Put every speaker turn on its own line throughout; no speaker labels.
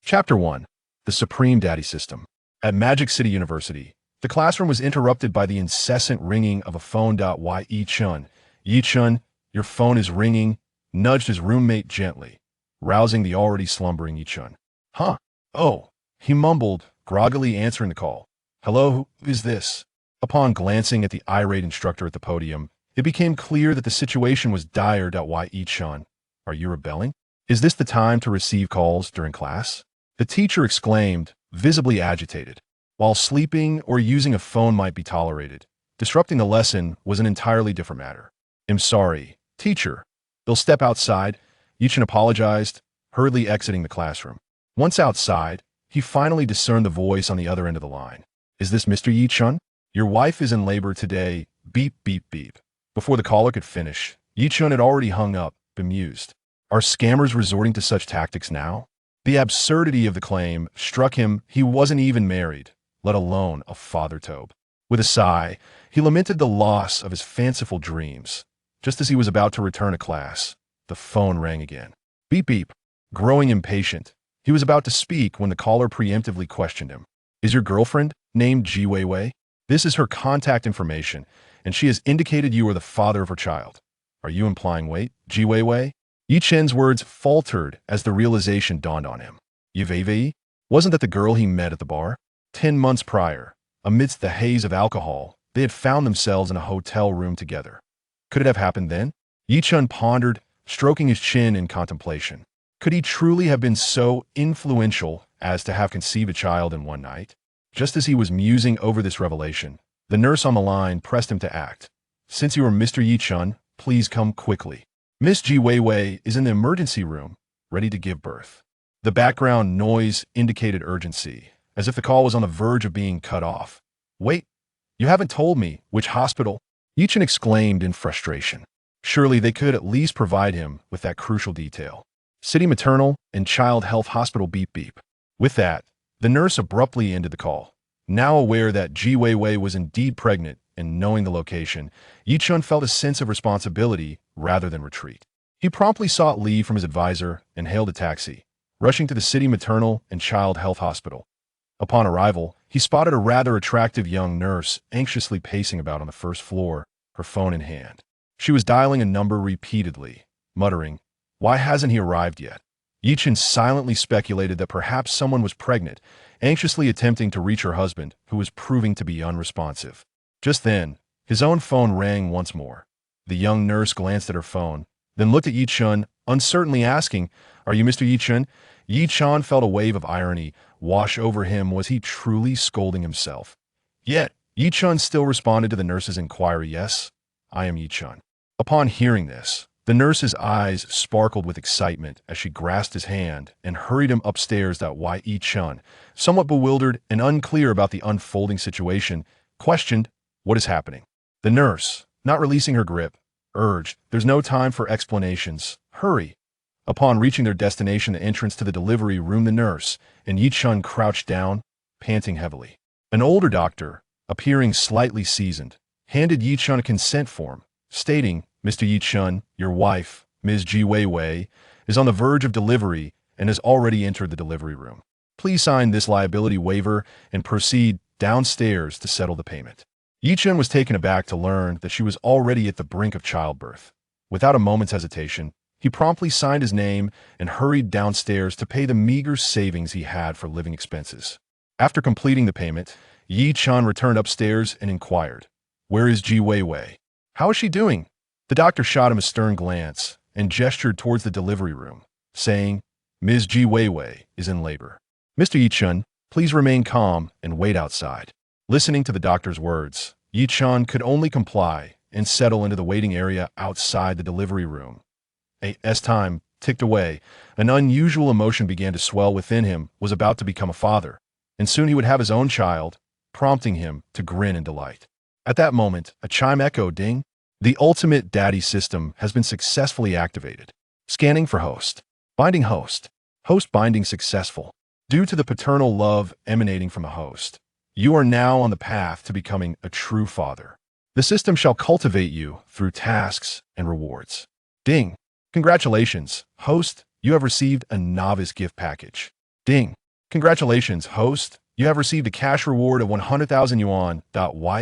Chapter 1. The Supreme Daddy System. At Magic City University, the classroom was interrupted by the incessant ringing of a phone. Chen. Chen, your phone is ringing, nudged his roommate gently, rousing the already slumbering Chen. Huh? Oh, he mumbled, groggily answering the call. Hello, who is this? Upon glancing at the irate instructor at the podium, it became clear that the situation was dire. Chen, are you rebelling? Is this the time to receive calls during class? The teacher exclaimed, visibly agitated. While sleeping or using a phone might be tolerated, disrupting the lesson was an entirely different matter. I'm sorry, teacher. They'll step outside. Chen apologized, hurriedly exiting the classroom. Once outside, he finally discerned the voice on the other end of the line. Is this Mr. Chen? Your wife is in labor today. Beep, beep, beep. Before the caller could finish, Chen had already hung up, bemused. Are scammers resorting to such tactics now? The absurdity of the claim struck him. He wasn't even married, let alone a father-tobe. With a sigh, he lamented the loss of his fanciful dreams. Just as he was about to return to class, the phone rang again. Beep beep. Growing impatient, he was about to speak when the caller preemptively questioned him. Is your girlfriend named Ji Weiwei? This is her contact information, and she has indicated you are the father of her child. Are you implying Ji Weiwei? Chen's words faltered as the realization dawned on him. Yvei? Wasn't that the girl he met at the bar? 10 months prior, amidst the haze of alcohol, they had found themselves in a hotel room together. Could it have happened then? Chen pondered, stroking his chin in contemplation. Could he truly have been so influential as to have conceived a child in one night? Just as he was musing over this revelation, the nurse on the line pressed him to act. Since you are Mr. Chen, please come quickly. Miss Ji Weiwei is in the emergency room, ready to give birth. The background noise indicated urgency, as if the call was on the verge of being cut off. Wait, you haven't told me which hospital? Chen exclaimed in frustration. Surely they could at least provide him with that crucial detail. City Maternal and Child Health Hospital beep beep. With that, the nurse abruptly ended the call. Now aware that Ji Weiwei was indeed pregnant and knowing the location, Chen felt a sense of responsibility rather than retreat. He promptly sought leave from his advisor and hailed a taxi, rushing to the City Maternal and Child Health Hospital. Upon arrival, he spotted a rather attractive young nurse anxiously pacing about on the first floor, her phone in hand. She was dialing a number repeatedly, muttering, "Why hasn't he arrived yet?" Chen silently speculated that perhaps someone was pregnant, anxiously attempting to reach her husband, who was proving to be unresponsive. Just then, his own phone rang once more. The young nurse glanced at her phone, then looked at Chen, uncertainly asking, "Are you Mr. Chen?" Chen felt a wave of irony wash over him. Was he truly scolding himself? Yet, Chen still responded to the nurse's inquiry, "Yes, I am Chen." Upon hearing this, the nurse's eyes sparkled with excitement as she grasped his hand and hurried him upstairs. Chen, somewhat bewildered and unclear about the unfolding situation, questioned, "What is happening?" The nurse, not releasing her grip, urged, "There's no time for explanations. Hurry." Upon reaching their destination, the entrance to the delivery room, the nurse and Chen crouched down, panting heavily. An older doctor, appearing slightly seasoned, handed Chen a consent form, stating, "Mr. Chen, your wife, Ms. Ji Weiwei, is on the verge of delivery and has already entered the delivery room. Please sign this liability waiver and proceed downstairs to settle the payment." Chen was taken aback to learn that she was already at the brink of childbirth. Without a moment's hesitation, he promptly signed his name and hurried downstairs to pay the meager savings he had for living expenses. After completing the payment, Chen returned upstairs and inquired, "Where is Ji Weiwei? How is she doing?" The doctor shot him a stern glance and gestured towards the delivery room, saying, "Ms. Ji Weiwei is in labor. Mr. Chen, please remain calm and wait outside." Listening to the doctor's words, Chen could only comply and settle into the waiting area outside the delivery room. As time ticked away, an unusual emotion began to swell within him. Was about to become a father, and soon he would have his own child, prompting him to grin in delight. At that moment, a chime echoed, ding. The ultimate daddy system has been successfully activated. Scanning for host. Binding host. Host binding successful. Due to the paternal love emanating from the host, you are now on the path to becoming a true father. The system shall cultivate you through tasks and rewards. Ding. Congratulations, host, you have received a novice gift package. Ding. Congratulations, host. You have received a cash reward of 100,000 yuan.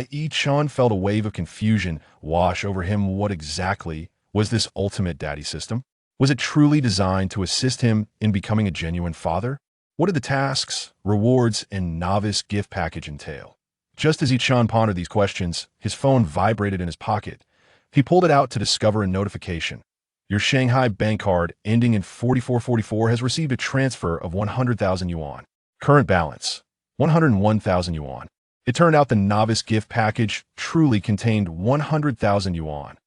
Ye Chen felt a wave of confusion wash over him. What exactly was this ultimate daddy system? Was it truly designed to assist him in becoming a genuine father? What did the tasks, rewards, and novice gift package entail? Just as Yi Chen pondered these questions, his phone vibrated in his pocket. He pulled it out to discover a notification. Your Shanghai bank card ending in 4444 has received a transfer of 100,000 yuan. Current balance, 101,000 yuan. It turned out the novice gift package truly contained 100,000 yuan.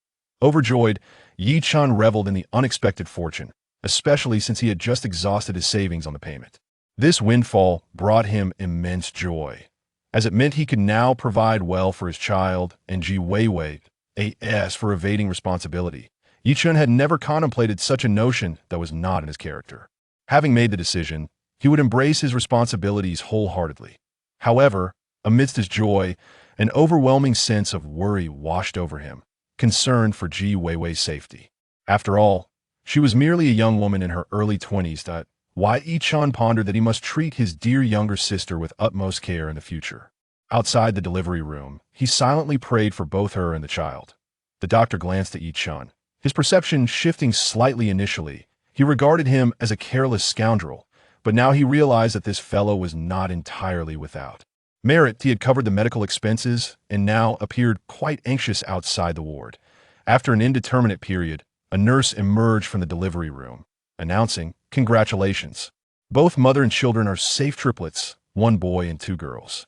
Overjoyed, Yi Chen reveled in the unexpected fortune, especially since he had just exhausted his savings on the payment. This windfall brought him immense joy, as it meant he could now provide well for his child and Ji Weiwei, A.S. for evading responsibility. Yi Chen had never contemplated such a notion that was not in his character. Having made the decision, he would embrace his responsibilities wholeheartedly. However, amidst his joy, an overwhelming sense of worry washed over him, concern for Ji Weiwei's safety. After all, she was merely a young woman in her early 20s. Yi Chen pondered that he must treat his dear younger sister with utmost care in the future. Outside the delivery room, he silently prayed for both her and the child. The doctor glanced at Yi Chen. His perception shifting slightly initially, he regarded him as a careless scoundrel, but now he realized that this fellow was not entirely without merit. He had covered the medical expenses and now appeared quite anxious outside the ward. After an indeterminate period, a nurse emerged from the delivery room, announcing, "Congratulations. Both mother and children are safe triplets, 1 boy and 2 girls."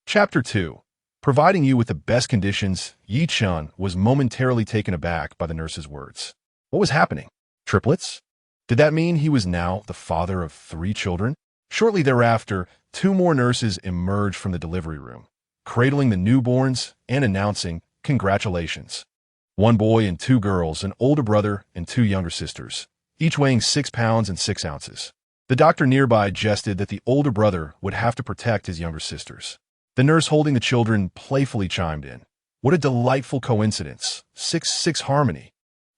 Chapter 2. Providing you with the best conditions, Yi Chen was momentarily taken aback by the nurse's words. What was happening? Triplets? Did that mean he was now the father of 3 children? Shortly thereafter, 2 more nurses emerged from the delivery room, cradling the newborns and announcing, "Congratulations. 1 boy and 2 girls, an older brother and 2 younger sisters, each weighing 6 pounds and 6 ounces. The doctor nearby jested that the older brother would have to protect his younger sisters. The nurse holding the children playfully chimed in. What a delightful coincidence. 6-6 harmony.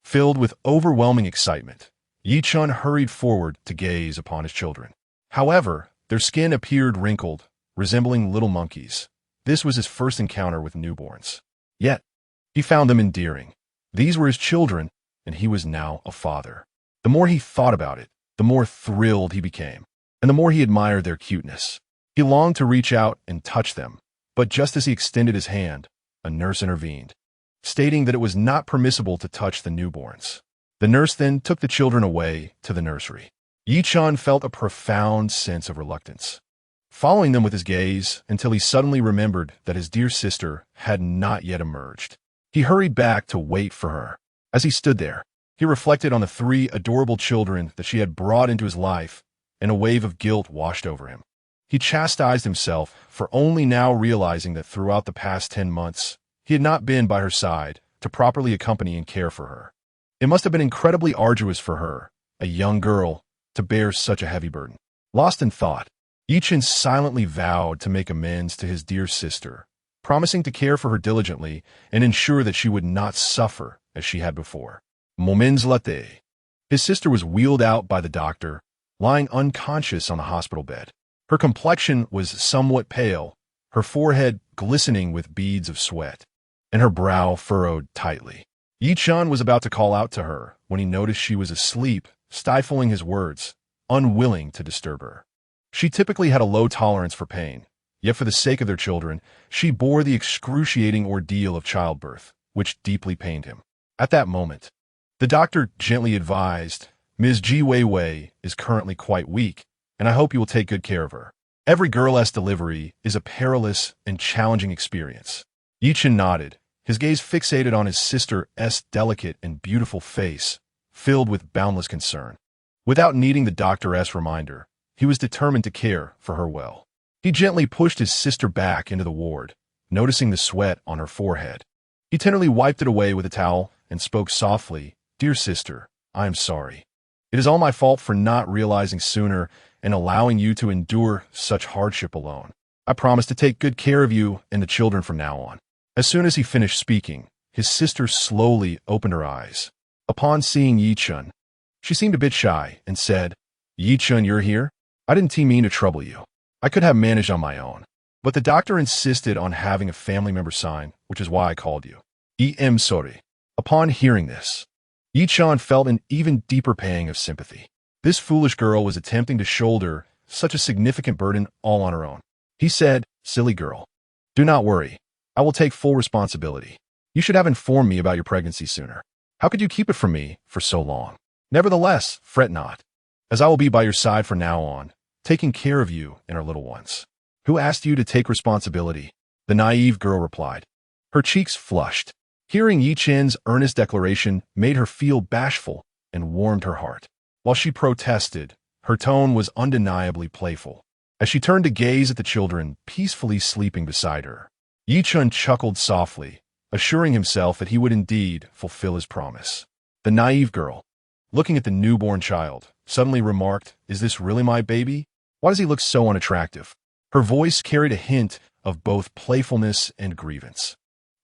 Filled with overwhelming excitement, Yi Chen hurried forward to gaze upon his children. However, their skin appeared wrinkled, resembling little monkeys. This was his first encounter with newborns. Yet, he found them endearing. These were his children, and he was now a father. The more he thought about it, the more thrilled he became, and the more he admired their cuteness. He longed to reach out and touch them, but just as he extended his hand, a nurse intervened, stating that it was not permissible to touch the newborns. The nurse then took the children away to the nursery. Yi Chen felt a profound sense of reluctance, following them with his gaze until he suddenly remembered that his dear sister had not yet emerged. He hurried back to wait for her. As he stood there, he reflected on the 3 adorable children that she had brought into his life, and a wave of guilt washed over him. He chastised himself for only now realizing that throughout the past 10 months, he had not been by her side to properly accompany and care for her. It must have been incredibly arduous for her, a young girl, to bear such a heavy burden. Lost in thought, Yi Chen silently vowed to make amends to his dear sister, promising to care for her diligently and ensure that she would not suffer as she had before. Moments later, his sister was wheeled out by the doctor, lying unconscious on the hospital bed. Her complexion was somewhat pale, her forehead glistening with beads of sweat, and her brow furrowed tightly. Yi Chen was about to call out to her when he noticed she was asleep, stifling his words, unwilling to disturb her. She typically had a low tolerance for pain, yet for the sake of their children, she bore the excruciating ordeal of childbirth, which deeply pained him. At that moment, the doctor gently advised, "Ms. Ji Weiwei is currently quite weak, and I hope you will take good care of her. Every girl-S delivery is a perilous and challenging experience." Yi Chen nodded, his gaze fixated on his sister's delicate and beautiful face, filled with boundless concern. Without needing the doctor's reminder, he was determined to care for her well. He gently pushed his sister back into the ward, noticing the sweat on her forehead. He tenderly wiped it away with a towel and spoke softly, "Dear sister, I am sorry. It is all my fault for not realizing sooner and allowing you to endure such hardship alone. I promise to take good care of you and the children from now on." As soon as he finished speaking, his sister slowly opened her eyes. Upon seeing Yi Chen, she seemed a bit shy and said, "Yi Chen, you're here? I didn't mean to trouble you. I could have managed on my own. But the doctor insisted on having a family member sign, which is why I called you. I'm sorry. Upon hearing this, Yi-chan felt an even deeper pang of sympathy. This foolish girl was attempting to shoulder such a significant burden all on her own. He said, "Silly girl. Do not worry. I will take full responsibility. You should have informed me about your pregnancy sooner. How could you keep it from me for so long? Nevertheless, fret not, as I will be by your side from now on, taking care of you and our little ones." "Who asked you to take responsibility?" the naive girl replied. Her cheeks flushed. Hearing Yi-chan's earnest declaration made her feel bashful and warmed her heart. While she protested, her tone was undeniably playful. As she turned to gaze at the children peacefully sleeping beside her, Yi-chan chuckled softly, assuring himself that he would indeed fulfill his promise. The naive girl, looking at the newborn child, suddenly remarked, "Is this really my baby? Why does he look so unattractive?" Her voice carried a hint of both playfulness and grievance.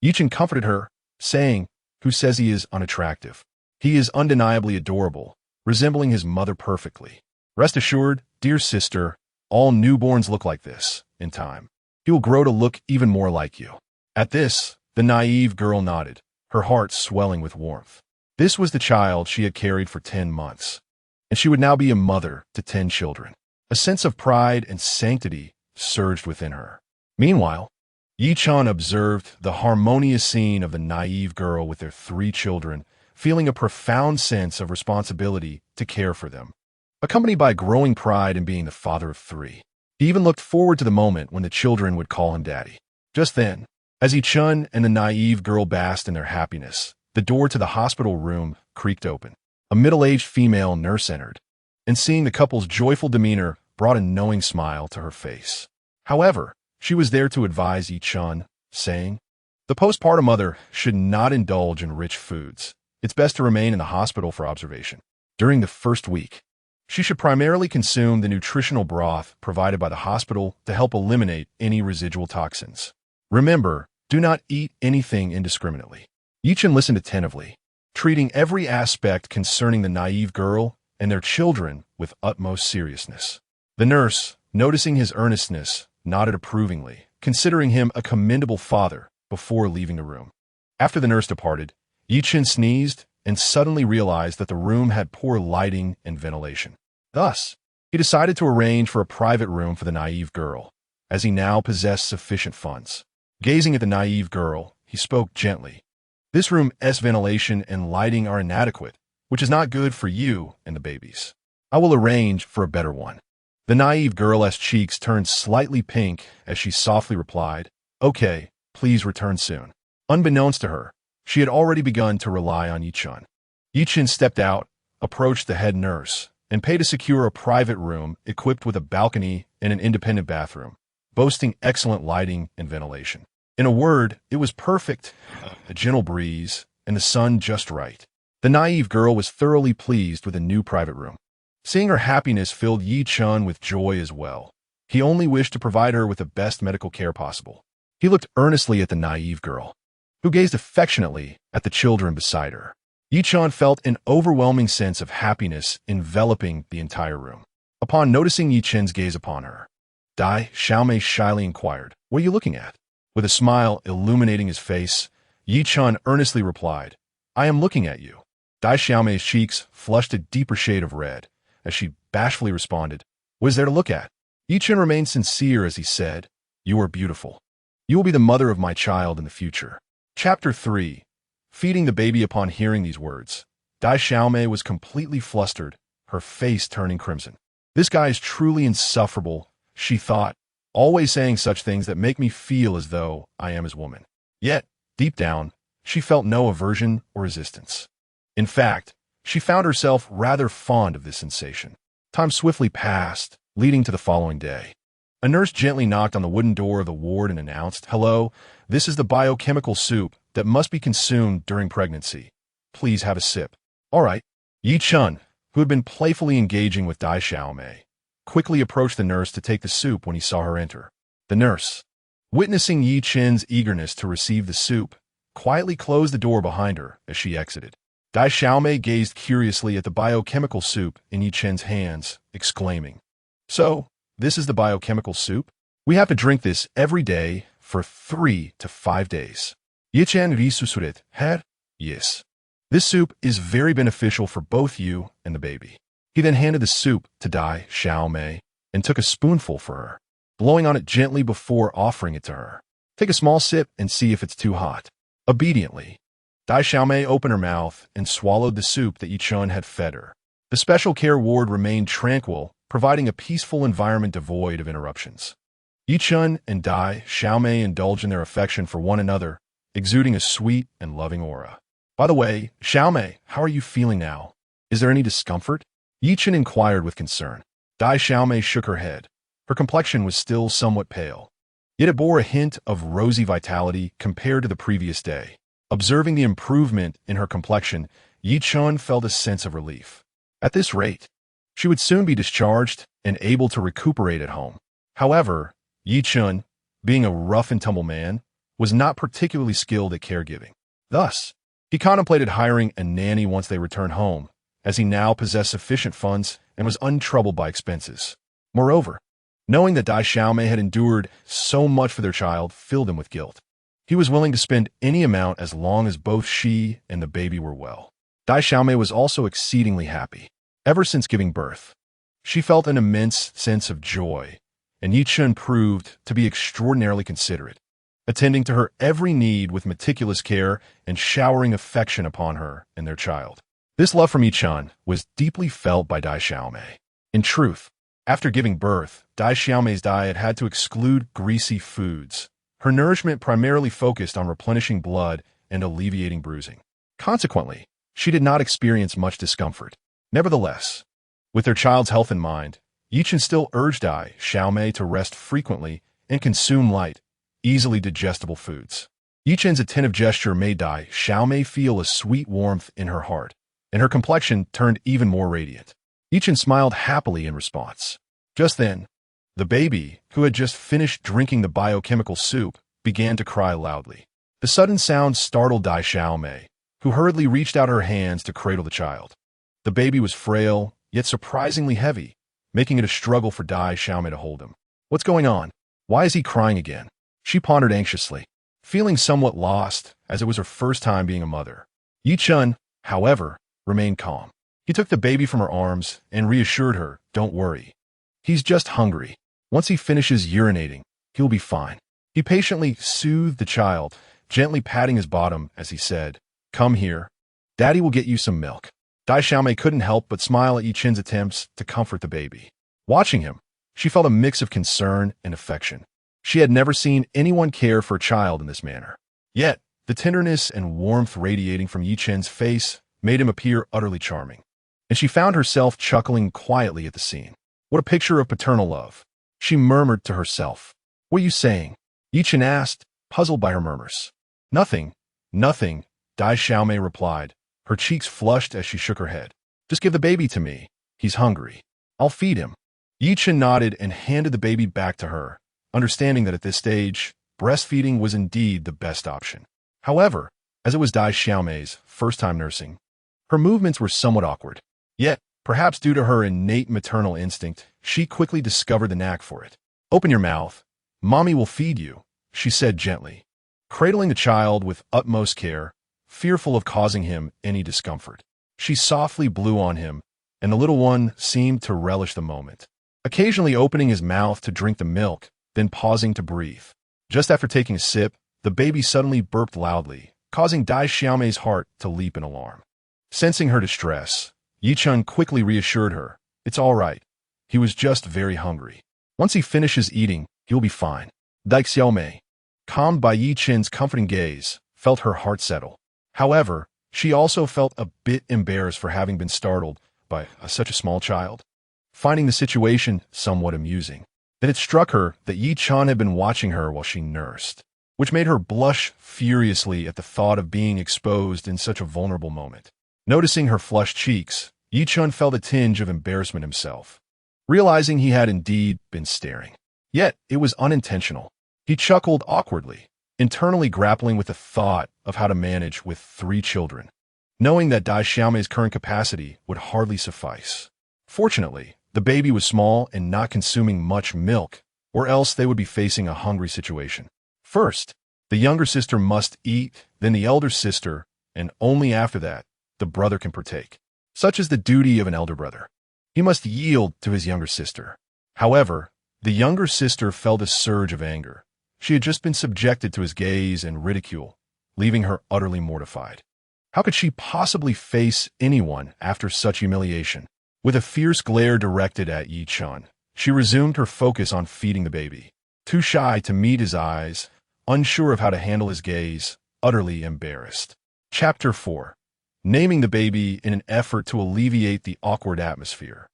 Yi-chan comforted her, saying, "Who says he is unattractive? He is undeniably adorable, resembling his mother perfectly. Rest assured, dear sister, all newborns look like this, in time. He will grow to look even more like you." At this, the naive girl nodded, her heart swelling with warmth. This was the child she had carried for 10 months, and she would now be a mother to 10 children. A sense of pride and sanctity surged within her. Meanwhile, Yi-chan observed the harmonious scene of the naive girl with their 3 children, feeling a profound sense of responsibility to care for them, accompanied by growing pride in being the father of 3. He even looked forward to the moment when the children would call him daddy. Just then, as Yi-chan and the naive girl basked in their happiness, the door to the hospital room creaked open. A middle-aged female nurse entered, and seeing the couple's joyful demeanor brought a knowing smile to her face. However, she was there to advise Yi-chan, saying, "The postpartum mother should not indulge in rich foods. It's best to remain in the hospital for observation. During the first week, she should primarily consume the nutritional broth provided by the hospital to help eliminate any residual toxins. Remember, do not eat anything indiscriminately." Yi-chan listened attentively, treating every aspect concerning the naive girl and their children with utmost seriousness. The nurse, noticing his earnestness, nodded approvingly, considering him a commendable father before leaving the room. After the nurse departed, Yi-chan sneezed and suddenly realized that the room had poor lighting and ventilation. Thus, he decided to arrange for a private room for the naive girl, as he now possessed sufficient funds. Gazing at the naive girl, he spoke gently. "This room's ventilation and lighting are inadequate, which is not good for you and the babies. I will arrange for a better one." The naive girl's cheeks turned slightly pink as she softly replied, "Okay, please return soon." Unbeknownst to her, she had already begun to rely on Yi-chan. Yi-chan stepped out, approached the head nurse, and paid to secure a private room equipped with a balcony and an independent bathroom, boasting excellent lighting and ventilation. In a word, it was perfect, a gentle breeze, and the sun just right. The naive girl was thoroughly pleased with the new private room. Seeing her happiness filled Yi-chan with joy as well. He only wished to provide her with the best medical care possible. He looked earnestly at the naive girl, who gazed affectionately at the children beside her. Yi-chan felt an overwhelming sense of happiness enveloping the entire room. Upon noticing Yi-chan's gaze upon her, Dai Xiaomei shyly inquired, "What are you looking at?" With a smile illuminating his face, Yi-chan earnestly replied, "I am looking at you." Dai Xiaomei's cheeks flushed a deeper shade of red, as she bashfully responded, "What is there to look at?" Yi-chan remained sincere as he said, "You are beautiful. You will be the mother of my child in the future." Chapter 3. Feeding the baby. Upon hearing these words, Dai Xiaomei was completely flustered, her face turning crimson. "This guy is truly insufferable," she thought, "always saying such things that make me feel as though I am his woman." Yet, deep down, she felt no aversion or resistance. In fact, she found herself rather fond of this sensation. Time swiftly passed, leading to the following day. A nurse gently knocked on the wooden door of the ward and announced, "Hello, this is the biochemical soup that must be consumed during pregnancy. Please have a sip." "All right." Yi-chan, who had been playfully engaging with Dai Xiaomei, quickly approached the nurse to take the soup when he saw her enter. The nurse, witnessing Yi-chan's eagerness to receive the soup, quietly closed the door behind her as she exited. Dai Xiaomei gazed curiously at the biochemical soup in Yi-chan's hands, exclaiming, So, this is the biochemical soup? We have to drink this every day for 3 to 5 days. Yichen risusuret, her? Yes. This soup is very beneficial for both you and the baby. He then handed the soup to Dai Xiaomei and took a spoonful for her, blowing on it gently before offering it to her. Take a small sip and see if it's too hot. Obediently, Dai Xiaomei opened her mouth and swallowed the soup that Yi Chun had fed her. The special care ward remained tranquil, providing a peaceful environment devoid of interruptions. Yi Chun and Dai Xiaomei indulged in their affection for one another, exuding a sweet and loving aura. By the way, Xiaomei, how are you feeling now? Is there any discomfort? Yi Chun inquired with concern. Dai Xiaomei shook her head. Her complexion was still somewhat pale, yet it bore a hint of rosy vitality compared to the previous day. Observing the improvement in her complexion, Yi Chun felt a sense of relief. At this rate, she would soon be discharged and able to recuperate at home. However, Yi Chun, being a rough-and-tumble man, was not particularly skilled at caregiving. Thus, he contemplated hiring a nanny once they returned home, as he now possessed sufficient funds and was untroubled by expenses. Moreover, knowing that Dai Xiaomei had endured so much for their child filled him with guilt. He was willing to spend any amount as long as both she and the baby were well. Dai Xiaomei was also exceedingly happy. Ever since giving birth, she felt an immense sense of joy, and Yi Chun proved to be extraordinarily considerate, attending to her every need with meticulous care and showering affection upon her and their child. This love from Yi Chun was deeply felt by Dai Xiaomei. In truth, after giving birth, Dai Xiaomei's diet had to exclude greasy foods. Her nourishment primarily focused on replenishing blood and alleviating bruising. Consequently, she did not experience much discomfort. Nevertheless, with their child's health in mind, Yi Chun still urged Dai Xiaomei to rest frequently and consume light, easily digestible foods. Yi Chun's attentive gesture made Dai Xiaomei feel a sweet warmth in her heart, and her complexion turned even more radiant. Yi Chun smiled happily in response. Just then, the baby, who had just finished drinking the biochemical soup, began to cry loudly. The sudden sound startled Dai Xiaomei, who hurriedly reached out her hands to cradle the child. The baby was frail, yet surprisingly heavy, making it a struggle for Dai Xiaomei to hold him. What's going on? Why is he crying again? She pondered anxiously, feeling somewhat lost as it was her first time being a mother. Yi Chun, however, remained calm. He took the baby from her arms and reassured her, "Don't worry. He's just hungry. Once he finishes urinating, he'll be fine." He patiently soothed the child, gently patting his bottom as he said, "Come here. Daddy will get you some milk." Dai Xiaomei couldn't help but smile at Yi Chun's attempts to comfort the baby. Watching him, she felt a mix of concern and affection. She had never seen anyone care for a child in this manner. Yet, the tenderness and warmth radiating from Yi Chun's face made him appear utterly charming, and she found herself chuckling quietly at the scene. What a picture of paternal love. She murmured to herself. "What are you saying?" Yi Chun asked, puzzled by her murmurs. Nothing, nothing, Dai Xiaomei replied, her cheeks flushed as she shook her head. "Just give the baby to me. He's hungry. I'll feed him." Yi Chun nodded and handed the baby back to her, understanding that at this stage, breastfeeding was indeed the best option. However, as it was Dai Xiaomei's first time nursing, her movements were somewhat awkward. Yet, perhaps due to her innate maternal instinct, she quickly discovered the knack for it. "Open your mouth. Mommy will feed you," she said gently, cradling the child with utmost care, fearful of causing him any discomfort. She softly blew on him, and the little one seemed to relish the moment, occasionally opening his mouth to drink the milk, then pausing to breathe. Just after taking a sip, the baby suddenly burped loudly, causing Dai Xiaomei's heart to leap in alarm. Sensing her distress, Yi Chun quickly reassured her, "It's all right. He was just very hungry. Once he finishes eating, he'll be fine." Dai Xiaomei, calmed by Yi Chun's comforting gaze, felt her heart settle. However, she also felt a bit embarrassed for having been startled by such a small child, finding the situation somewhat amusing. Then it struck her that Yi Chun had been watching her while she nursed, which made her blush furiously at the thought of being exposed in such a vulnerable moment. Noticing her flushed cheeks, Yi Chun felt a tinge of embarrassment himself, realizing he had indeed been staring. Yet, it was unintentional. He chuckled awkwardly, internally grappling with the thought of how to manage with 3 children, knowing that Dai Xiaomei's current capacity would hardly suffice. Fortunately, The baby was small and not consuming much milk, or else they would be facing a hungry situation. First, the younger sister must eat, then the elder sister, and only after that, the brother can partake. Such is the duty of an elder brother. He must yield to his younger sister. However, the younger sister felt a surge of anger. She had just been subjected to his gaze and ridicule, leaving her utterly mortified. How could she possibly face anyone after such humiliation? With a fierce glare directed at Yi Chen, she resumed her focus on feeding the baby. Too shy to meet his eyes, unsure of how to handle his gaze, utterly embarrassed. Chapter 4. Naming the baby in an effort to alleviate the awkward atmosphere.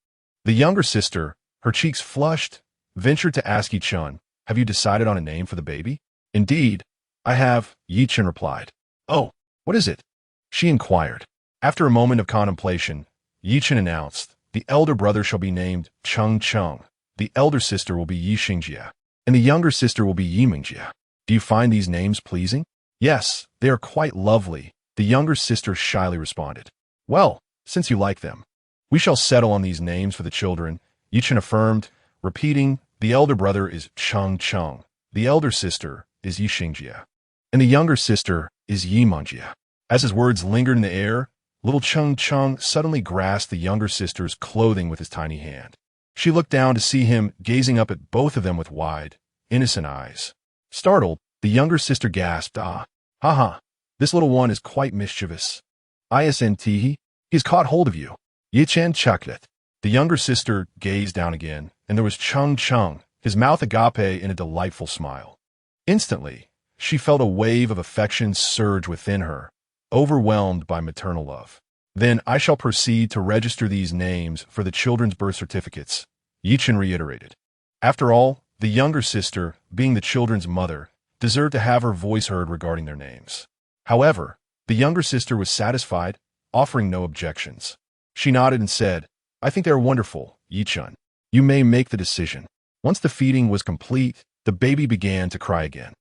The younger sister, her cheeks flushed, ventured to ask Yi Chen, "Have you decided on a name for the baby?" "Indeed, I have," Yi Chen replied. "Oh, what is it?" she inquired. After a moment of contemplation, Yi Chen announced, "The elder brother shall be named Cheng Cheng, the elder sister will be Yi Xingjie, and the younger sister will be Yi Mingjie. Do you find these names pleasing?" "Yes, they are quite lovely," the younger sister shyly responded. "Well, since you like them, we shall settle on these names for the children," Yi Chen affirmed, repeating, "The elder brother is Cheng Cheng, the elder sister is Yi Xingjie, and the younger sister is Yi Mingjie." As his words lingered in the air, little Cheng Cheng suddenly grasped the younger sister's clothing with his tiny hand. She looked down to see him gazing up at both of them with wide, innocent eyes. Startled, the younger sister gasped, "Ah, ha, this little one is quite mischievous. Isnt he has caught hold of you." Yi Chen chuckled. The younger sister gazed down again, and there was Cheng Cheng, his mouth agape in a delightful smile. Instantly, she felt a wave of affection surge within her, overwhelmed by maternal love. "Then I shall proceed to register these names for the children's birth certificates," Yi Chen reiterated. After all, the younger sister, being the children's mother, deserved to have her voice heard regarding their names. However, the younger sister was satisfied, offering no objections. She nodded and said, "I think they are wonderful, Yi Chen. You may make the decision." Once the feeding was complete, the baby began to cry again.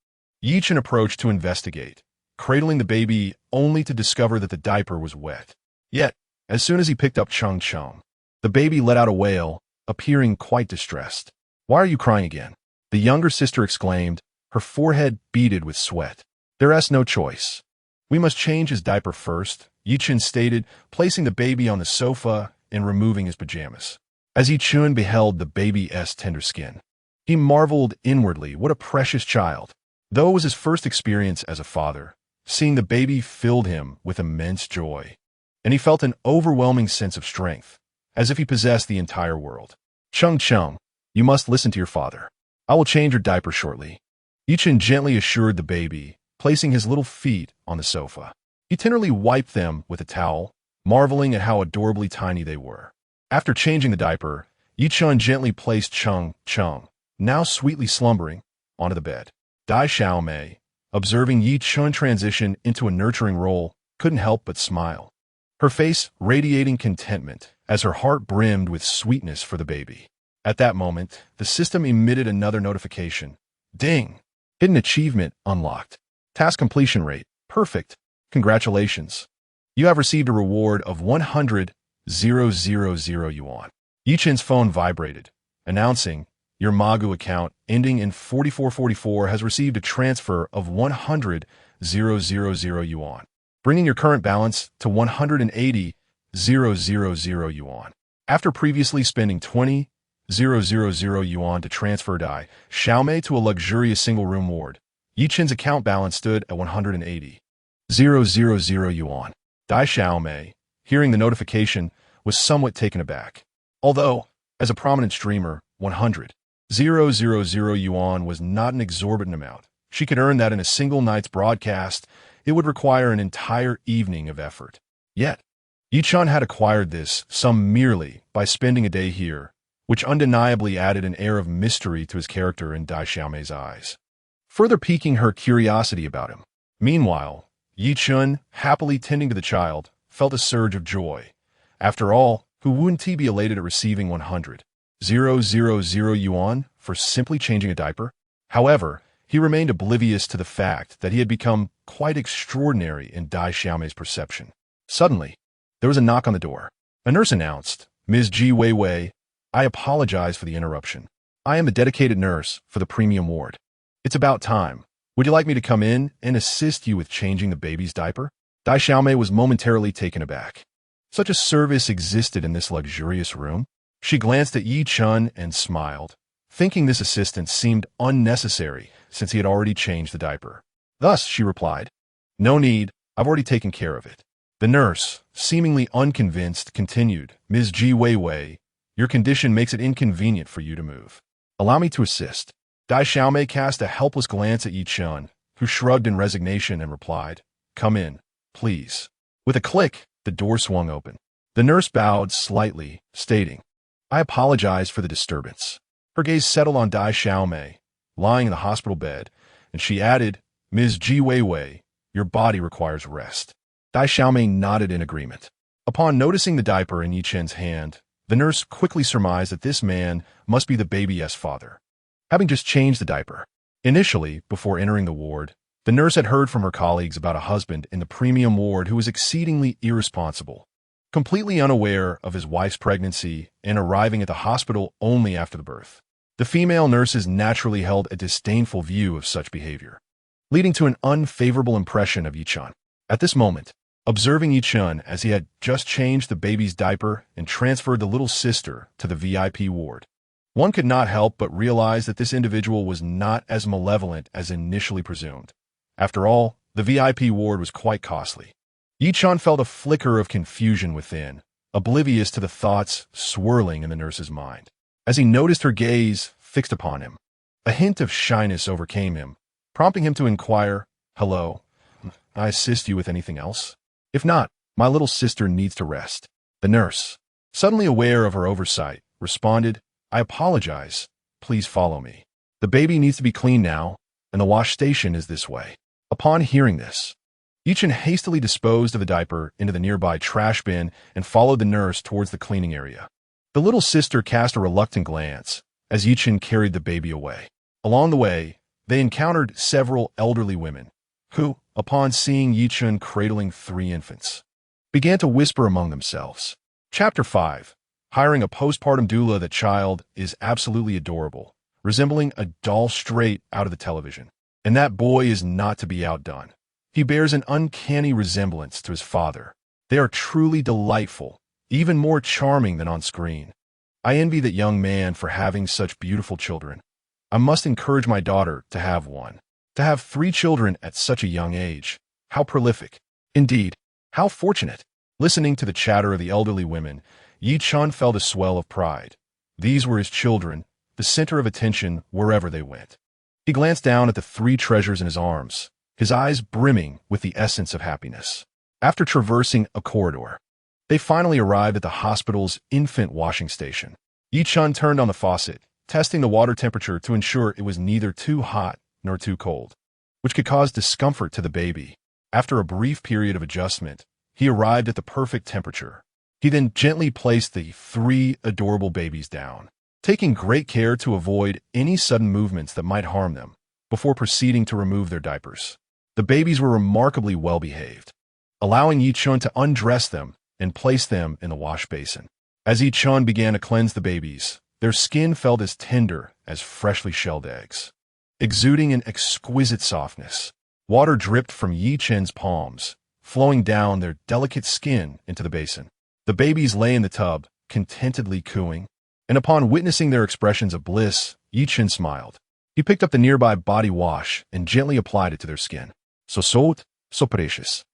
Yi Chen approached to investigate, cradling the baby only to discover that the diaper was wet. Yet, as soon as he picked up Cheng Cheng, the baby let out a wail, appearing quite distressed. "Why are you crying again?" the younger sister exclaimed, her forehead beaded with sweat. "There's no choice. We must change his diaper first," Yi Chen stated, placing the baby on the sofa and removing his pajamas. As Yi Chen beheld the baby's tender skin, he marveled inwardly what a precious child. Though it was his first experience as a father, seeing the baby filled him with immense joy, and he felt an overwhelming sense of strength, as if he possessed the entire world. "Cheng Cheng, you must listen to your father. I will change your diaper shortly," Yi Chen gently assured the baby, placing his little feet on the sofa. He tenderly wiped them with a towel, marveling at how adorably tiny they were. After changing the diaper, Yi Chen gently placed Cheng Cheng, now sweetly slumbering, onto the bed. Dai Xiaomei, observing Yi Chen transition into a nurturing role, couldn't help but smile, her face radiating contentment as her heart brimmed with sweetness for the baby. At that moment, the system emitted another notification. Ding! Hidden achievement unlocked. Task completion rate perfect. Congratulations. You have received a reward of 100,000 yuan. Yi Chen's phone vibrated, announcing, "Your Magu account ending in 4444 has received a transfer of 100,000 yuan, bringing your current balance to 180,000 yuan. After previously spending 20,000 yuan to transfer Dai Xiaomei to a luxurious single-room ward, Yi Chen's account balance stood at 180,000 yuan. Dai Xiaomei, hearing the notification, was somewhat taken aback. Although, as a prominent streamer, 100,000 yuan was not an exorbitant amount. She could earn that in a single night's broadcast. It would require an entire evening of effort. Yet, Yi Chen had acquired this sum merely by spending a day here, which undeniably added an air of mystery to his character in Dai Xiaomei's eyes, further piquing her curiosity about him. Meanwhile, Yi Chen, happily tending to the child, felt a surge of joy. After all, who wouldn't he be elated at receiving 100,000 yuan for simply changing a diaper? However, he remained oblivious to the fact that he had become quite extraordinary in Dai Xiaomei's perception. Suddenly, there was a knock on the door. A nurse announced, "Ms. Ji Weiwei, I apologize for the interruption. I am a dedicated nurse for the premium ward. It's about time. Would you like me to come in and assist you with changing the baby's diaper? Dai Xiaomei was momentarily taken aback. Such a service existed in this luxurious room? She glanced at Yi Chun and smiled, thinking this assistance seemed unnecessary since he had already changed the diaper. Thus, she replied, "No need, I've already taken care of it." The nurse, seemingly unconvinced, continued, "Ms. Ji Weiwei, your condition makes it inconvenient for you to move. Allow me to assist." Dai Xiaomei cast a helpless glance at Yi Chun, who shrugged in resignation and replied, "Come in, please." With a click, the door swung open. The nurse bowed slightly, stating, "I apologize for the disturbance." Her gaze settled on Dai Xiaomei, lying in the hospital bed, and she added, "Ms. Ji Weiwei, your body requires rest." Dai Xiaomei nodded in agreement. Upon noticing the diaper in Yi Chen's hand, the nurse quickly surmised that this man must be the baby's father, having just changed the diaper. Initially, before entering the ward, the nurse had heard from her colleagues about a husband in the premium ward who was exceedingly irresponsible, completely unaware of his wife's pregnancy and arriving at the hospital only after the birth. The female nurses naturally held a disdainful view of such behavior, leading to an unfavorable impression of Yi Chun. At this moment, observing Yi Chun as he had just changed the baby's diaper and transferred the little sister to the VIP ward, one could not help but realize that this individual was not as malevolent as initially presumed. After all, the VIP ward was quite costly. Yi Chun felt a flicker of confusion within, oblivious to the thoughts swirling in the nurse's mind. As he noticed her gaze fixed upon him, a hint of shyness overcame him, prompting him to inquire, "Hello, I assist you with anything else? If not, my little sister needs to rest." The nurse, suddenly aware of her oversight, responded, "I apologize. Please follow me. The baby needs to be cleaned now, and the wash station is this way." Upon hearing this, Yi Chun hastily disposed of the diaper into the nearby trash bin and followed the nurse towards the cleaning area. The little sister cast a reluctant glance as Yi Chun carried the baby away. Along the way, they encountered several elderly women who, upon seeing Yi Chun cradling 3 infants, began to whisper among themselves. Chapter 5. Hiring a postpartum doula. The child is absolutely adorable, resembling a doll straight out of the television. And that boy is not to be outdone. He bears an uncanny resemblance to his father. They are truly delightful, even more charming than on screen. I envy that young man for having such beautiful children. I must encourage my daughter to have one. To have 3 children at such a young age. How prolific. Indeed, how fortunate. Listening to the chatter of the elderly women, Yi Chun felt a swell of pride. These were his children, the center of attention wherever they went. He glanced down at the 3 treasures in his arms, his eyes brimming with the essence of happiness. After traversing a corridor, they finally arrived at the hospital's infant washing station. Yi Chun turned on the faucet, testing the water temperature to ensure it was neither too hot nor too cold, which could cause discomfort to the baby. After a brief period of adjustment, he arrived at the perfect temperature. He then gently placed the 3 adorable babies down, taking great care to avoid any sudden movements that might harm them, before proceeding to remove their diapers. The babies were remarkably well behaved, allowing Yi Chun to undress them and place them in the wash basin. As Yi Chun began to cleanse the babies, their skin felt as tender as freshly shelled eggs, exuding an exquisite softness. Water dripped from Yi Chun's palms, flowing down their delicate skin into the basin. The babies lay in the tub, contentedly cooing, and upon witnessing their expressions of bliss, Yi Chun smiled. He picked up the nearby body wash and gently applied it to their skin. So soft, so precious.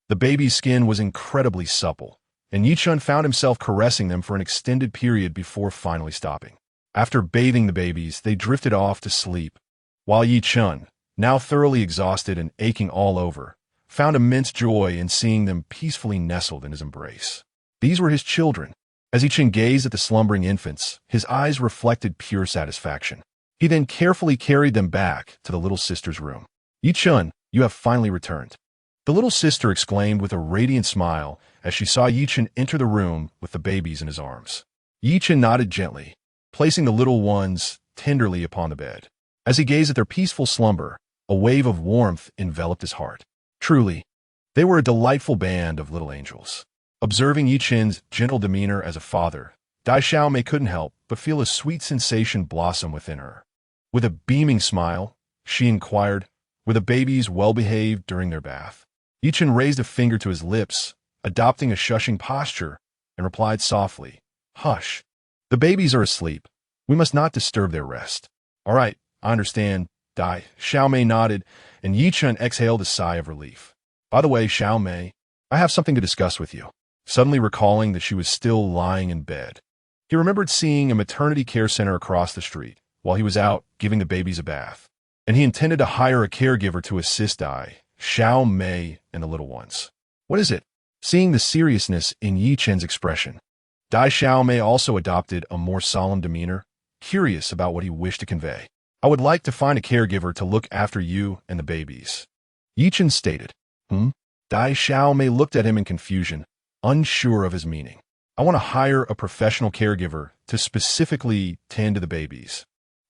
The baby's skin was incredibly supple, and Yi Chun found himself caressing them for an extended period before finally stopping. After bathing the babies, they drifted off to sleep, while Yi Chun, now thoroughly exhausted and aching all over, found immense joy in seeing them peacefully nestled in his embrace. These were his children. As Yi Chun gazed at the slumbering infants, his eyes reflected pure satisfaction. He then carefully carried them back to the little sister's room. "Yi Chun, you have finally returned." The little sister exclaimed with a radiant smile as she saw Yi Chun enter the room with the babies in his arms. Yi Chun nodded gently, placing the little ones tenderly upon the bed. As he gazed at their peaceful slumber, a wave of warmth enveloped his heart. Truly, they were a delightful band of little angels. Observing Yi Chun's gentle demeanor as a father, Dai Xiaomei couldn't help but feel a sweet sensation blossom within her. With a beaming smile, she inquired, "Were the babies well-behaved during their bath?" Chen raised a finger to his lips, adopting a shushing posture, and replied softly, "Hush. The babies are asleep. We must not disturb their rest." "All right, I understand." Dai Xiaomei nodded, and Chen exhaled a sigh of relief. "By the way, Xiaomei, I have something to discuss with you." Suddenly recalling that she was still lying in bed, he remembered seeing a maternity care center across the street while he was out giving the babies a bath, and he intended to hire a caregiver to assist Dai Xiaomei and the little ones. "What is it?" Seeing the seriousness in Chen's expression, Dai Xiaomei also adopted a more solemn demeanor, curious about what he wished to convey. "I would like to find a caregiver to look after you and the babies," Chen stated. Dai Xiaomei looked at him in confusion, unsure of his meaning. "I want to hire a professional caregiver to specifically tend to the babies,"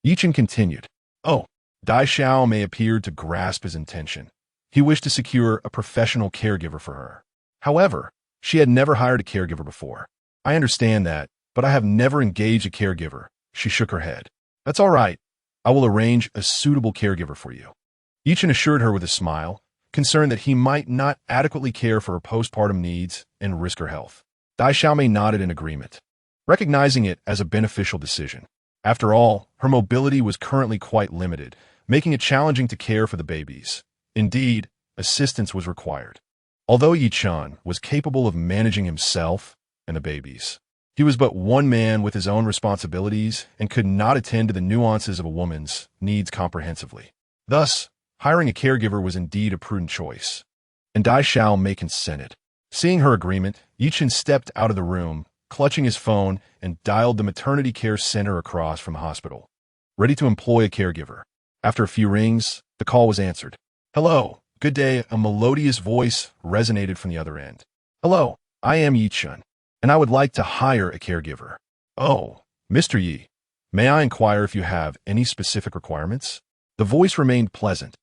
Chen continued. "Oh." Dai Xiaomei appeared to grasp his intention. He wished to secure a professional caregiver for her. However, she had never hired a caregiver before. "I understand that, but I have never engaged a caregiver." She shook her head. "That's all right. I will arrange a suitable caregiver for you," Chen assured her with a smile, concerned that he might not adequately care for her postpartum needs and risk her health. Dai Xiaomei nodded in agreement, recognizing it as a beneficial decision. After all, her mobility was currently quite limited, making it challenging to care for the babies. Indeed, assistance was required. Although Chen was capable of managing himself and the babies, he was but one man with his own responsibilities and could not attend to the nuances of a woman's needs comprehensively. Thus, hiring a caregiver was indeed a prudent choice, and Dai Xiaomei consented. Seeing her agreement, Chen stepped out of the room, clutching his phone, and dialed the maternity care center across from the hospital, ready to employ a caregiver. After a few rings, the call was answered. "Hello, good day." A melodious voice resonated from the other end. "Hello, I am Chen, and I would like to hire a caregiver." "Oh, Mr. Yi, may I inquire if you have any specific requirements?" The voice remained pleasant,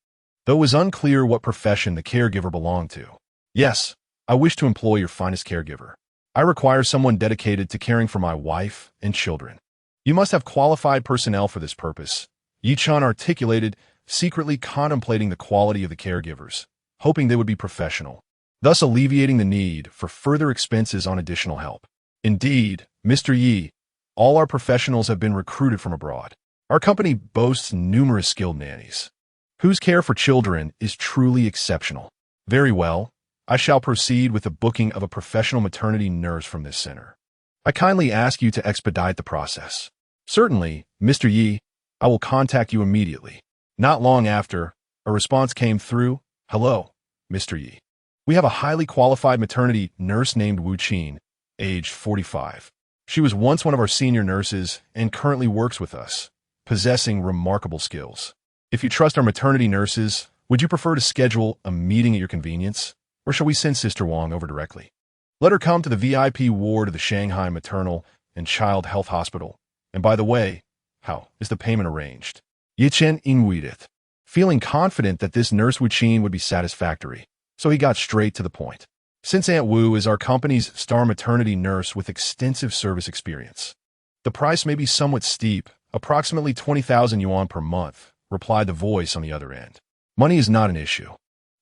though it was unclear what profession the caregiver belonged to. "Yes, I wish to employ your finest caregiver. I require someone dedicated to caring for my wife and children. You must have qualified personnel for this purpose," Chen articulated, secretly contemplating the quality of the caregivers, hoping they would be professional, thus alleviating the need for further expenses on additional help. "Indeed, Mr. Yi, all our professionals have been recruited from abroad. Our company boasts numerous skilled nannies, whose care for children is truly exceptional." "Very well. I shall proceed with the booking of a professional maternity nurse from this center. I kindly ask you to expedite the process." "Certainly, Mr. Yi. I will contact you immediately." Not long after, a response came through. "Hello, Mr. Yi. We have a highly qualified maternity nurse named Wu Qin, aged 45. She was once one of our senior nurses and currently works with us, possessing remarkable skills. If you trust our maternity nurses, would you prefer to schedule a meeting at your convenience, or shall we send Sister Wang over directly? Let her come to the VIP ward of the Shanghai Maternal and Child Health Hospital. And by the way, how is the payment arranged?" Chen inwideth, feeling confident that this nurse Wu Qin would be satisfactory, so he got straight to the point. "Since Aunt Wu is our company's star maternity nurse with extensive service experience, the price may be somewhat steep, approximately 20,000 yuan per month," replied the voice on the other end. "Money is not an issue.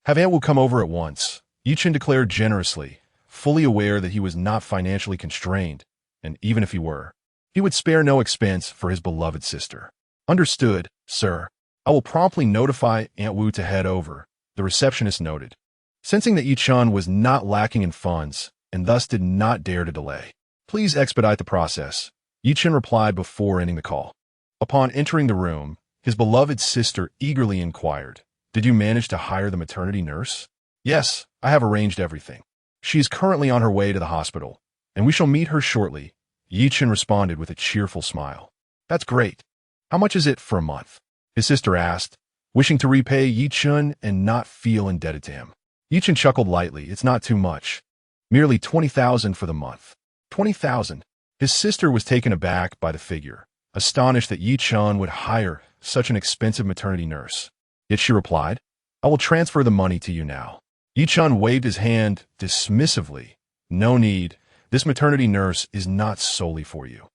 Have Aunt Wu come over at once," Chen declared generously, fully aware that he was not financially constrained, and even if he were, he would spare no expense for his beloved sister. "Understood, sir. I will promptly notify Aunt Wu to head over," the receptionist noted, sensing that Chen was not lacking in funds and thus did not dare to delay. "Please expedite the process," Chen replied before ending the call. Upon entering the room, his beloved sister eagerly inquired, "Did you manage to hire the maternity nurse?" "Yes, I have arranged everything. She is currently on her way to the hospital, and we shall meet her shortly," Chen responded with a cheerful smile. "That's great. How much is it for a month?" his sister asked, wishing to repay Chen and not feel indebted to him. Chen chuckled lightly. "It's not too much. Merely 20,000 for the month." 20,000? His sister was taken aback by the figure, astonished that Chen would hire such an expensive maternity nurse. Yet she replied, "I will transfer the money to you now." Chen waved his hand dismissively. "No need. This maternity nurse is not solely for you.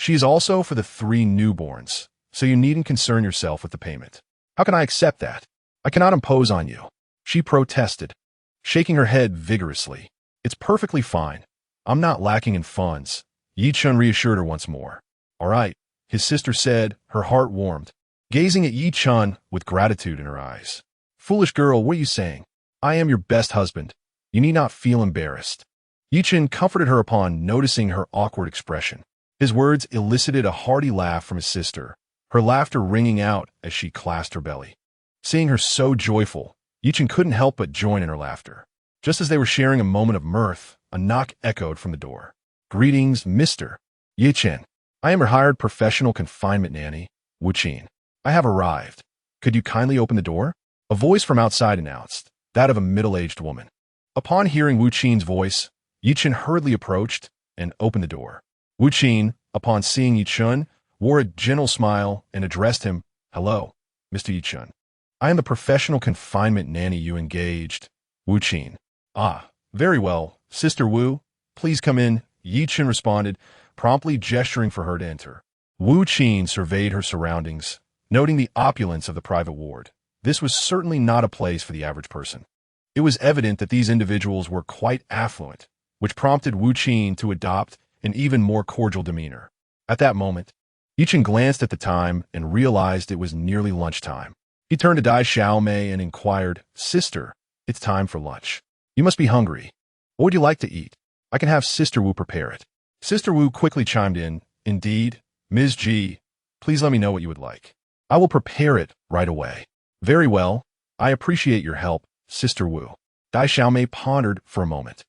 She is also for the 3 newborns, so you needn't concern yourself with the payment. How can I accept that? I cannot impose on you. She protested, shaking her head vigorously. It's perfectly fine. I'm not lacking in funds. Yi-chun reassured her once more. All right, his sister said, her heart warmed, gazing at Yi-chun with gratitude in her eyes. Foolish girl, what are you saying? I am your best husband. You need not feel embarrassed. Yi-chun comforted her upon noticing her awkward expression. His words elicited a hearty laugh from his sister, her laughter ringing out as she clasped her belly. Seeing her so joyful, Yi-chun couldn't help but join in her laughter. Just as they were sharing a moment of mirth, a knock echoed from the door. Greetings, Mr. Yi-chun. I am your hired professional confinement nanny, Wu-chin. I have arrived. Could you kindly open the door? A voice from outside announced, that of a middle-aged woman. Upon hearing Wu-chin's voice, Yi-chun hurriedly approached and opened the door. Wu-chin, upon seeing Yi-chun, wore a gentle smile and addressed him, Hello, Mr. Yi-chun. I am the professional confinement nanny you engaged, Wu-chin. Ah, very well, Sister Wu. Please come in, Yi-chun responded, promptly gesturing for her to enter. Wu-chin surveyed her surroundings, noting the opulence of the private ward. This was certainly not a place for the average person. It was evident that these individuals were quite affluent, which prompted Wu-chin to adopt an even more cordial demeanor. At that moment, Yi-chun glanced at the time and realized it was nearly lunchtime. He turned to Dai Xiaomei and inquired, Sister, it's time for lunch. You must be hungry. What would you like to eat? I can have Sister Wu prepare it. Sister Wu quickly chimed in, Indeed, Ms. G, please let me know what you would like. I will prepare it right away. Very well. I appreciate your help, Sister Wu. Dai Xiaomei pondered for a moment,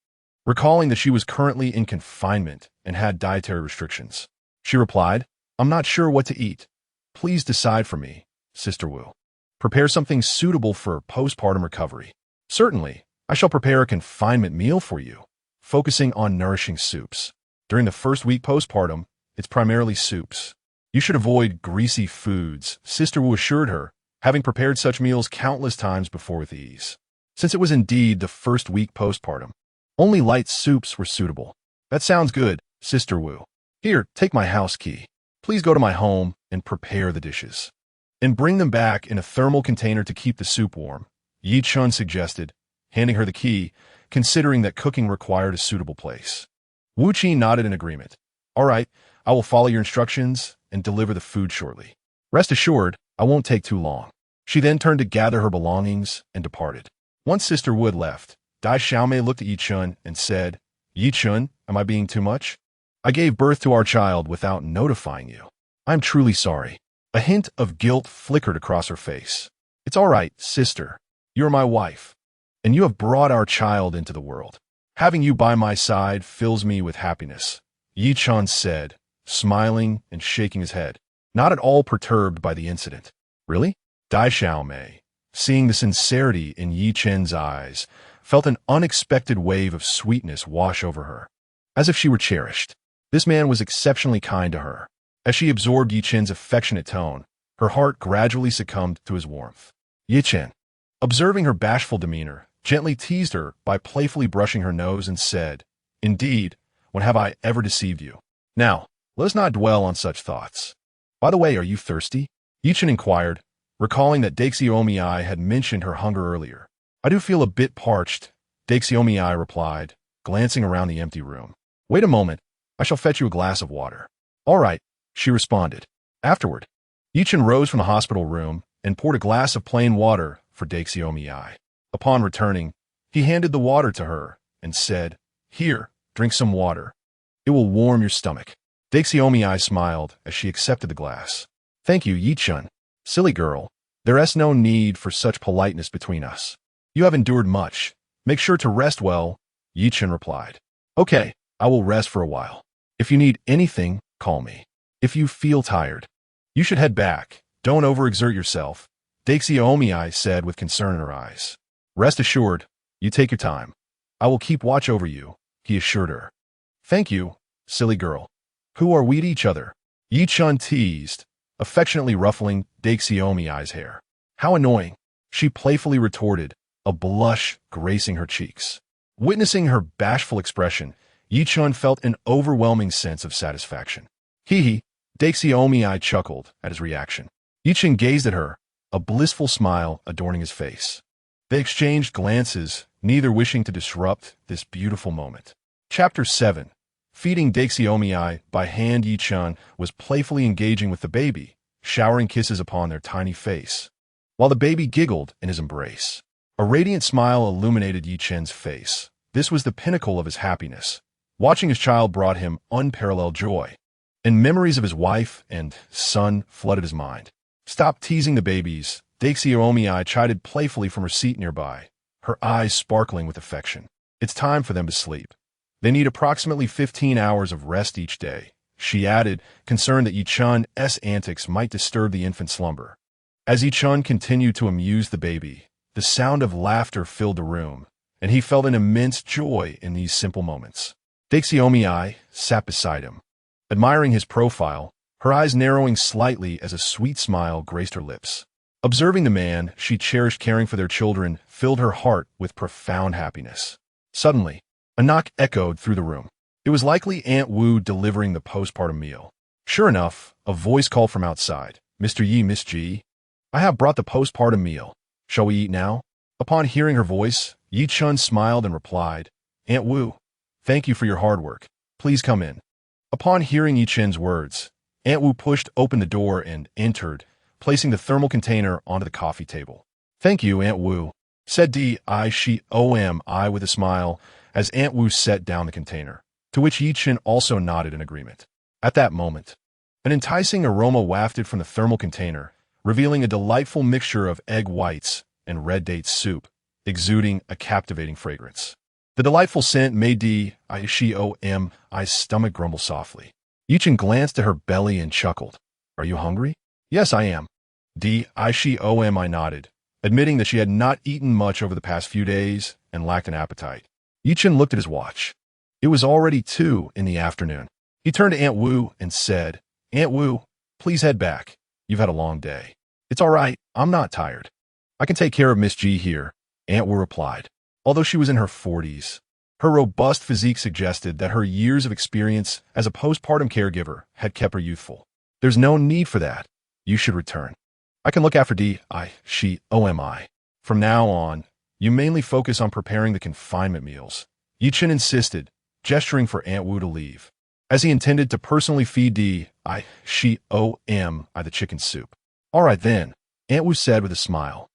recalling that she was currently in confinement and had dietary restrictions. She replied, I'm not sure what to eat. Please decide for me, Sister Wu. Prepare something suitable for postpartum recovery. Certainly, I shall prepare a confinement meal for you, focusing on nourishing soups. During the first week postpartum, it's primarily soups. You should avoid greasy foods, Sister Wu assured her, having prepared such meals countless times before with ease. Since it was indeed the first week postpartum, only light soups were suitable. That sounds good, Sister Wu. Here, take my house key. Please go to my home and prepare the dishes. And bring them back in a thermal container to keep the soup warm, Yi-chun suggested, handing her the key, considering that cooking required a suitable place. Wu-chin nodded in agreement. All right, I will follow your instructions and deliver the food shortly. Rest assured, I won't take too long. She then turned to gather her belongings and departed. Once Sister Wu had left, Dai Xiaomei looked at Yi-chun and said, Yi-chun, am I being too much? I gave birth to our child without notifying you. I'm truly sorry. A hint of guilt flickered across her face. It's all right, sister. You're my wife, and you have brought our child into the world. Having you by my side fills me with happiness, Yi-chun said, smiling and shaking his head, not at all perturbed by the incident. Really? Dai Xiaomei, seeing the sincerity in Yi-chun's eyes, felt an unexpected wave of sweetness wash over her, as if she were cherished. This man was exceptionally kind to her. As she absorbed Yi-chun's affectionate tone, her heart gradually succumbed to his warmth. Yi-chun, observing her bashful demeanor, gently teased her by playfully brushing her nose and said, Indeed, when have I ever deceived you? Now, let us not dwell on such thoughts. By the way, are you thirsty? Yi-chun inquired, recalling that Daixiomi had mentioned her hunger earlier. I do feel a bit parched, Daixiomi replied, glancing around the empty room. Wait a moment, I shall fetch you a glass of water. All right, she responded. Afterward, Yi-chun rose from the hospital room and poured a glass of plain water for Daixiomi. Upon returning, he handed the water to her and said, Here, drink some water. It will warm your stomach. Daixiomi smiled as she accepted the glass. Thank you, Yi-chun. Silly girl, there is no need for such politeness between us. You have endured much. Make sure to rest well, Yi-chun replied. Okay, I will rest for a while. If you need anything, call me. If you feel tired, you should head back. Don't overexert yourself, Daixiomi said with concern in her eyes. Rest assured, you take your time. I will keep watch over you, he assured her. Thank you, silly girl. Who are we to each other? Yi-chun teased, affectionately ruffling Daixiomi's hair. How annoying, she playfully retorted, a blush gracing her cheeks. Witnessing her bashful expression, Yi-chun felt an overwhelming sense of satisfaction. Hee hee. Daxiomi chuckled at his reaction. Yi Chen gazed at her, a blissful smile adorning his face. They exchanged glances, neither wishing to disrupt this beautiful moment. Chapter 7. Feeding Daxiomi by hand. Yi Chen was playfully engaging with the baby, showering kisses upon their tiny face, while the baby giggled in his embrace. A radiant smile illuminated Yi Chen's face. This was the pinnacle of his happiness. Watching his child brought him unparalleled joy, and memories of his wife and son flooded his mind. Stop teasing the babies, Daxiomi chided playfully from her seat nearby, her eyes sparkling with affection. It's time for them to sleep. They need approximately 15 hours of rest each day, she added, concerned that Yi Chen's antics might disturb the infant's slumber. As Yi Chen continued to amuse the baby, the sound of laughter filled the room, and he felt an immense joy in these simple moments. Daxiomi sat beside him, admiring his profile, her eyes narrowing slightly as a sweet smile graced her lips. Observing the man she cherished caring for their children filled her heart with profound happiness. Suddenly, a knock echoed through the room. It was likely Aunt Wu delivering the postpartum meal. Sure enough, a voice called from outside. Mr. Yi, Miss Ji, I have brought the postpartum meal. Shall we eat now? Upon hearing her voice, Yi Chen smiled and replied, Aunt Wu, thank you for your hard work. Please come in. Upon hearing Yi Chen's words, Aunt Wu pushed open the door and entered, placing the thermal container onto the coffee table. Thank you, Aunt Wu, said Daxiomi with a smile as Aunt Wu set down the container, to which Yi Chen also nodded in agreement. At that moment, an enticing aroma wafted from the thermal container, revealing a delightful mixture of egg whites and red date soup, exuding a captivating fragrance. The delightful scent made Daxiomi's stomach grumble softly. Yi Chen glanced at her belly and chuckled. Are you hungry? Yes, I am. Daxiomi nodded, admitting that she had not eaten much over the past few days and lacked an appetite. Yi Chen looked at his watch. It was already 2 in the afternoon. He turned to Aunt Wu and said, Aunt Wu, please head back. You've had a long day. It's all right. I'm not tired. I can take care of Miss Ji here, Aunt Wu replied. Although she was in her 40s, her robust physique suggested that her years of experience as a postpartum caregiver had kept her youthful. There's no need for that. You should return. I can look after Daxiomi. From now on, you mainly focus on preparing the confinement meals. Yi Chen insisted, gesturing for Aunt Wu to leave, as he intended to personally feed Daxiomi the chicken soup. All right then, Aunt Wu said with a smile.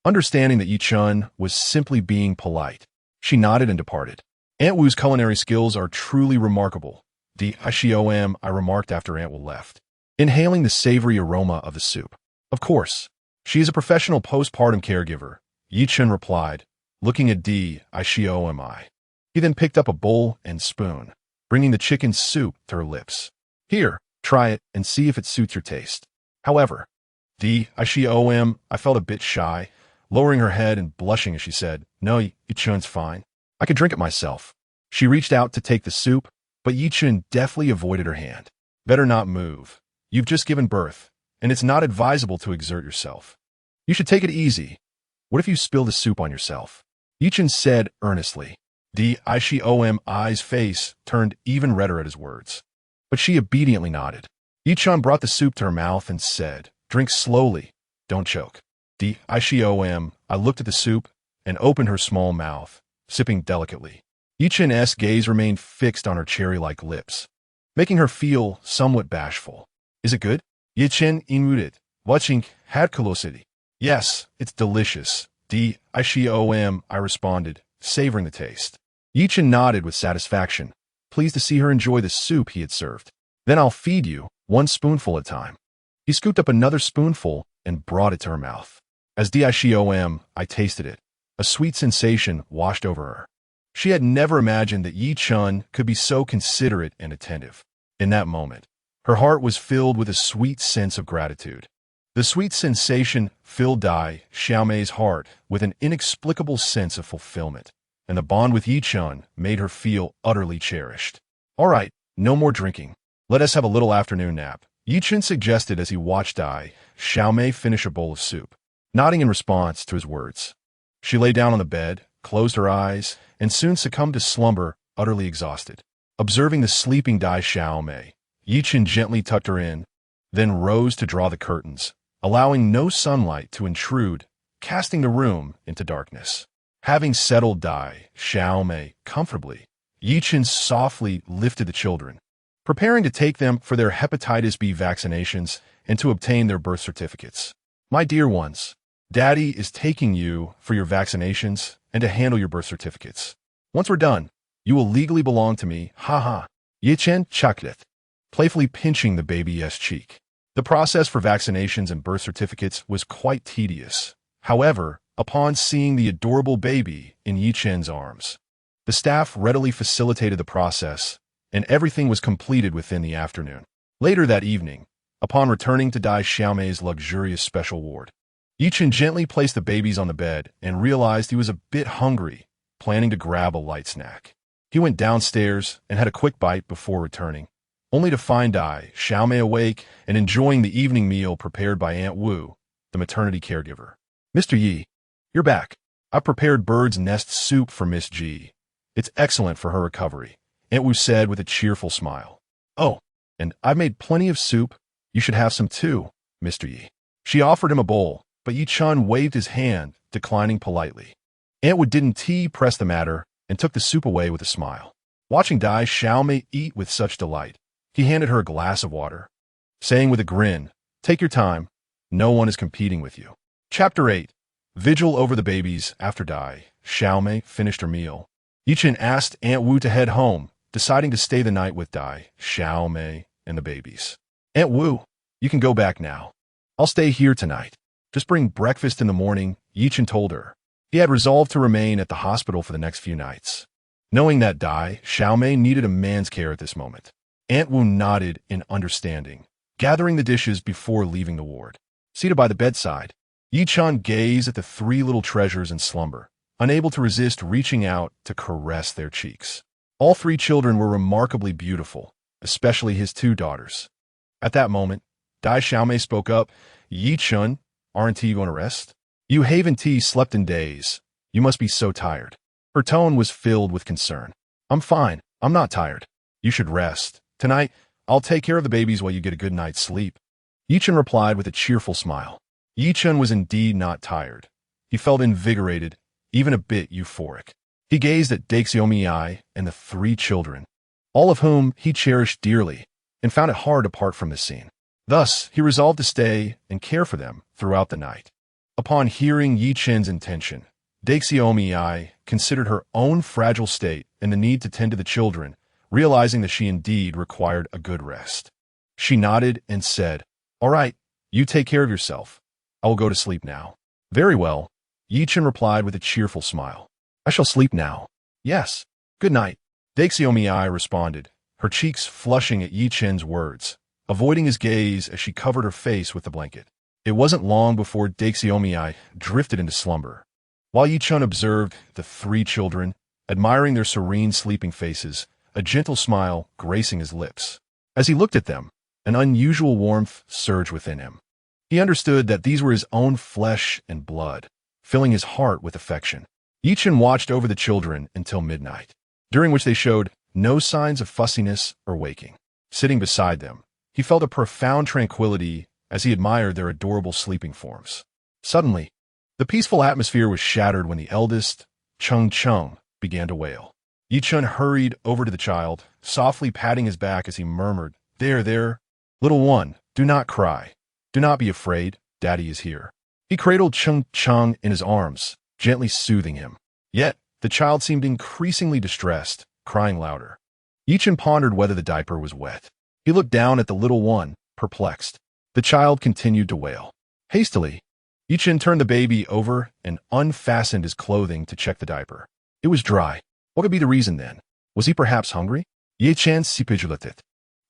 Understanding that Yi Chen was simply being polite, she nodded and departed. Aunt Wu's culinary skills are truly remarkable, Daxiomi remarked after Aunt Wu left, inhaling the savory aroma of the soup. Of course, she is a professional postpartum caregiver, Yi Chen replied, looking at Daxiomi. He then picked up a bowl and spoon, bringing the chicken soup to her lips. Here, try it and see if it suits your taste. However, Daxiomi felt a bit shy, lowering her head and blushing as she said, No, Yi Chen's fine. I could drink it myself. She reached out to take the soup, but Yi Chen deftly avoided her hand. Better not move. You've just given birth, and it's not advisable to exert yourself. You should take it easy. What if you spill the soup on yourself? Yi Chen said earnestly. Daxiomi's face turned even redder at his words, but she obediently nodded. Yi Chen brought the soup to her mouth and said, Drink slowly. Don't choke. Daxiomi looked at the soup and opened her small mouth, sipping delicately. Yi Chen's gaze remained fixed on her cherry-like lips, making her feel somewhat bashful. Is it good? Yi Chen inmuted, watching had curiosity. Yes, it's delicious, Daxiomi responded, savoring the taste. Yi Chen nodded with satisfaction, pleased to see her enjoy the soup he had served. Then I'll feed you, 1 spoonful at a time. He scooped up another spoonful and brought it to her mouth. As Daxiomi tasted it, a sweet sensation washed over her. She had never imagined that Yi Chen could be so considerate and attentive. In that moment, her heart was filled with a sweet sense of gratitude. The sweet sensation filled Daxiomi's heart with an inexplicable sense of fulfillment, and the bond with Yi Chen made her feel utterly cherished. All right, no more drinking. Let us have a little afternoon nap, Yi Chen suggested as he watched Daxiomi finish a bowl of soup. Nodding in response to his words, she lay down on the bed, closed her eyes, and soon succumbed to slumber, utterly exhausted. Observing the sleeping Daxiomi, Chen gently tucked her in, then rose to draw the curtains, allowing no sunlight to intrude, casting the room into darkness. Having settled Dai Xiaomei comfortably, Chen softly lifted the children, preparing to take them for their hepatitis B vaccinations and to obtain their birth certificates. My dear ones, Daddy is taking you for your vaccinations and to handle your birth certificates. Once we're done, you will legally belong to me, ha. Chen chuckled, playfully pinching the baby's cheek. The process for vaccinations and birth certificates was quite tedious. However, upon seeing the adorable baby in Chen's arms, the staff readily facilitated the process, and everything was completed within the afternoon. Later that evening, upon returning to Dai Xiaomei's luxurious special ward, Chen gently placed the babies on the bed and realized he was a bit hungry, planning to grab a light snack. He went downstairs and had a quick bite before returning, only to find Dai Xiaomei awake and enjoying the evening meal prepared by Aunt Wu, the maternity caregiver. Mr. Yi, you're back. I prepared bird's nest soup for Miss G. It's excellent for her recovery, Aunt Wu said with a cheerful smile. Oh, and I've made plenty of soup. You should have some too, Mr. Yi. She offered him a bowl, but Chen waved his hand, declining politely. Aunt Wu didn't press the matter and took the soup away with a smile. Watching Dai Xiaomei eat with such delight, he handed her a glass of water, saying with a grin, "Take your time. No one is competing with you." Chapter 8. Vigil over the babies. After Dai Xiaomei finished her meal, Chen asked Aunt Wu to head home, deciding to stay the night with Dai Xiaomei and the babies. Aunt Wu, you can go back now. I'll stay here tonight. Just bring breakfast in the morning, Chen told her. He had resolved to remain at the hospital for the next few nights, knowing that Dai Xiaomei needed a man's care at this moment. Aunt Wu nodded in understanding, gathering the dishes before leaving the ward. Seated by the bedside, Chen gazed at the three little treasures in slumber, unable to resist reaching out to caress their cheeks. All three children were remarkably beautiful, especially his two daughters. At that moment, Dai Xiaomei spoke up, "Chen, aren't you going to rest? You haven't slept in days. You must be so tired." Her tone was filled with concern. "I'm fine. I'm not tired. You should rest. Tonight, I'll take care of the babies while you get a good night's sleep." Chen replied with a cheerful smile. Chen was indeed not tired. He felt invigorated, even a bit euphoric. He gazed at Daxiomei and the three children, all of whom he cherished dearly, and found it hard to part from this scene. Thus, he resolved to stay and care for them throughout the night. Upon hearing Chen's intention, Daxiomei considered her own fragile state and the need to tend to the children, realizing that she indeed required a good rest. She nodded and said, "All right, you take care of yourself. I will go to sleep now." "Very well," Chen replied with a cheerful smile. "I shall sleep now." "Yes. Good night," Daxiomei responded, her cheeks flushing at Chen's words, avoiding his gaze as she covered her face with the blanket. It wasn't long before Daxiomei drifted into slumber. While Chen observed the three children, admiring their serene sleeping faces, a gentle smile gracing his lips. As he looked at them, an unusual warmth surged within him. He understood that these were his own flesh and blood, filling his heart with affection. Chen watched over the children until midnight, during which they showed no signs of fussiness or waking. Sitting beside them, he felt a profound tranquility as he admired their adorable sleeping forms. Suddenly, the peaceful atmosphere was shattered when the eldest, Chung, began to wail. Chen hurried over to the child, softly patting his back as he murmured, There, little one, do not cry. Do not be afraid, Daddy is here." He cradled Chung in his arms, gently soothing him. Yet, the child seemed increasingly distressed, crying louder. Chen pondered whether the diaper was wet. He looked down at the little one, perplexed. The child continued to wail. Hastily, Chen turned the baby over and unfastened his clothing to check the diaper. It was dry. What could be the reason then? Was he perhaps hungry? Chen sipijulatit.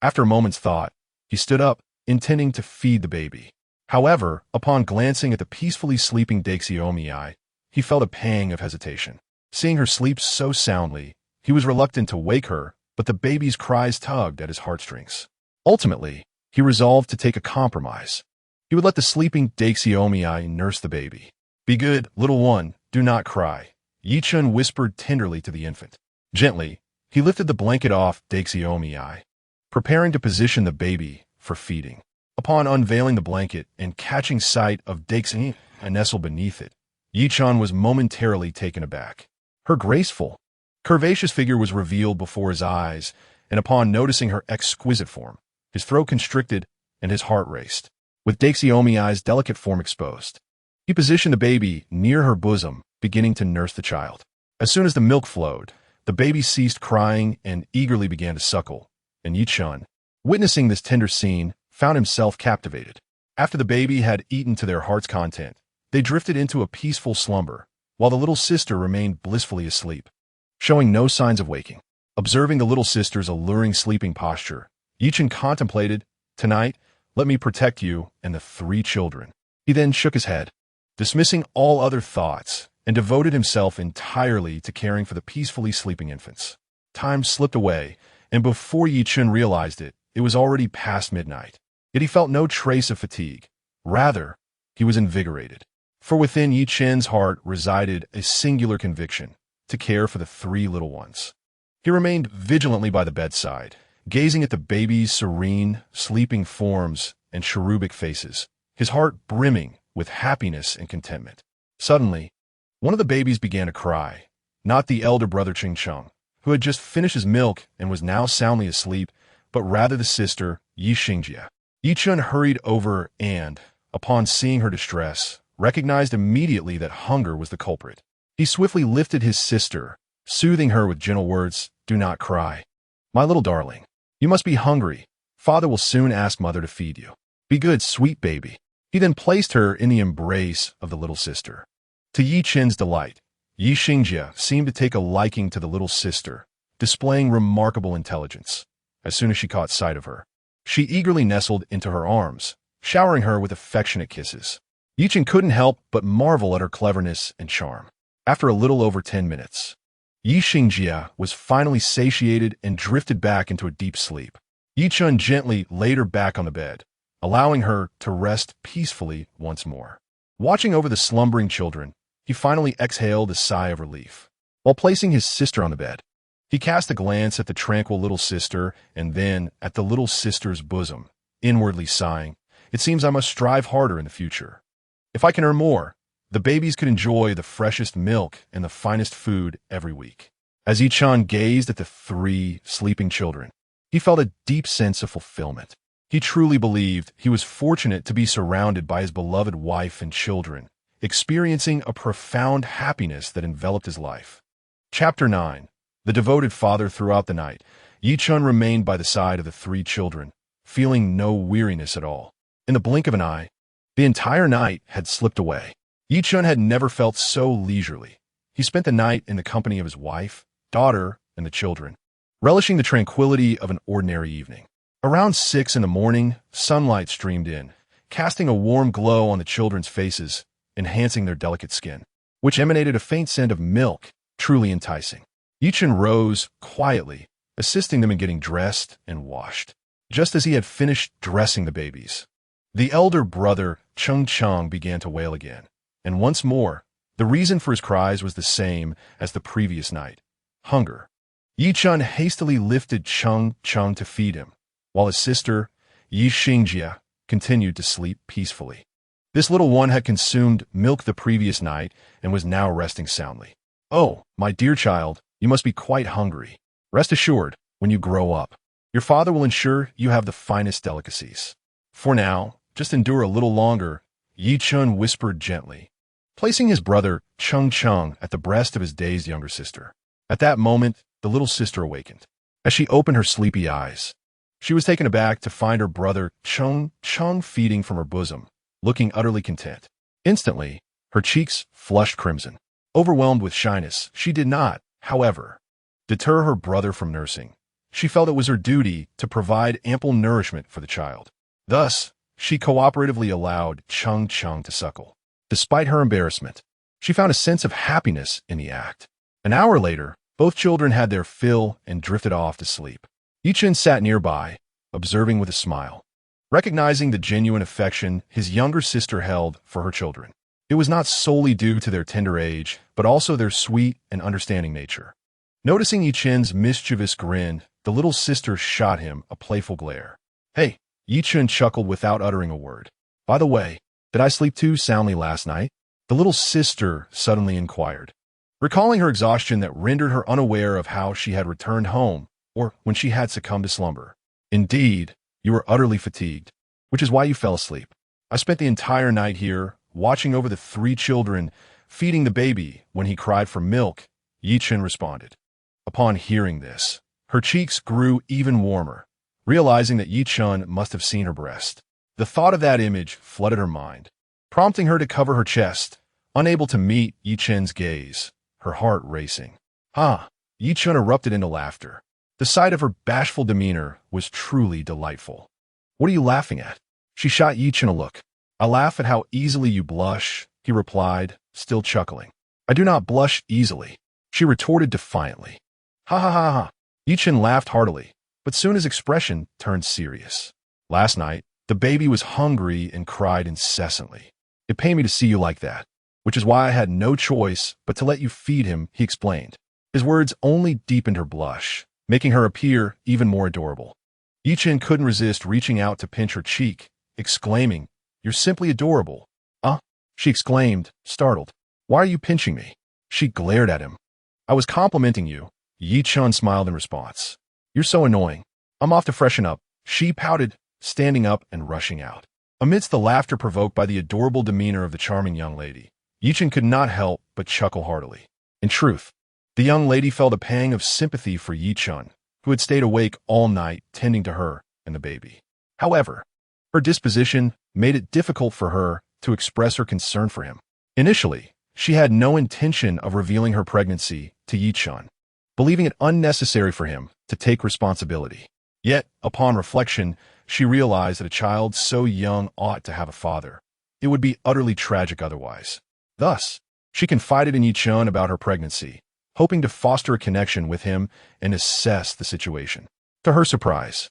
After a moment's thought, he stood up, intending to feed the baby. However, upon glancing at the peacefully sleeping Daxiomei, he felt a pang of hesitation. Seeing her sleep so soundly, he was reluctant to wake her, but the baby's cries tugged at his heartstrings. Ultimately, he resolved to take a compromise. He would let the sleeping Daxiomei nurse the baby. "Be good, little one, do not cry," Chen whispered tenderly to the infant. Gently, he lifted the blanket off Daxiomei, preparing to position the baby for feeding. Upon unveiling the blanket and catching sight of Daixi nestled beneath it, Yi-chan was momentarily taken aback. Her graceful, curvaceous figure was revealed before his eyes, and upon noticing her exquisite form, his throat constricted and his heart raced. With Daixiomi's delicate form exposed, he positioned the baby near her bosom, beginning to nurse the child. As soon as the milk flowed, the baby ceased crying and eagerly began to suckle, and Yi-chan, witnessing this tender scene, found himself captivated. After the baby had eaten to their heart's content, they drifted into a peaceful slumber, while the little sister remained blissfully asleep, showing no signs of waking. Observing the little sister's alluring sleeping posture, Yi-chan contemplated, "Tonight, let me protect you and the 3 children." He then shook his head, dismissing all other thoughts, and devoted himself entirely to caring for the peacefully sleeping infants. Time slipped away, and before Yi-chan realized it, it was already past midnight. Yet he felt no trace of fatigue. Rather, he was invigorated. For within Yi-chan's heart resided a singular conviction: to care for the 3 little ones. He remained vigilantly by the bedside, gazing at the baby's serene, sleeping forms and cherubic faces, his heart brimming with happiness and contentment. Suddenly, one of the babies began to cry, not the elder brother Ching-chung, who had just finished his milk and was now soundly asleep, but rather the sister, Yi-xingjie. Yi-chan hurried over and, upon seeing her distress, recognized immediately that hunger was the culprit. He swiftly lifted his sister, soothing her with gentle words, "Do not cry. My little darling, you must be hungry. Father will soon ask mother to feed you. Be good, sweet baby." He then placed her in the embrace of the little sister. To Yi-chan's delight, Yi-xingjie seemed to take a liking to the little sister, displaying remarkable intelligence. As soon as she caught sight of her, she eagerly nestled into her arms, showering her with affectionate kisses. Yi-chan couldn't help but marvel at her cleverness and charm. After a little over 10 minutes, Yi-xingjie was finally satiated and drifted back into a deep sleep. Yi-chan gently laid her back on the bed, allowing her to rest peacefully once more. Watching over the slumbering children, he finally exhaled a sigh of relief. While placing his sister on the bed, he cast a glance at the tranquil little sister and then at the little sister's bosom, inwardly sighing, "It seems I must strive harder in the future. If I can earn more, the babies could enjoy the freshest milk and the finest food every week." As Yi-chan gazed at the 3 sleeping children, he felt a deep sense of fulfillment. He truly believed he was fortunate to be surrounded by his beloved wife and children, experiencing a profound happiness that enveloped his life. Chapter 9. The devoted father. Throughout the night, Yi-chan remained by the side of the 3 children, feeling no weariness at all. In the blink of an eye, the entire night had slipped away. Yi-chan had never felt so leisurely. He spent the night in the company of his wife, daughter, and the children, relishing the tranquility of an ordinary evening. Around 6 in the morning, sunlight streamed in, casting a warm glow on the children's faces, enhancing their delicate skin, which emanated a faint scent of milk, truly enticing. Yi-chan rose quietly, assisting them in getting dressed and washed. Just as he had finished dressing the babies, the elder brother, Ching-chung, began to wail again. And once more, the reason for his cries was the same as the previous night: hunger. Yi-chan hastily lifted Ching-chung to feed him, while his sister, Yi-xingjie, continued to sleep peacefully. This little one had consumed milk the previous night and was now resting soundly. "Oh, my dear child, you must be quite hungry. Rest assured, when you grow up, your father will ensure you have the finest delicacies. For now, just endure a little longer," Yi-chan whispered gently, placing his brother, Ching-chung, at the breast of his dazed younger sister. At that moment, the little sister awakened. As she opened her sleepy eyes, she was taken aback to find her brother, Ching-chung, feeding from her bosom, looking utterly content. Instantly, her cheeks flushed crimson. Overwhelmed with shyness, she did not, however, deter her brother from nursing. She felt it was her duty to provide ample nourishment for the child. Thus, she cooperatively allowed Ching-chung to suckle. Despite her embarrassment, she found a sense of happiness in the act. An hour later, both children had their fill and drifted off to sleep. Yi-chan sat nearby, observing with a smile, recognizing the genuine affection his younger sister held for her children. It was not solely due to their tender age, but also their sweet and understanding nature. Noticing Yi-chan's mischievous grin, the little sister shot him a playful glare. Hey, Yi-Chun chuckled without uttering a word. By the way, did I sleep too soundly last night? The little sister suddenly inquired, recalling her exhaustion that rendered her unaware of how she had returned home or when she had succumbed to slumber. Indeed, you were utterly fatigued, which is why you fell asleep. I spent the entire night here, watching over the 3 children, feeding the baby when he cried for milk, Yi-Chun responded. Upon hearing this, her cheeks grew even warmer, realizing that Yi-Chun must have seen her breast. The thought of that image flooded her mind, prompting her to cover her chest, unable to meet Yi-Chun's gaze, her heart racing. Yi-Chun erupted into laughter. The sight of her bashful demeanor was truly delightful. What are you laughing at? She shot Yi-Chun a look. I laugh at how easily you blush, he replied, still chuckling. I do not blush easily, she retorted defiantly. Ha ha ha ha. Yi-Chun laughed heartily, but soon his expression turned serious. Last night, the baby was hungry and cried incessantly. It pained me to see you like that, which is why I had no choice but to let you feed him, he explained. His words only deepened her blush, making her appear even more adorable. Yi-Chun couldn't resist reaching out to pinch her cheek, exclaiming, You're simply adorable. She exclaimed, startled. Why are you pinching me? She glared at him. I was complimenting you. Yi-Chun smiled in response. You're so annoying. I'm off to freshen up, she pouted, standing up and rushing out. Amidst the laughter provoked by the adorable demeanor of the charming young lady, Yi-Chun could not help but chuckle heartily. In truth, the young lady felt a pang of sympathy for Yi-Chun, who had stayed awake all night tending to her and the baby. However, her disposition made it difficult for her to express her concern for him. Initially, she had no intention of revealing her pregnancy to Yi-Chun, believing it unnecessary for him to take responsibility. Yet, upon reflection, she realized that a child so young ought to have a father. It would be utterly tragic otherwise. Thus, she confided in Yi-Chun about her pregnancy, hoping to foster a connection with him and assess the situation. To her surprise,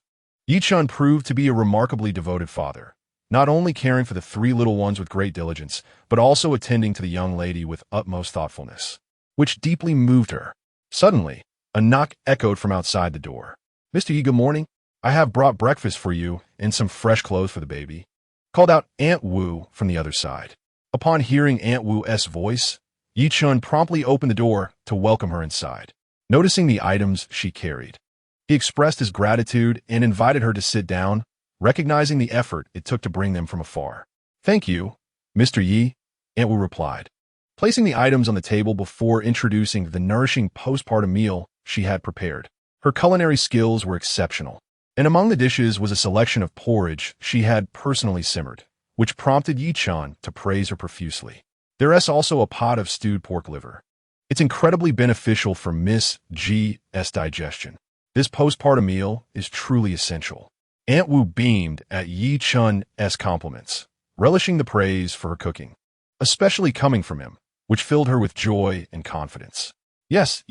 Yi-Chun proved to be a remarkably devoted father, not only caring for the 3 little ones with great diligence, but also attending to the young lady with utmost thoughtfulness, which deeply moved her. Suddenly, a knock echoed from outside the door. Mr. Yi, good morning. I have brought breakfast for you and some fresh clothes for the baby, called out Aunt Wu from the other side. Upon hearing Aunt Wu's voice, Yi-Chun promptly opened the door to welcome her inside. Noticing the items she carried, he expressed his gratitude and invited her to sit down, recognizing the effort it took to bring them from afar. Thank you, Mr. Yi, Aunt Wu replied, placing the items on the table before introducing the nourishing postpartum meal she had prepared. Her culinary skills were exceptional, and among the dishes was a selection of porridge she had personally simmered, which prompted Yi-Chun to praise her profusely. There is also a pot of stewed pork liver. It's incredibly beneficial for Miss G's digestion. This postpartum meal is truly essential. Aunt Wu beamed at Yi-Chun's compliments, relishing the praise for her cooking, especially coming from him, which filled her with joy and confidence. Yes,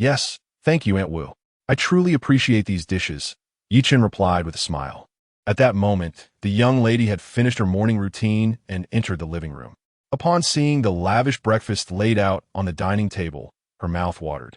thank you, Aunt Wu. I truly appreciate these dishes, Yi-Chun replied with a smile. At that moment, the young lady had finished her morning routine and entered the living room. Upon seeing the lavish breakfast laid out on the dining table, her mouth watered.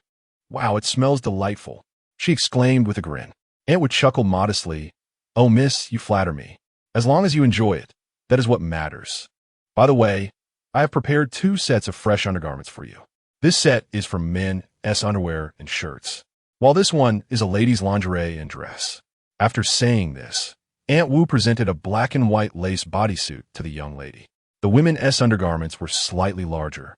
Wow, it smells delightful, she exclaimed with a grin. Aunt Wu chuckled modestly. Oh, miss, you flatter me. As long as you enjoy it, that is what matters. By the way, I have prepared 2 sets of fresh undergarments for you. This set is for men's underwear and shirts, while this one is a lady's lingerie and dress. After saying this, Aunt Wu presented a black and white lace bodysuit to the young lady. The women's undergarments were slightly larger,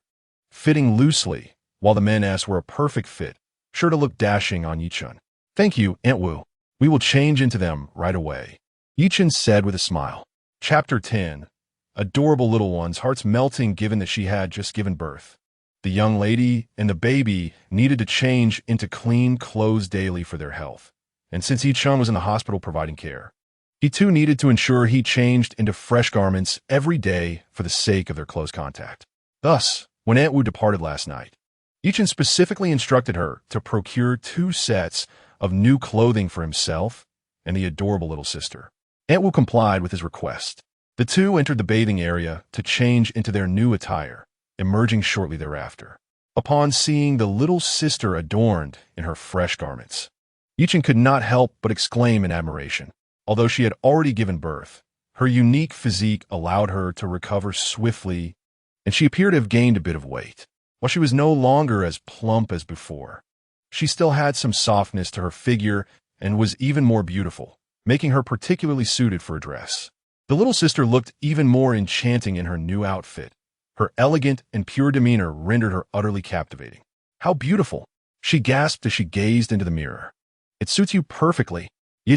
fitting loosely, while the men's were a perfect fit, sure to look dashing on Yi-Chun. Thank you, Aunt Wu. We will change into them right away, Yi-Chun said with a smile. Chapter 10. Adorable little ones, hearts melting given that she had just given birth. The young lady and the baby needed to change into clean clothes daily for their health, and since Yi-Chun was in the hospital providing care, he too needed to ensure he changed into fresh garments every day for the sake of their close contact. Thus, when Aunt Wu departed last night, Yi-Chun specifically instructed her to procure 2 sets of new clothing for himself and the adorable little sister. Aunt Wu complied with his request. The 2 entered the bathing area to change into their new attire, emerging shortly thereafter. Upon seeing the little sister adorned in her fresh garments, Yichen could not help but exclaim in admiration. Although she had already given birth, her unique physique allowed her to recover swiftly, and she appeared to have gained a bit of weight. While she was no longer as plump as before, she still had some softness to her figure and was even more beautiful, making her particularly suited for a dress. The little sister looked even more enchanting in her new outfit. Her elegant and pure demeanor rendered her utterly captivating. "How beautiful!" she gasped as she gazed into the mirror. "It suits you perfectly.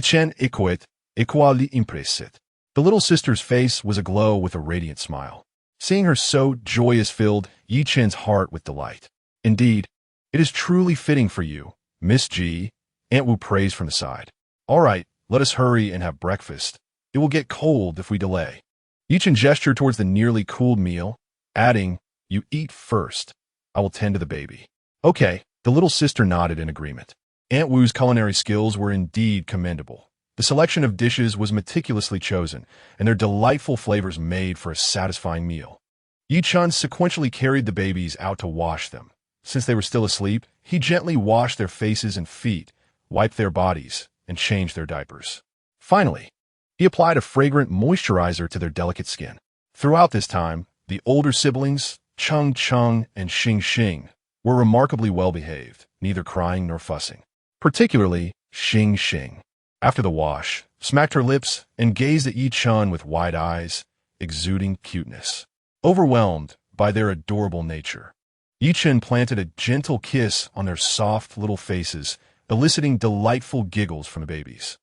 Chen equally impressed." The little sister's face was aglow with a radiant smile. Seeing her so joyous filled Yi Chen's heart with delight. "Indeed, it is truly fitting for you, Miss G," Aunt Wu praised from the side. "All right, let us hurry and have breakfast. It will get cold if we delay." Yi Chen gestured towards the nearly cooled meal, adding, "You eat first. I will tend to the baby." "Okay," the little sister nodded in agreement. Aunt Wu's culinary skills were indeed commendable. The selection of dishes was meticulously chosen, and their delightful flavors made for a satisfying meal. Yi Chen sequentially carried the babies out to wash them. Since they were still asleep, he gently washed their faces and feet, wiped their bodies, and changed their diapers. Finally, he applied a fragrant moisturizer to their delicate skin. Throughout this time, the older siblings, Cheng and Xing, were remarkably well-behaved, neither crying nor fussing. Particularly, Xing. After the wash, smacked her lips and gazed at Yi Chen with wide eyes, exuding cuteness. Overwhelmed by their adorable nature, Yi Chen planted a gentle kiss on their soft little faces, eliciting delightful giggles from the babies.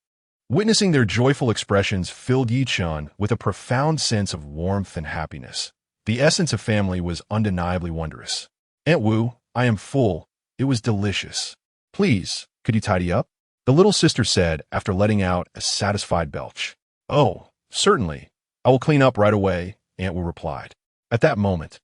Witnessing their joyful expressions filled Yi Chen with a profound sense of warmth and happiness. The essence of family was undeniably wondrous. "Aunt Wu, I am full. It was delicious. Please, could you tidy up?" the little sister said after letting out a satisfied belch. "Oh, certainly. I will clean up right away," Aunt Wu replied. At that moment,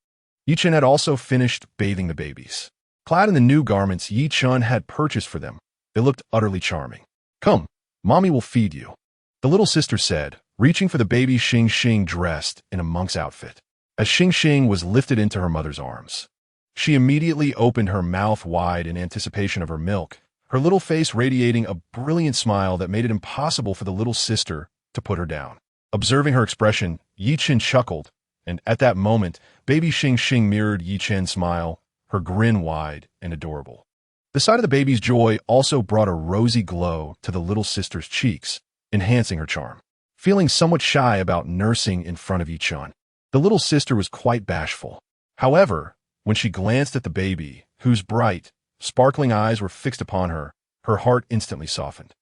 Yi Chen had also finished bathing the babies. Clad in the new garments Yi Chen had purchased for them, they looked utterly charming. "Come, Mommy will feed you," the little sister said, reaching for the baby Xing dressed in a monk's outfit. As Xing was lifted into her mother's arms, she immediately opened her mouth wide in anticipation of her milk, her little face radiating a brilliant smile that made it impossible for the little sister to put her down. Observing her expression, Yi Chen chuckled, and at that moment, baby Xing mirrored Yi Chen's smile, her grin wide and adorable. The sight of the baby's joy also brought a rosy glow to the little sister's cheeks, enhancing her charm. Feeling somewhat shy about nursing in front of Yi Chen, the little sister was quite bashful. However, when she glanced at the baby, whose bright, sparkling eyes were fixed upon her, her heart instantly softened.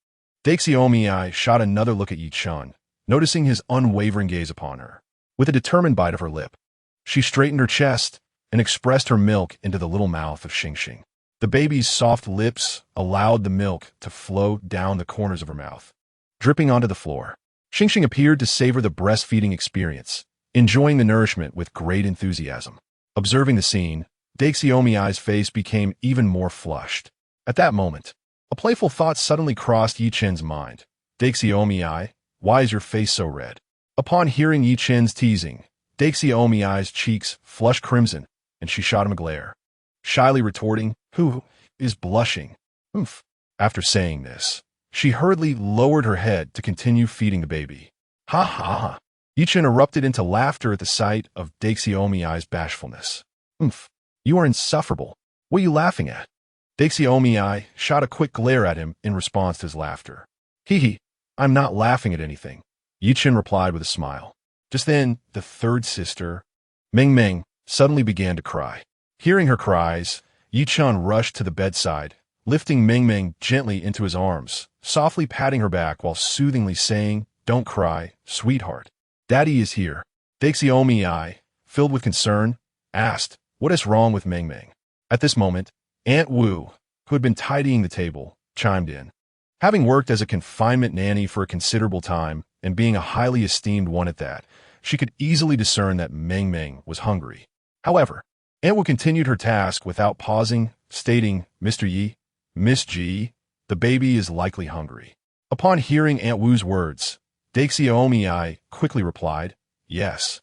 Daxiomi shot another look at Yi Chen, noticing his unwavering gaze upon her. With a determined bite of her lip, she straightened her chest and expressed her milk into the little mouth of Xing. The baby's soft lips allowed the milk to flow down the corners of her mouth, dripping onto the floor. Xing appeared to savor the breastfeeding experience, enjoying the nourishment with great enthusiasm. Observing the scene, Daxiomi's face became even more flushed. At that moment, a playful thought suddenly crossed Yi Chen's mind. "Daxiomi, why is your face so red?" Upon hearing Yi Chen's teasing, Daxiomi's cheeks flushed crimson, and she shot him a glare, shyly retorting, "Who is blushing?" "Oomph." After saying this, she hurriedly lowered her head to continue feeding the baby. "Ha ha ha." Yi Chen erupted into laughter at the sight of Daxiomi's bashfulness. "Oomph. You are insufferable. What are you laughing at?" Daxiomi shot a quick glare at him in response to his laughter. "Hee, I'm not laughing at anything," Yi Chen replied with a smile. Just then, the third sister, Meng, suddenly began to cry. Hearing her cries, Yi Chen rushed to the bedside, lifting Meng gently into his arms, softly patting her back while soothingly saying, "Don't cry, sweetheart. Daddy is here." Daxiomi, filled with concern, asked, "What is wrong with Meng?" At this moment, Aunt Wu, who had been tidying the table, chimed in. Having worked as a confinement nanny for a considerable time, and being a highly esteemed one at that, she could easily discern that Meng was hungry. However, Aunt Wu continued her task without pausing, stating, "Mr. Yi, Miss G, the baby is likely hungry." Upon hearing Aunt Wu's words, Daxiomi quickly replied, "Yes.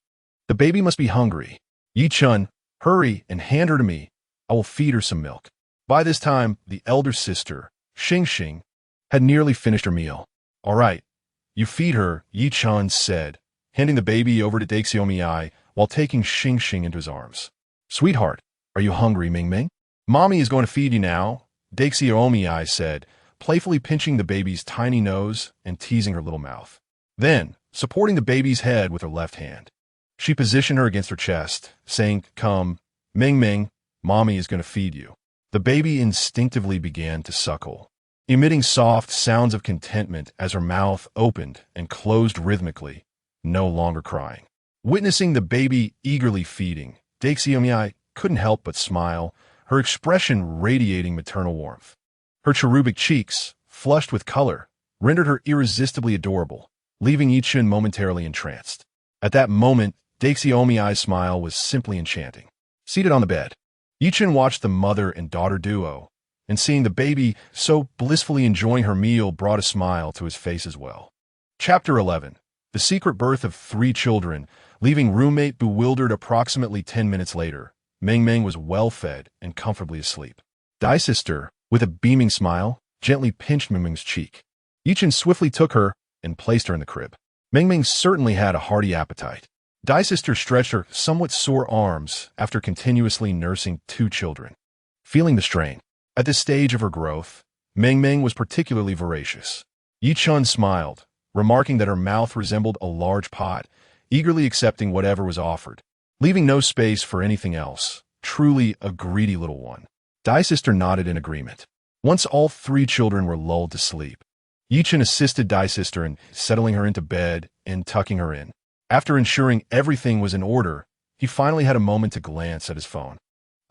The baby must be hungry. Yi Chen, hurry and hand her to me. I will feed her some milk." By this time, the elder sister, Xing, had nearly finished her meal. All right, you feed her, Yi-chan said, handing the baby over to Daxiomi while taking Xing Xing into his arms. Sweetheart, are you hungry, Ming Ming? Mommy is going to feed you now, Daxiomi said, playfully pinching the baby's tiny nose and teasing her little mouth. Then, supporting the baby's head with her left hand, she positioned her against her chest, saying, Come, Ming Ming, Mommy is going to feed you. The baby instinctively began to suckle, emitting soft sounds of contentment as her mouth opened and closed rhythmically, no longer crying. Witnessing the baby eagerly feeding, Daxiomi couldn't help but smile, her expression radiating maternal warmth. Her cherubic cheeks, flushed with color, rendered her irresistibly adorable, leaving Yi-chan momentarily entranced. At that moment, Daxiomi's smile was simply enchanting. Seated on the bed, Yi-chan watched the mother and daughter duo, and seeing the baby so blissfully enjoying her meal brought a smile to his face as well. Chapter 11. The Secret Birth of 3 Children. Leaving roommate bewildered approximately 10 minutes later, Ming Ming was well-fed and comfortably asleep. Dai sister, with a beaming smile, gently pinched Ming Ming's cheek. Yi-chan swiftly took her and placed her in the crib. Ming Ming certainly had a hearty appetite. Dai sister stretched her somewhat sore arms after continuously nursing 2 children. Feeling the strain, at this stage of her growth, Ming Ming was particularly voracious. Yi-chan smiled, remarking that her mouth resembled a large pot, eagerly accepting whatever was offered, leaving no space for anything else. Truly a greedy little one. Dai sister nodded in agreement. Once all 3 children were lulled to sleep, Yi-chan assisted Dai sister in settling her into bed and tucking her in. After ensuring everything was in order, he finally had a moment to glance at his phone.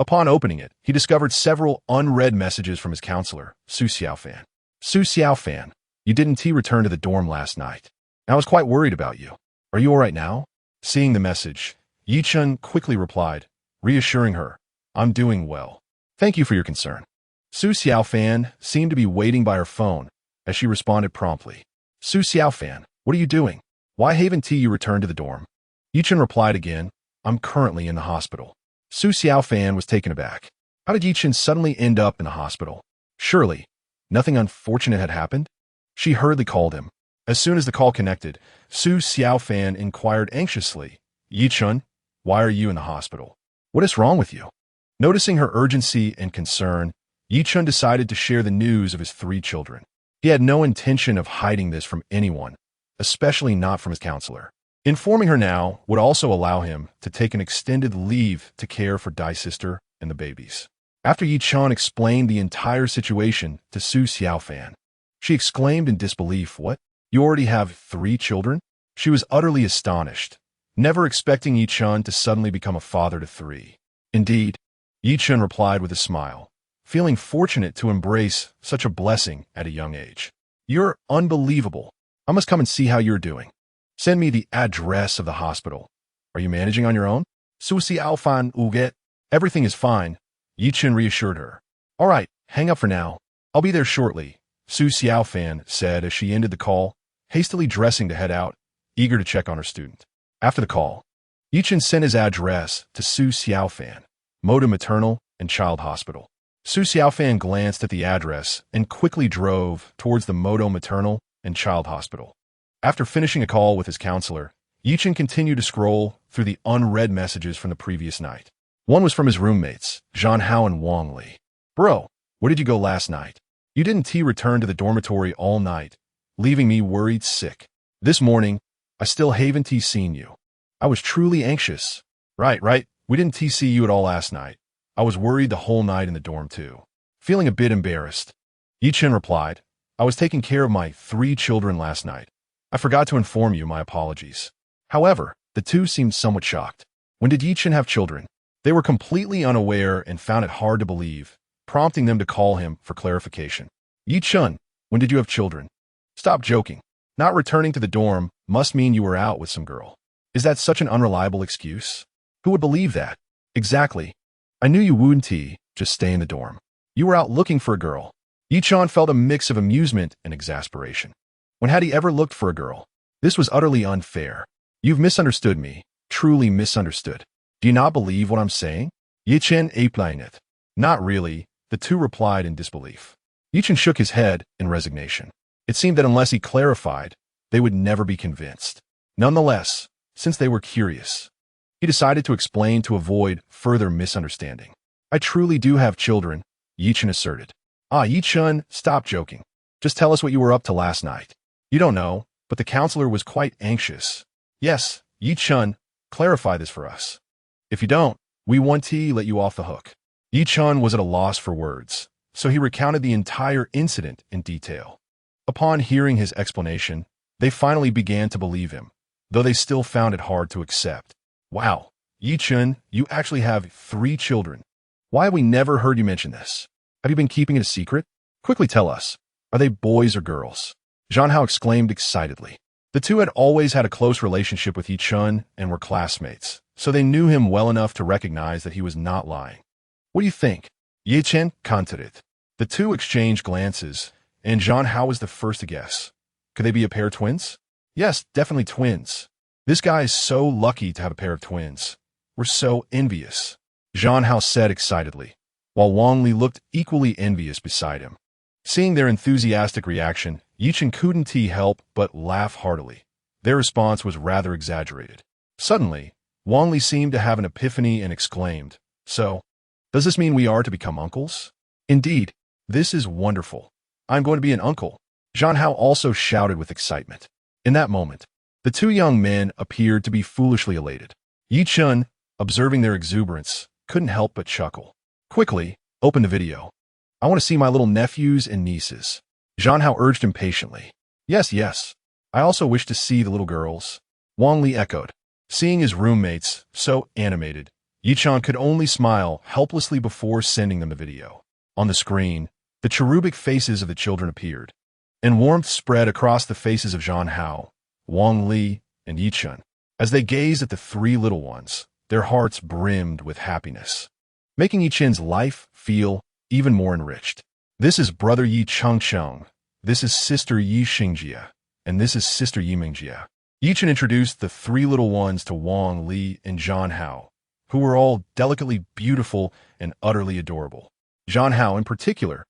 Upon opening it, he discovered several unread messages from his counselor, Su Xiaofan. Su Xiaofan, you didn't return to the dorm last night. I was quite worried about you. Are you all right now? Seeing the message, Yi-chan quickly replied, reassuring her, I'm doing well. Thank you for your concern. Su Xiaofan seemed to be waiting by her phone as she responded promptly. Su Xiaofan, what are you doing? Why haven't you returned to the dorm? Yi-chan replied again, I'm currently in the hospital. Su Xiaofan was taken aback. How did Yi-chan suddenly end up in the hospital? Surely, nothing unfortunate had happened? She hurriedly called him. As soon as the call connected, Su Xiaofan inquired anxiously, Yi-chan, why are you in the hospital? What is wrong with you? Noticing her urgency and concern, Yi-chan decided to share the news of his 3 children. He had no intention of hiding this from anyone, especially not from his counselor. Informing her now would also allow him to take an extended leave to care for Dai sister and the babies. After Yi-chan explained the entire situation to Su Xiaofan, she exclaimed in disbelief, What? You already have 3 children? She was utterly astonished, never expecting Yi-chan to suddenly become a father to 3. Indeed, Yi-chan replied with a smile, feeling fortunate to embrace such a blessing at a young age. You're unbelievable. I must come and see how you're doing. Send me the address of the hospital. Are you managing on your own? Su Xiaofan uget. Everything is fine, Yi-chan reassured her. All right, hang up for now. I'll be there shortly, Su Xiaofan said as she ended the call, hastily dressing to head out, eager to check on her student. After the call, Yi-chan sent his address to Su Xiaofan, Moda Maternal and Child Hospital. Su Xiaofan glanced at the address and quickly drove towards the Modo Maternal and Child Hospital. After finishing a call with his counselor, Yi-chan continued to scroll through the unread messages from the previous night. One was from his roommates, Zhan Hao and Wang Li. Bro, where did you go last night? You didn't return to the dormitory all night, leaving me worried sick. This morning, I still haven't seen you. I was truly anxious. Right. We didn't see you at all last night. I was worried the whole night in the dorm too. Feeling a bit embarrassed, Yi-chan replied, I was taking care of my 3 children last night. I forgot to inform you, my apologies. However, the 2 seemed somewhat shocked. When did Yi-chan have children? They were completely unaware and found it hard to believe, prompting them to call him for clarification. Yi-chan, when did you have children? Stop joking. Not returning to the dorm must mean you were out with some girl. Is that such an unreliable excuse? Who would believe that? Exactly. I knew you wouldn't just stay in the dorm. You were out looking for a girl. Yi-chan felt a mix of amusement and exasperation. When had he ever looked for a girl? This was utterly unfair. You've misunderstood me, truly misunderstood. Do you not believe what I'm saying? Yi-chan explained it. Not really, the 2 replied in disbelief. Chen shook his head in resignation. It seemed that unless he clarified, they would never be convinced. Nonetheless, since they were curious, he decided to explain to avoid further misunderstanding. I truly do have children, Chen asserted. Chen, stop joking. Just tell us what you were up to last night. You don't know, but the counselor was quite anxious. Yes, Chen, clarify this for us. If you don't, we want to let you off the hook. Chen was at a loss for words, so he recounted the entire incident in detail. Upon hearing his explanation, they finally began to believe him, though they still found it hard to accept. Wow, Chen, you actually have 3 children. Why have we never heard you mention this? Have you been keeping it a secret? Quickly tell us. Are they boys or girls? Zhang Hao exclaimed excitedly. The two had always had a close relationship with Chen and were classmates, so they knew him well enough to recognize that he was not lying. What do you think? Chen commented. The two exchanged glances, and Zhang Hao was the first to guess. Could they be a pair of twins? Yes, definitely twins. This guy is so lucky to have a pair of twins. We're so envious, Zhang Hao said excitedly, while Wang Li looked equally envious beside him. Seeing their enthusiastic reaction, Chen couldn't help but laugh heartily. Their response was rather exaggerated. Suddenly, Wang Li seemed to have an epiphany and exclaimed, "So, does this mean we are to become uncles?" "Indeed, this is wonderful. I'm going to be an uncle," Zhang Hao also shouted with excitement. In that moment, the two young men appeared to be foolishly elated. Chen, observing their exuberance, couldn't help but chuckle. "Quickly, open the video. I want to see my little nephews and nieces," Zhang Hao urged impatiently. Yes. I also wish to see the little girls," Wang Li echoed. Seeing his roommates so animated, Chen could only smile helplessly before sending them the video. On the screen, the cherubic faces of the children appeared, and warmth spread across the faces of Zhang Hao, Wang Li, and Chen. As they gazed at the 3 little ones, their hearts brimmed with happiness, making Chen's life feel even more enriched. "This is brother Yi Chengcheng, this is sister Yi Xingjia, and this is sister Yi Mingjia." Chen introduced the 3 little ones to Wang Li and Zhang Hao, who were all delicately beautiful and utterly adorable. Zhang Hao, in particular,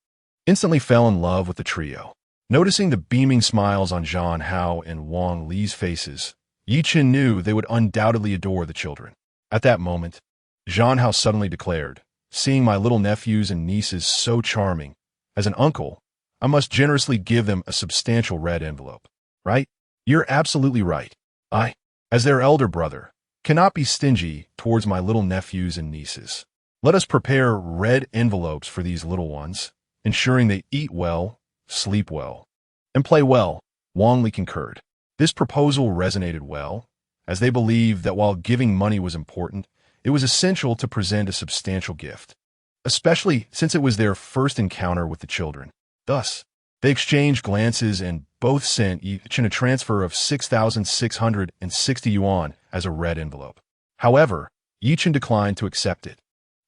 instantly fell in love with the trio. Noticing the beaming smiles on Zhang Hao and Wang Li's faces, Chen knew they would undoubtedly adore the children. At that moment, Zhang Hao suddenly declared, "Seeing my little nephews and nieces so charming, as an uncle, I must generously give them a substantial red envelope." "Right? You're absolutely right. I, as their elder brother, cannot be stingy towards my little nephews and nieces. Let us prepare red envelopes for these little ones, ensuring they eat well, sleep well, and play well," Wang Li concurred. This proposal resonated well, as they believed that while giving money was important, it was essential to present a substantial gift, especially since it was their first encounter with the children. Thus, they exchanged glances and both sent Chen a transfer of 6,660 yuan as a red envelope. However, Chen declined to accept it,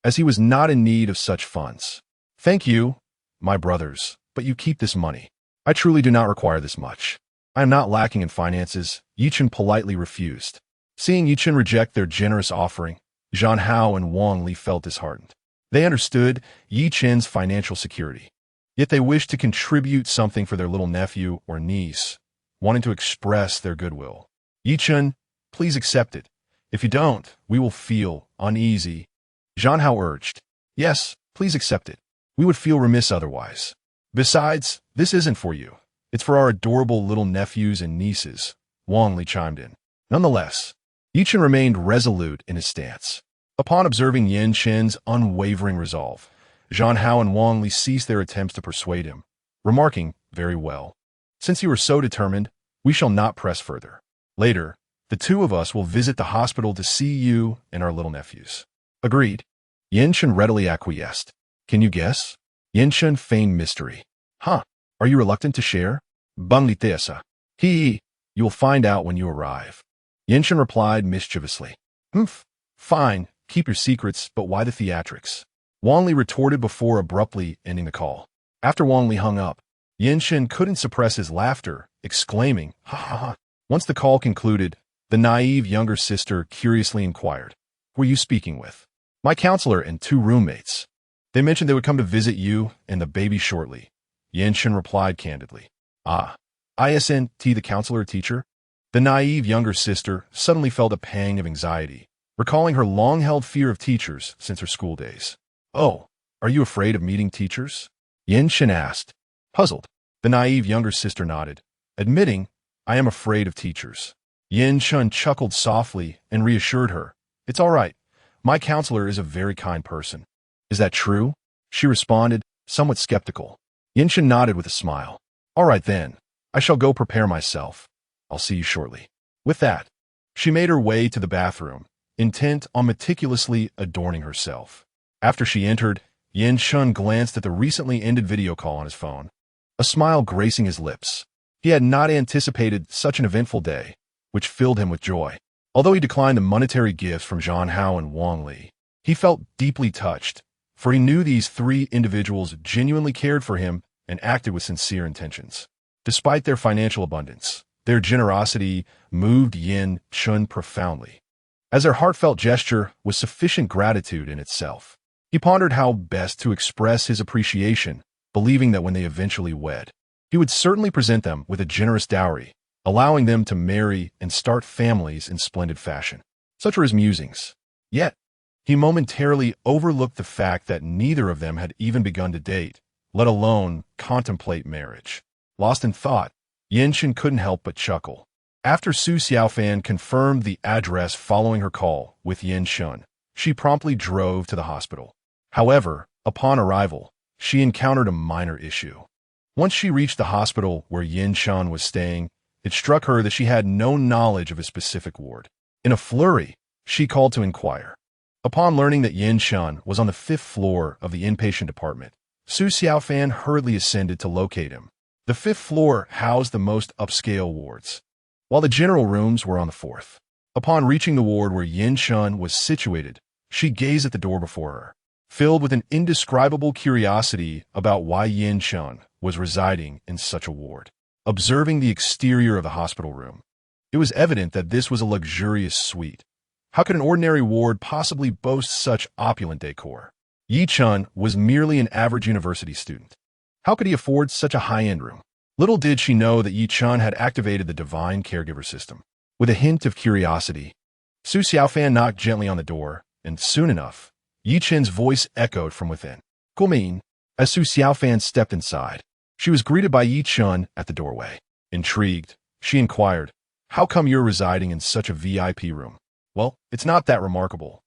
as he was not in need of such funds. "Thank you, my brothers, but you keep this money. I truly do not require this much. I am not lacking in finances," Chen politely refused. Seeing Chen reject their generous offering, Zhang Hao and Wang Li felt disheartened. They understood Chen's financial security, yet they wished to contribute something for their little nephew or niece, wanting to express their goodwill. "Chen, please accept it. If you don't, we will feel uneasy," Zhang Hao urged. "Yes, please accept it. We would feel remiss otherwise. Besides, this isn't for you. It's for our adorable little nephews and nieces," Wang Li chimed in. Nonetheless, Chen remained resolute in his stance. Upon observing Chen's unwavering resolve, Zhang Hao and Wang Li ceased their attempts to persuade him, remarking, "Very well. Since you are so determined, we shall not press further. Later, the 2 of us will visit the hospital to see you and our little nephews." "Agreed." Chen readily acquiesced. "Can you guess?" Chen feigned mystery. "Huh, are you reluctant to share?" "Bung li teasa. You will find out when you arrive." Chen replied mischievously. Fine, keep your secrets, but why the theatrics?" Wang Li retorted before abruptly ending the call. After Wang Li hung up, Chen couldn't suppress his laughter, exclaiming, "Ha ha ha." Once the call concluded, the naive younger sister curiously inquired, "Who are you speaking with?" "My counselor and 2 roommates. They mentioned they would come to visit you and the baby shortly. Chen replied candidly. Ah, isn't the counselor teacher? The naive younger sister suddenly felt a pang of anxiety, recalling her long-held fear of teachers since her school days. Oh, are you afraid of meeting teachers? Chen asked, puzzled. The naive younger sister nodded, admitting, I am afraid of teachers. Chen chuckled softly and reassured her, it's all right. My counselor is a very kind person. Is that true? She responded, somewhat skeptical. Chen nodded with a smile. All right then, I shall go prepare myself. I'll see you shortly. With that, she made her way to the bathroom, intent on meticulously adorning herself. After she entered, Chen glanced at the recently ended video call on his phone, a smile gracing his lips. He had not anticipated such an eventful day, which filled him with joy. Although he declined the monetary gifts from Zhang Hao and Wang Li, he felt deeply touched, for he knew these three individuals genuinely cared for him and acted with sincere intentions. Despite their financial abundance, their generosity moved Chen profoundly, as their heartfelt gesture was sufficient gratitude in itself. He pondered how best to express his appreciation, believing that when they eventually wed, he would certainly present them with a generous dowry, allowing them to marry and start families in splendid fashion. Such were his musings. Yet, he momentarily overlooked the fact that neither of them had even begun to date, let alone contemplate marriage. Lost in thought, Chen couldn't help but chuckle. After Su Xiaofan confirmed the address following her call with Chen, she promptly drove to the hospital. However, upon arrival, she encountered a minor issue. Once she reached the hospital where Chen was staying, it struck her that she had no knowledge of a specific ward. In a flurry, she called to inquire. Upon learning that Chen was on the 5th floor of the inpatient department, Su Xiaofan hurriedly ascended to locate him. The 5th floor housed the most upscale wards, while the general rooms were on the 4th. Upon reaching the ward where Chen was situated, she gazed at the door before her, filled with an indescribable curiosity about why Chen was residing in such a ward. Observing the exterior of the hospital room, it was evident that this was a luxurious suite. How could an ordinary ward possibly boast such opulent decor? Chen was merely an average university student. How could he afford such a high-end room? Little did she know that Chen had activated the divine caregiver system. With a hint of curiosity, Su Xiaofan knocked gently on the door, and soon enough, Chen's voice echoed from within. Guomin. As Su Xiaofan stepped inside, she was greeted by Chen at the doorway. Intrigued, she inquired, how come you're residing in such a VIP room? Well, it's not that remarkable.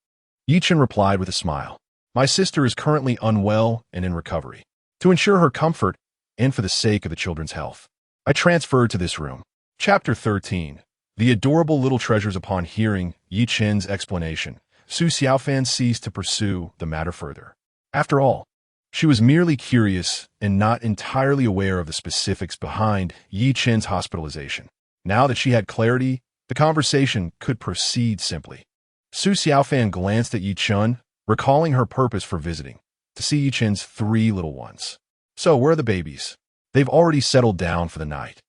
Chen replied with a smile. My sister is currently unwell and in recovery. To ensure her comfort, and for the sake of the children's health, I transferred to this room. Chapter 13. The adorable little treasures. Upon hearing Chen's explanation, Su Xiaofan ceased to pursue the matter further. After all, she was merely curious and not entirely aware of the specifics behind Chen's hospitalization. Now that she had clarity, the conversation could proceed simply. Su Xiaofan glanced at Chen, recalling her purpose for visiting, to see Chen's 3 little ones. So, where are the babies? They've already settled down for the night.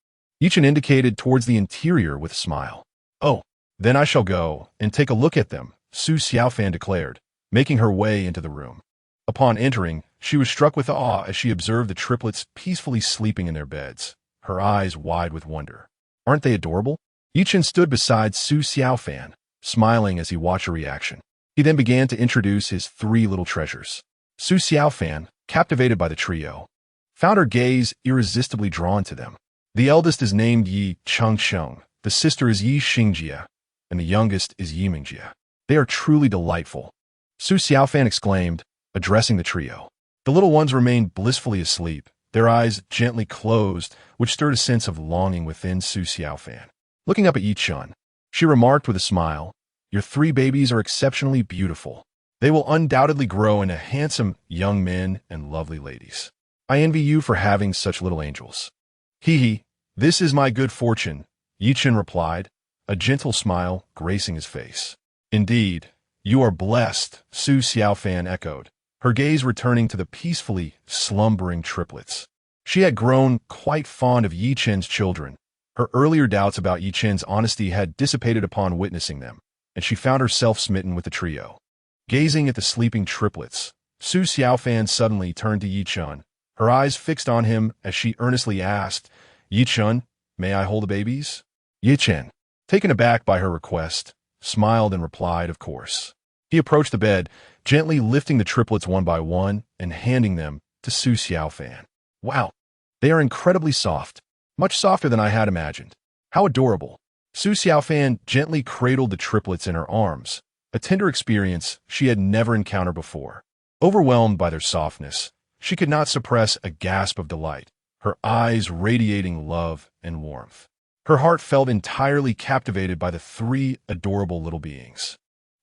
Chen indicated towards the interior with a smile. Oh, then I shall go and take a look at them, Su Xiaofan declared, making her way into the room. Upon entering, she was struck with awe as she observed the triplets peacefully sleeping in their beds, her eyes wide with wonder. Aren't they adorable? Chen stood beside Su Xiaofan, smiling as he watched her reaction. He then began to introduce his 3 little treasures. Su Xiaofan, captivated by the trio, found her gaze irresistibly drawn to them. The eldest is named Yi Chengsheng, the sister is Yi Xingjie, and the youngest is Yi Mingjie. They are truly delightful, Su Xiaofan exclaimed, addressing the trio. The little ones remained blissfully asleep, their eyes gently closed, which stirred a sense of longing within Su Xiaofan. Looking up at Chen, she remarked with a smile, your 3 babies are exceptionally beautiful. They will undoubtedly grow into handsome young men and lovely ladies. I envy you for having such little angels. Hee, this is my good fortune, Chen replied, a gentle smile gracing his face. Indeed, you are blessed, Su Xiaofan echoed, her gaze returning to the peacefully slumbering triplets. She had grown quite fond of Chen's children. Her earlier doubts about Chen's honesty had dissipated upon witnessing them, and she found herself smitten with the trio. Gazing at the sleeping triplets, Su Xiaofan suddenly turned to Chen, her eyes fixed on him as she earnestly asked, "Yi Chun, may I hold the babies?" Yi Chen, taken aback by her request, smiled and replied, "Of course." He approached the bed, gently lifting the triplets one by one and handing them to Su Xiaofan. "Wow, they are incredibly soft, much softer than I had imagined. How adorable." Su Xiaofan gently cradled the triplets in her arms, a tender experience she had never encountered before. Overwhelmed by their softness, she could not suppress a gasp of delight, her eyes radiating love and warmth. Her heart felt entirely captivated by the three adorable little beings.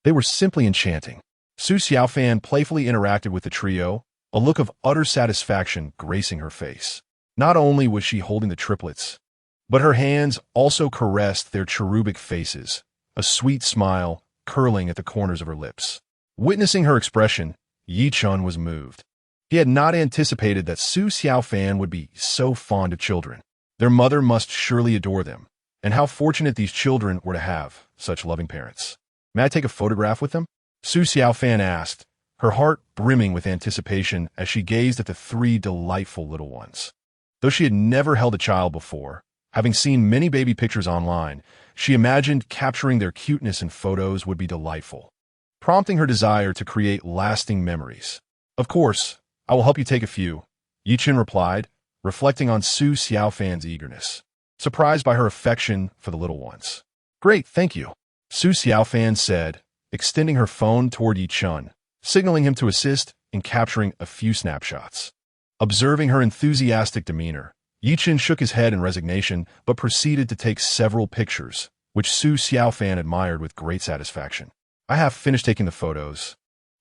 They were simply enchanting. Su Xiaofan playfully interacted with the trio, a look of utter satisfaction gracing her face. Not only was she holding the triplets, but her hands also caressed their cherubic faces, a sweet smile curling at the corners of her lips. Witnessing her expression, Yi Chun was moved. He had not anticipated that Su Xiaofan would be so fond of children. Their mother must surely adore them, and how fortunate these children were to have such loving parents. "May I take a photograph with them?" Su Xiaofan asked, her heart brimming with anticipation as she gazed at the three delightful little ones. Though she had never held a child before, having seen many baby pictures online, she imagined capturing their cuteness in photos would be delightful, prompting her desire to create lasting memories. "Of course, I will help you take a few," Yi Chen replied, reflecting on Su Xiaofan's eagerness, surprised by her affection for the little ones. "Great, thank you," Su Xiaofan said, extending her phone toward Yi Chun, signaling him to assist in capturing a few snapshots. Observing her enthusiastic demeanor, Yi Chen shook his head in resignation but proceeded to take several pictures, which Su Xiaofan admired with great satisfaction. "I have finished taking the photos,"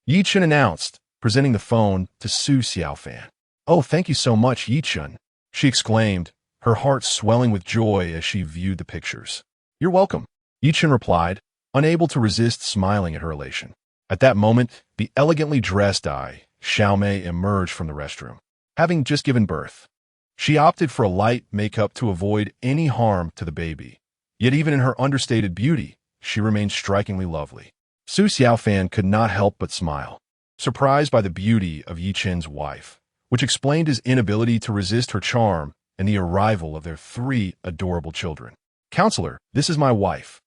Yi Chen announced, presenting the phone to Su Xiaofan. "Oh, thank you so much, Yi Chun," she exclaimed, her heart swelling with joy as she viewed the pictures. "You're welcome," Yi Chen replied, unable to resist smiling at her elation. At that moment, the elegantly dressed Dai Xiaomei emerged from the restroom. Having just given birth, she opted for a light makeup to avoid any harm to the baby. Yet even in her understated beauty, she remained strikingly lovely. Su Xiaofan could not help but smile, surprised by the beauty of Yi Chen's wife, which explained his inability to resist her charm and the arrival of their three adorable children. "Counselor, this is my wife,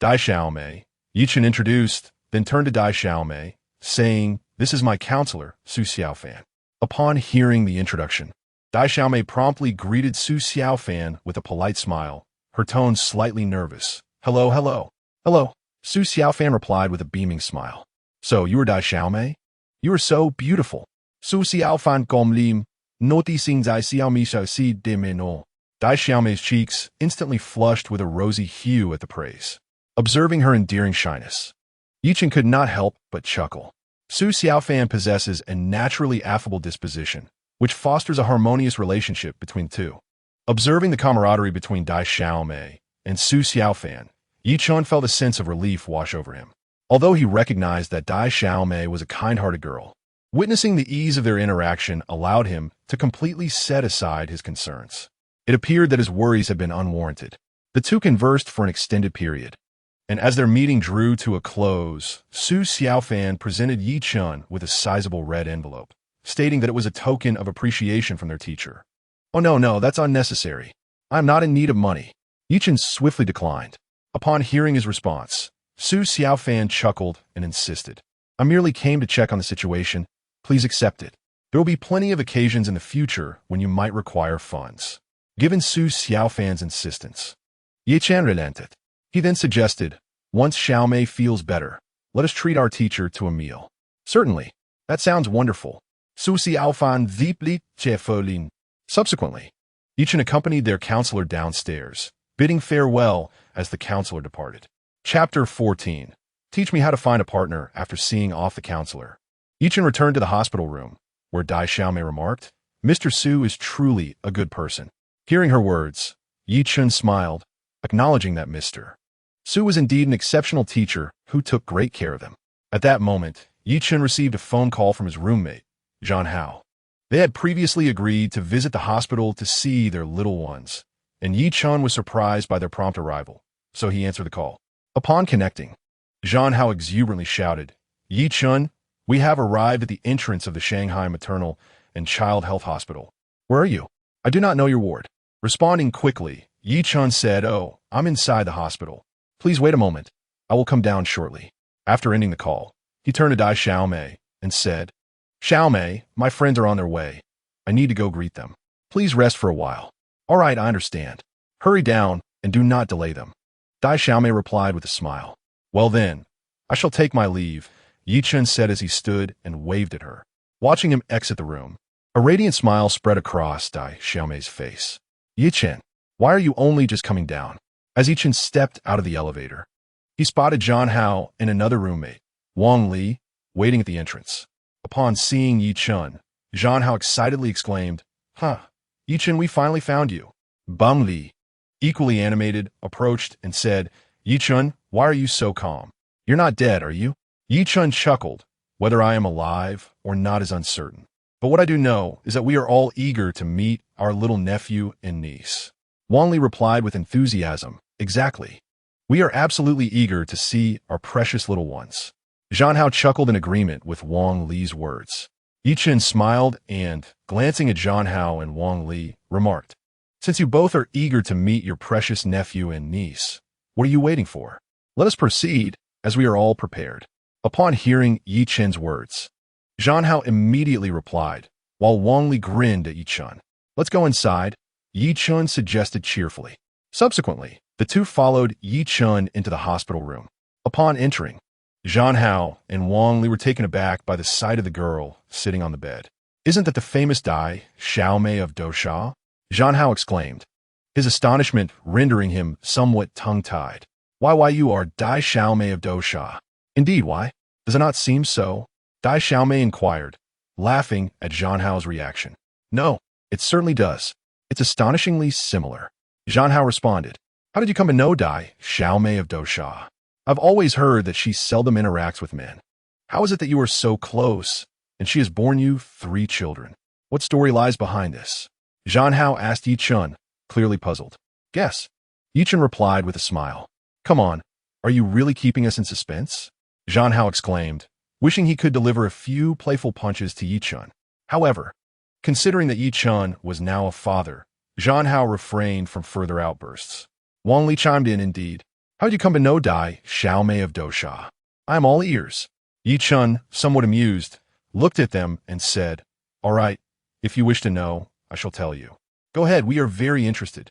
Dai Xiaomei," Yi Chen introduced, then turned to Dai Xiaomei, saying, "This is my counselor, Su Xiaofan." Upon hearing the introduction, Dai Xiaomei promptly greeted Su Xiaofan with a polite smile, her tone slightly nervous. "Hello, hello." "Hello," Su Xiaofan replied with a beaming smile. "So, you are Dai Xiaomei? You are so beautiful." Su Xiaofan gom lim, noticing Dai Xiaomei shao si de meno. Dai Xiaomei's cheeks instantly flushed with a rosy hue at the praise. Observing her endearing shyness, Yi Chen could not help but chuckle. Su Xiaofan possesses a naturally affable disposition, which fosters a harmonious relationship between the two. Observing the camaraderie between Dai Xiaomei and Su Xiaofan, Yi Chen felt a sense of relief wash over him. Although he recognized that Dai Xiaomei was a kind-hearted girl, witnessing the ease of their interaction allowed him to completely set aside his concerns. It appeared that his worries had been unwarranted. The two conversed for an extended period, and as their meeting drew to a close, Su Xiaofan presented Yi Chen with a sizable red envelope, stating that it was a token of appreciation from their teacher. "Oh no, that's unnecessary. I am not in need of money," Yi Chen swiftly declined. Upon hearing his response, Su Xiaofan chuckled and insisted, "I merely came to check on the situation. Please accept it. There will be plenty of occasions in the future when you might require funds." Given Su Xiaofan's insistence, Yi Chen relented. He then suggested, "Once Xiaomei feels better, let us treat our teacher to a meal." "Certainly. That sounds wonderful." Su Xiaofan deeply cheerfully. Subsequently, Yi Chen accompanied their counselor downstairs, bidding farewell as the counselor departed. Chapter 14. Teach me how to find a partner after seeing off the counselor. Yi Chen returned to the hospital room, where Dai Xiaomei remarked, "Mr. Su is truly a good person." Hearing her words, Yi Chen smiled, acknowledging that Mr. Su was indeed an exceptional teacher who took great care of them. At that moment, Yi Chen received a phone call from his roommate, Zhang Hao. They had previously agreed to visit the hospital to see their little ones, and Yi Chen was surprised by their prompt arrival, so he answered the call. Upon connecting, Zhang Hao exuberantly shouted, "Yi Chen, we have arrived at the entrance of the Shanghai Maternal and Child Health Hospital. Where are you? I do not know your ward. Responding quickly, Yi Chun said, "Oh, I'm inside the hospital. Please wait a moment. I will come down shortly." After ending the call, he turned to Dai Xiaomei and said, "Xiaomei, my friends are on their way. I need to go greet them. Please rest for a while." "All right, I understand. Hurry down and do not delay them." Dai Xiaomei replied with a smile. "Well then, I shall take my leave," Yi Chun said as he stood and waved at her. Watching him exit the room, a radiant smile spread across Dai Xiaomei's face. "Yi Chen, why are you only just coming down?" As Yi Chen stepped out of the elevator, he spotted Zhang Hao and another roommate, Wang Li, waiting at the entrance. Upon seeing Yi Chun, Zhang Hao excitedly exclaimed, "Huh, Yi Chen, we finally found you." Bang Li, equally animated, approached and said, "Yi Chun, why are you so calm? You're not dead, are you?" Yi Chun chuckled. "Whether I am alive or not is uncertain. But what I do know is that we are all eager to meet our little nephew and niece." Wang Li replied with enthusiasm, "Exactly. We are absolutely eager to see our precious little ones." Zhang Hao chuckled in agreement with Wang Li's words. Yi Chen smiled and, glancing at Zhang Hao and Wang Li, remarked, "Since you both are eager to meet your precious nephew and niece, what are you waiting for? Let us proceed, as we are all prepared." Upon hearing Yi Chen's words, Zhang Hao immediately replied, while Wang Li grinned at Yi Chen. "Let's go inside," Yi Chen suggested cheerfully. Subsequently, the two followed Yi Chen into the hospital room. Upon entering, Zhang Hao and Wang Li were taken aback by the sight of the girl sitting on the bed. "Isn't that the famous Dai Xiaomei of Dosha?" Zhang Hao exclaimed, his astonishment rendering him somewhat tongue-tied. Why, you are Dai Xiaomei of Dosha." "Indeed, why? Does it not seem so?" Dai Xiaomei inquired, laughing at Zhang Hao's reaction. "No, it certainly does. It's astonishingly similar." Zhang Hao responded, "How did you come to know Dai Xiaomei of Dosha? I've always heard that she seldom interacts with men. How is it that you are so close, and she has borne you 3 children? What story lies behind this?" Zhang Hao asked Yi Chun, clearly puzzled. "Guess." Yi Chun replied with a smile. "Come on, are you really keeping us in suspense?" Zhang Hao exclaimed, wishing he could deliver a few playful punches to Yi Chun. However, considering that Yi Chun was now a father, Zhang Hao refrained from further outbursts. Wang Li chimed in, "Indeed. How did you come to know Dai Xiaomei of Dosha?" "I am all ears." Yi Chun, somewhat amused, looked at them and said, "All right, if you wish to know, I shall tell you." "Go ahead, we are very interested."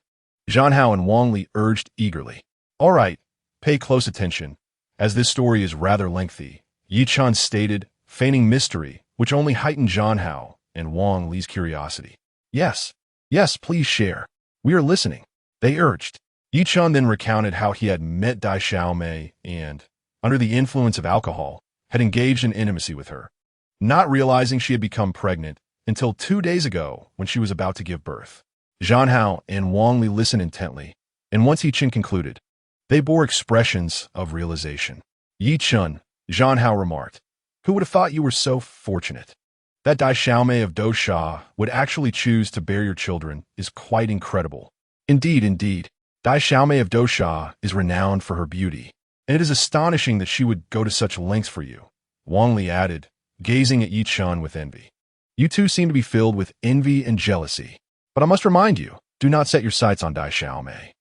Zhang Hao and Wang Li urged eagerly. "All right, pay close attention, as this story is rather lengthy," Yi Chun stated, feigning mystery, which only heightened Zhang Hao and Wang Li's curiosity. Yes, please share. We are listening," they urged. Yi Chun then recounted how he had met Dai Xiaomei and, under the influence of alcohol, had engaged in intimacy with her, not realizing she had become pregnant until 2 days ago when she was about to give birth. Zhang Hao and Wang Li listened intently, and once Yi Chun concluded, they bore expressions of realization. "Yi Chun," Zhang Hao remarked, "who would have thought you were so fortunate? That Dai Xiaomei of Dosha would actually choose to bear your children is quite incredible." Indeed. Dai Xiaomei of Dosha is renowned for her beauty, and it is astonishing that she would go to such lengths for you," Wang Li added, gazing at Yi Chun with envy. "You two seem to be filled with envy and jealousy. But I must remind you, do not set your sights on Dai Xiaomei.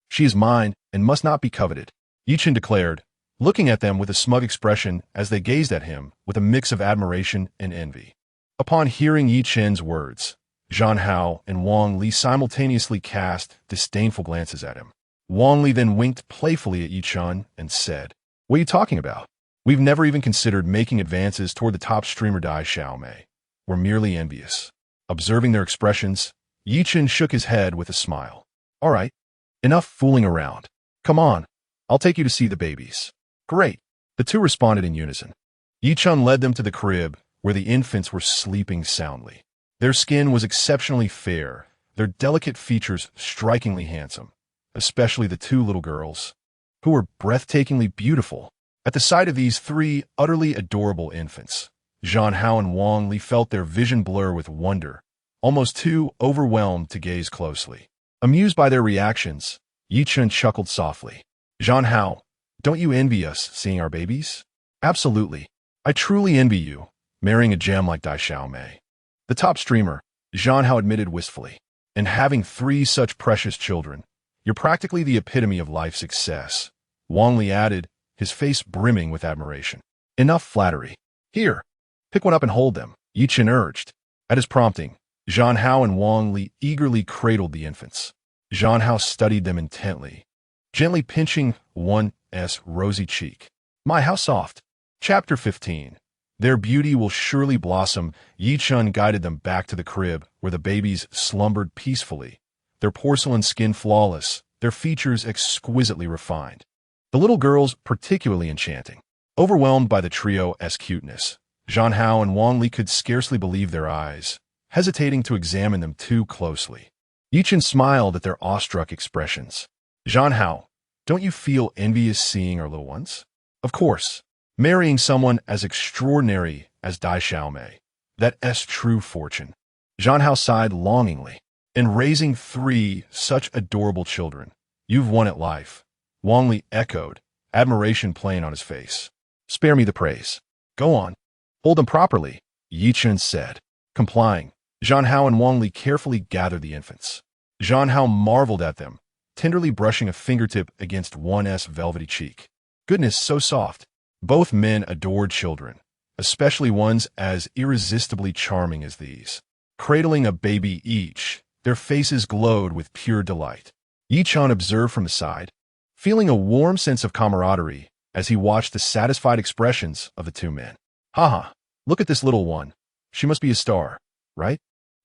She is mine and must not be coveted," Yi Chun declared, looking at them with a smug expression as they gazed at him with a mix of admiration and envy. Upon hearing Yi Chun's words, Zhang Hao and Wang Li simultaneously cast disdainful glances at him. Wang Li then winked playfully at Yi Chun and said, "What are you talking about? We've never even considered making advances toward the top streamer Dai Xiaomei. We're merely envious." Observing their expressions, Yi Chun shook his head with a smile. "All right, enough fooling around. Come on, I'll take you to see the babies." "Great," the two responded in unison. Yi Chun led them to the crib where the infants were sleeping soundly. Their skin was exceptionally fair, their delicate features strikingly handsome, especially the 2 little girls, who were breathtakingly beautiful. At the sight of these 3 utterly adorable infants, Zhang Hao and Wang Li felt their vision blur with wonder, almost too overwhelmed to gaze closely. Amused by their reactions, Yi Chun chuckled softly. "Zhang Hao, don't you envy us seeing our babies?" "Absolutely. I truly envy you, marrying a gem like Dai Xiaomei. The top streamer, Zhang Hao admitted wistfully. And having 3 such precious children, you're practically the epitome of life success. Wang Li added, his face brimming with admiration. Enough flattery. Here, pick one up and hold them, Yi Chen urged. At his prompting, Zhang Hao and Wang Li eagerly cradled the infants. Zhang Hao studied them intently, gently pinching one's rosy cheek. My, how soft. Chapter 15. Their beauty will surely blossom. Yi Chen guided them back to the crib, where the babies slumbered peacefully, their porcelain skin flawless, their features exquisitely refined. The little girls particularly enchanting. Overwhelmed by the trio's cuteness, Zhang Hao and Wang Li could scarcely believe their eyes, hesitating to examine them too closely. Yi Chen smiled at their awestruck expressions. Zhang Hao, don't you feel envious seeing our little ones? Of course, marrying someone as extraordinary as Dai Xiaomei, that's true fortune. Zhang Hao sighed longingly. In raising 3 such adorable children, you've won at life. Wang Li echoed, admiration playing on his face. Spare me the praise. Go on. Hold them properly, Yi Chen said. Complying, Zhang Hao and Wang Li carefully gathered the infants. Zhang Hao marveled at them, tenderly brushing a fingertip against one's velvety cheek. Goodness, so soft. Both men adored children, especially ones as irresistibly charming as these. Cradling a baby each, their faces glowed with pure delight. Yi Chen observed from the side, feeling a warm sense of camaraderie as he watched the satisfied expressions of the 2 men. Haha, look at this little one. She must be a star, right?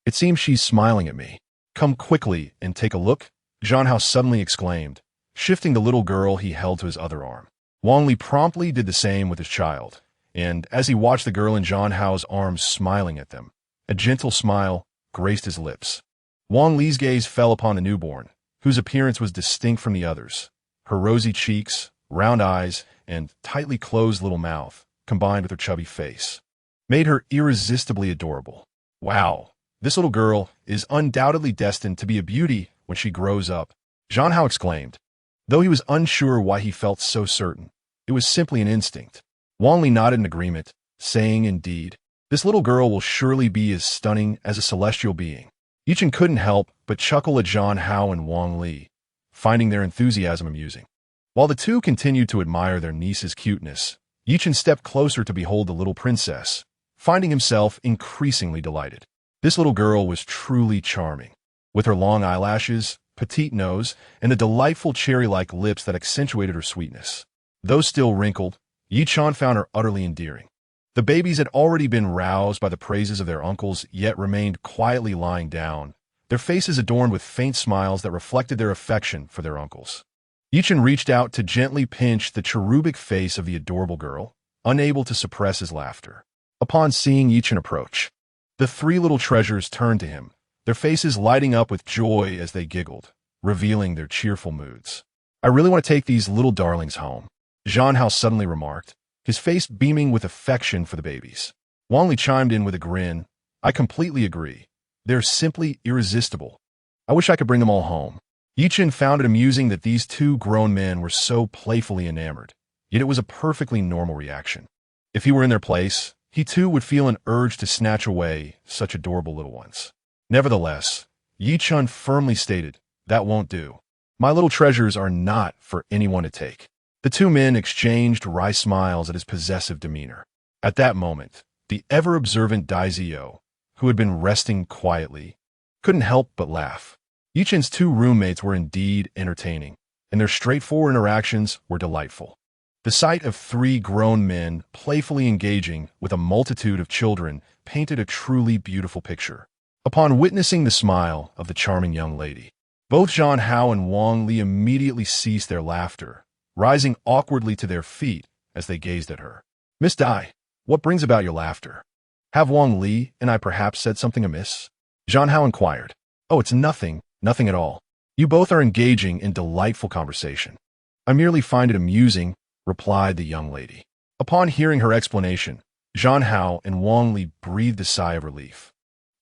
It seems she's smiling at me. Come quickly and take a look, Zhang Hao suddenly exclaimed, shifting the little girl he held to his other arm. Wang Li promptly did the same with his child, and as he watched the girl in Zhang Hao's arms smiling at them, a gentle smile graced his lips. Wang Li's gaze fell upon the newborn, whose appearance was distinct from the others. Her rosy cheeks, round eyes, and tightly closed little mouth, combined with her chubby face, made her irresistibly adorable. Wow, this little girl is undoubtedly destined to be a beauty when she grows up, Zhang Hao exclaimed. Though he was unsure why he felt so certain, it was simply an instinct. Wang Li nodded in agreement, saying, indeed, this little girl will surely be as stunning as a celestial being. Yi Chen couldn't help but chuckle at Zhang Hao and Wang Li, finding their enthusiasm amusing. While the 2 continued to admire their niece's cuteness, Yi Chen stepped closer to behold the little princess, finding himself increasingly delighted. This little girl was truly charming, with her long eyelashes, petite nose, and the delightful cherry-like lips that accentuated her sweetness. Though still wrinkled, Yi Chen found her utterly endearing. The babies had already been roused by the praises of their uncles, yet remained quietly lying down, their faces adorned with faint smiles that reflected their affection for their uncles. Yi Chen reached out to gently pinch the cherubic face of the adorable girl, unable to suppress his laughter. Upon seeing Yi Chen approach, the 3 little treasures turned to him, their faces lighting up with joy as they giggled, revealing their cheerful moods. I really want to take these little darlings home, Zhang Hao suddenly remarked, his face beaming with affection for the babies. Wang Li chimed in with a grin. I completely agree. They're simply irresistible. I wish I could bring them all home. Yi Chen found it amusing that these 2 grown men were so playfully enamored, yet it was a perfectly normal reaction. If he were in their place, he too would feel an urge to snatch away such adorable little ones. Nevertheless, Yi Chen firmly stated, that won't do. My little treasures are not for anyone to take. The 2 men exchanged wry smiles at his possessive demeanor. At that moment, the ever-observant Dai Zio, who had been resting quietly, couldn't help but laugh. Yi Chen's 2 roommates were indeed entertaining, and their straightforward interactions were delightful. The sight of 3 grown men playfully engaging with a multitude of children painted a truly beautiful picture. Upon witnessing the smile of the charming young lady, both Zhang Hao and Wang Li immediately ceased their laughter, rising awkwardly to their feet as they gazed at her. Miss Dai, what brings about your laughter? Have Wang Li and I perhaps said something amiss? Zhang Hao inquired. Oh, it's nothing at all. You both are engaging in delightful conversation. I merely find it amusing, replied the young lady. Upon hearing her explanation, Zhang Hao and Wang Li breathed a sigh of relief.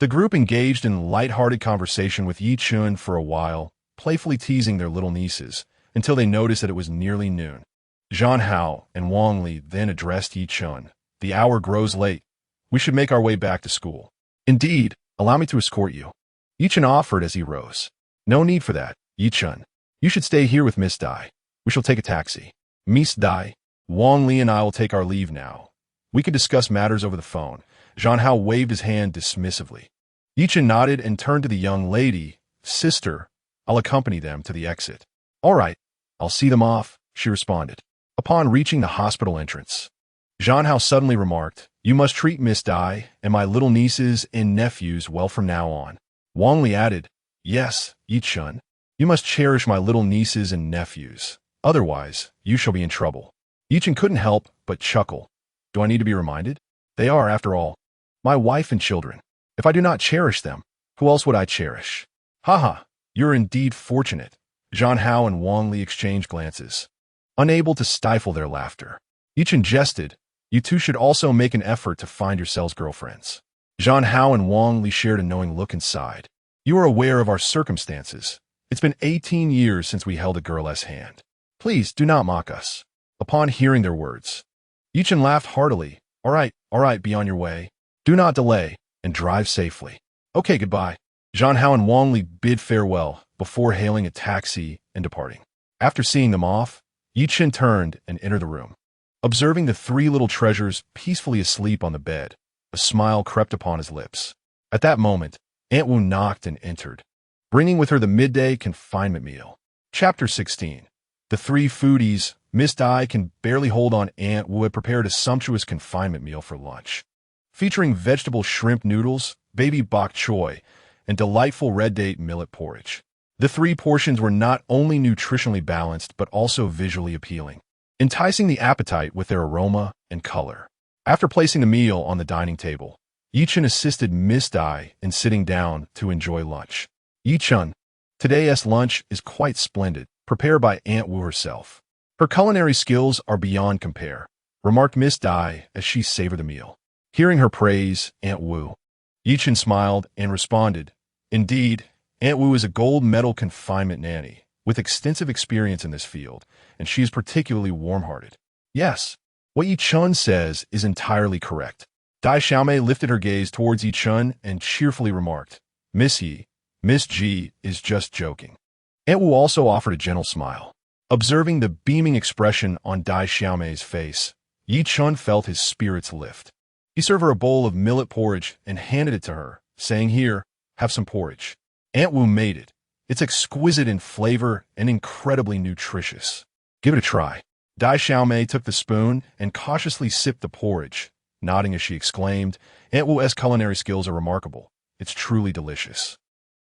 The group engaged in light-hearted conversation with Yi Chen for a while, playfully teasing their little nieces, until they noticed that it was nearly noon. Zhang Hao and Wang Li then addressed Yi Chen. The hour grows late. We should make our way back to school. Indeed, Allow me to escort you. Yi-Chen offered as he rose. No need for that, Yi-Chen. You should stay here with Miss Dai. We shall take a taxi. Miss Dai, Wang Li and I will take our leave now. We could discuss matters over the phone. Zhang Hao waved his hand dismissively. Yi-Chen nodded and turned to the young lady. Sister, I'll accompany them to the exit. All right, I'll see them off, she responded. Upon reaching the hospital entrance, Zhang Hao suddenly remarked, You must treat Miss Dai and my little nieces and nephews well from now on. Wang Li added, Yes, Yi-Chen, you must cherish my little nieces and nephews. Otherwise, you shall be in trouble. Yi-Chen couldn't help but chuckle. Do I need to be reminded? They are, after all, my wife and children. If I do not cherish them, who else would I cherish? Haha, you're indeed fortunate. Zhang Hao and Wang Li exchanged glances, unable to stifle their laughter. Yi-Chen jested, You two should also make an effort to find yourselves girlfriends. Zhang Hao and Wang Li shared a knowing look inside. You are aware of our circumstances. It's been 18 years since we held a girl's hand. Please do not mock us. Upon hearing their words, Yi-Chen laughed heartily. All right, be on your way. Do not delay, and drive safely. Okay, goodbye. Zhang Hao and Wang Li bid farewell before hailing a taxi and departing. After seeing them off, Yi-Chen turned and entered the room. Observing the three little treasures peacefully asleep on the bed, a smile crept upon his lips. At that moment, Aunt Wu knocked and entered, bringing with her the midday confinement meal. Chapter 16. The three foodies. Miss Dai can barely hold on. Aunt Wu had prepared a sumptuous confinement meal for lunch, featuring vegetable shrimp noodles, baby bok choy, and delightful red date millet porridge. The three portions were not only nutritionally balanced but also visually appealing, enticing the appetite with their aroma and color. After placing the meal on the dining table, Yi-Chen assisted Miss Dai in sitting down to enjoy lunch. Yi-Chen, today's lunch is quite splendid, prepared by Aunt Wu herself. Her culinary skills are beyond compare, remarked Miss Dai as she savored the meal. Hearing her praise Aunt Wu, Yi-Chen smiled and responded, Indeed, Aunt Wu is a gold medal confinement nanny with extensive experience in this field, and she is particularly warm-hearted. Yes, what Yi-Chen says is entirely correct. Dai Xiaomei lifted her gaze towards Yi-Chen and cheerfully remarked, Miss G is just joking. Aunt Wu also offered a gentle smile. Observing the beaming expression on Dai Xiaomei's face, Yi-Chen felt his spirits lift. He served her a bowl of millet porridge and handed it to her, saying, Here, have some porridge. Aunt Wu made it. It's exquisite in flavor and incredibly nutritious. Give it a try. Dai Xiaomei took the spoon and cautiously sipped the porridge, nodding as she exclaimed, Aunt Wu's culinary skills are remarkable. It's truly delicious.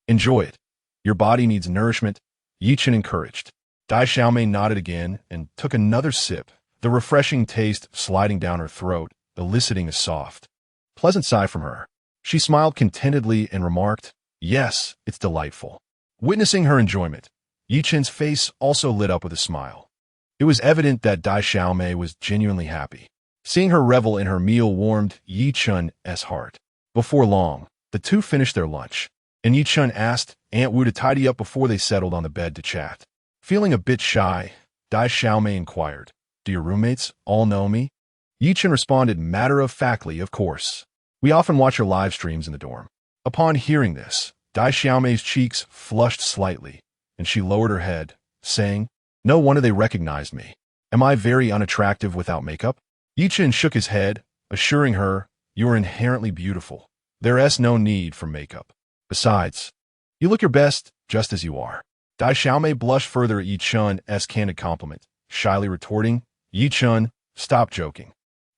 Enjoy it. Your body needs nourishment, Yi-Chen encouraged. Dai Xiaomei nodded again and took another sip, the refreshing taste sliding down her throat, eliciting a soft, pleasant sigh from her. She smiled contentedly and remarked, Yes, it's delightful. Witnessing her enjoyment, Yi-Chen's face also lit up with a smile. It was evident that Dai Xiaomei was genuinely happy. Seeing her revel in her meal warmed Yi-Chen's heart. Before long, the two finished their lunch, and Yi-Chen asked Aunt Wu to tidy up before they settled on the bed to chat. Feeling a bit shy, Dai Xiaomei inquired, Do your roommates all know me? Yi-Chen responded matter-of-factly, Of course. We often watch your live streams in the dorm. Upon hearing this, Dai Xiaomei's cheeks flushed slightly, and she lowered her head, saying, No wonder they recognized me. Am I very unattractive without makeup? Yi-Chen shook his head, assuring her, You are inherently beautiful. There's no need for makeup. Besides, you look your best just as you are. Dai Xiaomei blushed further at Yi-Chen's candid compliment, shyly retorting, Yi-Chen, stop joking.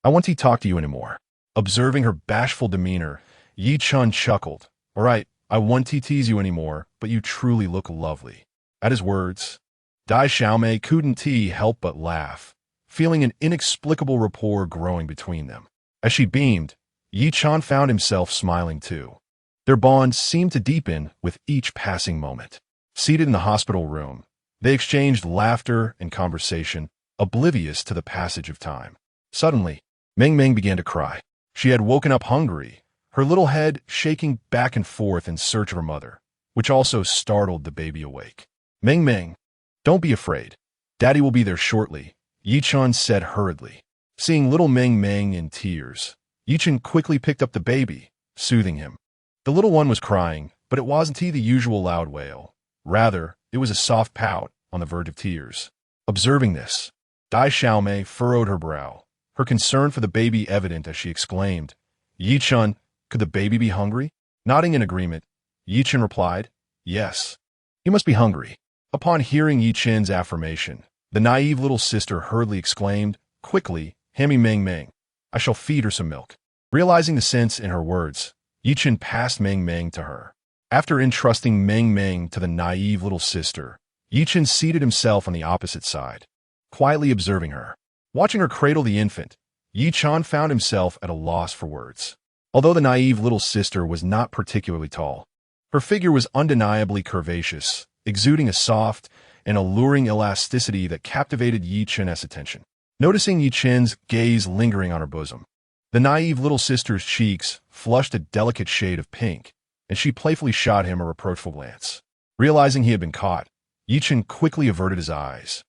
I won't talk to you anymore. Observing her bashful demeanor, Yi-Chen chuckled. All right, I won't tease you anymore, but you truly look lovely. At his words, Dai Xiaomei couldn't help but laugh, feeling an inexplicable rapport growing between them. As she beamed, Yi-Chen found himself smiling too. Their bond seemed to deepen with each passing moment. Seated in the hospital room, they exchanged laughter and conversation, oblivious to the passage of time. Suddenly, Meng began to cry. She had woken up hungry, her little head shaking back and forth in search of her mother, which also startled the baby awake. Meng, don't be afraid. Daddy will be there shortly, Yi-Chen said hurriedly. Seeing little Meng in tears, Yi-Chen quickly picked up the baby, soothing him. The little one was crying, but it wasn't the usual loud wail. Rather, it was a soft pout on the verge of tears. Observing this, Dai Xiaomei furrowed her brow, her concern for the baby evident as she exclaimed, "Yi Chen, could the baby be hungry?" Nodding in agreement, Yi Chen replied, "Yes, he must be hungry." Upon hearing Yi Chen's affirmation, the naive little sister hurriedly exclaimed, "Quickly, hand me Meng Meng. I shall feed her some milk." Realizing the sense in her words, Yi Chen passed Meng Meng to her. After entrusting Meng Meng to the naive little sister, Yi Chen seated himself on the opposite side, quietly observing her. Watching her cradle the infant, Yi Chen found himself at a loss for words. Although the naive little sister was not particularly tall, her figure was undeniably curvaceous, exuding a soft and alluring elasticity that captivated Yi Chen's attention. Noticing Yi Chen's gaze lingering on her bosom, the naive little sister's cheeks flushed a delicate shade of pink, and she playfully shot him a reproachful glance. Realizing he had been caught, Yi Chen quickly averted his eyes.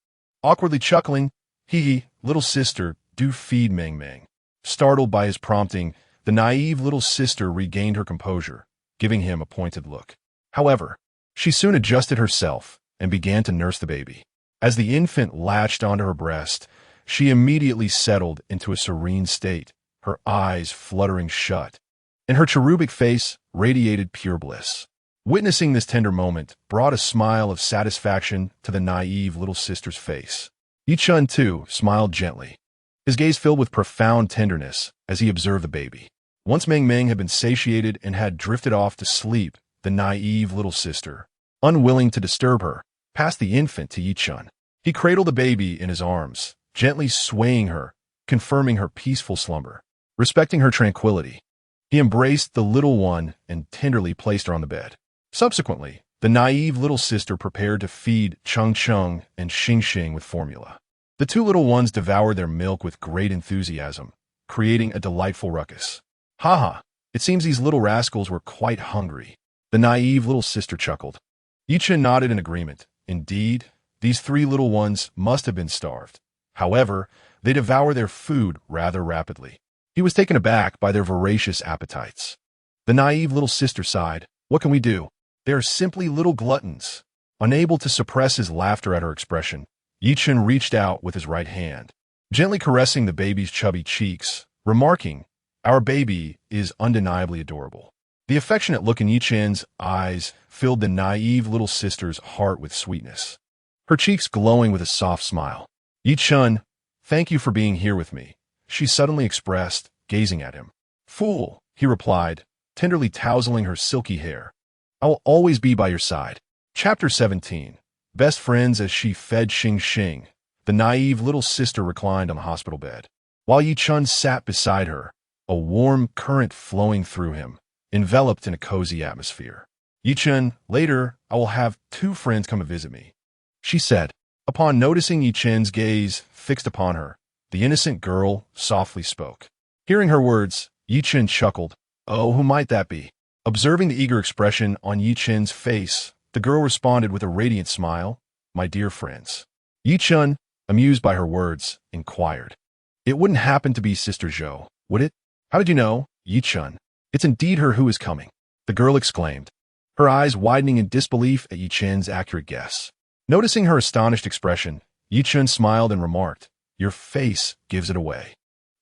Awkwardly chuckling, "Hee, little sister, do feed Meng Meng." Startled by his prompting, the naive little sister regained her composure, giving him a pointed look. However, she soon adjusted herself and began to nurse the baby. As the infant latched onto her breast, she immediately settled into a serene state, her eyes fluttering shut, and her cherubic face radiated pure bliss. Witnessing this tender moment brought a smile of satisfaction to the naive little sister's face. Yi Chen, too, smiled gently, his gaze filled with profound tenderness as he observed the baby. Once Meng Meng had been satiated and had drifted off to sleep, the naive little sister, unwilling to disturb her, passed the infant to Yi Chen. He cradled the baby in his arms, gently swaying her, confirming her peaceful slumber. Respecting her tranquility, he embraced the little one and tenderly placed her on the bed. Subsequently, the naive little sister prepared to feed Cheng Cheng and Xing Xing with formula. The two little ones devoured their milk with great enthusiasm, creating a delightful ruckus. "Ha! It seems these little rascals were quite hungry." The naive little sister chuckled. Yi Chen nodded in agreement. Indeed, these three little ones must have been starved. However, they devoured their food rather rapidly. He was taken aback by their voracious appetites. The naive little sister sighed, "What can we do? They are simply little gluttons." Unable to suppress his laughter at her expression, Yi Chen reached out with his right hand, gently caressing the baby's chubby cheeks, remarking, "Our baby is undeniably adorable." The affectionate look in Yi Chen's eyes filled the naive little sister's heart with sweetness, her cheeks glowing with a soft smile. "Yi Chen, thank you for being here with me," she suddenly expressed, gazing at him. "Fool," he replied, tenderly tousling her silky hair. "I will always be by your side." Chapter 17. Best friends. As she fed Xing Xing, the naive little sister reclined on the hospital bed, while Yi Chen sat beside her, a warm current flowing through him, enveloped in a cozy atmosphere. "Yi Chen, later I will have 2 friends come and visit me," she said. Upon noticing Yi Chen's gaze fixed upon her, the innocent girl softly spoke. Hearing her words, Yi Chen chuckled. "Oh, who might that be?" Observing the eager expression on Yi Chen's face, the girl responded with a radiant smile, "My dear friends." Yi Chen, amused by her words, inquired, "It wouldn't happen to be Sister Zhou, would it?" "How did you know, Yi Chen? It's indeed her who is coming," the girl exclaimed, her eyes widening in disbelief at Yi Chen's accurate guess. Noticing her astonished expression, Yi Chen smiled and remarked, "Your face gives it away."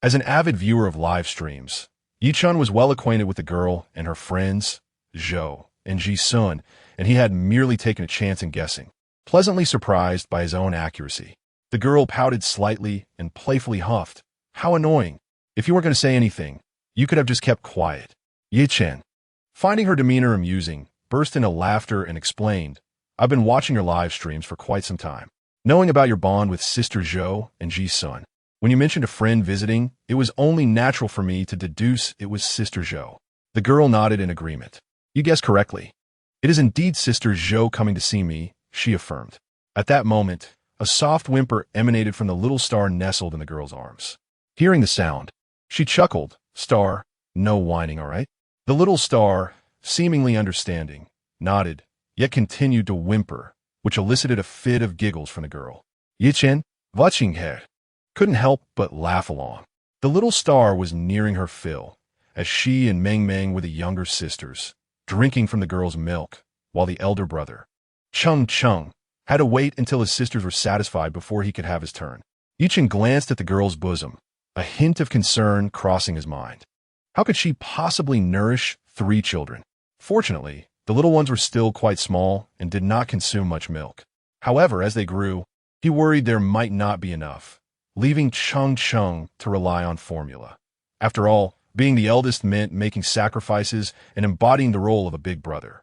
As an avid viewer of live streams, Yi Chen was well acquainted with the girl and her friends, Zhou and Ji Sun, and he had merely taken a chance in guessing. Pleasantly surprised by his own accuracy, the girl pouted slightly and playfully huffed, "How annoying. If you weren't going to say anything, you could have just kept quiet." Yi Chen, finding her demeanor amusing, burst into laughter and explained, "I've been watching your live streams for quite some time, knowing about your bond with Sister Zhou and Ji Sun. When you mentioned a friend visiting, it was only natural for me to deduce it was Sister Zhou." The girl nodded in agreement. "You guessed correctly. It is indeed Sister Zhou coming to see me," she affirmed. At that moment, a soft whimper emanated from the little star nestled in the girl's arms. Hearing the sound, she chuckled. "Star, no whining, all right?" The little star, seemingly understanding, nodded, yet continued to whimper, which elicited a fit of giggles from the girl. Yi Chen, watching her, couldn't help but laugh along. The little star was nearing her fill, as she and Meng Meng were the younger sisters, drinking from the girl's milk, while the elder brother, Chen, had to wait until his sisters were satisfied before he could have his turn. Chen glanced at the girl's bosom, a hint of concern crossing his mind. How could she possibly nourish 3 children? Fortunately, the little ones were still quite small and did not consume much milk. However, as they grew, he worried there might not be enough, leaving Chen to rely on formula. After all, being the eldest meant making sacrifices and embodying the role of a big brother.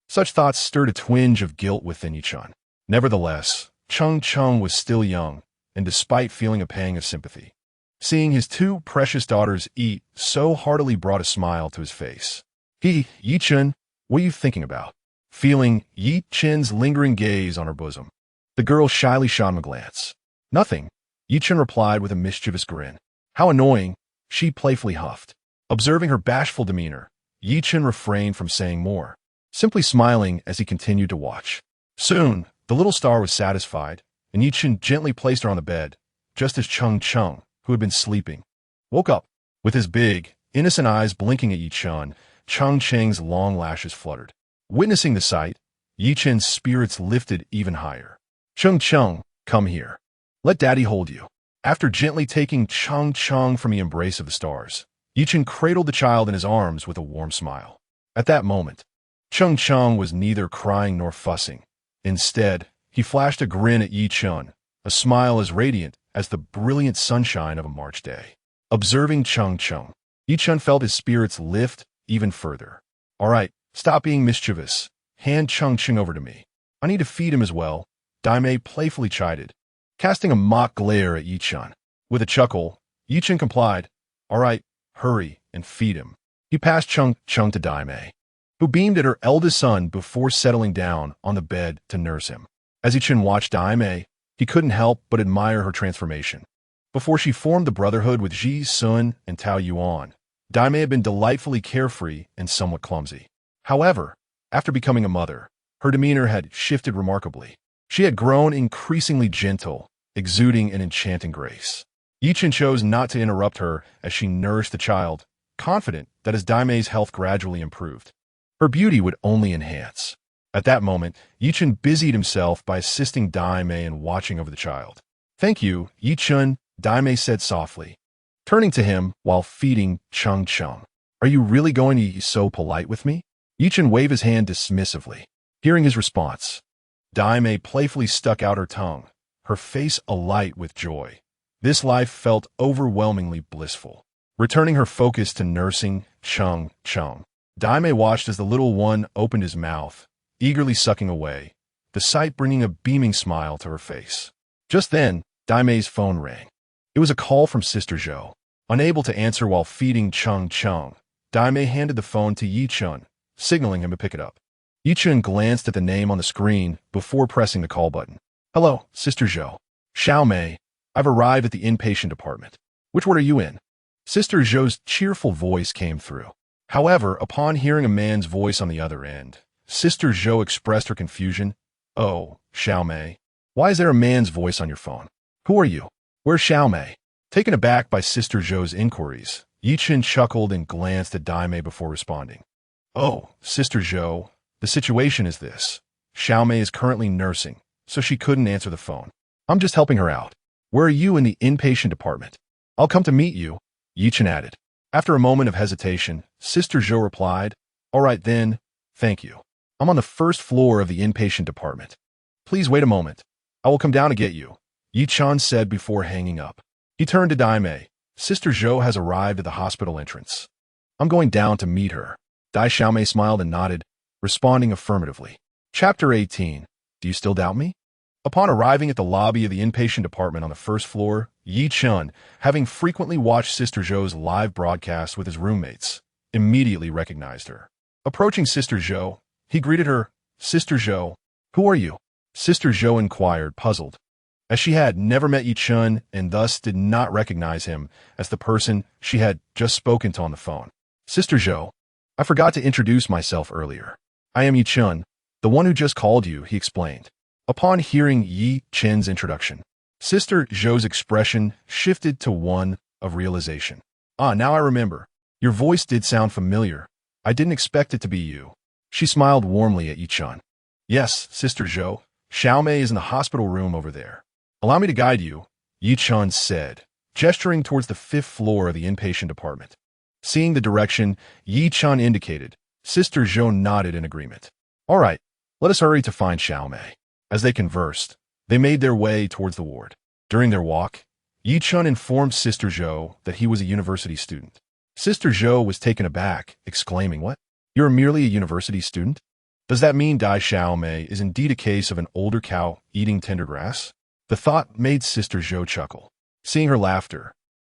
Such thoughts stirred a twinge of guilt within Chen. Nevertheless, Chen was still young, and despite feeling a pang of sympathy, seeing his 2 precious daughters eat so heartily brought a smile to his face. Chen, what are you thinking about? Feeling Chen's lingering gaze on her bosom, the girl shyly shot him a glance. Nothing, Chen replied with a mischievous grin. How annoying, she playfully huffed. Observing her bashful demeanor, Chen refrained from saying more, simply smiling as he continued to watch. Soon, the little star was satisfied, and Chen gently placed her on the bed, just as Chen, who had been sleeping, woke up. With his big, innocent eyes blinking at Chen's long lashes fluttered. Witnessing the sight, Chen's spirits lifted even higher. Chen, come here. Let daddy hold you. After gently taking Chen from the embrace of the stars, Chen cradled the child in his arms with a warm smile. At that moment, Chen was neither crying nor fussing. Instead, he flashed a grin at Chen, a smile as radiant as the brilliant sunshine of a March day. Observing Chen felt his spirits lift even further. All right, stop being mischievous. Hand Chen over to me. I need to feed him as well, Daimei playfully chided, casting a mock glare at Chen. With a chuckle, Chen complied. All right, hurry and feed him. He passed Chen to Daimei, who beamed at her eldest son before settling down on the bed to nurse him. As Chen watched Daimei, he couldn't help but admire her transformation. Before she formed the brotherhood with Ji Sun and Tao Yuan, Daimei had been delightfully carefree and somewhat clumsy. However, after becoming a mother, her demeanor had shifted remarkably. She had grown increasingly gentle, exuding an enchanting grace. Chen chose not to interrupt her as she nourished the child, confident that as Daimei's health gradually improved, her beauty would only enhance. At that moment, Chen busied himself by assisting Daimei in watching over the child. Thank you, Chen, Daimei said softly, turning to him while feeding Chen. Are you really going to be so polite with me? Chen waved his hand dismissively. Hearing his response, Daimei playfully stuck out her tongue, her face alight with joy. This life felt overwhelmingly blissful. Returning her focus to nursing Chen, Daimei watched as the little one opened his mouth, eagerly sucking away, the sight bringing a beaming smile to her face. Just then, Daimei's phone rang. It was a call from Sister Zhou. Unable to answer while feeding Chen, Daimei handed the phone to Chen, signaling him to pick it up. Chen glanced at the name on the screen before pressing the call button. Hello, Sister Zhou. Xiaomei, I've arrived at the inpatient department. Which ward are you in? Sister Zhou's cheerful voice came through. However, upon hearing a man's voice on the other end, Sister Zhou expressed her confusion. Oh, Xiaomei, why is there a man's voice on your phone? Who are you? Where's Xiaomei? Taken aback by Sister Zhou's inquiries, Chen chuckled and glanced at Daimei before responding. Oh, Sister Zhou, the situation is this. Xiaomei is currently nursing, so she couldn't answer the phone. I'm just helping her out. Where are you in the inpatient department? I'll come to meet you, Chen added. After a moment of hesitation, Sister Zhou replied, All right then, thank you. I'm on the first floor of the inpatient department. Please wait a moment. I will come down to get you, Chen said before hanging up. He turned to Daimei. Sister Zhou has arrived at the hospital entrance. I'm going down to meet her. Xiaomei smiled and nodded, responding affirmatively. Chapter 18. Do you still doubt me? Upon arriving at the lobby of the inpatient department on the first floor, Chen, having frequently watched Sister Zhou's live broadcasts with his roommates, immediately recognized her. Approaching Sister Zhou, he greeted her. Sister Zhou, who are you? Sister Zhou inquired, puzzled, as she had never met Chen and thus did not recognize him as the person she had just spoken to on the phone. Sister Zhou, I forgot to introduce myself earlier. I am Chen, the one who just called you, he explained. Upon hearing Chen's introduction, Sister Zhou's expression shifted to one of realization. Ah, now I remember. Your voice did sound familiar. I didn't expect it to be you. She smiled warmly at Yi Chen. Yes, Sister Zhou, Xiaomei is in the hospital room over there. Allow me to guide you, Yi Chen said, gesturing towards the 5th floor of the inpatient department. Seeing the direction Yi Chen indicated, Sister Zhou nodded in agreement. All right, let us hurry to find Xiaomei. As they conversed, they made their way towards the ward. During their walk, Yi Chen informed Sister Zhou that he was a university student. Sister Zhou was taken aback, exclaiming, "What? You're merely a university student? Does that mean Dai Xiaomei is indeed a case of an older cow eating tender grass?" The thought made Sister Zhou chuckle. Seeing her laughter,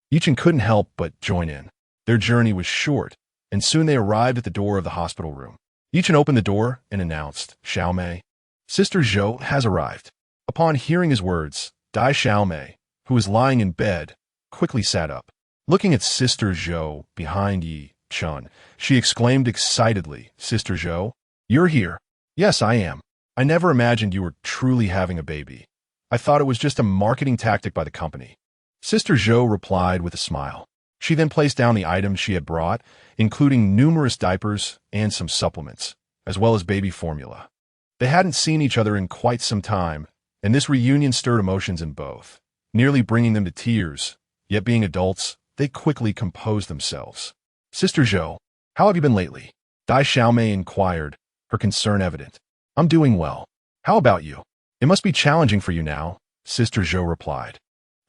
Yi Chen couldn't help but join in. Their journey was short, and soon they arrived at the door of the hospital room. Yi Chen opened the door and announced, "Xiaomei, Sister Zhou has arrived." Upon hearing his words, Dai Xiaomei, who was lying in bed, quickly sat up. Looking at Sister Zhou behind Yi Chen, she exclaimed excitedly, "Sister Zhou, you're here." "Yes, I am. I never imagined you were truly having a baby. I thought it was just a marketing tactic by the company." Sister Zhou replied with a smile. She then placed down the items she had brought, including numerous diapers and some supplements, as well as baby formula. They hadn't seen each other in quite some time, and this reunion stirred emotions in both, nearly bringing them to tears. Yet being adults, they quickly composed themselves. "Sister Zhou, how have you been lately?" Dai Xiaomei inquired, her concern evident. "I'm doing well. How about you?" "It must be challenging for you now," Sister Zhou replied.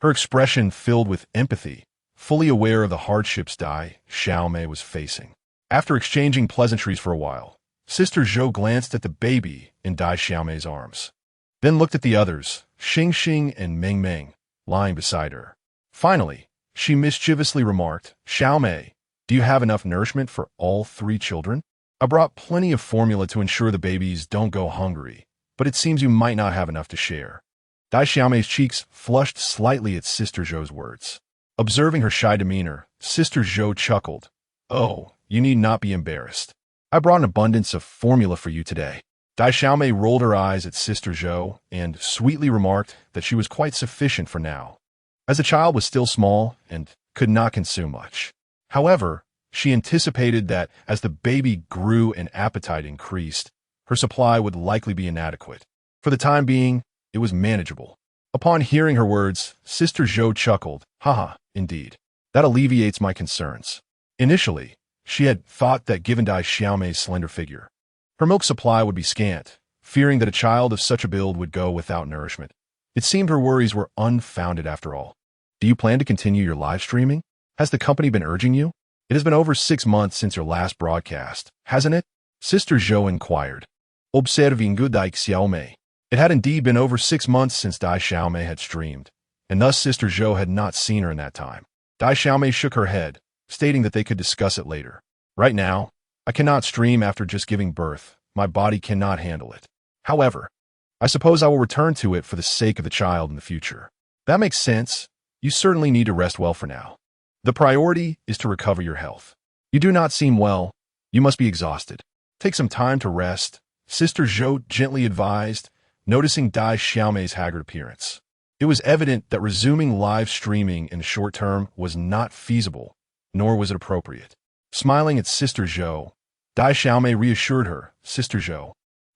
Her expression filled with empathy, fully aware of the hardships Dai Xiaomei was facing. After exchanging pleasantries for a while, Sister Zhou glanced at the baby in Dai Xiaomei's arms, then looked at the others, Xing Xing and Meng Meng, lying beside her. Finally, she mischievously remarked, "Xiaomei, do you have enough nourishment for all 3 children? I brought plenty of formula to ensure the babies don't go hungry, but it seems you might not have enough to share." Dai Xiaomei's cheeks flushed slightly at Sister Zhou's words. Observing her shy demeanor, Sister Zhou chuckled. "Oh, you need not be embarrassed. I brought an abundance of formula for you today." Dai Xiaomei rolled her eyes at Sister Zhou and sweetly remarked that she was quite sufficient for now, as the child was still small and could not consume much. However, she anticipated that as the baby grew and appetite increased, her supply would likely be inadequate. For the time being, it was manageable. Upon hearing her words, Sister Zhou chuckled. "Haha, indeed. That alleviates my concerns." Initially, she had thought that given Dai Xiaomei's slender figure, her milk supply would be scant, fearing that a child of such a build would go without nourishment. It seemed her worries were unfounded after all. "Do you plan to continue your live streaming? Has the company been urging you? It has been over 6 months since your last broadcast, hasn't it?" Sister Zhou inquired. Observing Dai Xiaomei. It had indeed been over 6 months since Dai Xiaomei had streamed, and thus Sister Zhou had not seen her in that time. Dai Xiaomei shook her head, stating that they could discuss it later. "Right now, I cannot stream after just giving birth. My body cannot handle it. However, I suppose I will return to it for the sake of the child in the future." "That makes sense. You certainly need to rest well for now. The priority is to recover your health. You do not seem well. You must be exhausted. Take some time to rest," Sister Zhou gently advised, noticing Dai Xiaomei's haggard appearance. It was evident that resuming live streaming in the short term was not feasible, nor was it appropriate. Smiling at Sister Zhou, Dai Xiaomei reassured her, "Sister Zhou,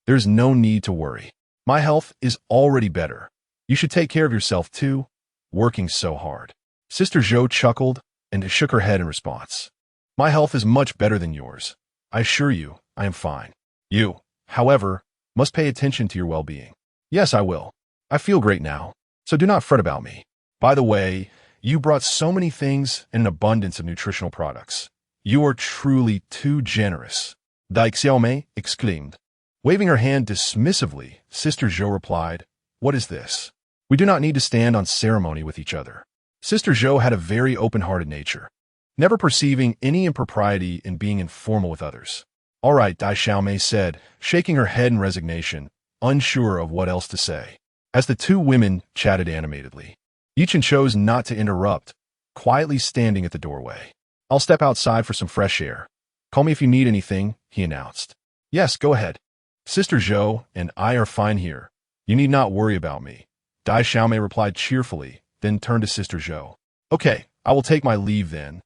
there's no need to worry. My health is already better. You should take care of yourself too, working so hard." Sister Zhou chuckled and shook her head in response. "My health is much better than yours. I assure you, I am fine. You, however, must pay attention to your well-being." "Yes, I will. I feel great now, so do not fret about me. By the way, you brought so many things and an abundance of nutritional products. You are truly too generous," Dai Xiaomei exclaimed. Waving her hand dismissively, Sister Zhou replied, "What is this? We do not need to stand on ceremony with each other." Sister Zhou had a very open-hearted nature, never perceiving any impropriety in being informal with others. "All right," Dai Xiaomei said, shaking her head in resignation, unsure of what else to say. As the 2 women chatted animatedly, Yi Chen chose not to interrupt, quietly standing at the doorway. "I'll step outside for some fresh air. Call me if you need anything," he announced. "Yes, go ahead. Sister Zhou and I are fine here. You need not worry about me," Dai Xiaomei replied cheerfully, then turned to Sister Zhou. "Okay, I will take my leave then,"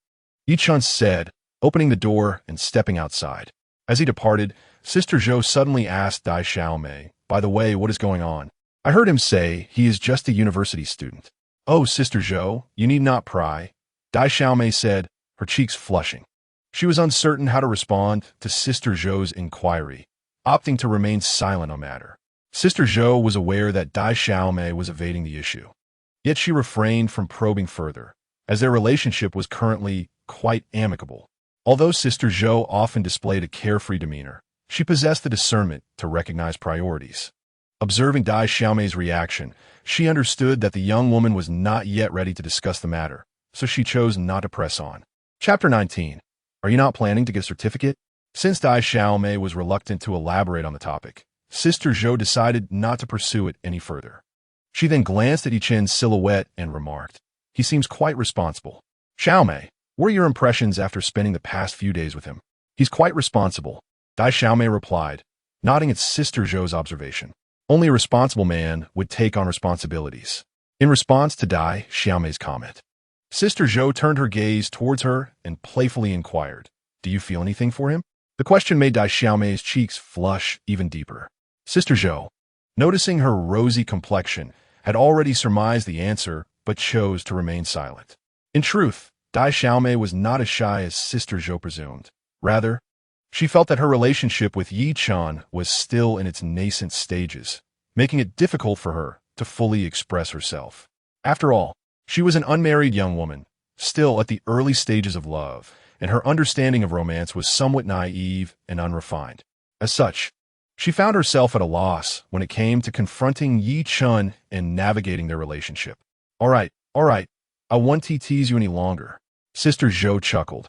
Yi Chen said, opening the door and stepping outside. As he departed, Sister Zhou suddenly asked Dai Xiaomei, "By the way, what is going on?" "I heard him say he is just a university student." "Oh, Sister Zhou, you need not pry," Dai Xiaomei said, her cheeks flushing. She was uncertain how to respond to Sister Zhou's inquiry, opting to remain silent on the matter. Sister Zhou was aware that Dai Xiaomei was evading the issue. Yet she refrained from probing further, as their relationship was currently quite amicable. Although Sister Zhou often displayed a carefree demeanor, she possessed the discernment to recognize priorities. Observing Dai Xiaomei's reaction, she understood that the young woman was not yet ready to discuss the matter, so she chose not to press on. Chapter 19. Are you not planning to get a certificate? Since Dai Xiaomei was reluctant to elaborate on the topic, Sister Zhou decided not to pursue it any further. She then glanced at Chen's silhouette and remarked, "He seems quite responsible." "Xiaomei, what are your impressions after spending the past few days with him?" "He's quite responsible," Dai Xiaomei replied, nodding at Sister Zhou's observation. Only a responsible man would take on responsibilities. In response to Dai Xiaomei's comment, Sister Zhou turned her gaze towards her and playfully inquired, "Do you feel anything for him?" The question made Dai Xiaomei's cheeks flush even deeper. Sister Zhou, noticing her rosy complexion, had already surmised the answer but chose to remain silent. In truth, Dai Xiaomei was not as shy as Sister Zhou presumed. Rather, she felt that her relationship with Chen was still in its nascent stages, making it difficult for her to fully express herself. After all, she was an unmarried young woman, still at the early stages of love, and her understanding of romance was somewhat naive and unrefined. As such, she found herself at a loss when it came to confronting Chen and navigating their relationship. All right, I won't tease you any longer," Sister Zhou chuckled,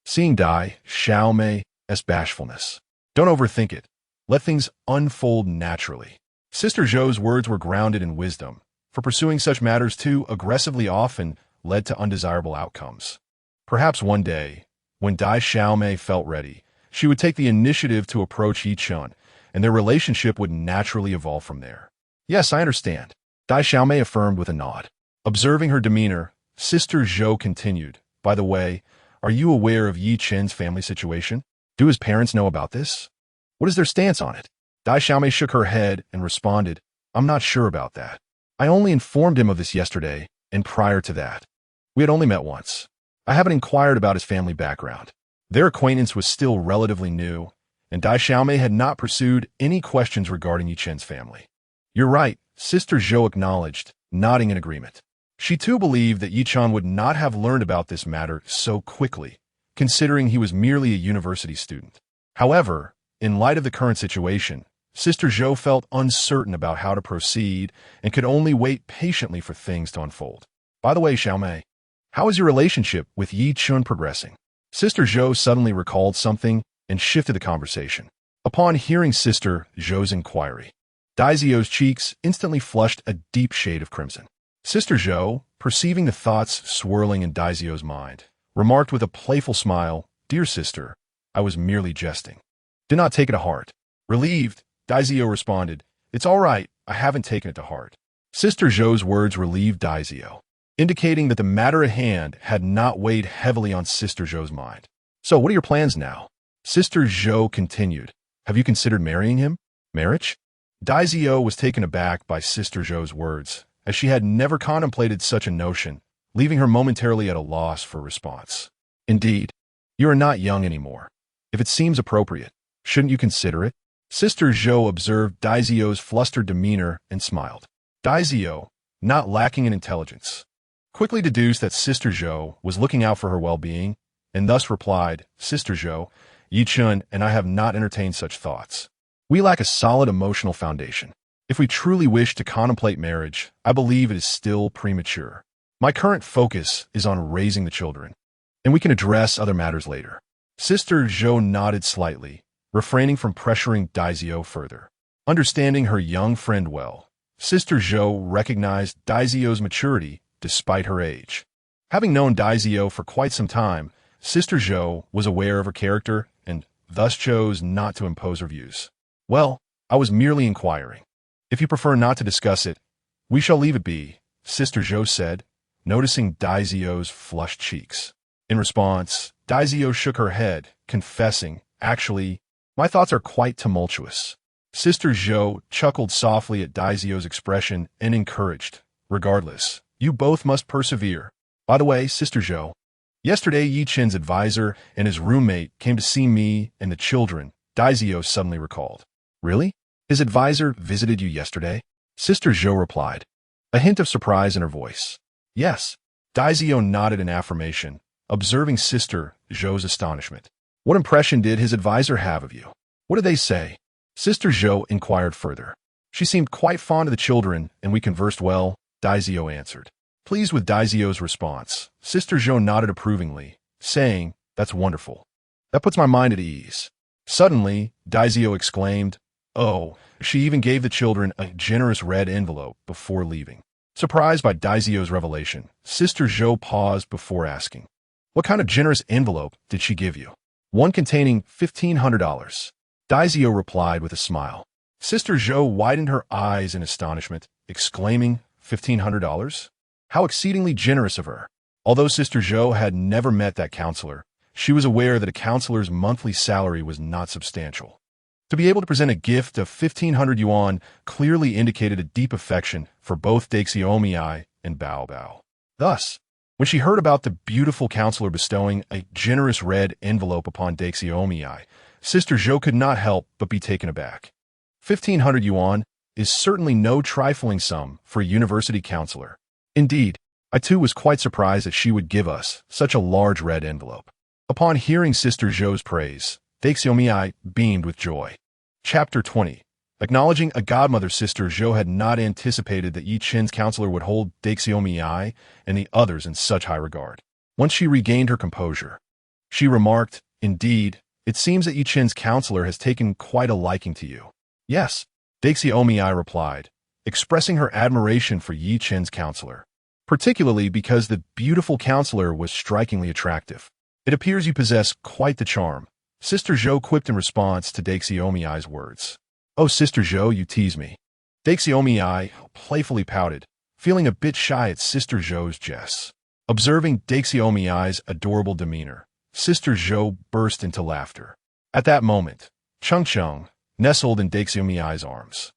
seeing Dai Xiaomei's bashfulness. "Don't overthink it. Let things unfold naturally." Sister Zhou's words were grounded in wisdom, for pursuing such matters too aggressively often led to undesirable outcomes. Perhaps one day, when Dai Xiaomei felt ready, she would take the initiative to approach Chen, and their relationship would naturally evolve from there. "Yes, I understand," Dai Xiaomei affirmed with a nod. Observing her demeanor, Sister Zhou continued, "By the way, are you aware of Chen's family situation? Do his parents know about this? What is their stance on it?" Dai Xiaomei shook her head and responded, "I'm not sure about that. I only informed him of this yesterday, and prior to that, we had only met once. I haven't inquired about his family background." Their acquaintance was still relatively new, and Dai Xiaomei had not pursued any questions regarding Chen's family. "You're right," Sister Zhou acknowledged, nodding in agreement. She too believed that Chen would not have learned about this matter so quickly, considering he was merely a university student. However, in light of the current situation, Sister Zhou felt uncertain about how to proceed and could only wait patiently for things to unfold. "By the way, Xiaomei, how is your relationship with Chen progressing?" Sister Zhou suddenly recalled something and shifted the conversation. Upon hearing Sister Zhou's inquiry, Daizio's cheeks instantly flushed a deep shade of crimson. Sister Zhou, perceiving the thoughts swirling in Daizio's mind, remarked with a playful smile, "Dear sister, I was merely jesting. Do not take it to heart." Relieved, Daizio responded, "It's all right, I haven't taken it to heart." Sister Zhou's words relieved Daizio, indicating that the matter at hand had not weighed heavily on Sister Zhou's mind. "So what are your plans now?" Sister Zhou continued, "Have you considered marrying him? Marriage?" Daizio was taken aback by Sister Zhou's words, as she had never contemplated such a notion, leaving her momentarily at a loss for a response. "Indeed, you are not young anymore. If it seems appropriate, shouldn't you consider it?" Sister Zhou observed Daizio's flustered demeanor and smiled. Daizio, not lacking in intelligence, quickly deduced that Sister Zhou was looking out for her well-being, and thus replied, "Sister Zhou, Chen and I have not entertained such thoughts. We lack a solid emotional foundation. If we truly wish to contemplate marriage, I believe it is still premature. My current focus is on raising the children, and we can address other matters later." Sister Zhou nodded slightly, refraining from pressuring Daizio further. Understanding her young friend well, Sister Zhou recognized Daizio's maturity despite her age. Having known Daizio for quite some time, Sister Zhou was aware of her character and thus chose not to impose her views. "Well, I was merely inquiring. If you prefer not to discuss it, we shall leave it be," Sister Zhou said, noticing Daizio's flushed cheeks. In response, Daizio shook her head, confessing, "Actually, My thoughts are quite tumultuous. Sister Zhou chuckled softly at Daizio's expression and encouraged. Regardless, you both must persevere. By the way, Sister Zhou, yesterday Yi Chen's advisor and his roommate came to see me and the children, Daizio suddenly recalled. Really? His advisor visited you yesterday? Sister Zhou replied, a hint of surprise in her voice. Yes. Daizio nodded in affirmation, observing Sister Zhou's astonishment. What impression did his advisor have of you? What did they say? Sister Zhou inquired further. She seemed quite fond of the children, and we conversed well, Daizio answered. Pleased with Daizio's response, Sister Zhou nodded approvingly, saying, That's wonderful. That puts my mind at ease. Suddenly, Daizio exclaimed, Oh, she even gave the children a generous red envelope before leaving. Surprised by Daizio's revelation, Sister Zhou paused before asking, What kind of generous envelope did she give you? One containing $1,500. Daizio replied with a smile. Sister Zhou widened her eyes in astonishment, exclaiming, $1,500? How exceedingly generous of her. Although Sister Zhou had never met that counselor, she was aware that a counselor's monthly salary was not substantial. To be able to present a gift of 1,500 yuan clearly indicated a deep affection for both Daixiomi and Bao Bao. Thus, when she heard about the beautiful counselor bestowing a generous red envelope upon Daixiomi, Sister Zhou could not help but be taken aback. 1,500 yuan is certainly no trifling sum for a university counselor. Indeed, I too was quite surprised that she would give us such a large red envelope. Upon hearing Sister Zhou's praise, Daixiomi beamed with joy. Chapter 20. Acknowledging a godmother, Sister Zhou had not anticipated that Yi Chen's counselor would hold Daixiomi and the others in such high regard. Once she regained her composure, she remarked, Indeed, it seems that Yi Chen's counselor has taken quite a liking to you. Yes, Daixiomi replied, expressing her admiration for Yi Chen's counselor, particularly because the beautiful counselor was strikingly attractive. It appears you possess quite the charm, Sister Zhou quipped in response to Daixiomi's words. Oh, Sister Zhou, you tease me. Daixiomi playfully pouted, feeling a bit shy at Sister Zhou's jests. Observing Daixiomi's adorable demeanor, Sister Zhou burst into laughter. At that moment, Cheng, nestled in Daixiomi's arms,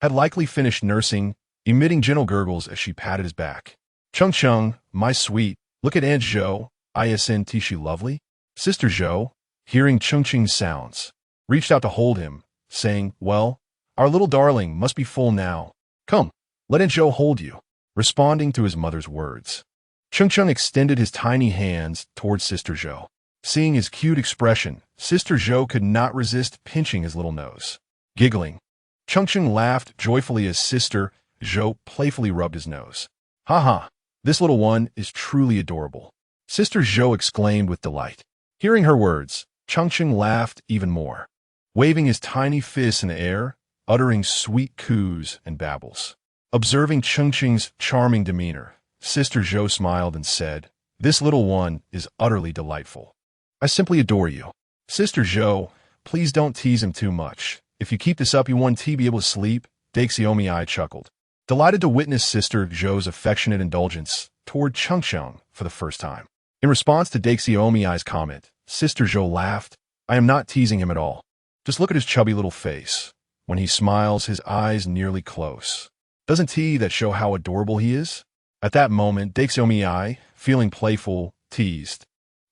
had likely finished nursing, emitting gentle gurgles as she patted his back. Cheng, my sweet, look at Aunt Zhou, isn't she lovely? Sister Zhou, hearing Cheng's sounds, reached out to hold him, saying, Well, our little darling must be full now. Come, let Aunt Zhou hold you. Responding to his mother's words, Cheng extended his tiny hands towards Sister Zhou. Seeing his cute expression, Sister Zhou could not resist pinching his little nose. Giggling, Cheng laughed joyfully as Sister Zhou playfully rubbed his nose. Ha ha, this little one is truly adorable. Sister Zhou exclaimed with delight. Hearing her words, Cheng laughed even more, waving his tiny fists in the air, uttering sweet coos and babbles. Observing Cheng's charming demeanor, Sister Zhou smiled and said, This little one is utterly delightful. I simply adore you. Sister Zhou, please don't tease him too much. If you keep this up, you won't be able to sleep, Daixiomi chuckled, delighted to witness Sister Zhou's affectionate indulgence toward Cheng for the first time. In response to Daixiomi's comment, Sister Zhou laughed. I am not teasing him at all. Just look at his chubby little face. When he smiles, his eyes nearly close. Doesn't that show how adorable he is? At that moment, Daixiomi, feeling playful, teased.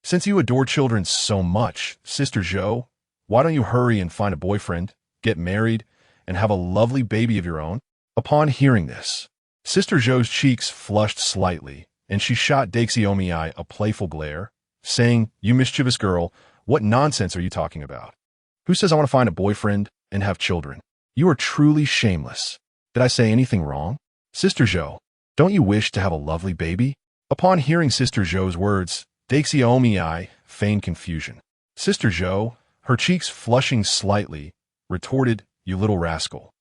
Since you adore children so much, Sister Zhou, why don't you hurry and find a boyfriend, get married, and have a lovely baby of your own? Upon hearing this, Sister Zhou's cheeks flushed slightly, and she shot Daixiomi a playful glare, saying, You mischievous girl, what nonsense are you talking about? Who says I want to find a boyfriend and have children? You are truly shameless. Did I say anything wrong? Sister Zhou, don't you wish to have a lovely baby? Upon hearing Sister Zhou's words, Daixiomi feigned confusion. Sister Zhou, her cheeks flushing slightly, retorted, You little rascal.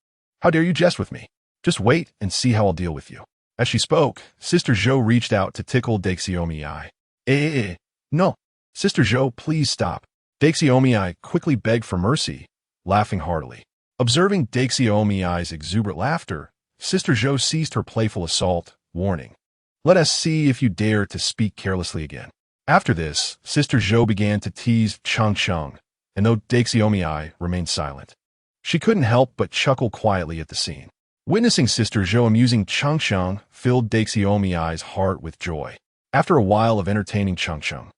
How dare you jest with me? Just wait and see how I'll deal with you. As she spoke, Sister Zhou reached out to tickle Daixiomi. No. Sister Zhou, please stop. Daixiomi quickly begged for mercy, laughing heartily. Observing Daixiomi's exuberant laughter, Sister Zhou ceased her playful assault, warning, Let us see if you dare to speak carelessly again. After this, Sister Zhou began to tease Cheng, and though Daxiomi remained silent, she couldn't help but chuckle quietly at the scene. Witnessing Sister Zhou amusing Changcheng filled Daxiomi's heart with joy. After a while of entertaining Changcheng,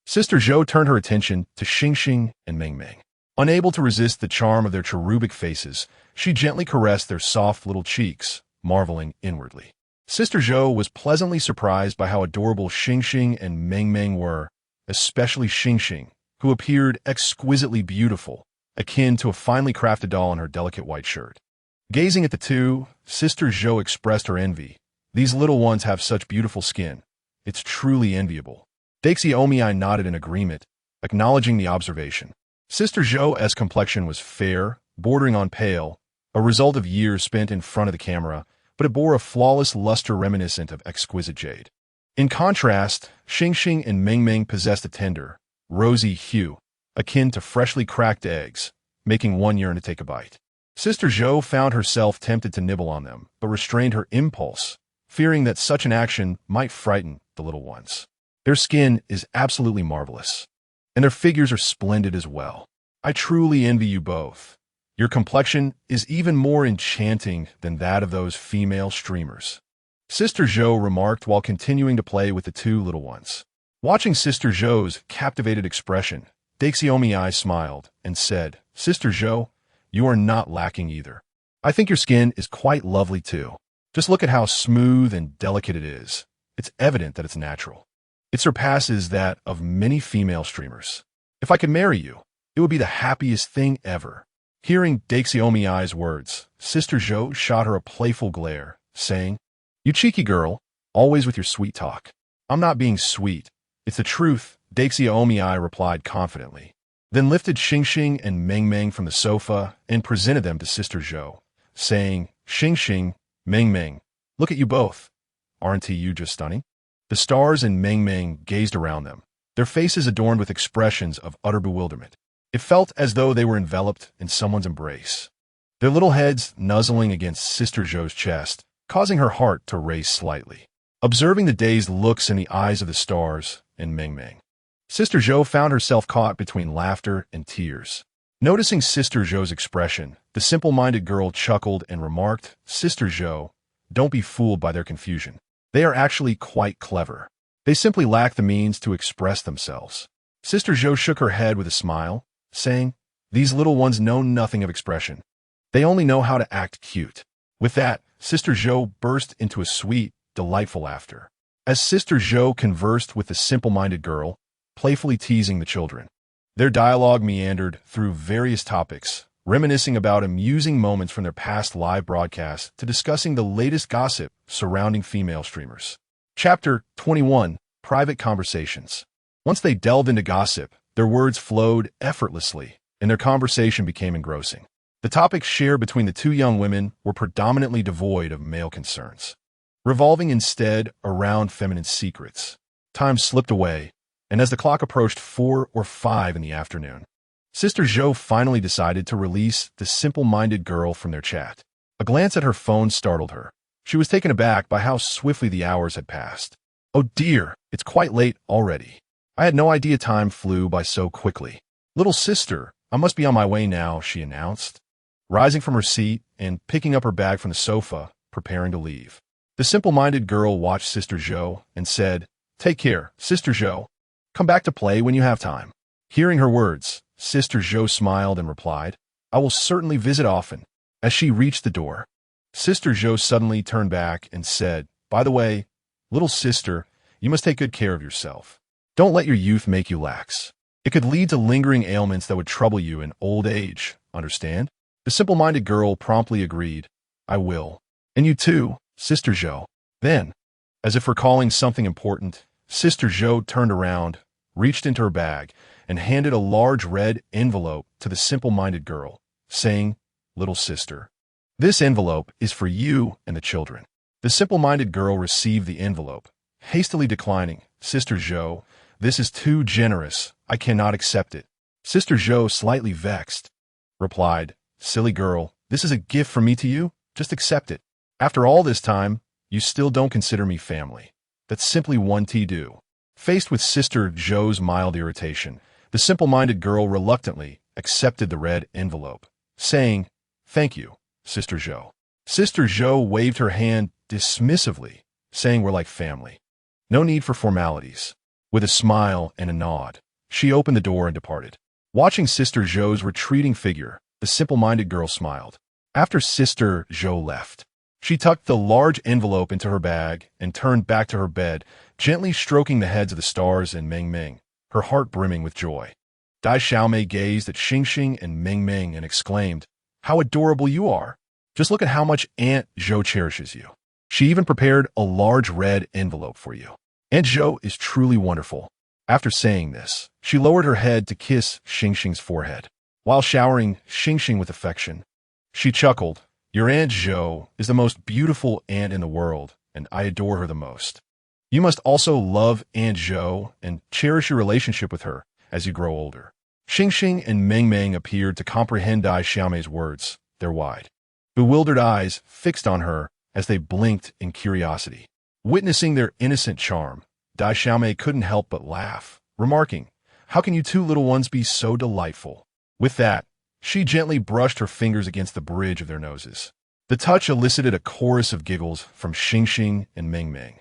Sister Zhou turned her attention to Xingxing and Mengmeng. Unable to resist the charm of their cherubic faces, she gently caressed their soft little cheeks, marveling inwardly. Sister Zhou was pleasantly surprised by how adorable Xingxing and Mengmeng were, especially Xingxing, who appeared exquisitely beautiful, akin to a finely crafted doll in her delicate white shirt. Gazing at the two, Sister Zhou expressed her envy. These little ones have such beautiful skin. It's truly enviable. Daxiomi nodded in agreement, acknowledging the observation. Sister Zhou's complexion was fair, bordering on pale, a result of years spent in front of the camera, but it bore a flawless luster reminiscent of exquisite jade. In contrast, Xingxing and Mengmeng possessed a tender, rosy hue, akin to freshly cracked eggs, making one yearn to take a bite. Sister Zhou found herself tempted to nibble on them, but restrained her impulse, fearing that such an action might frighten the little ones. Their skin is absolutely marvelous, and their figures are splendid as well. I truly envy you both. Your complexion is even more enchanting than that of those female streamers. Sister Zhou remarked while continuing to play with the two little ones. Watching Sister Zhou's captivated expression, Daxiomi smiled and said, Sister Zhou, you are not lacking either. I think your skin is quite lovely too. Just look at how smooth and delicate it is. It's evident that it's natural. It surpasses that of many female streamers. If I could marry you, it would be the happiest thing ever. Hearing Daxiomi's words, Sister Zhou shot her a playful glare, saying, You cheeky girl, always with your sweet talk. I'm not being sweet. It's the truth, Daxiomi replied confidently, then lifted Xingxing and Mengmeng from the sofa and presented them to Sister Zhou, saying, Xingxing, Mengmeng, look at you both. Aren't you just stunning? The stars and Mengmeng gazed around them, their faces adorned with expressions of utter bewilderment. It felt as though they were enveloped in someone's embrace, their little heads nuzzling against Sister Zhou's chest, causing her heart to race slightly. Observing the dazed looks in the eyes of the stars and Mengmeng, Sister Zhou found herself caught between laughter and tears. Noticing Sister Zhou's expression, the simple-minded girl chuckled and remarked, Sister Zhou, don't be fooled by their confusion. They are actually quite clever. They simply lack the means to express themselves. Sister Zhou shook her head with a smile, saying, These little ones know nothing of expression. They only know how to act cute. With that, Sister Zhou burst into a sweet, delightful laughter. As Sister Zhou conversed with the simple-minded girl, playfully teasing the children, their dialogue meandered through various topics, reminiscing about amusing moments from their past live broadcasts to discussing the latest gossip surrounding female streamers. Chapter 21, Private Conversations. Once they delved into gossip, their words flowed effortlessly, and their conversation became engrossing. The topics shared between the two young women were predominantly devoid of male concerns, revolving instead around feminine secrets. Time slipped away, and as the clock approached 4 or 5 in the afternoon, Sister Zhou finally decided to release the simple-minded girl from their chat. A glance at her phone startled her. She was taken aback by how swiftly the hours had passed. Oh dear, it's quite late already. I had no idea time flew by so quickly. Little sister, I must be on my way now, she announced, rising from her seat and picking up her bag from the sofa, preparing to leave. The simple-minded girl watched Sister Zhou and said, Take care, Sister Zhou. Come back to play when you have time. Hearing her words, Sister Zhou smiled and replied, I will certainly visit often. As she reached the door, Sister Zhou suddenly turned back and said, By the way, little sister, you must take good care of yourself. Don't let your youth make you lax. It could lead to lingering ailments that would trouble you in old age, understand? The simple-minded girl promptly agreed, I will. And you too, Sister Zhou. Then, as if recalling something important, Sister Zhou turned around, reached into her bag, and handed a large red envelope to the simple-minded girl, saying, Little sister, this envelope is for you and the children. The simple-minded girl received the envelope, hastily declining, Sister Zhou, this is too generous. I cannot accept it. Sister Zhou, slightly vexed, replied, Silly girl, this is a gift from me to you. Just accept it. After all this time, you still don't consider me family. That's simply one do. Faced with Sister Zhou's mild irritation, the simple-minded girl reluctantly accepted the red envelope, saying, "Thank you, Sister Zhou." Sister Zhou waved her hand dismissively, saying, "We're like family. No need for formalities." With a smile and a nod, she opened the door and departed. Watching Sister Zhou's retreating figure, the simple-minded girl smiled. After Sister Zhou left, she tucked the large envelope into her bag and turned back to her bed, gently stroking the heads of the stars and Ming Ming, her heart brimming with joy. Dai Xiaomei gazed at Xing Xing and Ming Ming and exclaimed, "How adorable you are! Just look at how much Aunt Zhou cherishes you. She even prepared a large red envelope for you. Aunt Zhou is truly wonderful." After saying this, she lowered her head to kiss Xing Xing's forehead. While showering Xing Xing with affection, she chuckled, "Your Aunt Zhou is the most beautiful aunt in the world, and I adore her the most. You must also love Aunt Zhou and cherish your relationship with her as you grow older." Xing Xing and Ming Ming appeared to comprehend Dai Xiaomei's words, their wide, bewildered eyes fixed on her as they blinked in curiosity. Witnessing their innocent charm, Dai Xiaomei couldn't help but laugh, remarking, "How can you two little ones be so delightful?" With that, she gently brushed her fingers against the bridge of their noses. The touch elicited a chorus of giggles from Xing Xing and Ming Ming,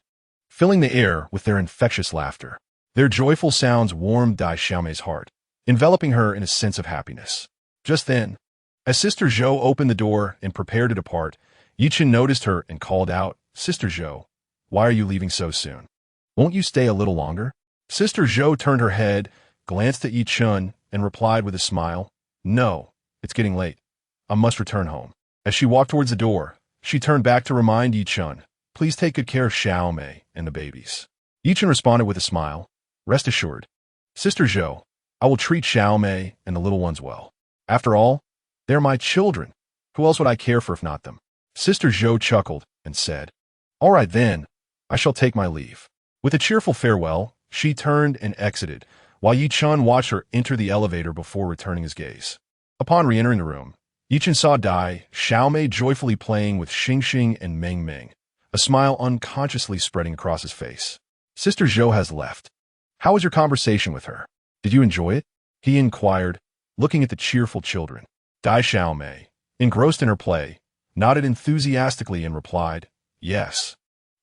filling the air with their infectious laughter. Their joyful sounds warmed Dai Xiaomei's heart, enveloping her in a sense of happiness. Just then, as Sister Zhou opened the door and prepared to depart, Chen noticed her and called out, "Sister Zhou, why are you leaving so soon? Won't you stay a little longer?" Sister Zhou turned her head, glanced at Chen, and replied with a smile, "No, it's getting late. I must return home." As she walked towards the door, she turned back to remind Chen, "Please take good care of Xiaomei and the babies." Chen responded with a smile, "Rest assured, Sister Zhou, I will treat Xiaomei and the little ones well. After all, they're my children. Who else would I care for if not them?" Sister Zhou chuckled and said, "All right then, I shall take my leave." With a cheerful farewell, she turned and exited, while Chen watched her enter the elevator before returning his gaze. Upon re-entering the room, Chen saw Dai Xiaomei joyfully playing with Xing Xing and Ming Ming, a smile unconsciously spreading across his face. "Sister Zhou has left. How was your conversation with her? Did you enjoy it?" he inquired, looking at the cheerful children. Dai Xiaomei, engrossed in her play, nodded enthusiastically and replied, "Yes.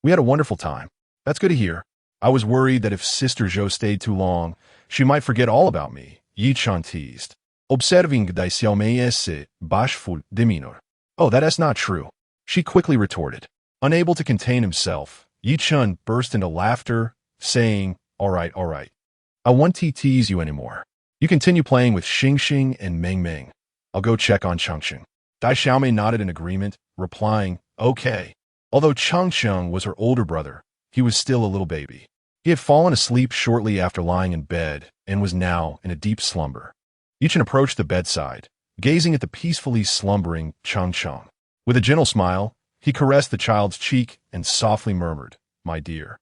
We had a wonderful time." "That's good to hear. I was worried that if Sister Zhou stayed too long, she might forget all about me," Chen teased. Observing Dai Xiaomei esse bashful de minor. "Oh, that is not true," she quickly retorted. Unable to contain himself, Chen burst into laughter, saying, all right. I won't tease you anymore. You continue playing with Xing Xing and Ming Ming. I'll go check on Changcheng." Dai Xiaomei nodded in agreement, replying, "Okay." Although Changcheng was her older brother, he was still a little baby. He had fallen asleep shortly after lying in bed and was now in a deep slumber. Chen approached the bedside, gazing at the peacefully slumbering Changcheng. With a gentle smile, he caressed the child's cheek and softly murmured, "My dear,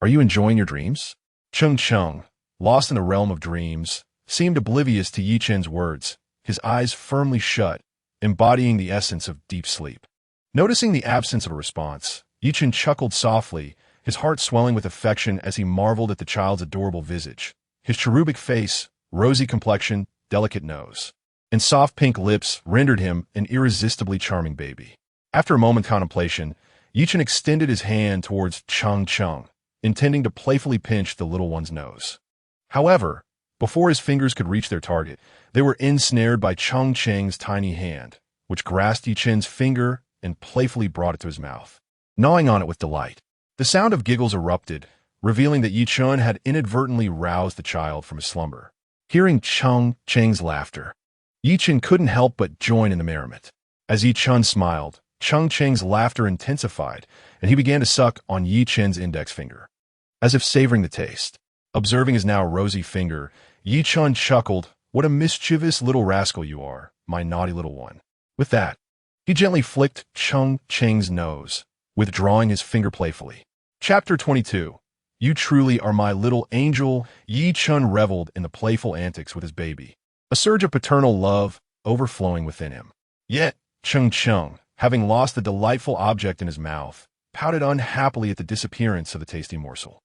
are you enjoying your dreams?" Changcheng, lost in the realm of dreams, seemed oblivious to Chen's words, his eyes firmly shut, embodying the essence of deep sleep. Noticing the absence of a response, Chen chuckled softly, his heart swelling with affection as he marveled at the child's adorable visage, his cherubic face, rosy complexion, delicate nose, and soft pink lips rendered him an irresistibly charming baby. After a moment's contemplation, Chen extended his hand towards Changcheng, intending to playfully pinch the little one's nose. However, before his fingers could reach their target, they were ensnared by Changcheng's tiny hand, which grasped Chen's finger and playfully brought it to his mouth, gnawing on it with delight. The sound of giggles erupted, revealing that Chen had inadvertently roused the child from his slumber. Hearing Changcheng's laughter, Chen couldn't help but join in the merriment. As Chen smiled, Changcheng's laughter intensified, and he began to suck on Chen's index finger, as if savoring the taste. Observing his now rosy finger, Chen chuckled, "What a mischievous little rascal you are, my naughty little one." With that, he gently flicked Changcheng's nose, withdrawing his finger playfully. Chapter 22. You truly are my little angel. Chen reveled in the playful antics with his baby, a surge of paternal love overflowing within him. Yet, Changcheng, having lost the delightful object in his mouth, pouted unhappily at the disappearance of the tasty morsel.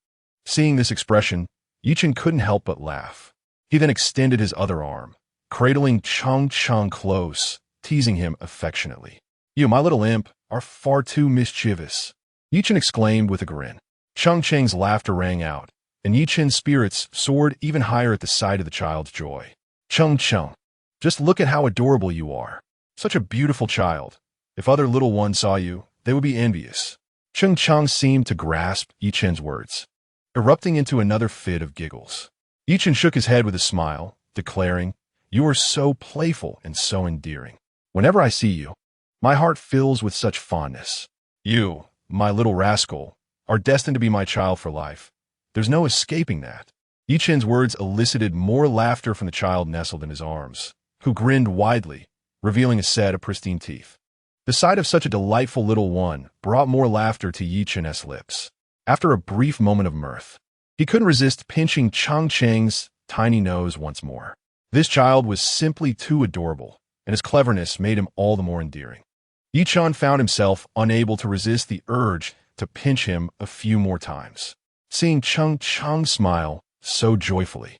Seeing this expression, Chen couldn't help but laugh. He then extended his other arm, cradling Cheng Cheng close, teasing him affectionately. "You, my little imp, are far too mischievous," Yi Chen exclaimed with a grin. Cheng Cheng's laughter rang out, and Yi Chen's spirits soared even higher at the sight of the child's joy. "Cheng Cheng, just look at how adorable you are. Such a beautiful child. If other little ones saw you, they would be envious." Cheng Cheng seemed to grasp Yi Chen's words, erupting into another fit of giggles. Yi Chen shook his head with a smile, declaring, "You are so playful and so endearing. Whenever I see you, my heart fills with such fondness. You, my little rascal, are destined to be my child for life. There's no escaping that." Yi Chen's words elicited more laughter from the child nestled in his arms, who grinned widely, revealing a set of pristine teeth. The sight of such a delightful little one brought more laughter to Yi Chen's lips. After a brief moment of mirth, he couldn't resist pinching Cheng Cheng's tiny nose once more. This child was simply too adorable, and his cleverness made him all the more endearing. Yi Chen found himself unable to resist the urge to pinch him a few more times. Seeing Cheng Cheng smile so joyfully,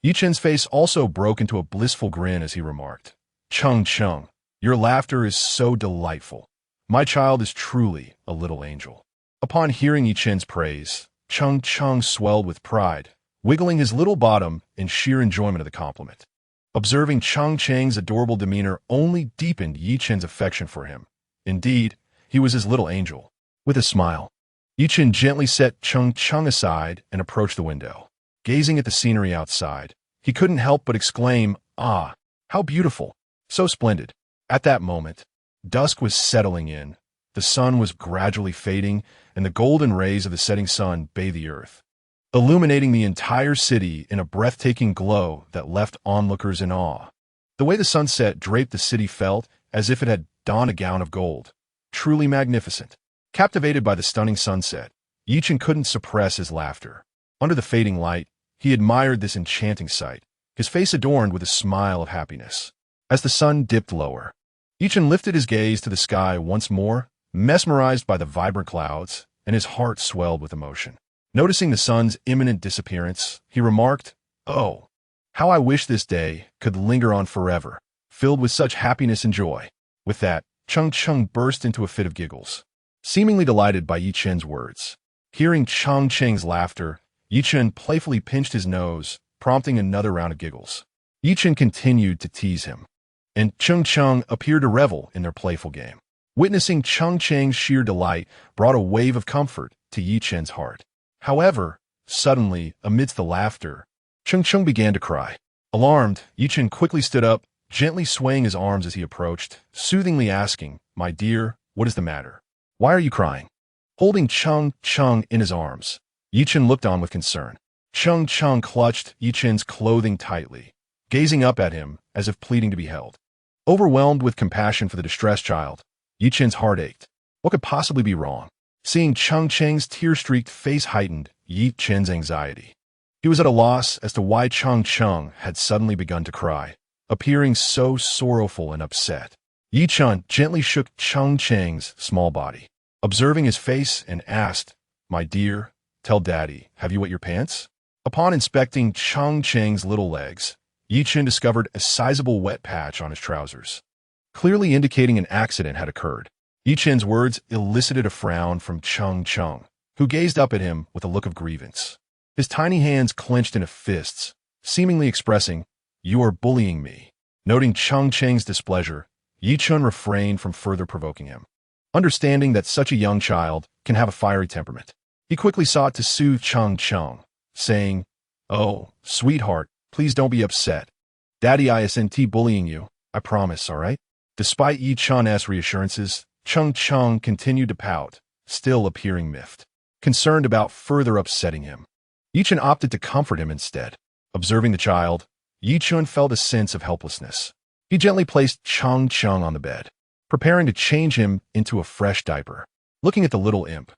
Yi Chen's face also broke into a blissful grin as he remarked, "Cheng Cheng, your laughter is so delightful. My child is truly a little angel." Upon hearing Yi Chen's praise, Cheng Cheng swelled with pride, wiggling his little bottom in sheer enjoyment of the compliment. Observing Cheng Cheng's adorable demeanor only deepened Yi Chen's affection for him. Indeed, he was his little angel. With a smile, Yi Chen gently set Cheng Cheng aside and approached the window. Gazing at the scenery outside, he couldn't help but exclaim, "Ah, how beautiful! So splendid." At that moment, dusk was settling in, the sun was gradually fading, and the golden rays of the setting sun bathed the earth, illuminating the entire city in a breathtaking glow that left onlookers in awe. The way the sunset draped the city felt as if it had donned a gown of gold. Truly magnificent. Captivated by the stunning sunset, Yi Chen couldn't suppress his laughter. Under the fading light, he admired this enchanting sight, his face adorned with a smile of happiness. As the sun dipped lower, Yi Chen lifted his gaze to the sky once more, mesmerized by the vibrant clouds, and his heart swelled with emotion. Noticing the sun's imminent disappearance, he remarked, "Oh, how I wish this day could linger on forever, filled with such happiness and joy." With that, Cheng Cheng burst into a fit of giggles, seemingly delighted by Yi Chen's words. Hearing Cheng Cheng's laughter, Yi Chen playfully pinched his nose, prompting another round of giggles. Yi Chen continued to tease him, and Cheng Cheng appeared to revel in their playful game. Witnessing Cheng Cheng's sheer delight brought a wave of comfort to Yi Chen's heart. However, suddenly, amidst the laughter, Cheng Cheng began to cry. Alarmed, Yi Chen quickly stood up, gently swaying his arms as he approached, soothingly asking, "My dear, what is the matter? Why are you crying?" Holding Cheng Cheng in his arms, Yi Chen looked on with concern. Cheng Cheng clutched Yi Chen's clothing tightly, gazing up at him as if pleading to be held. Overwhelmed with compassion for the distressed child, Yi Chen's heart ached. What could possibly be wrong? Seeing Cheng Cheng's tear-streaked face heightened Yi Chen's anxiety. He was at a loss as to why Cheng Cheng had suddenly begun to cry, appearing so sorrowful and upset. Yi Chen gently shook Cheng Cheng's small body, observing his face, and asked, "My dear, tell Daddy, have you wet your pants?" Upon inspecting Cheng Cheng's little legs, Yi Chen discovered a sizable wet patch on his trousers, clearly indicating an accident had occurred. Yi Chen's words elicited a frown from Cheng Cheng, who gazed up at him with a look of grievance. His tiny hands clenched into fists, seemingly expressing, "You are bullying me." Noting Cheng Cheng's displeasure, Yi Chen refrained from further provoking him. Understanding that such a young child can have a fiery temperament, he quickly sought to soothe Cheng Cheng, saying, "Oh, sweetheart, please don't be upset. Daddy isn't bullying you, I promise, all right?" Despite Yi Chen's reassurances, Cheng Cheng continued to pout, still appearing miffed, concerned about further upsetting him. Yi Chen opted to comfort him instead. Observing the child, Yi Chen felt a sense of helplessness. He gently placed Cheng Cheng on the bed, preparing to change him into a fresh diaper. Looking at the little imp,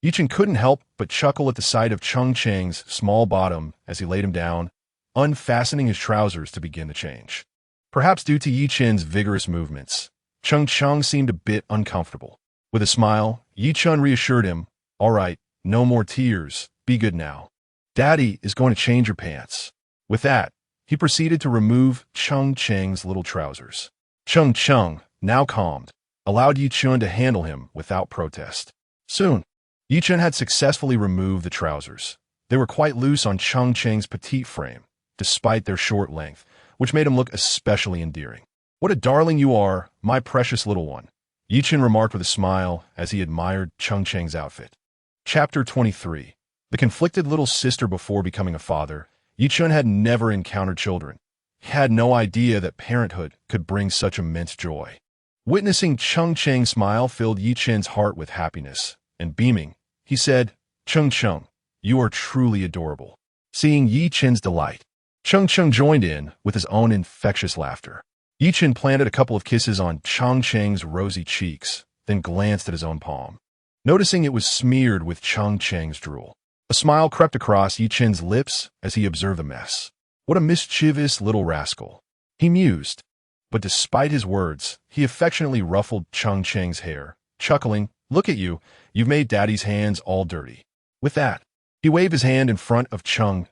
Yi Chen couldn't help but chuckle at the sight of Cheng Cheng's small bottom as he laid him down, unfastening his trousers to begin the change. Perhaps due to Yi Chen's vigorous movements, Cheng Cheng seemed a bit uncomfortable. With a smile, Yi Chen reassured him, "All right, no more tears, be good now. Daddy is going to change your pants." With that, he proceeded to remove Cheng Cheng's little trousers. Cheng, now calmed, allowed Yi Chun to handle him without protest. Soon, Yi Chun had successfully removed the trousers. They were quite loose on Cheng Cheng's petite frame, despite their short length, which made him look especially endearing. "What a darling you are, my precious little one," Yi Chun remarked with a smile as he admired Cheng Cheng's outfit. Chapter 23. The conflicted little sister. Before becoming a father, Yi Chun had never encountered children. He had no idea that parenthood could bring such immense joy. Witnessing Cheng Cheng's smile filled Yi Chun's heart with happiness, and beaming, he said, Cheng, you are truly adorable." Seeing Yi Chun's delight, Cheng joined in with his own infectious laughter. Yi Chun planted a couple of kisses on Cheng Cheng's rosy cheeks, then glanced at his own palm, noticing it was smeared with Cheng Cheng's drool. A smile crept across Yi Chun's lips as he observed the mess. "What a mischievous little rascal," he mused. But despite his words, he affectionately ruffled Cheng Cheng's hair, chuckling, "Look at you, you've made Daddy's hands all dirty." With that, he waved his hand in front of Cheng,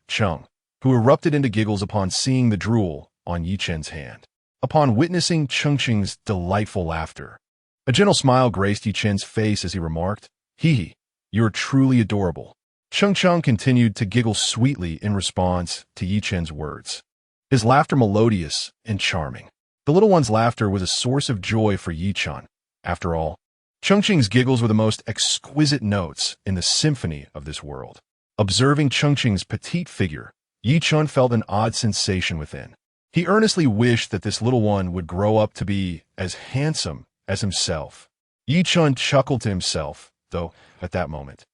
who erupted into giggles upon seeing the drool on Yi Chun's hand. Upon witnessing Cheng's delightful laughter, a gentle smile graced Yi Chun's face as he remarked, "Hee, you're truly adorable." Cheng continued to giggle sweetly in response to Yi Chun's words, his laughter melodious and charming. The little one's laughter was a source of joy for Yi Chun. After all, Cheng's giggles were the most exquisite notes in the symphony of this world. Observing Cheng's petite figure, Yi Chun felt an odd sensation within. He earnestly wished that this little one would grow up to be as handsome as himself. Yi Chun chuckled to himself, though, at that moment,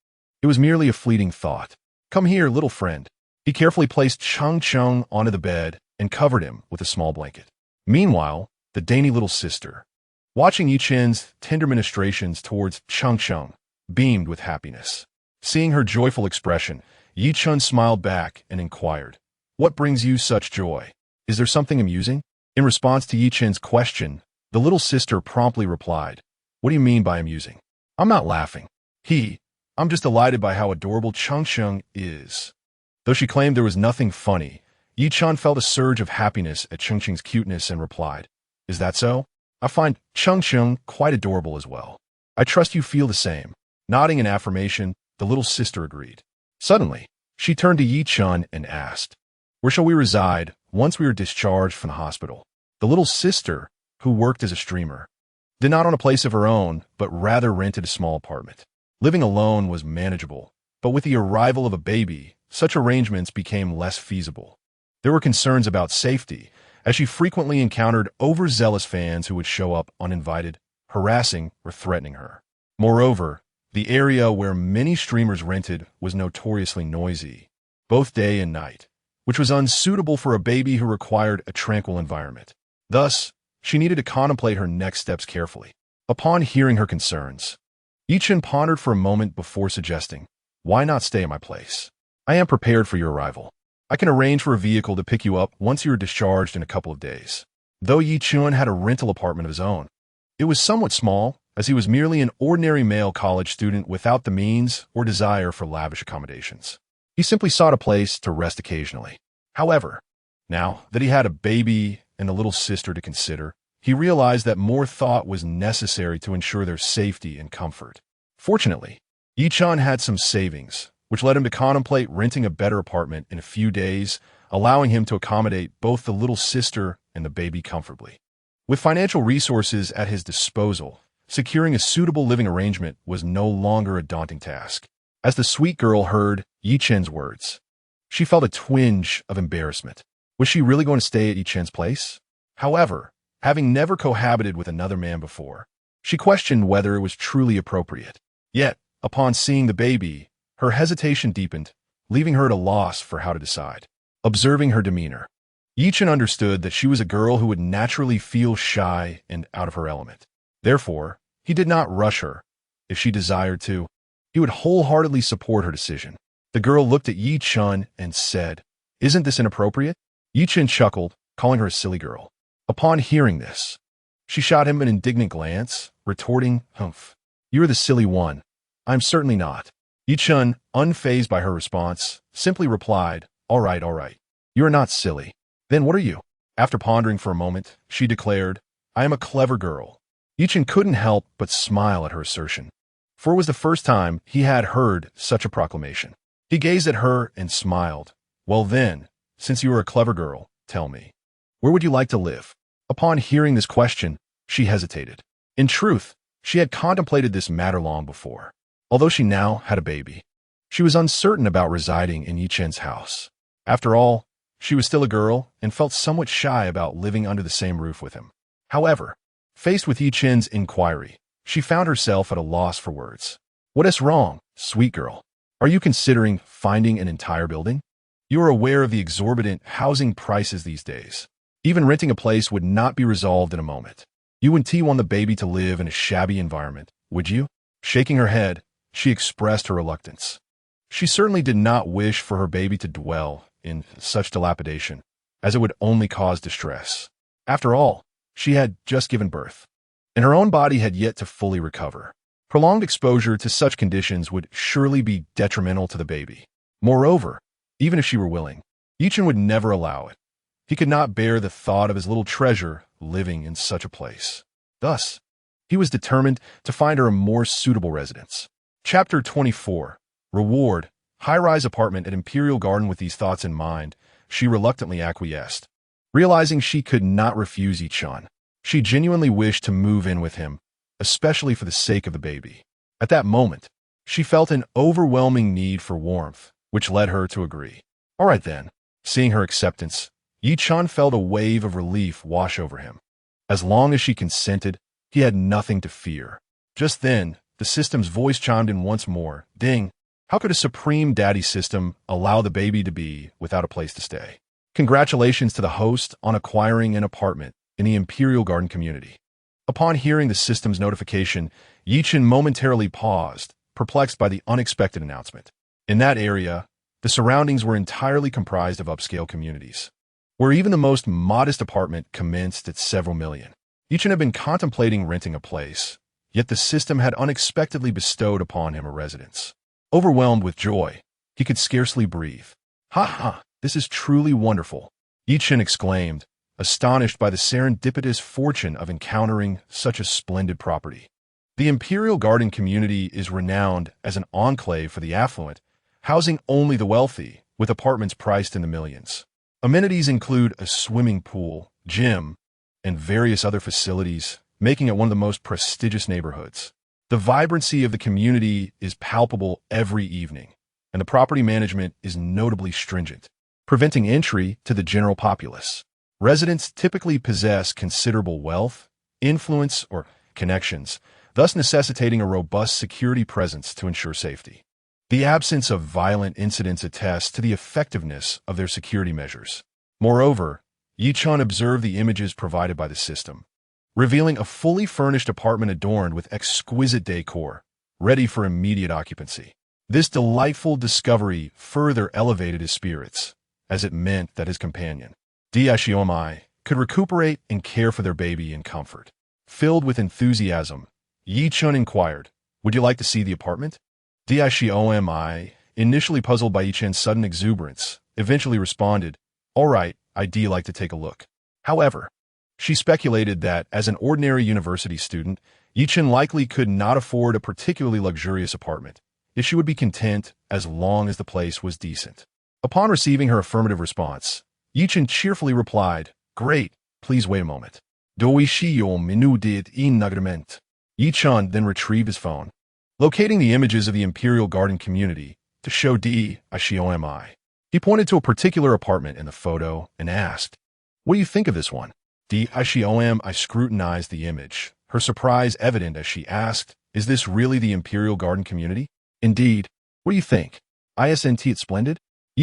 it was merely a fleeting thought. "Come here, little friend." He carefully placed Cheng onto the bed and covered him with a small blanket. Meanwhile, the dainty little sister, watching Yi Chun's tender ministrations towards Cheng, beamed with happiness. Seeing her joyful expression, Yi Chun smiled back and inquired, "What brings you such joy? Is there something amusing?" In response to Yi Chun's question, the little sister promptly replied, "What do you mean by amusing? I'm not laughing. I'm just delighted by how adorable Cheng is." Though she claimed there was nothing funny, Yi Chun felt a surge of happiness at Cheng's cuteness and replied, "Is that so? I find Cheng quite adorable as well. I trust you feel the same." Nodding in affirmation, the little sister agreed. Suddenly, she turned to Yi Chun and asked, "Where shall we reside once we are discharged from the hospital?" The little sister, who worked as a streamer, did not own a place of her own, but rather rented a small apartment. Living alone was manageable, but with the arrival of a baby, such arrangements became less feasible. There were concerns about safety, as she frequently encountered overzealous fans who would show up uninvited, harassing or threatening her. Moreover, the area where many streamers rented was notoriously noisy, both day and night, which was unsuitable for a baby who required a tranquil environment. Thus, she needed to contemplate her next steps carefully. Upon hearing her concerns, Yi Chun pondered for a moment before suggesting, "Why not stay at my place? I am prepared for your arrival. I can arrange for a vehicle to pick you up once you are discharged in a couple of days." Though Yi Chun had a rental apartment of his own, it was somewhat small, as he was merely an ordinary male college student without the means or desire for lavish accommodations. He simply sought a place to rest occasionally. However, now that he had a baby and a little sister to consider, he realized that more thought was necessary to ensure their safety and comfort. Fortunately, Yi Chun had some savings, which led him to contemplate renting a better apartment in a few days, allowing him to accommodate both the little sister and the baby comfortably. With financial resources at his disposal, securing a suitable living arrangement was no longer a daunting task. As the sweet girl heard Yi Chun's words, she felt a twinge of embarrassment. Was she really going to stay at Yi Chun's place? However, having never cohabited with another man before, she questioned whether it was truly appropriate. Yet, upon seeing the baby, her hesitation deepened, leaving her at a loss for how to decide. Observing her demeanor, Yi Chun understood that she was a girl who would naturally feel shy and out of her element. Therefore, he did not rush her. If she desired to, he would wholeheartedly support her decision. The girl looked at Yi Chun and said, "Isn't this inappropriate?" Yi Chun chuckled, calling her a silly girl. Upon hearing this, she shot him an indignant glance, retorting, "Humph, you're the silly one. I'm certainly not." Yi Chun, unfazed by her response, simply replied, All right. You are not silly. Then what are you? After pondering for a moment, she declared, I am a clever girl. Chen couldn't help but smile at her assertion, for it was the first time he had heard such a proclamation. He gazed at her and smiled. Well then, since you are a clever girl, tell me, where would you like to live? Upon hearing this question, she hesitated. In truth, she had contemplated this matter long before. Although she now had a baby, she was uncertain about residing in Chen's house. After all, she was still a girl and felt somewhat shy about living under the same roof with him. However, faced with Chen's inquiry, she found herself at a loss for words. What is wrong, sweet girl? Are you considering finding an entire building? You are aware of the exorbitant housing prices these days. Even renting a place would not be resolved in a moment. You wouldn't want the baby to live in a shabby environment, would you? Shaking her head, she expressed her reluctance. She certainly did not wish for her baby to dwell in such dilapidation, as it would only cause distress. After all, she had just given birth, and her own body had yet to fully recover. Prolonged exposure to such conditions would surely be detrimental to the baby. Moreover, even if she were willing, Chen would never allow it. He could not bear the thought of his little treasure living in such a place. Thus, he was determined to find her a more suitable residence. Chapter 24. Reward. High-rise apartment at Imperial Garden. With these thoughts in mind, she reluctantly acquiesced. Realizing she could not refuse Chen, she genuinely wished to move in with him, especially for the sake of the baby. At that moment, she felt an overwhelming need for warmth, which led her to agree. All right then. Seeing her acceptance, Chen felt a wave of relief wash over him. As long as she consented, he had nothing to fear. Just then, the system's voice chimed in once more. Ding! How could a supreme daddy system allow the baby to be without a place to stay? Congratulations to the host on acquiring an apartment in the Imperial Garden community. Upon hearing the system's notification, Chen momentarily paused, perplexed by the unexpected announcement. In that area, the surroundings were entirely comprised of upscale communities, where even the most modest apartment commenced at several million. Chen had been contemplating renting a place, yet the system had unexpectedly bestowed upon him a residence. Overwhelmed with joy, he could scarcely breathe. Ha ha, this is truly wonderful, Chen exclaimed, astonished by the serendipitous fortune of encountering such a splendid property. The Imperial Garden community is renowned as an enclave for the affluent, housing only the wealthy, with apartments priced in the millions. Amenities include a swimming pool, gym, and various other facilities, making it one of the most prestigious neighborhoods. The vibrancy of the community is palpable every evening, and the property management is notably stringent, preventing entry to the general populace. Residents typically possess considerable wealth, influence, or connections, thus necessitating a robust security presence to ensure safety. The absence of violent incidents attests to the effectiveness of their security measures. Moreover, Chen observed the images provided by the system, revealing a fully furnished apartment adorned with exquisite decor, ready for immediate occupancy. This delightful discovery further elevated his spirits, as it meant that his companion, Xiaomi, could recuperate and care for their baby in comfort. Filled with enthusiasm, Chen inquired, would you like to see the apartment? Xiaomi, initially puzzled by Chen's sudden exuberance, eventually responded, all right, I'd like to take a look. However, she speculated that, as an ordinary university student, Chen likely could not afford a particularly luxurious apartment, yet she would be content as long as the place was decent. Upon receiving her affirmative response, Chen cheerfully replied, great, please wait a moment. Chen then retrieved his phone, locating the images of the Imperial Garden community to show Xiaomi. He pointed to a particular apartment in the photo and asked, what do you think of this one? Xiaomi scrutinized the image, her surprise evident as she asked, is this really the Imperial Garden community? Indeed. What do you think? Isn't it splendid?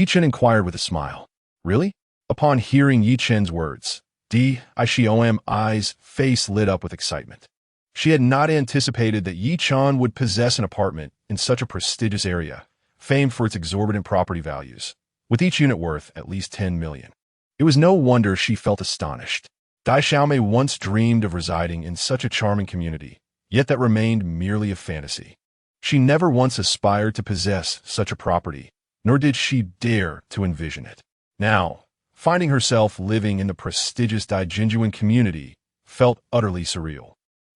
Chen inquired with a smile. Really? Upon hearing Chen's words, Xiaomi's face lit up with excitement. She had not anticipated that Chen would possess an apartment in such a prestigious area, famed for its exorbitant property values, with each unit worth at least 10 million. It was no wonder she felt astonished. Xiaomi once dreamed of residing in such a charming community, yet that remained merely a fantasy. She never once aspired to possess such a property, nor did she dare to envision it. Now, Finding herself living in the prestigious Dai Jinjuan community felt utterly surreal.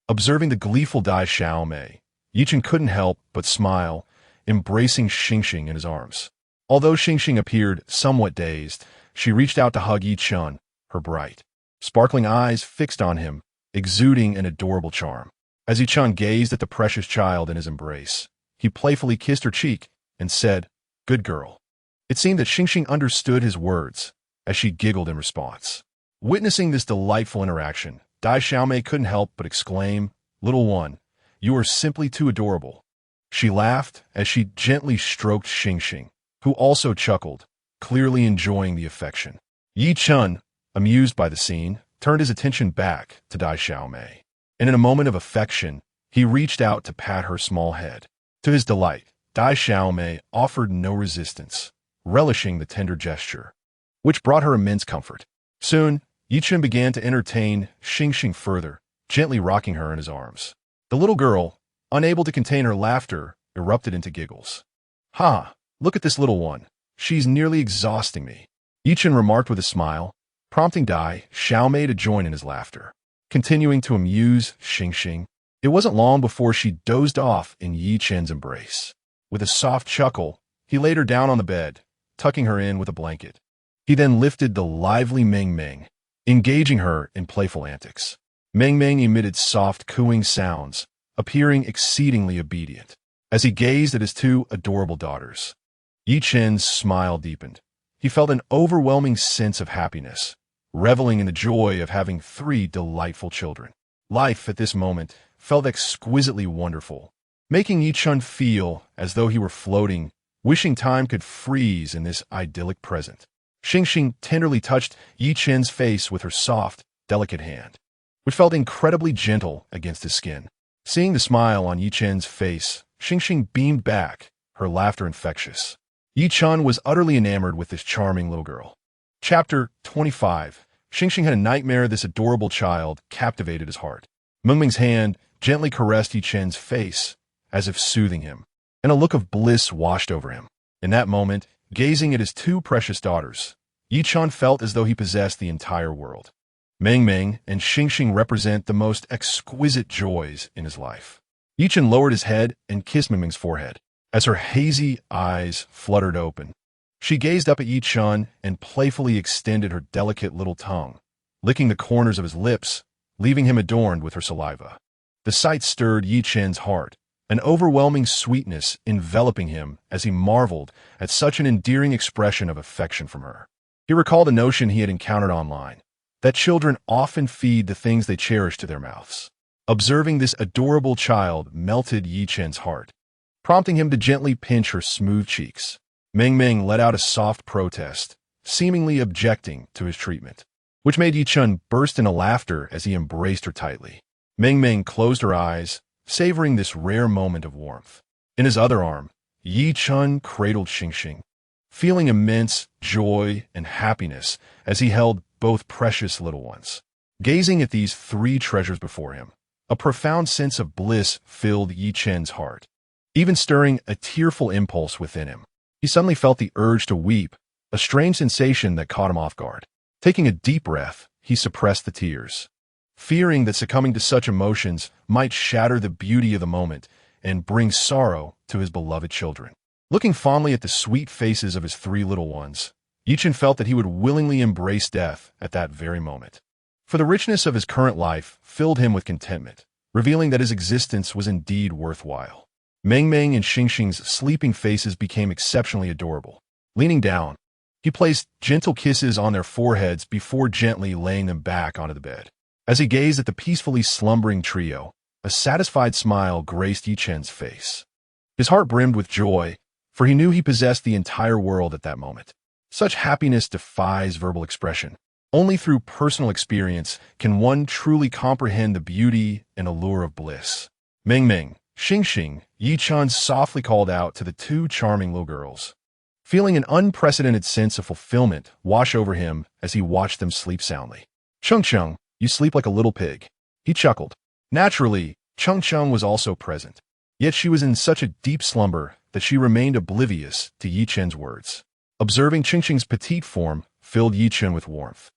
Observing the gleeful Dai Xiaomei, Yichen couldn't help but smile, embracing Xingxing in his arms. Although Xingxing appeared somewhat dazed, she reached out to hug Yichen, her bright, sparkling eyes fixed on him, exuding an adorable charm. As Yichen gazed at the precious child in his embrace, he playfully kissed her cheek and said, "Good girl." It seemed that Xingxing understood his words, as she giggled in response. Witnessing this delightful interaction, Dai Xiaomei couldn't help but exclaim, "Little one, you are simply too adorable." She laughed as she gently stroked Xingxing, who also chuckled, clearly enjoying the affection. Yi Chen, amused by the scene, turned his attention back to Dai Xiaomei, and in a moment of affection, he reached out to pat her small head. To his delight, Dai Xiaomei offered no resistance, relishing the tender gesture, which brought her immense comfort. Soon, Yi Chen began to entertain Xingxing further, gently rocking her in his arms. The little girl, unable to contain her laughter, erupted into giggles. "Ha! Look at this little one. She's nearly exhausting me," Yi Chen remarked with a smile, prompting Dai Xiaomei to join in his laughter. Continuing to amuse Xingxing, it wasn't long before she dozed off in Yi Chen's embrace. With a soft chuckle, he laid her down on the bed, tucking her in with a blanket. He then lifted the lively Meng Meng, engaging her in playful antics. Meng Meng emitted soft cooing sounds, appearing exceedingly obedient. As he gazed at his two adorable daughters, Yi Chen's smile deepened. He felt an overwhelming sense of happiness, reveling in the joy of having three delightful children. Life at this moment felt exquisitely wonderful, making Yi Chen feel as though he were floating, wishing time could freeze in this idyllic present. Xingxing tenderly touched Yi Chen's face with her soft, delicate hand, which felt incredibly gentle against his skin. Seeing the smile on Yi Chen's face, Xingxing beamed back, her laughter infectious. Yi Chen was utterly enamored with this charming little girl. Chapter 25. Xingxing had a nightmare. This adorable child captivated his heart. Meng Meng's hand gently caressed Yi Chen's face, as if soothing him, and a look of bliss washed over him. In that moment, gazing at his two precious daughters, Yi Chen felt as though he possessed the entire world. Meng Meng and Xingxing represent the most exquisite joys in his life. Yi Chen lowered his head and kissed Meng Meng's forehead. As her hazy eyes fluttered open, she gazed up at Yi Chen and playfully extended her delicate little tongue, licking the corners of his lips, leaving him adorned with her saliva. The sight stirred Yi Chen's heart, an overwhelming sweetness enveloping him as he marveled at such an endearing expression of affection from her. He recalled a notion he had encountered online, that children often feed the things they cherish to their mouths. Observing this adorable child melted Yi Chen's heart, prompting him to gently pinch her smooth cheeks. Meng Meng let out a soft protest, seemingly objecting to his treatment, which made Yi Chen burst into laughter as he embraced her tightly. Meng Meng closed her eyes, savoring this rare moment of warmth. In his other arm, Yi Chen cradled Xingxing, feeling immense joy and happiness as he held both precious little ones. Gazing at these three treasures before him, a profound sense of bliss filled Yi Chen's heart, even stirring a tearful impulse within him. He suddenly felt the urge to weep, a strange sensation that caught him off guard. Taking a deep breath, he suppressed the tears, fearing that succumbing to such emotions might shatter the beauty of the moment and bring sorrow to his beloved children. Looking fondly at the sweet faces of his three little ones, Yi Chen felt that he would willingly embrace death at that very moment. For the richness of his current life filled him with contentment, revealing that his existence was indeed worthwhile. Meng Meng and Xingxing's sleeping faces became exceptionally adorable. Leaning down, he placed gentle kisses on their foreheads before gently laying them back onto the bed. As he gazed at the peacefully slumbering trio, a satisfied smile graced Yi Chen's face. His heart brimmed with joy, for he knew he possessed the entire world at that moment. Such happiness defies verbal expression. Only through personal experience can one truly comprehend the beauty and allure of bliss. Meng Meng, Xingxing, Yi Chen softly called out to the two charming little girls, feeling an unprecedented sense of fulfillment wash over him as he watched them sleep soundly. "Chung Chung, you sleep like a little pig," he chuckled. Naturally, Chung Chung was also present, yet she was in such a deep slumber that she remained oblivious to Yi Chen's words. Observing Xingxing's petite form filled Yi Chen with warmth.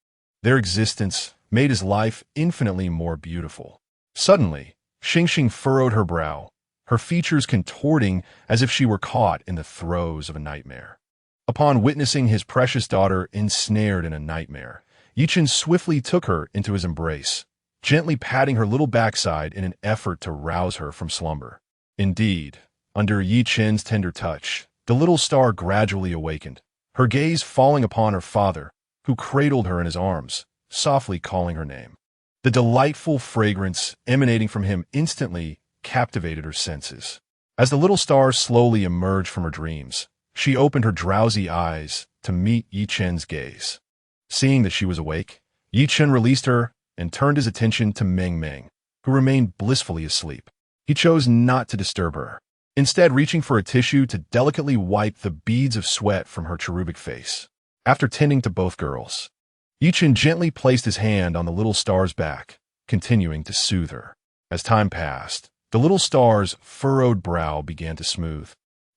Their existence made his life infinitely more beautiful. Suddenly, Xingxing furrowed her brow, her features contorting as if she were caught in the throes of a nightmare. Upon witnessing his precious daughter ensnared in a nightmare, Yi Chen swiftly took her into his embrace, gently patting her little backside in an effort to rouse her from slumber. Indeed, under Yi Chen's tender touch, the little star gradually awakened, her gaze falling upon her father, who cradled her in his arms, softly calling her name. The delightful fragrance emanating from him instantly captivated her senses. As the little star slowly emerged from her dreams, she opened her drowsy eyes to meet Yi Chen's gaze. Seeing that she was awake, Yi Chen released her and turned his attention to Meng Meng, who remained blissfully asleep. He chose not to disturb her, instead reaching for a tissue to delicately wipe the beads of sweat from her cherubic face. After tending to both girls, Yi Chen gently placed his hand on the little star's back, continuing to soothe her. As time passed, the little star's furrowed brow began to smooth,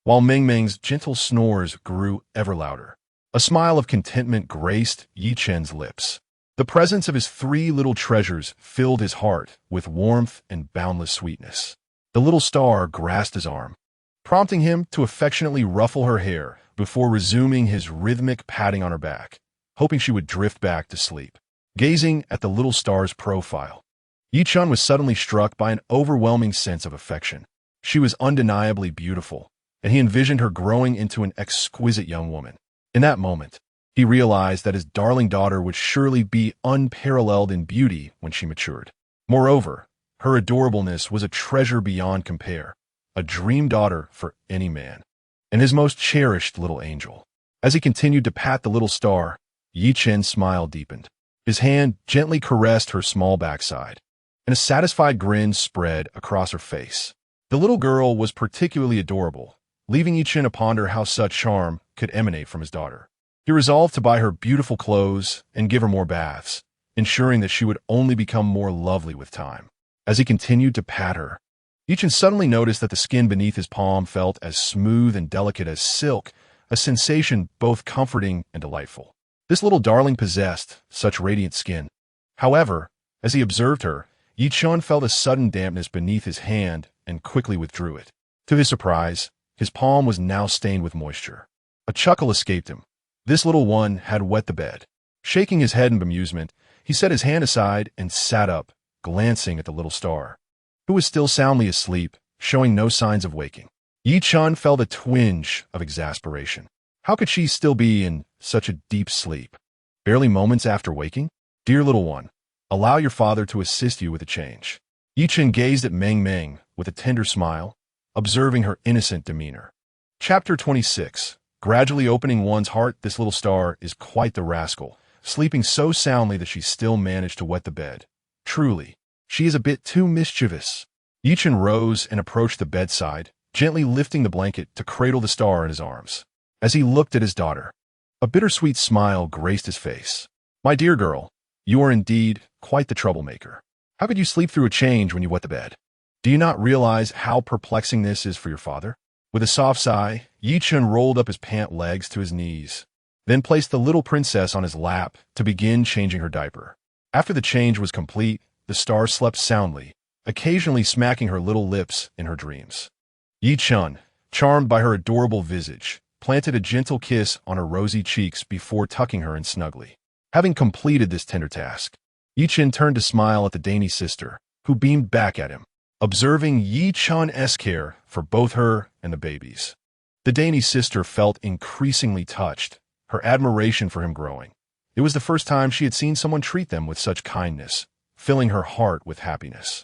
while Meng Meng's gentle snores grew ever louder. A smile of contentment graced Yi Chen's lips. The presence of his three little treasures filled his heart with warmth and boundless sweetness. The little star grasped his arm, prompting him to affectionately ruffle her hair before resuming his rhythmic patting on her back, hoping she would drift back to sleep. Gazing at the little star's profile, Yi Chen was suddenly struck by an overwhelming sense of affection. She was undeniably beautiful, and he envisioned her growing into an exquisite young woman. In that moment, he realized that his darling daughter would surely be unparalleled in beauty when she matured. Moreover, her adorableness was a treasure beyond compare, a dream daughter for any man, and his most cherished little angel. As he continued to pat the little star, Yi Chen's smile deepened. His hand gently caressed her small backside, and a satisfied grin spread across her face. The little girl was particularly adorable, leaving Yi Chen to ponder how such charm could emanate from his daughter. He resolved to buy her beautiful clothes and give her more baths, ensuring that she would only become more lovely with time. As he continued to pat her, Yi Chen suddenly noticed that the skin beneath his palm felt as smooth and delicate as silk, a sensation both comforting and delightful. This little darling possessed such radiant skin. However, as he observed her, Yi Chen felt a sudden dampness beneath his hand and quickly withdrew it. To his surprise, his palm was now stained with moisture. A chuckle escaped him. This little one had wet the bed. Shaking his head in bemusement, he set his hand aside and sat up, glancing at the little star, who was still soundly asleep, showing no signs of waking. Yi Chen felt a twinge of exasperation. How could she still be in such a deep sleep? Barely moments after waking? Dear little one, allow your father to assist you with a change. Yi Chen gazed at Meng Meng with a tender smile, observing her innocent demeanor. Chapter 26. Gradually opening one's heart, this little star is quite the rascal, sleeping so soundly that she still managed to wet the bed. Truly, she is a bit too mischievous. Yi Chen rose and approached the bedside, gently lifting the blanket to cradle the star in his arms. As he looked at his daughter, a bittersweet smile graced his face. My dear girl, you are indeed quite the troublemaker. How could you sleep through a change when you wet the bed? Do you not realize how perplexing this is for your father? With a soft sigh, Yi Chen rolled up his pant legs to his knees, then placed the little princess on his lap to begin changing her diaper. After the change was complete, the star slept soundly, occasionally smacking her little lips in her dreams. Yi Chen, charmed by her adorable visage, planted a gentle kiss on her rosy cheeks before tucking her in snugly. Having completed this tender task, Yi Chen turned to smile at the dainty sister, who beamed back at him, observing Yi Chen's care for both her and the babies. The dainty sister felt increasingly touched, her admiration for him growing. It was the first time she had seen someone treat them with such kindness, filling her heart with happiness.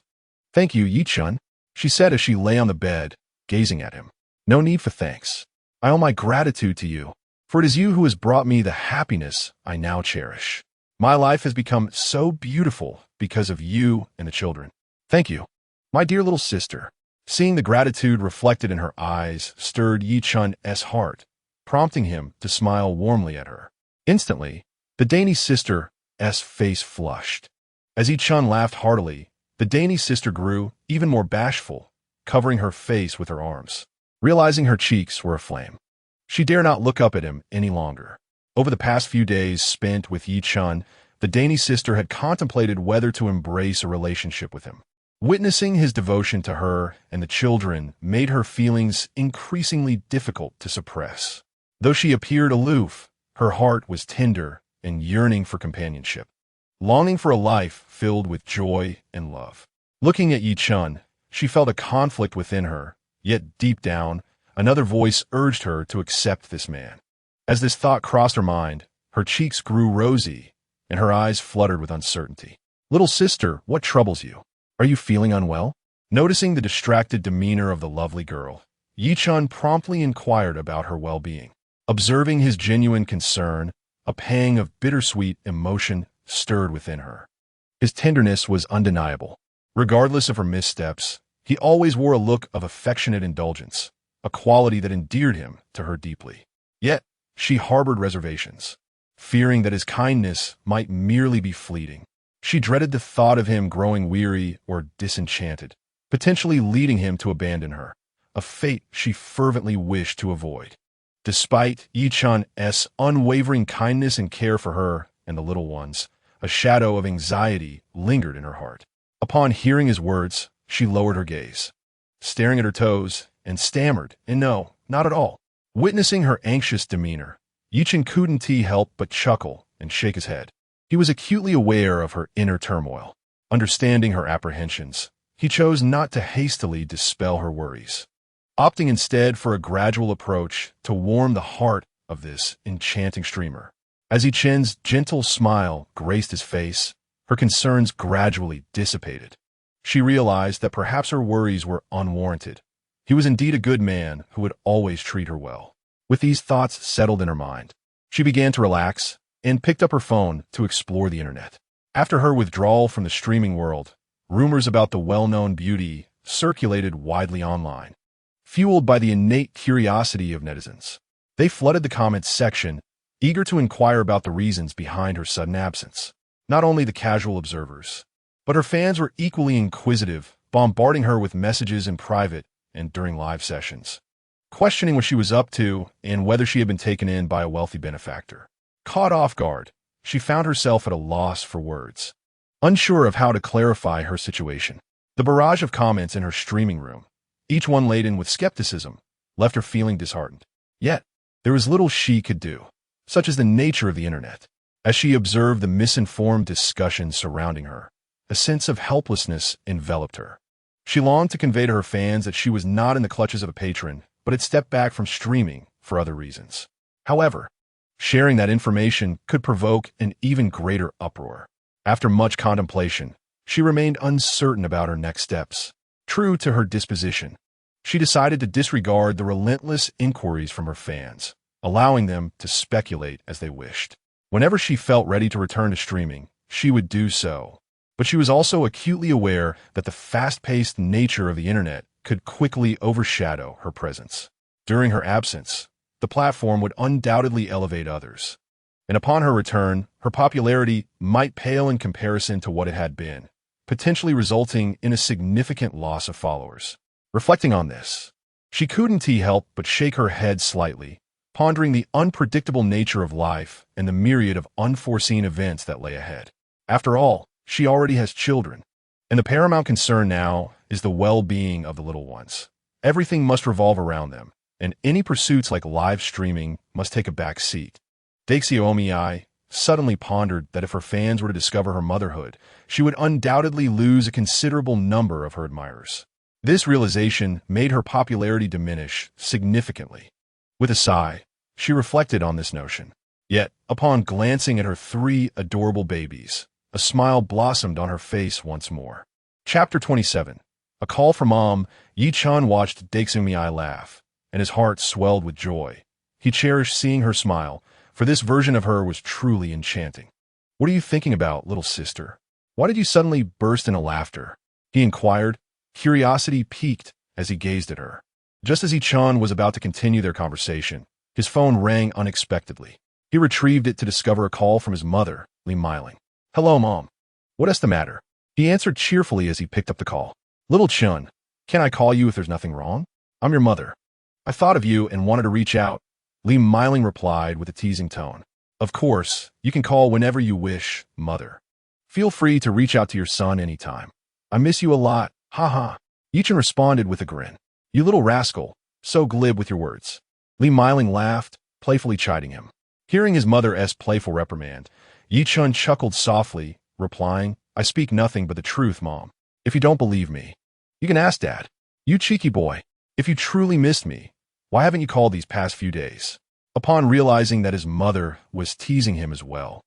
Thank you, Yi Chen, she said as she lay on the bed, gazing at him. No need for thanks. I owe my gratitude to you, for it is you who has brought me the happiness I now cherish. My life has become so beautiful because of you and the children. Thank you, my dear little sister. Seeing the gratitude reflected in her eyes stirred Yi Chen's heart, prompting him to smile warmly at her. Instantly, the dainty sister's face flushed. As Yi Chen laughed heartily, the dainty sister grew even more bashful, covering her face with her arms. Realizing her cheeks were aflame, she dare not look up at him any longer. Over the past few days spent with Yi Chun, the Danish sister had contemplated whether to embrace a relationship with him. Witnessing his devotion to her and the children made her feelings increasingly difficult to suppress. Though she appeared aloof, her heart was tender and yearning for companionship, longing for a life filled with joy and love. Looking at Yi Chun, she felt a conflict within her, yet deep down, another voice urged her to accept this man. As this thought crossed her mind, her cheeks grew rosy and her eyes fluttered with uncertainty. "Little sister, what troubles you? Are you feeling unwell?" Noticing the distracted demeanor of the lovely girl, Yi Chun promptly inquired about her well-being. Observing his genuine concern, a pang of bittersweet emotion stirred within her. His tenderness was undeniable. Regardless of her missteps, he always wore a look of affectionate indulgence, a quality that endeared him to her deeply. Yet, she harbored reservations, fearing that his kindness might merely be fleeting. She dreaded the thought of him growing weary or disenchanted, potentially leading him to abandon her, a fate she fervently wished to avoid. Despite Yi Chun's unwavering kindness and care for her and the little ones, a shadow of anxiety lingered in her heart. Upon hearing his words, she lowered her gaze, staring at her toes, and stammered, "No, not at all." Witnessing her anxious demeanor, Yi Chun couldn't help but chuckle and shake his head. He was acutely aware of her inner turmoil. Understanding her apprehensions, he chose not to hastily dispel her worries, opting instead for a gradual approach to warm the heart of this enchanting streamer. As Yi Chun's gentle smile graced his face, her concerns gradually dissipated. She realized that perhaps her worries were unwarranted. He was indeed a good man who would always treat her well. With these thoughts settled in her mind, she began to relax and picked up her phone to explore the internet. After her withdrawal from the streaming world, rumors about the well-known beauty circulated widely online. Fueled by the innate curiosity of netizens, they flooded the comments section, eager to inquire about the reasons behind her sudden absence. Not only the casual observers, but her fans were equally inquisitive, bombarding her with messages in private and during live sessions, questioning what she was up to and whether she had been taken in by a wealthy benefactor. Caught off guard, she found herself at a loss for words, unsure of how to clarify her situation. The barrage of comments in her streaming room, each one laden with skepticism, left her feeling disheartened. Yet, there was little she could do, such as the nature of the internet. As she observed the misinformed discussion surrounding her, a sense of helplessness enveloped her. She longed to convey to her fans that she was not in the clutches of a patron, but had stepped back from streaming for other reasons. However, sharing that information could provoke an even greater uproar. After much contemplation, she remained uncertain about her next steps. True to her disposition, she decided to disregard the relentless inquiries from her fans, allowing them to speculate as they wished. Whenever she felt ready to return to streaming, she would do so. But she was also acutely aware that the fast-paced nature of the internet could quickly overshadow her presence. During her absence, the platform would undoubtedly elevate others, and upon her return, her popularity might pale in comparison to what it had been, potentially resulting in a significant loss of followers. Reflecting on this, she couldn't help but shake her head slightly, pondering the unpredictable nature of life and the myriad of unforeseen events that lay ahead. After all, she already has children, and the paramount concern now is the well-being of the little ones. Everything must revolve around them, and any pursuits like live streaming must take a back seat. Daixiomi suddenly pondered that if her fans were to discover her motherhood, she would undoubtedly lose a considerable number of her admirers. This realization made her popularity diminish significantly. With a sigh, she reflected on this notion. Yet, upon glancing at her 3 adorable babies, a smile blossomed on her face once more. Chapter 27. A Call from Mom. Yi Chun watched Daixiomi laugh, and his heart swelled with joy. He cherished seeing her smile, for this version of her was truly enchanting. "What are you thinking about, little sister? Why did you suddenly burst into laughter?" he inquired, curiosity piqued as he gazed at her. Just as Yi Chun was about to continue their conversation, his phone rang unexpectedly. He retrieved it to discover a call from his mother, Li Miling. "Hello, Mom. What is the matter?" He answered cheerfully as he picked up the call. "Little Chun, can I call you if there's nothing wrong? I'm your mother. I thought of you and wanted to reach out," Li Miling replied with a teasing tone. Of course, you can call whenever you wish, mother. Feel free to reach out to your son anytime. I miss you a lot, haha. Yichen responded with a grin. You little rascal, so glib with your words. Li Miling laughed, playfully chiding him. Hearing his mother's playful reprimand, Yichun chuckled softly, replying, I speak nothing but the truth, Mom. If you don't believe me, you can ask Dad. You cheeky boy, if you truly missed me, why haven't you called these past few days? Upon realizing that his mother was teasing him as well,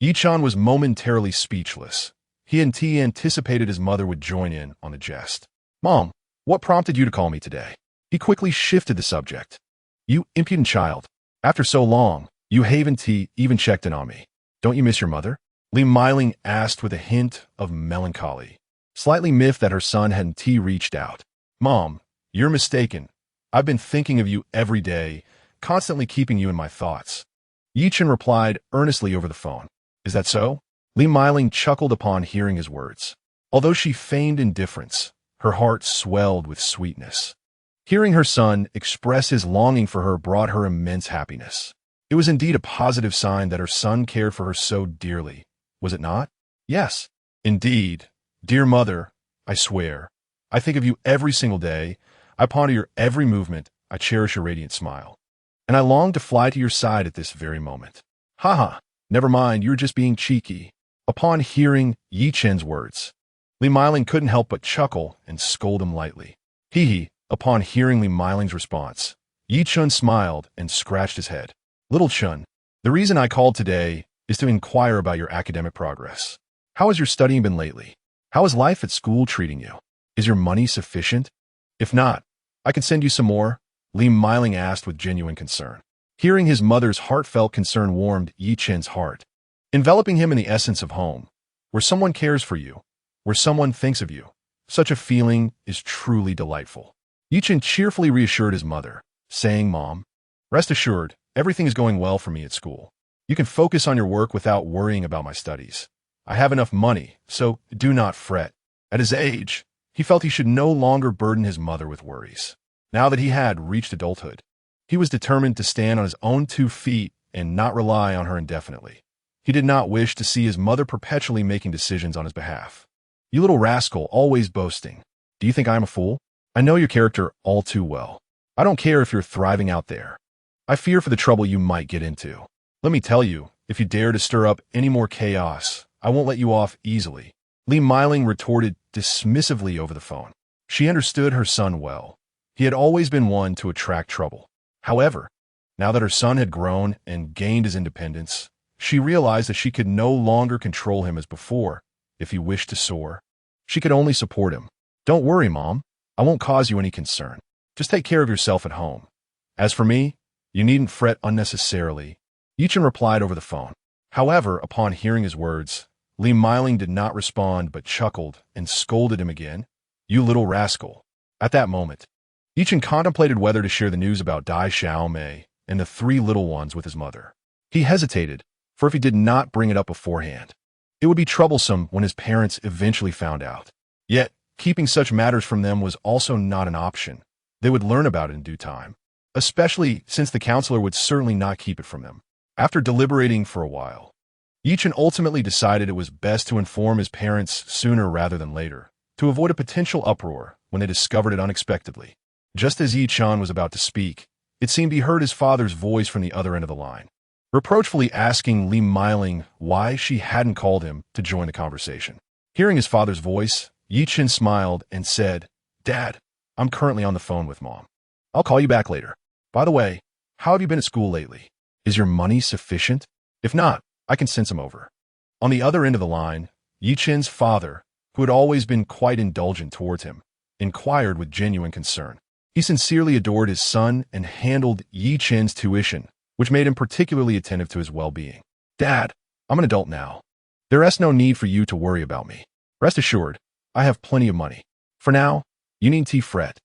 Yichun was momentarily speechless. He anticipated his mother would join in on the jest. Mom, what prompted you to call me today? He quickly shifted the subject. You impudent child. After so long, you haven't even checked in on me. Don't you miss your mother? Li Miling asked with a hint of melancholy, slightly miffed that her son hadn't reached out. Mom, you're mistaken. I've been thinking of you every day, constantly keeping you in my thoughts. Yichen replied earnestly over the phone. Is that so? Li Miling chuckled upon hearing his words. Although she feigned indifference, her heart swelled with sweetness. Hearing her son express his longing for her brought her immense happiness. It was indeed a positive sign that her son cared for her so dearly, was it not? Yes, indeed. Dear mother, I swear, I think of you every single day. I ponder your every movement. I cherish your radiant smile. And I long to fly to your side at this very moment. Haha, never mind, you're just being cheeky. Upon hearing Yichen's words, Li Miling couldn't help but chuckle and scold him lightly. Hee. Upon hearing Li Miling's response, Yichun smiled and scratched his head. Little Chun, the reason I called today is to inquire about your academic progress. How has your studying been lately? How is life at school treating you? Is your money sufficient? If not, I can send you some more, Li Miling asked with genuine concern. Hearing his mother's heartfelt concern warmed Yichen's heart, enveloping him in the essence of home, where someone cares for you, where someone thinks of you. Such a feeling is truly delightful. Yichen cheerfully reassured his mother, saying, Mom, rest assured, everything is going well for me at school. You can focus on your work without worrying about my studies. I have enough money, so do not fret. At his age, he felt he should no longer burden his mother with worries. Now that he had reached adulthood, he was determined to stand on his own 2 feet and not rely on her indefinitely. He did not wish to see his mother perpetually making decisions on his behalf. You little rascal, always boasting. Do you think I am a fool? I know your character all too well. I don't care if you're thriving out there. I fear for the trouble you might get into. Let me tell you, if you dare to stir up any more chaos, I won't let you off easily. Li Miling retorted dismissively over the phone. She understood her son well. He had always been one to attract trouble. However, now that her son had grown and gained his independence, she realized that she could no longer control him as before. If he wished to soar, she could only support him. Don't worry, Mom. I won't cause you any concern. Just take care of yourself at home. As for me, you needn't fret unnecessarily. Yichen replied over the phone. However, upon hearing his words, Li Miling did not respond but chuckled and scolded him again. You little rascal. At that moment, Yichen contemplated whether to share the news about Dai Xiaomei and the 3 little ones with his mother. He hesitated, for if he did not bring it up beforehand, it would be troublesome when his parents eventually found out. Yet, keeping such matters from them was also not an option. They would learn about it in due time, especially since the counselor would certainly not keep it from them. After deliberating for a while, Yichen ultimately decided it was best to inform his parents sooner rather than later, to avoid a potential uproar when they discovered it unexpectedly. Just as Yichen was about to speak, it seemed he heard his father's voice from the other end of the line, reproachfully asking Li Miling why she hadn't called him to join the conversation. Hearing his father's voice, Yichen smiled and said, Dad, I'm currently on the phone with Mom. I'll call you back later. By the way, how have you been at school lately? Is your money sufficient? If not, I can send some over. On the other end of the line, Yichen's father, who had always been quite indulgent towards him, inquired with genuine concern. He sincerely adored his son and handled Yichen's tuition, which made him particularly attentive to his well-being. Dad, I'm an adult now. There is no need for you to worry about me. Rest assured, I have plenty of money. For now, you needn't fret.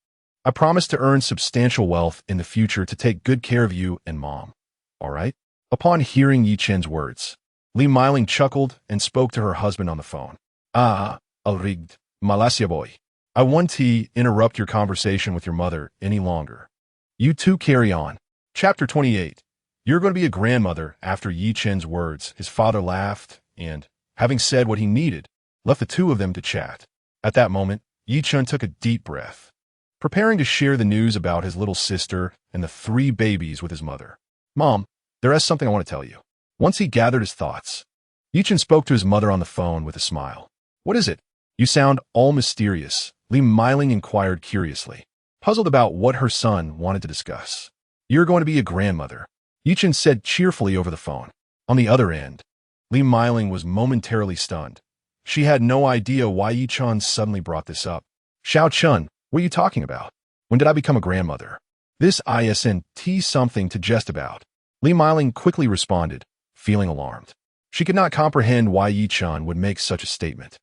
I promise to earn substantial wealth in the future to take good care of you and Mom. All right? Upon hearing Yichen's words, Li Miling chuckled and spoke to her husband on the phone. Alrigged, Malasia boy. I won't interrupt your conversation with your mother any longer. You two carry on. Chapter 28. You're going to be a grandmother. After Yi Chen's words, his father laughed and, having said what he needed, left the two of them to chat. At that moment, Yi Chen took a deep breath, preparing to share the news about his little sister and the 3 babies with his mother. Mom, there is something I want to tell you. Once he gathered his thoughts, Yi Chen spoke to his mother on the phone with a smile. What is it? You sound all mysterious, Li Meiling inquired curiously, puzzled about what her son wanted to discuss. You're going to be a grandmother, Yi Chen said cheerfully over the phone. On the other end, Li Meiling was momentarily stunned. She had no idea why Yi Chen suddenly brought this up. Xiao Chun, what are you talking about? When did I become a grandmother? This isn't something to jest about. Li Meiling quickly responded, feeling alarmed. She could not comprehend why Yi Chen would make such a statement,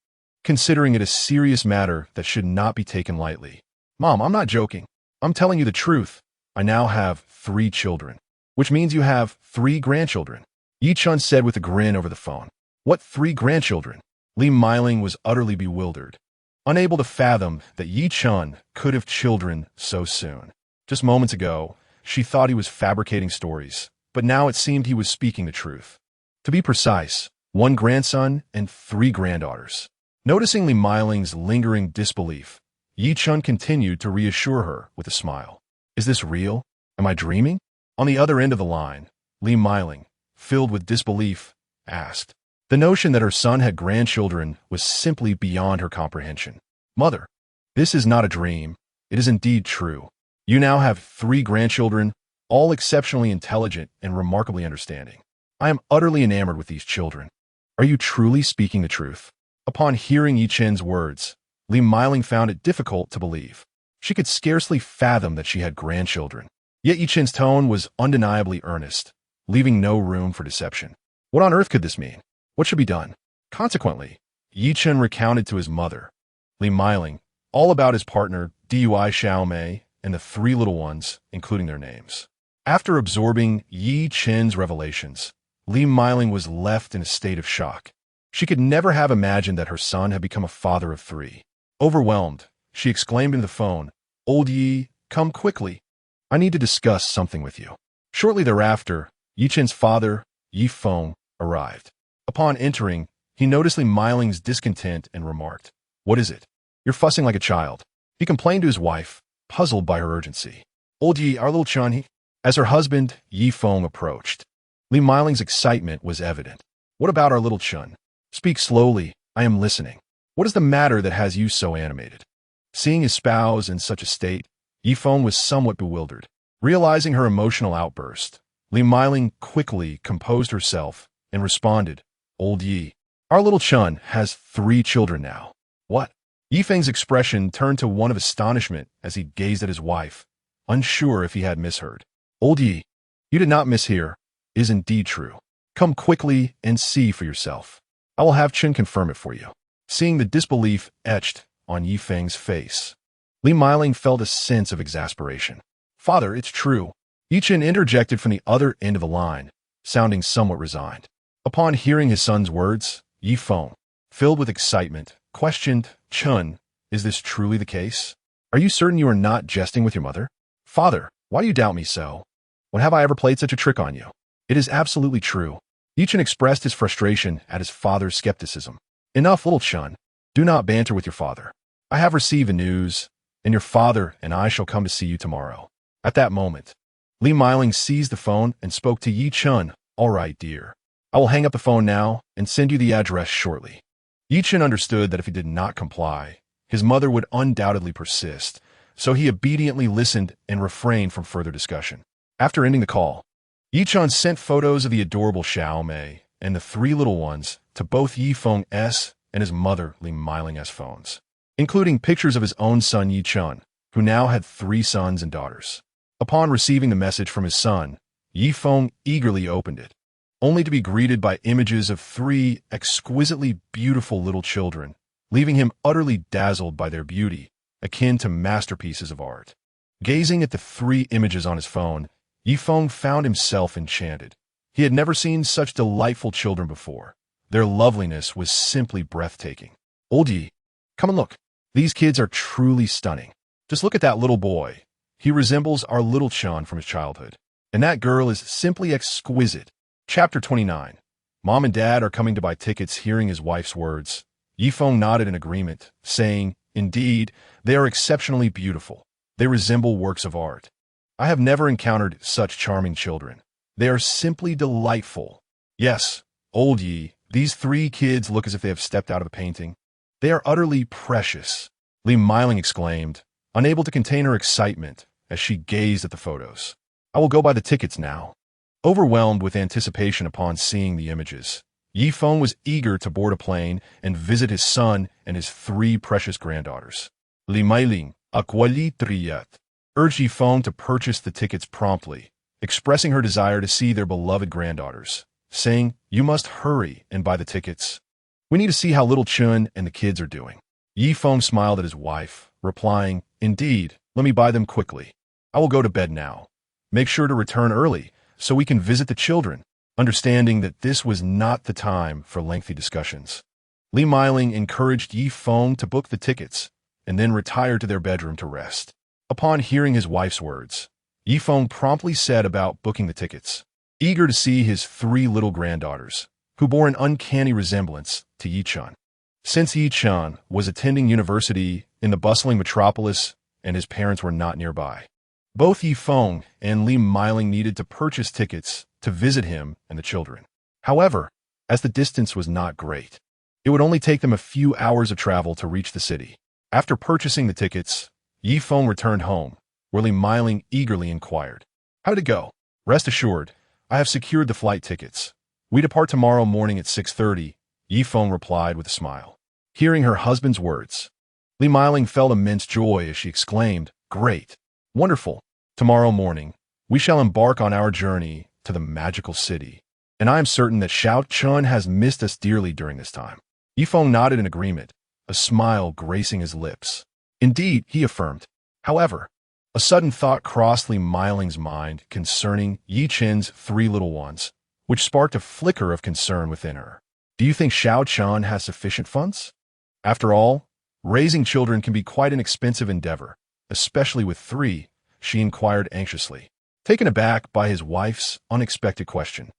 considering it a serious matter that should not be taken lightly. Mom, I'm not joking. I'm telling you the truth. I now have 3 children, which means you have 3 grandchildren, Yi Chen said with a grin over the phone. What 3 grandchildren? Li Meiling was utterly bewildered, unable to fathom that Yi Chen could have children so soon. Just moments ago, she thought he was fabricating stories, but now it seemed he was speaking the truth. To be precise, 1 grandson and 3 granddaughters. Noticing Li Meiling's lingering disbelief, Yi Chen continued to reassure her with a smile. Is this real? Am I dreaming? On the other end of the line, Li Meiling, filled with disbelief, asked. The notion that her son had grandchildren was simply beyond her comprehension. Mother, this is not a dream. It is indeed true. You now have 3 grandchildren, all exceptionally intelligent and remarkably understanding. I am utterly enamored with these children. Are you truly speaking the truth? Upon hearing Yi Chen's words, Li Meiling found it difficult to believe. She could scarcely fathom that she had grandchildren. Yet Yi Chen's tone was undeniably earnest, leaving no room for deception. What on earth could this mean? What should be done? Consequently, Yi Chen recounted to his mother, Li Meiling, all about his partner, Dui Xiaomei, and the 3 little ones, including their names. After absorbing Yi Chen's revelations, Li Meiling was left in a state of shock. She could never have imagined that her son had become a father of 3. Overwhelmed, she exclaimed into the phone, Old Yi, come quickly. I need to discuss something with you. Shortly thereafter, Yi Chen's father, Yi Feng, arrived. Upon entering, he noticed Li Meiling's discontent and remarked, What is it? You're fussing like a child. He complained to his wife, puzzled by her urgency. Old Yi, our little Chen. As her husband, Yi Feng, approached, Li Meiling's excitement was evident. What about our little Chen? Speak slowly, I am listening. What is the matter that has you so animated? Seeing his spouse in such a state, Yi Feng was somewhat bewildered. Realizing her emotional outburst, Li Meiling quickly composed herself and responded, Old Yi, our little Chen has 3 children now. What? Yi Feng's expression turned to one of astonishment as he gazed at his wife, unsure if he had misheard. Old Yi, you did not mishear. It is indeed true. Come quickly and see for yourself. I will have Chen confirm it for you. Seeing the disbelief etched on Yi Feng's face, Li Meiling felt a sense of exasperation. Father, it's true. Yi Chen interjected from the other end of the line, sounding somewhat resigned. Upon hearing his son's words, Yi Feng, filled with excitement, questioned, Chen, is this truly the case? Are you certain you are not jesting with your mother? Father, why do you doubt me so? When have I ever played such a trick on you? It is absolutely true. Yi Chen expressed his frustration at his father's skepticism. Enough, little Chen. Do not banter with your father. I have received the news, and your father and I shall come to see you tomorrow. At that moment, Li Meiling seized the phone and spoke to Yi Chen. All right, dear. I will hang up the phone now and send you the address shortly. Yi Chen understood that if he did not comply, his mother would undoubtedly persist, so he obediently listened and refrained from further discussion. After ending the call, Yi Chen sent photos of the adorable Xiaomei and the 3 little ones to both Yi Feng's and his mother Li Meiling's phones, including pictures of his own son Yi Chen, who now had 3 sons and daughters. Upon receiving the message from his son, Yi Feng eagerly opened it, only to be greeted by images of 3 exquisitely beautiful little children, leaving him utterly dazzled by their beauty, akin to masterpieces of art. Gazing at the 3 images on his phone, Yi Feng found himself enchanted. He had never seen such delightful children before. Their loveliness was simply breathtaking. Old Yi, come and look. These kids are truly stunning. Just look at that little boy. He resembles our little Chen from his childhood. And that girl is simply exquisite. Chapter 29. Mom and Dad are coming to buy tickets. Hearing his wife's words, Yifeng nodded in agreement, saying, "Indeed, they are exceptionally beautiful. They resemble works of art. I have never encountered such charming children. They are simply delightful. Yes, old Yi, these three kids look as if they have stepped out of a painting. They are utterly precious," Li Miling exclaimed, unable to contain her excitement as she gazed at the photos. "I will go buy the tickets now." Overwhelmed with anticipation upon seeing the images, Yifeng was eager to board a plane and visit his son and his three precious granddaughters. Li Miling, Akwali Triyat, urged Yifeng to purchase the tickets promptly, expressing her desire to see their beloved granddaughters, saying, "You must hurry and buy the tickets. We need to see how little Chen and the kids are doing." Yifeng smiled at his wife, replying, "Indeed, let me buy them quickly. I will go to bed now. Make sure to return early so we can visit the children." Understanding that this was not the time for lengthy discussions, Li Miling encouraged Yifeng to book the tickets and then retired to their bedroom to rest. Upon hearing his wife's words, Yifeng promptly set about booking the tickets, eager to see his three little granddaughters, who bore an uncanny resemblance to Yi-Chen. Since Yi-Chen was attending university in the bustling metropolis and his parents were not nearby, both Yifeng and Li Miling needed to purchase tickets to visit him and the children. However, as the distance was not great, it would only take them a few hours of travel to reach the city. After purchasing the tickets, Yifeng returned home, where Li Miling eagerly inquired, "How did it go?" "Rest assured, I have secured the flight tickets. We depart tomorrow morning at 6:30, Yifeng replied with a smile. Hearing her husband's words, Li Miling felt immense joy as she exclaimed, "Great! Wonderful! Tomorrow morning, we shall embark on our journey to the magical city, and I am certain that Xiao Chun has missed us dearly during this time." Yifeng nodded in agreement, a smile gracing his lips. "Indeed," he affirmed. However, a sudden thought crossed Li Miling's mind concerning Yi Chen's three little ones, which sparked a flicker of concern within her. "Do you think Xiao Chun has sufficient funds?" After all, raising children can be quite an expensive endeavor, especially with three, she inquired anxiously. Taken aback by his wife's unexpected question,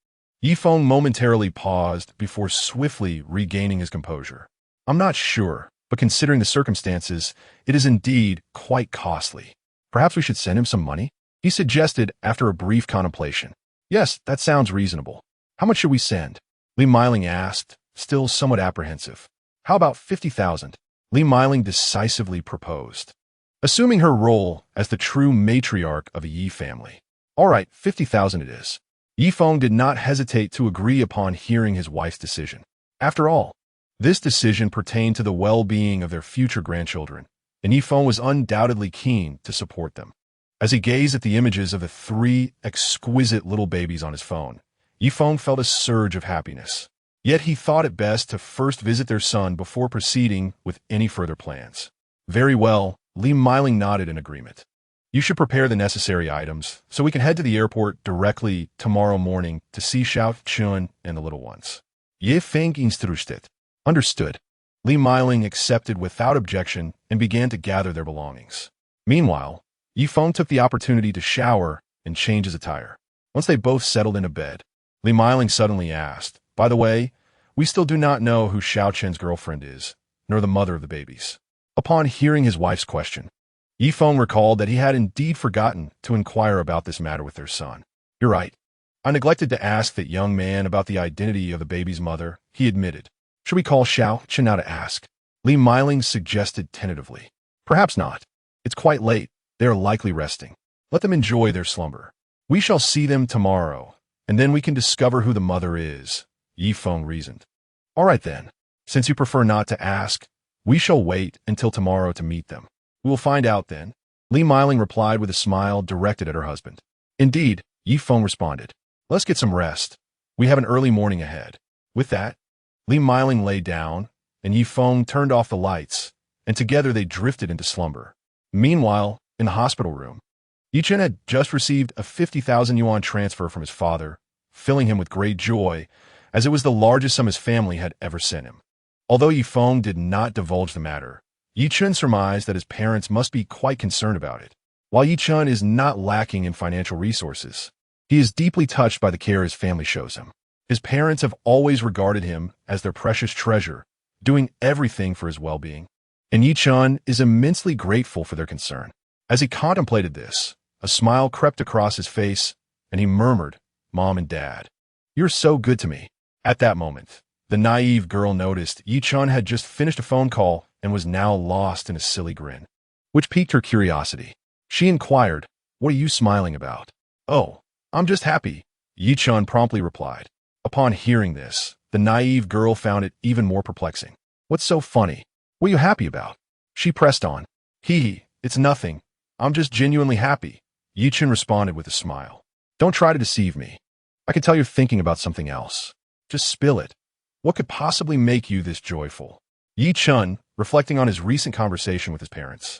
Yifeng momentarily paused before swiftly regaining his composure. "I'm not sure, but considering the circumstances, it is indeed quite costly. Perhaps we should send him some money?" he suggested after a brief contemplation. "Yes, that sounds reasonable. How much should we send?" Li Miling asked, still somewhat apprehensive. "How about 50,000? Li Miling decisively proposed, assuming her role as the true matriarch of a Yi family. "All right, 50,000 it is." Yifeng did not hesitate to agree upon hearing his wife's decision. After all, this decision pertained to the well-being of their future grandchildren, and Yifeng was undoubtedly keen to support them. As he gazed at the images of the three exquisite little babies on his phone, Yifeng felt a surge of happiness. Yet he thought it best to first visit their son before proceeding with any further plans. "Very well," Li Miling nodded in agreement. "You should prepare the necessary items so we can head to the airport directly tomorrow morning to see Xiao Chun and the little ones." Ye Feng instructed. Understood. Li Miling accepted without objection and began to gather their belongings. Meanwhile, Yifeng took the opportunity to shower and change his attire. Once they both settled into bed, Li Miling suddenly asked, "By the way, we still do not know who Xiao Chen's girlfriend is, nor the mother of the babies." Upon hearing his wife's question, Yifeng recalled that he had indeed forgotten to inquire about this matter with their son. "You're right. I neglected to ask that young man about the identity of the baby's mother," he admitted. "Should we call Xiao Chen now to ask?" Li Miling suggested tentatively. "Perhaps not. It's quite late. They are likely resting. Let them enjoy their slumber. We shall see them tomorrow, and then we can discover who the mother is," Yifeng reasoned. "All right then. Since you prefer not to ask, we shall wait until tomorrow to meet them. We will find out then," Li Miling replied with a smile directed at her husband. "Indeed," Yifeng responded. "Let's get some rest. We have an early morning ahead." With that, Li Miling lay down, and Yifeng turned off the lights, and together they drifted into slumber. Meanwhile, in the hospital room, Yi-Chen had just received a 50,000 yuan transfer from his father, filling him with great joy, as it was the largest sum his family had ever sent him. Although Yifeng did not divulge the matter, Yi-Chen surmised that his parents must be quite concerned about it. While Yi-Chen is not lacking in financial resources, He is deeply touched by the care his family shows him. His parents have always regarded him as their precious treasure, doing everything for his well-being. And Yi-chun is immensely grateful for their concern. As he contemplated this, a smile crept across his face, and he murmured, "Mom and Dad, you're so good to me." At that moment, the naive girl noticed Yi-chun had just finished a phone call and was now lost in a silly grin, which piqued her curiosity. She inquired, "What are you smiling about?" "Oh, I'm just happy," Yi-chun promptly replied. Upon hearing this, the naive girl found it even more perplexing. "What's so funny? What are you happy about?" She pressed on. "Hee, it's nothing. I'm just genuinely happy," Yi-chun responded with a smile. "Don't try to deceive me. I can tell you're thinking about something else. Just spill it. What could possibly make you this joyful?" Yi-chun, reflecting on his recent conversation with his parents,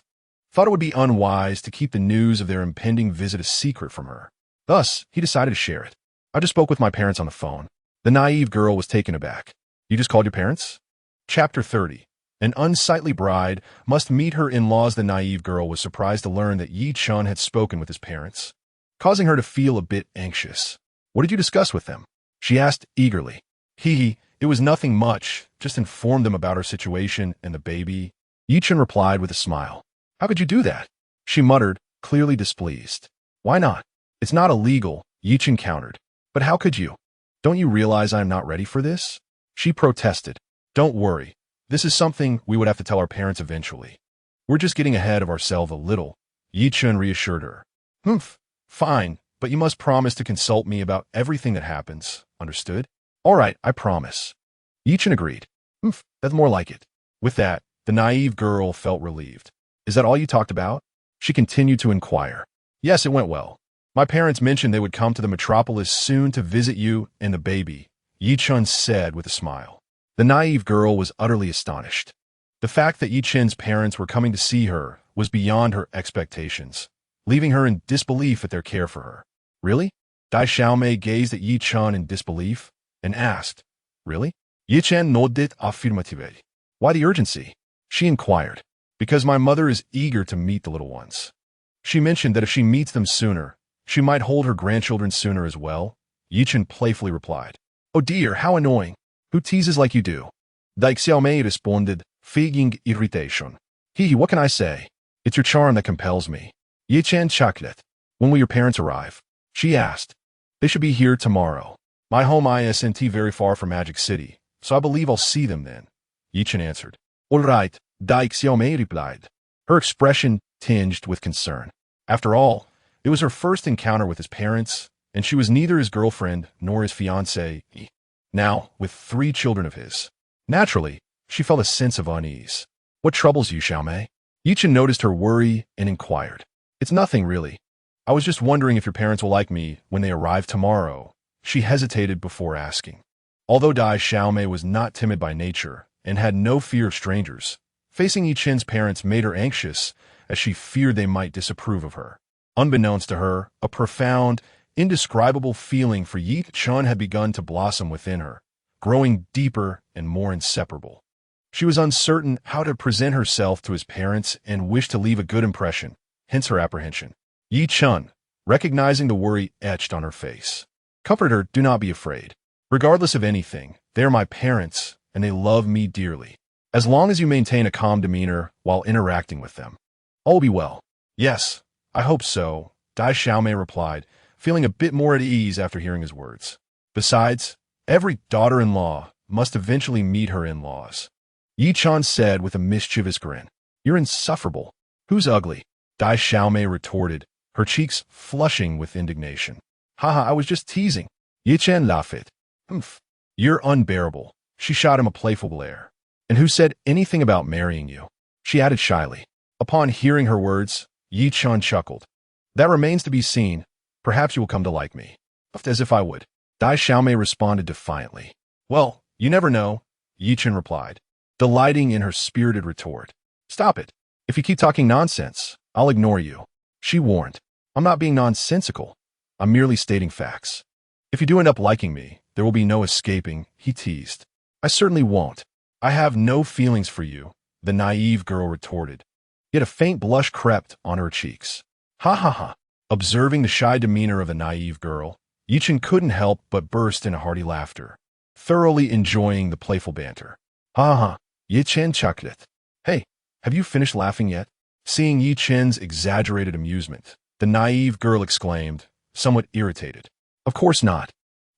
thought it would be unwise to keep the news of their impending visit a secret from her. Thus, he decided to share it. "I just spoke with my parents on the phone." The naive girl was taken aback. "You just called your parents?" Chapter 30. An unsightly bride must meet her in-laws. The naive girl was surprised to learn that Yi-chun had spoken with his parents, causing her to feel a bit anxious. "What did you discuss with them?" she asked eagerly. It was nothing much, just informed them about our situation and the baby," Yi-chun replied with a smile. "How could you do that?" she muttered, clearly displeased. "Why not? It's not illegal," Yi-chun countered. "But how could you? Don't you realize I am not ready for this?" she protested. "Don't worry. This is something we would have to tell our parents eventually. We're just getting ahead of ourselves a little," Yi-chun reassured her. "Humph, fine, but you must promise to consult me about everything that happens, understood?" "All right, I promise," Yi-chun agreed. "Humph, that's more like it." With that, the naive girl felt relieved. "Is that all you talked about?" she continued to inquire. "Yes, it went well. My parents mentioned they would come to the metropolis soon to visit you and the baby," Yi-chun said with a smile. The naive girl was utterly astonished. The fact that Yi-chun's parents were coming to see her was beyond her expectations, leaving her in disbelief at their care for her. "Really?" Dai Xiaomei gazed at Yi-chun in disbelief and asked, "Really?" Yi-chun nodded affirmatively. "Why the urgency?" she inquired. "Because my mother is eager to meet the little ones. She mentioned that if she meets them sooner, she might hold her grandchildren sooner as well," Yi-chun playfully replied. "Oh dear, how annoying. Who teases like you do?" Dai Xiaomei responded, feigning irritation. What can I say? It's your charm that compels me." Yi-chun chuckled. "When will your parents arrive?" she asked. "They should be here tomorrow. My home isn't very far from Magic City, so I believe I'll see them then," Yi-chun answered. "All right," Dai Xiaomei replied, her expression tinged with concern. After all, it was her first encounter with his parents, and she was neither his girlfriend nor his fiancée. Now, with 3 children of his. Naturally, she felt a sense of unease. "What troubles you, Xiaomei?" Yi-chun noticed her worry and inquired. "It's nothing, really. I was just wondering if your parents will like me when they arrive tomorrow." She hesitated before asking. Although Dai Xiaomei was not timid by nature and had no fear of strangers, facing Yi-chun's parents made her anxious as she feared they might disapprove of her. Unbeknownst to her, a profound, indescribable feeling for Yi-chun had begun to blossom within her, growing deeper and more inseparable. She was uncertain how to present herself to his parents and wished to leave a good impression, hence her apprehension. Yi-chun, recognizing the worry etched on her face, comforted her. "Do not be afraid. Regardless of anything, they are my parents, and they love me dearly. As long as you maintain a calm demeanor while interacting with them, all will be well." "Yes, I hope so," Dai Xiaomei replied, feeling a bit more at ease after hearing his words. "Besides, every daughter-in-law must eventually meet her in-laws," Yi-chun said with a mischievous grin. "You're insufferable." "Who's ugly?" Dai Xiaomei retorted, her cheeks flushing with indignation. "Haha, I was just teasing." Yi-chun laughed. "Humph, you're unbearable." She shot him a playful glare. "And who said anything about marrying you?" she added shyly. Upon hearing her words, Yi-chun chuckled. "That remains to be seen. Perhaps you will come to like me." "As if I would," Dai Xiaomei responded defiantly. "Well, you never know," Yi-chun replied, delighting in her spirited retort. "Stop it. If you keep talking nonsense, I'll ignore you," she warned. "I'm not being nonsensical. I'm merely stating facts. If you do end up liking me, there will be no escaping," he teased. "I certainly won't. I have no feelings for you," the naive girl retorted. Yet a faint blush crept on her cheeks. "Ha ha ha." Observing the shy demeanor of the naive girl, Chen couldn't help but burst into hearty laughter, thoroughly enjoying the playful banter. Ha ha, Chen chuckled it. Hey, have you finished laughing yet? Seeing Chen's exaggerated amusement, the naive girl exclaimed, somewhat irritated. Of course not.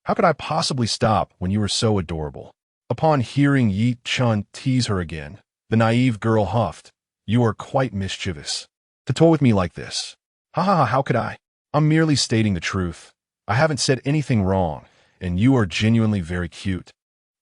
How could I possibly stop when you were so adorable? Upon hearing Chen tease her again, the naive girl huffed. You are quite mischievous. To toy with me like this. Ha ha ha, how could I? I'm merely stating the truth. I haven't said anything wrong, and you are genuinely very cute.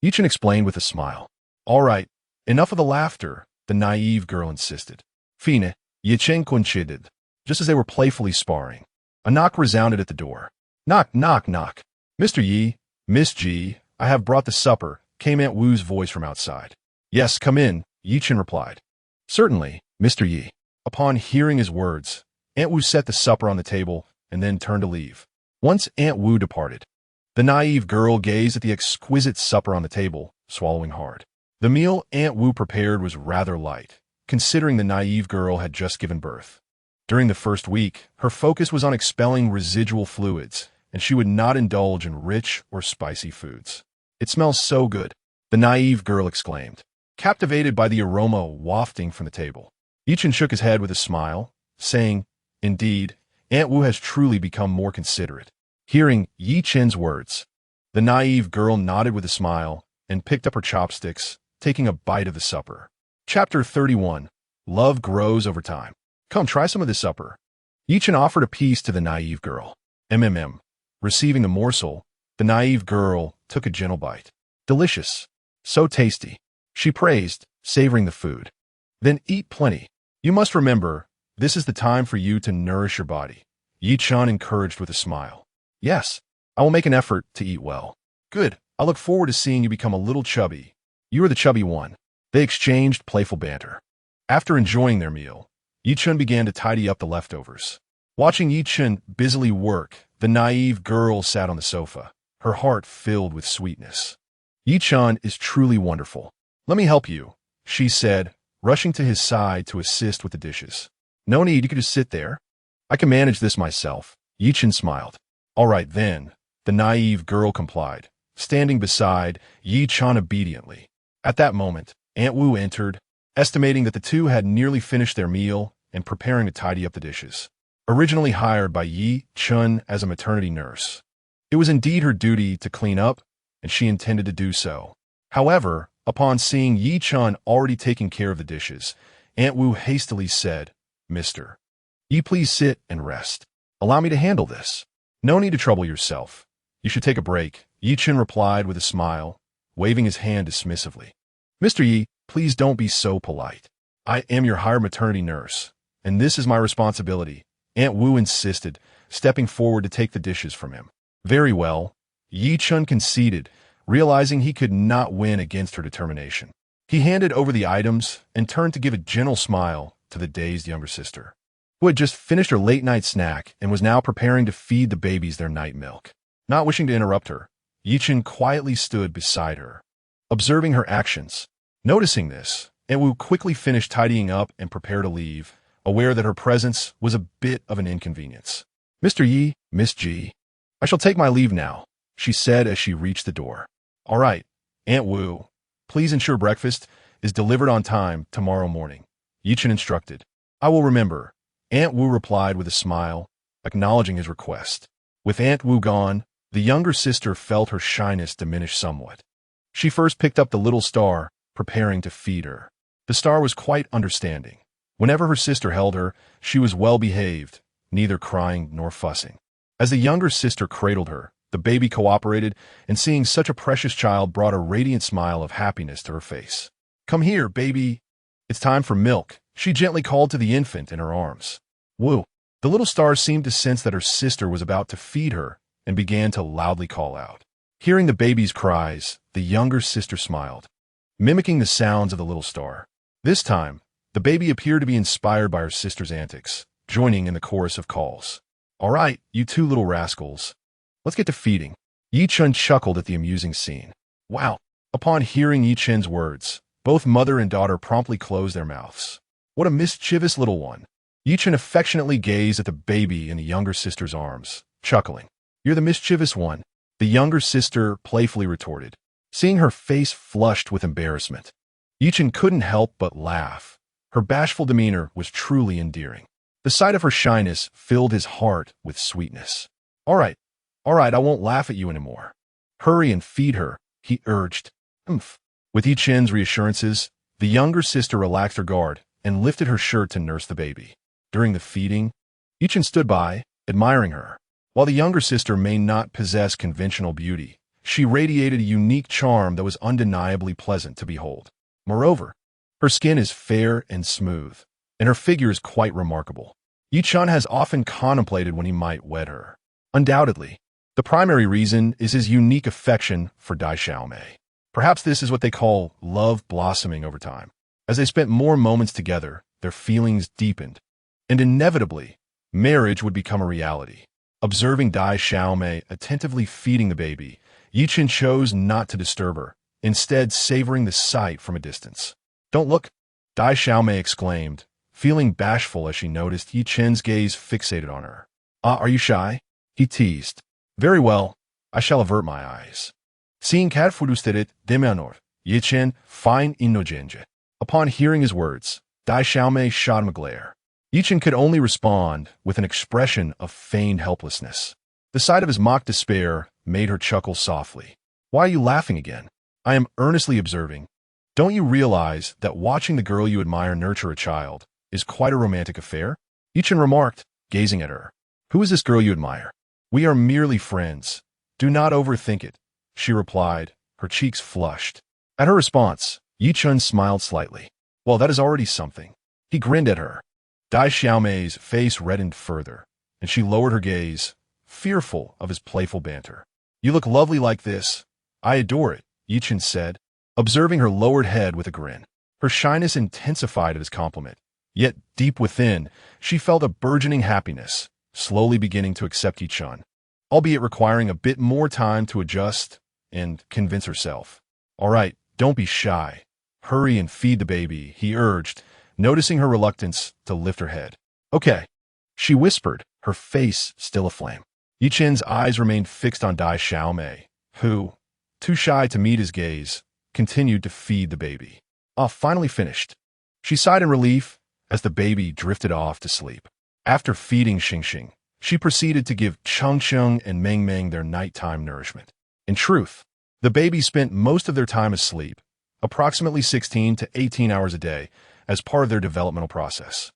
Chen explained with a smile. All right, enough of the laughter, the naive girl insisted. Fine, Chen coincided, just as they were playfully sparring. A knock resounded at the door. Knock, knock, knock. Mr. Yi, Miss G, I have brought the supper, came Aunt Wu's voice from outside. Yes, come in, Chen replied. Certainly, Mr. Yi. Upon hearing his words, Aunt Wu set the supper on the table and then turned to leave. Once Aunt Wu departed, the naive girl gazed at the exquisite supper on the table, swallowing hard. The meal Aunt Wu prepared was rather light, considering the naive girl had just given birth. During the first week, her focus was on expelling residual fluids, and she would not indulge in rich or spicy foods. It smells so good, the naive girl exclaimed, captivated by the aroma wafting from the table. Chen shook his head with a smile, saying, Indeed, Aunt Wu has truly become more considerate. Hearing Chen's words, the naive girl nodded with a smile and picked up her chopsticks, taking a bite of the supper. Chapter 31. Love Grows Over Time. Come, try some of this supper. Chen offered a piece to the naive girl. Receiving the morsel, the naive girl took a gentle bite. Delicious. So tasty. She praised, savoring the food. Then eat plenty. You must remember, this is the time for you to nourish your body. Chen encouraged with a smile. Yes, I will make an effort to eat well. Good. I look forward to seeing you become a little chubby. You are the chubby one. They exchanged playful banter. After enjoying their meal, Chen began to tidy up the leftovers. Watching Chen busily work, the naive girl sat on the sofa, her heart filled with sweetness. Chen is truly wonderful. Let me help you, she said, rushing to his side to assist with the dishes. No need, you could just sit there. I can manage this myself. Chen smiled. All right then, the naive girl complied, standing beside Chen obediently. At that moment, Aunt Wu entered, estimating that the two had nearly finished their meal and preparing to tidy up the dishes. Originally hired by Chen as a maternity nurse, it was indeed her duty to clean up, and she intended to do so. However, upon seeing Chen already taking care of the dishes, Aunt Wu hastily said, Mister, please sit and rest. Allow me to handle this. No need to trouble yourself. You should take a break, Chen replied with a smile, waving his hand dismissively. Mr. Yi, please don't be so polite. I am your hired maternity nurse, and this is my responsibility, Aunt Wu insisted, stepping forward to take the dishes from him. Very well, Chen conceded, realizing he could not win against her determination. He handed over the items and turned to give a gentle smile to the dazed younger sister, who had just finished her late-night snack and was now preparing to feed the babies their night milk. Not wishing to interrupt her, Chen quietly stood beside her, observing her actions. Noticing this, Aunt Wu quickly finished tidying up and prepared to leave, aware that her presence was a bit of an inconvenience. Mr. Yi, Miss G, I shall take my leave now, she said as she reached the door. All right, Aunt Wu, please ensure breakfast is delivered on time tomorrow morning, Chen instructed. I will remember, Aunt Wu replied with a smile, acknowledging his request. With Aunt Wu gone, the younger sister felt her shyness diminish somewhat. She first picked up the little star, preparing to feed her. The star was quite understanding. Whenever her sister held her, she was well behaved, neither crying nor fussing. As the younger sister cradled her, the baby cooperated, and seeing such a precious child brought a radiant smile of happiness to her face. Come here, baby. It's time for milk, she gently called to the infant in her arms. Woo! The little star seemed to sense that her sister was about to feed her and began to loudly call out. Hearing the baby's cries, the younger sister smiled, mimicking the sounds of the little star. This time, the baby appeared to be inspired by her sister's antics, joining in the chorus of calls. All right, you two little rascals. Let's get to feeding. Chen chuckled at the amusing scene. Wow! Upon hearing Chen's words, both mother and daughter promptly closed their mouths. What a mischievous little one. Chen affectionately gazed at the baby in the younger sister's arms, chuckling. You're the mischievous one, the younger sister playfully retorted, seeing her face flushed with embarrassment. Yichen couldn't help but laugh. Her bashful demeanor was truly endearing. The sight of her shyness filled his heart with sweetness. All right, I won't laugh at you anymore. Hurry and feed her, he urged. Humph. With Yichen's reassurances, the younger sister relaxed her guard and lifted her shirt to nurse the baby. During the feeding, Yichen stood by, admiring her. While the younger sister may not possess conventional beauty, she radiated a unique charm that was undeniably pleasant to behold. Moreover, her skin is fair and smooth, and her figure is quite remarkable. Yichen has often contemplated when he might wed her. Undoubtedly, the primary reason is his unique affection for Dai Xiaomei. Perhaps this is what they call love blossoming over time. As they spent more moments together, their feelings deepened, and inevitably, marriage would become a reality. Observing Dai Xiaomei attentively feeding the baby, Yichen chose not to disturb her, instead savoring the sight from a distance. Don't look, Dai Xiaomei exclaimed, feeling bashful as she noticed Yichen's gaze fixated on her. Are you shy? He teased. Very well, I shall avert my eyes. Seeing cat fudusteret demeanor, Yichen fine innocente. Upon hearing his words, Dai Xiaomei shot him a glare. Yichen could only respond with an expression of feigned helplessness. The sight of his mock despair made her chuckle softly. Why are you laughing again? I am earnestly observing. Don't you realize that watching the girl you admire nurture a child is quite a romantic affair? Yichen remarked, gazing at her. Who is this girl you admire? We are merely friends. Do not overthink it, she replied, her cheeks flushed. At her response, Yichen smiled slightly. Well, that is already something. He grinned at her. Dai Xiaomei's face reddened further, and she lowered her gaze, fearful of his playful banter. You look lovely like this. I adore it, Yichen said, observing her lowered head with a grin. Her shyness intensified at his compliment, yet deep within, she felt a burgeoning happiness, slowly beginning to accept Yichen, albeit requiring a bit more time to adjust and convince herself. All right, don't be shy. Hurry and feed the baby, he urged, noticing her reluctance to lift her head. Okay, she whispered, her face still aflame. Yichen's eyes remained fixed on Dai Xiaomei, who, too shy to meet his gaze, continued to feed the baby. Finally finished. She sighed in relief as the baby drifted off to sleep. After feeding Xingxing, she proceeded to give Chengcheng and Mengmeng their nighttime nourishment. In truth, the babies spent most of their time asleep, approximately 16 to 18 hours a day, as part of their developmental process.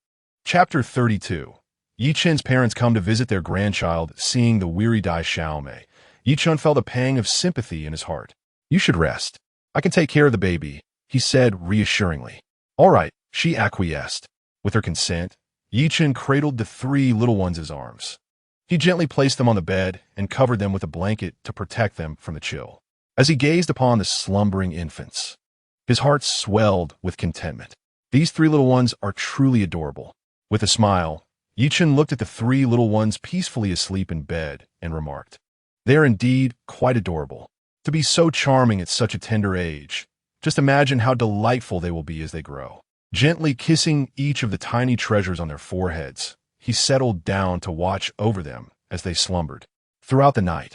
Chapter 32. Yichen's parents come to visit their grandchild, seeing the weary Dai Xiaomei. Yichen felt a pang of sympathy in his heart. You should rest. I can take care of the baby, he said reassuringly. All right, she acquiesced. With her consent, Yichen cradled the three little ones in his arms. He gently placed them on the bed and covered them with a blanket to protect them from the chill. As he gazed upon the slumbering infants, his heart swelled with contentment. These three little ones are truly adorable. With a smile, Yichen looked at the three little ones peacefully asleep in bed and remarked, They are indeed quite adorable. To be so charming at such a tender age. Just imagine how delightful they will be as they grow. Gently kissing each of the tiny treasures on their foreheads, he settled down to watch over them as they slumbered. Throughout the night,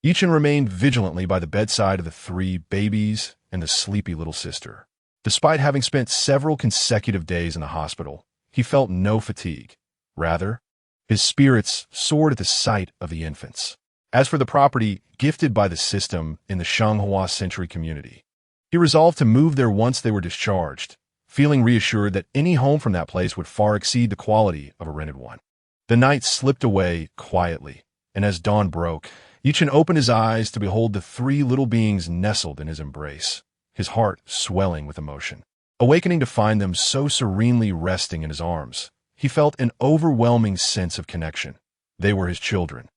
Yichen remained vigilantly by the bedside of the three babies and the sleepy little sister. Despite having spent several consecutive days in the hospital, he felt no fatigue. Rather, his spirits soared at the sight of the infants. As for the property gifted by the system in the Shanghua Century community, he resolved to move there once they were discharged, feeling reassured that any home from that place would far exceed the quality of a rented one. The night slipped away quietly, and as dawn broke, Yichen opened his eyes to behold the three little beings nestled in his embrace, his heart swelling with emotion. Awakening to find them so serenely resting in his arms, he felt an overwhelming sense of connection. They were his children.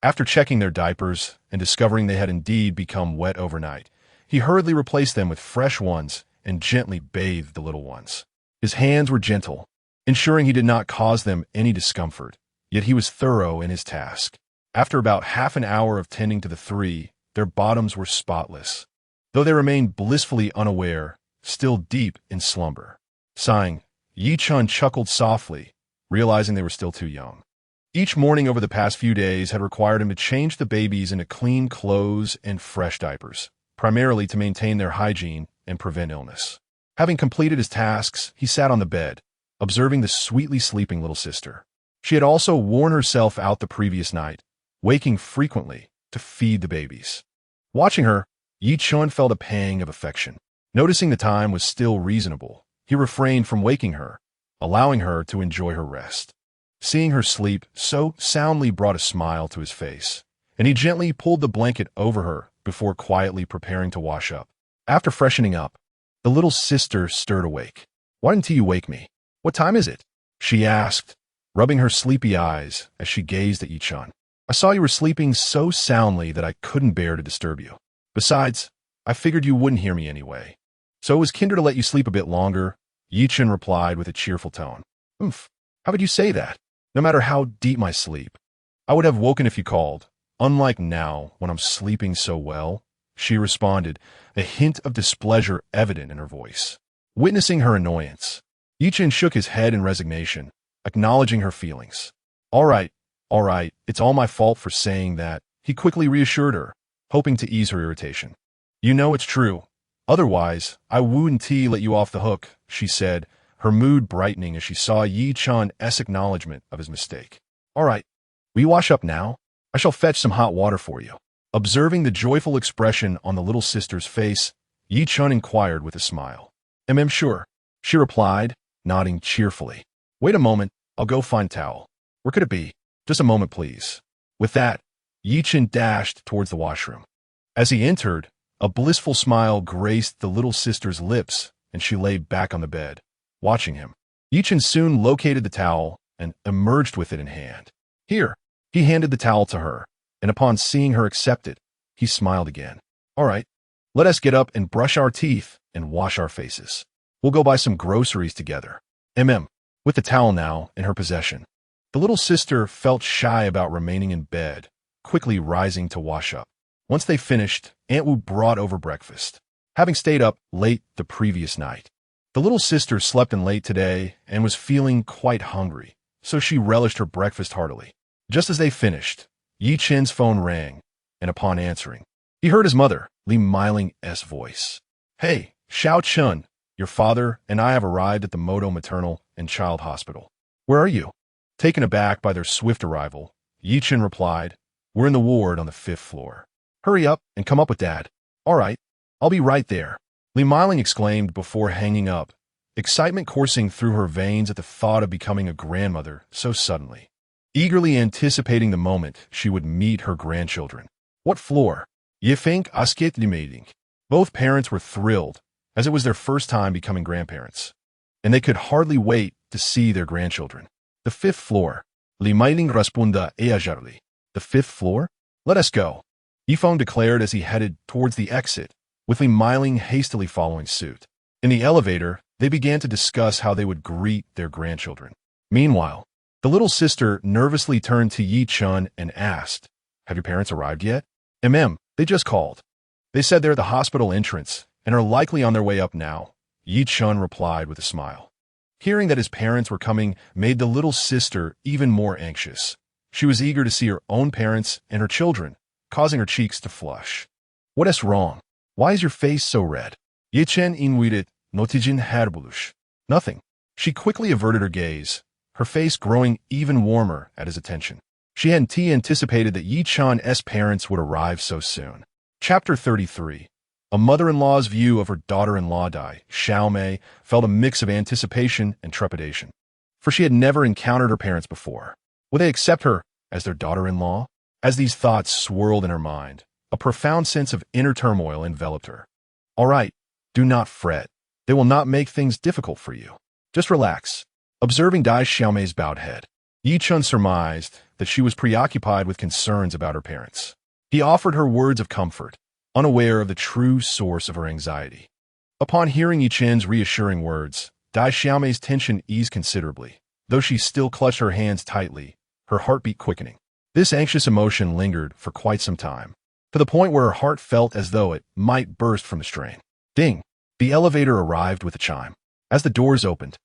After checking their diapers and discovering they had indeed become wet overnight, he hurriedly replaced them with fresh ones and gently bathed the little ones. His hands were gentle, ensuring he did not cause them any discomfort, yet he was thorough in his task. After about half an hour of tending to the three, their bottoms were spotless, though they remained blissfully unaware, still deep in slumber. Sighing, Yichen chuckled softly, realizing they were still too young. Each morning over the past few days had required him to change the babies into clean clothes and fresh diapers, primarily to maintain their hygiene and prevent illness. Having completed his tasks, he sat on the bed, observing the sweetly sleeping little sister. She had also worn herself out the previous night, waking frequently to feed the babies. Watching her, Yi-chun felt a pang of affection. Noticing the time was still reasonable, he refrained from waking her, allowing her to enjoy her rest. Seeing her sleep so soundly brought a smile to his face, and he gently pulled the blanket over her before quietly preparing to wash up. After freshening up, the little sister stirred awake. "Why didn't you wake me? What time is it?" she asked, rubbing her sleepy eyes as she gazed at Yi-chun. "I saw you were sleeping so soundly that I couldn't bear to disturb you. Besides, I figured you wouldn't hear me anyway. So it was kinder to let you sleep a bit longer," Yi-chun replied with a cheerful tone. "Oomph, how could you say that? No matter how deep my sleep, I would have woken if you called, unlike now when I'm sleeping so well," she responded, a hint of displeasure evident in her voice. Witnessing her annoyance, Yi-chun shook his head in resignation, acknowledging her feelings. All right, it's all my fault for saying that," he quickly reassured her, hoping to ease her irritation. "You know it's true. Otherwise, I wouldn't let you off the hook," she said, her mood brightening as she saw Yi-chun's acknowledgement of his mistake. "All right, will you wash up now? I shall fetch some hot water for you." Observing the joyful expression on the little sister's face, Yi-chun inquired with a smile. "I'm sure," she replied, nodding cheerfully. "Wait a moment, I'll go find towel. Where could it be? Just a moment, please." With that, Yi-chun dashed towards the washroom. As he entered, a blissful smile graced the little sister's lips, and she lay back on the bed, watching him. Yi-chun soon located the towel and emerged with it in hand. "Here," he handed the towel to her, and upon seeing her accept it, he smiled again. "All right, let us get up and brush our teeth and wash our faces. We'll go buy some groceries together." With the towel now in her possession, the little sister felt shy about remaining in bed, quickly rising to wash up. Once they finished, Aunt Wu brought over breakfast. Having stayed up late the previous night, the little sister slept in late today and was feeling quite hungry, so she relished her breakfast heartily. Just as they finished, Yi-chun's phone rang, and upon answering, he heard his mother, Li Miling's voice. "Hey, Xiao Chun, your father and I have arrived at the Moto Maternal and Child Hospital. Where are you?" Taken aback by their swift arrival, Yi-chun replied, "We're in the ward on the 5th floor. Hurry up and come up with Dad." "All right, I'll be right there," Li Miling exclaimed before hanging up, excitement coursing through her veins at the thought of becoming a grandmother so suddenly, eagerly anticipating the moment she would meet her grandchildren. "What floor?" "You think meeting?" Both parents were thrilled, as it was their first time becoming grandparents, and they could hardly wait to see their grandchildren. "The 5th floor," Li Miling responded ajarly. "The 5th floor? Let us go," Yifeng declared as he headed towards the exit, with Li Miling hastily following suit. In the elevator, they began to discuss how they would greet their grandchildren. Meanwhile, the little sister nervously turned to Yi-chun and asked, "Have your parents arrived yet?" They just called. They said they're at the hospital entrance and are likely on their way up now," Yi-chun replied with a smile. Hearing that his parents were coming made the little sister even more anxious. She was eager to see her own parents and her children, causing her cheeks to flush. "What is wrong? Why is your face so red?" Yi-chun inwitted notijin herbulush. "Nothing." She quickly averted her gaze, her face growing even warmer at his attention. She hadn't anticipated that Yi-chun's parents would arrive so soon. Chapter 33. A mother-in-law's view of her daughter-in-law Dai Xiaomei felt a mix of anticipation and trepidation, for she had never encountered her parents before. Would they accept her as their daughter-in-law? As these thoughts swirled in her mind, a profound sense of inner turmoil enveloped her. "All right, do not fret. They will not make things difficult for you. Just relax." Observing Dai Xiaomei's bowed head, Yi-chun surmised that she was preoccupied with concerns about her parents. He offered her words of comfort, unaware of the true source of her anxiety. Upon hearing Yi-chun's reassuring words, Dai Xiaomei's tension eased considerably, though she still clutched her hands tightly, her heartbeat quickening. This anxious emotion lingered for quite some time, to the point where her heart felt as though it might burst from the strain. Ding! The elevator arrived with a chime. As the doors opened,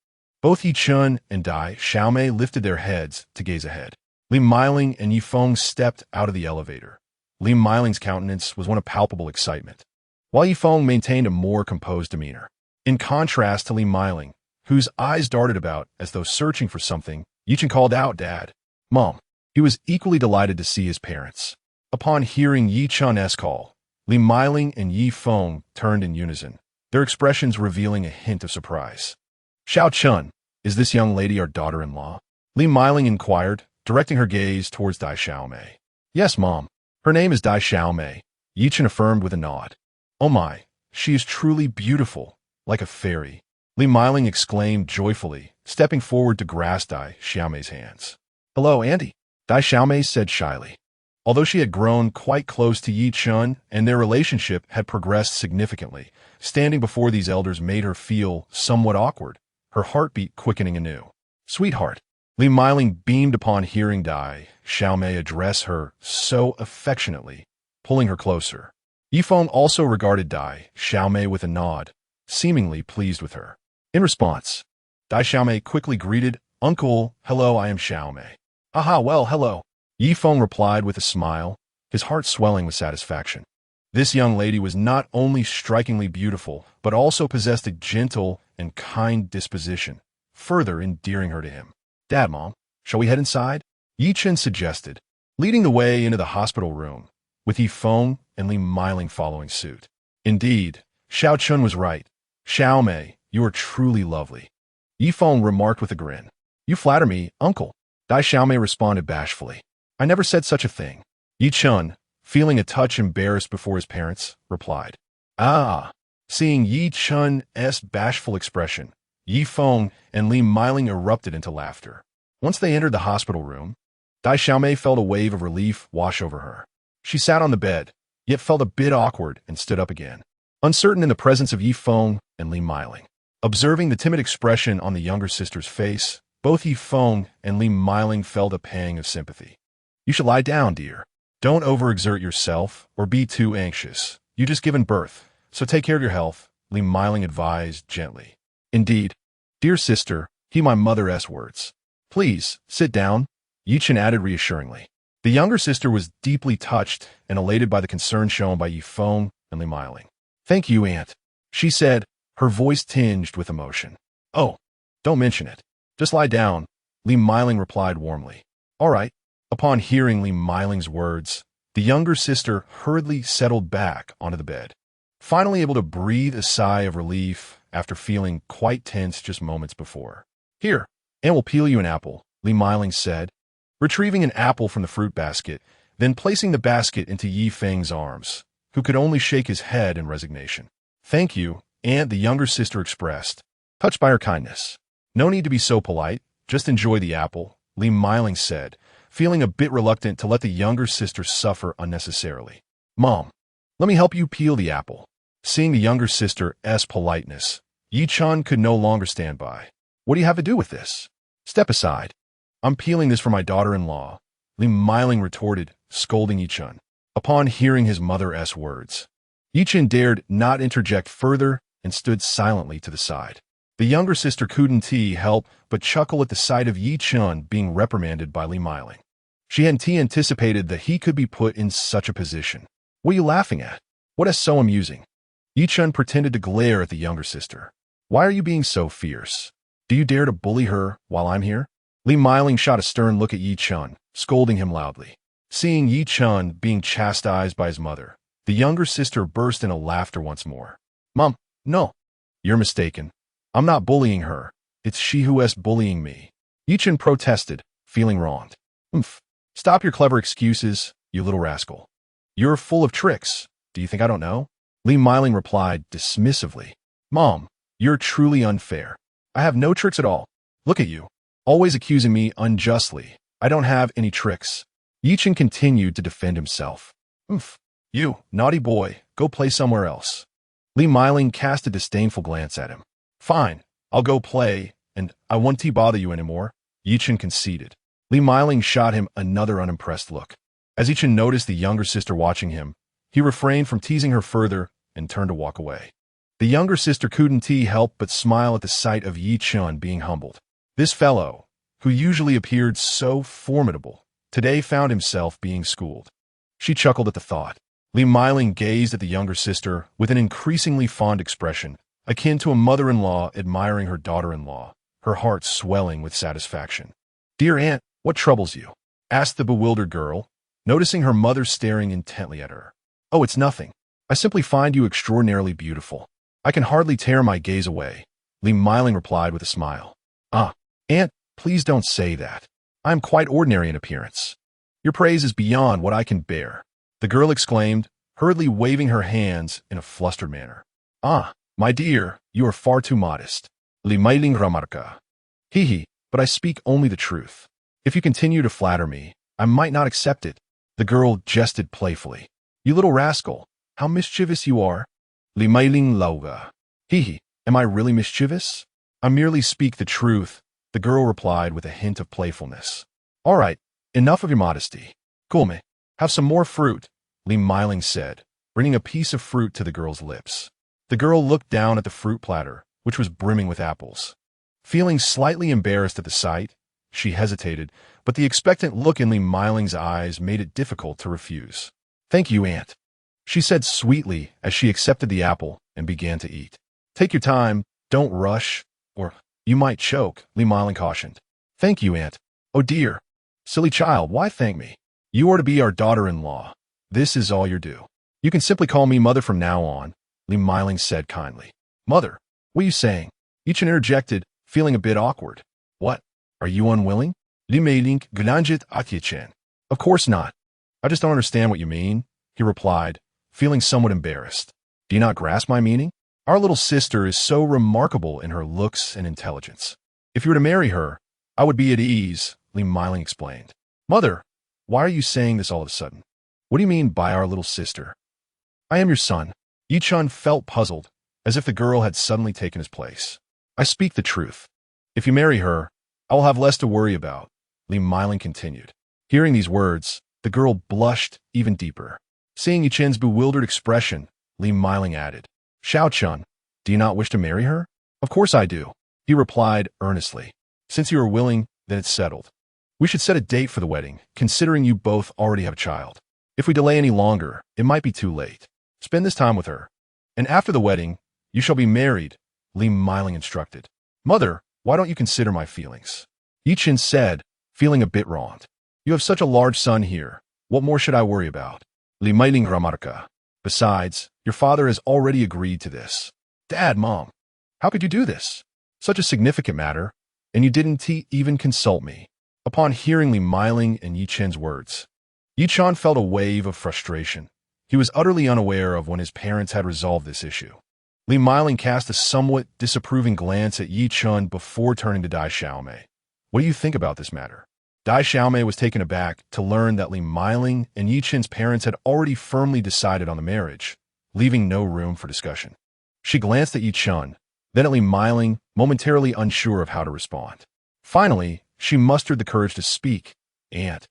both Yi-chun and Dai Xiaomei lifted their heads to gaze ahead. Li Meiling and Yifeng stepped out of the elevator. Li Meiling's countenance was one of palpable excitement, while Yifeng maintained a more composed demeanor. In contrast to Li Meiling, whose eyes darted about as though searching for something, Yichen called out, "Dad, Mom." He was equally delighted to see his parents. Upon hearing Yi Chun's call, Li Meiling and Yifeng turned in unison, their expressions revealing a hint of surprise. "Xiao Chun, is this young lady our daughter-in-law?" Li Meiling inquired, directing her gaze towards Dai Xiaomei. "Yes, Mom. Her name is Dai Xiaomei," Yichen affirmed with a nod. "Oh my, she is truly beautiful, like a fairy," Li Meiling exclaimed joyfully, stepping forward to grasp Dai Xiaomei's hands. "Hello, Auntie," Dai Xiaomei said shyly. Although she had grown quite close to Yi Chun and their relationship had progressed significantly, standing before these elders made her feel somewhat awkward, her heartbeat quickening anew. "Sweetheart," Li Meiling beamed upon hearing Dai Xiaomei address her so affectionately, pulling her closer. Yifeng also regarded Dai Xiaomei with a nod, seemingly pleased with her. In response, Dai Xiaomei quickly greeted, "Uncle, hello, I am Xiaomei." "Aha, well, hello," Yifeng replied with a smile, his heart swelling with satisfaction. This young lady was not only strikingly beautiful, but also possessed a gentle and kind disposition, further endearing her to him. "Dad, Mom, shall we head inside?" Yi Chen suggested, leading the way into the hospital room, with Yifeng and Li Meiling following suit. Indeed, Xiao Chun was right. "Xiaomei, you are truly lovely," Yifeng remarked with a grin. "You flatter me, Uncle," Dai Xiaomei responded bashfully. "I never said such a thing." Yi Chun, feeling a touch embarrassed before his parents, replied. "Ah." Seeing Yi Chun's bashful expression, Yifeng and Li Meiling erupted into laughter. Once they entered the hospital room, Dai Xiaomei felt a wave of relief wash over her. She sat on the bed, yet felt a bit awkward and stood up again, uncertain in the presence of Yifeng and Li Meiling. Observing the timid expression on the younger sister's face, both Yifeng and Li Meiling felt a pang of sympathy. "You should lie down, dear. Don't overexert yourself or be too anxious. You just given birth, so take care of your health," Li Meiling advised gently. "Indeed, dear sister, heed my mother's words. Please, sit down," Yi Chen added reassuringly. The younger sister was deeply touched and elated by the concern shown by Yifeng and Li Meiling. "Thank you, Aunt," she said, her voice tinged with emotion. "Oh, don't mention it. Just lie down," Li Meiling replied warmly. "All right." Upon hearing Li Meiling's words, the younger sister hurriedly settled back onto the bed, finally able to breathe a sigh of relief after feeling quite tense just moments before. "Here, Aunt will peel you an apple," Li Meiling said, retrieving an apple from the fruit basket, then placing the basket into Yifeng's arms, who could only shake his head in resignation. "Thank you," Aunt the younger sister expressed, touched by her kindness. "No need to be so polite, just enjoy the apple," Li Meiling said, feeling a bit reluctant to let the younger sister suffer unnecessarily. "Mom, let me help you peel the apple." Seeing the younger sister's politeness, Yi Chun could no longer stand by. "What do you have to do with this? Step aside. I'm peeling this for my daughter-in-law," Li Meiling retorted, scolding Yi Chun. Upon hearing his mother's words, Yi Chun dared not interject further and stood silently to the side. The younger sister couldn't help but chuckle at the sight of Yi Chun being reprimanded by Li Meiling. She hadn't anticipated that he could be put in such a position. "What are you laughing at? What is so amusing?" Yi Chun pretended to glare at the younger sister. "Why are you being so fierce? Do you dare to bully her while I'm here?" Li Meiling shot a stern look at Yi Chun, scolding him loudly. Seeing Yi Chun being chastised by his mother, the younger sister burst into laughter once more. "Mom, no. You're mistaken. I'm not bullying her. It's she who is bullying me," Yi Chun protested, feeling wronged. "Umph. Stop your clever excuses, you little rascal. You're full of tricks. Do you think I don't know?" Li Meiling replied dismissively. "Mom, you're truly unfair. I have no tricks at all. Look at you, always accusing me unjustly. I don't have any tricks." Yi Chun continued to defend himself. "Umph. You, naughty boy, go play somewhere else." Li Meiling cast a disdainful glance at him. "Fine, I'll go play, and I won't bother you anymore," Yi Chun conceded. Li Meiling shot him another unimpressed look. As Yi Chun noticed the younger sister watching him, he refrained from teasing her further and turned to walk away. The younger sister couldn't help but smile at the sight of Yi Chun being humbled. This fellow, who usually appeared so formidable, today found himself being schooled. She chuckled at the thought. Li Meiling gazed at the younger sister with an increasingly fond expression, akin to a mother-in-law admiring her daughter-in-law, her heart swelling with satisfaction. "Dear aunt, what troubles you?" asked the bewildered girl, noticing her mother staring intently at her. "Oh, it's nothing. I simply find you extraordinarily beautiful. I can hardly tear my gaze away," Li Meiling replied with a smile. "Ah, aunt, please don't say that. I am quite ordinary in appearance. Your praise is beyond what I can bear," the girl exclaimed, hurriedly waving her hands in a flustered manner. "Ah, my dear, you are far too modest. Li Meiling remarca. Hee, but I speak only the truth. If you continue to flatter me, I might not accept it," the girl jested playfully. "You little rascal, how mischievous you are." Li Meiling lauga. Hee, am I really mischievous? "I merely speak the truth," the girl replied with a hint of playfulness. "All right, enough of your modesty. Come, have some more fruit," Li Meiling said, bringing a piece of fruit to the girl's lips. The girl looked down at the fruit platter, which was brimming with apples. Feeling slightly embarrassed at the sight, she hesitated, but the expectant look in Li Meiling's eyes made it difficult to refuse. "Thank you, aunt," she said sweetly as she accepted the apple and began to eat. "Take your time, don't rush, or you might choke," Li Meiling cautioned. "Thank you, aunt." "Oh dear. Silly child, why thank me? You are to be our daughter-in-law. This is all you're due. You can simply call me mother from now on," Li Meiling said kindly. "Mother, what are you saying?" Chen interjected, feeling a bit awkward. "What? Are you unwilling?" Li Meiling glanjit at Chen. "Of course not. I just don't understand what you mean," he replied, feeling somewhat embarrassed. "Do you not grasp my meaning? Our little sister is so remarkable in her looks and intelligence. If you were to marry her, I would be at ease," Li Meiling explained. "Mother, why are you saying this all of a sudden? What do you mean by our little sister?" "I am your son." Chen felt puzzled, as if the girl had suddenly taken his place. "I speak the truth. If you marry her, I will have less to worry about," Li Meiling continued. Hearing these words, the girl blushed even deeper. Seeing Chen's bewildered expression, Li Meiling added, "Xiao Chen, do you not wish to marry her?" "Of course I do," he replied earnestly. "Since you are willing, then it's settled. We should set a date for the wedding, considering you both already have a child. If we delay any longer, it might be too late. Spend this time with her, and after the wedding, you shall be married," Li Meiling instructed. "Mother, why don't you consider my feelings?" Chen said, feeling a bit wronged. "You have such a large son here. What more should I worry about?" Li Meiling remarca. "Besides, your father has already agreed to this." "Dad, Mom, how could you do this? Such a significant matter, and you didn't even consult me." Upon hearing Li Meiling and Chen's words, Chen felt a wave of frustration. He was utterly unaware of when his parents had resolved this issue. Li Meiling cast a somewhat disapproving glance at Chen before turning to Dai Xiaomei. "What do you think about this matter?" Dai Xiaomei was taken aback to learn that Li Meiling and Chen's parents had already firmly decided on the marriage, leaving no room for discussion. She glanced at Chen, then at Li Meiling, momentarily unsure of how to respond. Finally, she mustered the courage to speak. "Aunt,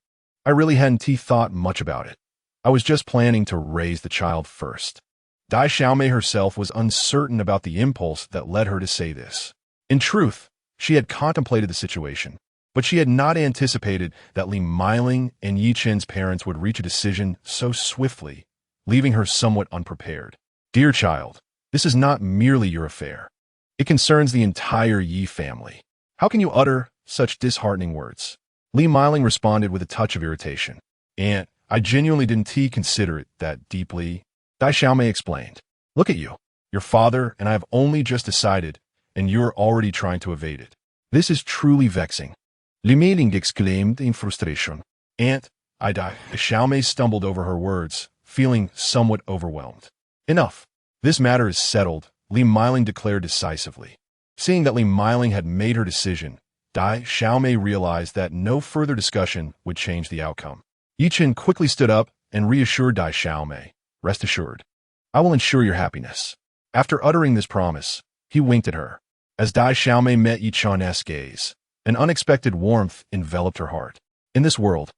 I really hadn't thought much about it. I was just planning to raise the child first." Dai Xiaomei herself was uncertain about the impulse that led her to say this. In truth, she had contemplated the situation, but she had not anticipated that Li Meiling and Chen's parents would reach a decision so swiftly, leaving her somewhat unprepared. "Dear child, this is not merely your affair. It concerns the entire Yi family. How can you utter such disheartening words?" Li Meiling responded with a touch of irritation. "Aunt, I genuinely didn't consider it that deeply," Dai Xiaomei explained. "Look at you. Your father and I have only just decided, and you're already trying to evade it. This is truly vexing." Li Meiling exclaimed in frustration. "Aunt, Dai Xiaomei stumbled over her words, feeling somewhat overwhelmed. "Enough. This matter is settled," Li Meiling declared decisively. Seeing that Li Meiling had made her decision, Dai Xiaomei realized that no further discussion would change the outcome. Chen quickly stood up and reassured Dai Xiaomei, "Rest assured, I will ensure your happiness." After uttering this promise, he winked at her. As Dai Xiaomei met Chen's gaze, an unexpected warmth enveloped her heart. In this world,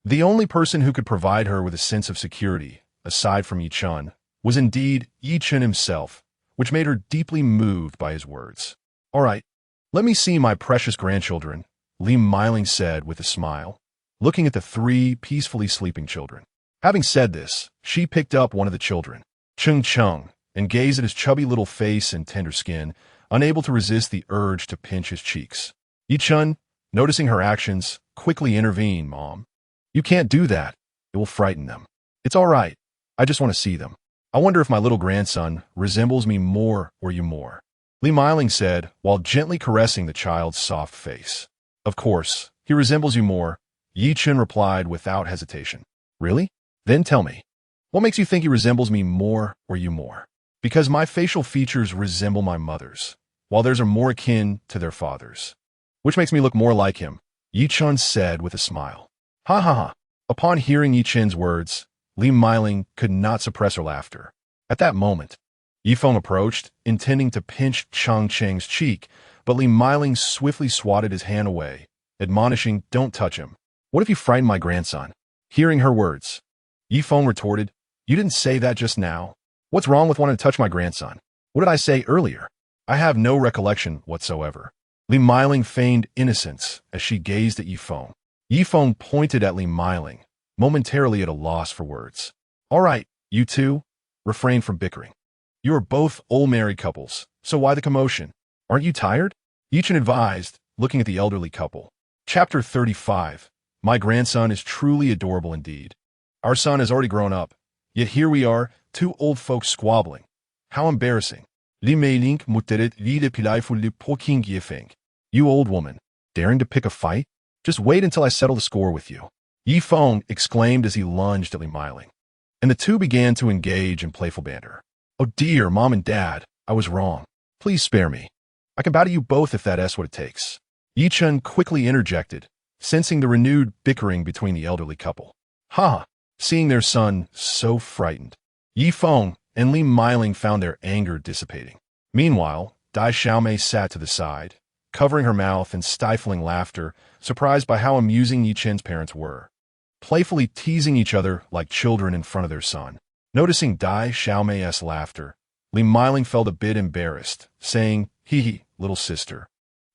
the only person who could provide her with a sense of security, aside from Chen, was indeed Chen himself, which made her deeply moved by his words. "All right, let me see my precious grandchildren," Li Meiling said with a smile. looking at the three peacefully sleeping children. Having said this, she picked up one of the children, Chung, and gazed at his chubby little face and tender skin, unable to resist the urge to pinch his cheeks. Yi-chun, noticing her actions, quickly intervened. Mom, you can't do that. It will frighten them. It's all right. I just want to see them. I wonder if my little grandson resembles me more or you more. Li Meiling said, while gently caressing the child's soft face. Of course, he resembles you more, Yi-chun replied without hesitation. Really? Then tell me. What makes you think he resembles me more or you more? Because my facial features resemble my mother's, while theirs are more akin to their father's. Which makes me look more like him, Yi-chun said with a smile. Ha ha ha. Upon hearing Yi-chun's words, Li Meiling could not suppress her laughter. At that moment, Yi-feng approached, intending to pinch Chang Cheng's cheek, but Li Meiling swiftly swatted his hand away, admonishing, "Don't touch him. What if you frighten my grandson?" Hearing her words, Yi-feng retorted, "You didn't say that just now. What's wrong with wanting to touch my grandson? What did I say earlier?" I have no recollection whatsoever. Li Meiling feigned innocence as she gazed at Yi-feng. Yi-feng pointed at Li Meiling, momentarily at a loss for words. "All right, you two, refrain from bickering. You are both old married couples, so why the commotion? Aren't you tired?" Yi-chun advised, looking at the elderly couple. Chapter 35. My grandson is truly adorable indeed. Our son has already grown up, yet here we are, two old folks squabbling. How embarrassing. Li Meiling mutteret wieder playfully poking Yi-feng. You old woman, daring to pick a fight? Just wait until I settle the score with you. Yi-feng exclaimed as he lunged at Li Meiling. And the two began to engage in playful banter. Oh dear, Mom and Dad, I was wrong. Please spare me. I can bow to you both if that's what it takes. Yi-chun quickly interjected, sensing the renewed bickering between the elderly couple. Ha! Seeing their son so frightened, Yi-feng and Li Meiling found their anger dissipating. Meanwhile, Dai Xiaomei sat to the side, covering her mouth and stifling laughter, surprised by how amusing Yi-chen's parents were, playfully teasing each other like children in front of their son. Noticing Dai Xiaomei's laughter, Li Meiling felt a bit embarrassed, saying, "Hee, little sister.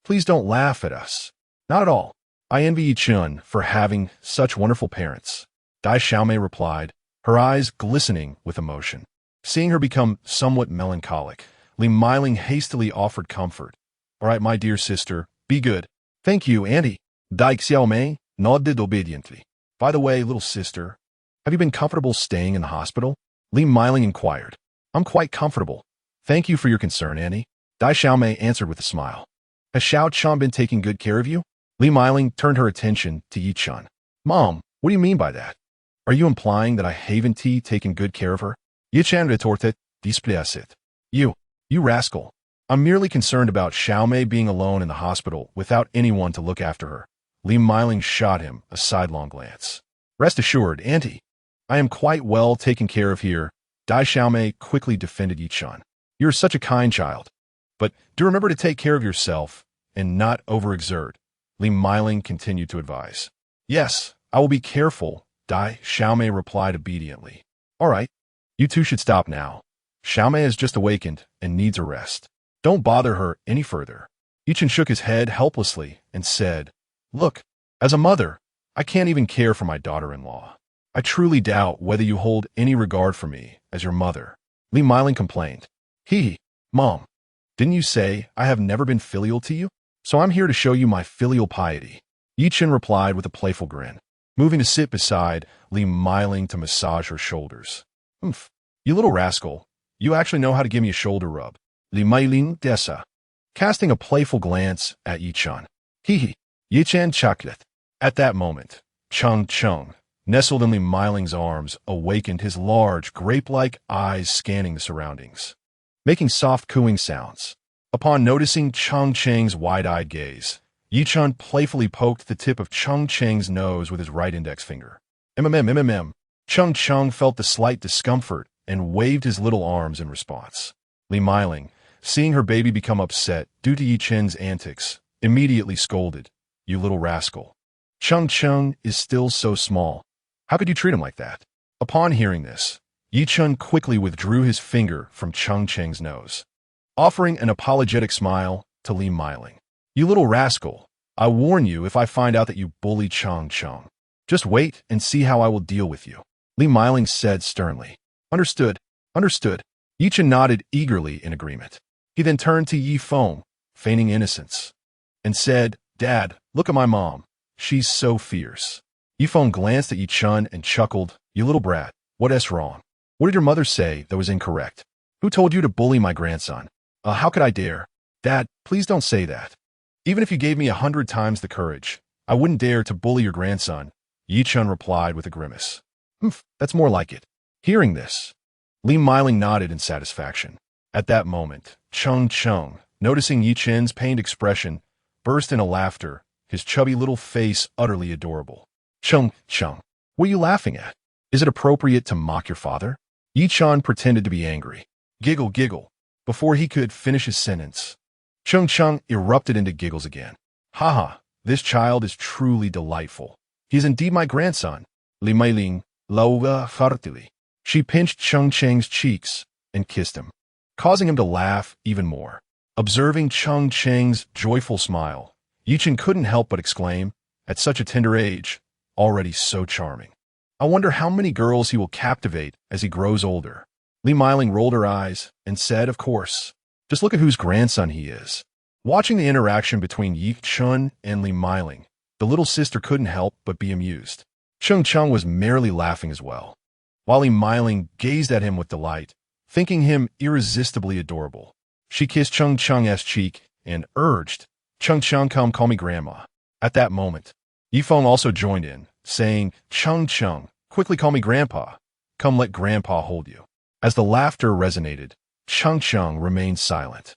Please don't laugh at us." "Not at all. I envy Yi-chun for having such wonderful parents," Dai Xiaomei replied, her eyes glistening with emotion. Seeing her become somewhat melancholic, Li Meiling hastily offered comfort. "All right, my dear sister, be good." "Thank you, Auntie." Dai Xiaomei nodded obediently. "By the way, little sister, have you been comfortable staying in the hospital?" Li Meiling inquired. "I'm quite comfortable. Thank you for your concern, Auntie," Dai Xiaomei answered with a smile. "Has Xiao Chun been taking good care of you?" Li Meiling turned her attention to Yi-chun. "Mom, what do you mean by that? Are you implying that I haven't taken good care of her?" Yi-chan retorted, "Displace. You rascal. I'm merely concerned about Xiaomei being alone in the hospital without anyone to look after her." Li Meiling shot him a sidelong glance. "Rest assured, Auntie, I am quite well taken care of here." Dai Xiaomei quickly defended Yi-chun. "You're such a kind child. But do remember to take care of yourself and not overexert," Li Meiling continued to advise. "Yes, I will be careful," Dai Xiaomei replied obediently. "All right, you two should stop now. Xiaomei has just awakened and needs a rest. Don't bother her any further." Yi-chun shook his head helplessly and said, "Look, as a mother, I can't even care for my daughter-in-law. I truly doubt whether you hold any regard for me as your mother," Li Meiling complained. Mom, didn't you say I have never been filial to you? So I'm here to show you my filial piety," Yi-chun replied with a playful grin, moving to sit beside Li Meiling to massage her shoulders. "Oomph, you little rascal, you actually know how to give me a shoulder rub," Li Meiling desa, casting a playful glance at Yi-chun. Yi-chan chuckled. At that moment, Chung, nestled in Li Meiling's arms, awakened, his large, grape-like eyes scanning the surroundings, making soft cooing sounds. Upon noticing Chung Cheng's wide-eyed gaze, Yi-chun playfully poked the tip of Chung Cheng's nose with his right index finger. Chung felt the slight discomfort and waved his little arms in response. Li Meiling, seeing her baby become upset due to Yi-chun's antics, immediately scolded, "You little rascal. Chung is still so small. How could you treat him like that?" Upon hearing this, Yi-chun quickly withdrew his finger from Chung Cheng's nose, offering an apologetic smile to Li Meiling. "You little rascal, I warn you if I find out that you bully Chung. Just wait and see how I will deal with you, Li Meiling said sternly. Understood, understood. Yi Chen nodded eagerly in agreement. He then turned to Yi Feng, feigning innocence, and said, Dad, look at my mom. She's so fierce. Yi Feng glanced at Yi Chen and chuckled, You little brat, what's wrong? What did your mother say that was incorrect? Who told you to bully my grandson? How could I dare? Dad, please don't say that. Even if you gave me 100 times the courage, I wouldn't dare to bully your grandson, Yi Chen replied with a grimace. That's more like it. Hearing this, Li Meiling nodded in satisfaction. At that moment, Cheng, noticing Yi Chen's pained expression, burst into laughter, his chubby little face utterly adorable. Cheng, what are you laughing at? Is it appropriate to mock your father? Yi Chen pretended to be angry. Giggle. Before he could finish his sentence, Cheng erupted into giggles again. Haha, this child is truly delightful. He is indeed my grandson. Li Meiling laughed heartily. She pinched Cheng's cheeks and kissed him, causing him to laugh even more. Observing Cheng's joyful smile, Yi Chen couldn't help but exclaim, at such a tender age, already so charming. I wonder how many girls he will captivate as he grows older. Li Meiling rolled her eyes and said, Of course. Just look at whose grandson he is. Watching the interaction between Yi Chen and Li Meiling, the little sister couldn't help but be amused. Cheng was merrily laughing as well, while Li Meiling gazed at him with delight, thinking him irresistibly adorable. She kissed Cheng's cheek and urged, Cheng, come call me grandma. At that moment, Yi Feng also joined in, saying, Cheng, quickly call me grandpa. Come let grandpa hold you. As the laughter resonated, Cheng remained silent.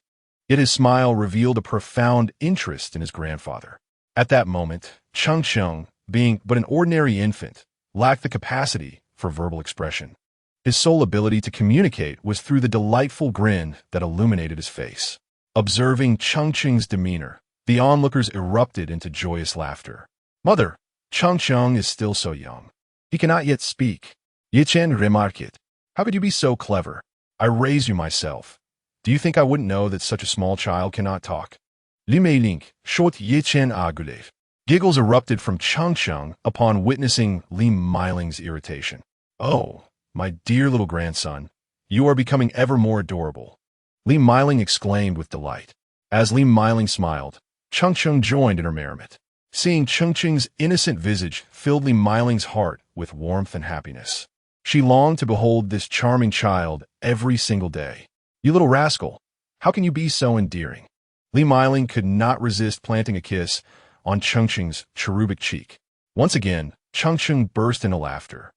Yet his smile revealed a profound interest in his grandfather. At that moment, Cheng, being but an ordinary infant, lacked the capacity for verbal expression. His sole ability to communicate was through the delightful grin that illuminated his face. Observing Cheng's demeanor, the onlookers erupted into joyous laughter. Mother, Cheng is still so young. He cannot yet speak. Yi Chen remarked it. How could you be so clever? I raised you myself. Do you think I wouldn't know that such a small child cannot talk? Li Meiling shot Yi Chen agule. Giggles erupted from Cheng upon witnessing Li Meiling's irritation. Oh, my dear little grandson, you are becoming ever more adorable, Li Meiling exclaimed with delight. As Li Meiling smiled, Cheng joined in her merriment. Seeing Cheng's innocent visage filled Li Meiling's heart with warmth and happiness. She longed to behold this charming child every single day. You little rascal, how can you be so endearing? Li Meiling could not resist planting a kiss on Cheng's cherubic cheek. Once again, Cheng burst into laughter.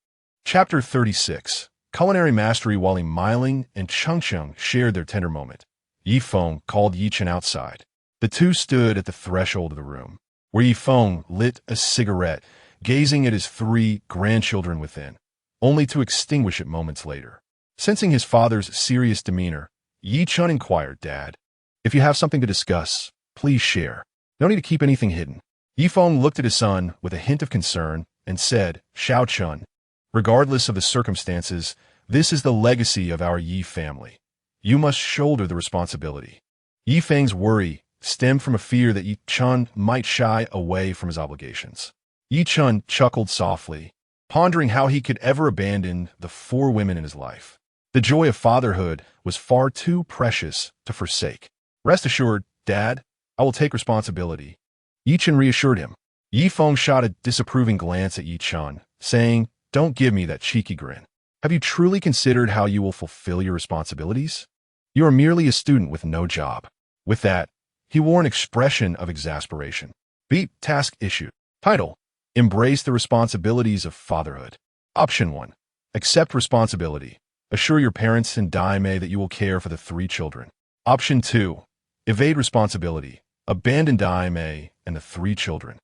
Chapter 36. Culinary Mastery. While Li Meiling and Cheng shared their tender moment, Yi Feng called Yi Chen outside. The two stood at the threshold of the room, where Yi Feng lit a cigarette, gazing at his 3 grandchildren within, only to extinguish it moments later. Sensing his father's serious demeanor, Yi Chen inquired, Dad, if you have something to discuss, please share. No need to keep anything hidden. Yi Feng looked at his son with a hint of concern and said, Xiao Chen, regardless of the circumstances, this is the legacy of our Yi family. You must shoulder the responsibility. Yi Feng's worry stemmed from a fear that Yi Chen might shy away from his obligations. Yi Chen chuckled softly, pondering how he could ever abandon the 4 women in his life. The joy of fatherhood was far too precious to forsake. Rest assured, Dad, I will take responsibility, Yi Chen reassured him. Yi Feng shot a disapproving glance at Yi Chen, saying, Don't give me that cheeky grin. Have you truly considered how you will fulfill your responsibilities? You are merely a student with no job. With that, he wore an expression of exasperation. Beat task issued. Title: Embrace the responsibilities of fatherhood. Option 1. Accept responsibility. Assure your parents and daimei that you will care for the 3 children. Option 2. Evade responsibility. Abandon daimei and the 3 children.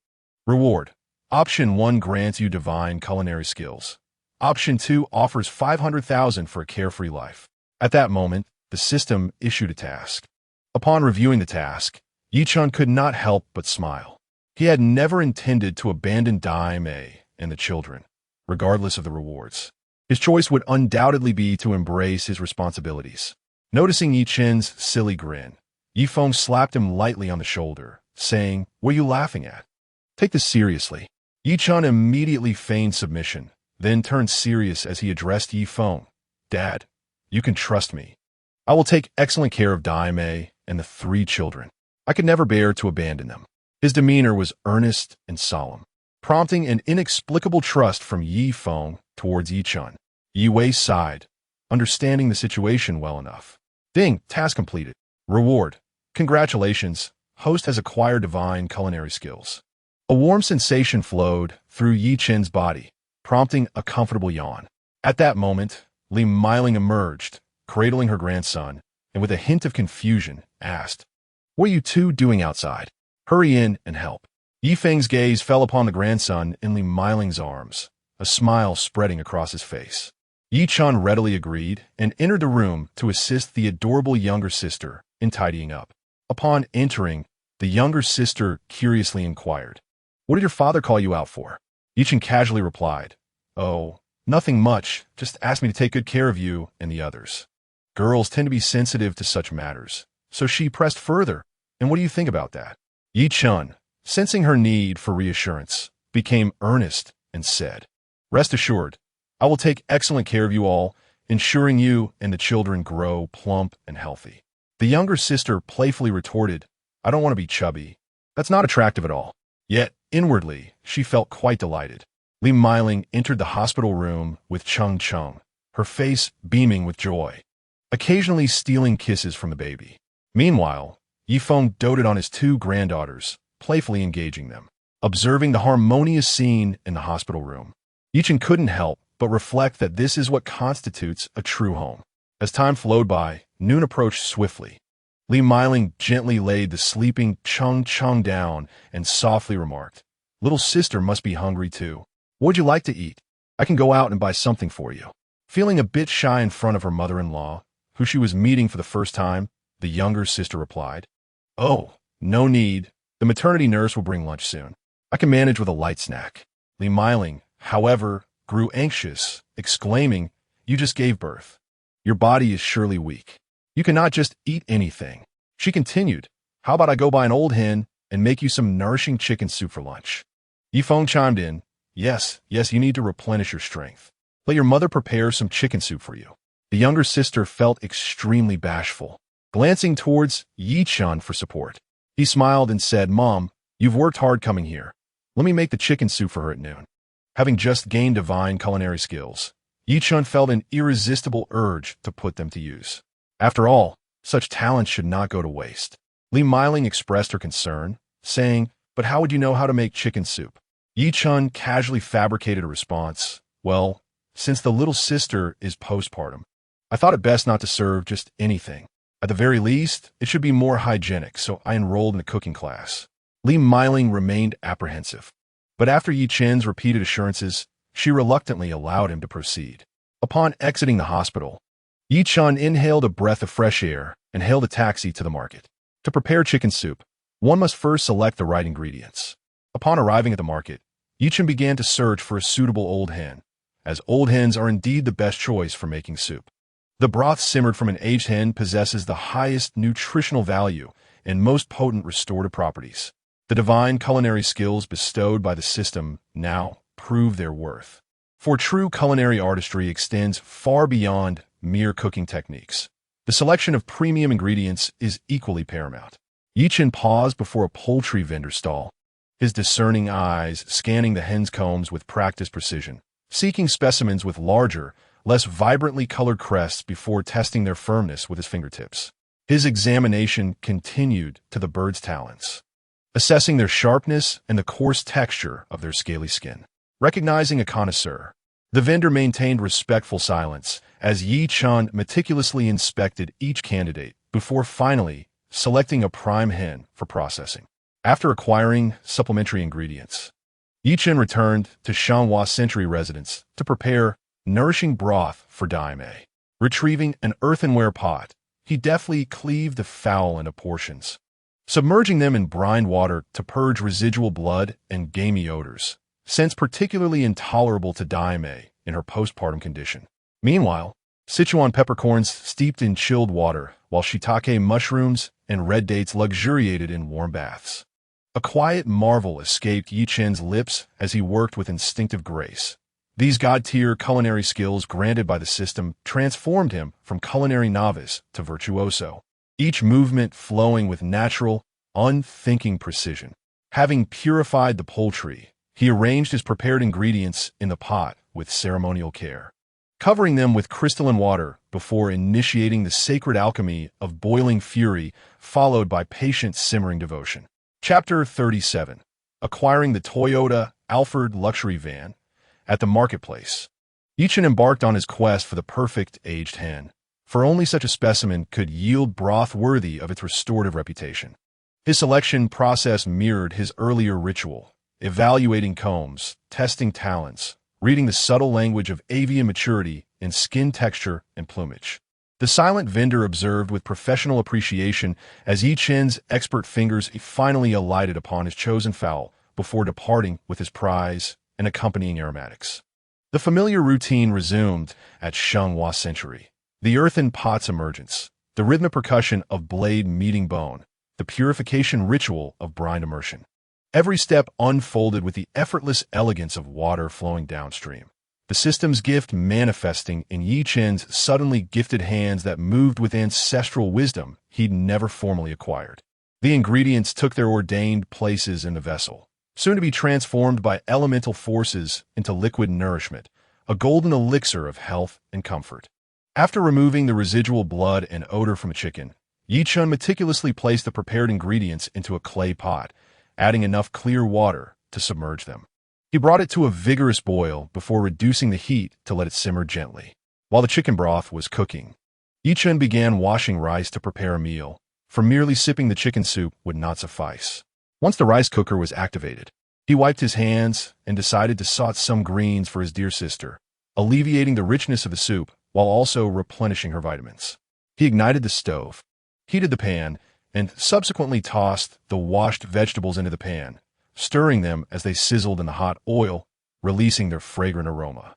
Reward. Option 1 grants you divine culinary skills. Option 2 offers 500,000 for a carefree life. At that moment, the system issued a task. Upon reviewing the task, Yi Chen could not help but smile. He had never intended to abandon daimei and the children, regardless of the rewards. His choice would undoubtedly be to embrace his responsibilities. Noticing Yi Chen's silly grin, Yi Feng slapped him lightly on the shoulder, saying, What are you laughing at? Take this seriously. Yi Chun immediately feigned submission, then turned serious as he addressed Yi Feng. Dad, you can trust me. I will take excellent care of Dai Mei and the 3 children. I could never bear to abandon them. His demeanor was earnest and solemn, prompting an inexplicable trust from Yi Feng towards Yi Chun. Yi Wei sighed, understanding the situation well enough. Ding, task completed. Reward. Congratulations, host has acquired divine culinary skills. A warm sensation flowed through Yi Chen's body, prompting a comfortable yawn. At that moment, Li Miling emerged, cradling her grandson, and with a hint of confusion, asked, "What are you two doing outside? Hurry in and help." Yi Feng's gaze fell upon the grandson in Li Miling's arms, a smile spreading across his face. Yi Chun readily agreed and entered the room to assist the adorable younger sister in tidying up. Upon entering, the younger sister curiously inquired, "What did your father call you out for?" Yi Chun casually replied, "Oh, nothing much, just asked me to take good care of you and the others." Girls tend to be sensitive to such matters, so she pressed further, "And what do you think about that?" Yi Chun, sensing her need for reassurance, became earnest and said, "Rest assured, I will take excellent care of you all, ensuring you and the children grow plump and healthy." The younger sister playfully retorted, "I don't want to be chubby. That's not attractive at all." Yet, inwardly, she felt quite delighted. Li Miling entered the hospital room with Chung Chung, her face beaming with joy, occasionally stealing kisses from the baby. Meanwhile, Yi Feng doted on his 2 granddaughters, playfully engaging them. Observing the harmonious scene in the hospital room, Yi Chun couldn't help but reflect that this is what constitutes a true home. As time flowed by, noon approached swiftly. Li Miling gently laid the sleeping Chung Chung down and softly remarked, "Little sister must be hungry too. What would you like to eat? I can go out and buy something for you." Feeling a bit shy in front of her mother-in-law, who she was meeting for the first time, the younger sister replied, "Oh, no need. The maternity nurse will bring lunch soon. I can manage with a light snack." Li Miling, however, grew anxious, exclaiming, "You just gave birth. Your body is surely weak. You cannot just eat anything." She continued, "How about I go buy an old hen and make you some nourishing chicken soup for lunch?" Yi Feng chimed in, Yes, you need to replenish your strength. Let your mother prepare some chicken soup for you." The younger sister felt extremely bashful, glancing towards Yi Chun for support. He smiled and said, "Mom, you've worked hard coming here. Let me make the chicken soup for her at noon." Having just gained divine culinary skills, Yi Chun felt an irresistible urge to put them to use. After all, such talents should not go to waste. Li Miling expressed her concern, saying, "But how would you know how to make chicken soup?" Yi Chun casually fabricated a response, "Well, since the little sister is postpartum, I thought it best not to serve just anything. At the very least, it should be more hygienic, so I enrolled in a cooking class." Li Miling remained apprehensive, but after Yi Chen's repeated assurances, she reluctantly allowed him to proceed. Upon exiting the hospital, Yi Chun inhaled a breath of fresh air and hailed a taxi to the market. To prepare chicken soup, one must first select the right ingredients. Upon arriving at the market, Yi Chun began to search for a suitable old hen, as old hens are indeed the best choice for making soup. The broth simmered from an aged hen possesses the highest nutritional value and most potent restorative properties. The divine culinary skills bestowed by the system now prove their worth. For true culinary artistry extends far beyond mere cooking techniques. The selection of premium ingredients is equally paramount. Yi Chun paused before a poultry vendor stall, his discerning eyes scanning the hen's combs with practiced precision, seeking specimens with larger, less vibrantly colored crests before testing their firmness with his fingertips. His examination continued to the bird's talons, assessing their sharpness and the coarse texture of their scaly skin. Recognizing a connoisseur, the vendor maintained respectful silence as Yi Chun meticulously inspected each candidate before finally selecting a prime hen for processing. After acquiring supplementary ingredients, Yi Chun returned to Shanghua Century residence to prepare nourishing broth for Dai Mei. Retrieving an earthenware pot, he deftly cleaved the fowl into portions, submerging them in brined water to purge residual blood and gamey odors, scents particularly intolerable to Dai Mei in her postpartum condition. Meanwhile, Sichuan peppercorns steeped in chilled water, while shiitake mushrooms and red dates luxuriated in warm baths. A quiet marvel escaped Yi Chen's lips as he worked with instinctive grace. These god-tier culinary skills granted by the system transformed him from culinary novice to virtuoso, each movement flowing with natural, unthinking precision. Having purified the poultry, he arranged his prepared ingredients in the pot with ceremonial care, covering them with crystalline water before initiating the sacred alchemy of boiling fury, followed by patient simmering devotion. Chapter 37. Acquiring the Toyota Alphard luxury van. At the marketplace, Yi Chen embarked on his quest for the perfect aged hen, for only such a specimen could yield broth worthy of its restorative reputation. His selection process mirrored his earlier ritual, evaluating combs, testing talents, reading the subtle language of avian maturity in skin texture and plumage. The silent vendor observed with professional appreciation as Yi Chen's expert fingers finally alighted upon his chosen fowl before departing with his prize and accompanying aromatics. The familiar routine resumed at Shenghua Century. The earthen pot's emergence, the rhythmic percussion of blade meeting bone, the purification ritual of brine immersion. Every step unfolded with the effortless elegance of water flowing downstream. The system's gift manifesting in Yi Chen's suddenly gifted hands that moved with ancestral wisdom he'd never formally acquired. The ingredients took their ordained places in the vessel, soon to be transformed by elemental forces into liquid nourishment, a golden elixir of health and comfort. After removing the residual blood and odor from a chicken, Yi Chen meticulously placed the prepared ingredients into a clay pot, adding enough clear water to submerge them. He brought it to a vigorous boil before reducing the heat to let it simmer gently. While the chicken broth was cooking, Yi Chen began washing rice to prepare a meal, for merely sipping the chicken soup would not suffice. Once the rice cooker was activated, he wiped his hands and decided to saute some greens for his dear sister, alleviating the richness of the soup while also replenishing her vitamins. He ignited the stove, heated the pan, and subsequently tossed the washed vegetables into the pan, stirring them as they sizzled in the hot oil, releasing their fragrant aroma.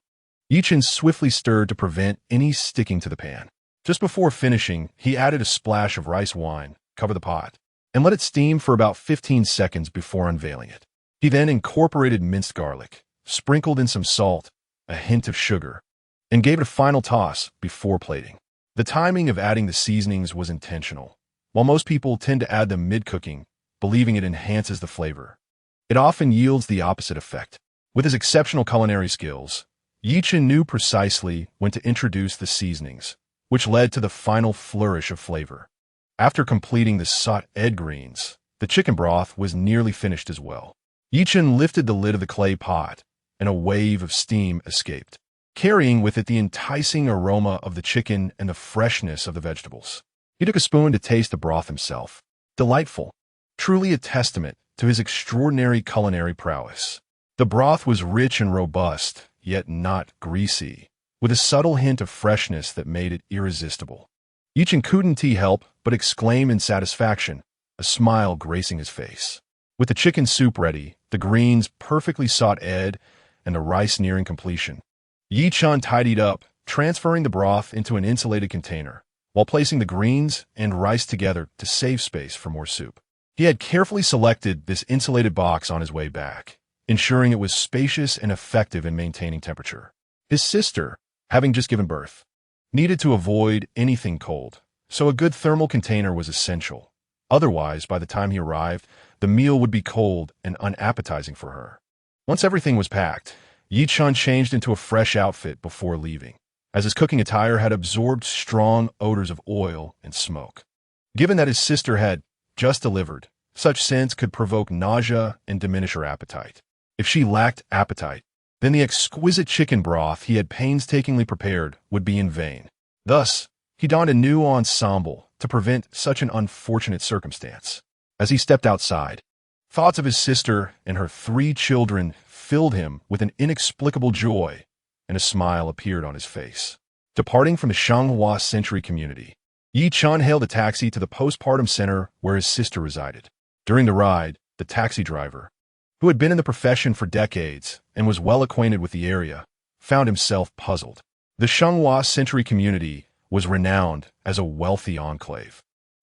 Yi Chen swiftly stirred to prevent any sticking to the pan. Just before finishing, he added a splash of rice wine, covered the pot, and let it steam for about 15 seconds before unveiling it. He then incorporated minced garlic, sprinkled in some salt, a hint of sugar, and gave it a final toss before plating. The timing of adding the seasonings was intentional. While most people tend to add them mid-cooking, believing it enhances the flavor, it often yields the opposite effect. With his exceptional culinary skills, Yi Chen knew precisely when to introduce the seasonings, which led to the final flourish of flavor. After completing the sautéed greens, the chicken broth was nearly finished as well. Yi Chen lifted the lid of the clay pot, and a wave of steam escaped, carrying with it the enticing aroma of the chicken and the freshness of the vegetables. He took a spoon to taste the broth himself. Delightful, truly a testament to his extraordinary culinary prowess. The broth was rich and robust, yet not greasy, with a subtle hint of freshness that made it irresistible. Yi Chen couldn't help but exclaim in satisfaction, a smile gracing his face. With the chicken soup ready, the greens perfectly sautéed, and the rice nearing completion, Yi Chen tidied up, transferring the broth into an insulated container, while placing the greens and rice together to save space for more soup. He had carefully selected this insulated box on his way back, ensuring it was spacious and effective in maintaining temperature. His sister, having just given birth, needed to avoid anything cold, so a good thermal container was essential. Otherwise, by the time he arrived, the meal would be cold and unappetizing for her. Once everything was packed, Yi Chen changed into a fresh outfit before leaving, as his cooking attire had absorbed strong odors of oil and smoke. Given that his sister had just delivered, such scents could provoke nausea and diminish her appetite. If she lacked appetite, then the exquisite chicken broth he had painstakingly prepared would be in vain. Thus, he donned a new ensemble to prevent such an unfortunate circumstance. As he stepped outside, thoughts of his sister and her 3 children filled him with an inexplicable joy, and a smile appeared on his face. Departing from the Shenghua Century community, Yi Chen hailed a taxi to the postpartum center where his sister resided. During the ride, the taxi driver, who had been in the profession for decades and was well acquainted with the area, found himself puzzled. The Shenghua Century community was renowned as a wealthy enclave.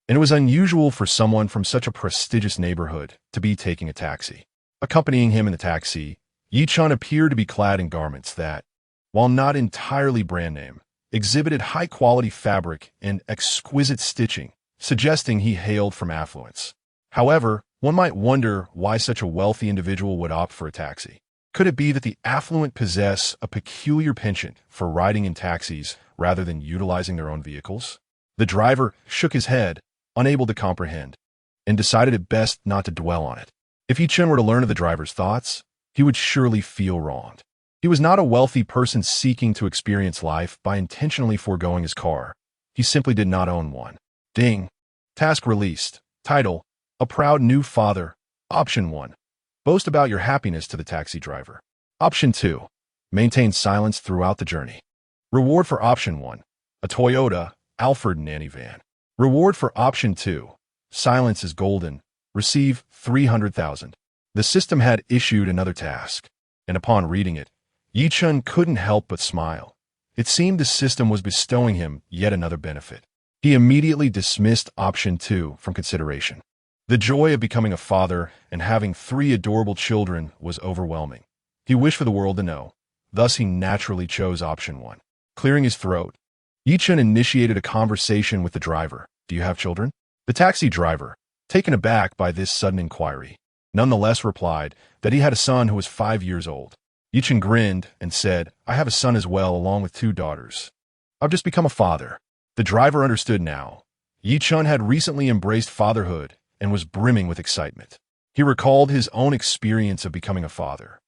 and it was unusual for someone from such a prestigious neighborhood to be taking a taxi. Accompanying him in the taxi, Yi-chun appeared to be clad in garments that, while not entirely brand name, exhibited high-quality fabric and exquisite stitching, suggesting he hailed from affluence. However, one might wonder why such a wealthy individual would opt for a taxi. Could it be that the affluent possess a peculiar penchant for riding in taxis rather than utilizing their own vehicles? The driver shook his head, unable to comprehend, and decided it best not to dwell on it. If Yi-chun were to learn of the driver's thoughts, he would surely feel wronged. He was not a wealthy person seeking to experience life by intentionally foregoing his car. He simply did not own one. Ding. Task released. Title: A Proud New Father. Option 1. Boast about your happiness to the taxi driver. Option 2. Maintain silence throughout the journey. Reward for Option 1. A Toyota Alphard nanny van. Reward for Option 2. Silence is golden. Receive 300,000. The system had issued another task, and upon reading it, Yi-chun couldn't help but smile. It seemed the system was bestowing him yet another benefit. He immediately dismissed Option 2 from consideration. The joy of becoming a father and having 3 adorable children was overwhelming. He wished for the world to know. Thus, he naturally chose Option 1. Clearing his throat, Yi-chun initiated a conversation with the driver. Do you have children? The taxi driver, taken aback by this sudden inquiry, nonetheless replied that he had a son who was 5 years old. Yi-chun grinned and said, I have a son as well, along with 2 daughters. I've just become a father. The driver understood now. Yi-chun had recently embraced fatherhood and was brimming with excitement. He recalled his own experience of becoming a father,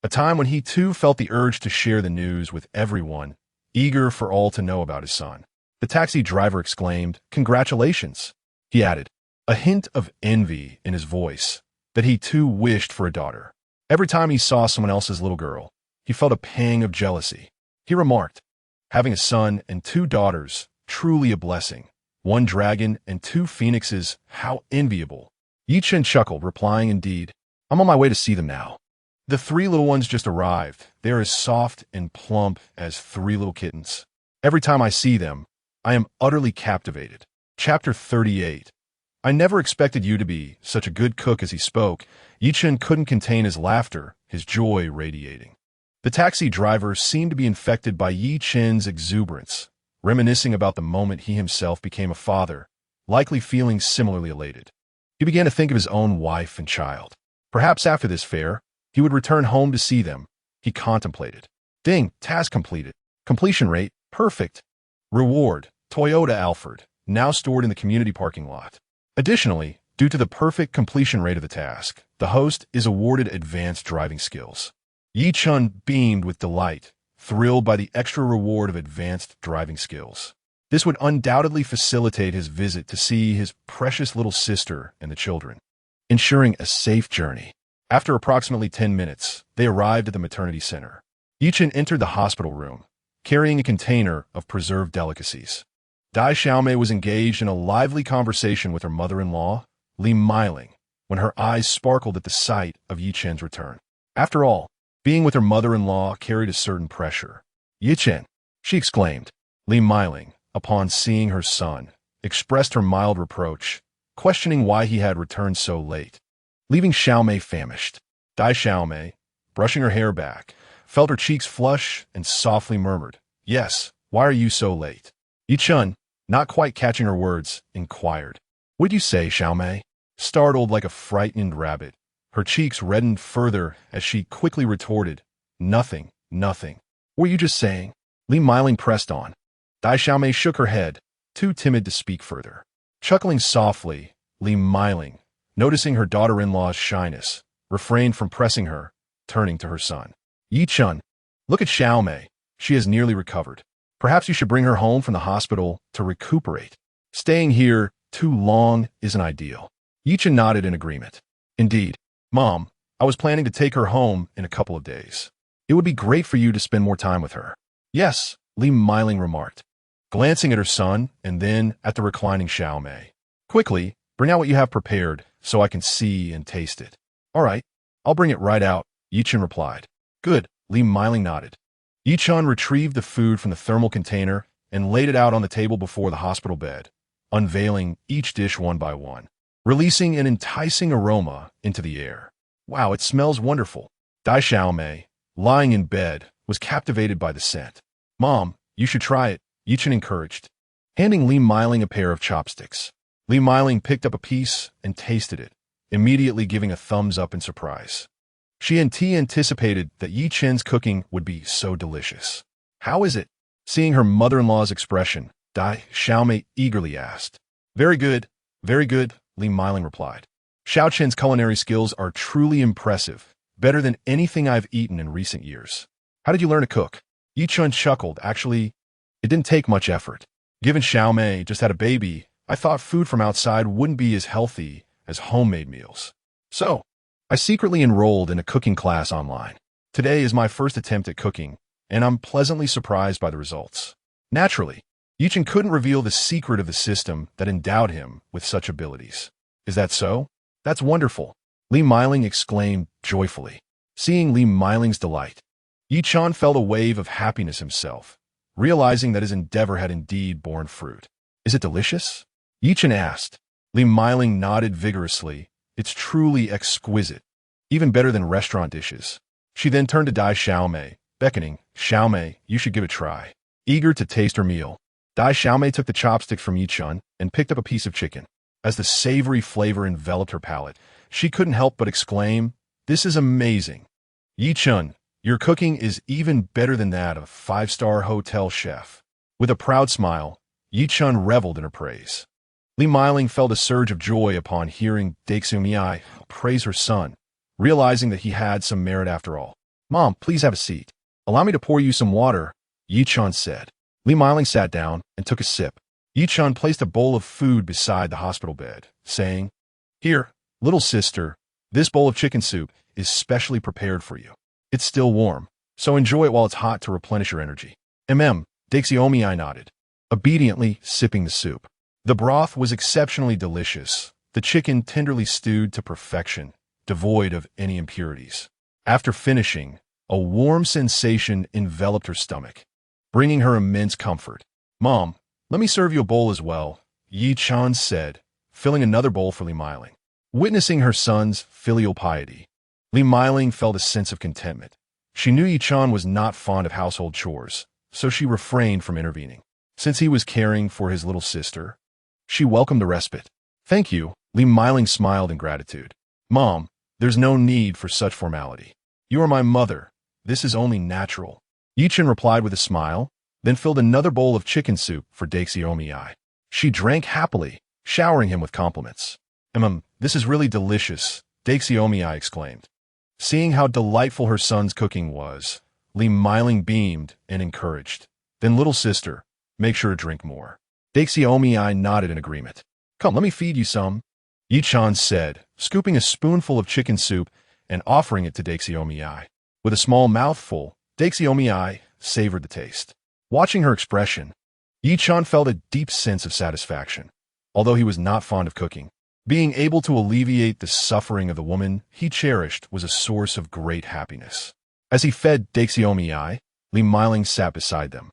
a time when he too felt the urge to share the news with everyone, eager for all to know about his son. The taxi driver exclaimed, Congratulations! He added, a hint of envy in his voice, that he too wished for a daughter. Every time he saw someone else's little girl, he felt a pang of jealousy. He remarked, having a son and 2 daughters, truly a blessing. 1 dragon and 2 phoenixes, how enviable. Yi-chun chuckled, replying, Indeed, I'm on my way to see them now. The 3 little ones just arrived. They are as soft and plump as 3 little kittens. Every time I see them, I am utterly captivated. Chapter 38. I never expected you to be such a good cook. As he spoke, Yi-chun couldn't contain his laughter, his joy radiating. The taxi driver seemed to be infected by Yi-chun's exuberance, reminiscing about the moment he himself became a father, likely feeling similarly elated. He began to think of his own wife and child. Perhaps after this fare, he would return home to see them. He contemplated. Ding, task completed. Completion rate, perfect. Reward, Toyota Alphard, now stored in the community parking lot. Additionally, due to the perfect completion rate of the task, the host is awarded advanced driving skills. Yi-chun beamed with delight, thrilled by the extra reward of advanced driving skills. This would undoubtedly facilitate his visit to see his precious little sister and the children, ensuring a safe journey. After approximately 10 minutes, they arrived at the maternity center. Yi-chun entered the hospital room, carrying a container of preserved delicacies. Dai Xiaomei was engaged in a lively conversation with her mother-in-law, Li Miling, when her eyes sparkled at the sight of Yi-chun's return. After all, being with her mother-in-law carried a certain pressure. Yi-chun, she exclaimed. Li Miling, upon seeing her son, expressed her mild reproach, questioning why he had returned so late, leaving Xiaomei famished. Dai Xiaomei, brushing her hair back, felt her cheeks flush and softly murmured, Yes, why are you so late? Yi-chun, not quite catching her words, inquired, What'd you say, Xiaomei? Startled like a frightened rabbit, her cheeks reddened further as she quickly retorted, Nothing, nothing. What were you just saying? Li Miling pressed on. Dai Xiaomei shook her head, too timid to speak further. Chuckling softly, Li Miling, noticing her daughter-in-law's shyness, refrained from pressing her, turning to her son. Yi-chun, look at Xiaomei. She has nearly recovered. Perhaps you should bring her home from the hospital to recuperate. Staying here too long isn't ideal. Yi-chun nodded in agreement. Indeed, Mom, I was planning to take her home in a couple of days. It would be great for you to spend more time with her. Yes, Li Miling remarked, glancing at her son and then at the reclining Xiaomei. Quickly, bring out what you have prepared so I can see and taste it. All right, I'll bring it right out, Yi-chun replied. Good, Li Miling nodded. Yi-chun retrieved the food from the thermal container and laid it out on the table before the hospital bed, unveiling each dish one by one, releasing an enticing aroma into the air. Wow, it smells wonderful. Dai Xiaomei, lying in bed, was captivated by the scent. Mom, you should try it, Yi Chen encouraged, handing Li Miling a pair of chopsticks. Li Miling picked up a piece and tasted it, immediately giving a thumbs up in surprise. She anticipated that Yi Chen's cooking would be so delicious. How is it? Seeing her mother-in-law's expression, Dai Xiaomei eagerly asked. Very good, Li Miling replied. Xiao Chen's culinary skills are truly impressive, better than anything I've eaten in recent years. How did you learn to cook? Yi Chen chuckled. Actually, it didn't take much effort. Given Xiaomei just had a baby, I thought food from outside wouldn't be as healthy as homemade meals. So, I secretly enrolled in a cooking class online. Today is my first attempt at cooking, and I'm pleasantly surprised by the results. Naturally, Yi Chen couldn't reveal the secret of the system that endowed him with such abilities. Is that so? That's wonderful, Li Miling exclaimed joyfully. Seeing Li Miling's delight, Yi Chen felt a wave of happiness himself, realizing that his endeavor had indeed borne fruit. Is it delicious? Yi Chen asked. Li Miling nodded vigorously. It's truly exquisite, even better than restaurant dishes. She then turned to Dai Xiaomei, beckoning, Xiaomei, you should give it a try. Eager to taste her meal, Dai Xiaomei took the chopsticks from Yi Chen and picked up a piece of chicken. As the savory flavor enveloped her palate, she couldn't help but exclaim, this is amazing. Yi Chen, your cooking is even better than that of a five-star hotel chef. With a proud smile, Yi Chen reveled in her praise. Li Miling felt a surge of joy upon hearing Daixumei praise her son, realizing that he had some merit after all. Mom, please have a seat. Allow me to pour you some water, Yi Chen said. Li Miling sat down and took a sip. Yi Chen placed a bowl of food beside the hospital bed, saying, Here, little sister, this bowl of chicken soup is specially prepared for you. It's still warm, so enjoy it while it's hot to replenish your energy. Daixumei nodded, obediently sipping the soup. The broth was exceptionally delicious, the chicken tenderly stewed to perfection, devoid of any impurities. After finishing, a warm sensation enveloped her stomach, bringing her immense comfort. Mom, let me serve you a bowl as well, Yi Chen said, filling another bowl for Li Miling. Witnessing her son's filial piety, Li Miling felt a sense of contentment. She knew Yi Chen was not fond of household chores, so she refrained from intervening. Since he was caring for his little sister, she welcomed the respite. Thank you, Li Miling smiled in gratitude. Mom, there's no need for such formality. You are my mother. This is only natural. Yi Chen replied with a smile, then filled another bowl of chicken soup for Daixumei. She drank happily, showering him with compliments. This is really delicious, Daixumei exclaimed. Seeing how delightful her son's cooking was, Li Miling beamed and encouraged. Then little sister, make sure to drink more. Daixumei nodded in agreement. Come, let me feed you some, Yi Chen said, scooping a spoonful of chicken soup and offering it to Daixumei. With a small mouthful, Daixumei savored the taste. Watching her expression, Yi Chen felt a deep sense of satisfaction. Although he was not fond of cooking, being able to alleviate the suffering of the woman he cherished was a source of great happiness. As he fed Daixumei, Li Miling sat beside them,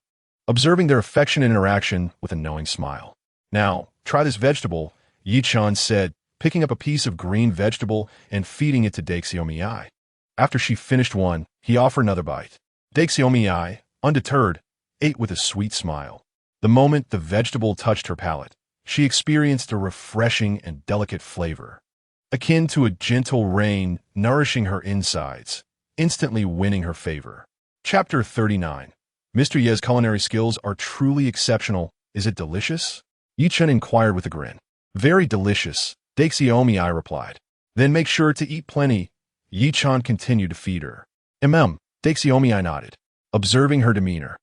observing their affectionate interaction with a knowing smile. Now, try this vegetable, Yi Chen said, picking up a piece of green vegetable and feeding it to Daixumei. After she finished one, he offered another bite. Daixumei, undeterred, ate with a sweet smile. The moment the vegetable touched her palate, she experienced a refreshing and delicate flavor, akin to a gentle rain nourishing her insides, instantly winning her favor. Chapter 39. Mr. Ye's culinary skills are truly exceptional. Is it delicious? Yi Chen inquired with a grin. Very delicious, Daixumei replied. Then make sure to eat plenty. Yi Chen continued to feed her. Daixumei nodded, observing her demeanor.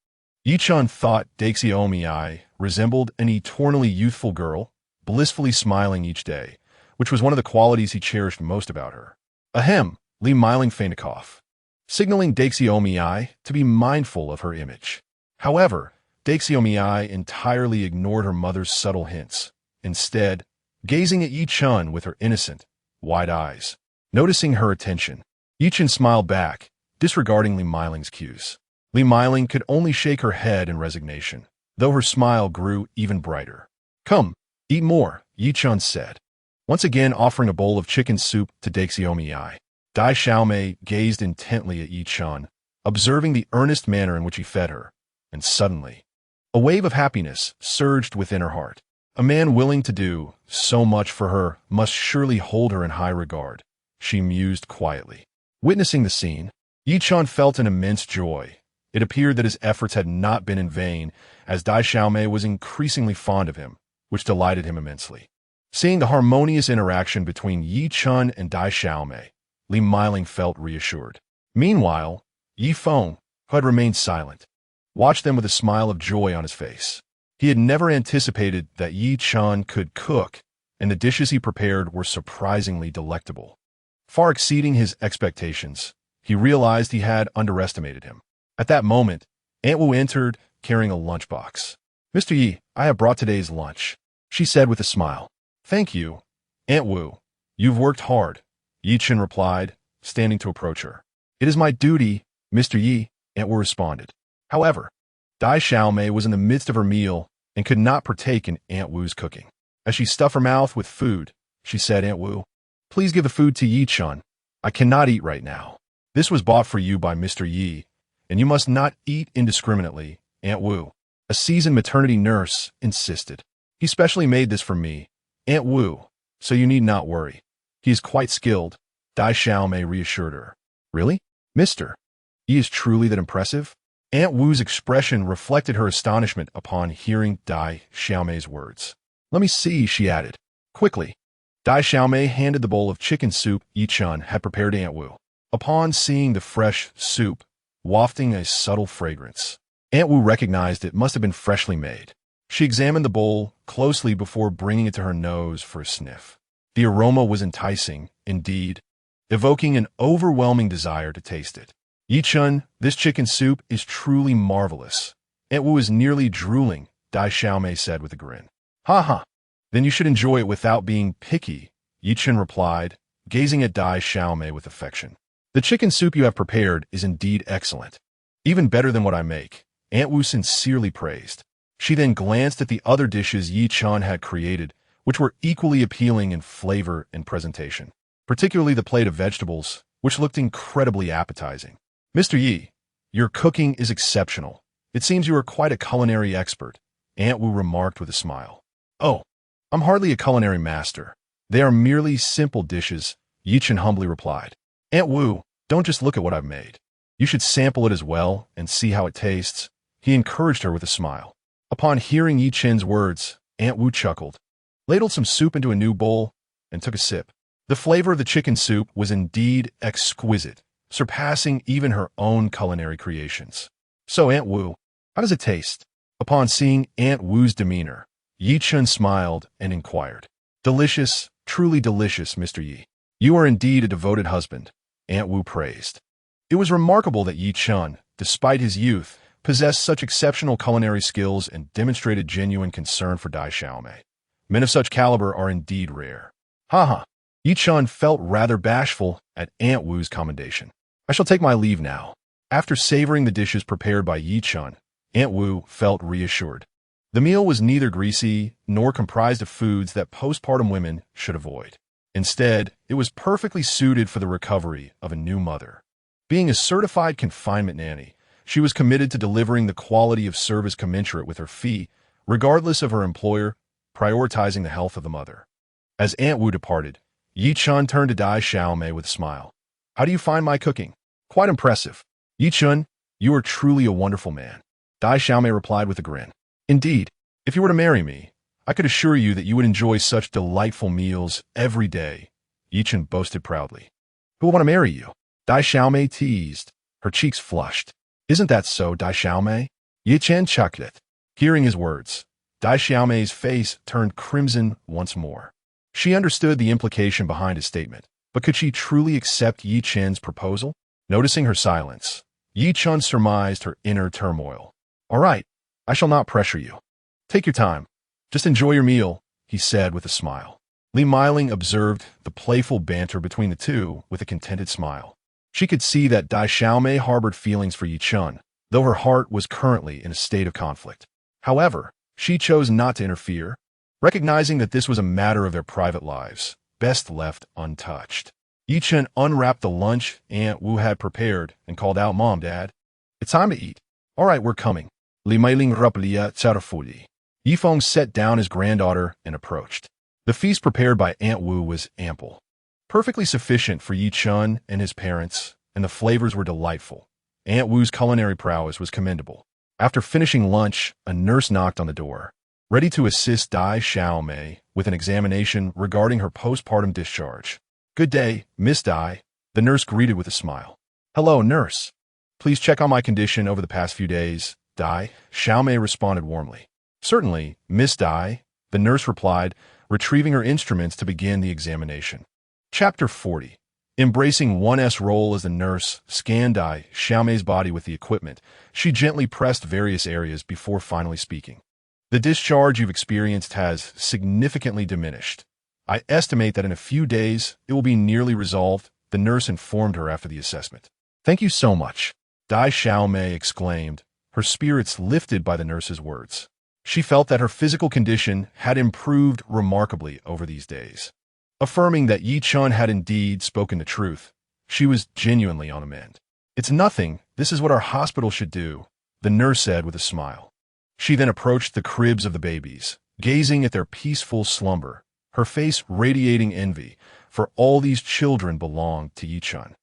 Yi Chen thought Daixumei resembled an eternally youthful girl, blissfully smiling each day, which was one of the qualities he cherished most about her. Ahem, Li Miling feigned a cough, signaling Daixumei to be mindful of her image. However, Daixumei entirely ignored her mother's subtle hints, instead gazing at Yi Chen with her innocent, wide eyes. Noticing her attention, Yi Chen smiled back, disregarding Li Miling's cues. Li Miling could only shake her head in resignation, though her smile grew even brighter. Come, Eat more, Yi Chun said, once again offering a bowl of chicken soup to Daxiomei. Dai Xiaomei gazed intently at Yi Chun, observing the earnest manner in which he fed her, and suddenly, a wave of happiness surged within her heart. A man willing to do so much for her must surely hold her in high regard, she mused quietly. Witnessing the scene, Yi Chun felt an immense joy. It appeared that his efforts had not been in vain, as Dai Xiaomei was increasingly fond of him, which delighted him immensely. Seeing the harmonious interaction between Yi Chun and Dai Xiaomei, Li Miling felt reassured. Meanwhile, Yi Feng, who had remained silent, watched them with a smile of joy on his face. He had never anticipated that Yi Chun could cook, and the dishes he prepared were surprisingly delectable. Far exceeding his expectations, he realized he had underestimated him. At that moment, Aunt Wu entered, carrying a lunchbox. "Mr. Yi, I have brought today's lunch," she said with a smile. "Thank you, Aunt Wu. You've worked hard," Yi Chen replied, standing to approach her. "It is my duty, Mr. Yi," Aunt Wu responded. However, Dai Xiaomei was in the midst of her meal and could not partake in Aunt Wu's cooking. As she stuffed her mouth with food, she said, "Aunt Wu, please give the food to Yi Chun. I cannot eat right now. This was bought for you by Mr. Yi, and you must not eat indiscriminately, Aunt Wu." A seasoned maternity nurse insisted. "He specially made this for me, Aunt Wu, so you need not worry. He is quite skilled," Dai Xiaomei reassured her. "Really? Mr. Yi is truly that impressive?" Aunt Wu's expression reflected her astonishment upon hearing Dai Xiaomei's words. "Let me see," she added. Quickly, Dai Xiaomei handed the bowl of chicken soup Yi Chun had prepared to Aunt Wu. Upon seeing the fresh soup, wafting a subtle fragrance, Aunt Wu recognized it must have been freshly made. She examined the bowl closely before bringing it to her nose for a sniff. The aroma was enticing, indeed, evoking an overwhelming desire to taste it. "Yi Chun, this chicken soup is truly marvelous." Aunt Wu is nearly drooling, Dai Xiaomei said with a grin. "Ha ha, then you should enjoy it without being picky," Yi Chun replied, gazing at Dai Xiaomei with affection. "The chicken soup you have prepared is indeed excellent. Even better than what I make," Aunt Wu sincerely praised. She then glanced at the other dishes Yi Chun had created, which were equally appealing in flavor and presentation, particularly the plate of vegetables, which looked incredibly appetizing. "Mr. Yi, your cooking is exceptional. It seems you are quite a culinary expert," Aunt Wu remarked with a smile. "Oh, I'm hardly a culinary master. They are merely simple dishes," Yi Chun humbly replied. "Aunt Wu, don't just look at what I've made. You should sample it as well and see how it tastes," he encouraged her with a smile. Upon hearing Yi Chun's words, Aunt Wu chuckled, ladled some soup into a new bowl, and took a sip. The flavor of the chicken soup was indeed exquisite, surpassing even her own culinary creations. "So, Aunt Wu, how does it taste?" Upon seeing Aunt Wu's demeanor, Yi Chun smiled and inquired. "Delicious, truly delicious, Mr. Yi. You are indeed a devoted husband," Aunt Wu praised. It was remarkable that Yi Chun, despite his youth, possessed such exceptional culinary skills and demonstrated genuine concern for Dai Xiaomei. Men of such caliber are indeed rare. "Ha. Yi Chun felt rather bashful at Aunt Wu's commendation. "I shall take my leave now." After savoring the dishes prepared by Yi Chun, Aunt Wu felt reassured. The meal was neither greasy nor comprised of foods that postpartum women should avoid. Instead, it was perfectly suited for the recovery of a new mother. Being a certified confinement nanny, she was committed to delivering the quality of service commensurate with her fee, regardless of her employer, prioritizing the health of the mother. As Aunt Wu departed, Yi Chun turned to Dai Xiaomei with a smile. "How do you find my cooking?" "Quite impressive. Yi Chun, you are truly a wonderful man," Dai Xiaomei replied with a grin. "Indeed, if you were to marry me, I could assure you that you would enjoy such delightful meals every day," Yi Chun boasted proudly. "Who will want to marry you?" Dai Xiaomei teased, her cheeks flushed. "Isn't that so, Dai Xiaomei?" Yi Chun chuckled. Hearing his words, Dai Xiaomei's face turned crimson once more. She understood the implication behind his statement, but could she truly accept Yi Chun's proposal? Noticing her silence, Yi Chun surmised her inner turmoil. "All right, I shall not pressure you. Take your time. Just enjoy your meal," he said with a smile. Li Miling observed the playful banter between the two with a contented smile. She could see that Dai Xiaomei harbored feelings for Yi Chun, though her heart was currently in a state of conflict. However, she chose not to interfere. recognizing that this was a matter of their private lives, best left untouched. Chen unwrapped the lunch Aunt Wu had prepared and called out, "Mom, Dad, it's time to eat." "All right, we're coming." Li Meiling Rupelia Tsarafuli. Yifeng set down his granddaughter and approached. The feast prepared by Aunt Wu was ample, perfectly sufficient for Chen and his parents, and the flavors were delightful. Aunt Wu's culinary prowess was commendable. After finishing lunch, a nurse knocked on the door, ready to assist Dai Xiaomei with an examination regarding her postpartum discharge. "Good day, Miss Dai," the nurse greeted with a smile. "Hello, nurse. Please check on my condition over the past few days." Dai Xiaomei responded warmly. "Certainly, Miss Dai," the nurse replied, retrieving her instruments to begin the examination. Chapter 40. Embracing 1's role as the nurse scanned Dai Xiaomei's body with the equipment, she gently pressed various areas before finally speaking. "The discharge you've experienced has significantly diminished. I estimate that in a few days it will be nearly resolved," the nurse informed her after the assessment. "Thank you so much," Dai Xiaomei exclaimed, her spirits lifted by the nurse's words. She felt that her physical condition had improved remarkably over these days. Affirming that Chen had indeed spoken the truth, she was genuinely on the mend. "It's nothing, this is what our hospital should do," the nurse said with a smile. She then approached the cribs of the babies, gazing at their peaceful slumber, her face radiating envy, for all these children belonged to Chen.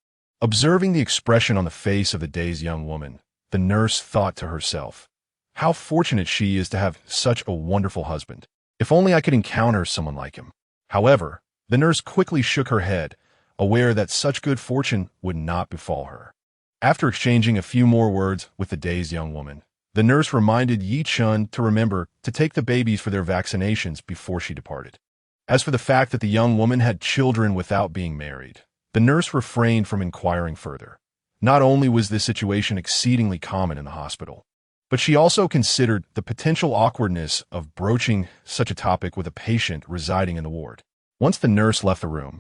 Observing the expression on the face of the dazed young woman, the nurse thought to herself, "How fortunate she is to have such a wonderful husband. If only I could encounter someone like him." However, the nurse quickly shook her head, aware that such good fortune would not befall her. After exchanging a few more words with the dazed young woman, the nurse reminded Chen to remember to take the babies for their vaccinations before she departed. As for the fact that the young woman had children without being married, the nurse refrained from inquiring further. Not only was this situation exceedingly common in the hospital, but she also considered the potential awkwardness of broaching such a topic with a patient residing in the ward. Once the nurse left the room,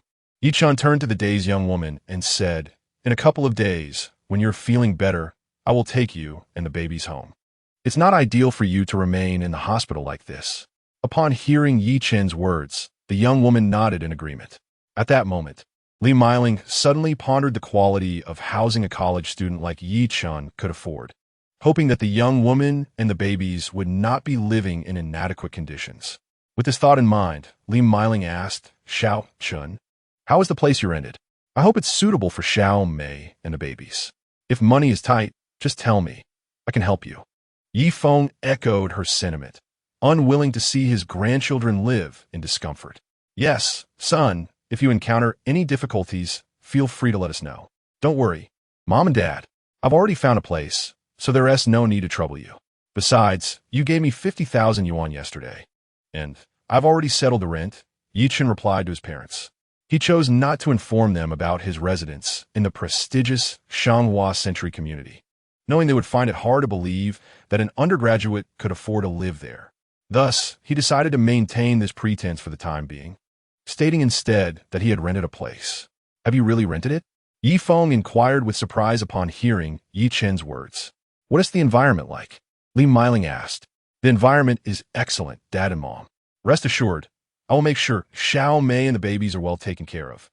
Chen turned to the dazed young woman and said, "In a couple of days, when you're feeling better, I will take you and the babies home. It's not ideal for you to remain in the hospital like this." Upon hearing Chen's words, the young woman nodded in agreement. At that moment, Li Meiling suddenly pondered the quality of housing a college student like Chen could afford, hoping that the young woman and the babies would not be living in inadequate conditions. With this thought in mind, Li Meiling asked, "Xiao Chen, how is the place you rented? I hope it's suitable for Xiao Mei and the babies. If money is tight, just tell me. I can help you." Yifeng echoed her sentiment, unwilling to see his grandchildren live in discomfort. "Yes, son, if you encounter any difficulties, feel free to let us know. Don't worry, Mom and Dad, I've already found a place, so there is no need to trouble you. Besides, you gave me 50,000 yuan yesterday, and I've already settled the rent," Chen replied to his parents. He chose not to inform them about his residence in the prestigious Shanghua Century community, knowing they would find it hard to believe that an undergraduate could afford to live there. Thus, he decided to maintain this pretense for the time being, stating instead that he had rented a place. "Have you really rented it?" Yifeng inquired with surprise upon hearing Chen's words. "What is the environment like?" Li Meiling asked. "The environment is excellent, Dad and Mom. Rest assured, I will make sure Xiao Mei and the babies are well taken care of,"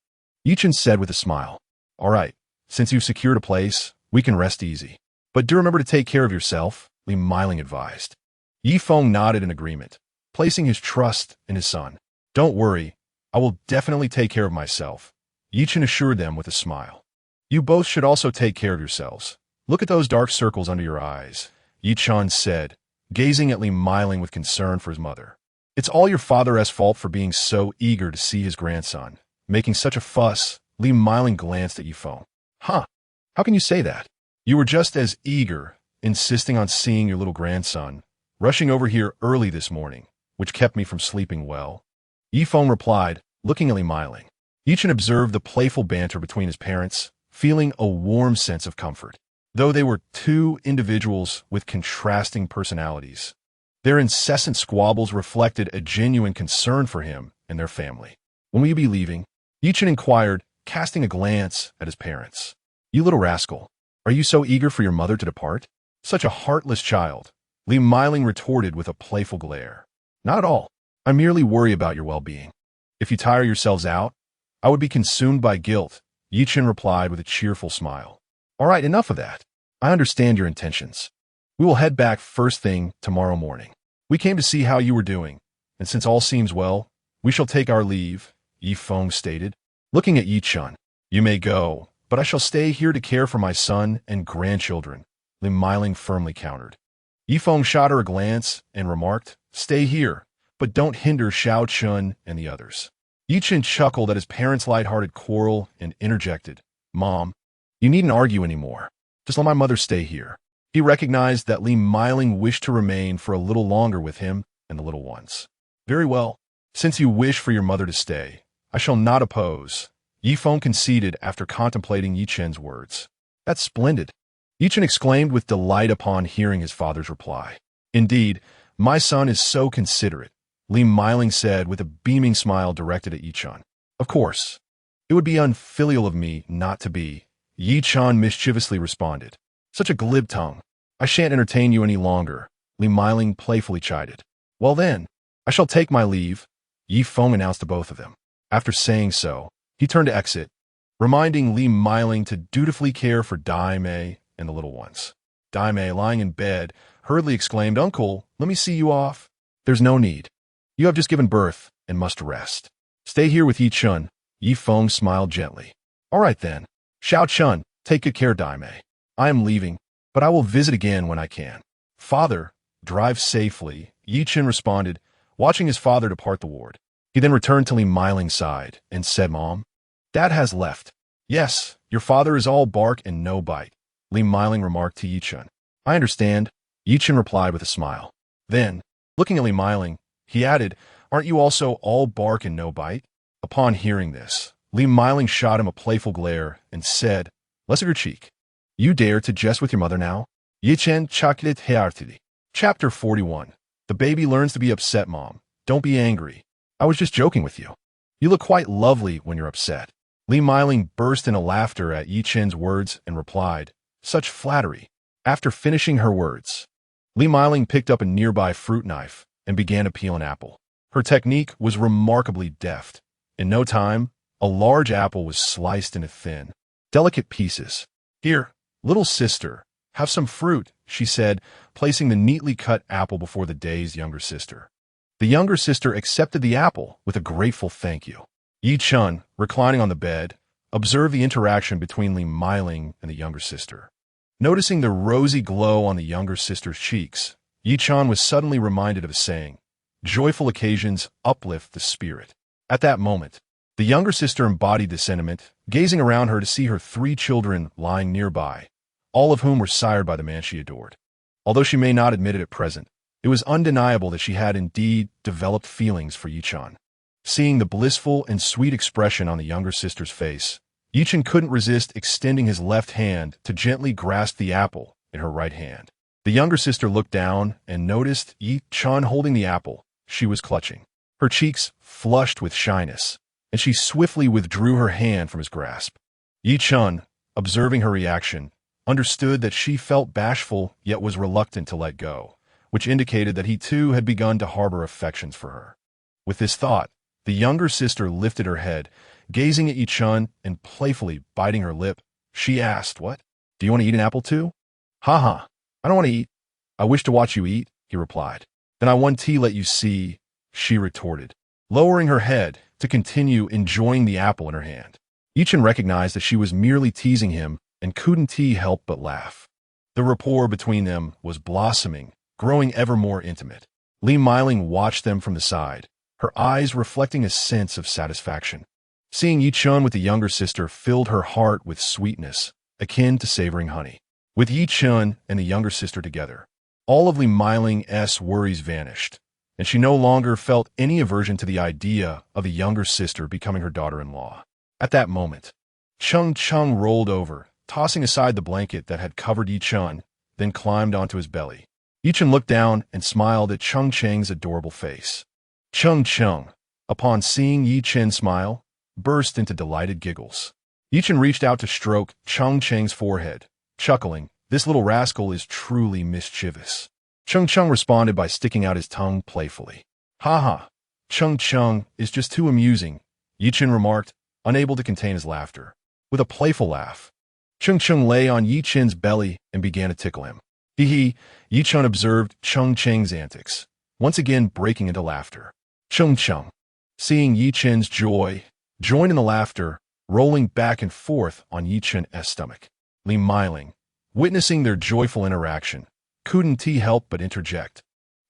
Chen said with a smile. "All right, since you've secured a place, we can rest easy. But do remember to take care of yourself," Li Meiling advised. Yifeng nodded in agreement, placing his trust in his son. "Don't worry, I will definitely take care of myself," Chen assured them with a smile. "You both should also take care of yourselves. Look at those dark circles under your eyes," Chen said, gazing at Li Meiling with concern for his mother. "It's all your father's fault for being so eager to see his grandson, making such a fuss." Li Meiling glanced at Yifeng. "Huh, how can you say that? You were just as eager, insisting on seeing your little grandson, rushing over here early this morning, which kept me from sleeping well." Yifeng replied, looking at Li Meiling. Chen observed the playful banter between his parents, feeling a warm sense of comfort. Though they were two individuals with contrasting personalities, their incessant squabbles reflected a genuine concern for him and their family. "When will you be leaving?" Chen inquired, casting a glance at his parents. "You little rascal, are you so eager for your mother to depart? Such a heartless child," Li Meiling retorted with a playful glare. "Not at all. I merely worry about your well-being. If you tire yourselves out, I would be consumed by guilt, Yi Chen replied with a cheerful smile. All right, enough of that. I understand your intentions. We will head back first thing tomorrow morning. We came to see how you were doing, and since all seems well, we shall take our leave, Yi Feng stated. Looking at Yi Chen, you may go, but I shall stay here to care for my son and grandchildren, Li Meiling firmly countered. Yi Feng shot her a glance and remarked, stay here, but don't hinder Xiao Chun and the others. Yi Chen chuckled at his parents' light-hearted quarrel and interjected, Mom, you needn't argue anymore. Just let my mother stay here. He recognized that Li Meiling wished to remain for a little longer with him and the little ones. Very well. Since you wish for your mother to stay, I shall not oppose, Yi Feng conceded after contemplating Yi Chen's words. That's splendid. Yi Chen exclaimed with delight upon hearing his father's reply. Indeed, my son is so considerate, Li Meiling said with a beaming smile directed at Yi Chen. Of course. It would be unfilial of me not to be, Yi Chen mischievously responded. Such a glib tongue. I shan't entertain you any longer, Li Meiling playfully chided. Well then, I shall take my leave, Yi Feng announced to both of them. After saying so, he turned to exit, reminding Li Meiling to dutifully care for Dai Mei and the little ones. Dai Mei, lying in bed, hurriedly exclaimed, Uncle, let me see you off. There's no need. You have just given birth and must rest. Stay here with Yi Chen, Yi Feng smiled gently. All right then. Xiao Chun, take good care, Dai Mei. I am leaving, but I will visit again when I can. Father, drive safely, Yi Chen responded, watching his father depart the ward. He then returned to Li Meiling's side and said, Mom, Dad has left. Yes, your father is all bark and no bite, Li Meiling remarked to Yi Chen. I understand, Yi Chen replied with a smile. Then, looking at Li Meiling, he added, Aren't you also all bark and no bite? Upon hearing this, Li Meiling shot him a playful glare and said, Less of your cheek. You dare to jest with your mother now? Yi Chen chocolate heartily. Chapter 41. The baby learns to be upset, Mom. Don't be angry. I was just joking with you. You look quite lovely when you're upset. Li Meiling burst into laughter at Yi Chen's words and replied, Such flattery. After finishing her words, Li Meiling picked up a nearby fruit knife and began to peel an apple. Her technique was remarkably deft. In no time, a large apple was sliced into thin, delicate pieces. Here, little sister, have some fruit, she said, placing the neatly cut apple before the dazed younger sister. The younger sister accepted the apple with a grateful thank you. Yi Chen, reclining on the bed, observed the interaction between Li Meiling and the younger sister. Noticing the rosy glow on the younger sister's cheeks, Yi Chen was suddenly reminded of a saying, Joyful occasions uplift the spirit. At that moment, the younger sister embodied the sentiment, gazing around her to see her 3 children lying nearby, all of whom were sired by the man she adored. Although she may not admit it at present, it was undeniable that she had indeed developed feelings for Yi Chen. Seeing the blissful and sweet expression on the younger sister's face, Yi Chen couldn't resist extending his left hand to gently grasp the apple in her right hand. The younger sister looked down and noticed Yi Chen holding the apple she was clutching. Her cheeks flushed with shyness, and she swiftly withdrew her hand from his grasp. Yi Chen, observing her reaction, understood that she felt bashful yet was reluctant to let go, which indicated that he too had begun to harbor affections for her. With this thought, the younger sister lifted her head, gazing at Yi Chen and playfully biting her lip. She asked, What? Do you want to eat an apple too? Ha ha, I don't want to eat. I wish to watch you eat, he replied. Then I want to let you see, she retorted, lowering her head to continue enjoying the apple in her hand. Yi Chen recognized that she was merely teasing him and couldn't help but laugh. The rapport between them was blossoming, growing ever more intimate. Li Meiling watched them from the side, her eyes reflecting a sense of satisfaction. Seeing Yi Chen with the younger sister filled her heart with sweetness, akin to savoring honey. With Yi Chen and the younger sister together, all of Li Meiling's worries vanished, and she no longer felt any aversion to the idea of the younger sister becoming her daughter-in-law. At that moment, Cheng rolled over, tossing aside the blanket that had covered Yi Chen, then climbed onto his belly. Yi Chen looked down and smiled at Cheng's adorable face. Cheng, upon seeing Yi Chen smile, burst into delighted giggles. Yi Chen reached out to stroke Cheng's forehead, chuckling, This little rascal is truly mischievous. Cheng responded by sticking out his tongue playfully. Ha ha, Chung is just too amusing, Yi-Chen remarked, unable to contain his laughter. With a playful laugh, Chung lay on Yi-Chen's belly and began to tickle him. Hee, Yi-Chen observed Cheng's antics, once again breaking into laughter. Chung, seeing Yi-Chen's joy, joined in the laughter, rolling back and forth on Yi-Chen's stomach. Li Meiling, witnessing their joyful interaction, couldn't help but interject.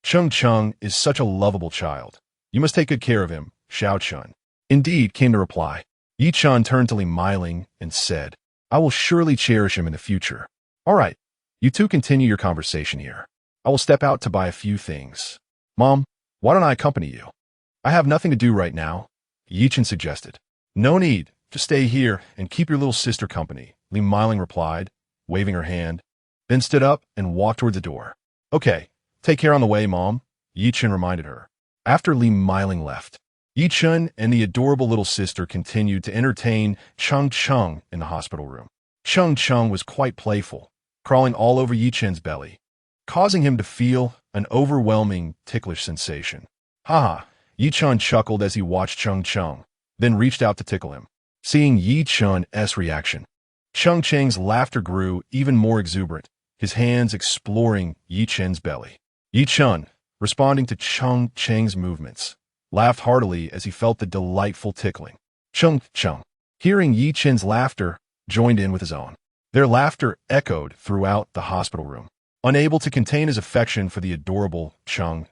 Chung is such a lovable child. You must take good care of him, Xiao Chun. Indeed, came the reply. Yi-Chen turned to Li Meiling and said, I will surely cherish him in the future. All right, you two continue your conversation here. I will step out to buy a few things. Mom, why don't I accompany you? I have nothing to do right now, Yi-Chen suggested. No need, just stay here and keep your little sister company, Li Meiling replied, waving her hand, then stood up and walked toward the door. Okay, take care on the way, Mom, Yi-Chen reminded her. After Li Meiling left, Yi-Chen and the adorable little sister continued to entertain Chung in the hospital room. Chung was quite playful, crawling all over Yi-Chen's belly, causing him to feel an overwhelming ticklish sensation. Haha, Yi-Chen chuckled as he watched Chung, then reached out to tickle him. Seeing Yi-Chen's reaction, Cheng's laughter grew even more exuberant, his hands exploring Yi-Chen's belly. Yi-Chen, responding to Cheng's movements, laughed heartily as he felt the delightful tickling. Chung, hearing Yi-Chen's laughter, joined in with his own. Their laughter echoed throughout the hospital room. Unable to contain his affection for the adorable Chung,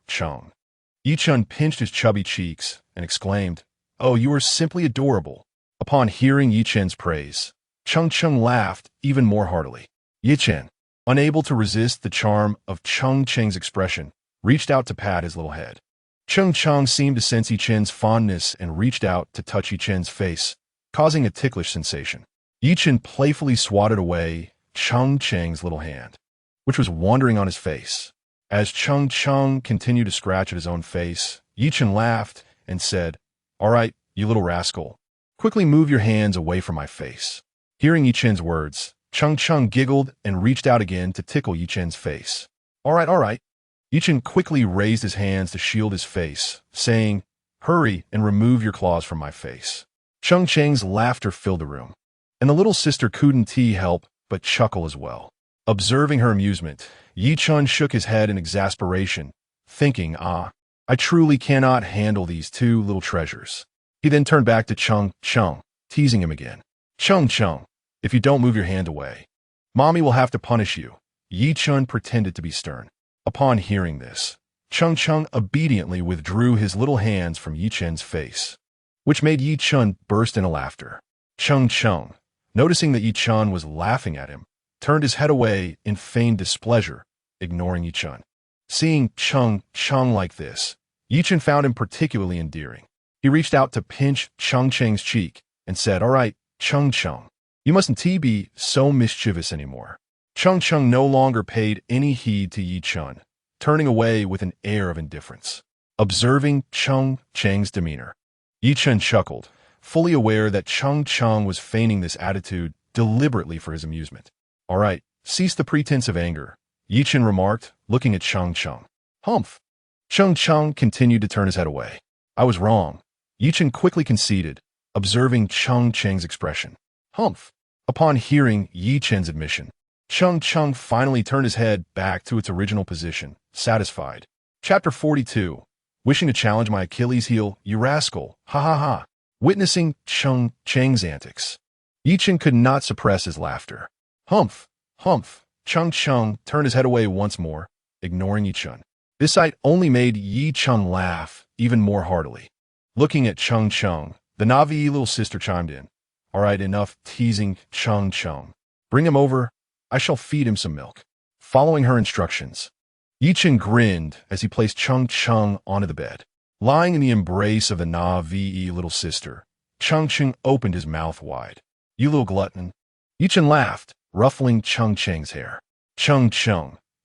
Yi-Chen pinched his chubby cheeks and exclaimed, Oh, you are simply adorable. Upon hearing Yi-Chen's praise, Chung laughed even more heartily. Yi-Chen, unable to resist the charm of Cheng's expression, reached out to pat his little head. Chung seemed to sense Yi-Chen's fondness and reached out to touch Yi-Chen's face, causing a ticklish sensation. Yi-Chen playfully swatted away Cheng's little hand, which was wandering on his face. As Chung continued to scratch at his own face, Yi-Chen laughed and said, All right, you little rascal, quickly move your hands away from my face. Hearing Yi-Chen's words, Chung giggled and reached out again to tickle Yi-Chen's face. All right. Yi-Chen quickly raised his hands to shield his face, saying, Hurry and remove your claws from my face. Cheng's laughter filled the room, and the little sister couldn't help but chuckle as well. Observing her amusement, Yi-Chen shook his head in exasperation, thinking, I truly cannot handle these two little treasures. He then turned back to Chung, teasing him again. Chung, if you don't move your hand away, Mommy will have to punish you. Yi-Chen pretended to be stern. Upon hearing this, Chung obediently withdrew his little hands from Yi-Chen's face, which made Yi-Chen burst into laughter. Chung, noticing that Yi-Chen was laughing at him, turned his head away in feigned displeasure, ignoring Yi-Chen. Seeing Chung like this, Yi-Chen found him particularly endearing. He reached out to pinch Cheng's cheek and said, All right, Chung, you mustn't be so mischievous anymore. Chung no longer paid any heed to Yi-Chen, turning away with an air of indifference. Observing Cheng's demeanor, Yi-Chen chuckled, fully aware that Chung was feigning this attitude deliberately for his amusement. All right, cease the pretense of anger, Yi-Chen remarked, looking at Chung. Humph. Chung continued to turn his head away. I was wrong, Yi-Chen quickly conceded, observing Cheng's expression. Humph. Upon hearing Yi-Chen's admission, Chung finally turned his head back to its original position, satisfied. Chapter 42. Wishing to challenge my Achilles heel, you rascal, ha. Witnessing Cheng's antics, Yi-Chen could not suppress his laughter. Humph. Chung turned his head away once more, ignoring Yi-Chen. This sight only made Yi-Chen laugh even more heartily. Looking at Chung, the Navi little sister chimed in. All right, enough teasing Chung. Bring him over. I shall feed him some milk. Following her instructions, Yi-Chen grinned as he placed Chung onto the bed. Lying in the embrace of the Navi little sister, Chung opened his mouth wide. You little glutton. Yi-Chen laughed, ruffling Cheng's hair. Chung,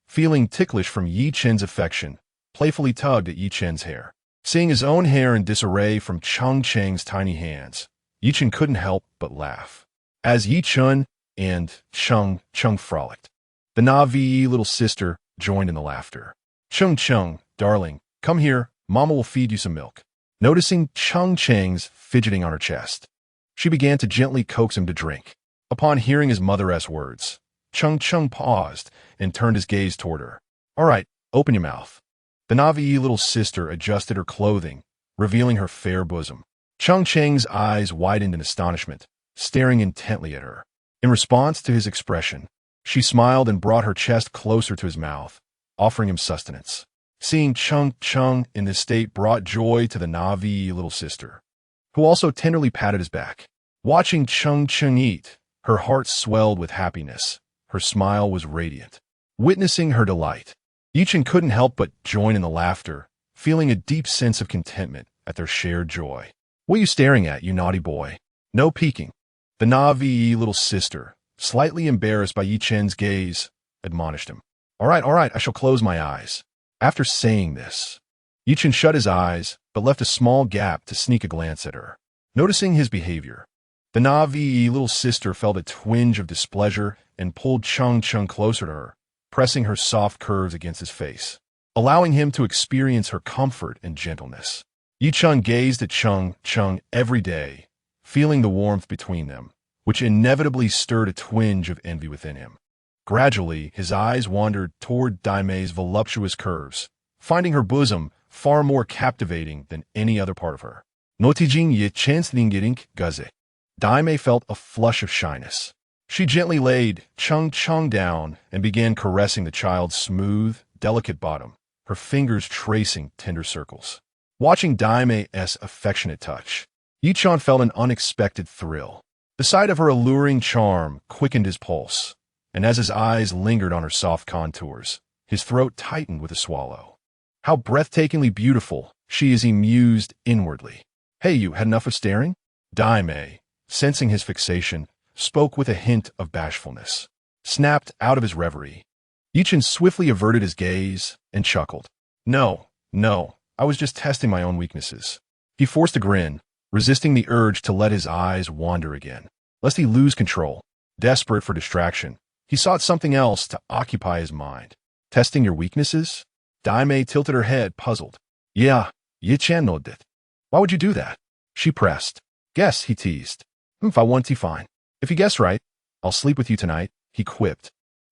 feeling ticklish from Yi-Chen's affection, playfully tugged at Yi-Chen's hair. Seeing his own hair in disarray from Cheng's tiny hands, Yi-Chen couldn't help but laugh. As Yi-Chen and Chung frolicked, the Navi little sister joined in the laughter. Chung, darling, come here, Mama will feed you some milk. Noticing Chung Cheng's fidgeting on her chest, she began to gently coax him to drink. Upon hearing his mother's words, Chung paused and turned his gaze toward her. All right, open your mouth. The Navi little sister adjusted her clothing, revealing her fair bosom. Chung Cheng's eyes widened in astonishment, staring intently at her. In response to his expression, she smiled and brought her chest closer to his mouth, offering him sustenance. Seeing Chung in this state brought joy to the Navi little sister, who also tenderly patted his back. Watching Chung eat, her heart swelled with happiness. Her smile was radiant. Witnessing her delight, Chen couldn't help but join in the laughter, feeling a deep sense of contentment at their shared joy. What are you staring at, you naughty boy? No peeking. The Navi little sister, slightly embarrassed by Chen's gaze, admonished him. All right, I shall close my eyes. After saying this, Chen shut his eyes, but left a small gap to sneak a glance at her. Noticing his behavior, the Navi little sister felt a twinge of displeasure and pulled Chung closer to her, pressing her soft curves against his face, allowing him to experience her comfort and gentleness. Chen gazed at Chung every day, feeling the warmth between them, which inevitably stirred a twinge of envy within him. Gradually, his eyes wandered toward Daime's voluptuous curves, finding her bosom far more captivating than any other part of her. Notijing ye chanslingerink gaze. Daime felt a flush of shyness. She gently laid Chung down and began caressing the child's smooth, delicate bottom, her fingers tracing tender circles. Watching Daime's affectionate touch, Chen felt an unexpected thrill. The sight of her alluring charm quickened his pulse, and as his eyes lingered on her soft contours, his throat tightened with a swallow. How breathtakingly beautiful she is, he mused inwardly. Hey, you had enough of staring? Daime, sensing his fixation, spoke with a hint of bashfulness. Snapped out of his reverie, Chen swiftly averted his gaze and chuckled. No, I was just testing my own weaknesses. He forced a grin, resisting the urge to let his eyes wander again, lest he lose control. Desperate for distraction, he sought something else to occupy his mind. Testing your weaknesses? Daime tilted her head, puzzled. Yeah, Chen nodded. Why would you do that? She pressed. Guess, he teased. If I want to, fine. If you guess right, I'll sleep with you tonight, he quipped,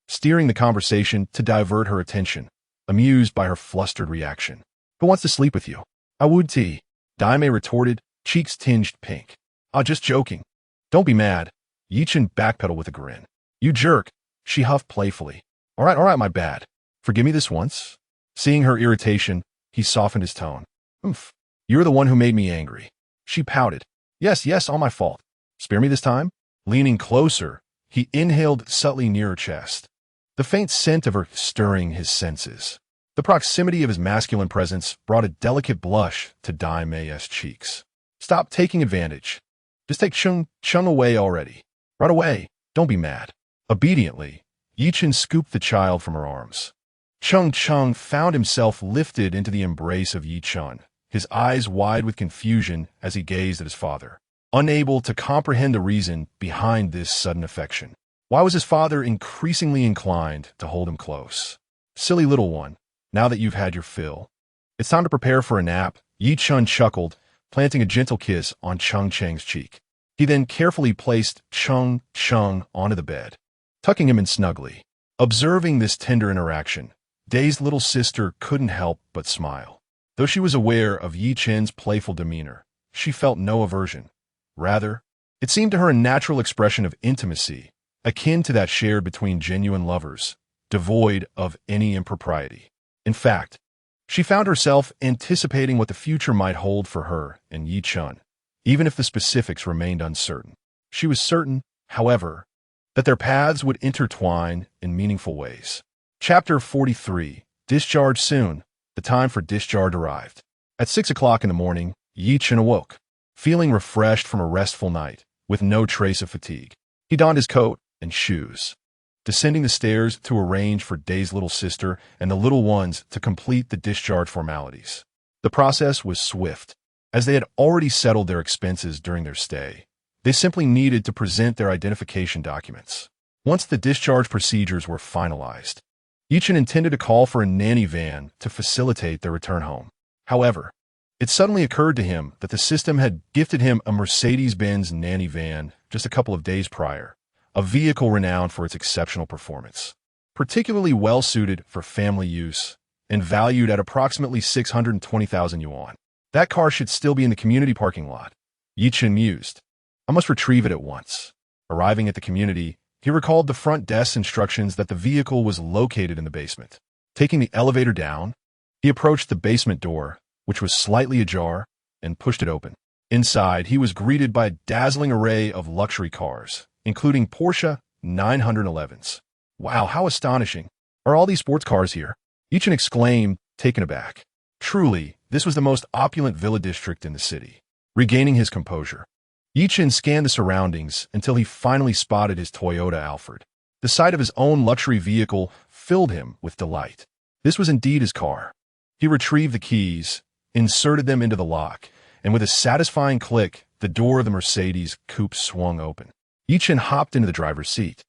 steering the conversation to divert her attention, amused by her flustered reaction. Who wants to sleep with you? I would tea, Daime retorted, cheeks tinged pink. Just joking. Don't be mad. Chen backpedaled with a grin. You jerk, she huffed playfully. All right, my bad. Forgive me this once. Seeing her irritation, he softened his tone. You're the one who made me angry. She pouted. Yes, all my fault. Spare me this time? Leaning closer, he inhaled subtly near her chest, the faint scent of her stirring his senses. The proximity of his masculine presence brought a delicate blush to Daime's cheeks. Stop taking advantage. Just take Chung away already. Right away. Don't be mad. Obediently, Chen scooped the child from her arms. Chung found himself lifted into the embrace of Chen, his eyes wide with confusion as he gazed at his father, unable to comprehend the reason behind this sudden affection. Why was his father increasingly inclined to hold him close? Silly little one, now that you've had your fill. It's time to prepare for a nap, Chen chuckled, planting a gentle kiss on Chung Cheng's cheek. He then carefully placed Chung onto the bed, tucking him in snugly. Observing this tender interaction, Day's little sister couldn't help but smile. Though she was aware of Chen's playful demeanor, she felt no aversion. Rather, it seemed to her a natural expression of intimacy, akin to that shared between genuine lovers, devoid of any impropriety. In fact, she found herself anticipating what the future might hold for her and Chen, even if the specifics remained uncertain. She was certain, however, that their paths would intertwine in meaningful ways. Chapter 43. Discharge soon. The time for discharge arrived. At 6 o'clock in the morning, Chen awoke, feeling refreshed from a restful night, with no trace of fatigue. He donned his coat and shoes, descending the stairs to arrange for Day's little sister and the little ones to complete the discharge formalities. The process was swift, as they had already settled their expenses during their stay. They simply needed to present their identification documents. Once the discharge procedures were finalized, Chen intended to call for a nanny van to facilitate their return home. However, It suddenly occurred to him that the system had gifted him a Mercedes-Benz nanny van just a couple of days prior, a vehicle renowned for its exceptional performance. Particularly well-suited for family use and valued at approximately 620,000 yuan. That car should still be in the community parking lot. Chen mused. I must retrieve it at once. Arriving at the community, he recalled the front desk's instructions that the vehicle was located in the basement. Taking the elevator down, he approached the basement door, which was slightly ajar, and pushed it open. Inside, he was greeted by a dazzling array of luxury cars, including Porsche 911s. Wow, how astonishing. Are all these sports cars here? Chen exclaimed, taken aback. Truly, this was the most opulent villa district in the city. Regaining his composure, Chen scanned the surroundings until he finally spotted his Toyota Alphard. The sight of his own luxury vehicle filled him with delight. This was indeed his car. He retrieved the keys, inserted them into the lock, and with a satisfying click, the door of the Mercedes coupe swung open. Chen hopped into the driver's seat.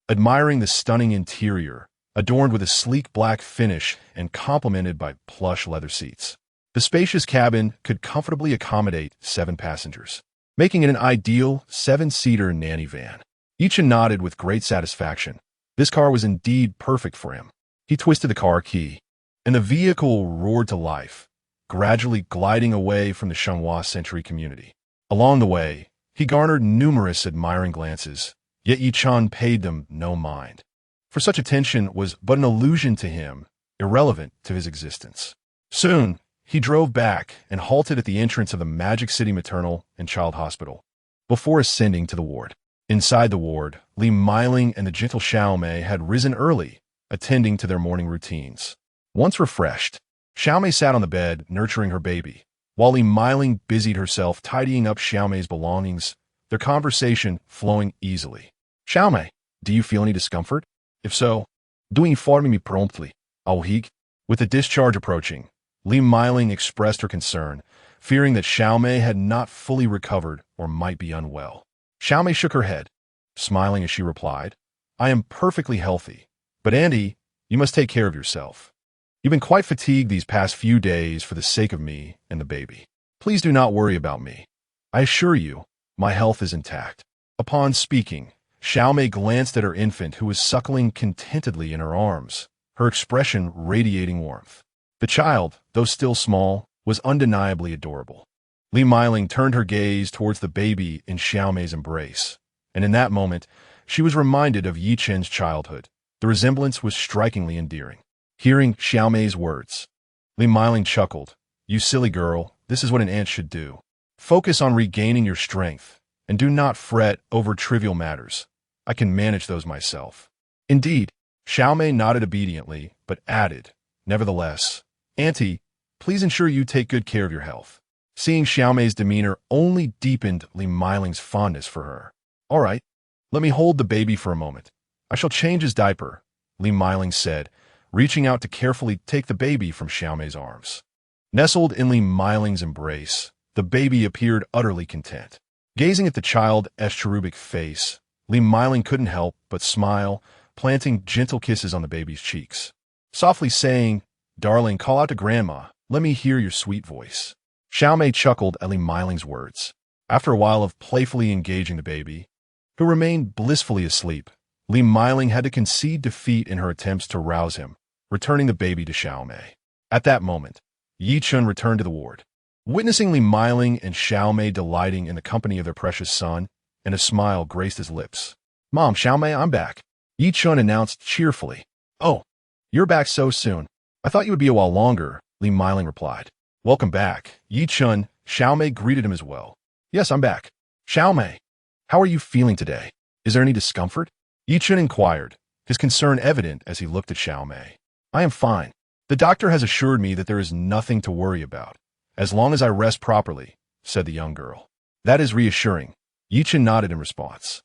Admiring the stunning interior, adorned with a sleek black finish and complemented by plush leather seats. The spacious cabin could comfortably accommodate 7 passengers, making it an ideal 7-seater nanny van. Chen nodded with great satisfaction. This car was indeed perfect for him. He twisted the car key, and the vehicle roared to life, gradually gliding away from the Shenhua Century community. Along the way, he garnered numerous admiring glances, yet Chen paid them no mind. For such attention was but an illusion to him, irrelevant to his existence. Soon, he drove back and halted at the entrance of the Magic City Maternal and Child Hospital, before ascending to the ward. Inside the ward, Li Meiling and the gentle Xiaomei had risen early, attending to their morning routines. Once refreshed, Xiaomei sat on the bed, nurturing her baby, while Li Meiling busied herself tidying up Xiaomei's belongings, their conversation flowing easily. Xiaomei, do you feel any discomfort? If so, do inform me promptly. Auhig. With the discharge approaching, Li Meiling expressed her concern, fearing that Xiaomei had not fully recovered or might be unwell. Xiaomei shook her head, smiling as she replied, I am perfectly healthy, but Andy, you must take care of yourself. You've been quite fatigued these past few days for the sake of me and the baby. Please do not worry about me. I assure you, my health is intact. Upon speaking, Xiaomei glanced at her infant who was suckling contentedly in her arms, her expression radiating warmth. The child, though still small, was undeniably adorable. Li Meiling turned her gaze towards the baby in Xiaomei's embrace, and in that moment, she was reminded of Chen's childhood. The resemblance was strikingly endearing. Hearing Xiaomei's words, Li Meiling chuckled. You silly girl, this is what an aunt should do. Focus on regaining your strength, and do not fret over trivial matters. I can manage those myself. Indeed, Xiaomei nodded obediently, but added, nevertheless, Auntie, please ensure you take good care of your health. Seeing Xiaomei's demeanor only deepened Li Meiling's fondness for her. All right, let me hold the baby for a moment. I shall change his diaper, Li Meiling said, reaching out to carefully take the baby from Xiaomei's arms. Nestled in Li Meiling's embrace, the baby appeared utterly content. Gazing at the child's cherubic face, Li Meiling couldn't help but smile, planting gentle kisses on the baby's cheeks. Softly saying, Darling, call out to Grandma. Let me hear your sweet voice. Xiaomei chuckled at Li Meiling's words. After a while of playfully engaging the baby, who remained blissfully asleep, Li Meiling had to concede defeat in her attempts to rouse him, returning the baby to Xiaomei. At that moment, Chen returned to the ward. Witnessing Li Meiling and Xiaomei delighting in the company of their precious son, and a smile graced his lips. Mom, Xiaomei, I'm back, Chen announced cheerfully. Oh, you're back so soon. I thought you would be a while longer, Li Meiling replied. Welcome back, Chen. Xiaomei greeted him as well. Yes, I'm back. Xiaomei, how are you feeling today? Is there any discomfort? Chen inquired, his concern evident as he looked at Xiaomei. I am fine. The doctor has assured me that there is nothing to worry about, as long as I rest properly, said the young girl. That is reassuring. Chen nodded in response.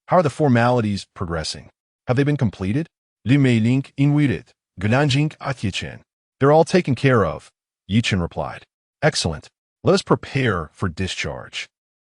How are the formalities progressing? Have they been completed? Li Meiling inwidet, Gnanjing Atyechen. They're all taken care of, Chen replied. Excellent. Let us prepare for discharge.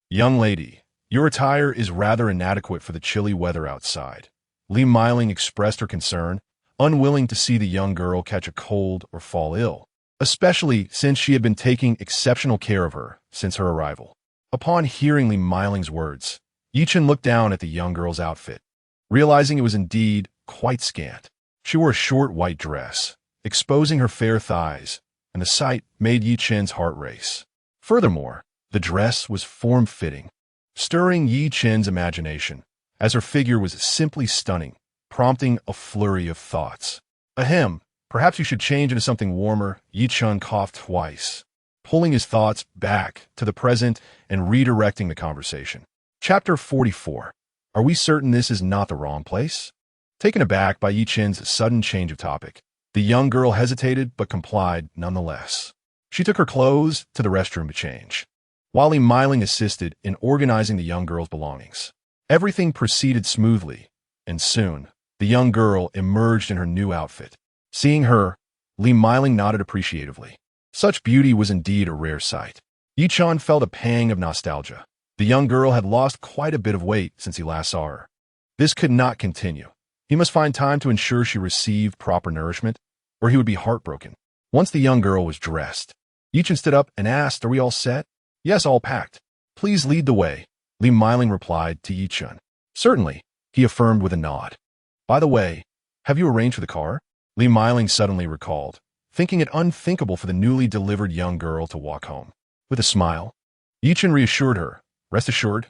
Young lady, your attire is rather inadequate for the chilly weather outside. Li Meiling expressed her concern, unwilling to see the young girl catch a cold or fall ill. especially since she had been taking exceptional care of her since her arrival. Upon hearing Li Miling's words, Chen looked down at the young girl's outfit, realizing it was indeed quite scant. She wore a short white dress, exposing her fair thighs, and the sight made Chen's heart race. Furthermore, the dress was form-fitting, stirring Chen's imagination, as her figure was simply stunning, prompting a flurry of thoughts. Ahem, perhaps you should change into something warmer. Chen coughed twice, pulling his thoughts back to the present and redirecting the conversation. Chapter 44. Are we certain this is not the wrong place? Taken aback by Chen's sudden change of topic, the young girl hesitated but complied nonetheless. She took her clothes to the restroom to change, while Li Miling assisted in organizing the young girl's belongings. Everything proceeded smoothly, and soon, the young girl emerged in her new outfit. Seeing her, Li Miling nodded appreciatively. Such beauty was indeed a rare sight. Chen felt a pang of nostalgia. The young girl had lost quite a bit of weight since he last saw her. This could not continue. He must find time to ensure she received proper nourishment, or he would be heartbroken. Once the young girl was dressed, Chen stood up and asked, "Are we all set?" "Yes, all packed. Please lead the way," Li Miling replied to Chen. "Certainly," he affirmed with a nod. "By the way, have you arranged for the car?" Li Miling suddenly recalled, thinking it unthinkable for the newly delivered young girl to walk home. With a smile, Chen reassured her, "Rest assured,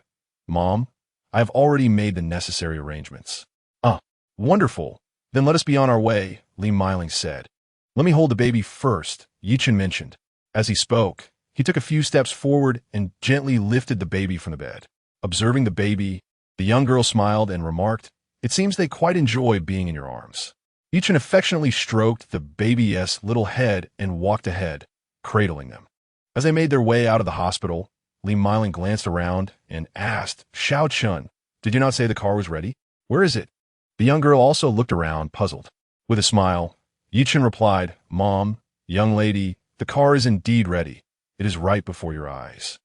Mom, I have already made the necessary arrangements." "Ah, wonderful. Then let us be on our way," Li Miling said. "Let me hold the baby first," Chen mentioned. As he spoke, he took a few steps forward and gently lifted the baby from the bed. Observing the baby, the young girl smiled and remarked, "It seems they quite enjoy being in your arms." Chen affectionately stroked the baby's little head and walked ahead, cradling them. As they made their way out of the hospital, Li Miling glanced around and asked, "Xiao Chen, did you not say the car was ready? Where is it?" The young girl also looked around, puzzled. With a smile, Chen replied, "Mom, young lady, the car is indeed ready. It is right before your eyes."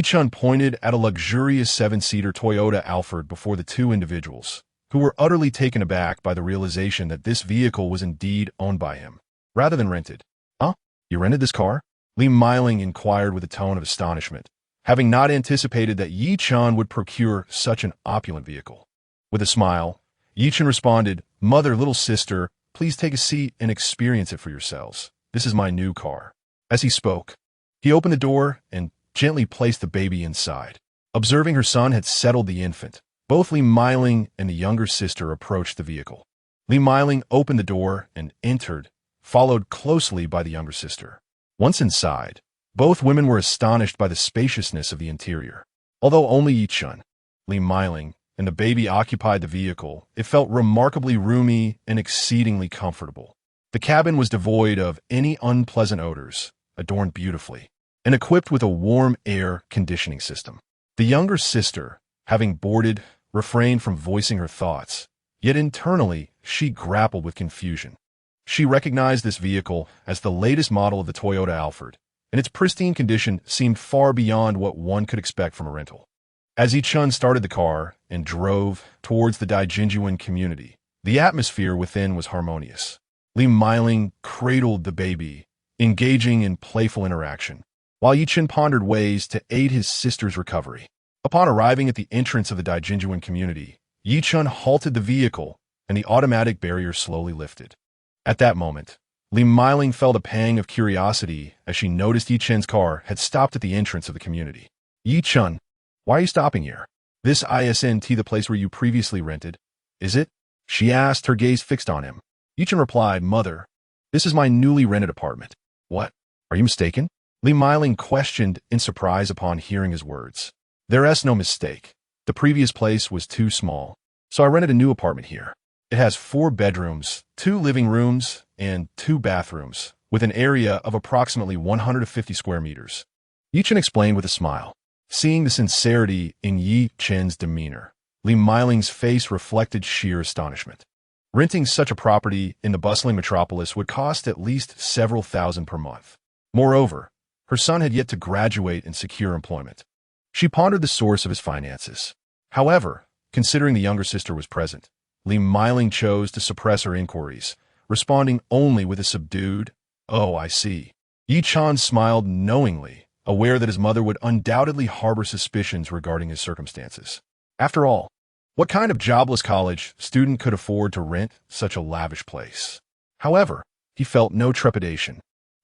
Chen pointed at a luxurious 7-seater Toyota Alphard before the two individuals, who were utterly taken aback by the realization that this vehicle was indeed owned by him, rather than rented. "Huh? You rented this car?" Li Miling inquired with a tone of astonishment, having not anticipated that Chen would procure such an opulent vehicle. With a smile, Chen responded, "Mother, little sister, please take a seat and experience it for yourselves. This is my new car." As he spoke, he opened the door and gently placed the baby inside. Observing her son had settled the infant, both Li Miling and the younger sister approached the vehicle. Li Miling opened the door and entered, followed closely by the younger sister. Once inside, both women were astonished by the spaciousness of the interior. Although only Chen, Li Miling, and the baby occupied the vehicle, it felt remarkably roomy and exceedingly comfortable. The cabin was devoid of any unpleasant odors, adorned beautifully, and equipped with a warm air conditioning system. The younger sister, having boarded, refrained from voicing her thoughts, yet internally she grappled with confusion. She recognized this vehicle as the latest model of the Toyota Alphard, and its pristine condition seemed far beyond what one could expect from a rental. As Chen started the car and drove towards the Daijinjuan community, the atmosphere within was harmonious. Li Miling cradled the baby, engaging in playful interaction, while Chen pondered ways to aid his sister's recovery. Upon arriving at the entrance of the Daijinjuan community, Chen halted the vehicle, and the automatic barrier slowly lifted. At that moment, Li Miling felt a pang of curiosity as she noticed Chen's car had stopped at the entrance of the community. "Chen, why are you stopping here? This isn't the place where you previously rented, is it?" she asked, her gaze fixed on him. Chen replied, "Mother, this is my newly rented apartment." "What? Are you mistaken?" Li Miling questioned in surprise upon hearing his words. "There's no mistake. The previous place was too small, so I rented a new apartment here. It has 4 bedrooms, 2 living rooms, and 2 bathrooms, with an area of approximately 150 square meters." Chen explained with a smile. Seeing the sincerity in Chen's demeanor, Li Miling's face reflected sheer astonishment. Renting such a property in the bustling metropolis would cost at least several thousand per month. Moreover, her son had yet to graduate and secure employment. She pondered the source of his finances. However, considering the younger sister was present, Li Miling chose to suppress her inquiries, responding only with a subdued, "Oh, I see." Yi Chan smiled knowingly, aware that his mother would undoubtedly harbor suspicions regarding his circumstances. After all, what kind of jobless college student could afford to rent such a lavish place? However, he felt no trepidation,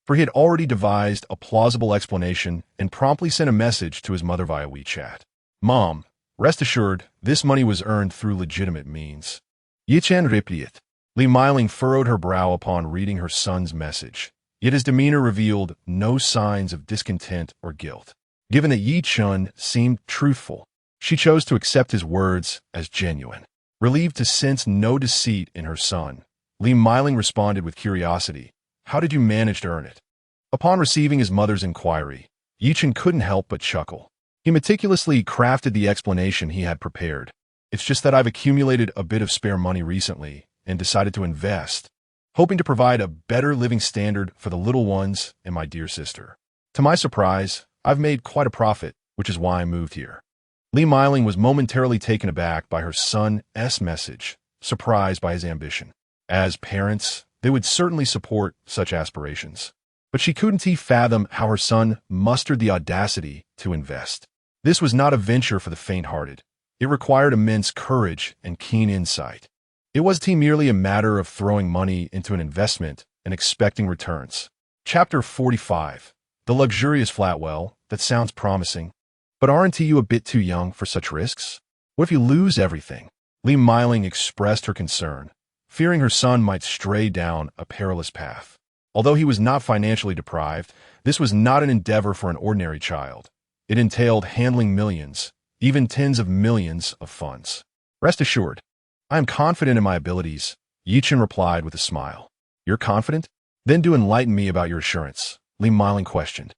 for he had already devised a plausible explanation and promptly sent a message to his mother via WeChat. Mom, rest assured, this money was earned through legitimate means. Yi Chen replied. Li Meiling furrowed her brow upon reading her son's message, yet his demeanor revealed no signs of discontent or guilt. Given that Yi Chen seemed truthful, she chose to accept his words as genuine. Relieved to sense no deceit in her son, Li Meiling responded with curiosity. How did you manage to earn it? Upon receiving his mother's inquiry, Yi Chen couldn't help but chuckle. He meticulously crafted the explanation he had prepared. It's just that I've accumulated a bit of spare money recently and decided to invest, hoping to provide a better living standard for the little ones and my dear sister. To my surprise, I've made quite a profit, which is why I moved here. Li Meiling was momentarily taken aback by her son's message, surprised by his ambition. As parents, they would certainly support such aspirations. But she couldn't fathom how her son mustered the audacity to invest. This was not a venture for the faint-hearted. It required immense courage and keen insight. It wasn't merely a matter of throwing money into an investment and expecting returns. Chapter 45. The luxurious flat. Well, that sounds promising. But aren't you a bit too young for such risks? What if you lose everything? Li Meiling expressed her concern, fearing her son might stray down a perilous path. Although he was not financially deprived, this was not an endeavor for an ordinary child. It entailed handling millions, even tens of millions of funds. Rest assured, I am confident in my abilities, Yi Chen replied with a smile. You're confident? Then do enlighten me about your assurance, Li Meiling questioned.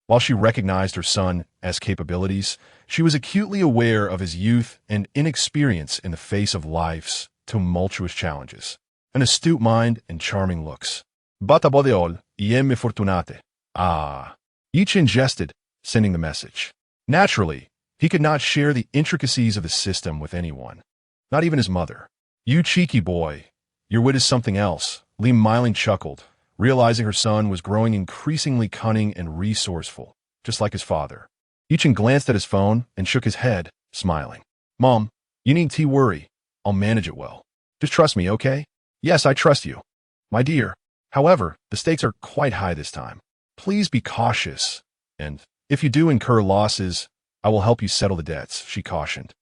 While she recognized her son's capabilities, she was acutely aware of his youth and inexperience in the face of life's tumultuous challenges. An astute mind and charming looks. Bata bodeol, iemme fortunate. Ah. Yi Chen jested, sending the message. Naturally, he could not share the intricacies of the system with anyone, not even his mother. You cheeky boy, your wit is something else, Li Meiling chuckled, realizing her son was growing increasingly cunning and resourceful, just like his father. Yi Chen glanced at his phone and shook his head, smiling. Mom, you needn't worry. I'll manage it well. Just trust me, okay? Yes, I trust you. My dear. However, the stakes are quite high this time. Please be cautious, and if you do incur losses, I will help you settle the debts, she cautioned.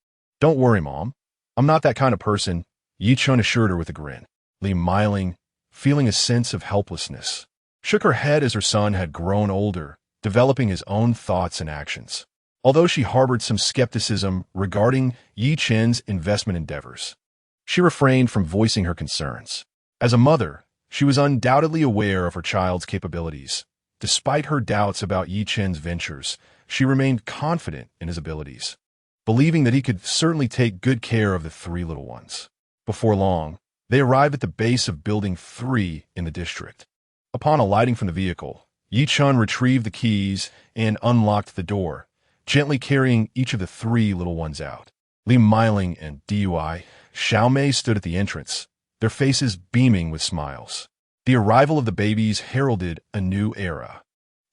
Don't worry, Mom. I'm not that kind of person, Yi Chen assured her with a grin. Li Meiling, feeling a sense of helplessness, shook her head as her son had grown older, developing his own thoughts and actions. Although she harbored some skepticism regarding Yi Chen's investment endeavors, she refrained from voicing her concerns. As a mother, she was undoubtedly aware of her child's capabilities. Despite her doubts about Yi Chen's ventures, she remained confident in his abilities, believing that he could certainly take good care of the three little ones. Before long, they arrived at the base of Building 3 in the district. Upon alighting from the vehicle, Yi Chen retrieved the keys and unlocked the door, gently carrying each of the three little ones out. Li Meiling and Dui Xiaomei stood at the entrance, their faces beaming with smiles. The arrival of the babies heralded a new era.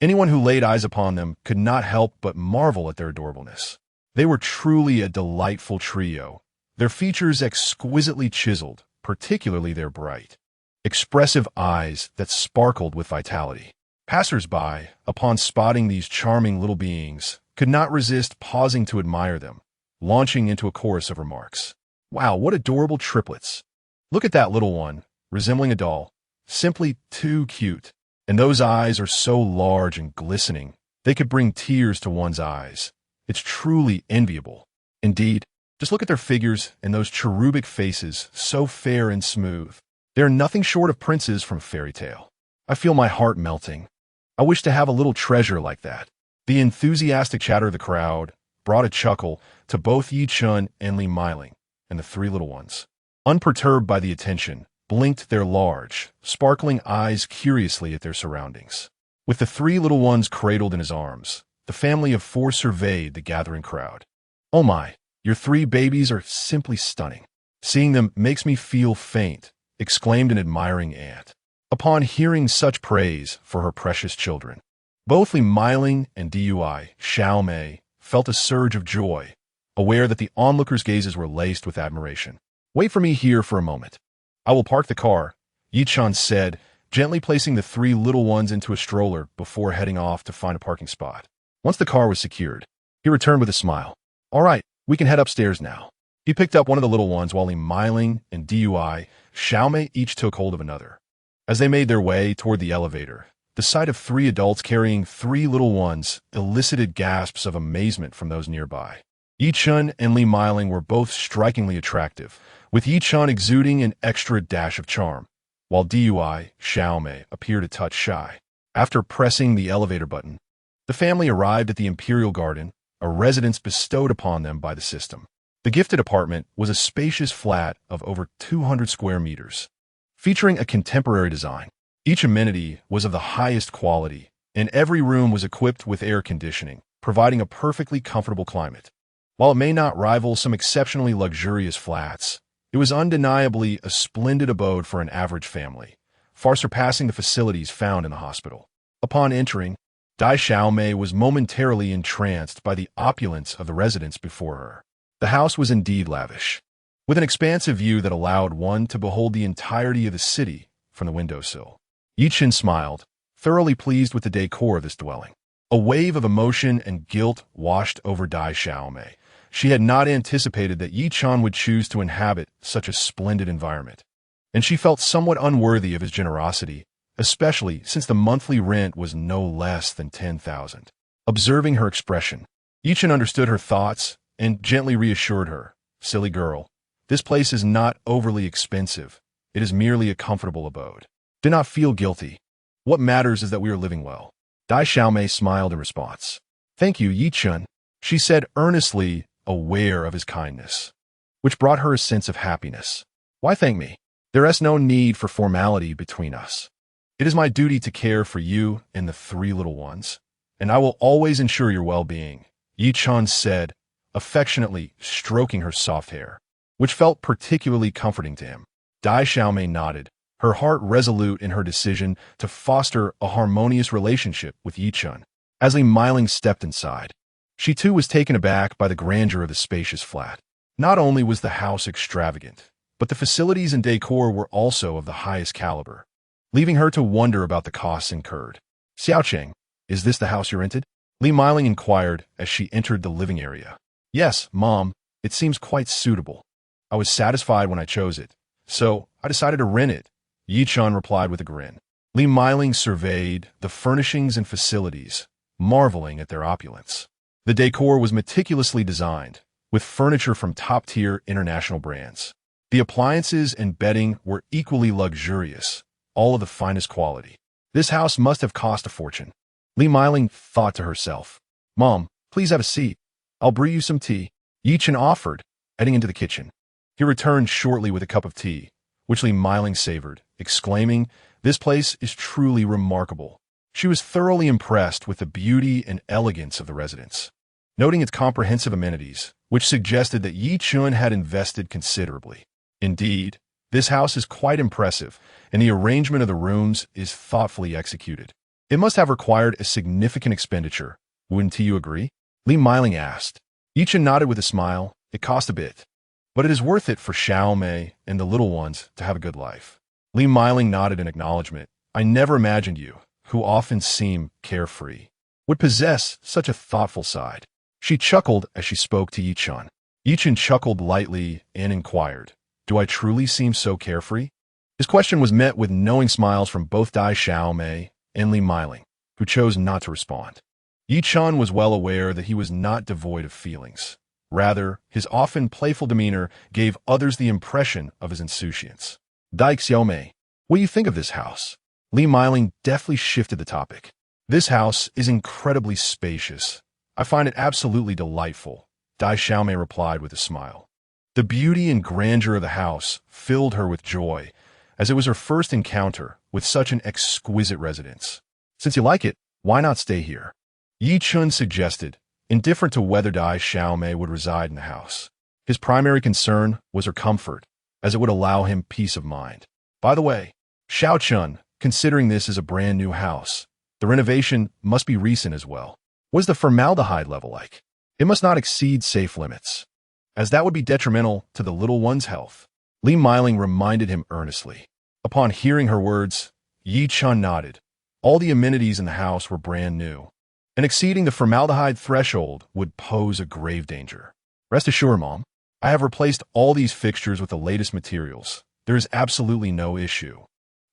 Anyone who laid eyes upon them could not help but marvel at their adorableness. They were truly a delightful trio, their features exquisitely chiseled, particularly their bright, expressive eyes that sparkled with vitality. Passers-by, upon spotting these charming little beings, could not resist pausing to admire them, launching into a chorus of remarks. Wow, what adorable triplets! Look at that little one, resembling a doll. Simply too cute. And those eyes are so large and glistening, they could bring tears to one's eyes. It's truly enviable. Indeed, just look at their figures and those cherubic faces, so fair and smooth. They are nothing short of princes from a fairy tale. I feel my heart melting. I wish to have a little treasure like that. The enthusiastic chatter of the crowd brought a chuckle to both Yi Chen and Li Meiling, and the three little ones, unperturbed by the attention, blinked their large, sparkling eyes curiously at their surroundings. With the three little ones cradled in his arms, the family of four surveyed the gathering crowd. Oh my, your three babies are simply stunning. Seeing them makes me feel faint, exclaimed an admiring aunt. Upon hearing such praise for her precious children, Both Li Meiling and Dui Xiaomei felt a surge of joy, aware that the onlookers' gazes were laced with admiration. "Wait for me here for a moment. I will park the car," Yi Chen said, gently placing the three little ones into a stroller before heading off to find a parking spot. Once the car was secured, he returned with a smile. "All right, we can head upstairs now." He picked up one of the little ones while Li Meiling and Dui Xiaomei each took hold of another. As they made their way toward the elevator, the sight of three adults carrying three little ones elicited gasps of amazement from those nearby. Yi Chen and Li Meiling were both strikingly attractive, with Yi Chen exuding an extra dash of charm, while Dui Xiaomei appeared a touch shy. After pressing the elevator button, the family arrived at the Imperial Garden, a residence bestowed upon them by the system. The gifted apartment was a spacious flat of over 200 square meters, featuring a contemporary design. Each amenity was of the highest quality, and every room was equipped with air conditioning, providing a perfectly comfortable climate. While it may not rival some exceptionally luxurious flats, it was undeniably a splendid abode for an average family, far surpassing the facilities found in the hospital. Upon entering, Dai Xiaomei was momentarily entranced by the opulence of the residence before her. The house was indeed lavish, with an expansive view that allowed one to behold the entirety of the city from the windowsill. Yi Chen smiled, thoroughly pleased with the decor of this dwelling. A wave of emotion and guilt washed over Dai Xiaomei. She had not anticipated that Yi Chen would choose to inhabit such a splendid environment, and she felt somewhat unworthy of his generosity, especially since the monthly rent was no less than 10,000. Observing her expression, Yi Chen understood her thoughts and gently reassured her, "Silly girl, this place is not overly expensive. It is merely a comfortable abode. Do not feel guilty. What matters is that we are living well." Dai Xiaomei smiled in response. "Thank you, Yi Chen," she said earnestly, aware of his kindness, which brought her a sense of happiness. "Why thank me? There is no need for formality between us. It is my duty to care for you and the three little ones, and I will always ensure your well-being," Yi Chen said, affectionately stroking her soft hair, which felt particularly comforting to him. Dai Xiaomei nodded, her heart resolute in her decision to foster a harmonious relationship with Yi Chen. As Li Meiling stepped inside, she too was taken aback by the grandeur of the spacious flat. Not only was the house extravagant, but the facilities and decor were also of the highest caliber, leaving her to wonder about the costs incurred. "Xiaocheng, is this the house you rented?" Li Meiling inquired as she entered the living area. "Yes, Mom, it seems quite suitable. I was satisfied when I chose it, so I decided to rent it," Yi Chen replied with a grin. Li Meiling surveyed the furnishings and facilities, marveling at their opulence. The decor was meticulously designed, with furniture from top-tier international brands. The appliances and bedding were equally luxurious, all of the finest quality. This house must have cost a fortune. Li Meiling thought to herself. "Mom, please have a seat. I'll brew you some tea," Yi Chen offered, heading into the kitchen. He returned shortly with a cup of tea, which Li Meiling savored, exclaiming, "This place is truly remarkable." She was thoroughly impressed with the beauty and elegance of the residence, noting its comprehensive amenities, which suggested that Yi Chen had invested considerably. Indeed, this house is quite impressive, and the arrangement of the rooms is thoughtfully executed. It must have required a significant expenditure, wouldn't you agree? Li Meiling asked. Yi Chen nodded with a smile. "It cost a bit, but it is worth it for Xiaomei and the little ones to have a good life." Li Meiling nodded in acknowledgement. "I never imagined you, who often seem carefree, would possess such a thoughtful side." She chuckled as she spoke to Yi Chen. Yi Chen chuckled lightly and inquired, "Do I truly seem so carefree?" His question was met with knowing smiles from both Dai Xiaomei and Li Meiling, who chose not to respond. Yi Chen was well aware that he was not devoid of feelings. Rather, his often playful demeanor gave others the impression of his insouciance. "Dai Xiaomei, what do you think of this house?" Li Meiling deftly shifted the topic. "This house is incredibly spacious. I find it absolutely delightful," Dai Xiaomei replied with a smile. The beauty and grandeur of the house filled her with joy, as it was her first encounter with such an exquisite residence. "Since you like it, why not stay here?" Yi Chen suggested, indifferent to whether Dai Xiaomei would reside in the house. His primary concern was her comfort, as it would allow him peace of mind. "By the way, Xiao Chen, considering this as a brand new house, The renovation must be recent as well. What is the formaldehyde level like? It must not exceed safe limits, as that would be detrimental to the little one's health. Li Miling reminded him earnestly. Upon hearing her words, Yi Chun nodded. All the amenities in the house were brand new, and exceeding the formaldehyde threshold would pose a grave danger. Rest assured, Mom, I have replaced all these fixtures with the latest materials. There is absolutely no issue,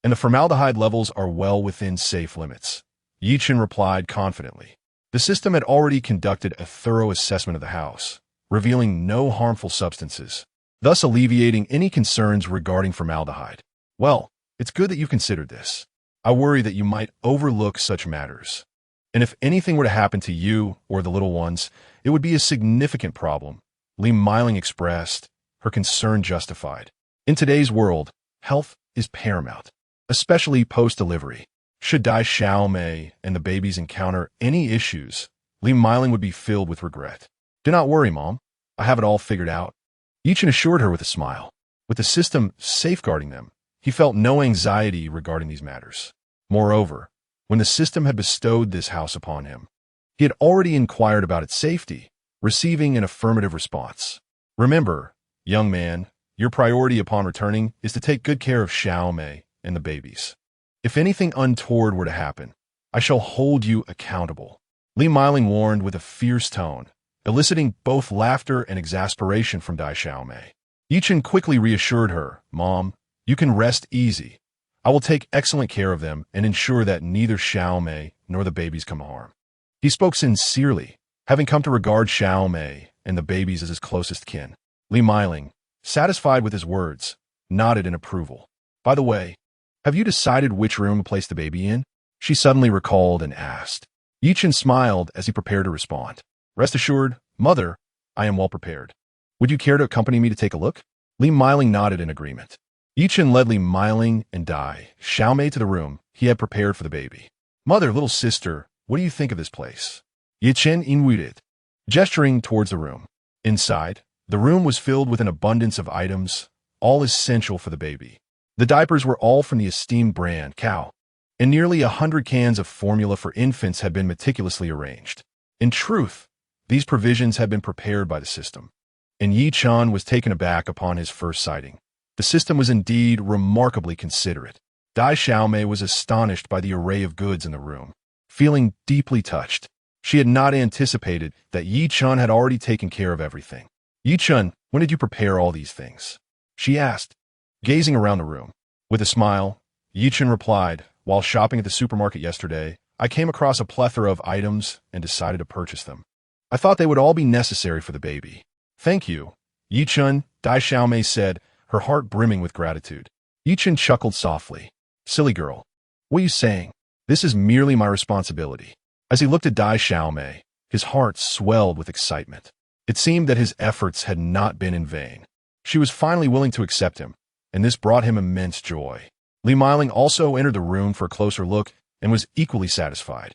and the formaldehyde levels are well within safe limits. Yi Chun replied confidently. The system had already conducted a thorough assessment of the house, revealing no harmful substances, thus alleviating any concerns regarding formaldehyde. Well, it's good that you've considered this. I worry that you might overlook such matters. And if anything were to happen to you or the little ones, it would be a significant problem. Li Miling expressed, her concern justified. In today's world, health is paramount, especially post-delivery. Should Dai Xiaomei and the babies encounter any issues, Li Miling would be filled with regret. Do not worry, Mom. I have it all figured out. Yi Chun assured her with a smile. With the system safeguarding them, he felt no anxiety regarding these matters. Moreover, when the system had bestowed this house upon him, he had already inquired about its safety, receiving an affirmative response. Remember, young man, your priority upon returning is to take good care of Xiaomei and the babies. If anything untoward were to happen, I shall hold you accountable. Li Miling warned with a fierce tone, eliciting both laughter and exasperation from Dai Xiaomei. Yi Chun quickly reassured her, Mom, you can rest easy. I will take excellent care of them and ensure that neither Xiaomei nor the babies come harm. He spoke sincerely, having come to regard Xiaomei and the babies as his closest kin. Li Miling, satisfied with his words, nodded in approval. By the way, have you decided which room to place the baby in? She suddenly recalled and asked. Yi Chun smiled as he prepared to respond. Rest assured, Mother, I am well prepared. Would you care to accompany me to take a look? Li Miling nodded in agreement. Yi Chun led Li Miling and Dai Xiaomei to the room he had prepared for the baby. Mother, little sister, what do you think of this place? Yi Chun inwarded, gesturing towards the room. Inside, the room was filled with an abundance of items, all essential for the baby. The diapers were all from the esteemed brand Cow, and nearly 100 cans of formula for infants had been meticulously arranged. In truth, these provisions had been prepared by the system, and Yi Chun was taken aback upon his first sighting. The system was indeed remarkably considerate. Dai Xiaomei was astonished by the array of goods in the room, feeling deeply touched. She had not anticipated that Yi Chun had already taken care of everything. Yi Chun, when did you prepare all these things? She asked, gazing around the room. With a smile, Yi Chun replied, while shopping at the supermarket yesterday, I came across a plethora of items and decided to purchase them. I thought they would all be necessary for the baby. Thank you, Yi Chun, Dai Xiaomei said, her heart brimming with gratitude. Yi Chun chuckled softly. Silly girl, what are you saying? This is merely my responsibility. As he looked at Dai Xiaomei, his heart swelled with excitement. It seemed that his efforts had not been in vain. She was finally willing to accept him, and this brought him immense joy. Li Miling also entered the room for a closer look and was equally satisfied.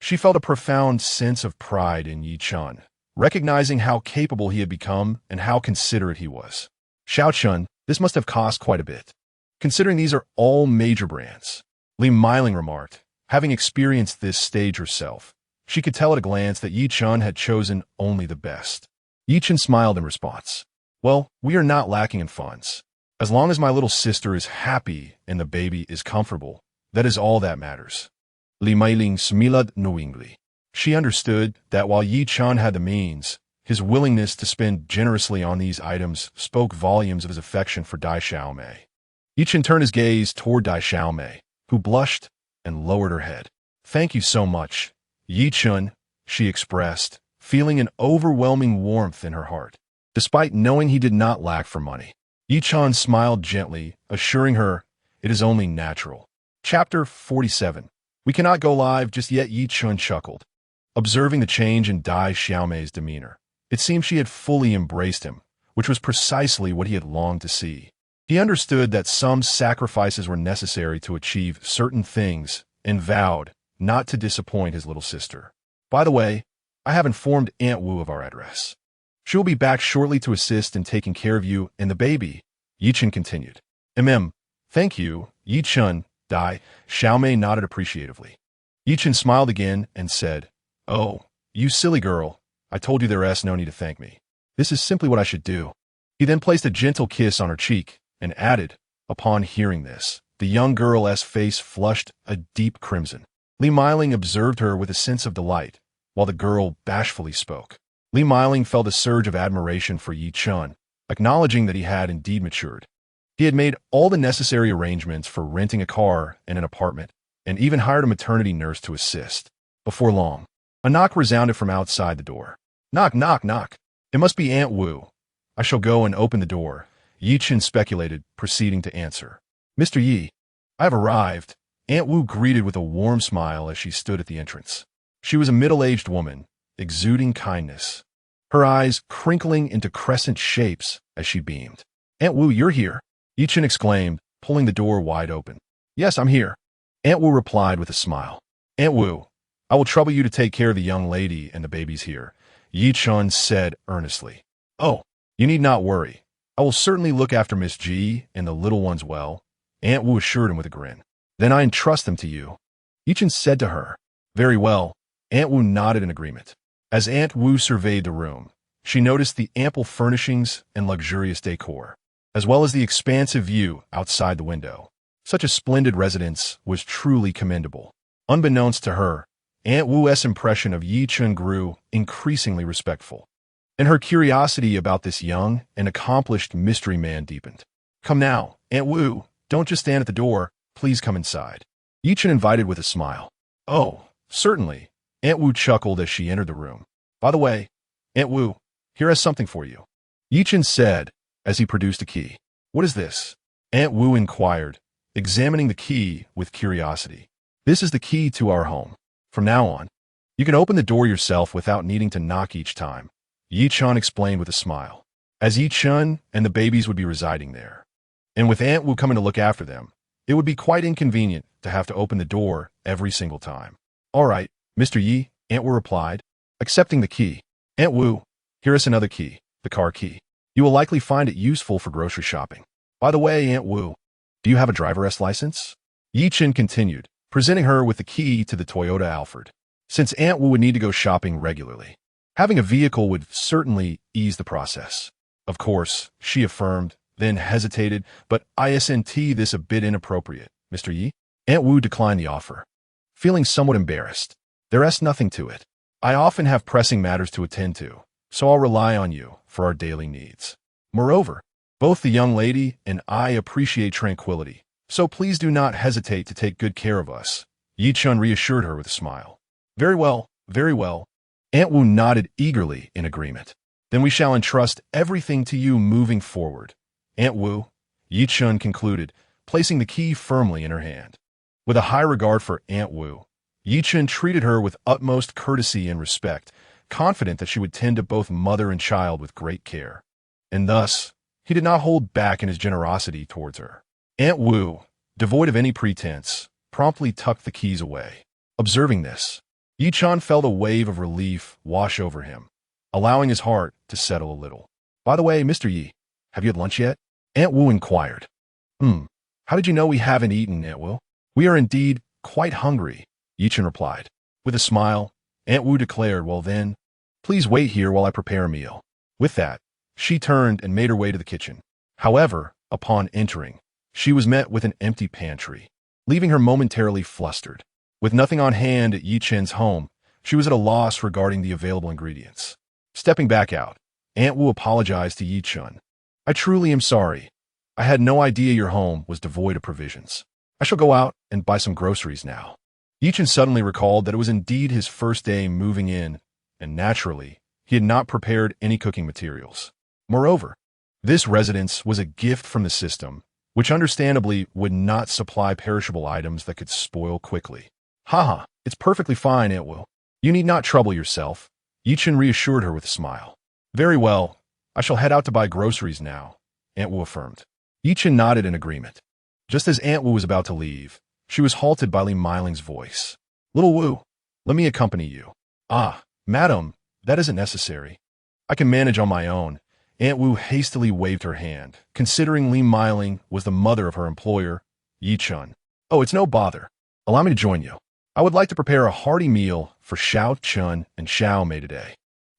She felt a profound sense of pride in Yi Chun, recognizing how capable he had become and how considerate he was. Xiao Chun, this must have cost quite a bit, considering these are all major brands. Li Miling remarked, having experienced this stage herself. She could tell at a glance that Yi Chun had chosen only the best. Yi Chun smiled in response. Well, we are not lacking in funds. As long as my little sister is happy and the baby is comfortable, that is all that matters. Li Miling smiled knowingly. She understood that while Yi Chun had the means, his willingness to spend generously on these items spoke volumes of his affection for Dai Xiaomei. Yi Chun turned his gaze toward Dai Xiaomei, who blushed and lowered her head. Thank you so much, Yi Chun, she expressed, feeling an overwhelming warmth in her heart. Despite knowing he did not lack for money, Yi Chun smiled gently, assuring her, it is only natural. Chapter 47. We cannot go live just yet. Yi Chun chuckled, observing the change in Dai Xiaomei's demeanor. It seemed she had fully embraced him, which was precisely what he had longed to see. He understood that some sacrifices were necessary to achieve certain things and vowed not to disappoint his little sister. By the way, I have informed Aunt Wu of our address. She will be back shortly to assist in taking care of you and the baby, Yi Chun continued. Thank you, Yi Chun, Dai Xiaomei nodded appreciatively. Chen smiled again and said, "Oh, you silly girl, I told you there's no need to thank me. This is simply what I should do." He then placed a gentle kiss on her cheek and added, upon hearing this, the young girl's face flushed a deep crimson. Li Meiling observed her with a sense of delight, while the girl bashfully spoke. Li Meiling felt a surge of admiration for Chen, acknowledging that he had indeed matured. He had made all the necessary arrangements for renting a car and an apartment, and even hired a maternity nurse to assist. Before long, a knock resounded from outside the door. "Knock, knock, knock. It must be Aunt Wu. I shall go and open the door," Chen speculated, proceeding to answer. "Mr. Yi, I have arrived," Aunt Wu greeted with a warm smile as she stood at the entrance. She was a middle-aged woman, exuding kindness, her eyes crinkling into crescent shapes as she beamed. "Aunt Wu, you're here," Chen exclaimed, pulling the door wide open. "Yes, I'm here," Aunt Wu replied with a smile. "Aunt Wu, I will trouble you to take care of the young lady and the babies here," Chen said earnestly. "Oh, you need not worry. I will certainly look after Miss Ji and the little ones well," Aunt Wu assured him with a grin. "Then I entrust them to you," Chen said to her. "Very well," Aunt Wu nodded in agreement. As Aunt Wu surveyed the room, she noticed the ample furnishings and luxurious decor, as well as the expansive view outside the window. Such a splendid residence was truly commendable. Unbeknownst to her, Aunt Wu's impression of Chen grew increasingly respectful, and her curiosity about this young and accomplished mystery man deepened. "Come now, Aunt Wu, don't just stand at the door. Please come inside," Chen invited with a smile. "Oh, certainly," Aunt Wu chuckled as she entered the room. "By the way, Aunt Wu, here is something for you," Chen said as he produced a key. "What is this?" Aunt Wu inquired, examining the key with curiosity. "This is the key to our home. From now on, you can open the door yourself without needing to knock each time," Chen explained with a smile, as Chen and the babies would be residing there. And with Aunt Wu coming to look after them, it would be quite inconvenient to have to open the door every single time. "All right, Mr. Yi," Aunt Wu replied, accepting the key. "Aunt Wu, here is another key, the car key. You will likely find it useful for grocery shopping. By the way, Aunt Wu, do you have a driver's license?" Chen continued, presenting her with the key to the Toyota Alphard. Since Aunt Wu would need to go shopping regularly, having a vehicle would certainly ease the process. "Of course," she affirmed, then hesitated, "but isn't this a bit inappropriate, Mr. Yi?" Aunt Wu declined the offer, feeling somewhat embarrassed. "There's nothing to it. I often have pressing matters to attend to, so I'll rely on you for our daily needs. Moreover, both the young lady and I appreciate tranquility, so please do not hesitate to take good care of us," Chen reassured her with a smile. Very well, very well." Aunt Wu nodded eagerly in agreement. "Then we shall entrust everything to you moving forward, Aunt Wu," Chen concluded, placing the key firmly in her hand. With a high regard for Aunt Wu, Chen treated her with utmost courtesy and respect, confident that she would tend to both mother and child with great care. And thus, he did not hold back in his generosity towards her. Aunt Wu, devoid of any pretense, promptly tucked the keys away. Observing this, Chen felt a wave of relief wash over him, allowing his heart to settle a little. "By the way, Mr. Yi, have you had lunch yet?" Aunt Wu inquired. How did you know we haven't eaten, Aunt Wu?" "We are indeed quite hungry," Chen replied. With a smile, Aunt Wu declared, "Well then, please wait here while I prepare a meal." With that, she turned and made her way to the kitchen. However, upon entering, she was met with an empty pantry, leaving her momentarily flustered. With nothing on hand at Chen's home, she was at a loss regarding the available ingredients. Stepping back out, Aunt Wu apologized to Chen. "I truly am sorry. I had no idea your home was devoid of provisions. I shall go out and buy some groceries now." Chen suddenly recalled that it was indeed his first day moving in, and naturally, he had not prepared any cooking materials. Moreover, this residence was a gift from the system, which understandably would not supply perishable items that could spoil quickly. "Haha, it's perfectly fine, Aunt Wu. You need not trouble yourself," Chen reassured her with a smile. "Very well, I shall head out to buy groceries now," Aunt Wu affirmed. Chen nodded in agreement. Just as Aunt Wu was about to leave, she was halted by Li Meiling's voice. "Little Wu, let me accompany you." "Ah, madam, that isn't necessary. I can manage on my own." Aunt Wu hastily waved her hand, considering Li Meiling was the mother of her employer, Chen. "Oh, it's no bother. Allow me to join you." I would like to prepare a hearty meal for Xiao Chun and Xiao Mei today.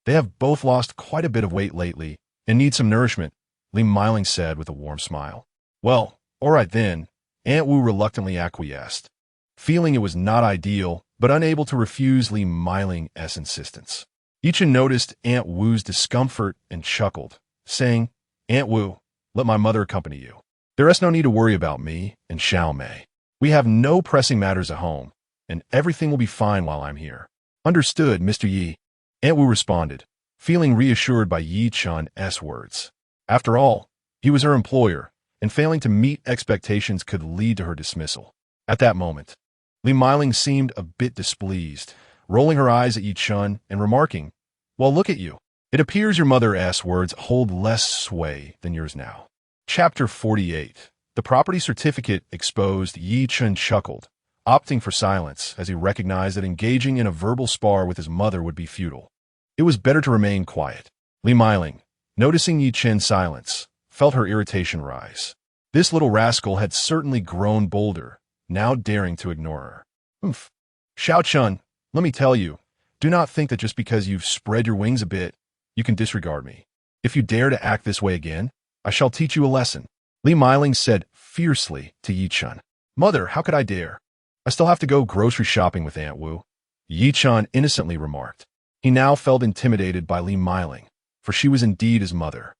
They have both lost quite a bit of weight lately and need some nourishment, Li Miling said with a warm smile. Well, all right then, Aunt Wu reluctantly acquiesced, feeling it was not ideal, but unable to refuse Li Miling's insistence. Yichen noticed Aunt Wu's discomfort and chuckled, saying, Aunt Wu, let my mother accompany you. There is no need to worry about me and Xiao Mei. We have no pressing matters at home, and everything will be fine while I'm here. Understood, Mr. Yi. Aunt Wu responded, feeling reassured by Yi Chun's words. After all, he was her employer, and failing to meet expectations could lead to her dismissal. At that moment, Li Miling seemed a bit displeased, rolling her eyes at Yi Chun and remarking, Well, look at you. It appears your mother's words hold less sway than yours now. Chapter 48. The property certificate exposed. Yi Chun chuckled, opting for silence as he recognized that engaging in a verbal spar with his mother would be futile. It was better to remain quiet. Li Miling, noticing Yi Chun's silence, felt her irritation rise. This little rascal had certainly grown bolder, now daring to ignore her. Oomph. Xiao Chun, let me tell you, do not think that just because you've spread your wings a bit, you can disregard me. If you dare to act this way again, I shall teach you a lesson. Li Miling said fiercely to Yi Chun. Mother, how could I dare? I still have to go grocery shopping with Aunt Wu. Yi Chun innocently remarked. He now felt intimidated by Li Miling, for she was indeed his mother.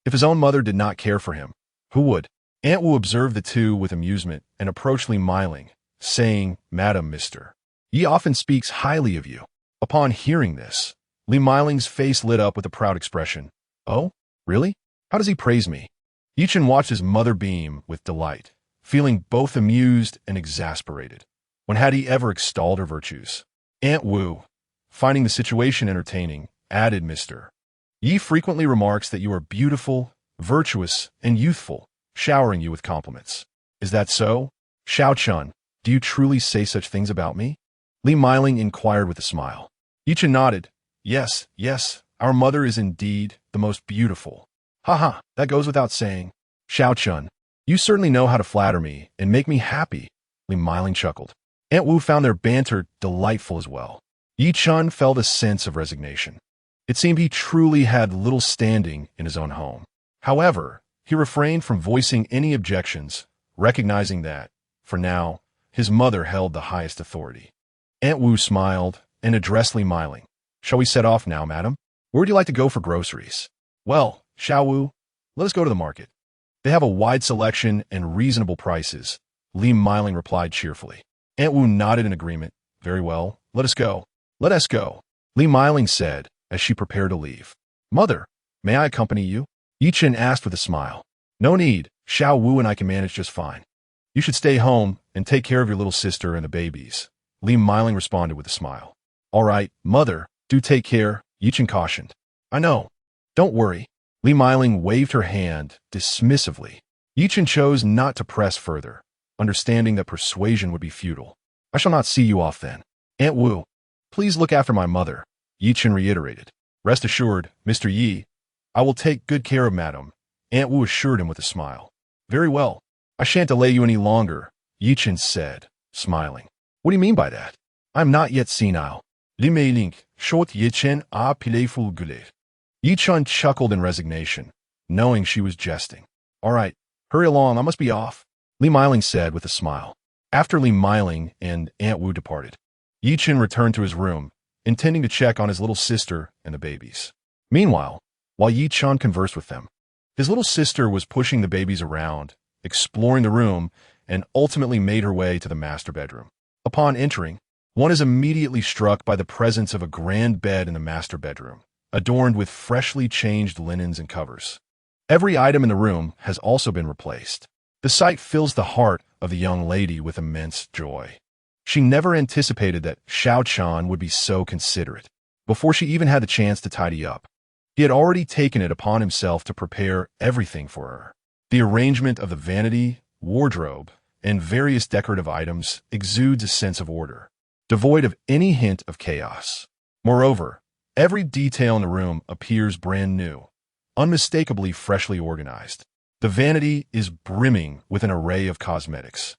If his own mother did not care for him, who would? Aunt Wu observed the two with amusement and approached Li Miling, saying, Madam, Mr. Yi often speaks highly of you. Upon hearing this, Li Miling's face lit up with a proud expression. Oh, really? How does he praise me? Yi Chun watched his mother beam with delight, feeling both amused and exasperated. When had he ever extolled her virtues? Aunt Wu, finding the situation entertaining, added, Mr. Yi frequently remarks that you are beautiful, virtuous, and youthful, showering you with compliments. Is that so? Xiao Chun, do you truly say such things about me? Li Miling inquired with a smile. Yi Chun nodded. Yes, our mother is indeed the most beautiful. Haha, that goes without saying. Xiao Chun, you certainly know how to flatter me and make me happy. Li Miling chuckled. Aunt Wu found their banter delightful as well. Yi Chun felt a sense of resignation. It seemed he truly had little standing in his own home. However, he refrained from voicing any objections, recognizing that, for now, his mother held the highest authority. Aunt Wu smiled and addressed Li Miling. Shall we set off now, madam? Where would you like to go for groceries? Well, Xiao Wu, let us go to the market. They have a wide selection and reasonable prices, Li Miling replied cheerfully. Aunt Wu nodded in agreement. Very well, let us go. Let us go, Li Miling said as she prepared to leave. Mother, may I accompany you? Yi Chun asked with a smile. No need, Xiao Wu and I can manage just fine. You should stay home and take care of your little sister and the babies, Li Miling responded with a smile. All right, mother, do take care, Yi Chun cautioned. I know. Don't worry. Li Miling waved her hand dismissively. Yi Chun chose not to press further, understanding that persuasion would be futile. I shall not see you off then. Aunt Wu, please look after my mother, Yi Chun reiterated. Rest assured, Mr. Yi, I will take good care of madam, Aunt Wu assured him with a smile. Very well. I shan't delay you any longer, Yi Chun said, smiling. What do you mean by that? I am not yet senile. Li Meiling, short Yi Chun a playful gulet. Yi Chun chuckled in resignation, knowing she was jesting. All right, hurry along, I must be off, Li Miling said with a smile. After Li Miling and Aunt Wu departed, Yi Chun returned to his room, intending to check on his little sister and the babies. Meanwhile, while Yi Chun conversed with them, his little sister was pushing the babies around, exploring the room, and ultimately made her way to the master bedroom. Upon entering, one is immediately struck by the presence of a grand bed in the master bedroom, adorned with freshly changed linens and covers. Every item in the room has also been replaced. The sight fills the heart of the young lady with immense joy. She never anticipated that Xiao Chun would be so considerate. Before she even had the chance to tidy up, he had already taken it upon himself to prepare everything for her. The arrangement of the vanity, wardrobe, and various decorative items exudes a sense of order, devoid of any hint of chaos. Moreover, every detail in the room appears brand new, unmistakably freshly organized. The vanity is brimming with an array of cosmetics,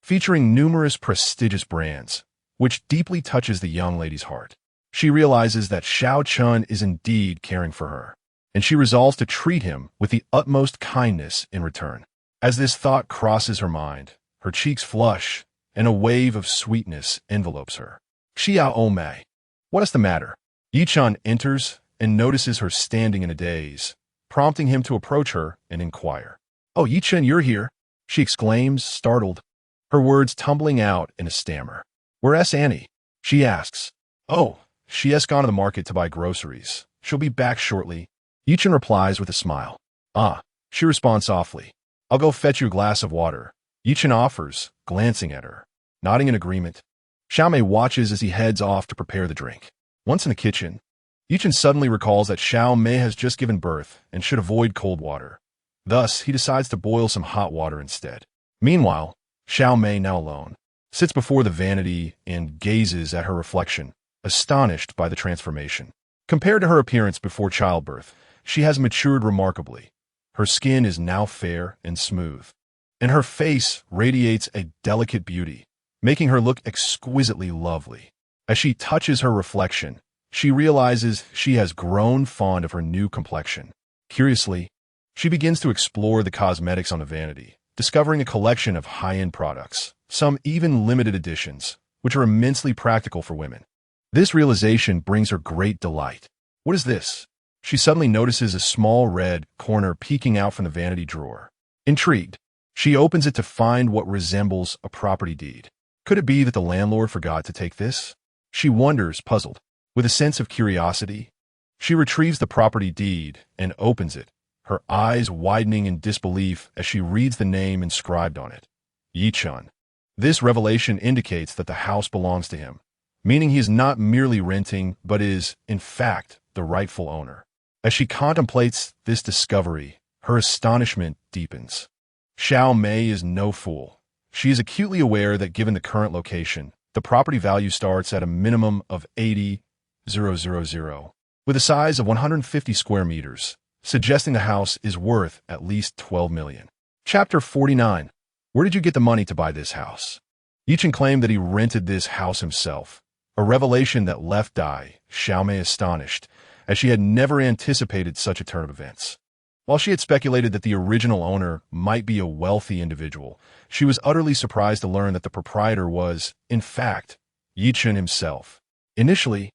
featuring numerous prestigious brands, which deeply touches the young lady's heart. She realizes that Xiao Chun is indeed caring for her, and she resolves to treat him with the utmost kindness in return. As this thought crosses her mind, her cheeks flush, and a wave of sweetness envelopes her. Xiao Mei. What is the matter? Yi Chun enters and notices her standing in a daze, prompting him to approach her and inquire. "Oh, Yi Chun, you're here," she exclaims, startled, her words tumbling out in a stammer. "Where's Annie?" she asks. "Oh, she has gone to the market to buy groceries. She'll be back shortly." Yi Chun replies with a smile. "Ah," she responds softly. "I'll go fetch you a glass of water," Yi Chun offers, glancing at her. Nodding in agreement, Xiao Mei watches as he heads off to prepare the drink. Once in the kitchen, Yi Chun suddenly recalls that Xiao Mei has just given birth and should avoid cold water. Thus, he decides to boil some hot water instead. Meanwhile, Xiao Mei, now alone, sits before the vanity and gazes at her reflection, astonished by the transformation. Compared to her appearance before childbirth, she has matured remarkably. Her skin is now fair and smooth, and her face radiates a delicate beauty, making her look exquisitely lovely. As she touches her reflection, she realizes she has grown fond of her new complexion. Curiously, she begins to explore the cosmetics on the vanity, discovering a collection of high-end products, some even limited editions, which are immensely practical for women. This realization brings her great delight. What is this? She suddenly notices a small red corner peeking out from the vanity drawer. Intrigued, she opens it to find what resembles a property deed. Could it be that the landlord forgot to take this? She wonders, puzzled. With a sense of curiosity, she retrieves the property deed and opens it, her eyes widening in disbelief as she reads the name inscribed on it. Yi Chun. This revelation indicates that the house belongs to him, meaning he is not merely renting, but is, in fact, the rightful owner. As she contemplates this discovery, her astonishment deepens. Xiao Mei is no fool. She is acutely aware that given the current location, the property value starts at a minimum of 80,000, with a size of 150 square meters, suggesting the house is worth at least 12 million. Chapter 49. Where did you get the money to buy this house? Yi Chun claimed that he rented this house himself, a revelation that left Xiao Mei astonished, as she had never anticipated such a turn of events. While she had speculated that the original owner might be a wealthy individual, she was utterly surprised to learn that the proprietor was, in fact, Yi Chun himself. Initially,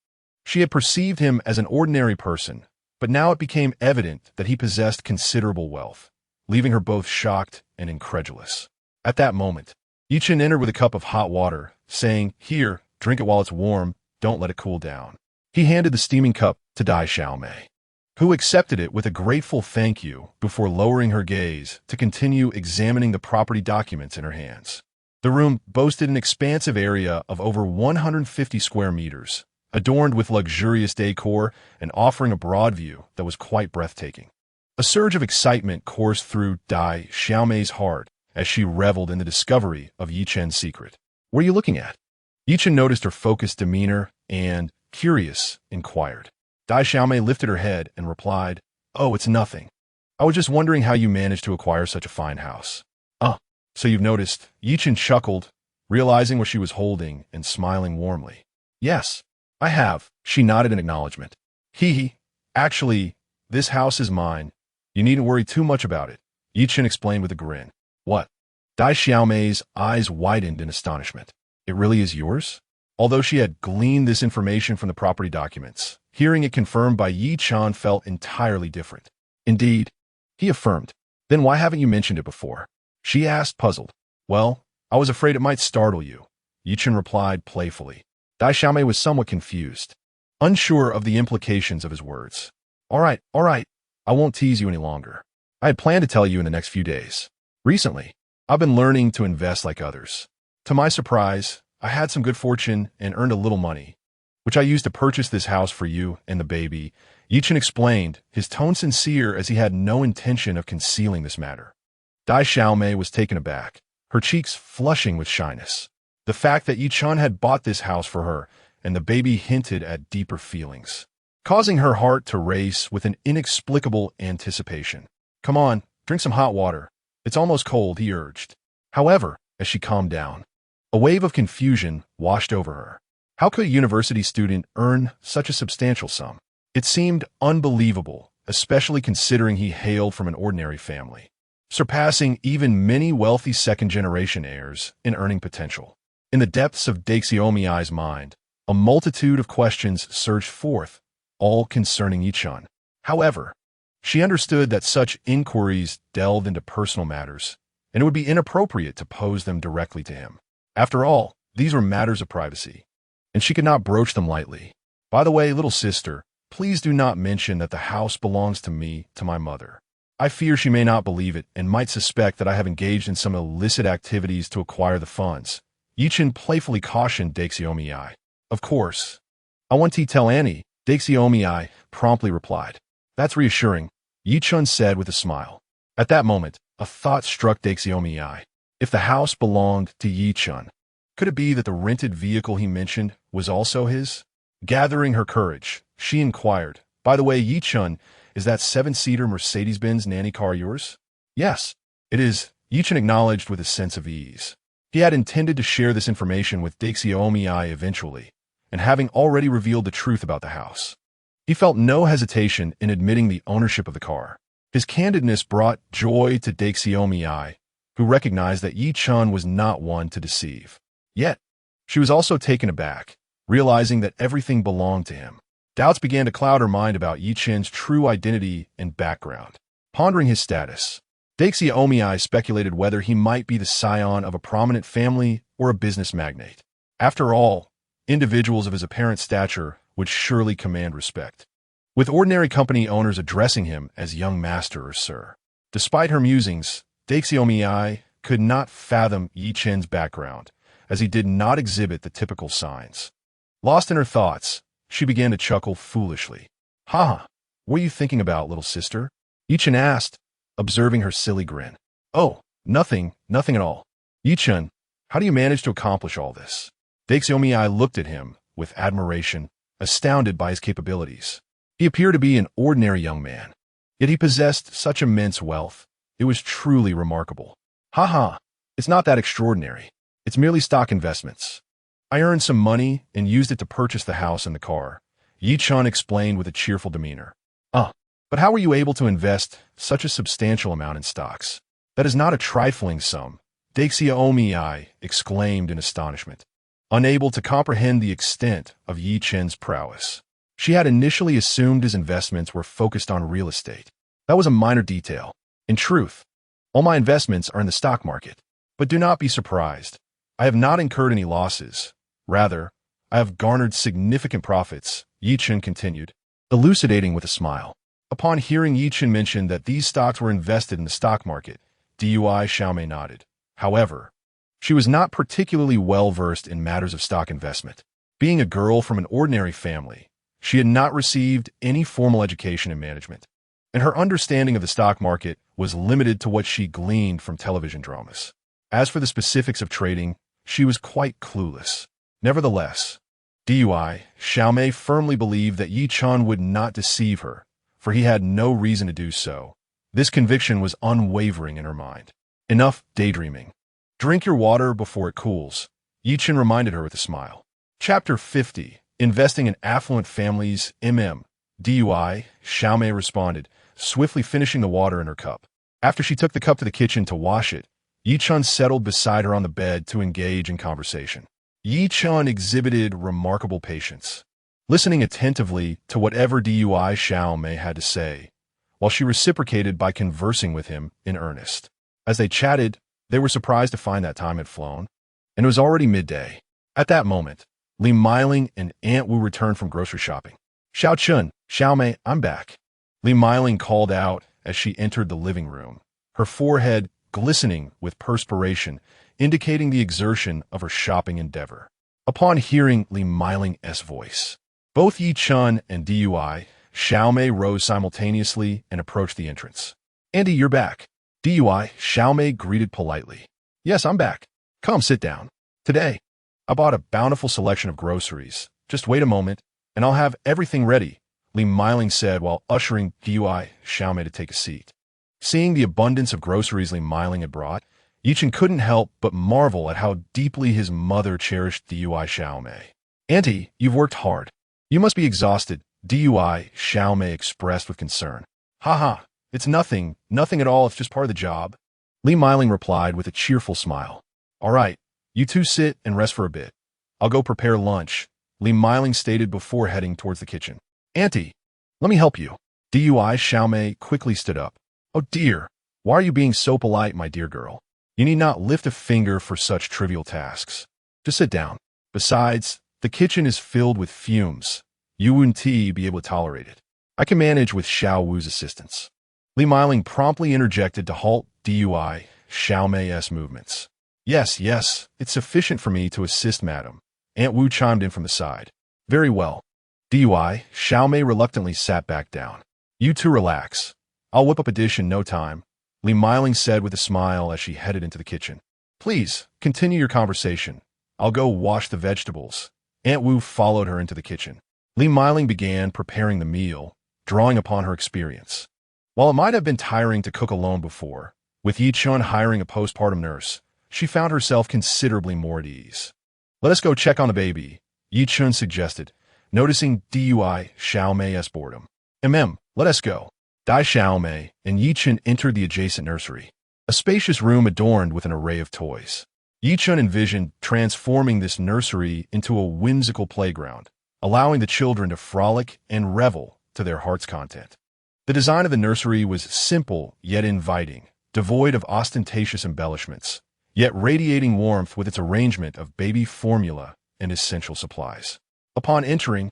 she had perceived him as an ordinary person, but now it became evident that he possessed considerable wealth, leaving her both shocked and incredulous. At that moment, Yi Chun entered with a cup of hot water, saying, "Here, drink it while it's warm, don't let it cool down." He handed the steaming cup to Xiao Mei, who accepted it with a grateful thank you before lowering her gaze to continue examining the property documents in her hands. The room boasted an expansive area of over 150 square meters, adorned with luxurious decor and offering a broad view that was quite breathtaking. A surge of excitement coursed through Xiao Mei's heart as she reveled in the discovery of Yi Chun's secret. "What are you looking at?" Yi Chun noticed her focused demeanor and, curious, inquired. Xiao Mei lifted her head and replied, "Oh, it's nothing. I was just wondering how you managed to acquire such a fine house." "Oh, so you've noticed?" Yi Chun chuckled, realizing what she was holding and smiling warmly. "Yes, I have." She nodded in acknowledgement. Hee. "Actually, this house is mine. You needn't worry too much about it," Yi Chun explained with a grin. "What?" Xiao Mei's eyes widened in astonishment. "It really is yours?" Although she had gleaned this information from the property documents, hearing it confirmed by Yi Chun felt entirely different. "Indeed," he affirmed. "Then why haven't you mentioned it before?" she asked, puzzled. "Well, I was afraid it might startle you," Yi Chun replied playfully. Xiao Mei was somewhat confused, unsure of the implications of his words. All right, I won't tease you any longer. I had planned to tell you in the next few days. Recently, I've been learning to invest like others. To my surprise, I had some good fortune and earned a little money, which I used to purchase this house for you and the baby," Yi Chun explained, his tone sincere as he had no intention of concealing this matter. Xiao Mei was taken aback, her cheeks flushing with shyness. The fact that Yi Chun had bought this house for her and the baby hinted at deeper feelings, causing her heart to race with an inexplicable anticipation. "Come on, drink some hot water. It's almost cold," he urged. However, as she calmed down, A wave of confusion washed over her. How could a university student earn such a substantial sum? It seemed unbelievable, especially considering he hailed from an ordinary family, surpassing even many wealthy second-generation heirs in earning potential. In the depths of Daxiomiai's mind, a multitude of questions surged forth, all concerning Yichun. However, she understood that such inquiries delved into personal matters, and it would be inappropriate to pose them directly to him. After all, these were matters of privacy, and she could not broach them lightly. By the way, little sister, please do not mention that the house belongs to me, to my mother. I fear she may not believe it and might suspect that I have engaged in some illicit activities to acquire the funds. Yichun playfully cautioned Daxiomiai. Of course. I want to tell Annie, Daxiomiai promptly replied. That's reassuring, Yichun said with a smile. At that moment, a thought struck Daxiomiai. If the house belonged to Yichun, could it be that the rented vehicle he mentioned was also his? Gathering her courage, she inquired, by the way, Yichun, is that 7-seater Mercedes-Benz nanny car yours? Yes, it is, Yichun acknowledged with a sense of ease. He had intended to share this information with Daxiomiai eventually, and having already revealed the truth about the house, he felt no hesitation in admitting the ownership of the car. His candidness brought joy to Daxiomiai, who recognized that Yichun was not one to deceive. Yet, she was also taken aback, realizing that everything belonged to him. Doubts began to cloud her mind about Yichun's true identity and background. Pondering his status, Daxiomiai speculated whether he might be the scion of a prominent family or a business magnate. After all, individuals of his apparent stature would surely command respect, with ordinary company owners addressing him as young master or sir. Despite her musings, Daxiomiai could not fathom Yichun's background, as he did not exhibit the typical signs. Lost in her thoughts, she began to chuckle foolishly. "Ha! What are you thinking about, little sister?" Yichun asked, observing her silly grin. "Oh, nothing at all. Yichun, how do you manage to accomplish all this?" Daxiomiai looked at him with admiration, astounded by his capabilities. He appeared to be an ordinary young man, yet he possessed such immense wealth. It was truly remarkable. "Ha! It's not that extraordinary. It's merely stock investments. I earned some money and used it to purchase the house and the car," Yichun explained with a cheerful demeanor. But how were you able to invest such a substantial amount in stocks? That is not a trifling sum," Daxiomiai exclaimed in astonishment, unable to comprehend the extent of Yichun's prowess. She had initially assumed his investments were focused on real estate. That was a minor detail. In truth, all my investments are in the stock market. But do not be surprised. I have not incurred any losses. Rather, I have garnered significant profits, Yichun continued, elucidating with a smile. Upon hearing Yichun mention that these stocks were invested in the stock market, Dui Xiaomei nodded. However, she was not particularly well-versed in matters of stock investment. Being a girl from an ordinary family, she had not received any formal education in management, and her understanding of the stock market was limited to what she gleaned from television dramas. As for the specifics of trading, she was quite clueless. Nevertheless, Dui Xiaomei firmly believed that Yichun would not deceive her, for he had no reason to do so. This conviction was unwavering in her mind. Enough daydreaming. Drink your water before it cools, Yichun reminded her with a smile. Chapter 50. Investing in Affluent Families, Dui Xiaomei responded, swiftly finishing the water in her cup. After she took the cup to the kitchen to wash it, Yichun settled beside her on the bed to engage in conversation. Yichun exhibited remarkable patience, listening attentively to whatever Dui Xiaomei had to say, while she reciprocated by conversing with him in earnest. As they chatted, they were surprised to find that time had flown, and it was already midday. At that moment, Li Meiling and Aunt Wu returned from grocery shopping. "Xiao Chun, Xiaomei, I'm back," Li Meiling called out as she entered the living room, her forehead glistening with perspiration, indicating the exertion of her shopping endeavor. Upon hearing Li Meiling's voice, both Yichun and Dui Xiaomei rose simultaneously and approached the entrance. "Andy, you're back," Dui Xiaomei greeted politely. "Yes, I'm back. Come, sit down. Today, I bought a bountiful selection of groceries. Just wait a moment, and I'll have everything ready," Li Meiling said while ushering Dui Xiaomei to take a seat. Seeing the abundance of groceries Li Meiling had brought, Yi Chen couldn't help but marvel at how deeply his mother cherished Dui Xiaomei. Auntie, you've worked hard. You must be exhausted, Dui Xiaomei expressed with concern. Haha, it's nothing at all, it's just part of the job. Li Miling replied with a cheerful smile. All right, you two sit and rest for a bit. I'll go prepare lunch, Li Miling stated before heading towards the kitchen. Auntie, let me help you. Dui Xiaomei quickly stood up. Oh dear, why are you being so polite, my dear girl? You need not lift a finger for such trivial tasks. Just sit down. Besides, the kitchen is filled with fumes. You wouldn't be able to tolerate it. I can manage with Xiao Wu's assistance. Li Miling promptly interjected to halt Dui Xiaomei's movements. Yes, it's sufficient for me to assist, madam. Aunt Wu chimed in from the side. Very well. Dui Xiaomei reluctantly sat back down. You two relax. I'll whip up a dish in no time, Li Miling said with a smile as she headed into the kitchen. Please, continue your conversation. I'll go wash the vegetables. Aunt Wu followed her into the kitchen. Li Miling began preparing the meal, drawing upon her experience. While it might have been tiring to cook alone before, with Yi Chen hiring a postpartum nurse, she found herself considerably more at ease. Let us go check on the baby, Yi Chen suggested, noticing Dui Xiaomei's boredom. Let us go. Dai Xiaomei and Yi Chen entered the adjacent nursery, a spacious room adorned with an array of toys. Yi Chen envisioned transforming this nursery into a whimsical playground, allowing the children to frolic and revel to their heart's content. The design of the nursery was simple yet inviting, devoid of ostentatious embellishments, yet radiating warmth with its arrangement of baby formula and essential supplies. Upon entering,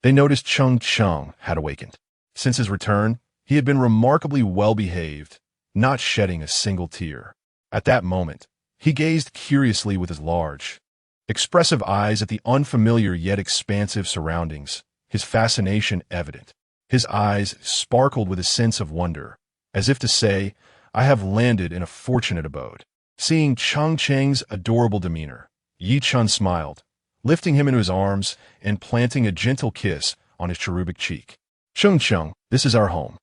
they noticed Cheng had awakened. Since his return, he had been remarkably well-behaved, not shedding a single tear. At that moment, he gazed curiously with his large, expressive eyes at the unfamiliar yet expansive surroundings, his fascination evident. His eyes sparkled with a sense of wonder, as if to say, I have landed in a fortunate abode. Seeing Cheng's adorable demeanor, Yi Chen smiled, lifting him into his arms and planting a gentle kiss on his cherubic cheek. Cheng, this is our home.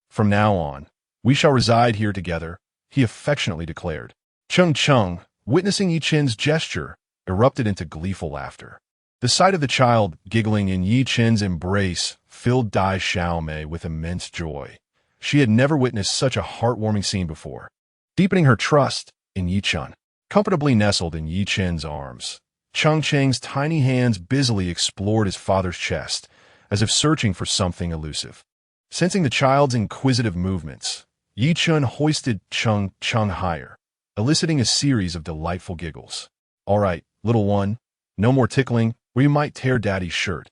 From now on, we shall reside here together, he affectionately declared. Cheng, witnessing Yi Chen's gesture, erupted into gleeful laughter. The sight of the child giggling in Yi Chen's embrace filled Dai Xiaomei with immense joy. She had never witnessed such a heartwarming scene before. Deepening her trust in Yi Chen, comfortably nestled in Yi Chen's arms, Cheng's tiny hands busily explored his father's chest, as if searching for something elusive. Sensing the child's inquisitive movements, Yi Chen hoisted Cheng higher, eliciting a series of delightful giggles. All right, little one, no more tickling, or you might tear daddy's shirt,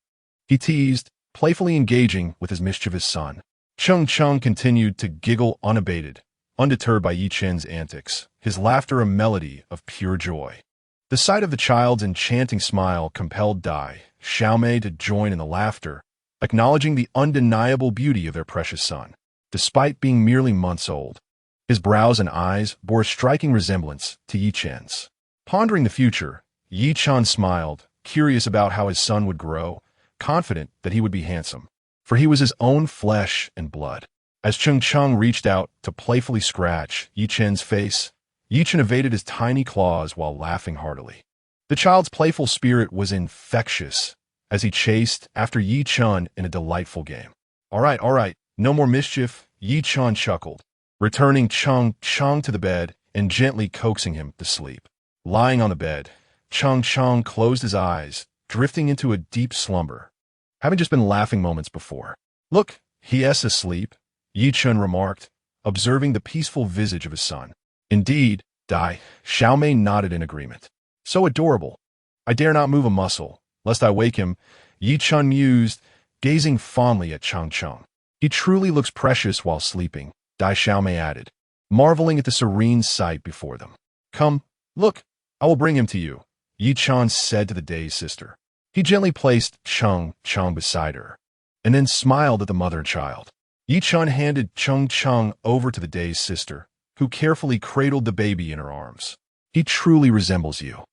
he teased, playfully engaging with his mischievous son. Cheng continued to giggle unabated, undeterred by Yi Chen's antics, his laughter a melody of pure joy. The sight of the child's enchanting smile compelled Dai Xiaomei to join in the laughter, acknowledging the undeniable beauty of their precious son. Despite being merely months old, his brows and eyes bore a striking resemblance to Yi Chen's. Pondering the future, Yi Chen smiled, curious about how his son would grow, confident that he would be handsome, for he was his own flesh and blood. As Cheng reached out to playfully scratch Yi Chen's face, Yi Chen evaded his tiny claws while laughing heartily. The child's playful spirit was infectious as he chased after Yi Chen in a delightful game. All right, no more mischief, Yi Chen chuckled, returning Cheng to the bed and gently coaxing him to sleep. Lying on the bed, Cheng closed his eyes, drifting into a deep slumber, having just been laughing moments before. Look, he's asleep, Yi Chen remarked, observing the peaceful visage of his son. Indeed, Dai Xiaomei nodded in agreement. So adorable. I dare not move a muscle, lest I wake him, Yi Chen mused, gazing fondly at Cheng. He truly looks precious while sleeping, Dai Xiaomei added, marveling at the serene sight before them. Come, look, I will bring him to you, Yi Chen said to the dazed sister. He gently placed Cheng beside her, and then smiled at the mother and child. Yi Chen handed Cheng over to the dazed sister, who carefully cradled the baby in her arms. He truly resembles you.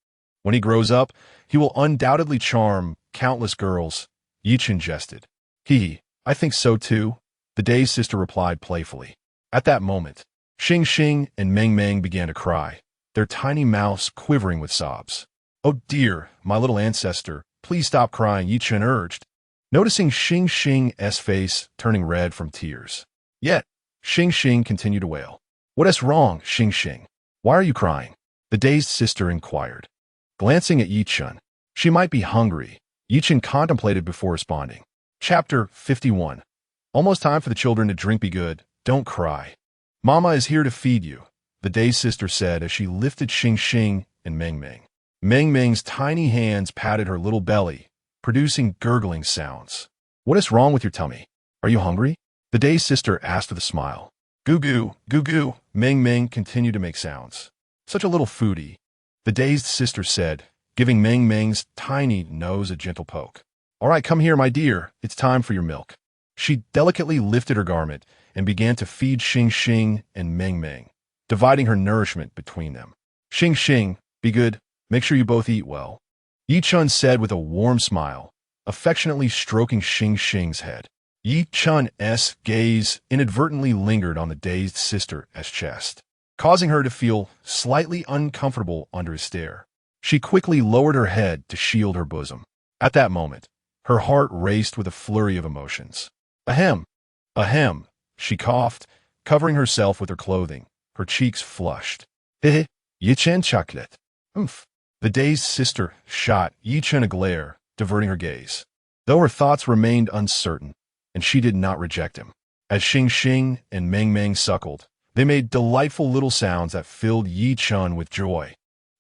When he grows up, he will undoubtedly charm countless girls, Yi Chen jested. I think so too, the dazed sister replied playfully. At that moment, Xing and Meng began to cry, their tiny mouths quivering with sobs. "Oh dear, my little ancestor, please stop crying," Yi Chen urged, noticing Xing Xing's face turning red from tears. Yet, Xing Xing continued to wail. "What is wrong, Xing Xing? Why are you crying?" the dazed sister inquired. Glancing at Yi Chen, she might be hungry, Yi Chen contemplated before responding. Chapter 51. Almost time for the children to drink. Be good, don't cry. "Mama is here to feed you," the dazed sister said as she lifted Xing Xing and Meng Meng. Meng Meng's tiny hands patted her little belly, producing gurgling sounds. "What is wrong with your tummy? Are you hungry?" the dazed sister asked with a smile. "Goo goo, goo goo," Meng Meng continued to make sounds. "Such a little foodie," the dazed sister said, giving Meng Meng's tiny nose a gentle poke. "All right, come here, my dear, it's time for your milk." She delicately lifted her garment and began to feed Xing Xing and Meng Meng, dividing her nourishment between them. "Xing Xing, be good, make sure you both eat well," Yi Chen said with a warm smile, affectionately stroking Xing Xing's head. Yi Chen's gaze inadvertently lingered on the dazed sister's chest, causing her to feel slightly uncomfortable under his stare. She quickly lowered her head to shield her bosom. At that moment, her heart raced with a flurry of emotions. "Ahem, ahem," she coughed, covering herself with her clothing, her cheeks flushed. "Heh, Yi Chen chocolate." "Oomph." The dazed sister shot Yi Chen a glare, diverting her gaze, though her thoughts remained uncertain, and she did not reject him. As Xing Xing and Meng Meng suckled, they made delightful little sounds that filled Yi Chen with joy,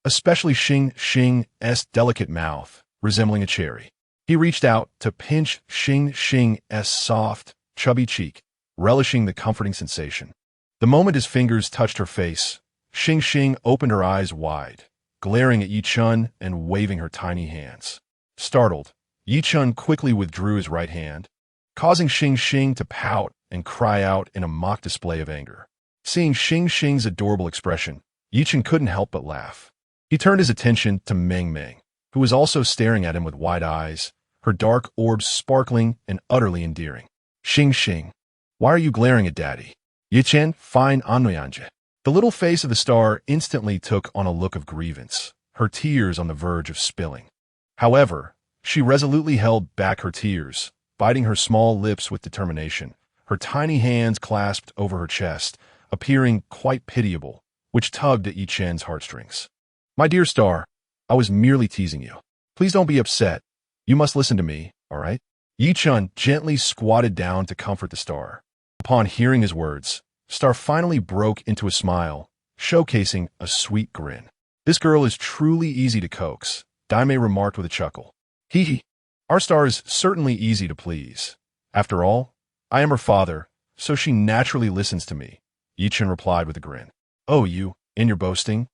especially Xing Xing's delicate mouth, resembling a cherry. He reached out to pinch Xing Xing's soft, chubby cheek, relishing the comforting sensation. The moment his fingers touched her face, Xing Xing opened her eyes wide, glaring at Yi Chen and waving her tiny hands. Startled, Yi Chen quickly withdrew his right hand, causing Xing Xing to pout and cry out in a mock display of anger. Seeing Xing Xing's adorable expression, Yi Chen couldn't help but laugh. He turned his attention to Meng Meng, who was also staring at him with wide eyes, her dark orbs sparkling and utterly endearing. "Xing Xing, why are you glaring at Daddy?" Yi Chen, fine Anoyanje. The little face of the star instantly took on a look of grievance, her tears on the verge of spilling. However, she resolutely held back her tears, biting her small lips with determination, her tiny hands clasped over her chest, appearing quite pitiable, which tugged at Yi Chen's heartstrings. "My dear star, I was merely teasing you. Please don't be upset. You must listen to me, all right?" Yi Chen gently squatted down to comfort the star. Upon hearing his words, Star finally broke into a smile, showcasing a sweet grin. "This girl is truly easy to coax," Daimei remarked with a chuckle. "Hee hee. Our star is certainly easy to please. After all, I am her father, so she naturally listens to me," Yi Chen replied with a grin. "Oh, you, in your boasting?"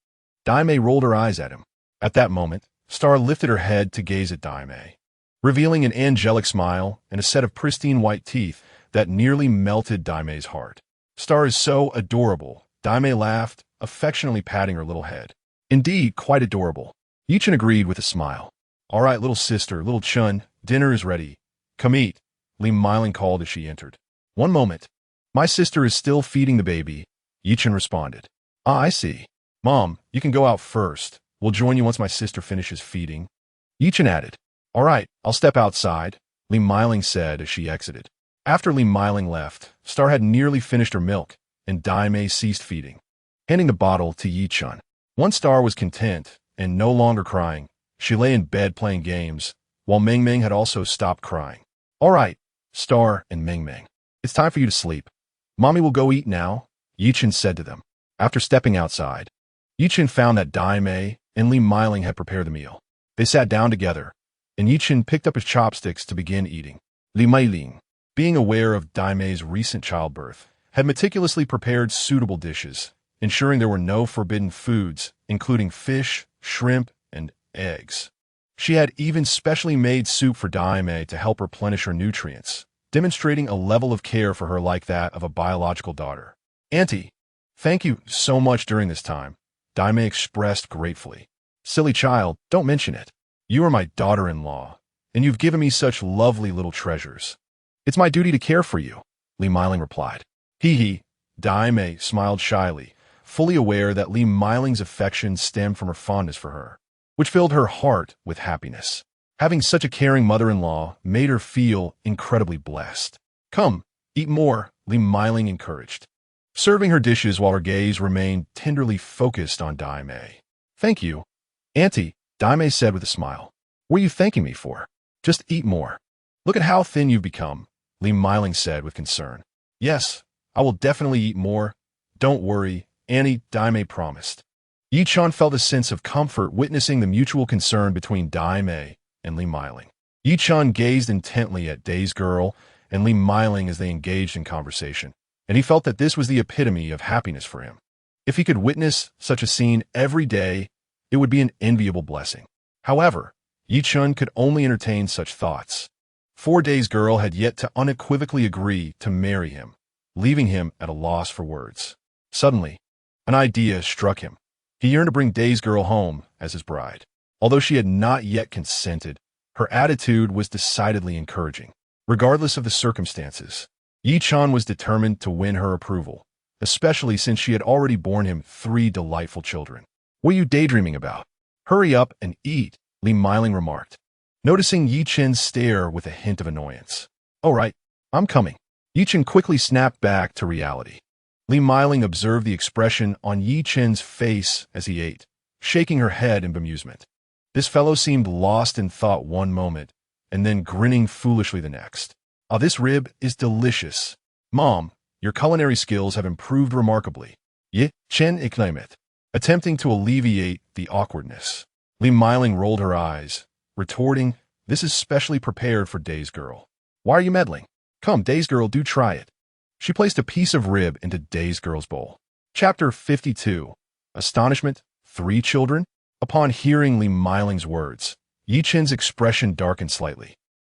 Daimei rolled her eyes at him. At that moment, Star lifted her head to gaze at Daimei, revealing an angelic smile and a set of pristine white teeth that nearly melted Daimei's heart. "Star is so adorable," Daimei laughed, affectionately patting her little head. "Indeed, quite adorable," Yi Chen agreed with a smile. "All right, little sister, little Chen, dinner is ready. Come eat," Li Miling called as she entered. "One moment. My sister is still feeding the baby," Yi Chen responded. "Ah, I see. Mom, you can go out first. We'll join you once my sister finishes feeding," Yi Chen added. "All right, I'll step outside," Li Miling said as she exited. After Li Miling left, Star had nearly finished her milk, and Daimei ceased feeding, handing the bottle to Yi Chen. Once Star was content and no longer crying, she lay in bed playing games, while Meng Meng had also stopped crying. "All right, Star and Meng Meng, it's time for you to sleep. Mommy will go eat now," Yi Chen said to them. After stepping outside, Yi Chen found that Daimei and Li Miling had prepared the meal. They sat down together, and Yi Chen picked up his chopsticks to begin eating. Li Miling, being aware of Daimei's recent childbirth, had meticulously prepared suitable dishes, ensuring there were no forbidden foods, including fish, shrimp, and eggs. She had even specially made soup for Daimei to help replenish her nutrients, demonstrating a level of care for her like that of a biological daughter. "Auntie, thank you so much during this time," Daimei expressed gratefully. "Silly child, don't mention it. You are my daughter-in-law, and you've given me such lovely little treasures. It's my duty to care for you," Li Miling replied. "Hee hee," Daimei smiled shyly, fully aware that Li Miling's affection stemmed from her fondness for her, which filled her heart with happiness. Having such a caring mother-in-law made her feel incredibly blessed. Come, eat more, Li Miling encouraged, serving her dishes while her gaze remained tenderly focused on Dai Mei. Thank you, Auntie, Dai Mei said with a smile. What are you thanking me for? Just eat more. Look at how thin you've become, Li Miling said with concern. Yes, I will definitely eat more. Don't worry, Auntie, Dai Mei promised. Yi Chen felt a sense of comfort witnessing the mutual concern between Dai Mei and Li Miling. Yi Chen gazed intently at Day's girl and Li Miling as they engaged in conversation, and he felt that this was the epitome of happiness for him. If he could witness such a scene every day, it would be an enviable blessing. However, Yi Chen could only entertain such thoughts. 4 Day's girl had yet to unequivocally agree to marry him, leaving him at a loss for words. Suddenly, an idea struck him. He yearned to bring Day's girl home as his bride. Although she had not yet consented, her attitude was decidedly encouraging. Regardless of the circumstances, Yi Chen was determined to win her approval, especially since she had already borne him 3 delightful children. What are you daydreaming about? Hurry up and eat, Li Miling remarked, noticing Yi Chen's stare with a hint of annoyance. All right, I'm coming. Yi Chen quickly snapped back to reality. Li Miling observed the expression on Yi Chen's face as he ate, shaking her head in bemusement. This fellow seemed lost in thought one moment, and then grinning foolishly the next. Oh, this rib is delicious. Mom, your culinary skills have improved remarkably. Yi Chen exclaimed, attempting to alleviate the awkwardness. Li Miling rolled her eyes, retorting, this is specially prepared for Day's girl. Why are you meddling? Come, Day's girl, do try it. She placed a piece of rib into Day's girl's bowl. Chapter 52. Astonishment, 3 children? Upon hearing Li Miling's words, Yi Chen's expression darkened slightly.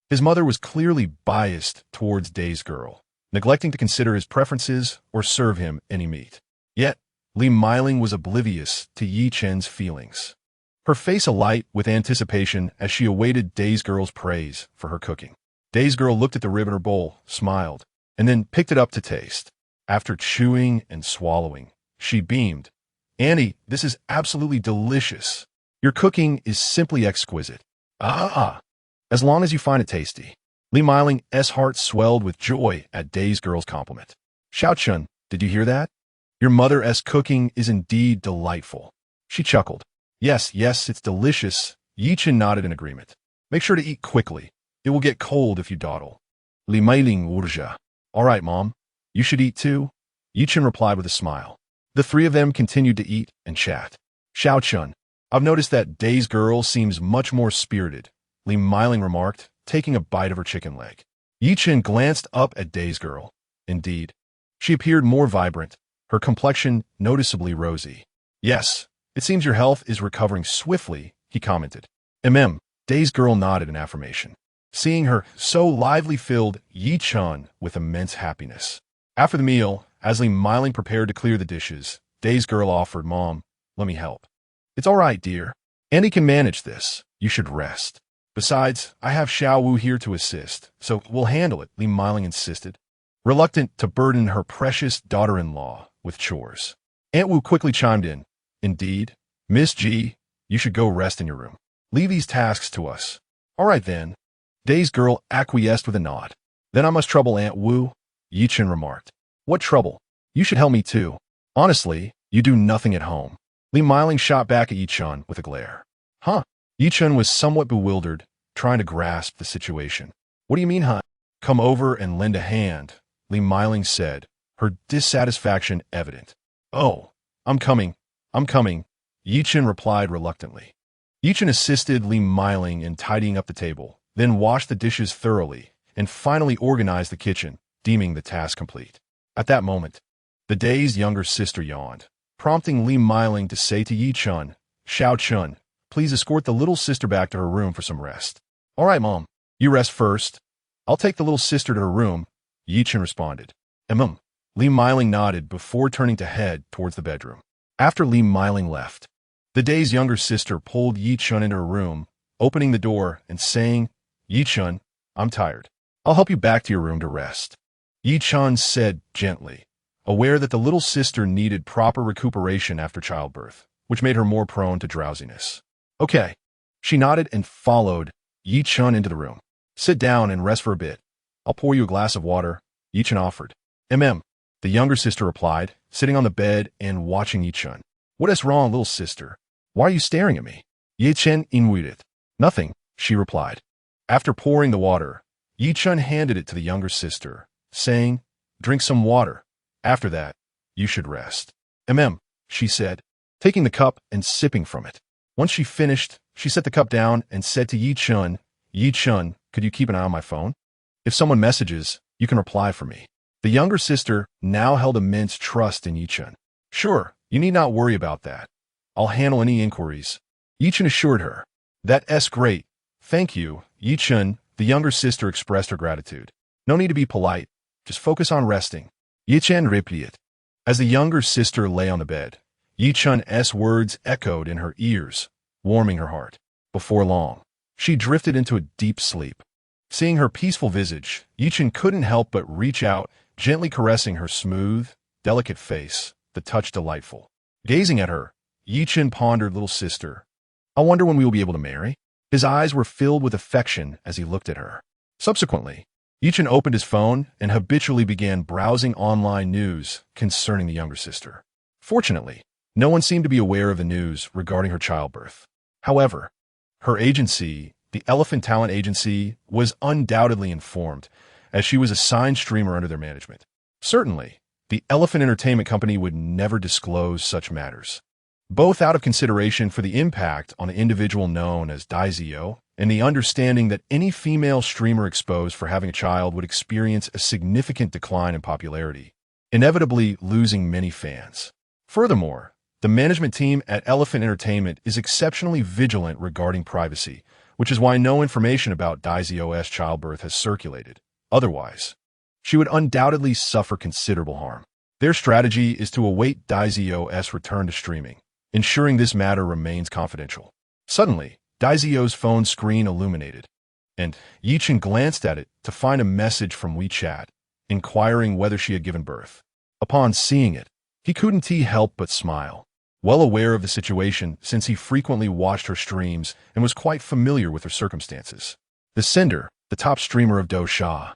His mother was clearly biased towards Day's girl, neglecting to consider his preferences or serve him any meat. Yet, Li Miling was oblivious to Yi Chen's feelings. Her face alight with anticipation as she awaited Day's girl's praise for her cooking. Day's girl looked at the rib in her bowl, smiled, and then picked it up to taste. After chewing and swallowing, she beamed. Auntie, this is absolutely delicious. Your cooking is simply exquisite. Ah! As long as you find it tasty. Li Miling's heart swelled with joy at Day's girl's compliment. Xiao Chen, did you hear that? Your mother's cooking is indeed delightful. She chuckled. Yes, it's delicious. Yi Chen nodded in agreement. Make sure to eat quickly. It will get cold if you dawdle. Li Miling urja. All right, Mom. You should eat too. Yi Chen replied with a smile. The 3 of them continued to eat and chat. Xiao Chen, I've noticed that Day's girl seems much more spirited, Li Miling remarked, taking a bite of her chicken leg. Yi Chen glanced up at Day's girl. Indeed, she appeared more vibrant, her complexion noticeably rosy. Yes, it seems your health is recovering swiftly, he commented. Day's girl nodded in affirmation, seeing her so lively filled Yi Chen with immense happiness. After the meal, as Li Miling prepared to clear the dishes, Day's girl offered, Mom, let me help. It's all right, dear. Andy can manage this. You should rest. Besides, I have Xiao Wu here to assist, so we'll handle it, Li Miling insisted, reluctant to burden her precious daughter-in-law with chores. Aunt Wu quickly chimed in. Indeed, Miss G, you should go rest in your room. Leave these tasks to us. All right, then. Day's girl acquiesced with a nod. Then I must trouble Aunt Wu, Yi Chen remarked. What trouble? You should help me too. Honestly, you do nothing at home. Li Miling shot back at Yi Chen with a glare. Huh? Yi Chen was somewhat bewildered, trying to grasp the situation. What do you mean, huh? Come over and lend a hand, Li Miling said, her dissatisfaction evident. Oh, I'm coming, Yi Chen replied reluctantly. Yi Chen assisted Li Miling in tidying up the table, then washed the dishes thoroughly, and finally organized the kitchen, deeming the task complete. At that moment, the Day's younger sister yawned, prompting Li Miling to say to Yi Chen, Xiao Chen, please escort the little sister back to her room for some rest. All right, Mom. You rest first. I'll take the little sister to her room, Yi Chen responded. Li Miling nodded before turning to head towards the bedroom. After Li Miling left, the Day's younger sister pulled Yi Chen into her room, opening the door and saying, Yi Chen, I'm tired. I'll help you back to your room to rest. Yi Chen said gently, aware that the little sister needed proper recuperation after childbirth, which made her more prone to drowsiness. Okay. She nodded and followed Yi Chun into the room. Sit down and rest for a bit. I'll pour you a glass of water, Yi Chun offered. The younger sister replied, sitting on the bed and watching Yi Chun. What is wrong, little sister? Why are you staring at me? Yi Chun inwitted. Nothing, she replied. After pouring the water, Yi Chun handed it to the younger sister, saying, drink some water. After that, you should rest. She said, taking the cup and sipping from it. Once she finished, she set the cup down and said to Yi Chun, could you keep an eye on my phone? If someone messages, you can reply for me. The younger sister now held immense trust in Yi Chun. Sure, you need not worry about that. I'll handle any inquiries. Yi Chun assured her. That's great. Thank you, Yi Chun. The younger sister expressed her gratitude. No need to be polite. Just focus on resting. Yi Chun repeated. As the younger sister lay on the bed, Yi Chun's words echoed in her ears, warming her heart. Before long, she drifted into a deep sleep. Seeing her peaceful visage, Yi Chun couldn't help but reach out, gently caressing her smooth, delicate face, the touch delightful. Gazing at her, Yi Chun pondered, little sister. I wonder when we will be able to marry? His eyes were filled with affection as he looked at her. Subsequently, Yi Chun opened his phone and habitually began browsing online news concerning the younger sister. Fortunately, no one seemed to be aware of the news regarding her childbirth. However, her agency, the Elephant Talent Agency, was undoubtedly informed, as she was a signed streamer under their management. Certainly, the Elephant Entertainment Company would never disclose such matters, both out of consideration for the impact on the individual known as Daizio and the understanding that any female streamer exposed for having a child would experience a significant decline in popularity, inevitably losing many fans. Furthermore, the management team at Elephant Entertainment is exceptionally vigilant regarding privacy, which is why no information about Daizio's childbirth has circulated. Otherwise, she would undoubtedly suffer considerable harm. Their strategy is to await Daizio's return to streaming, ensuring this matter remains confidential. Suddenly, Daizio's phone screen illuminated, and Yi Chun glanced at it to find a message from WeChat, inquiring whether she had given birth. Upon seeing it, he couldn't help but smile, well aware of the situation since he frequently watched her streams and was quite familiar with her circumstances. The sender, the top streamer of Dosha,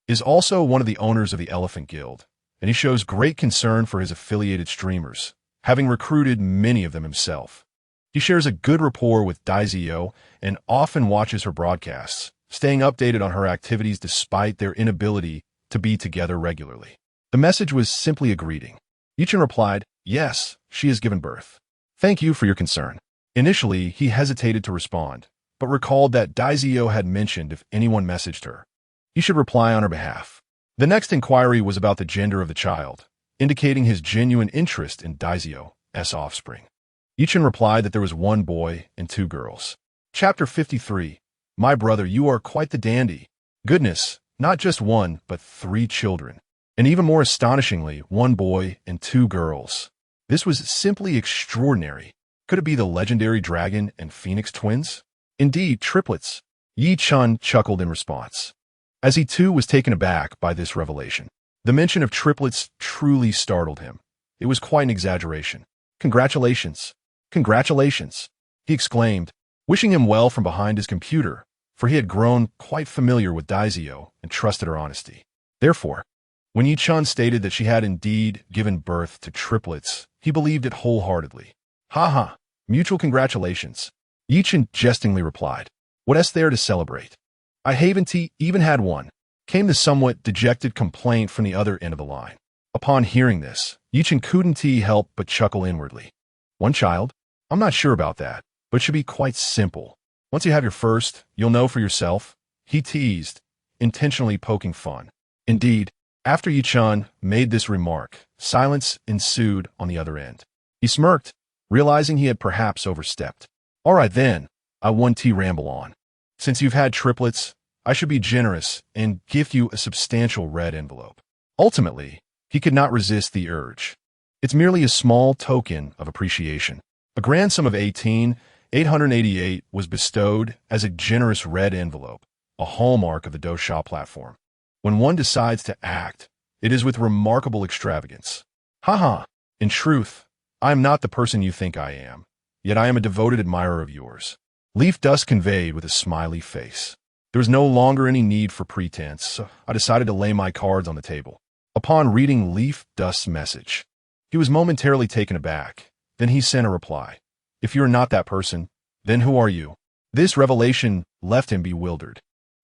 is also one of the owners of the Elephant Guild, and he shows great concern for his affiliated streamers, having recruited many of them himself. He shares a good rapport with Daizio and often watches her broadcasts, staying updated on her activities despite their inability to be together regularly. The message was simply a greeting. Yi Chun replied, yes, she has given birth. Thank you for your concern. Initially, he hesitated to respond, but recalled that Daizio had mentioned if anyone messaged her, he should reply on her behalf. The next inquiry was about the gender of the child, indicating his genuine interest in Daizio's offspring. Yi Chun replied that there was one boy and 2 girls. Chapter 53. My brother, you are quite the dandy. Goodness, not just 1, but 3 children. And even more astonishingly, 1 boy and 2 girls. This was simply extraordinary. Could it be the legendary dragon and phoenix twins? Indeed, triplets. Yi Chun chuckled in response, as he too was taken aback by this revelation. The mention of triplets truly startled him. It was quite an exaggeration. Congratulations. Congratulations, he exclaimed, wishing him well from behind his computer, for he had grown quite familiar with Daizio and trusted her honesty. Therefore, when Yi Chun stated that she had indeed given birth to triplets, he believed it wholeheartedly. Ha ha, mutual congratulations, Yi Chun jestingly replied. What's there to celebrate? I haven't even had one, came the somewhat dejected complaint from the other end of the line. Upon hearing this, Yi Chun couldn't help but chuckle inwardly. 1 child? I'm not sure about that, but it should be quite simple. Once you have your first, you'll know for yourself, he teased, intentionally poking fun. Indeed, after Yi Chun made this remark, silence ensued on the other end. He smirked, realizing he had perhaps overstepped. All right then, I won't ramble on. Since you've had triplets, I should be generous and gift you a substantial red envelope. Ultimately, he could not resist the urge. It's merely a small token of appreciation. A grand sum of 18,888 was bestowed as a generous red envelope, a hallmark of the Dosha platform. When one decides to act, It is with remarkable extravagance. Haha. In truth, I am not the person you think I am, yet I am a devoted admirer of yours. Leaf Dust conveyed with a smiley face. There was no longer any need for pretense, so I decided to lay my cards on the table. Upon reading Leaf Dust's message, he was momentarily taken aback. Then he sent a reply. If you are not that person, then who are you? This revelation left him bewildered,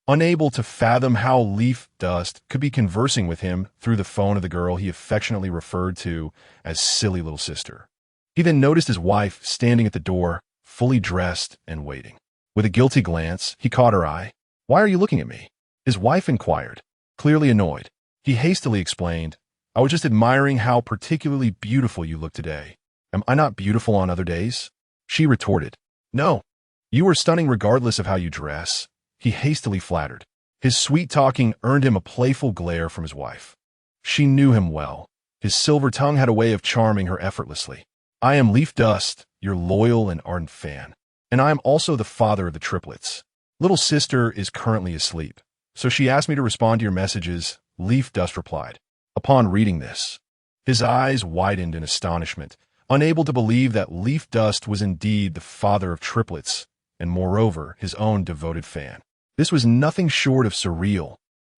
unable to fathom how Leaf Dust could be conversing with him through the phone of the girl he affectionately referred to as silly little sister. He then noticed his wife standing at the door, fully dressed and waiting. With a guilty glance, he caught her eye. "Why are you looking at me?" His wife inquired, clearly annoyed. He hastily explained, "I was just admiring how particularly beautiful you look today. Am I not beautiful on other days?" She retorted, "No, you are stunning regardless of how you dress." He hastily flattered. His sweet talking earned him a playful glare from his wife. She knew him well. His silver tongue had a way of charming her effortlessly. "I am Leaf Dust, your loyal and ardent fan. And I am also the father of the triplets. Little sister is currently asleep, so she asked me to respond to your messages," Leaf Dust replied. Upon reading this, his eyes widened in astonishment, unable to believe that Leaf Dust was indeed the father of triplets, and moreover, his own devoted fan. This was nothing short of surreal.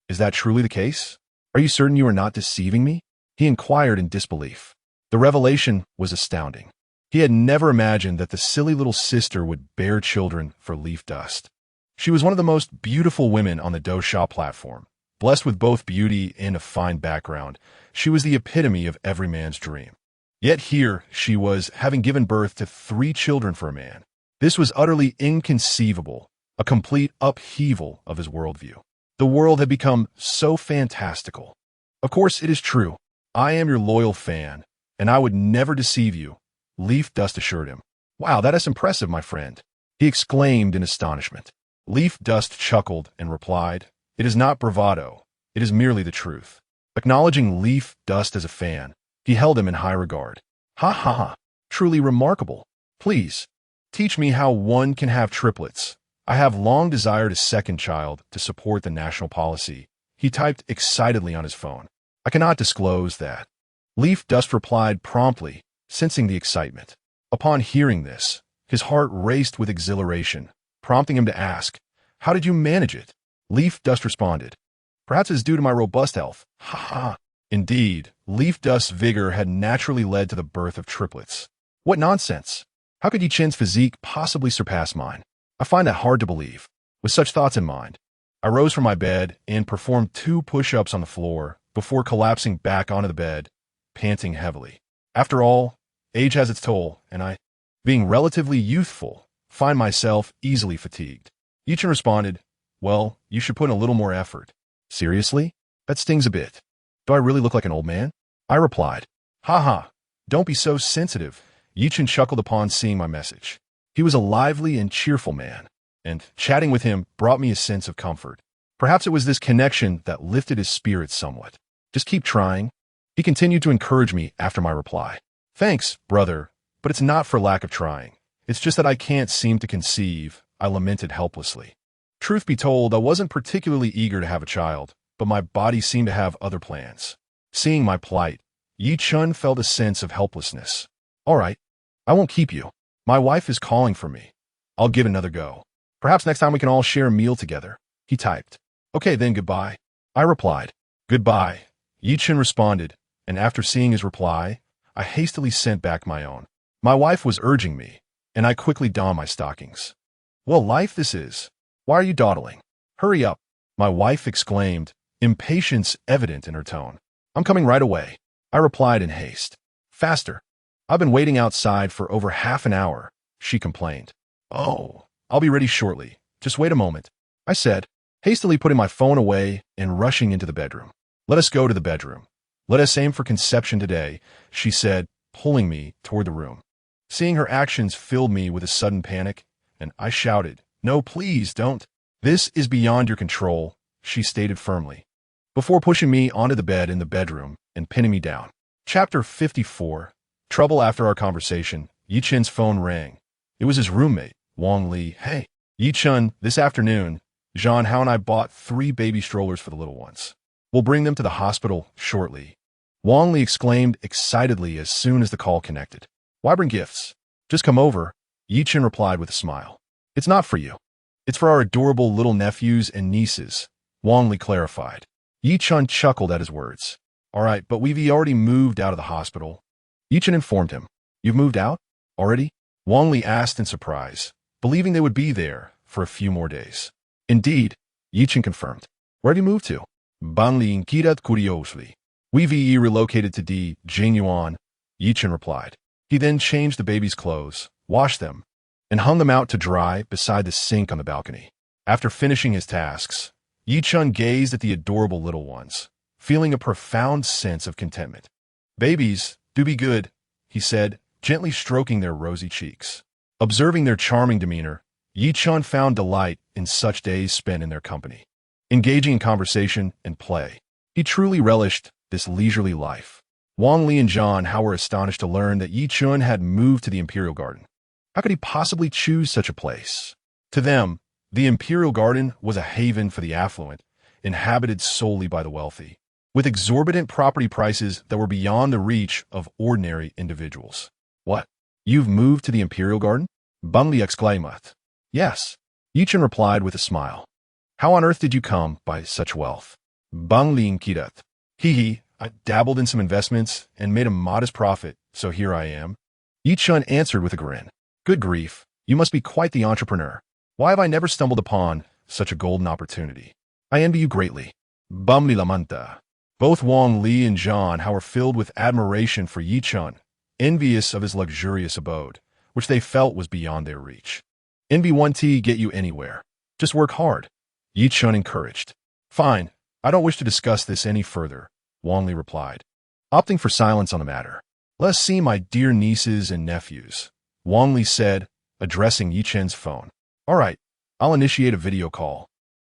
"Is that truly the case? Are you certain you are not deceiving me?" he inquired in disbelief. The revelation was astounding. He had never imagined that the silly little sister would bear children for Leaf Dust. She was one of the most beautiful women on the Dosha platform. Blessed with both beauty and a fine background, she was the epitome of every man's dream. Yet here she was, having given birth to 3 children for a man. This was utterly inconceivable, a complete upheaval of his worldview. The world had become so fantastical. "Of course it is true. I am your loyal fan, and I would never deceive you," Leaf Dust assured him. "Wow, that is impressive, my friend," he exclaimed in astonishment. Leaf Dust chuckled and replied, "It is not bravado. It is merely the truth." Acknowledging Leaf Dust as a fan, he held him in high regard. "Ha ha ha. Truly remarkable. Please, teach me how one can have triplets. I have long desired a second child to support the national policy," he typed excitedly on his phone. "I cannot disclose that." Leaf Dust replied promptly, sensing the excitement. Upon hearing this, his heart raced with exhilaration, prompting him to ask, "How did you manage it?" Leaf Dust responded, "Perhaps it's due to my robust health." Ha ha. Indeed, Leaf Dust's vigor had naturally led to the birth of triplets. What nonsense! How could Yi Chen's physique possibly surpass mine? I find that hard to believe. With such thoughts in mind, I rose from my bed and performed 2 push-ups on the floor before collapsing back onto the bed, panting heavily. After all, age has its toll, and I, being relatively youthful, find myself easily fatigued. Yi Chen responded, "Well, you should put in a little more effort." "Seriously? That stings a bit. Do I really look like an old man?" I replied. "Ha ha, don't be so sensitive." Yi Chen chuckled upon seeing my message. He was a lively and cheerful man, and chatting with him brought me a sense of comfort. Perhaps it was this connection that lifted his spirits somewhat. "Just keep trying." He continued to encourage me after my reply. "Thanks, brother, but it's not for lack of trying. It's just that I can't seem to conceive," I lamented helplessly. Truth be told, I wasn't particularly eager to have a child, but my body seemed to have other plans. Seeing my plight, Yi Chen felt a sense of helplessness. "All right, I won't keep you. My wife is calling for me. I'll give another go. Perhaps next time we can all share a meal together," he typed. "Okay then, goodbye." I replied. "Goodbye," Yi Chen responded, and after seeing his reply, I hastily sent back my own. My wife was urging me, and I quickly donned my stockings. "Well, life this is. Why are you dawdling? Hurry up," my wife exclaimed, impatience evident in her tone. "I'm coming right away," I replied in haste. "Faster. I've been waiting outside for over half an hour," she complained. "Oh, I'll be ready shortly. Just wait a moment," I said, hastily putting my phone away and rushing into the bedroom. "Let us go to the bedroom. Let us aim for conception today," she said, pulling me toward the room. Seeing her actions filled me with a sudden panic, and I shouted, "No, please, don't." "This is beyond your control," she stated firmly, before pushing me onto the bed in the bedroom and pinning me down. Chapter 54. Trouble after our conversation, Yi Chen's phone rang. It was his roommate, Wang Li. "Hey, Yi Chen, this afternoon, Jean Hao and I bought 3 baby strollers for the little ones. We'll bring them to the hospital shortly. Wang Li exclaimed excitedly as soon as the call connected. Why bring gifts? Just come over, Yi Chen replied with a smile. It's not for you. It's for our adorable little nephews and nieces, Wang Li clarified. Yi Chen chuckled at his words. All right, but we've already moved out of the hospital. Yi Chen informed him. You've moved out? Already? Wang Li asked in surprise, believing they would be there for a few more days. Indeed, Yi Chen confirmed. Where have you moved to? Ban Li inquired curiously. We've relocated to Jingyuan, Yi Chen replied. He then changed the baby's clothes, washed them, and hung them out to dry beside the sink on the balcony. After finishing his tasks, Yi Chen gazed at the adorable little ones, feeling a profound sense of contentment. Babies, do be good, he said, gently stroking their rosy cheeks. Observing their charming demeanor, Yi Chen found delight in such days spent in their company. Engaging in conversation and play, he truly relished this leisurely life. Wang Li and Zhan Hao were astonished to learn that Yi Chen had moved to the Imperial Garden. How could he possibly choose such a place? To them, the Imperial Garden was a haven for the affluent, inhabited solely by the wealthy, with exorbitant property prices that were beyond the reach of ordinary individuals. What? You've moved to the Imperial Garden? Ban Li exclaimed. Yes, Yi Chen replied with a smile. How on earth did you come by such wealth? Ban Li inquired. Hee, I dabbled in some investments and made a modest profit, so here I am. Yi Chen answered with a grin. Good grief, you must be quite the entrepreneur. Why have I never stumbled upon such a golden opportunity? I envy you greatly. Ban Li lamenta. Both Wang Li and Zhan Hao were filled with admiration for Yi Chen, envious of his luxurious abode, which they felt was beyond their reach. Envy won't get you anywhere. Just work hard, Yi Chen encouraged. Fine, I don't wish to discuss this any further, Wang Li replied, opting for silence on the matter. Let us see my dear nieces and nephews, Wang Li said, addressing Yi Chen's phone. All right, I'll initiate a video call.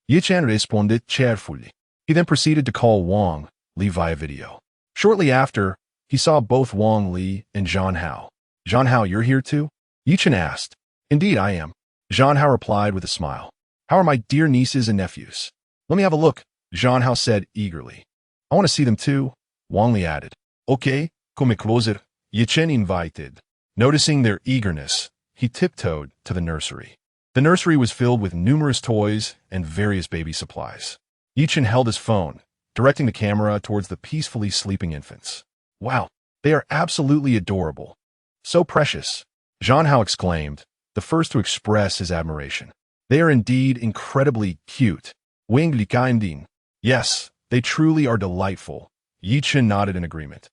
Yi Chen responded cheerfully. He then proceeded to call Wang Li via video. Shortly after, he saw both Wang Li and Zhan Hao. Zhan Hao, you're here too? Yi Chen asked. Indeed, I am. Zhan Hao replied with a smile. How are my dear nieces and nephews? Let me have a look, Zhan Hao said eagerly. I want to see them too, Wang Li added. Okay, come closer, Yi Chen invited. Noticing their eagerness, he tiptoed to the nursery. The nursery was filled with numerous toys and various baby supplies. Yi Chen held his phone, directing the camera towards the peacefully sleeping infants. Wow, they are absolutely adorable. So precious, Zhan Hao exclaimed, the first to express his admiration. They are indeed incredibly cute. Wing Li Kainding. Yes, they truly are delightful. Yi Chen nodded in agreement,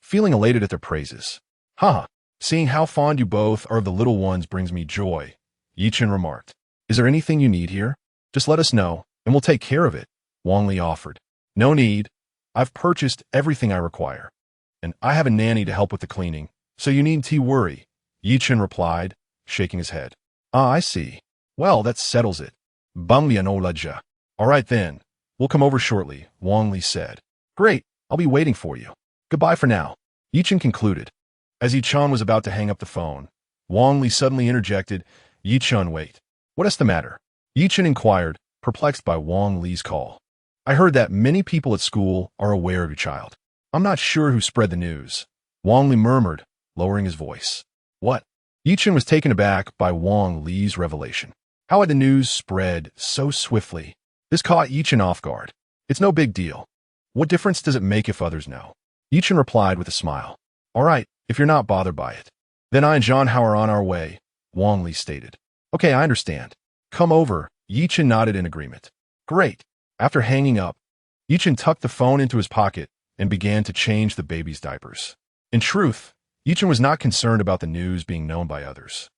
feeling elated at their praises. Haha, seeing how fond you both are of the little ones brings me joy, Yi Chen remarked. Is there anything you need here? Just let us know, and we'll take care of it, Wang Li offered. No need. I've purchased everything I require. And I have a nanny to help with the cleaning, so you needn't worry, Yi Chen replied, shaking his head. Ah, I see. Well, that settles it. Ban Li anolaja. All right then. We'll come over shortly, Wang Li said. Great, I'll be waiting for you. Goodbye for now, Yi Chen concluded. As Yi Chen was about to hang up the phone, Wang Li suddenly interjected, Yi Chen, wait. What's the matter? Yi Chen inquired, perplexed by Wang Li's call. I heard that many people at school are aware of your child. I'm not sure who spread the news, Wang Li murmured, lowering his voice. What? Yi Chen was taken aback by Wang Li's revelation. How had the news spread so swiftly? This caught Yi Chen off guard. It's no big deal. What difference does it make if others know? Yi Chen replied with a smile. All right, if you're not bothered by it. Then I and Zhan Hao are on our way, Wang Li stated. Okay, I understand. Come over, Yi Chen nodded in agreement. Great. After hanging up, Yi Chen tucked the phone into his pocket and began to change the baby's diapers. In truth, Yi Chen was not concerned about the news being known by others.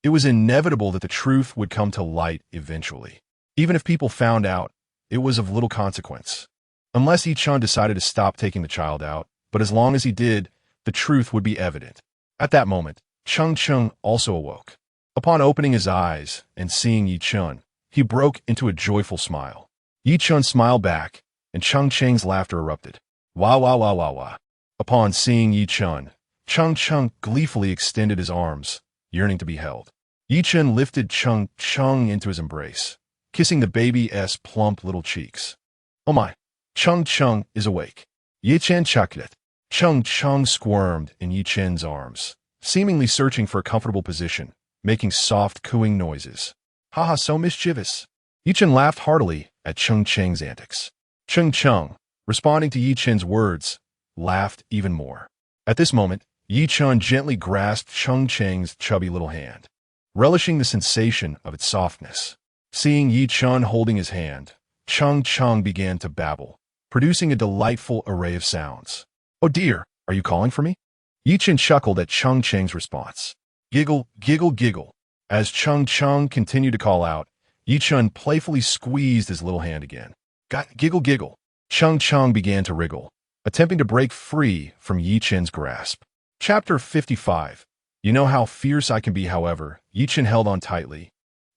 It was inevitable that the truth would come to light eventually. Even if people found out, it was of little consequence. Unless Yi Chen decided to stop taking the child out, but as long as he did, the truth would be evident. At that moment, Cheng also awoke. Upon opening his eyes and seeing Yi Chen, he broke into a joyful smile. Yi Chen smiled back, and Cheng's laughter erupted. Wah wah wah wah wah. Upon seeing Yi Chen, Cheng gleefully extended his arms, yearning to be held. Yi Chen lifted Cheng into his embrace, kissing the baby's plump little cheeks. Oh my, Chung is awake. Yi Chen chuckled. Chung squirmed in Yi Chen's arms, seemingly searching for a comfortable position, making soft cooing noises. Haha, so mischievous. Yi Chen laughed heartily at Cheng's antics. Chung, responding to Yi Chen's words, laughed even more. At this moment, Yi Chen gently grasped Cheng's chubby little hand, relishing the sensation of its softness. Seeing Yi Chen holding his hand, Chung began to babble, producing a delightful array of sounds. Oh dear, are you calling for me? Yi Chen chuckled at Cheng's response. Giggle, giggle, giggle. As Chung continued to call out, Yi Chen playfully squeezed his little hand again. Giggle, giggle. Chung began to wriggle, attempting to break free from Yi Chen's grasp. Chapter 55. You know how fierce I can be, however, Yi Chen held on tightly,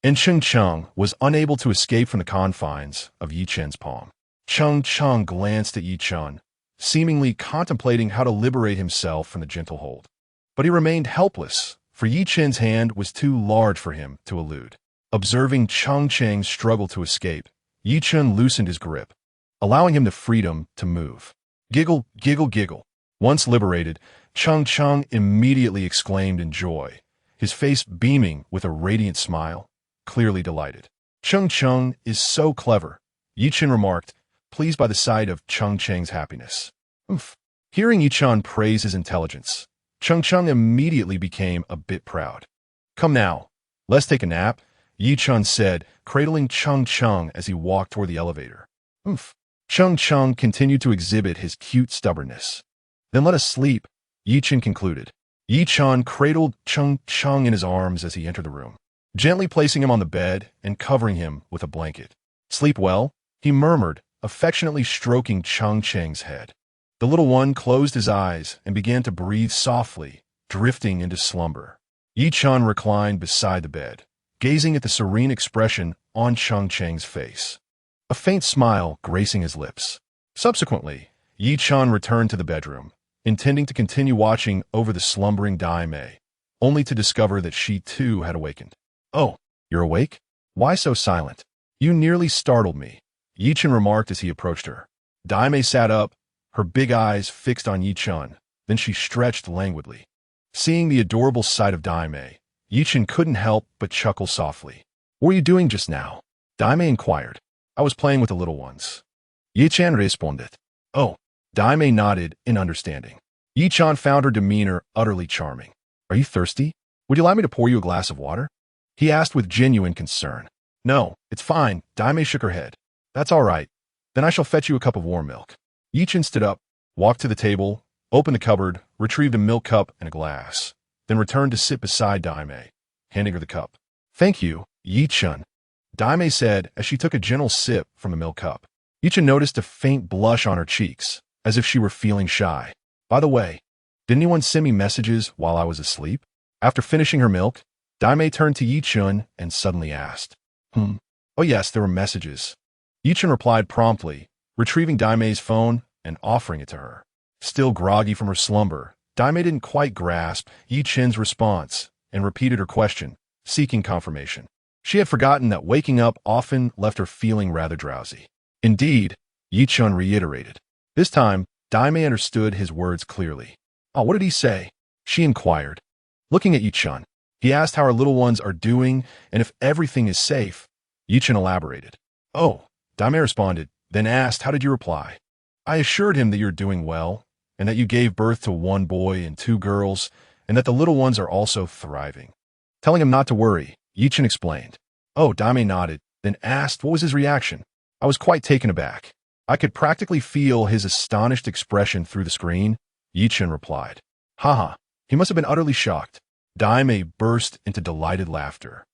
and Chung was unable to escape from the confines of Yi Chen's palm. Chung glanced at Yi Chen, seemingly contemplating how to liberate himself from the gentle hold. But he remained helpless, for Yi Chen's hand was too large for him to elude. Observing Cheng's struggle to escape, Yi Chen loosened his grip, allowing him the freedom to move. Giggle, giggle, giggle. Once liberated, Chung immediately exclaimed in joy, his face beaming with a radiant smile, clearly delighted. Chung is so clever, Yi Chen remarked, pleased by the sight of Cheng's happiness. Oof. Hearing Yi Chen praise his intelligence, Chung immediately became a bit proud. Come now, let's take a nap, Yi Chen said, cradling Chung as he walked toward the elevator. Oof. Chung continued to exhibit his cute stubbornness. Then let us sleep, Yi Chen concluded. Yi Chen cradled Chung in his arms as he entered the room, gently placing him on the bed and covering him with a blanket. Sleep well, he murmured, affectionately stroking Cheng's head. The little one closed his eyes and began to breathe softly, drifting into slumber. Yi Chen reclined beside the bed, gazing at the serene expression on Cheng's face, a faint smile gracing his lips. Subsequently, Yi Chen returned to the bedroom, intending to continue watching over the slumbering Daimei, only to discover that she too had awakened. Oh, you're awake? Why so silent? You nearly startled me, Yi Chen remarked as he approached her. Daimei sat up, her big eyes fixed on Yi Chen, then she stretched languidly. Seeing the adorable sight of Daimei, Yi Chen couldn't help but chuckle softly. What were you doing just now? Daimei inquired. I was playing with the little ones. Yi Chen responded. Oh, Daimei nodded in understanding. Yi Chen found her demeanor utterly charming. Are you thirsty? Would you like me to pour you a glass of water? He asked with genuine concern. No, it's fine, Daimei shook her head. That's all right. Then I shall fetch you a cup of warm milk. Yi Chen stood up, walked to the table, opened the cupboard, retrieved a milk cup and a glass, then returned to sit beside Daimei, handing her the cup. Thank you, Yi Chen, Daimei said as she took a gentle sip from the milk cup. Yi Chen noticed a faint blush on her cheeks, as if she were feeling shy. By the way, did anyone send me messages while I was asleep? After finishing her milk, Daimei turned to Yi Chen and suddenly asked. Oh yes, there were messages. Yi Chen replied promptly, retrieving Daimei's phone and offering it to her. Still groggy from her slumber, Daimei didn't quite grasp Yi Chen's response and repeated her question, seeking confirmation. She had forgotten that waking up often left her feeling rather drowsy. Indeed, Yi Chen reiterated. This time, Daimei understood his words clearly. Oh, what did he say? She inquired. Looking at Yi Chen, he asked how her little ones are doing and if everything is safe. Yi Chen elaborated. Oh, Daimei responded, then asked, how did you reply? I assured him that you're doing well, and that you gave birth to 1 boy and 2 girls, and that the little ones are also thriving. Telling him not to worry, Yi Chen explained. Oh, Daimei nodded, then asked what was his reaction. I was quite taken aback. I could practically feel his astonished expression through the screen, Yi Chen replied. Haha, he must have been utterly shocked. Daimei burst into delighted laughter,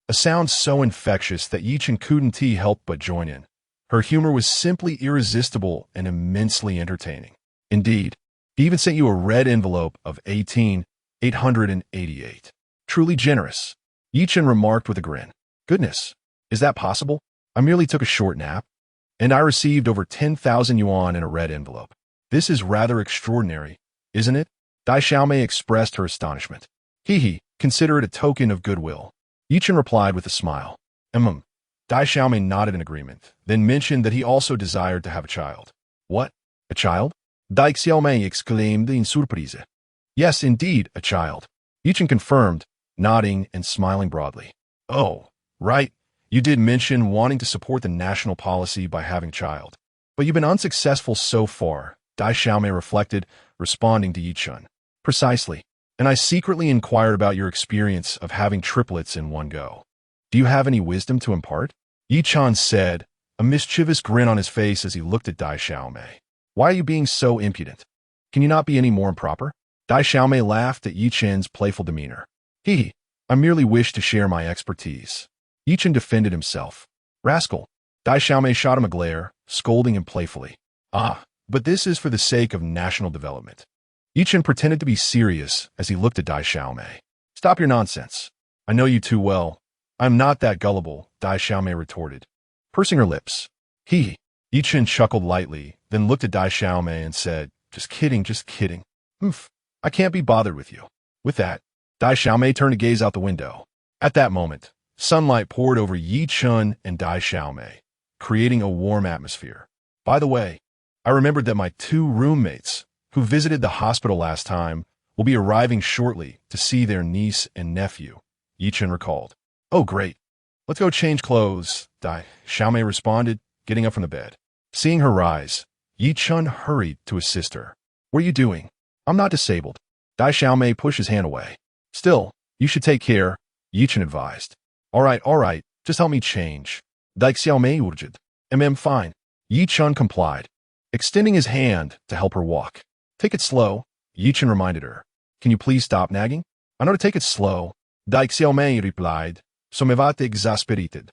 a sound so infectious that Yi Chen couldn't help but join in. Her humor was simply irresistible and immensely entertaining. Indeed, he even sent you a red envelope of 18,888. Truly generous, Yi Chen remarked with a grin. Goodness, is that possible? I merely took a short nap, and I received over 10,000 yuan in a red envelope. This is rather extraordinary, isn't it? Dai Xiaomei expressed her astonishment. Consider it a token of goodwill. Yi Chen replied with a smile. Dai Xiaomei nodded in agreement, then mentioned that he also desired to have a child. What? A child? Dai Xiaomei exclaimed in surprise. Yes, indeed, a child. Yichen confirmed, nodding and smiling broadly. Oh, right. You did mention wanting to support the national policy by having a child. But you've been unsuccessful so far, Dai Xiaomei reflected, responding to Yichen. Precisely. And I secretly inquired about your experience of having triplets in one go. Do you have any wisdom to impart? Yichen said, a mischievous grin on his face as he looked at Dai Xiaomei. Why are you being so impudent? Can you not be any more improper? Dai Xiaomei laughed at Yichen's playful demeanor. I merely wish to share my expertise. Yichen defended himself. Rascal. Dai Xiaomei shot him a glare, scolding him playfully. But this is for the sake of national development. Yichen pretended to be serious as he looked at Dai Xiaomei. Stop your nonsense. I know you too well. I'm not that gullible, Dai Xiaomei retorted, pursing her lips. Yichen chuckled lightly, then looked at Dai Xiaomei and said, just kidding, just kidding. I can't be bothered with you. With that, Dai Xiaomei turned to gaze out the window. At that moment, sunlight poured over Yichen and Dai Xiaomei, creating a warm atmosphere. By the way, I remembered that my 2 roommates, who visited the hospital last time, will be arriving shortly to see their niece and nephew, Yichen recalled. Oh, great. Let's go change clothes, Dai Xiaomei responded, getting up from the bed. Seeing her rise, Yichen hurried to his sister. What are you doing? I'm not disabled. Dai Xiaomei pushed his hand away. Still, you should take care, Yichen advised. All right, just help me change. Dai Xiaomei urged. Fine. Yichen complied, extending his hand to help her walk. Take it slow, Yichen reminded her. Can you please stop nagging? I know to take it slow, Dai Xiaomei replied. So me vate exasperated.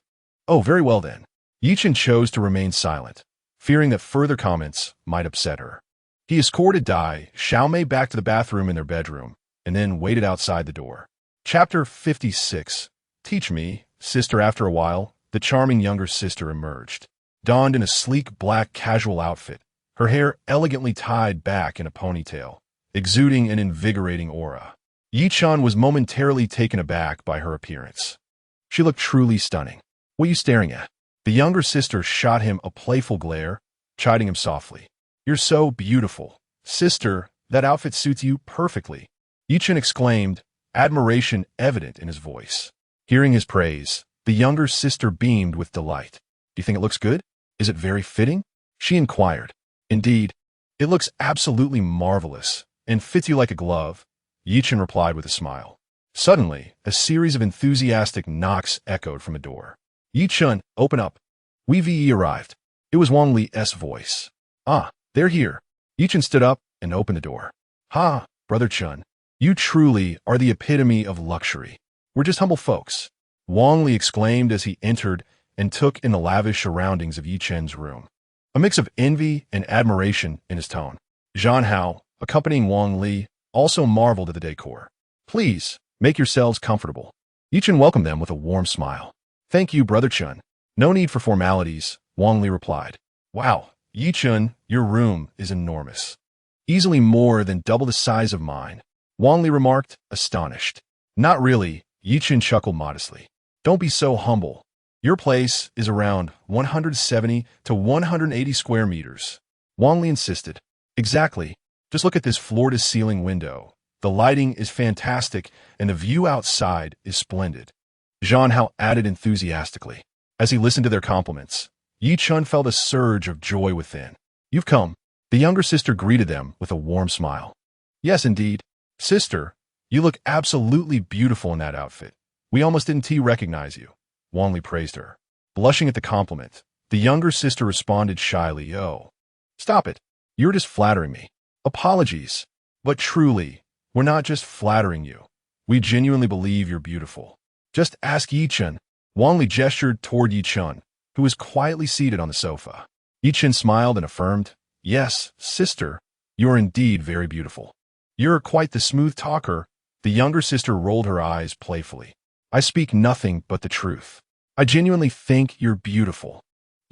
Oh, very well then. Yichen chose to remain silent, fearing that further comments might upset her. He escorted Dai Xiaomei back to the bathroom in their bedroom, and then waited outside the door. Chapter 56. Teach me, sister. After a while, the charming younger sister emerged, donned in a sleek black casual outfit, her hair elegantly tied back in a ponytail, exuding an invigorating aura. Yichen was momentarily taken aback by her appearance. She looked truly stunning. What are you staring at? The younger sister shot him a playful glare, chiding him softly. You're so beautiful. Sister, that outfit suits you perfectly. Yichen exclaimed, admiration evident in his voice. Hearing his praise, the younger sister beamed with delight. Do you think it looks good? Is it very fitting? She inquired. Indeed, it looks absolutely marvelous and fits you like a glove, Yichen replied with a smile. Suddenly, a series of enthusiastic knocks echoed from the door. Yichen, open up. We arrived. It was Wang Li's voice. They're here. Yichen stood up and opened the door. Brother Chen, you truly are the epitome of luxury. We're just humble folks, Wang Li exclaimed as he entered and took in the lavish surroundings of Yichen's room. A mix of envy and admiration in his tone. Zhan Hao, accompanying Wang Li, also marveled at the decor. Please, make yourselves comfortable. Yichen welcomed them with a warm smile. Thank you, Brother Chen. No need for formalities, Wang Li replied. Wow, Yichen, your room is enormous. Easily more than double the size of mine, Wang Li remarked, astonished. Not really, Yichen chuckled modestly. Don't be so humble. Your place is around 170 to 180 square meters. Wang Li insisted. Exactly. Just look at this floor-to-ceiling window. The lighting is fantastic, and the view outside is splendid. Zhan Hao added enthusiastically. As he listened to their compliments, Yichen felt a surge of joy within. You've come. The younger sister greeted them with a warm smile. Yes, indeed. Sister, you look absolutely beautiful in that outfit. We almost didn't recognize you. Wang Li praised her. Blushing at the compliment, the younger sister responded shyly, Oh, stop it. You're just flattering me. Apologies. But truly, we're not just flattering you. We genuinely believe you're beautiful. Just ask Yichen. Wang Li gestured toward Yichen, who was quietly seated on the sofa. Yichen smiled and affirmed, Yes, sister, you are indeed very beautiful. You're quite the smooth talker. The younger sister rolled her eyes playfully. I speak nothing but the truth. I genuinely think you're beautiful.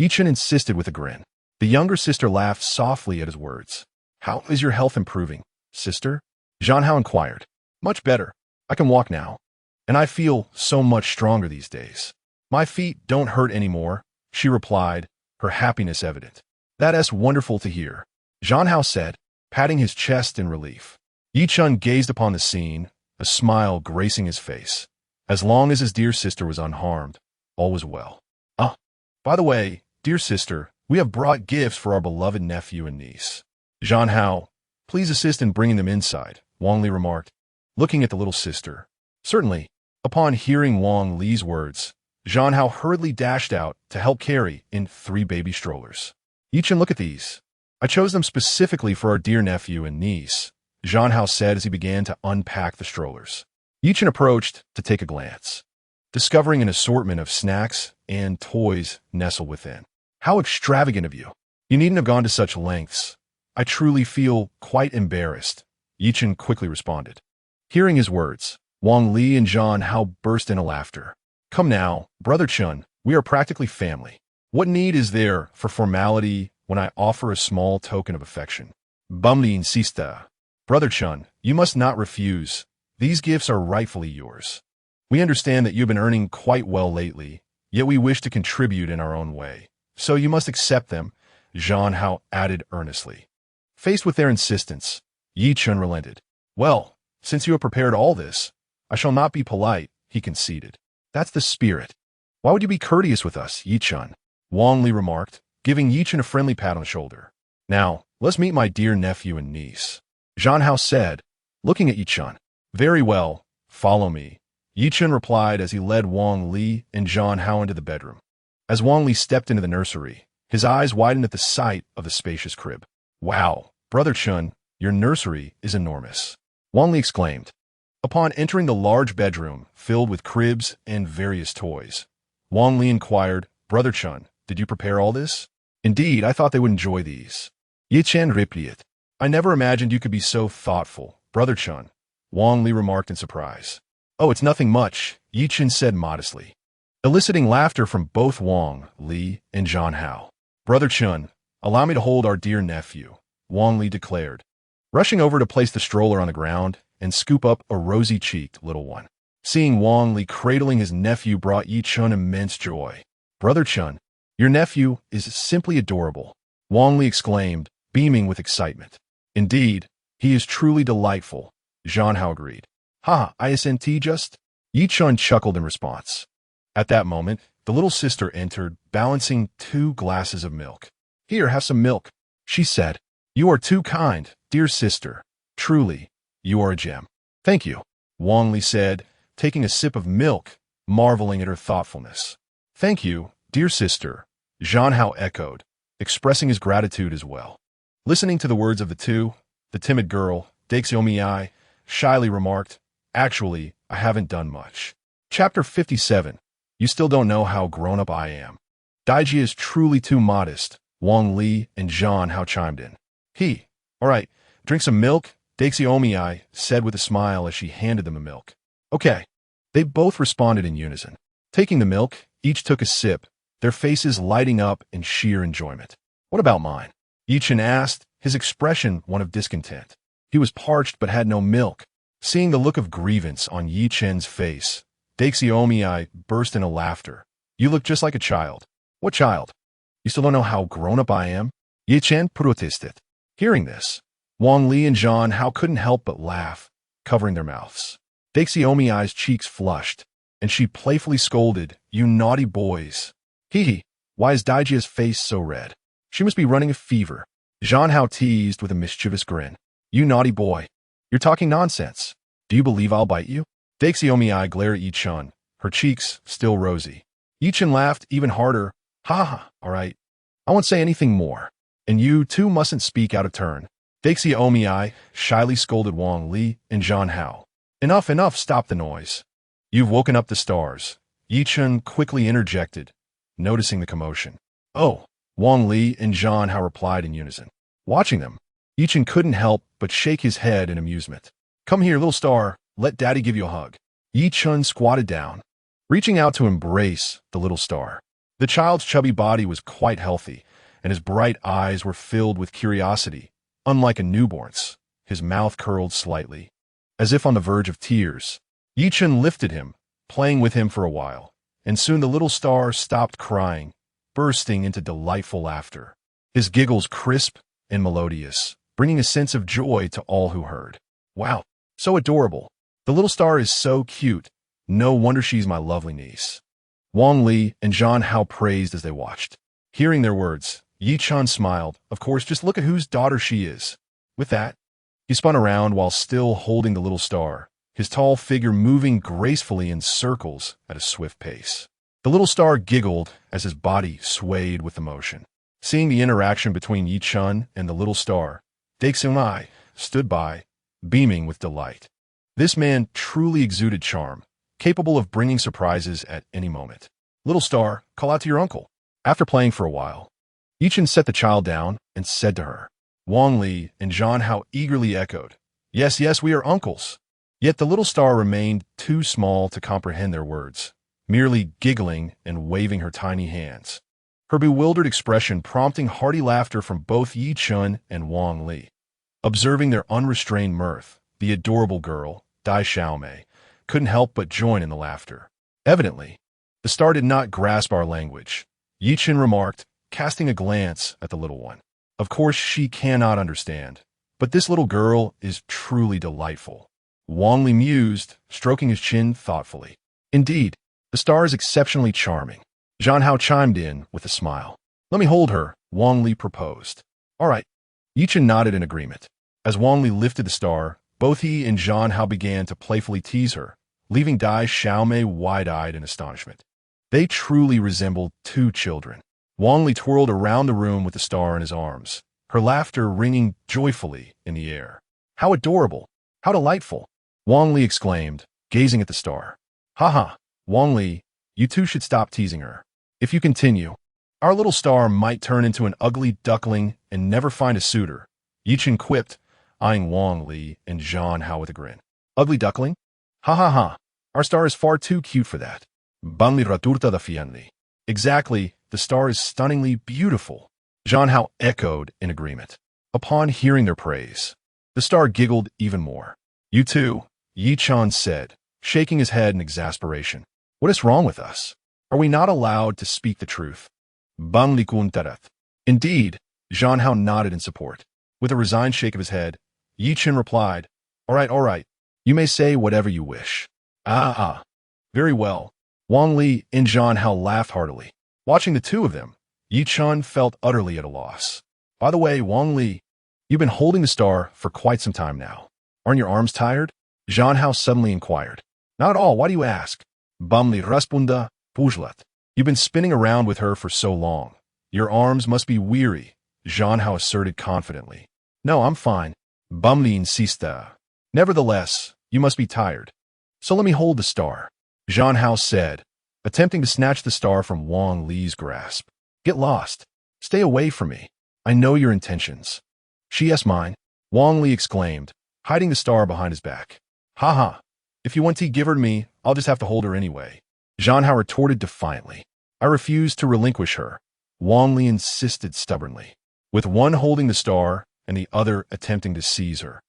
Yichen insisted with a grin. The younger sister laughed softly at his words. How is your health improving, sister? Zhan Hao inquired. Much better. I can walk now. And I feel so much stronger these days. My feet don't hurt anymore, she replied, her happiness evident. That's wonderful to hear, Zhang Hao said, patting his chest in relief. Yi Chun gazed upon the scene, a smile gracing his face. As long as his dear sister was unharmed, all was well. By the way, dear sister, we have brought gifts for our beloved nephew and niece. Zhang Hao, please assist in bringing them inside, Wang Li remarked, looking at the little sister. Certainly. Upon hearing Wang Li's words, Zhang Hao hurriedly dashed out to help carry in 3 baby strollers. Yi Chun, look at these. I chose them specifically for our dear nephew and niece, Zhang Hao said as he began to unpack the strollers. Yi Chun approached to take a glance, discovering an assortment of snacks and toys nestled within. How extravagant of you. You needn't have gone to such lengths. I truly feel quite embarrassed, Yi Chun quickly responded. Hearing his words, Wang Li and Zhang Hao burst into laughter. Come now, Brother Chen, we are practically family. What need is there for formality when I offer a small token of affection? Bumli insista. Brother Chen, you must not refuse. These gifts are rightfully yours. We understand that you've been earning quite well lately, yet we wish to contribute in our own way. So you must accept them, Zhang Hao added earnestly. Faced with their insistence, Yi Chun relented. Well, since you have prepared all this, I shall not be polite, he conceded. That's the spirit. Why would you be courteous with us, Yi Chun? Wang Li remarked, giving Yi Chun a friendly pat on the shoulder. Now, let's meet my dear nephew and niece, Zhang Hao said, looking at Yi Chun. Very well, follow me, Yi Chun replied as he led Wang Li and Zhang Hao into the bedroom. As Wang Li stepped into the nursery, his eyes widened at the sight of the spacious crib. Wow, Brother Chen, your nursery is enormous, Wang Li exclaimed. Upon entering the large bedroom filled with cribs and various toys, Wang Li inquired, Brother Chen, did you prepare all this? Indeed, I thought they would enjoy these. Yi Chen replied. I never imagined you could be so thoughtful, Brother Chen, Wang Li remarked in surprise. Oh, it's nothing much, Yi Chen said modestly, eliciting laughter from both Wang Li and Zhang Hao. Brother Chen, allow me to hold our dear nephew, Wang Li declared, rushing over to place the stroller on the ground and scoop up a rosy-cheeked little one. Seeing Wang Li cradling his nephew brought Yi Chun immense joy. Brother Chen, your nephew is simply adorable, Wang Li exclaimed, beaming with excitement. Indeed, he is truly delightful, Zhang Hao agreed. Ha, isn't just? Yi Chun chuckled in response. At that moment, the little sister entered, balancing 2 glasses of milk. Here, have some milk, she said. You are too kind, dear sister. Truly, you are a gem. Thank you, Wang Li said, taking a sip of milk, marveling at her thoughtfulness. Thank you, dear sister, Zhang Hao echoed, expressing his gratitude as well. Listening to the words of the two, the timid girl, Daixiomi, shyly remarked, Actually, I haven't done much. Chapter 57. You still don't know how grown-up I am. Daiji is truly too modest, Wang Li and Zhang Hao chimed in. All right, drink some milk, Daixiomi said with a smile as she handed them the milk. Okay. They both responded in unison. Taking the milk, each took a sip, their faces lighting up in sheer enjoyment. What about mine? Yi Chun asked, his expression one of discontent. He was parched but had no milk. Seeing the look of grievance on Yi Chen's face, Daixiomi burst into laughter. You look just like a child. What child? You still don't know how grown-up I am? Yi Chen protested. Hearing this, Wang Li and Zhang Hao couldn't help but laugh, covering their mouths. Daixiomi's cheeks flushed, and she playfully scolded, You naughty boys. Why is Daiji's face so red? She must be running a fever. Zhang Hao teased with a mischievous grin. You naughty boy. You're talking nonsense. Do you believe I'll bite you? Daixiomi glared at Yi Chun, her cheeks still rosy. Yi Chun laughed even harder. Ha, all right. I won't say anything more. And you two mustn't speak out of turn. Daixiomi shyly scolded Wang Li and Zhang Hao. Enough, stop the noise. You've woken up the stars. Yi Chun quickly interjected, noticing the commotion. Oh, Wang Li and Zhang Hao replied in unison. Watching them, Yi Chun couldn't help but shake his head in amusement. Come here, little star, let daddy give you a hug. Yi Chun squatted down, reaching out to embrace the little star. The child's chubby body was quite healthy, and his bright eyes were filled with curiosity. Unlike a newborn's, his mouth curled slightly, as if on the verge of tears. Yi Chun lifted him, playing with him for a while, and soon the little star stopped crying, bursting into delightful laughter. his giggles crisp and melodious, bringing a sense of joy to all who heard. Wow, so adorable. The little star is so cute. No wonder she's my lovely niece. Wang Li and Zhan Hao praised as they watched. Hearing their words, Yi Chun smiled. Of course, just look at whose daughter she is. With that, he spun around while still holding the little star, his tall figure moving gracefully in circles at a swift pace. The little star giggled as his body swayed with emotion. Seeing the interaction between Yi Chun and the little star, Dexunai stood by, beaming with delight. This man truly exuded charm, capable of bringing surprises at any moment. Little star, call out to your uncle. After playing for a while, Yi Chun set the child down and said to her. Wang Li and Zhan Hao eagerly echoed, yes, yes, we are uncles. Yet the little star remained too small to comprehend their words, merely giggling and waving her tiny hands. Her bewildered expression prompting hearty laughter from both Yi Chun and Wang Li. Observing their unrestrained mirth, the adorable girl, Dai Xiaomei, couldn't help but join in the laughter. Evidently, the star did not grasp our language, Yi Chun remarked, casting a glance at the little one. Of course, she cannot understand, but this little girl is truly delightful. Wang Li mused, stroking his chin thoughtfully. Indeed, the star is exceptionally charming. Zhan Hao chimed in with a smile. Let me hold her, Wang Li proposed. All right. Yi Chun nodded in agreement. As Wang Li lifted the star, both he and Zhan Hao began to playfully tease her, leaving Dai Xiaomei wide-eyed in astonishment. They truly resembled two children. Wang Li twirled around the room with the star in his arms, her laughter ringing joyfully in the air. How adorable! How delightful! Wang Li exclaimed, gazing at the star. Ha ha, Wang Li, you two should stop teasing her. If you continue, our little star might turn into an ugly duckling and never find a suitor, Yi Chun quipped, eyeing Wang Li and Zhan Hao with a grin. Ugly duckling? Ha ha ha, our star is far too cute for that. Banli raturta da fianli. Exactly, the star is stunningly beautiful. Zhan Hao echoed in agreement. Upon hearing their praise, the star giggled even more. You too, Yi Chun said, shaking his head in exasperation. What is wrong with us? Are we not allowed to speak the truth? Banli kuntarat. Indeed, Zhan Hao nodded in support. With a resigned shake of his head, Yi Chun replied, all right, you may say whatever you wish. Very well. Wang Li and Zhan Hao laughed heartily. Watching the two of them, Yi Chun felt utterly at a loss. By the way, Wang Li, you've been holding the star for quite some time now. Aren't your arms tired? Zhan Hao suddenly inquired. Not at all, why do you ask? Bamli raspunda pujlat. You've been spinning around with her for so long. Your arms must be weary, Zhan Hao asserted confidently. No, I'm fine. Bamli insista. Nevertheless, you must be tired. So let me hold the star, Zhan Hao said, attempting to snatch the star from Wang Li's grasp. Get lost. Stay away from me. I know your intentions. She is mine, Wang Li exclaimed, hiding the star behind his back. Ha ha. If you want to give her to me, I'll just have to hold her anyway. Zhan Hao retorted defiantly. I refuse to relinquish her, Wang Li insisted stubbornly, with one holding the star and the other attempting to seize her.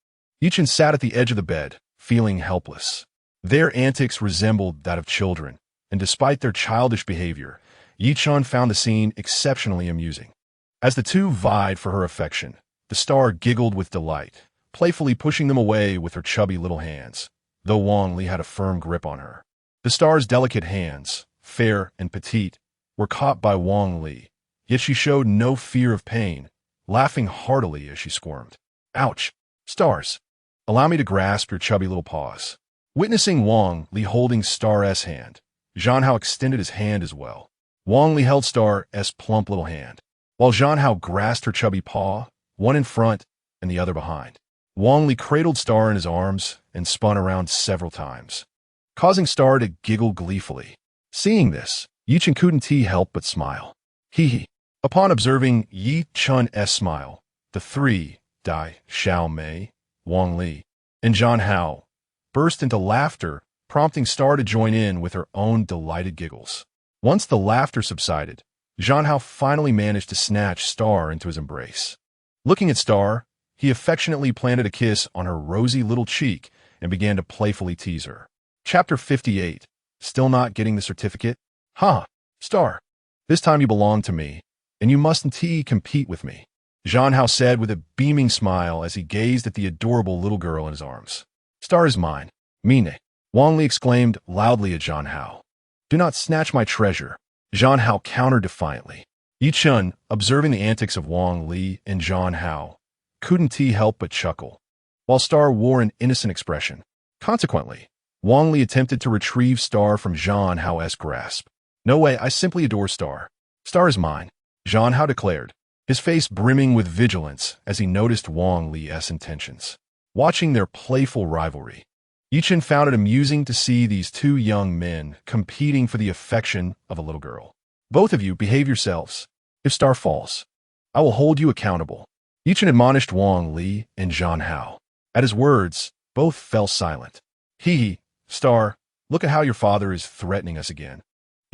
Yi Chun sat at the edge of the bed, feeling helpless. Their antics resembled that of children, and despite their childish behavior, Yi Chun found the scene exceptionally amusing. As the two vied for her affection, the star giggled with delight, playfully pushing them away with her chubby little hands, though Wang Li had a firm grip on her. The star's delicate hands, fair and petite, were caught by Wang Li, yet she showed no fear of pain, laughing heartily as she squirmed. Ouch! Stars! Allow me to grasp your chubby little paws. Witnessing Wang Li holding Star's hand, Zhan Hao extended his hand as well. Wang Li held Star's plump little hand, while Zhan Hao grasped her chubby paw, one in front and the other behind. Wang Li cradled Star in his arms and spun around several times, causing Star to giggle gleefully. Seeing this, Yi Chun couldn't help but smile. Hee hee. Upon observing Yi Chun's smile, the three, Dai Xiaomei, Wang Li, and Zhan Hao, burst into laughter, prompting Star to join in with her own delighted giggles. Once the laughter subsided, Zhan Hao finally managed to snatch Star into his embrace. Looking at Star, he affectionately planted a kiss on her rosy little cheek and began to playfully tease her. Chapter 58. Still not getting the certificate? Ha! Star, this time you belong to me. and you mustn't compete with me, Zhang Hao said with a beaming smile as he gazed at the adorable little girl in his arms. Star is mine. Mine, Wang Li exclaimed loudly at Zhang Hao. Do not snatch my treasure, Zhang Hao countered defiantly. Yi Chen, observing the antics of Wang Li and Zhang Hao, couldn't help but chuckle, while Star wore an innocent expression. Consequently, Wang Li attempted to retrieve Star from Zhang Hao's grasp. No way, I simply adore Star. Star is mine, Zhang Hao declared, his face brimming with vigilance as he noticed Wang Li's intentions. Watching their playful rivalry, Yi Chen found it amusing to see these two young men competing for the affection of a little girl. Both of you behave yourselves. If Star falls, I will hold you accountable, Yi Chen admonished Wang Li and Zhang Hao. At his words, both fell silent. Hee, Star, look at how your father is threatening us again,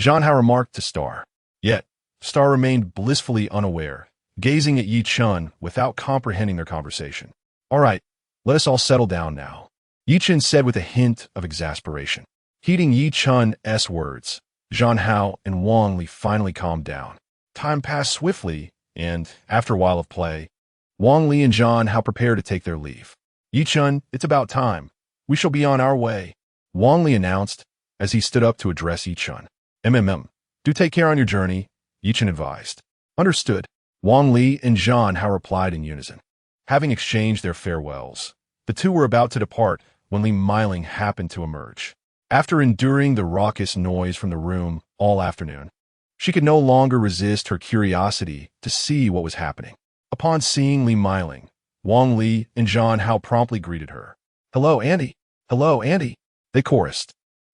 Zhang Hao remarked to Star. Yet, Star remained blissfully unaware, gazing at Yi Chen without comprehending their conversation. All right, let us all settle down now, Yi Chen said with a hint of exasperation. Heeding Yi Chen's words, Zhang Hao and Wang Li finally calmed down. Time passed swiftly, and, after a while of play, Wang Li and Zhang Hao prepared to take their leave. Yi Chen, it's about time. We shall be on our way, Wang Li announced as he stood up to address Yi Chen. Do take care on your journey, Yi Chen advised. Understood, Wang Li and Zhang Hao replied in unison. Having exchanged their farewells, the two were about to depart when Li Meiling happened to emerge. After enduring the raucous noise from the room all afternoon, she could no longer resist her curiosity to see what was happening. Upon seeing Li Meiling, Wang Li and Zhang Hao promptly greeted her. Hello, Auntie. Hello, Auntie, they chorused.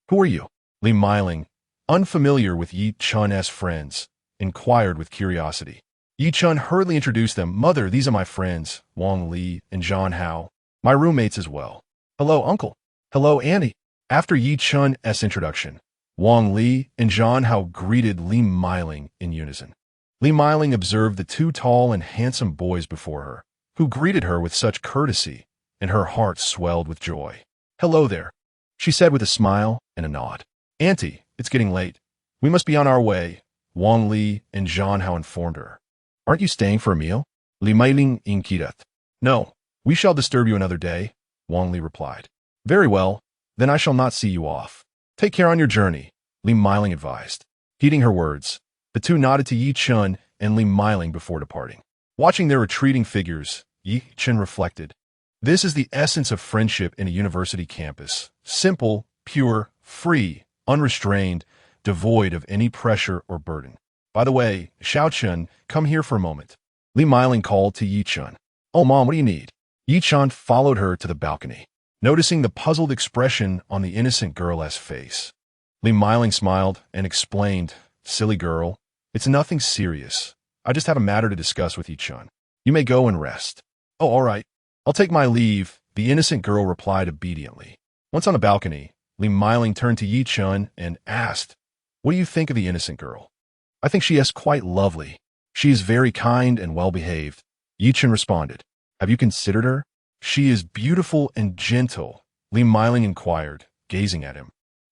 Who are you? Li Meiling, unfamiliar with Yi Chen's friends, inquired with curiosity. Yi Chen hurriedly introduced them. Mother, these are my friends, Wang Li and Zhang Hao, my roommates as well. Hello, Uncle. Hello, Auntie. After Yi Chen's introduction, Wang Li and Zhang Hao greeted Li Meiling in unison. Li Meiling observed the two tall and handsome boys before her, who greeted her with such courtesy, and her heart swelled with joy. Hello there, she said with a smile and a nod. Auntie, it's getting late. We must be on our way, Wang Li and Zhang Hao informed her. Aren't you staying for a meal? Li Meiling inquired. No, we shall disturb you another day, Wang Li replied. Very well, then I shall not see you off. Take care on your journey, Li Meiling advised. Heeding her words, the two nodded to Yi Chen and Li Meiling before departing. Watching their retreating figures, Yi Chen reflected. This is the essence of friendship in a university campus. Simple, pure, free, unrestrained, devoid of any pressure or burden. By the way, Xiao Chen, come here for a moment, Li Meiling called to Yi Chen. Oh, Mom, what do you need? Yi Chen followed her to the balcony. Noticing the puzzled expression on the innocent girl's face, Li Meiling smiled and explained, Silly girl, it's nothing serious. I just have a matter to discuss with Yi Chen. You may go and rest. Oh, all right. I'll take my leave, the innocent girl replied obediently. Once on the balcony, Li Meiling turned to Yi Chen and asked, What do you think of the innocent girl? I think she is quite lovely. She is very kind and well-behaved, Yi Chen responded. Have you considered her? She is beautiful and gentle, Li Meiling inquired, gazing at him.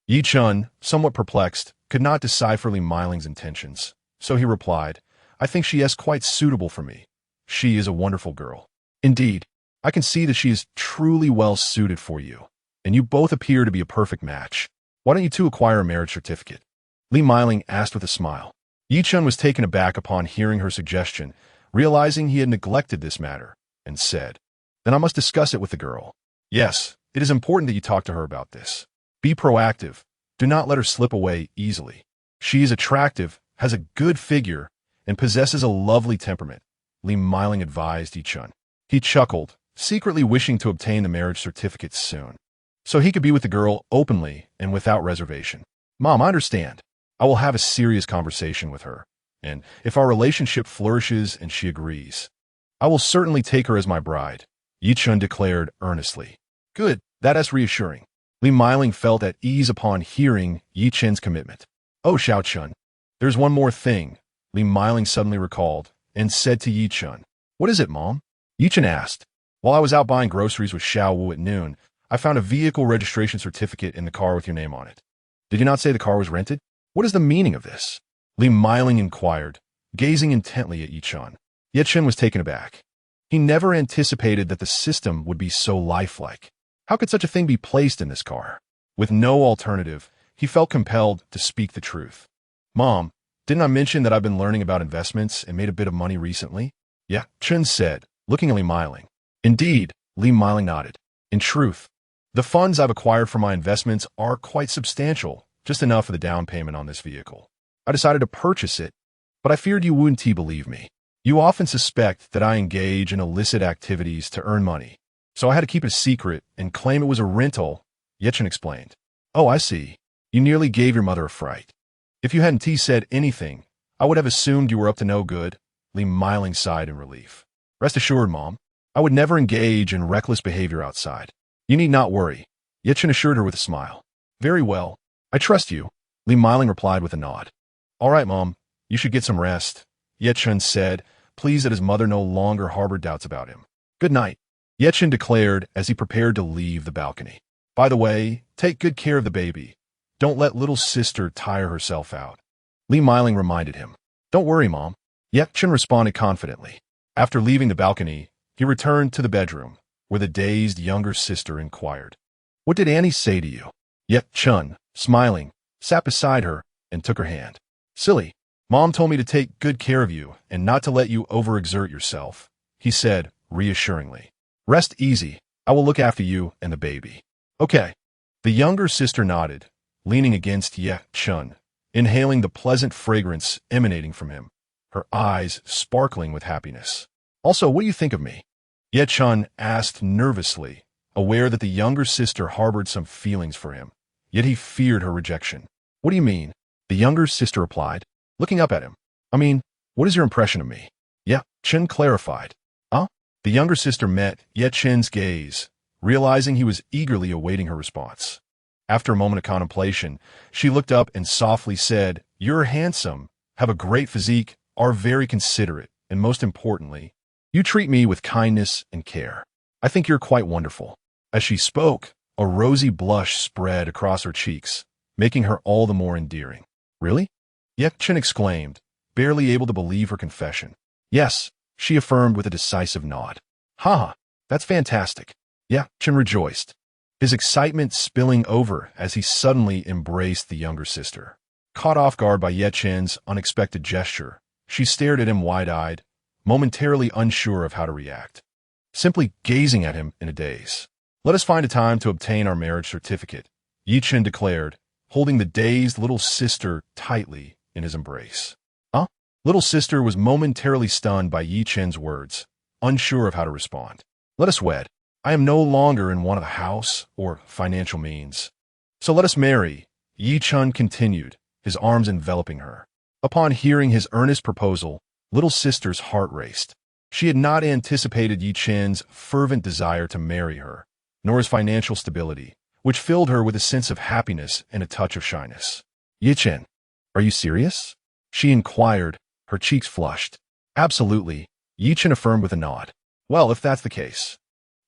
Yi Chen, somewhat perplexed, could not decipher Li Meiling's intentions, so he replied, I think she is quite suitable for me. She is a wonderful girl. Indeed, I can see that she is truly well suited for you, and you both appear to be a perfect match. Why don't you two acquire a marriage certificate? Li Meiling asked with a smile. Yi Chen was taken aback upon hearing her suggestion, realizing he had neglected this matter, and said, Then I must discuss it with the girl. Yes, it is important that you talk to her about this. Be proactive. Do not let her slip away easily. She is attractive, has a good figure, and possesses a lovely temperament, Li Meiling advised Yi Chen. He chuckled, secretly wishing to obtain the marriage certificate soon, so he could be with the girl openly and without reservation. Mom, I understand. I will have a serious conversation with her, and if our relationship flourishes and she agrees, I will certainly take her as my bride, Yi Chen declared earnestly. Good, that is reassuring. Li Meiling felt at ease upon hearing Yi Chen's commitment. Oh, Xiao Chen, there's one more thing, Li Meiling suddenly recalled, and said to Yi Chen. What is it, Mom? Yi Chen asked. While I was out buying groceries with Xiao Wu at noon, I found a vehicle registration certificate in the car with your name on it. Did you not say the car was rented? What is the meaning of this? Li Meiling inquired, gazing intently at Yi Chen. Yet Chen was taken aback. He never anticipated that the system would be so lifelike. How could such a thing be placed in this car? With no alternative, he felt compelled to speak the truth. Mom, didn't I mention that I've been learning about investments and made a bit of money recently? Yeah, Chen said, looking at Li Miling. Indeed, Li Miling nodded. In truth, the funds I've acquired from my investments are quite substantial, just enough for the down payment on this vehicle. I decided to purchase it, but I feared you wouldn't believe me. You often suspect that I engage in illicit activities to earn money, so I had to keep it a secret and claim it was a rental, Ye Chen explained. Oh, I see. You nearly gave your mother a fright. If you hadn't said anything, I would have assumed you were up to no good, Li Miling sighed in relief. Rest assured, Mom, I would never engage in reckless behavior outside. You need not worry, Ye Chen assured her with a smile. Very well. I trust you, Li Miling replied with a nod. All right, Mom, you should get some rest, Ye Chen said, pleased that his mother no longer harbored doubts about him. Good night, Ye Chen declared as he prepared to leave the balcony. By the way, take good care of the baby. Don't let little sister tire herself out. Li Miling reminded him. Don't worry, Mom. Ye Chen responded confidently. After leaving the balcony, he returned to the bedroom, where the dazed younger sister inquired. What did Annie say to you? Ye Chen, smiling, sat beside her and took her hand. Silly. Mom told me to take good care of you and not to let you overexert yourself, he said reassuringly. Rest easy. I will look after you and the baby. Okay. The younger sister nodded, leaning against Ye Chen, inhaling the pleasant fragrance emanating from him, her eyes sparkling with happiness. Also, what do you think of me? Ye Chen asked nervously, aware that the younger sister harbored some feelings for him, yet he feared her rejection. What do you mean? The younger sister replied, looking up at him. I mean, what is your impression of me? Ye Chen clarified. Huh? The younger sister met Ye Chen's gaze, realizing he was eagerly awaiting her response. After a moment of contemplation, she looked up and softly said, You're handsome, have a great physique, are very considerate, and most importantly, you treat me with kindness and care. I think you're quite wonderful. As she spoke, a rosy blush spread across her cheeks, making her all the more endearing. Really? Ye Chen exclaimed, barely able to believe her confession. Yes, she affirmed with a decisive nod. Ha! That's fantastic. Ye Chen rejoiced, his excitement spilling over as he suddenly embraced the younger sister. Caught off guard by Ye Chen's unexpected gesture, she stared at him wide-eyed, momentarily unsure of how to react, simply gazing at him in a daze. Let us find a time to obtain our marriage certificate, Ye Chen declared, holding the dazed little sister tightly in his embrace. Huh? Little sister was momentarily stunned by Ye Chen's words, unsure of how to respond. Let us wed. I am no longer in want of a house or financial means. So let us marry, Ye Chen continued, his arms enveloping her. Upon hearing his earnest proposal, little sister's heart raced. She had not anticipated Ye Chen's fervent desire to marry her, nor his financial stability, which filled her with a sense of happiness and a touch of shyness. Ye Chen, are you serious? She inquired, her cheeks flushed. Absolutely, Ye Chen affirmed with a nod. Well, if that's the case.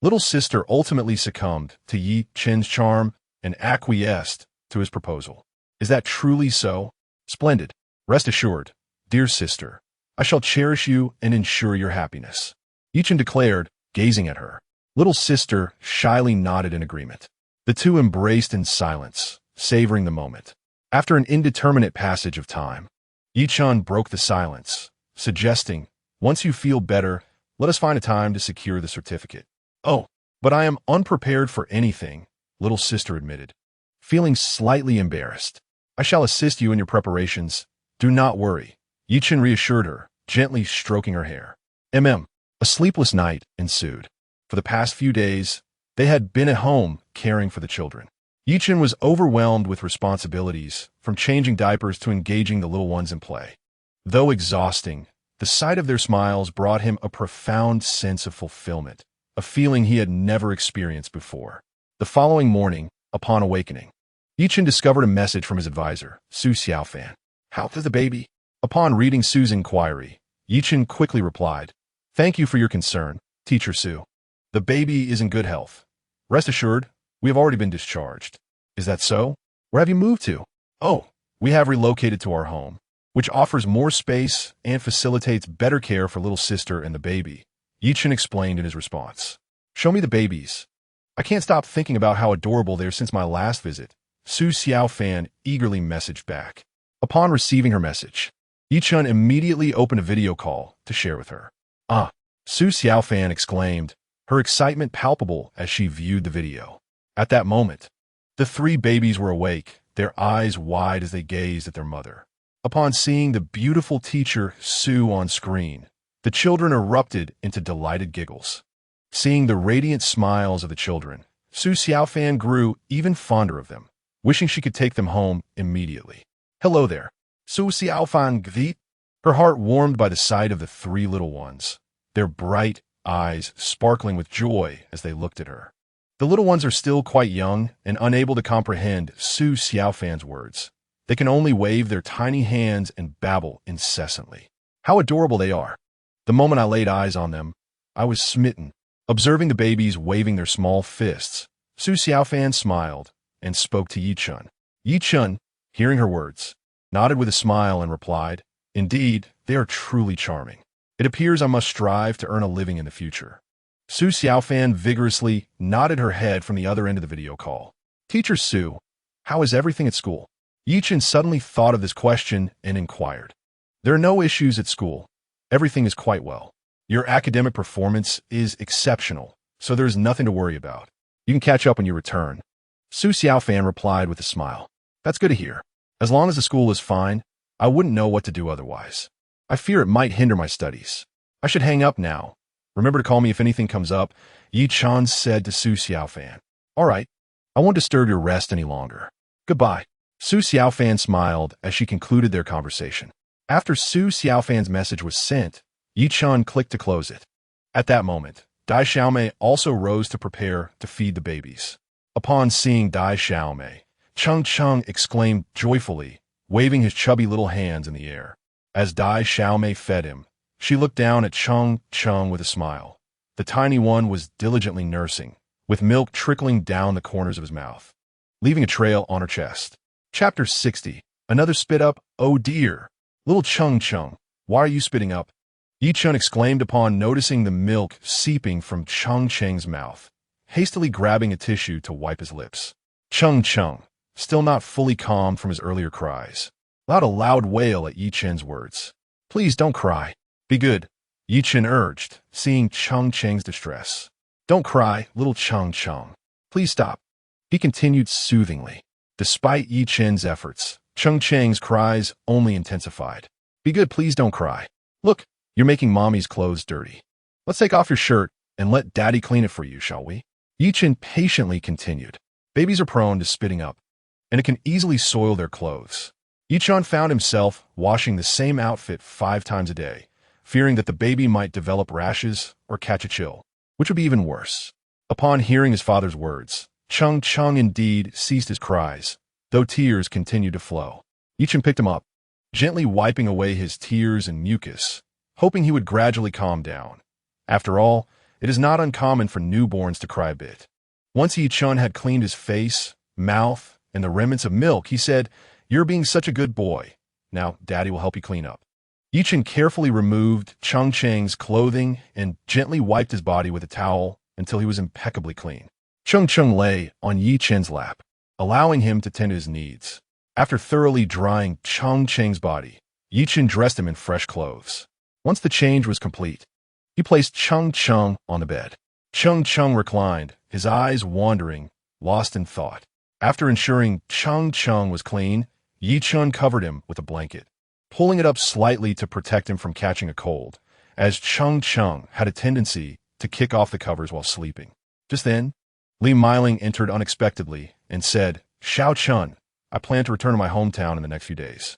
Little sister ultimately succumbed to Ye Chen's charm and acquiesced to his proposal. Is that truly so? Splendid. Rest assured, dear sister, I shall cherish you and ensure your happiness, Ye Chen declared, gazing at her. Little sister shyly nodded in agreement. The two embraced in silence, savoring the moment. After an indeterminate passage of time, Ye Chen broke the silence, suggesting, once you feel better, let us find a time to secure the certificate. Oh, but I am unprepared for anything, little sister admitted, feeling slightly embarrassed. I shall assist you in your preparations. Do not worry, Ye Chen reassured her, gently stroking her hair. A sleepless night ensued. For the past few days, they had been at home caring for the children. Ye Chen was overwhelmed with responsibilities, from changing diapers to engaging the little ones in play. Though exhausting, the sight of their smiles brought him a profound sense of fulfillment, a feeling he had never experienced before. The following morning, upon awakening, Ye Chen discovered a message from his advisor, Su Xiaofan. How is the baby? Upon reading Su's inquiry, Ye Chen quickly replied, Thank you for your concern, Teacher Su. The baby is in good health. Rest assured, we have already been discharged. Is that so? Where have you moved to? Oh, we have relocated to our home. which offers more space and facilitates better care for little sister and the baby, Chen explained in his response. Show me the babies. I can't stop thinking about how adorable they are since my last visit, Su Xiaofan eagerly messaged back. Upon receiving her message, Chen immediately opened a video call to share with her. Ah, Su Xiaofan exclaimed, her excitement palpable as she viewed the video. At that moment, the three babies were awake, their eyes wide as they gazed at their mother. Upon seeing the beautiful teacher Su on screen, the children erupted into delighted giggles. Seeing the radiant smiles of the children, Su Xiaofan grew even fonder of them, wishing she could take them home immediately. Hello there, Su Xiaofan Gvit. Her heart warmed by the sight of the three little ones, their bright eyes sparkling with joy as they looked at her. The little ones are still quite young and unable to comprehend Su Xiaofan's words. They can only wave their tiny hands and babble incessantly. How adorable they are! The moment I laid eyes on them, I was smitten. Observing the babies waving their small fists, Su Xiaofan smiled and spoke to Chen. Chen, hearing her words, nodded with a smile and replied, Indeed, they are truly charming. It appears I must strive to earn a living in the future. Su Xiaofan vigorously nodded her head from the other end of the video call. Teacher Su, how is everything at school? Chen suddenly thought of this question and inquired. There are no issues at school. Everything is quite well. Your academic performance is exceptional, so there is nothing to worry about. You can catch up when you return. Su Xiaofan replied with a smile. That's good to hear. As long as the school is fine, I wouldn't know what to do otherwise. I fear it might hinder my studies. I should hang up now. Remember to call me if anything comes up, Chen said to Su Xiaofan. All right, I won't disturb your rest any longer. Goodbye. Su Xiaofan smiled as she concluded their conversation. After Su Xiaofan's message was sent, Chen clicked to close it. At that moment, Dai Xiaomei also rose to prepare to feed the babies. Upon seeing Dai Xiaomei, Cheng exclaimed joyfully, waving his chubby little hands in the air. As Dai Xiaomei fed him, she looked down at Cheng with a smile. The tiny one was diligently nursing, with milk trickling down the corners of his mouth, leaving a trail on her chest. Chapter 60. Another spit up? Oh dear! Little Cheng, why are you spitting up? Chen exclaimed upon noticing the milk seeping from Cheng's mouth, hastily grabbing a tissue to wipe his lips. Cheng, still not fully calmed from his earlier cries, allowed a loud wail at Chen's words. Please don't cry. Be good, Chen urged, seeing Cheng's distress. Don't cry, little Cheng. Please stop. He continued soothingly. Despite Chen's efforts, Cheng's cries only intensified. Be good, please don't cry. Look, you're making mommy's clothes dirty. Let's take off your shirt and let daddy clean it for you, shall we? Chen patiently continued. Babies are prone to spitting up, and it can easily soil their clothes. Chen found himself washing the same outfit 5 times a day, fearing that the baby might develop rashes or catch a chill, which would be even worse. Upon hearing his father's words, Cheng indeed ceased his cries, though tears continued to flow. Chen picked him up, gently wiping away his tears and mucus, hoping he would gradually calm down. After all, it is not uncommon for newborns to cry a bit. Once Chen had cleaned his face, mouth, and the remnants of milk, he said, You're being such a good boy. Now, Daddy will help you clean up. Chen carefully removed Cheng's clothing and gently wiped his body with a towel until he was impeccably clean. Cheng lay on Chen's lap, allowing him to tend to his needs. After thoroughly drying Cheng's body, Chen dressed him in fresh clothes. Once the change was complete, he placed Cheng on the bed. Cheng reclined, his eyes wandering, lost in thought. After ensuring Cheng was clean, Chen covered him with a blanket, pulling it up slightly to protect him from catching a cold, as Cheng had a tendency to kick off the covers while sleeping. Just then, Li Meiling entered unexpectedly and said, Xiao Chen, I plan to return to my hometown in the next few days.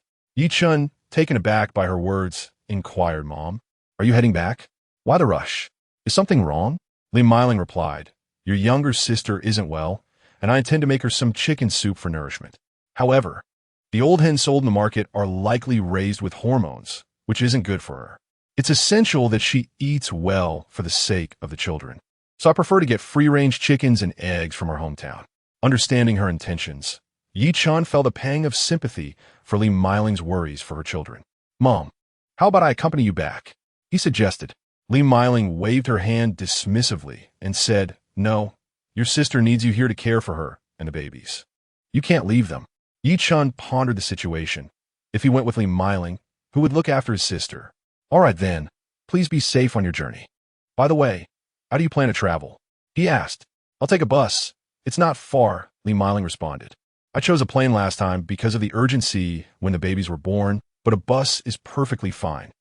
Chen, taken aback by her words, inquired, Mom, are you heading back? Why the rush? Is something wrong? Li Meiling replied, Your younger sister isn't well, and I intend to make her some chicken soup for nourishment. However, the old hens sold in the market are likely raised with hormones, which isn't good for her. It's essential that she eats well for the sake of the children. So I prefer to get free-range chickens and eggs from her hometown. Understanding her intentions, Yi Chun felt a pang of sympathy for Li Miling's worries for her children. Mom, how about I accompany you back? He suggested. Li Miling waved her hand dismissively and said, No, your sister needs you here to care for her and the babies. You can't leave them. Yi Chun pondered the situation. If he went with Li Miling, who would look after his sister? All right then, please be safe on your journey. By the way, how do you plan to travel? He asked. I'll take a bus. It's not far, Li Miling responded. I chose a plane last time because of the urgency when the babies were born, but a bus is perfectly fine.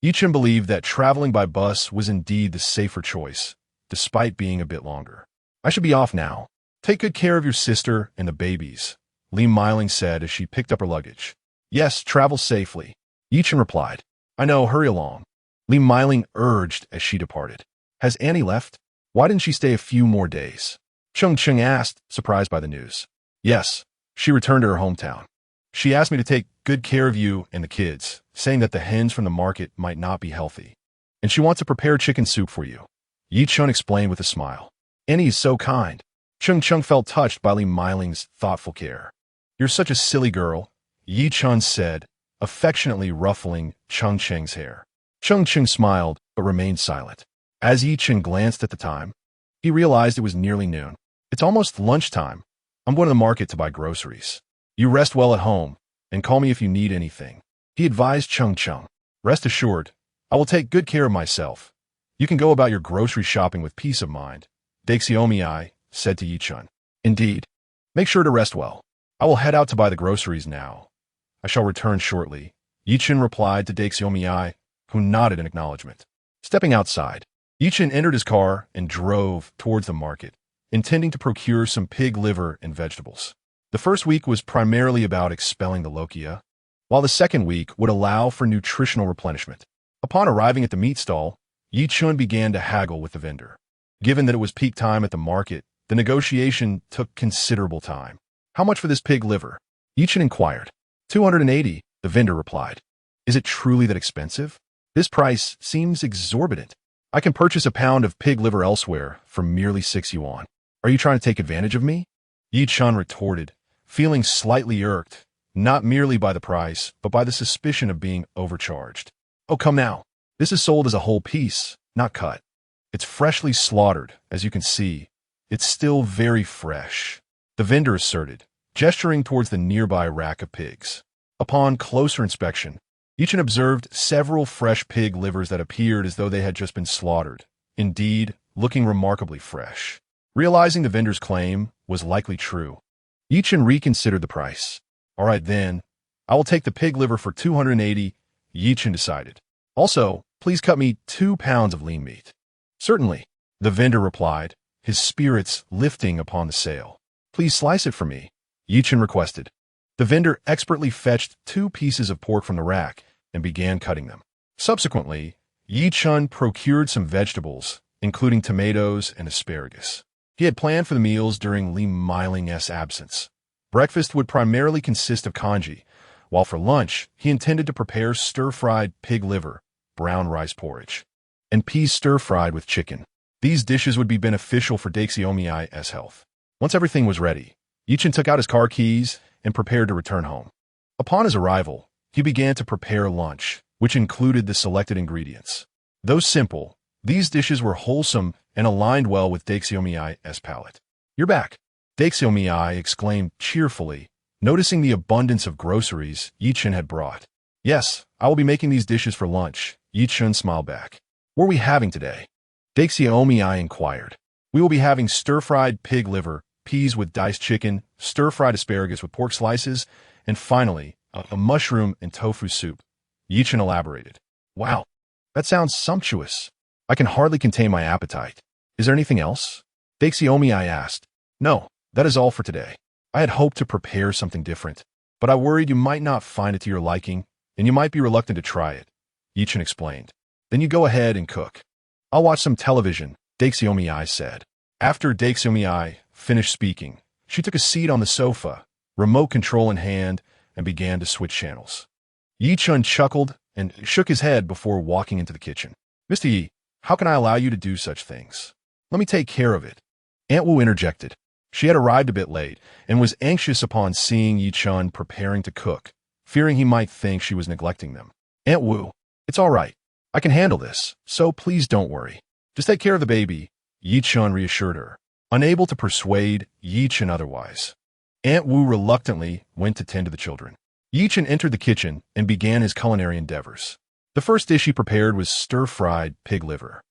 Yi Chun believed that traveling by bus was indeed the safer choice, despite being a bit longer. I should be off now. Take good care of your sister and the babies, Li Miling said as she picked up her luggage. Yes, travel safely, Yi Chun replied. I know, hurry along, Li Miling urged as she departed. Has Annie left? Why didn't she stay a few more days? Cheng Cheng asked, surprised by the news. Yes, she returned to her hometown. She asked me to take good care of you and the kids, saying that the hens from the market might not be healthy. And she wants to prepare chicken soup for you, Yi Chun explained with a smile. Annie is so kind. Cheng Cheng felt touched by Li Miling's thoughtful care. You're such a silly girl, Yi Chun said, affectionately ruffling Cheng Cheng's hair. Cheng Cheng smiled, but remained silent. As Yi Chun glanced at the time, he realized it was nearly noon. It's almost lunchtime. I'm going to the market to buy groceries. You rest well at home, and call me if you need anything, he advised Cheng Cheng. Rest assured, I will take good care of myself. You can go about your grocery shopping with peace of mind, Daixiomi said to Yi Chun. Indeed. Make sure to rest well. I will head out to buy the groceries now. I shall return shortly, Yi Chun replied to Daixiomi, who nodded in acknowledgement. Stepping outside, Yi Chun entered his car and drove towards the market, intending to procure some pig liver and vegetables. The first week was primarily about expelling the lochia, while the second week would allow for nutritional replenishment. Upon arriving at the meat stall, Yi Chun began to haggle with the vendor. Given that it was peak time at the market, the negotiation took considerable time. How much for this pig liver? Yi Chun inquired. 280, the vendor replied. Is it truly that expensive? This price seems exorbitant. I can purchase a pound of pig liver elsewhere for merely 6 yuan. Are you trying to take advantage of me? Yi Chun retorted, feeling slightly irked, not merely by the price, but by the suspicion of being overcharged. Oh, come now. This is sold as a whole piece, not cut. It's freshly slaughtered, as you can see. It's still very fresh, the vendor asserted, gesturing towards the nearby rack of pigs. Upon closer inspection, Yi Chun observed several fresh pig livers that appeared as though they had just been slaughtered, indeed, looking remarkably fresh. Realizing the vendor's claim was likely true, Yi Chun reconsidered the price. All right then, I will take the pig liver for 280, Yi Chun decided. Also, please cut me 2 pounds of lean meat. Certainly, the vendor replied, his spirits lifting upon the sale. Please slice it for me, Yi Chun requested. The vendor expertly fetched 2 pieces of pork from the rack and began cutting them. Subsequently, Yi Chun procured some vegetables, including tomatoes and asparagus. He had planned for the meals during Li Miling's absence. Breakfast would primarily consist of congee, while for lunch, he intended to prepare stir-fried pig liver, brown rice porridge, and peas stir-fried with chicken. These dishes would be beneficial for Daixiomi's health. Once everything was ready, Yi Chun took out his car keys and prepared to return home. Upon his arrival, he began to prepare lunch, which included the selected ingredients. Though simple, these dishes were wholesome and aligned well with Daixiomi's palate. You're back, Daixiomi exclaimed cheerfully, noticing the abundance of groceries Yi Chun had brought. Yes, I will be making these dishes for lunch, Yi Chun smiled back. What are we having today? Daixiomi inquired. We will be having stir-fried pig liver, peas with diced chicken, stir-fried asparagus with pork slices, and finally, a mushroom and tofu soup, Yi Chun elaborated. Wow, that sounds sumptuous. I can hardly contain my appetite. Is there anything else? Daixiomi asked. No, that is all for today. I had hoped to prepare something different, but I worried you might not find it to your liking, and you might be reluctant to try it, Yi Chun explained. Then you go ahead and cook. I'll watch some television, Daixiomi said. After Daixiomi finished speaking, she took a seat on the sofa, remote control in hand, and began to switch channels. Yi Chun chuckled and shook his head before walking into the kitchen. Mr. Yi, how can I allow you to do such things? Let me take care of it. Aunt Wu interjected. She had arrived a bit late and was anxious upon seeing Yi Chun preparing to cook, fearing he might think she was neglecting them. Aunt Wu, it's all right. I can handle this, so please don't worry. Just take care of the baby, Yi Chun reassured her, unable to persuade Yi Chun otherwise. Aunt Wu reluctantly went to tend to the children. Yi Chun entered the kitchen and began his culinary endeavors. The first dish he prepared was stir-fried pig liver.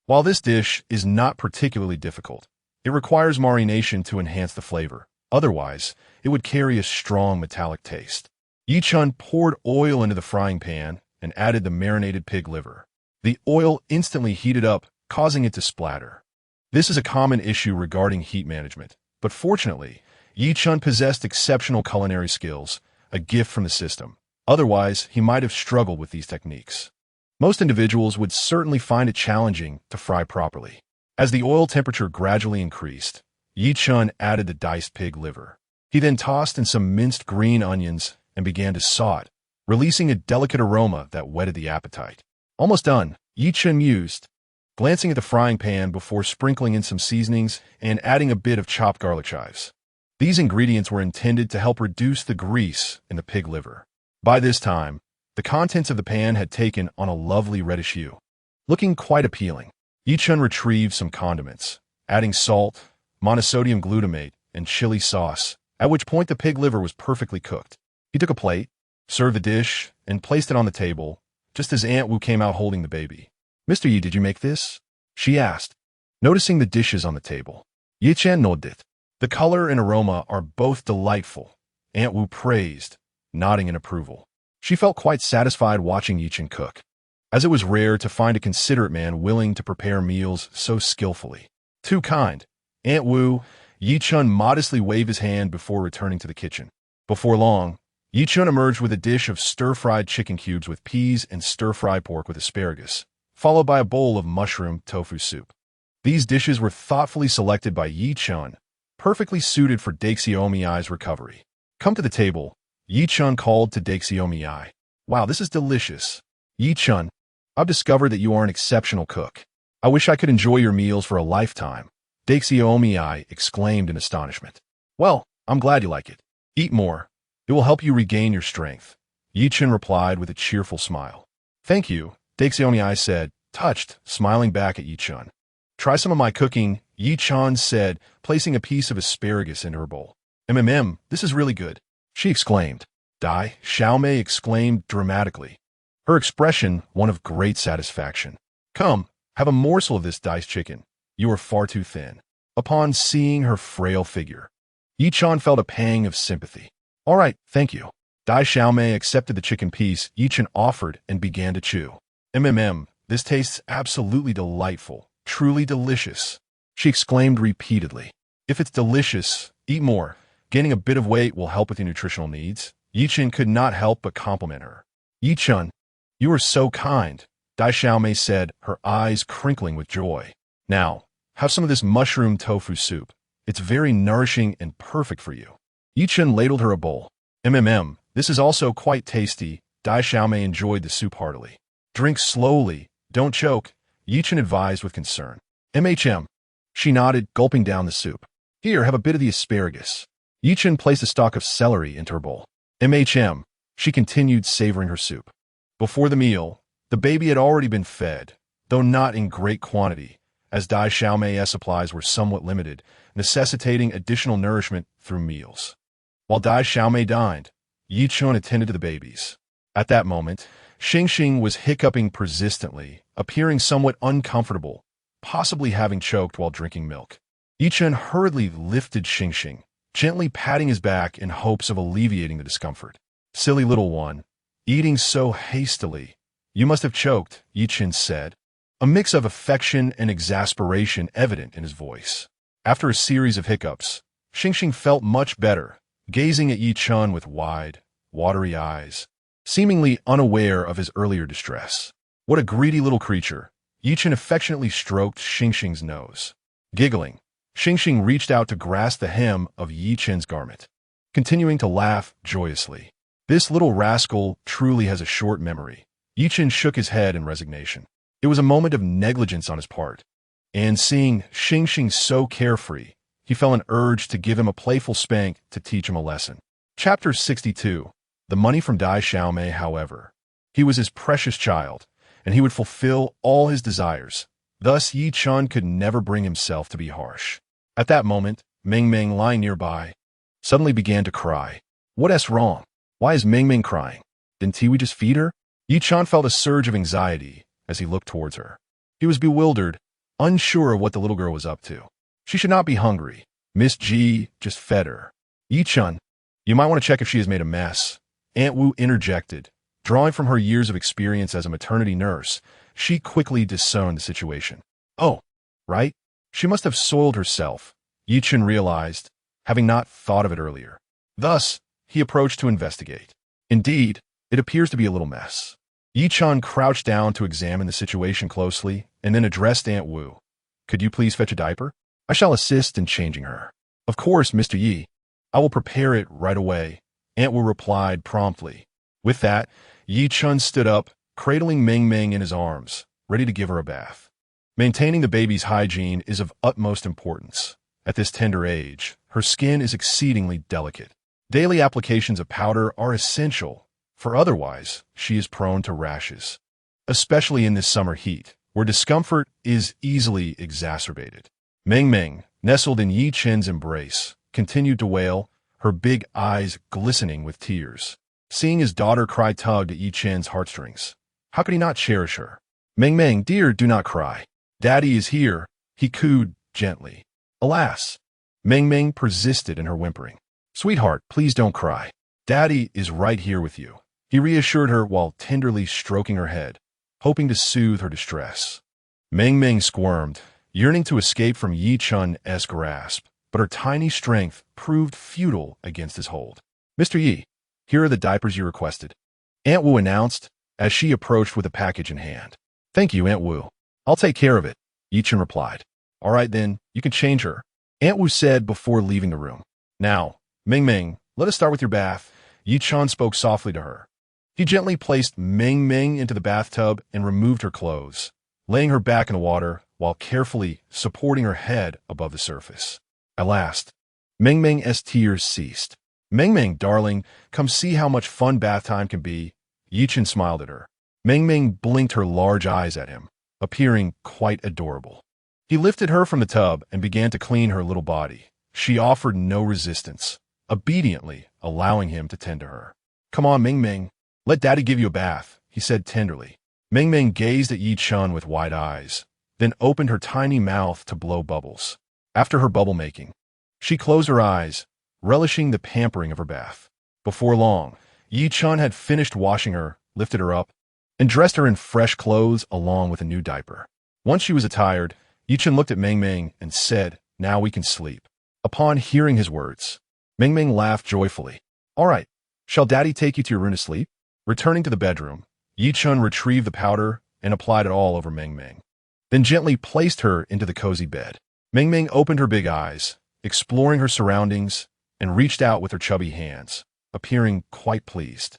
While this dish is not particularly difficult, it requires marination to enhance the flavor. Otherwise, it would carry a strong metallic taste. Yi Chun poured oil into the frying pan and added the marinated pig liver. The oil instantly heated up, causing it to splatter. This is a common issue regarding heat management, but fortunately, Yi Chun possessed exceptional culinary skills, a gift from the system. Otherwise, he might have struggled with these techniques. Most individuals would certainly find it challenging to fry properly. As the oil temperature gradually increased, Yi Chun added the diced pig liver. He then tossed in some minced green onions and began to saute, releasing a delicate aroma that whetted the appetite. Almost done, Yi Chun mused, glancing at the frying pan before sprinkling in some seasonings and adding a bit of chopped garlic chives. These ingredients were intended to help reduce the grease in the pig liver. By this time, the contents of the pan had taken on a lovely reddish hue. Looking quite appealing, Yi Chun retrieved some condiments, adding salt, monosodium glutamate, and chili sauce, at which point the pig liver was perfectly cooked. He took a plate, served the dish, and placed it on the table, just as Aunt Wu came out holding the baby. "Mr. Yi, did you make this?" she asked, noticing the dishes on the table. Yi Chun nodded. "The color and aroma are both delightful," Aunt Wu praised, nodding in approval. She felt quite satisfied watching Yi Chun cook, as it was rare to find a considerate man willing to prepare meals so skillfully. "Too kind, Aunt Wu," Yi Chun modestly waved his hand before returning to the kitchen. Before long, Yi Chun emerged with a dish of stir-fried chicken cubes with peas and stir-fried pork with asparagus, followed by a bowl of mushroom tofu soup. These dishes were thoughtfully selected by Yi Chun, perfectly suited for Daixiomi's recovery. "Come to the table," Yi Chun called to Daixiomi. "Wow, this is delicious. Yi Chun, I've discovered that you are an exceptional cook. I wish I could enjoy your meals for a lifetime," Daixiomi exclaimed in astonishment. "Well, I'm glad you like it. Eat more. It will help you regain your strength," Yi Chun replied with a cheerful smile. "Thank you," Daixiomi said, touched, smiling back at Yi Chun. "Try some of my cooking," Yi Chun said, placing a piece of asparagus into her bowl. This is really good," she exclaimed. Dai Xiaomei exclaimed dramatically, her expression one of great satisfaction. "Come, have a morsel of this diced chicken. You are far too thin." Upon seeing her frail figure, Yi Chun felt a pang of sympathy. "All right, thank you." Dai Xiaomei accepted the chicken piece Yi Chun offered and began to chew. This tastes absolutely delightful, truly delicious," she exclaimed repeatedly. "If it's delicious, eat more. Gaining a bit of weight will help with your nutritional needs." Yi Chun could not help but compliment her. "Yi Chun, you are so kind," Dai Xiaomei said, her eyes crinkling with joy. "Now, have some of this mushroom tofu soup. It's very nourishing and perfect for you." Yi Chun ladled her a bowl. This is also quite tasty." Dai Xiaomei enjoyed the soup heartily. "Drink slowly, don't choke," Yi Chun advised with concern. She nodded, gulping down the soup. "Here, have a bit of the asparagus." Yi Chun placed a stalk of celery into her bowl. She continued, savoring her soup. Before the meal, the baby had already been fed, though not in great quantity, as Dai Xiaomei's supplies were somewhat limited, necessitating additional nourishment through meals. While Dai Xiaomei dined, Yi Chun attended to the babies. At that moment, Xingxing was hiccuping persistently, appearing somewhat uncomfortable, possibly having choked while drinking milk. Yi Chun hurriedly lifted Xingxing, gently patting his back in hopes of alleviating the discomfort. "Silly little one, eating so hastily. You must have choked," Yi Chun said, a mix of affection and exasperation evident in his voice. After a series of hiccups, Xingxing felt much better, gazing at Yi Chun with wide, watery eyes, seemingly unaware of his earlier distress. "What a greedy little creature." Yi Chun affectionately stroked Xingxing's nose. Giggling, Xingxing reached out to grasp the hem of Yi Chun's garment, continuing to laugh joyously. "This little rascal truly has a short memory." Yi Chun shook his head in resignation. It was a moment of negligence on his part, and seeing Xingxing so carefree, he felt an urge to give him a playful spank to teach him a lesson. Chapter 62. The money from Dai Xiaomei, however. He was his precious child, and he would fulfill all his desires. Thus, Yi Chun could never bring himself to be harsh. At that moment, Meng Meng, lying nearby, suddenly began to cry. What's wrong? Why is Meng Meng crying? Didn't Tiwi just feed her? Yi Chun felt a surge of anxiety as he looked towards her. He was bewildered, unsure of what the little girl was up to. She should not be hungry. Miss Ji just fed her. Yi Chun, you might want to check if she has made a mess. Aunt Wu interjected. Drawing from her years of experience as a maternity nurse, she quickly discerned the situation. Oh, right. She must have soiled herself, Yi Chun realized, having not thought of it earlier. Thus, he approached to investigate. Indeed, it appears to be a little mess. Yi Chun crouched down to examine the situation closely and then addressed Aunt Wu. Could you please fetch a diaper? I shall assist in changing her. Of course, Mr. Yi. I will prepare it right away, Aunt Wu replied promptly. With that, Yi Chun stood up, cradling Meng Meng in his arms, ready to give her a bath. Maintaining the baby's hygiene is of utmost importance. At this tender age, her skin is exceedingly delicate. Daily applications of powder are essential, for otherwise she is prone to rashes, especially in this summer heat, where discomfort is easily exacerbated. Meng Meng, nestled in Yi Chun's embrace, continued to wail, her big eyes glistening with tears. Seeing his daughter cry tugged at Yi Chun's heartstrings. How could he not cherish her? Meng Meng, dear, do not cry. Daddy is here, he cooed gently. Alas, Meng Meng persisted in her whimpering. Sweetheart, please don't cry. Daddy is right here with you, he reassured her while tenderly stroking her head, hoping to soothe her distress. Meng Meng squirmed, yearning to escape from Yi Chun's grasp, but her tiny strength proved futile against his hold. Mr. Yi, here are the diapers you requested, Aunt Wu announced as she approached with a package in hand. Thank you, Aunt Wu. I'll take care of it, Yi Chun replied. All right then, you can change her, Aunt Wu said before leaving the room. Now, Meng Meng, let us start with your bath, Yi Chun spoke softly to her. He gently placed Meng Meng into the bathtub and removed her clothes, laying her back in the water while carefully supporting her head above the surface. At last, Meng Meng's tears ceased. Meng Meng, darling, come see how much fun bath time can be, Yi Chun smiled at her. Meng Meng blinked her large eyes at him, appearing quite adorable. He lifted her from the tub and began to clean her little body. She offered no resistance, obediently allowing him to tend to her. Come on, Meng Meng, let Daddy give you a bath, he said tenderly. Meng Meng gazed at Yi Chun with wide eyes, then opened her tiny mouth to blow bubbles. After her bubble making, she closed her eyes, relishing the pampering of her bath. Before long, Yi Chun had finished washing her, lifted her up, and dressed her in fresh clothes along with a new diaper. Once she was attired, Yi Chun looked at Meng Meng and said, Now we can sleep. Upon hearing his words, Meng Meng laughed joyfully. All right, shall Daddy take you to your room to sleep? Returning to the bedroom, Yi Chun retrieved the powder and applied it all over Meng Meng, then gently placed her into the cozy bed. Meng Meng opened her big eyes, exploring her surroundings, and reached out with her chubby hands, appearing quite pleased.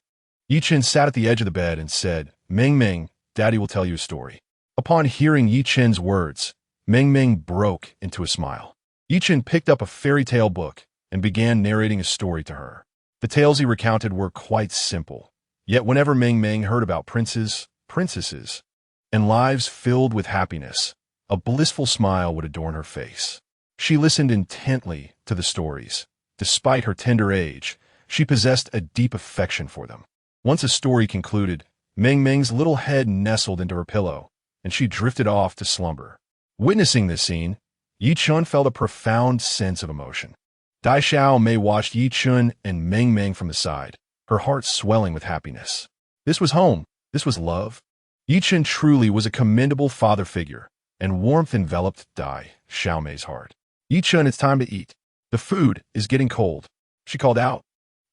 Yi Chun sat at the edge of the bed and said, Meng Meng, Daddy will tell you a story. Upon hearing Yi Chun's words, Meng Meng broke into a smile. Yi Chun picked up a fairy tale book and began narrating a story to her. The tales he recounted were quite simple, yet whenever Meng Meng heard about princes, princesses, and lives filled with happiness, a blissful smile would adorn her face. She listened intently to the stories. Despite her tender age, she possessed a deep affection for them. Once a story concluded, Meng Meng's little head nestled into her pillow, and she drifted off to slumber. Witnessing this scene, Yi Chun felt a profound sense of emotion. Dai Xiaomei watched Yi Chun and Meng Meng from the side, her heart swelling with happiness. This was home. This was love. Yi Chun truly was a commendable father figure, and warmth enveloped Dai Xiaomei's heart. Yi Chun, it's time to eat. The food is getting cold, she called out,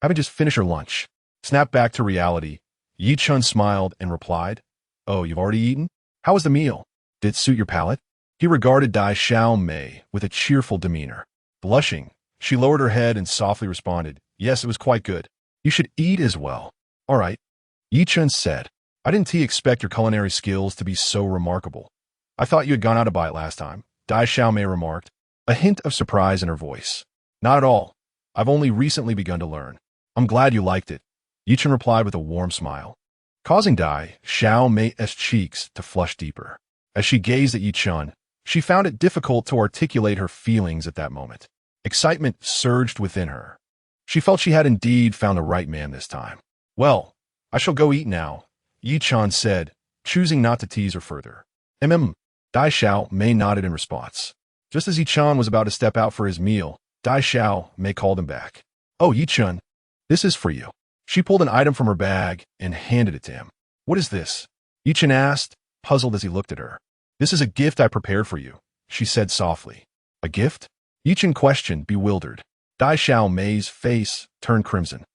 having just finished her lunch. Snapped back to reality, Yi Chun smiled and replied, Oh, you've already eaten? How was the meal? Did it suit your palate? He regarded Dai Xiaomei with a cheerful demeanor. Blushing, she lowered her head and softly responded, Yes, it was quite good. You should eat as well. All right, Yi Chun said. I didn't expect your culinary skills to be so remarkable. I thought you had gone out to buy it last time, Dai Xiaomei remarked. a hint of surprise in her voice. Not at all. I've only recently begun to learn. I'm glad you liked it, Yichen replied with a warm smile, causing Dai Xiao Mei's cheeks to flush deeper. As she gazed at Yichen, she found it difficult to articulate her feelings at that moment. Excitement surged within her. She felt she had indeed found the right man this time. Well, I shall go eat now, Yichen said, choosing not to tease her further. Dai Xiao Mei nodded in response. Just as Yichen was about to step out for his meal, Dai Xiao Mei called him back. Oh, Yichen, this is for you. She pulled an item from her bag and handed it to him. What is this? Yichen asked, puzzled as he looked at her. This is a gift I prepared for you, she said softly. A gift? Yichen questioned, bewildered. Dai Xiao Mei's face turned crimson,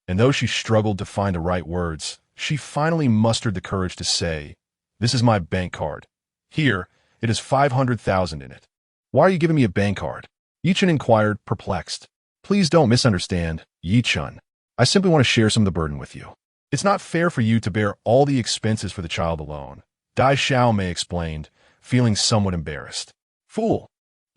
and though she struggled to find the right words, she finally mustered the courage to say, This is my bank card. Here, it is 500,000 in it. Why are you giving me a bank card? Yichen inquired, perplexed. Please don't misunderstand, Yichen. I simply want to share some of the burden with you. It's not fair for you to bear all the expenses for the child alone, Dai Xiao Mei explained, feeling somewhat embarrassed. Fool!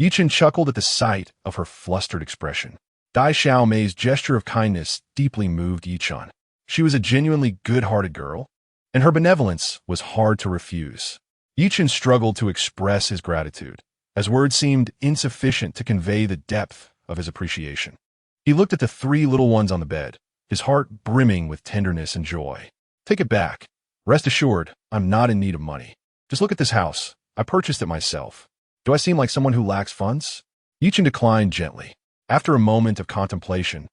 Yichen chuckled at the sight of her flustered expression. Dai Xiao Mei's gesture of kindness deeply moved Yichen. She was a genuinely good-hearted girl, and her benevolence was hard to refuse. Yichen struggled to express his gratitude, as words seemed insufficient to convey the depth of his appreciation. He looked at the three little ones on the bed, his heart brimming with tenderness and joy. Take it back. Rest assured, I'm not in need of money. Just look at this house. I purchased it myself. Do I seem like someone who lacks funds? Yichen declined gently. After a moment of contemplation,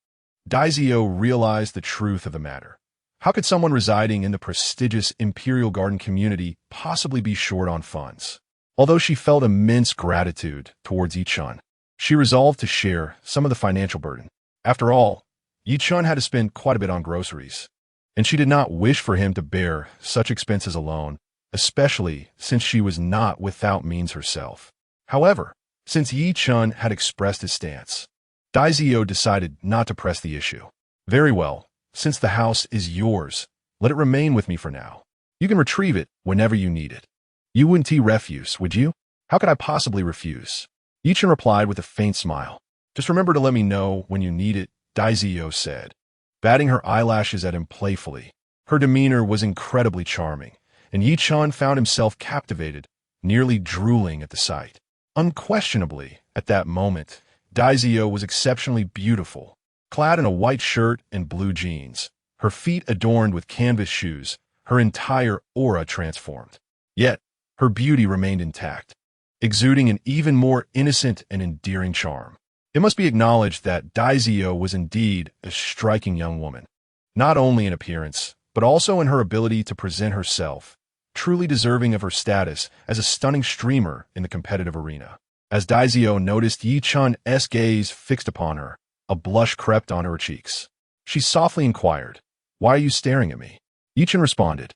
Daizio realized the truth of the matter. How could someone residing in the prestigious Imperial Garden community possibly be short on funds? Although she felt immense gratitude towards Yichen, she resolved to share some of the financial burden. After all, Yichen had to spend quite a bit on groceries, and she did not wish for him to bear such expenses alone, especially since she was not without means herself. However, since Yichen had expressed his stance, Daizio decided not to press the issue. Very well, since the house is yours, let it remain with me for now. You can retrieve it whenever you need it. You wouldn't refuse, would you? How could I possibly refuse? Yichen replied with a faint smile. Just remember to let me know when you need it, Daizio said, batting her eyelashes at him playfully. Her demeanor was incredibly charming, and Yichen found himself captivated, nearly drooling at the sight. Unquestionably, at that moment, Daizio was exceptionally beautiful, clad in a white shirt and blue jeans, her feet adorned with canvas shoes, her entire aura transformed. Yet, her beauty remained intact, exuding an even more innocent and endearing charm. It must be acknowledged that Daizio was indeed a striking young woman, not only in appearance, but also in her ability to present herself, truly deserving of her status as a stunning streamer in the competitive arena. As Daizio noticed Yichen's gaze fixed upon her, a blush crept on her cheeks. She softly inquired, Why are you staring at me? Yichen responded,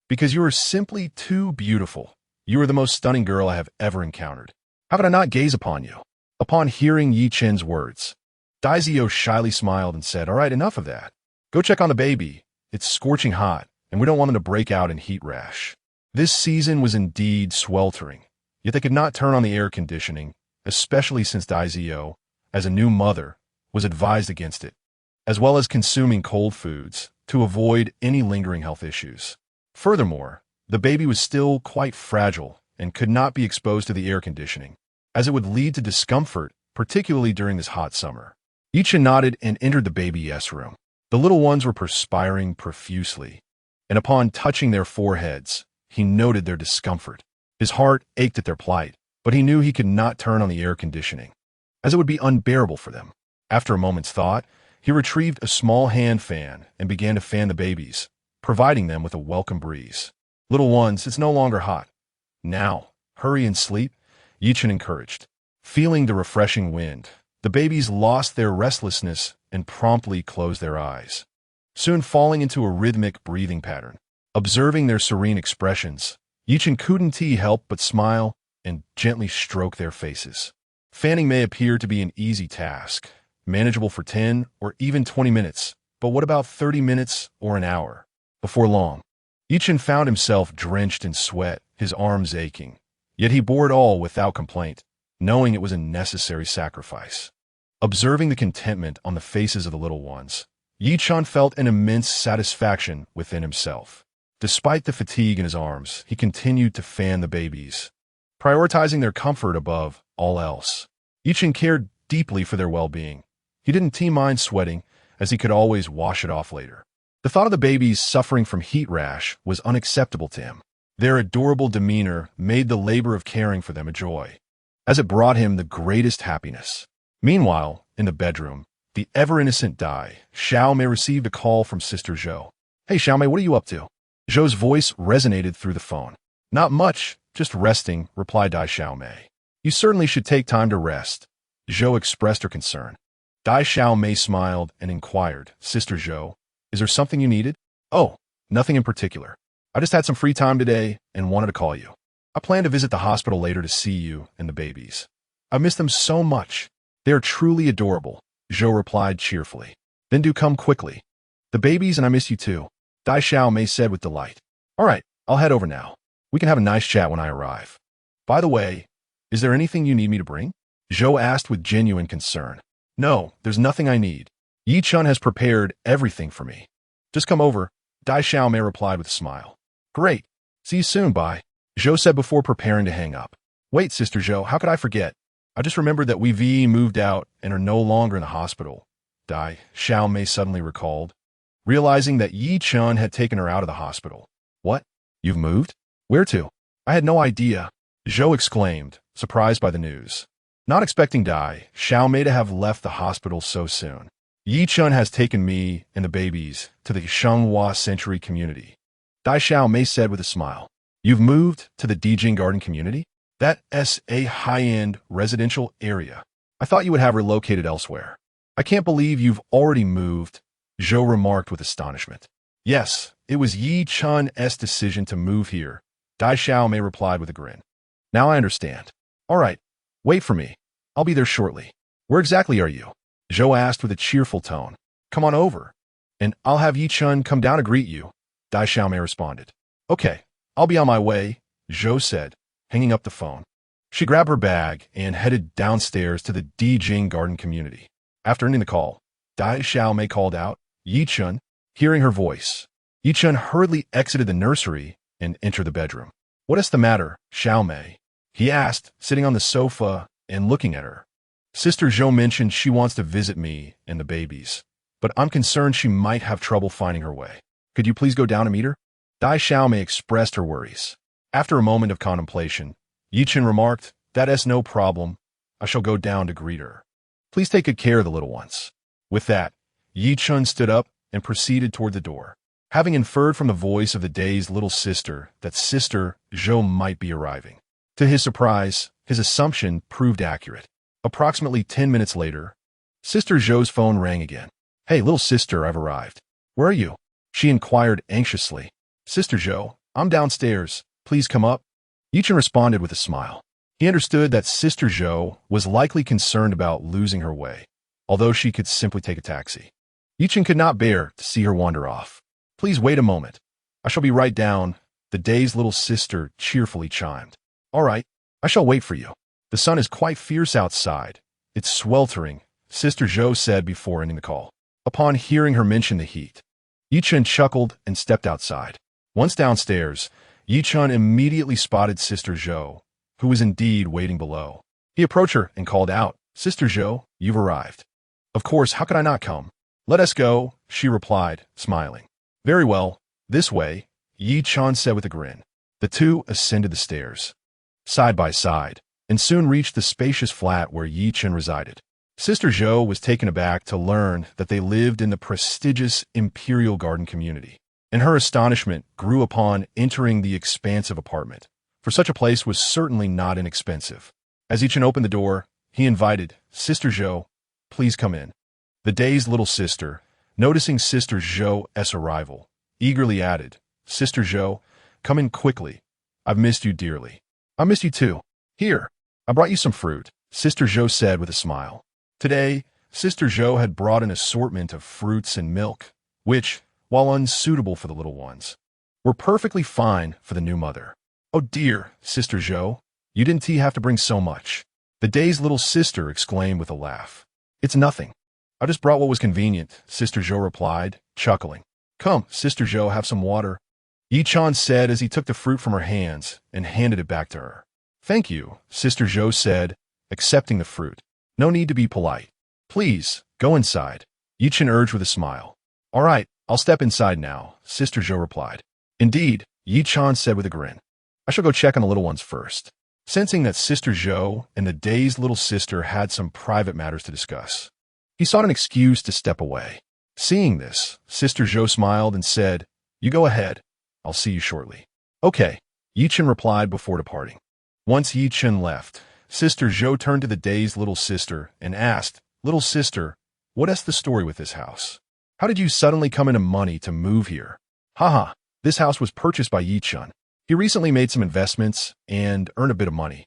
Because you are simply too beautiful. You are the most stunning girl I have ever encountered. How could I not gaze upon you? Upon hearing Yichen's words, Daizio shyly smiled and said, All right, enough of that. Go check on the baby. It's scorching hot, and we don't want him to break out in heat rash. This season was indeed sweltering, yet they could not turn on the air conditioning, especially since Daizio, as a new mother, was advised against it, as well as consuming cold foods to avoid any lingering health issues. Furthermore, the baby was still quite fragile and could not be exposed to the air conditioning, as it would lead to discomfort, particularly during this hot summer. Yichen nodded and entered the baby's room. The little ones were perspiring profusely, and upon touching their foreheads, he noted their discomfort. His heart ached at their plight, but he knew he could not turn on the air conditioning, as it would be unbearable for them. After a moment's thought, he retrieved a small hand fan and began to fan the babies, providing them with a welcome breeze. Little ones, it's no longer hot. Now, hurry and sleep, Yichen encouraged. Feeling the refreshing wind, the babies lost their restlessness and promptly closed their eyes, soon falling into a rhythmic breathing pattern. Observing their serene expressions, Yichen couldn't help but smile and gently stroke their faces. Fanning may appear to be an easy task, manageable for 10 or even 20 minutes, but what about 30 minutes or an hour? Before long, Yichen found himself drenched in sweat, his arms aching. Yet he bore it all without complaint, knowing it was a necessary sacrifice. Observing the contentment on the faces of the little ones, Yi-chan felt an immense satisfaction within himself. Despite the fatigue in his arms, he continued to fan the babies, prioritizing their comfort above all else. Yi-chan cared deeply for their well-being. He didn't mind sweating, as he could always wash it off later. The thought of the babies suffering from heat rash was unacceptable to him. Their adorable demeanor made the labor of caring for them a joy, as it brought him the greatest happiness. Meanwhile, in the bedroom, the ever-innocent Dai Xiaomei received a call from Sister Zhou. "Hey Xiaomei, what are you up to?" Zhou's voice resonated through the phone. "Not much, just resting," replied Dai Xiaomei. "You certainly should take time to rest." Zhou expressed her concern. Dai Xiaomei smiled and inquired, "Sister Zhou, is there something you needed?" "Oh, nothing in particular. I just had some free time today and wanted to call you. I plan to visit the hospital later to see you and the babies. I miss them so much. They are truly adorable," Zhou replied cheerfully. "Then do come quickly. The babies and I miss you too," Dai Xiaomei said with delight. "All right, I'll head over now. We can have a nice chat when I arrive. By the way, is there anything you need me to bring?" Zhou asked with genuine concern. "No, there's nothing I need. Yi-chan has prepared everything for me. Just come over," Dai Xiaomei replied with a smile. "Great. See you soon, bye," Zhou said before preparing to hang up. "Wait, Sister Zhou, how could I forget? I just remembered that we moved out and are no longer in the hospital," Dai Xiaomei suddenly recalled, realizing that Yi-chan had taken her out of the hospital. "What? You've moved? Where to?" "I had no idea," Zhou exclaimed, surprised by the news. Not expecting Dai Xiaomei to have left the hospital so soon. "Yi-chan has taken me and the babies to the Shenghua Century community," Dai Xiaomei said with a smile. "You've moved to the Dijing Garden community? That's a high-end residential area. I thought you would have relocated elsewhere." "I can't believe you've already moved," Zhou remarked with astonishment. "Yes, it was Yi-chan's decision to move here," Dai Xiaomei replied with a grin. "Now I understand. All right, wait for me. I'll be there shortly." "Where exactly are you?" Zhou asked with a cheerful tone. "Come on over, and I'll have Yi-chan come down to greet you," Dai Xiaomei responded. "Okay, I'll be on my way," Zhou said, hanging up the phone. She grabbed her bag and headed downstairs to the Dijing Garden community. After ending the call, Dai Xiaomei called out, "Yi-chan," hearing her voice. Yi-chan hurriedly exited the nursery and entered the bedroom. "What is the matter, Xiaomei?" he asked, sitting on the sofa and looking at her. "Sister Zhou mentioned she wants to visit me and the babies, but I'm concerned she might have trouble finding her way. Could you please go down and meet her?" Dai Xiaomei expressed her worries. After a moment of contemplation, Yi-chan remarked, "That's no problem. I shall go down to greet her. Please take good care of the little ones." With that, Yi-chan stood up and proceeded toward the door, having inferred from the voice of the dazed little sister that Sister Zhou might be arriving. To his surprise, his assumption proved accurate. Approximately 10 minutes later, Sister Zhou's phone rang again. "Hey, little sister, I've arrived. Where are you?" she inquired anxiously. "Sister Zhou, I'm downstairs. Please come up." Yi-chan responded with a smile. He understood that Sister Zhou was likely concerned about losing her way, although she could simply take a taxi. Yi-chan could not bear to see her wander off. "Please wait a moment. I shall be right down," the dazed little sister cheerfully chimed. "All right, I shall wait for you. The sun is quite fierce outside. It's sweltering," Sister Zhou said before ending the call. Upon hearing her mention the heat, Yi-chan chuckled and stepped outside. Once downstairs, Yi-chan immediately spotted Sister Zhou, who was indeed waiting below. He approached her and called out, "Sister Zhou, you've arrived." "Of course, how could I not come?" "Let us go," she replied, smiling. "Very well, this way," Yi-chan said with a grin. The two ascended the stairs, side by side, and soon reached the spacious flat where Yi-chan resided. Sister Zhou was taken aback to learn that they lived in the prestigious Imperial Garden community, and her astonishment grew upon entering the expansive apartment, for such a place was certainly not inexpensive. As Yi-chan opened the door, he invited, "Sister Zhou, please come in." The dazed little sister, noticing Sister Zhou's arrival, eagerly added, "Sister Zhou, come in quickly. I've missed you dearly." "I miss you too. Here, I brought you some fruit," Sister Zhou said with a smile. Today, Sister Zhou had brought an assortment of fruits and milk, which, while unsuitable for the little ones, were perfectly fine for the new mother. "Oh dear, Sister Zhou, you didn't have to bring so much," The day's little sister exclaimed with a laugh. It's nothing. I just brought what was convenient, Sister Zhou replied, chuckling. Come, Sister Zhou, have some water, Yi Chan said as he took the fruit from her hands and handed it back to her. Thank you, Sister Zhou said, accepting the fruit. No need to be polite. Please, go inside, Yi Chen urged with a smile. All right, I'll step inside now, Sister Zhou replied. Indeed, Yi Chan said with a grin. I shall go check on the little ones first. Sensing that Sister Zhou and the dazed little sister had some private matters to discuss, he sought an excuse to step away. Seeing this, Sister Zhou smiled and said, You go ahead. I'll see you shortly. Okay, Yi Chen replied before departing. Once Yi Chen left, Sister Zhou turned to the dazed little sister and asked, Little sister, what is the story with this house? How did you suddenly come into money to move here? Haha, this house was purchased by Yi Chen. He recently made some investments and earned a bit of money,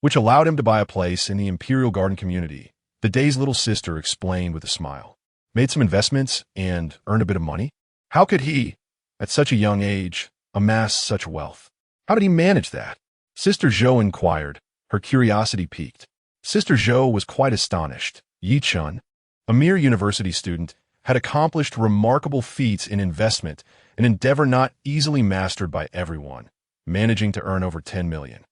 which allowed him to buy a place in the Imperial Garden community. The dazed little sister explained with a smile. Made some investments and earned a bit of money? How could he, at such a young age, amass such wealth? How did he manage that? Sister Zhou inquired, her curiosity piqued. Sister Zhou was quite astonished. Yi Chen, a mere university student, had accomplished remarkable feats in investment, an endeavor not easily mastered by everyone, managing to earn over 10 million.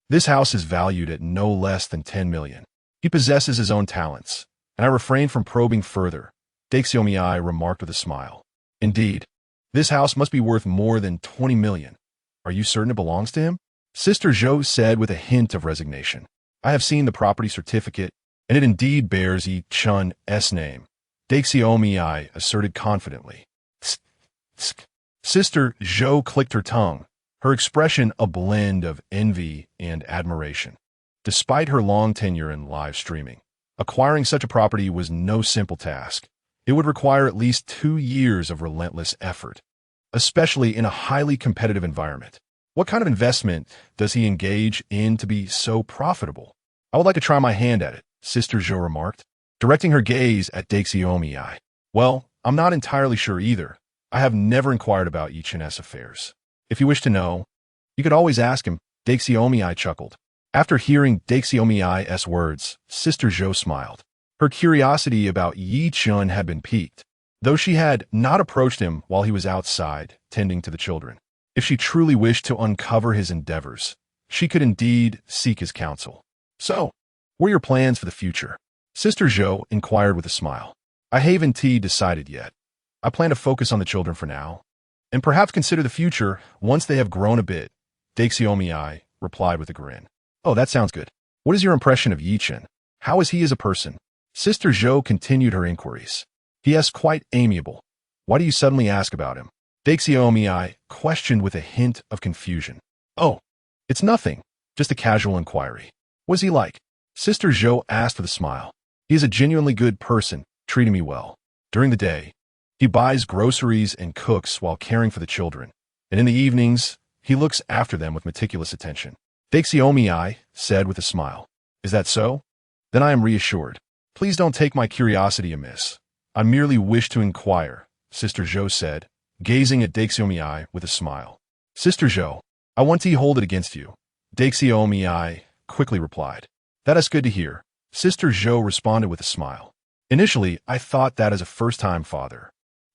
This house is valued at no less than 10 million. He possesses his own talents, and I refrained from probing further, Daxiomei remarked with a smile. Indeed, this house must be worth more than 20 million. Are you certain it belongs to him? Sister Zhou said with a hint of resignation. I have seen the property certificate, and it indeed bears Yi Chen's name, Daxiomei asserted confidently. Tsk, tsk. Sister Zhou clicked her tongue, her expression a blend of envy and admiration. Despite her long tenure in live streaming, acquiring such a property was no simple task. It would require at least 2 years of relentless effort, especially in a highly competitive environment. What kind of investment does he engage in to be so profitable? I would like to try my hand at it, Sister Zhou remarked, directing her gaze at Daxiomei. Well, I'm not entirely sure either. I have never inquired about Yi Chen's affairs. If you wish to know, you could always ask him, Daxiomei chuckled. After hearing Daxiomei's words, Sister Zhou smiled. Her curiosity about Yi Chen had been piqued, though she had not approached him while he was outside, tending to the children. If she truly wished to uncover his endeavors, she could indeed seek his counsel. So, what are your plans for the future? Sister Zhou inquired with a smile. I haven't decided yet. I plan to focus on the children for now, and perhaps consider the future once they have grown a bit, Daxiomei replied with a grin. Oh, that sounds good. What is your impression of Yi Chen? How is he as a person? Sister Zhou continued her inquiries. He is quite amiable. Why do you suddenly ask about him? Daxiomei questioned with a hint of confusion. Oh, it's nothing. Just a casual inquiry. What is he like? Sister Zhou asked with a smile. He is a genuinely good person, treating me well. During the day, he buys groceries and cooks while caring for the children, and in the evenings, he looks after them with meticulous attention. Daxiomei said with a smile. Is that so? Then I am reassured. Please don't take my curiosity amiss. I merely wish to inquire, Sister Zhou said, gazing at Daxiomei with a smile. Sister Zhou, I want to hold it against you, Daxiomei quickly replied. That is good to hear, Sister Zhou responded with a smile. Initially, I thought that as a first-time father,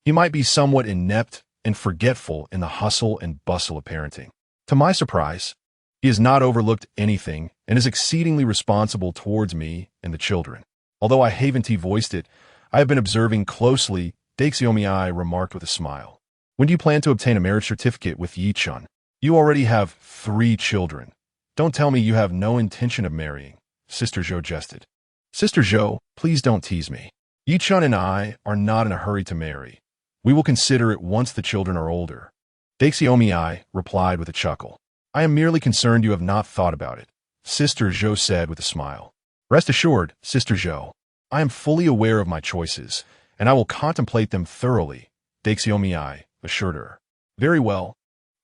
he might be somewhat inept and forgetful in the hustle and bustle of parenting. To my surprise, he has not overlooked anything and is exceedingly responsible towards me and the children. Although I haven't voiced it, I have been observing closely, Daxiomei remarked with a smile. When do you plan to obtain a marriage certificate with Yi Chen? You already have 3 children. Don't tell me you have no intention of marrying, Sister Zhou jested. Sister Zhou, please don't tease me. Yi Chen and I are not in a hurry to marry. We will consider it once the children are older. Daxiomei replied with a chuckle. I am merely concerned you have not thought about it, Sister Zhou said with a smile. Rest assured, Sister Zhou, I am fully aware of my choices, and I will contemplate them thoroughly, Daxiomei assured her. Very well.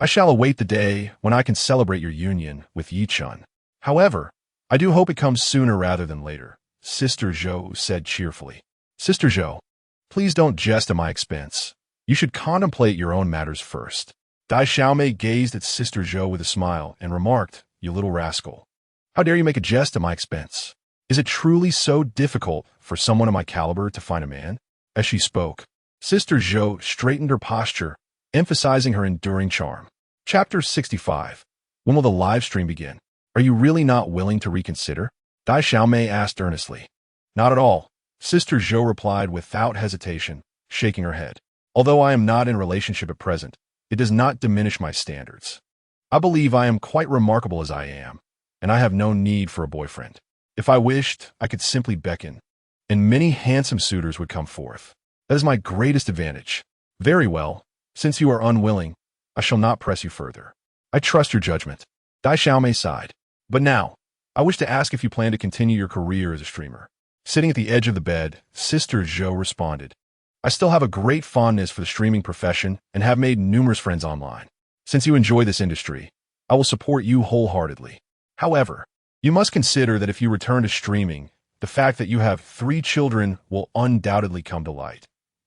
I shall await the day when I can celebrate your union with Yi Chen. However, I do hope it comes sooner rather than later, Sister Zhou said cheerfully. Sister Zhou, please don't jest at my expense. You should contemplate your own matters first. Dai Xiaomei gazed at Sister Zhou with a smile and remarked, You little rascal. How dare you make a jest at my expense? Is it truly so difficult for someone of my caliber to find a man? As she spoke, Sister Zhou straightened her posture, emphasizing her enduring charm. Chapter 65. When will the live stream begin? Are you really not willing to reconsider? Dai Xiaomei asked earnestly. Not at all, Sister Zhou replied without hesitation, shaking her head. Although I am not in a relationship at present, it does not diminish my standards. I believe I am quite remarkable as I am, and I have no need for a boyfriend. If I wished, I could simply beckon, and many handsome suitors would come forth. That is my greatest advantage. Very well, since you are unwilling, I shall not press you further. I trust your judgment. Dai Xiaomei sighed. But now, I wish to ask if you plan to continue your career as a streamer. Sitting at the edge of the bed, Sister Zhou responded. I still have a great fondness for the streaming profession and have made numerous friends online. Since you enjoy this industry, I will support you wholeheartedly. However, you must consider that if you return to streaming, the fact that you have 3 children will undoubtedly come to light.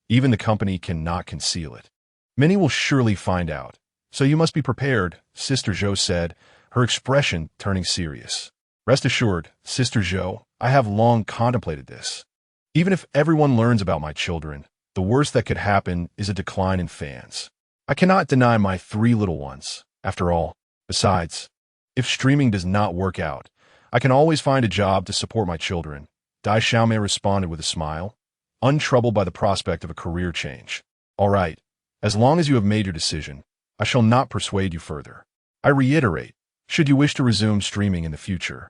Even the company cannot conceal it. Many will surely find out, so you must be prepared, Sister Zhou said, her expression turning serious. Rest assured, Sister Zhou, I have long contemplated this. Even if everyone learns about my children, the worst that could happen is a decline in fans. I cannot deny my 3 little ones, after all. Besides, if streaming does not work out, I can always find a job to support my children. Dai Xiaomei responded with a smile, untroubled by the prospect of a career change. All right, as long as you have made your decision, I shall not persuade you further. I reiterate, should you wish to resume streaming in the future,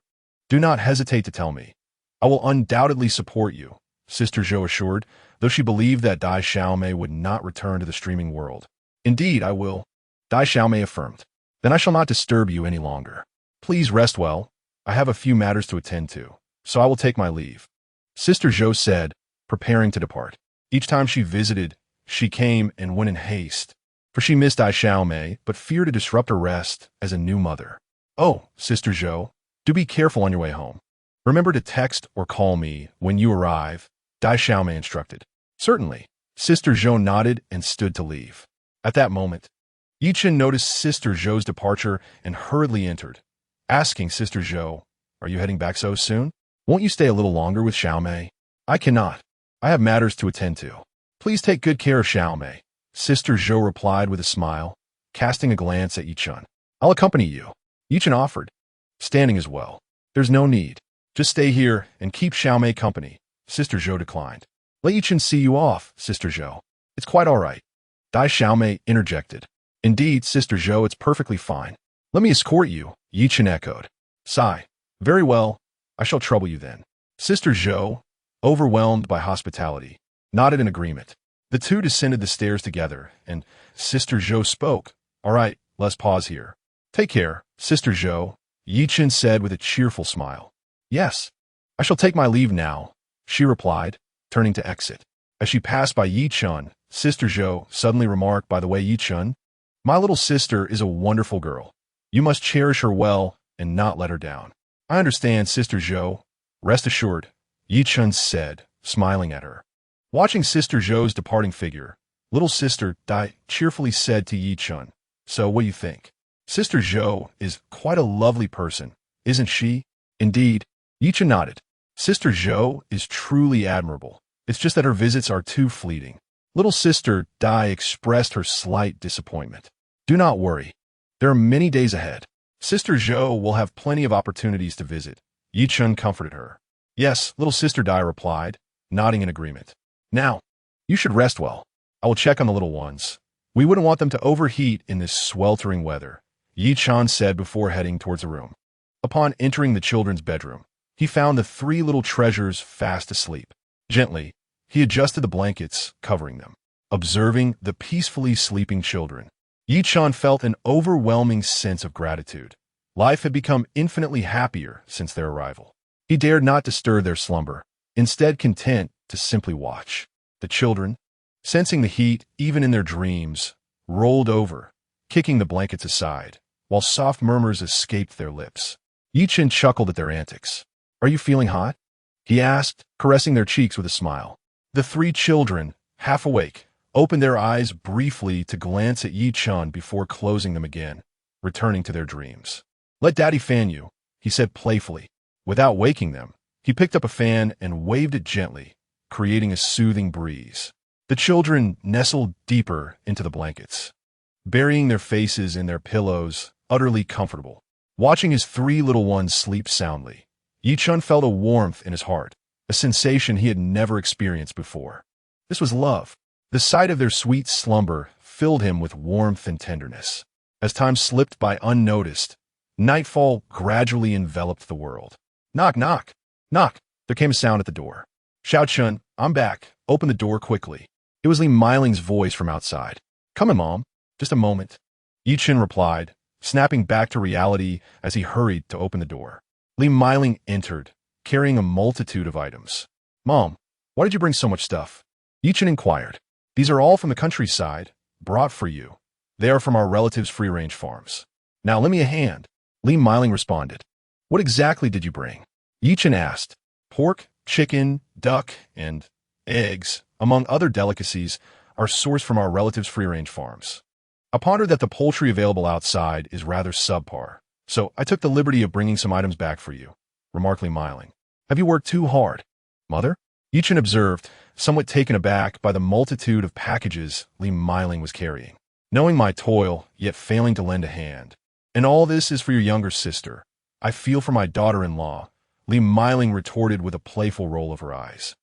do not hesitate to tell me. I will undoubtedly support you, Sister Zhou assured, though she believed that Dai Xiaomei would not return to the streaming world. Indeed, I will, Dai Xiaomei affirmed. Then I shall not disturb you any longer. Please rest well. I have a few matters to attend to, so I will take my leave. Sister Zhou said, preparing to depart. Each time she visited, she came and went in haste, for she missed Dai Xiaomei but feared to disrupt her rest as a new mother. Oh, Sister Zhou, do be careful on your way home. Remember to text or call me when you arrive, Dai Xiaomei instructed. Certainly, Sister Zhou nodded and stood to leave. At that moment, Chen noticed Sister Zhou's departure and hurriedly entered, asking Sister Zhou, are you heading back so soon? Won't you stay a little longer with Xiaomei? I cannot. I have matters to attend to. Please take good care of Xiaomei, Sister Zhou replied with a smile, casting a glance at Chen. I'll accompany you, Chen offered, standing as well. There's no need. Just stay here and keep Xiaomei company, Sister Zhou declined. Let Chen see you off, Sister Zhou. It's quite all right. Dai Xiaomei interjected. Indeed, Sister Zhou, it's perfectly fine. Let me escort you, Chen echoed. Sigh. Very well, I shall trouble you then. Sister Zhou, overwhelmed by hospitality, nodded in agreement. The two descended the stairs together, and Sister Zhou spoke. All right, let's pause here. Take care, Sister Zhou, Chen said with a cheerful smile. Yes, I shall take my leave now, she replied, turning to exit. As she passed by Chen, Sister Zhou suddenly remarked, by the way, Chen, my little sister is a wonderful girl. You must cherish her well and not let her down. I understand, Sister Zhou. Rest assured, Chen said, smiling at her. Watching Sister Zhou's departing figure, little sister Dai cheerfully said to Chen, so what do you think? Sister Zhou is quite a lovely person, isn't she? Indeed, Chen nodded. Sister Zhou is truly admirable. It's just that her visits are too fleeting. Little sister Dai expressed her slight disappointment. Do not worry. There are many days ahead. Sister Zhou will have plenty of opportunities to visit. Chen comforted her. Yes, little sister Dai replied, nodding in agreement. Now, you should rest well. I will check on the little ones. We wouldn't want them to overheat in this sweltering weather, Chen said before heading towards the room. Upon entering the children's bedroom, he found the 3 little treasures fast asleep. Gently, he adjusted the blankets covering them. Observing the peacefully sleeping children, Chen felt an overwhelming sense of gratitude. Life had become infinitely happier since their arrival. He dared not disturb their slumber, instead content to simply watch. The children, sensing the heat even in their dreams, rolled over, kicking the blankets aside, while soft murmurs escaped their lips. Chen chuckled at their antics. Are you feeling hot? He asked, caressing their cheeks with a smile. The 3 children, half awake, opened their eyes briefly to glance at Chen before closing them again, returning to their dreams. Let Daddy fan you, he said playfully. Without waking them, He picked up a fan and waved it gently, creating a soothing breeze. The children nestled deeper into the blankets, burying their faces in their pillows, utterly comfortable. Watching his three little ones sleep soundly, Yi-chun felt a warmth in his heart, a sensation he had never experienced before. This was love. The sight of their sweet slumber filled him with warmth and tenderness. As time slipped by unnoticed, nightfall gradually enveloped the world. Knock, knock, knock. There came a sound at the door. Xiao Chun, I'm back. Open the door quickly. It was Li Miling's voice from outside. Come in, Mom. Just a moment. Yi-chun replied, snapping back to reality as he hurried to open the door. Li Miling entered, carrying a multitude of items. Mom, why did you bring so much stuff? Yi-chun inquired. These are all from the countryside, brought for you. They are from our relatives' free-range farms. Now lend me a hand. Li Miling responded. What exactly did you bring? Yi-chun asked. Pork, chicken, duck, and eggs, among other delicacies, are sourced from our relatives' free-range farms. I pondered that the poultry available outside is rather subpar, so I took the liberty of bringing some items back for you, remarked Li Miling. Have you worked too hard, Mother? Yi-chun observed, somewhat taken aback by the multitude of packages Li Miling was carrying. Knowing my toil, yet failing to lend a hand. And all this is for your younger sister. I feel for my daughter-in-law, Li Miling retorted with a playful roll of her eyes.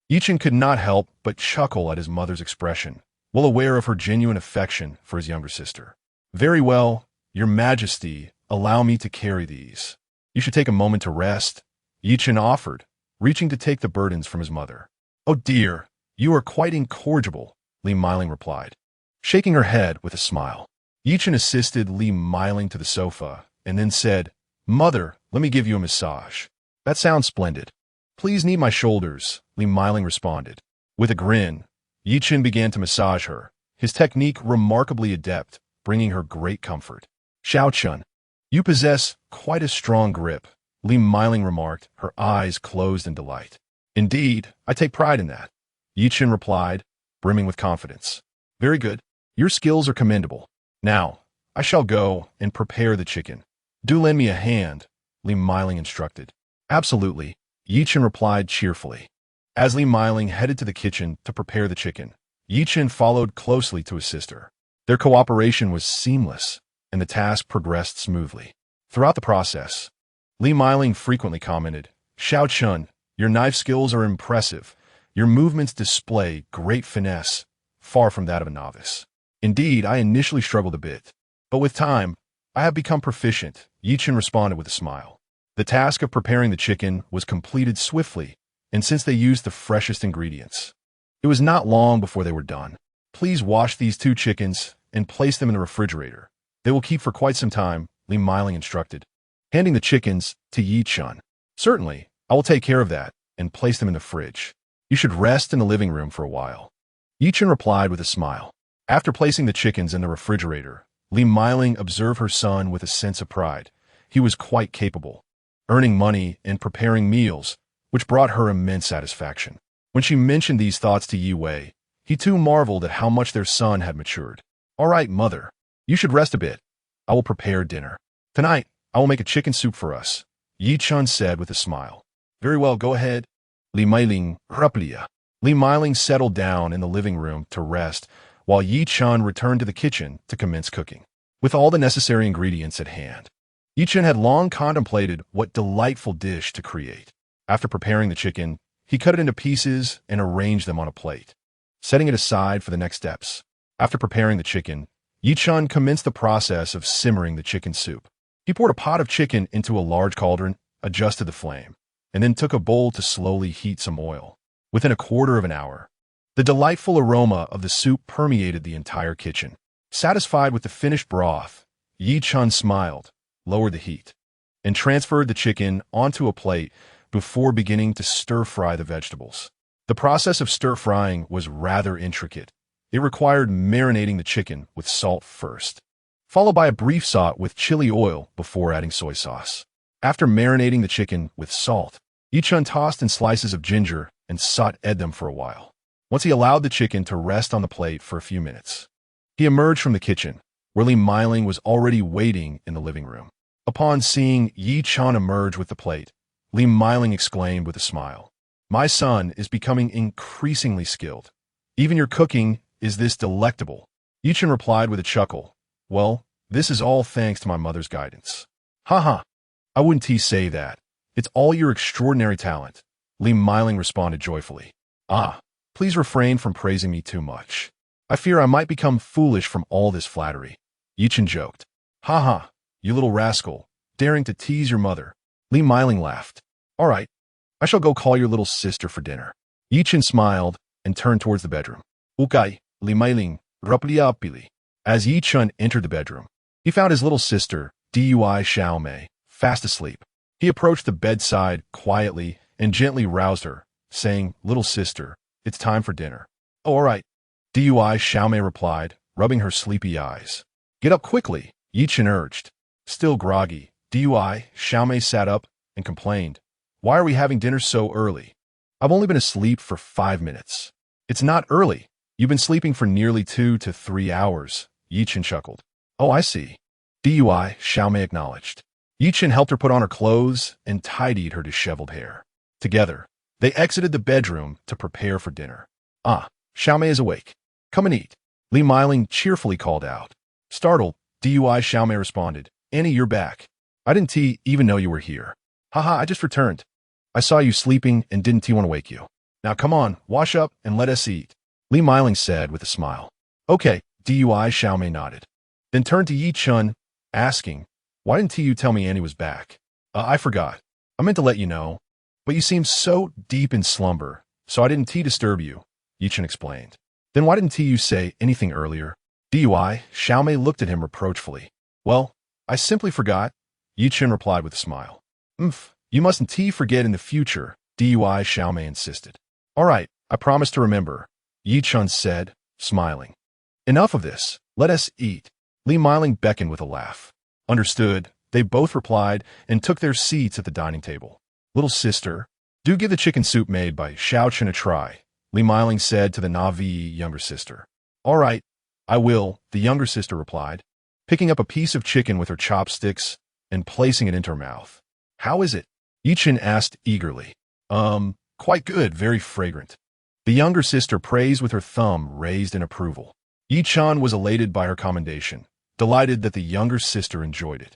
Yi-chun could not help but chuckle at his mother's expression, well aware of her genuine affection for his younger sister. Very well, Your Majesty, allow me to carry these. You should take a moment to rest, Yi-chun offered, reaching to take the burdens from his mother. Oh dear, you are quite incorrigible, Li Miling replied, shaking her head with a smile. Yi-chun assisted Li Miling to the sofa and then said, Mother, let me give you a massage. That sounds splendid. Please knee my shoulders, Li Miling responded. With a grin, Yi-chun began to massage her, his technique remarkably adept, bringing her great comfort. Xiao Chun, you possess quite a strong grip, Li Miling remarked, her eyes closed in delight. Indeed, I take pride in that, Yi-chun replied, brimming with confidence. Very good. Your skills are commendable. Now, I shall go and prepare the chicken. Do lend me a hand, Li Miling instructed. Absolutely, Yi-chun replied cheerfully. As Li Miling headed to the kitchen to prepare the chicken, Yi-chun followed closely to assist her. Their cooperation was seamless, and the task progressed smoothly. Throughout the process, Li Miling frequently commented, Xiao Chun, your knife skills are impressive. Your movements display great finesse, far from that of a novice. Indeed, I initially struggled a bit, but with time, I have become proficient, Yi-chun responded with a smile. The task of preparing the chicken was completed swiftly, and since they used the freshest ingredients, it was not long before they were done. Please wash these 2 chickens and place them in the refrigerator. They will keep for quite some time, Li Miling instructed, handing the chickens to Yi-chun. Certainly, I will take care of that and place them in the fridge. You should rest in the living room for a while. Yi-chun replied with a smile. After placing the chickens in the refrigerator, Li Miling observed her son with a sense of pride. He was quite capable, earning money and preparing meals, which brought her immense satisfaction. When she mentioned these thoughts to Yi Wei, he too marveled at how much their son had matured. All right, Mother, you should rest a bit. I will prepare dinner. Tonight, I will make a chicken soup for us, Yi-chun said with a smile. Very well, go ahead. Li Miling, Raplia. Li Miling settled down in the living room to rest, while Yi-chun returned to the kitchen to commence cooking. With all the necessary ingredients at hand, Yi-chun had long contemplated what delightful dish to create. After preparing the chicken, he cut it into pieces and arranged them on a plate, setting it aside for the next steps. After preparing the chicken, Yi-chun commenced the process of simmering the chicken soup. He poured a pot of chicken into a large cauldron, adjusted the flame, and then took a bowl to slowly heat some oil. Within a quarter of an hour, the delightful aroma of the soup permeated the entire kitchen. Satisfied with the finished broth, Yi-chun smiled, lowered the heat, and transferred the chicken onto a plate before beginning to stir-fry the vegetables. The process of stir-frying was rather intricate. It required marinating the chicken with salt first, followed by a brief saute with chili oil before adding soy sauce. After marinating the chicken with salt, Yi-chun tossed in slices of ginger and sauteed them for a while. Once he allowed the chicken to rest on the plate for a few minutes, he emerged from the kitchen, where Li Miling was already waiting in the living room. Upon seeing Yi-chun emerge with the plate, Li Miling exclaimed with a smile. My son is becoming increasingly skilled. Even your cooking is this delectable. Yichen replied with a chuckle. Well, this is all thanks to my mother's guidance. Haha, I wouldn't say that. It's all your extraordinary talent. Li Miling responded joyfully. Ah, please refrain from praising me too much. I fear I might become foolish from all this flattery. Yichen joked. Haha, you little rascal, daring to tease your mother. Li Miling laughed. All right, I shall go call your little sister for dinner. Yichen smiled and turned towards the bedroom. Okay, Li Miling, rapidly. As Yichen entered the bedroom, he found his little sister, Dui Xiaomei, fast asleep. He approached the bedside quietly and gently roused her, saying, Little sister, it's time for dinner. Oh, all right, Dui Xiaomei replied, rubbing her sleepy eyes. Get up quickly, Yichen urged. Still groggy, Dui Xiaomei sat up and complained. Why are we having dinner so early? I've only been asleep for 5 minutes. It's not early. You've been sleeping for nearly 2 to 3 hours, Yichen chuckled. Oh, I see. Dui Xiaomei acknowledged. Yichen helped her put on her clothes and tidied her disheveled hair. Together, they exited the bedroom to prepare for dinner. Ah, Xiaomei is awake. Come and eat. Li Miling cheerfully called out. Startled, Dui Xiaomei responded. Annie, you're back. I didn't even know you were here. Haha, I just returned. I saw you sleeping and didn't want to wake you. Now come on, wash up and let us eat. Li Miling said with a smile. Okay, Dui Xiaomei nodded. Then turned to Yichen, asking, Why didn't you tell me Annie was back? I forgot. I meant to let you know. But you seemed so deep in slumber, so I didn't disturb you, Yichen explained. Then why didn't you say anything earlier? Dui Xiaomei looked at him reproachfully. Well, I simply forgot, Yichen replied with a smile. You mustn't forget in the future, Dui Xiaomei insisted. All right, I promise to remember, Yichen said, smiling. Enough of this, let us eat. Li Miling beckoned with a laugh. Understood, they both replied and took their seats at the dining table. Little sister, do give the chicken soup made by Xiao Chen a try, Li Miling said to the Navi younger sister. All right, I will, the younger sister replied, picking up a piece of chicken with her chopsticks and placing it into her mouth. How is it? Yichen asked eagerly. Quite good, very fragrant. The younger sister praised with her thumb raised in approval. Yichen was elated by her commendation, delighted that the younger sister enjoyed it.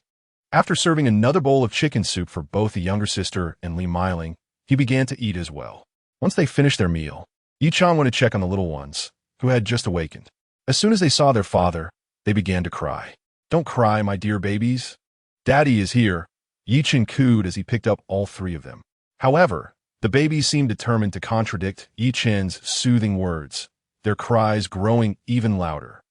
After serving another bowl of chicken soup for both the younger sister and Li Miling, he began to eat as well. Once they finished their meal, Yichen went to check on the little ones, who had just awakened. As soon as they saw their father, they began to cry. Don't cry, my dear babies. Daddy is here, Yichen cooed as he picked up all 3 of them. However, the babies seemed determined to contradict Yichen's soothing words, their cries growing even louder.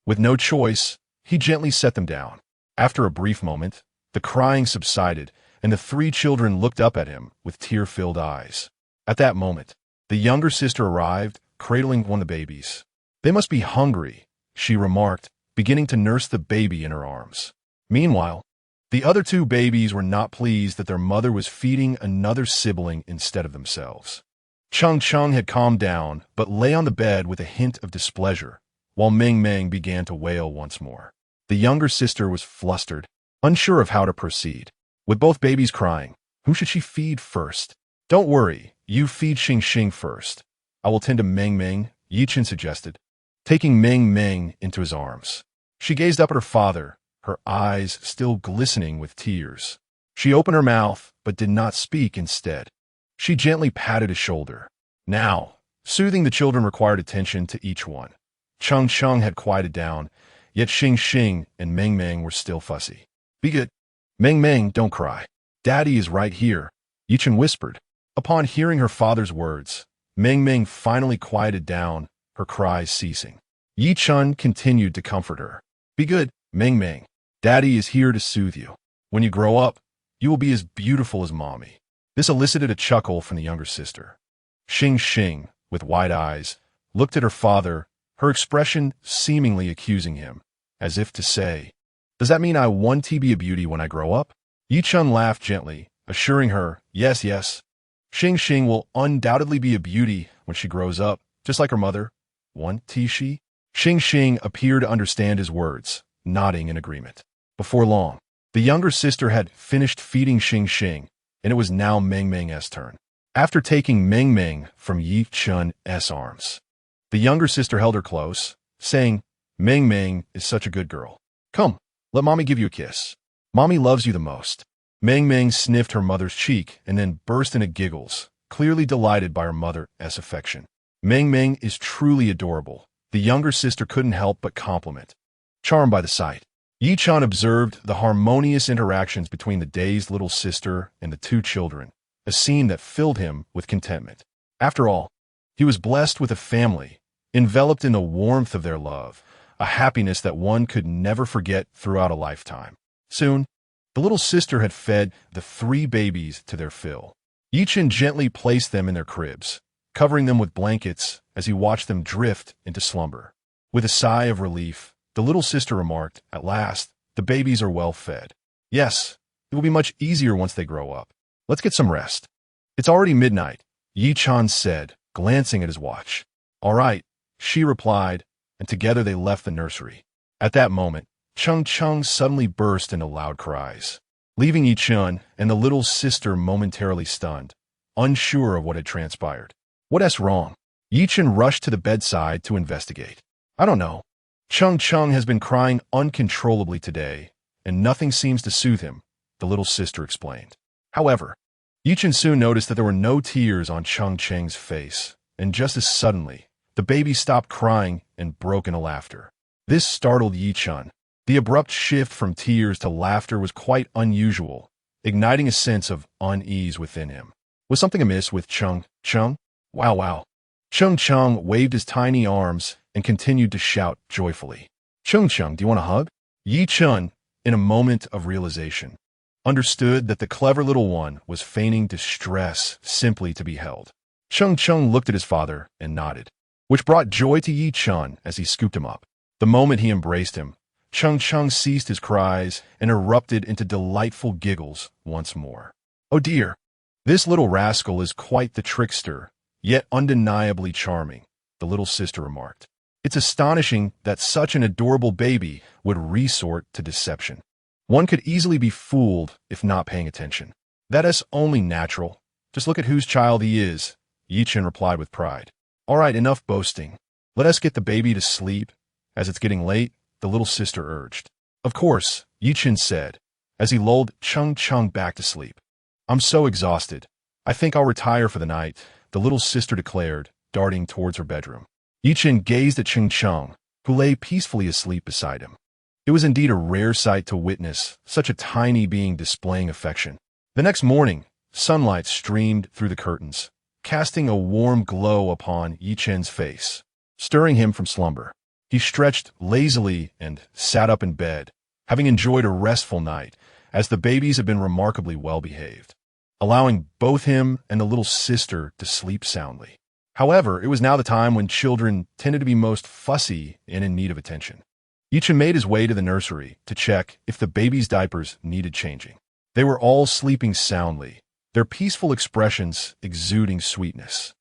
With no choice, he gently set them down. After a brief moment, the crying subsided, and the 3 children looked up at him with tear-filled eyes. At that moment, the younger sister arrived, cradling one of the babies. They must be hungry, she remarked, beginning to nurse the baby in her arms. Meanwhile, the other 2 babies were not pleased that their mother was feeding another sibling instead of themselves. Cheng had calmed down, but lay on the bed with a hint of displeasure, while Meng began to wail once more. The younger sister was flustered, unsure of how to proceed. With both babies crying, who should she feed first? Don't worry, you feed Xing first. I will tend to Meng, Yichen suggested, taking Meng into his arms. She gazed up at her father, her eyes still glistening with tears. She opened her mouth, but did not speak instead. She gently patted his shoulder. Now, soothing the children required attention to each one. Cheng had quieted down, yet Xing and Meng were still fussy. Be good. Meng, don't cry. Daddy is right here, Yichen whispered. Upon hearing her father's words, Meng finally quieted down, her cries ceasing. Yichen continued to comfort her. Be good, Meng. Daddy is here to soothe you. When you grow up, you will be as beautiful as Mommy. This elicited a chuckle from the younger sister. Xing, with wide eyes, looked at her father, her expression seemingly accusing him, as if to say, Does that mean I want to be a beauty when I grow up? Yichen laughed gently, assuring her, Yes. Xing will undoubtedly be a beauty when she grows up, just like her mother. Want she? Xing appeared to understand his words, nodding in agreement. Before long, the younger sister had finished feeding Xing, and it was now Meng Meng's turn. After taking Meng Meng from Yi Chun's arms, the younger sister held her close, saying, Meng Meng is such a good girl. Come, let mommy give you a kiss. Mommy loves you the most. Meng Meng sniffed her mother's cheek and then burst into giggles, clearly delighted by her mother's affection. Meng Meng is truly adorable. The younger sister couldn't help but compliment. Charmed by the sight, Yi Chun observed the harmonious interactions between the dazed little sister and the two children, a scene that filled him with contentment. After all, he was blessed with a family, enveloped in the warmth of their love, a happiness that one could never forget throughout a lifetime. Soon, the little sister had fed the 3 babies to their fill. Yi Chun gently placed them in their cribs, covering them with blankets as he watched them drift into slumber. With a sigh of relief, the little sister remarked, At last, the babies are well fed. Yes, it will be much easier once they grow up. Let's get some rest. It's already midnight, Yi Chun said, glancing at his watch. All right, she replied, and together they left the nursery. At that moment, Chung Chung suddenly burst into loud cries, leaving Yi Chun and the little sister momentarily stunned, unsure of what had transpired. What's wrong? Yi Chun rushed to the bedside to investigate. I don't know. Chung Chung has been crying uncontrollably today, and nothing seems to soothe him, the little sister explained. However, Yi Chun soon noticed that there were no tears on Chung Cheng's face, and just as suddenly, the baby stopped crying and broke into laughter. This startled Yi Chun. The abrupt shift from tears to laughter was quite unusual, igniting a sense of unease within him. Was something amiss with Chung Chung? Wow. Chung Chung waved his tiny arms and continued to shout joyfully. Chung Chung, do you want a hug? Yi Chun, in a moment of realization, understood that the clever little one was feigning distress simply to be held. Chung Chung looked at his father and nodded, which brought joy to Yi Chun as he scooped him up. The moment he embraced him, Chung Chung ceased his cries and erupted into delightful giggles once more. Oh dear, this little rascal is quite the trickster, yet undeniably charming, the little sister remarked. It's astonishing that such an adorable baby would resort to deception. One could easily be fooled if not paying attention. That is only natural. Just look at whose child he is, Yi Chun replied with pride. All right, enough boasting. Let us get the baby to sleep. As it's getting late, the little sister urged. Of course, Yi Chun said, as he lulled Chung Chung back to sleep. I'm so exhausted. I think I'll retire for the night, the little sister declared, darting towards her bedroom. Yi Chun gazed at Chung Chung, who lay peacefully asleep beside him. It was indeed a rare sight to witness such a tiny being displaying affection. The next morning, sunlight streamed through the curtains, casting a warm glow upon Yi Chun's face, stirring him from slumber. He stretched lazily and sat up in bed, having enjoyed a restful night, as the babies had been remarkably well behaved, allowing both him and the little sister to sleep soundly. However, it was now the time when children tended to be most fussy and in need of attention. Yi Chun made his way to the nursery to check if the babies' diapers needed changing. They were all sleeping soundly, their peaceful expressions exuding sweetness.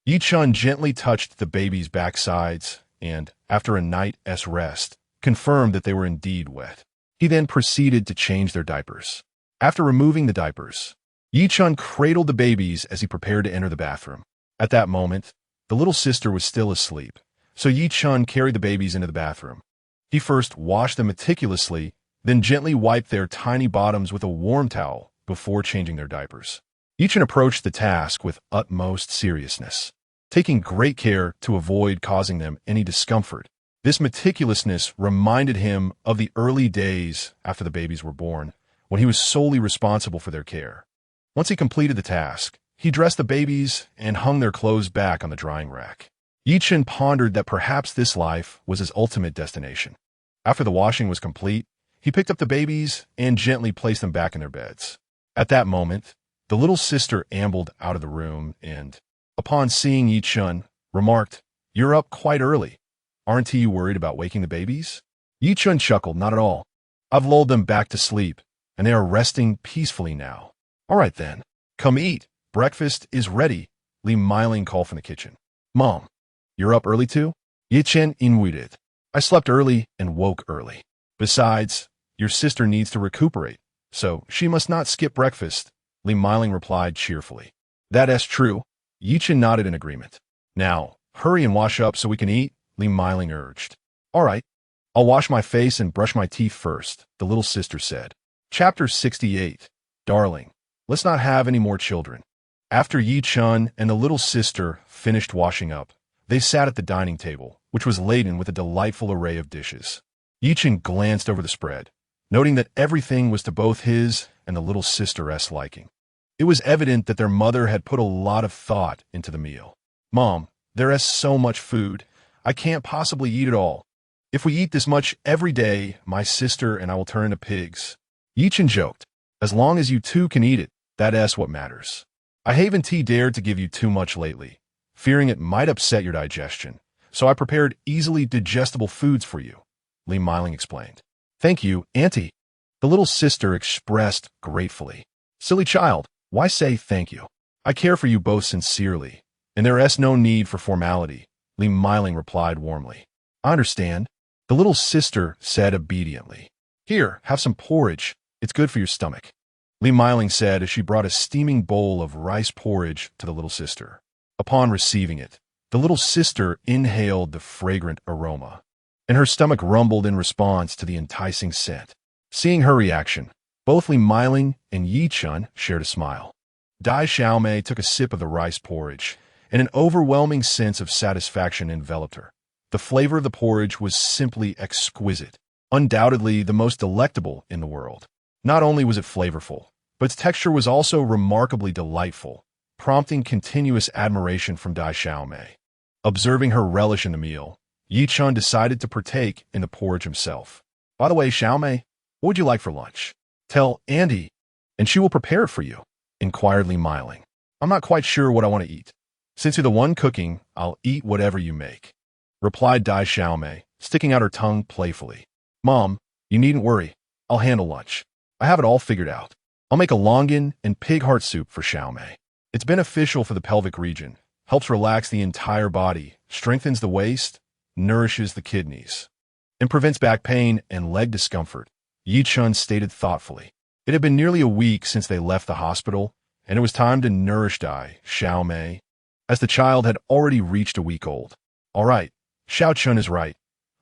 Yi Chun gently touched the babies' backsides and, after a night's rest, confirmed that they were indeed wet. He then proceeded to change their diapers. After removing the diapers, Yi Chun cradled the babies as he prepared to enter the bathroom. At that moment, the little sister was still asleep, so Yi Chun carried the babies into the bathroom. He first washed them meticulously, then gently wiped their tiny bottoms with a warm towel before changing their diapers. Yi Chun approached the task with utmost seriousness, taking great care to avoid causing them any discomfort. This meticulousness reminded him of the early days after the babies were born, when he was solely responsible for their care. Once he completed the task, he dressed the babies and hung their clothes back on the drying rack. Yi Chun pondered that perhaps this life was his ultimate destination. After the washing was complete, he picked up the babies and gently placed them back in their beds. At that moment, the little sister ambled out of the room and, upon seeing Yi Chun, remarked, "You're up quite early. Aren't you worried about waking the babies?" Yi Chun chuckled, "Not at all. I've lulled them back to sleep, and they are resting peacefully now." "All right then, come eat. Breakfast is ready," Li Meiling called from the kitchen. "Mom, you're up early too?" Yi Chun inwarded. "I slept early and woke early. Besides, your sister needs to recuperate, so she must not skip breakfast," Li Miling replied cheerfully. That's true. Yi Chen nodded in agreement. Now, hurry and wash up so we can eat, Li Miling urged. All right. I'll wash my face and brush my teeth first, the little sister said. Chapter 68. Darling, let's not have any more children. After Yi Chen and the little sister finished washing up, they sat at the dining table, which was laden with a delightful array of dishes. Yi Chen glanced over the spread, noting that everything was to both his and the little sister's liking. It was evident that their mother had put a lot of thought into the meal. Mom, there is so much food. I can't possibly eat it all. If we eat this much every day, my sister and I will turn into pigs. Yi Chen joked. As long as you two can eat it, that's what matters. I haven't dared to give you too much lately, fearing it might upset your digestion, so I prepared easily digestible foods for you, Li Miling explained. Thank you, Auntie. The little sister expressed gratefully. Silly child, why say thank you? I care for you both sincerely, and there is no need for formality, Li Miling replied warmly. I understand, the little sister said obediently. Here, have some porridge. It's good for your stomach, Li Miling said as she brought a steaming bowl of rice porridge to the little sister. Upon receiving it, the little sister inhaled the fragrant aroma, and her stomach rumbled in response to the enticing scent. Seeing her reaction, both Li Miling and Yi Chen shared a smile. Dai Xiaomei took a sip of the rice porridge, and an overwhelming sense of satisfaction enveloped her. The flavor of the porridge was simply exquisite, undoubtedly the most delectable in the world. Not only was it flavorful, but its texture was also remarkably delightful, prompting continuous admiration from Dai Xiaomei. Observing her relish in the meal, Yi Chen decided to partake in the porridge himself. By the way, Xiaomei, what would you like for lunch? Tell Andy, and she will prepare it for you, inquired Li Miling. I'm not quite sure what I want to eat. Since you're the one cooking, I'll eat whatever you make, replied Dai Xiaomei, sticking out her tongue playfully. Mom, you needn't worry. I'll handle lunch. I have it all figured out. I'll make a longan and pig heart soup for Xiaomei. It's beneficial for the pelvic region, helps relax the entire body, strengthens the waist, nourishes the kidneys, and prevents back pain and leg discomfort, Yi Chen stated thoughtfully. It had been nearly a week since they left the hospital, and it was time to nourish Dai Xiaomei, as the child had already reached a week old. All right, Xiao Chen is right.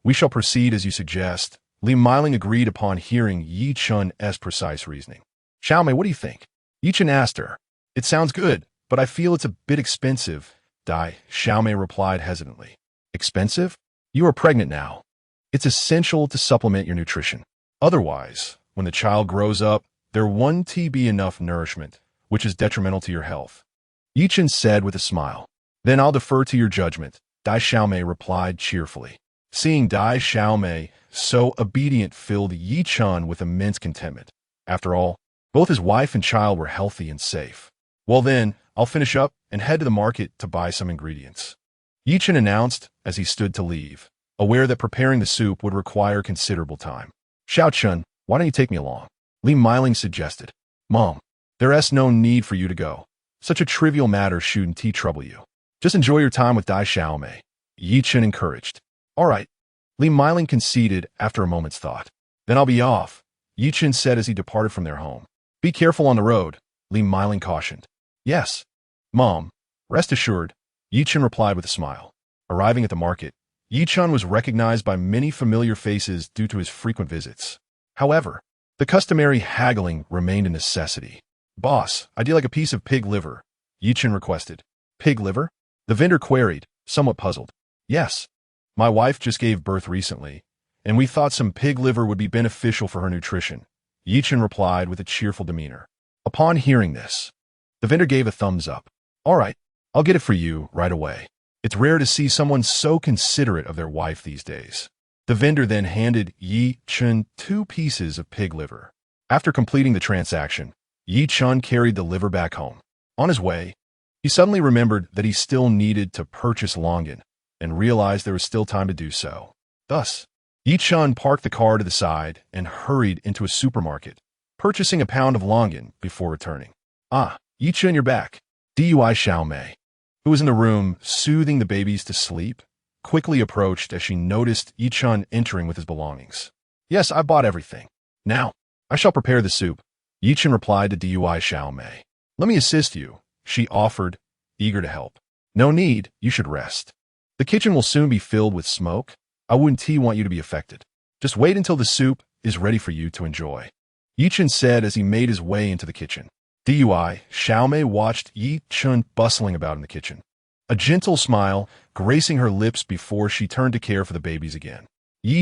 We shall proceed as you suggest. Li Miling agreed upon hearing Yi Chen's precise reasoning. Xiaomei, what do you think? Yi Chen asked her. It sounds good, but I feel it's a bit expensive, Dai Xiaomei replied hesitantly. Expensive? You are pregnant now. It's essential to supplement your nutrition. Otherwise, when the child grows up, there won't be enough nourishment, which is detrimental to your health. Yi Chen said with a smile. Then I'll defer to your judgment, Dai Xiaomei replied cheerfully. Seeing Dai Xiaomei so obedient filled Yi Chen with immense contentment. After all, both his wife and child were healthy and safe. Well then, I'll finish up and head to the market to buy some ingredients, Yi Chen announced as he stood to leave, aware that preparing the soup would require considerable time. Xiao Chen, why don't you take me along? Li Miling suggested. Mom, there is no need for you to go. Such a trivial matter shouldn't trouble you. Just enjoy your time with Dai Xiaomei, Yi Chen encouraged. All right, Li Miling conceded after a moment's thought. Then I'll be off, Yi Chen said as he departed from their home. Be careful on the road, Li Miling cautioned. Yes, Mom, rest assured, Yi Chen replied with a smile. Arriving at the market, Yi Chen was recognized by many familiar faces due to his frequent visits. However, the customary haggling remained a necessity. Boss, I'd like a piece of pig liver, Yi Chen requested. Pig liver? The vendor queried, somewhat puzzled. Yes. My wife just gave birth recently, and we thought some pig liver would be beneficial for her nutrition, Yi Chen replied with a cheerful demeanor. Upon hearing this, the vendor gave a thumbs up. All right, I'll get it for you right away. It's rare to see someone so considerate of their wife these days. The vendor then handed Yi Chen 2 pieces of pig liver. After completing the transaction, Yi Chen carried the liver back home. On his way, he suddenly remembered that he still needed to purchase longan, and realized there was still time to do so. Thus, Yi Chen parked the car to the side and hurried into a supermarket, purchasing a pound of longan before returning. Ah, Yi Chen, you're back. Dui Xiaomei, who was in the room soothing the babies to sleep, quickly approached as she noticed Yi Chen entering with his belongings. Yes, I bought everything. Now, I shall prepare the soup, Yi Chen replied to Dui Xiaomei. Let me assist you, she offered, eager to help. No need, you should rest. The kitchen will soon be filled with smoke. I wouldn't want you to be affected. Just wait until the soup is ready for you to enjoy. Chen said as he made his way into the kitchen. Xiaomei watched Chen bustling about in the kitchen. A gentle smile gracing her lips before she turned to care for the babies again.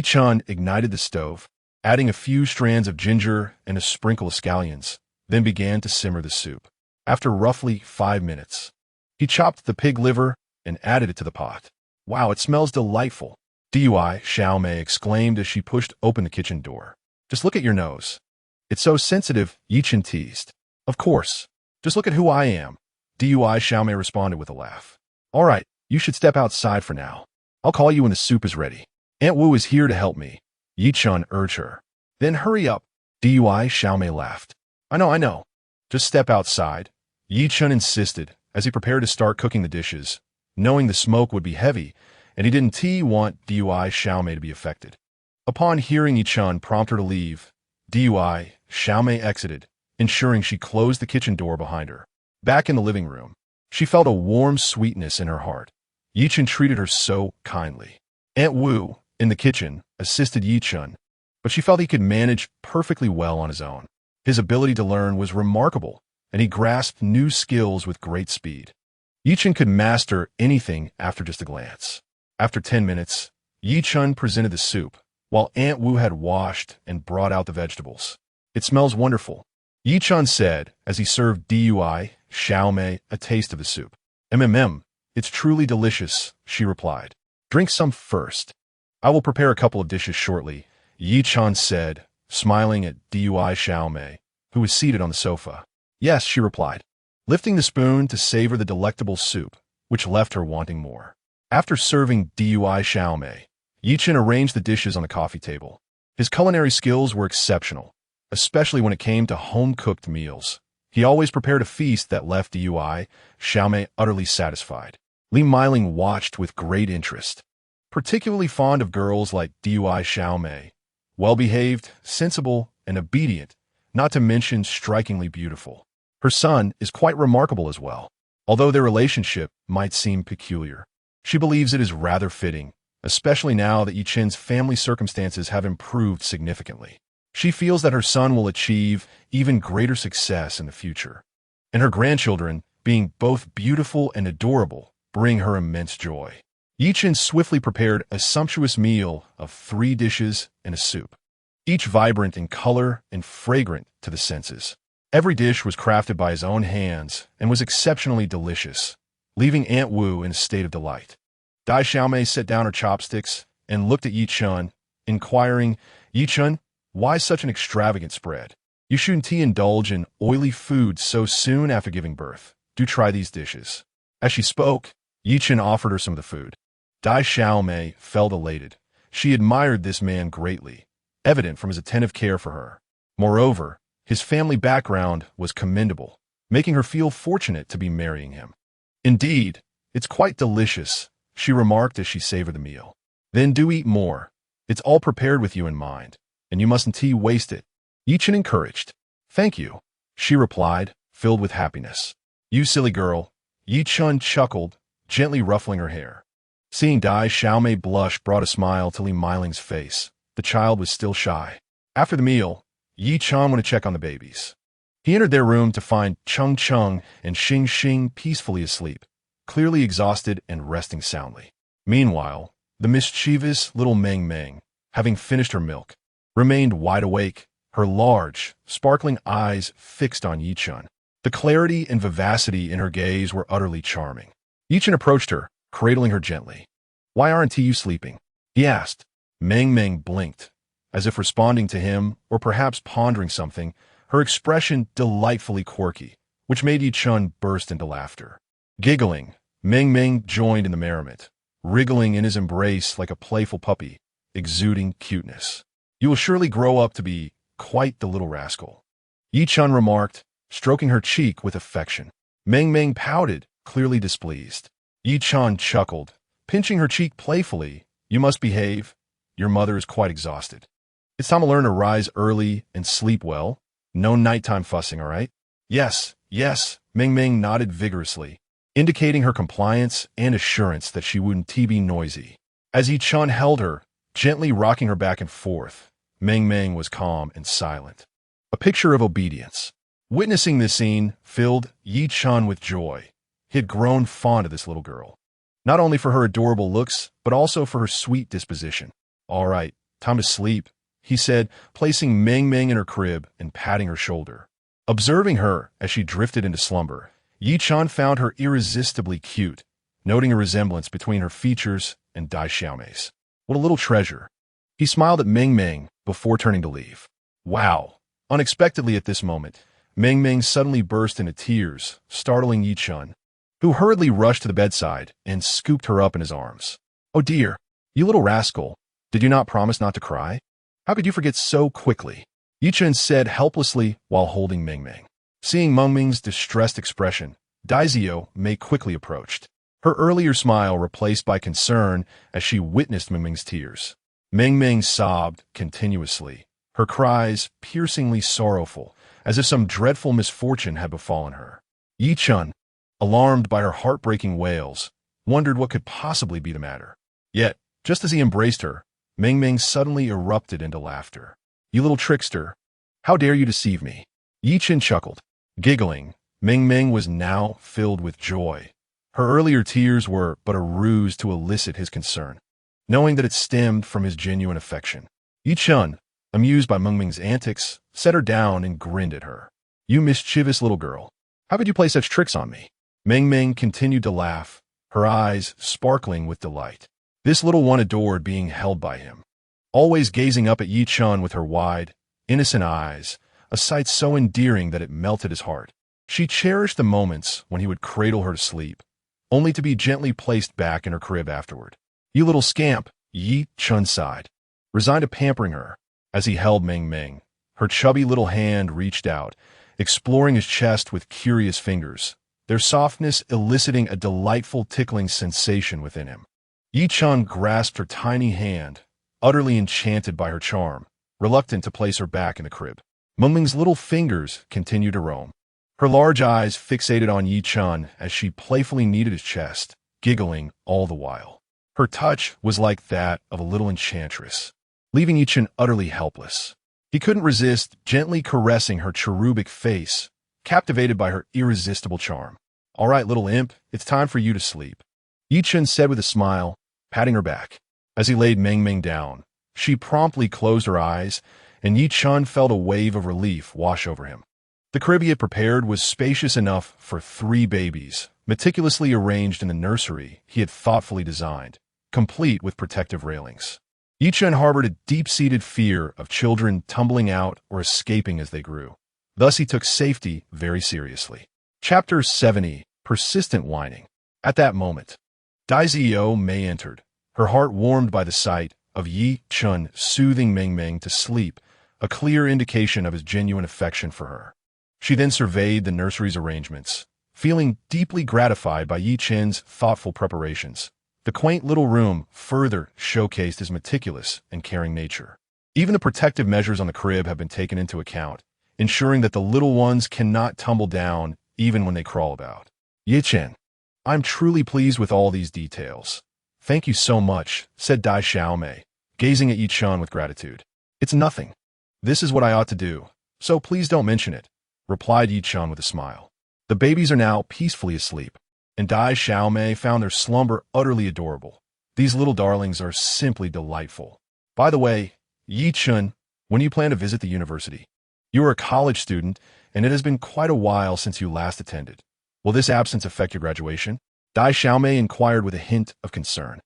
Chen ignited the stove, adding a few strands of ginger and a sprinkle of scallions, then began to simmer the soup. After roughly 5 minutes, he chopped the pig liver and added it to the pot. Wow, it smells delightful, Xiaomei exclaimed as she pushed open the kitchen door. Just look at your nose. It's so sensitive, Chen teased. Of course. Just look at who I am, Xiaomei responded with a laugh. All right, you should step outside for now. I'll call you when the soup is ready. Aunt Wu is here to help me, Chen urged her. Then hurry up, Xiaomei laughed. I know. Just step outside, Chen insisted as he prepared to start cooking the dishes, knowing the smoke would be heavy, and he didn't want Xiaomei to be affected. Upon hearing Chen prompt her to leave, Xiaomei exited, ensuring she closed the kitchen door behind her. Back in the living room, she felt a warm sweetness in her heart. Chen treated her so kindly. Aunt Wu, in the kitchen, assisted Chen, but she felt he could manage perfectly well on his own. His ability to learn was remarkable, and he grasped new skills with great speed. Chen could master anything after just a glance. After 10 minutes, Chen presented the soup, while Aunt Wu had washed and brought out the vegetables. It smells wonderful, Chen said as he served Xiaomei a taste of the soup. It's truly delicious, she replied. Drink some first. I will prepare a couple of dishes shortly, Chen said, smiling at Xiaomei, who was seated on the sofa. Yes, she replied, lifting the spoon to savor the delectable soup, which left her wanting more. After serving Xiaomei, Chen arranged the dishes on the coffee table. His culinary skills were exceptional, especially when it came to home-cooked meals. He always prepared a feast that left Xiaomei utterly satisfied. Li Meiling watched with great interest. Particularly fond of girls like Xiaomei, well-behaved, sensible, and obedient, not to mention strikingly beautiful. Her son is quite remarkable as well. Although their relationship might seem peculiar, she believes it is rather fitting, especially now that Chen's family circumstances have improved significantly. She feels that her son will achieve even greater success in the future, and her grandchildren, being both beautiful and adorable, bring her immense joy. Chen swiftly prepared a sumptuous meal of 3 dishes and a soup, each vibrant in color and fragrant to the senses. Every dish was crafted by his own hands and was exceptionally delicious, leaving Aunt Wu in a state of delight. Xiaomei set down her chopsticks and looked at Chen, inquiring, Chen, why such an extravagant spread? You shouldn't indulge in oily food so soon after giving birth. Do try these dishes. As she spoke, Chen offered her some of the food. Xiaomei felt elated. She admired this man greatly, evident from his attentive care for her. Moreover, his family background was commendable, making her feel fortunate to be marrying him. Indeed, it's quite delicious, she remarked as she savored the meal. Then do eat more. It's all prepared with you in mind, and you mustn't waste it. Chen encouraged. Thank you, she replied, filled with happiness. You silly girl, Chen chuckled, gently ruffling her hair. Seeing Xiaomei blush brought a smile to Li Meiling's face. The child was still shy. After the meal, Chen went to check on the babies. He entered their room to find Chung Chung and Xing Xing peacefully asleep, clearly exhausted and resting soundly. Meanwhile, the mischievous little Meng Meng, having finished her milk, remained wide awake, her large, sparkling eyes fixed on Chen. The clarity and vivacity in her gaze were utterly charming. Chen approached her, cradling her gently. Why aren't you sleeping? He asked. Meng Meng blinked, as if responding to him or perhaps pondering something, her expression delightfully quirky, which made Chen burst into laughter. Giggling, Meng Meng joined in the merriment, wriggling in his embrace like a playful puppy, exuding cuteness. You will surely grow up to be quite the little rascal, Chen remarked, stroking her cheek with affection. Meng Meng pouted, clearly displeased. Chen chuckled, pinching her cheek playfully. You must behave. Your mother is quite exhausted. It's time to learn to rise early and sleep well. No nighttime fussing, all right? Yes, yes, Ming Ming nodded vigorously, indicating her compliance and assurance that she wouldn't be noisy. As Yi Chun held her, gently rocking her back and forth, Ming Ming was calm and silent. A picture of obedience. Witnessing this scene filled Yi Chun with joy. He had grown fond of this little girl, not only for her adorable looks, but also for her sweet disposition. All right, time to sleep, he said, placing Ming Ming in her crib and patting her shoulder. Observing her as she drifted into slumber, Yi Chun found her irresistibly cute, noting a resemblance between her features and Dai Xiaomei's. What a little treasure. He smiled at Ming Ming before turning to leave. Wow. Unexpectedly at this moment, Ming Ming suddenly burst into tears, startling Yi Chun, who hurriedly rushed to the bedside and scooped her up in his arms. Oh dear, you little rascal, did you not promise not to cry? How could you forget so quickly? Yi Chun said helplessly while holding Ming Ming. Seeing Meng Ming's distressed expression, Dai Zio Mei quickly approached, her earlier smile replaced by concern as she witnessed Ming Ming's tears. Ming Ming sobbed continuously, her cries piercingly sorrowful, as if some dreadful misfortune had befallen her. Yi Chun, alarmed by her heartbreaking wails, wondered what could possibly be the matter. Yet, just as he embraced her, Ming Ming suddenly erupted into laughter. You little trickster, how dare you deceive me? Yi Chun chuckled. Giggling, Ming Ming was now filled with joy. Her earlier tears were but a ruse to elicit his concern, knowing that it stemmed from his genuine affection. Yi Chun, amused by Meng Ming's antics, set her down and grinned at her. You mischievous little girl, how could you play such tricks on me? Ming Ming continued to laugh, her eyes sparkling with delight. This little one adored being held by him, always gazing up at Yi Chun with her wide, innocent eyes, a sight so endearing that it melted his heart. She cherished the moments when he would cradle her to sleep, only to be gently placed back in her crib afterward. You little scamp, Yi Chun sighed, resigned to pampering her. As he held Ming Ming, her chubby little hand reached out, exploring his chest with curious fingers, their softness eliciting a delightful tickling sensation within him. Yi Chun grasped her tiny hand, utterly enchanted by her charm, reluctant to place her back in the crib. Meng Ming's little fingers continued to roam, her large eyes fixated on Yi Chun as she playfully kneaded his chest, giggling all the while. Her touch was like that of a little enchantress, leaving Yi Chun utterly helpless. He couldn't resist gently caressing her cherubic face, captivated by her irresistible charm. All right, little imp, it's time for you to sleep, Yi Chun said with a smile, patting her back. As he laid Ming Ming down, she promptly closed her eyes, and Yi Chun felt a wave of relief wash over him. The crib he had prepared was spacious enough for 3 babies, meticulously arranged in the nursery he had thoughtfully designed, complete with protective railings. Yi Chun harbored a deep-seated fear of children tumbling out or escaping as they grew. Thus he took safety very seriously. Chapter 70. Persistent Whining. At that moment, Dai Zio Mei entered, her heart warmed by the sight of Yi Chun soothing Ming Ming to sleep, a clear indication of his genuine affection for her. She then surveyed the nursery's arrangements, feeling deeply gratified by Yi Chun's thoughtful preparations. The quaint little room further showcased his meticulous and caring nature. Even the protective measures on the crib have been taken into account, ensuring that the little ones cannot tumble down even when they crawl about. Yi Chun, I'm truly pleased with all these details. Thank you so much, said Dai Xiaomei, gazing at Yi Chun with gratitude. It's nothing. This is what I ought to do, so please don't mention it, replied Yi Chun with a smile. The babies are now peacefully asleep, and Dai Xiaomei found their slumber utterly adorable. These little darlings are simply delightful. By the way, Yi Chun, when you plan to visit the university? You are a college student, and it has been quite a while since you last attended. Will this absence affect your graduation? Dai Xiaomei inquired with a hint of concern.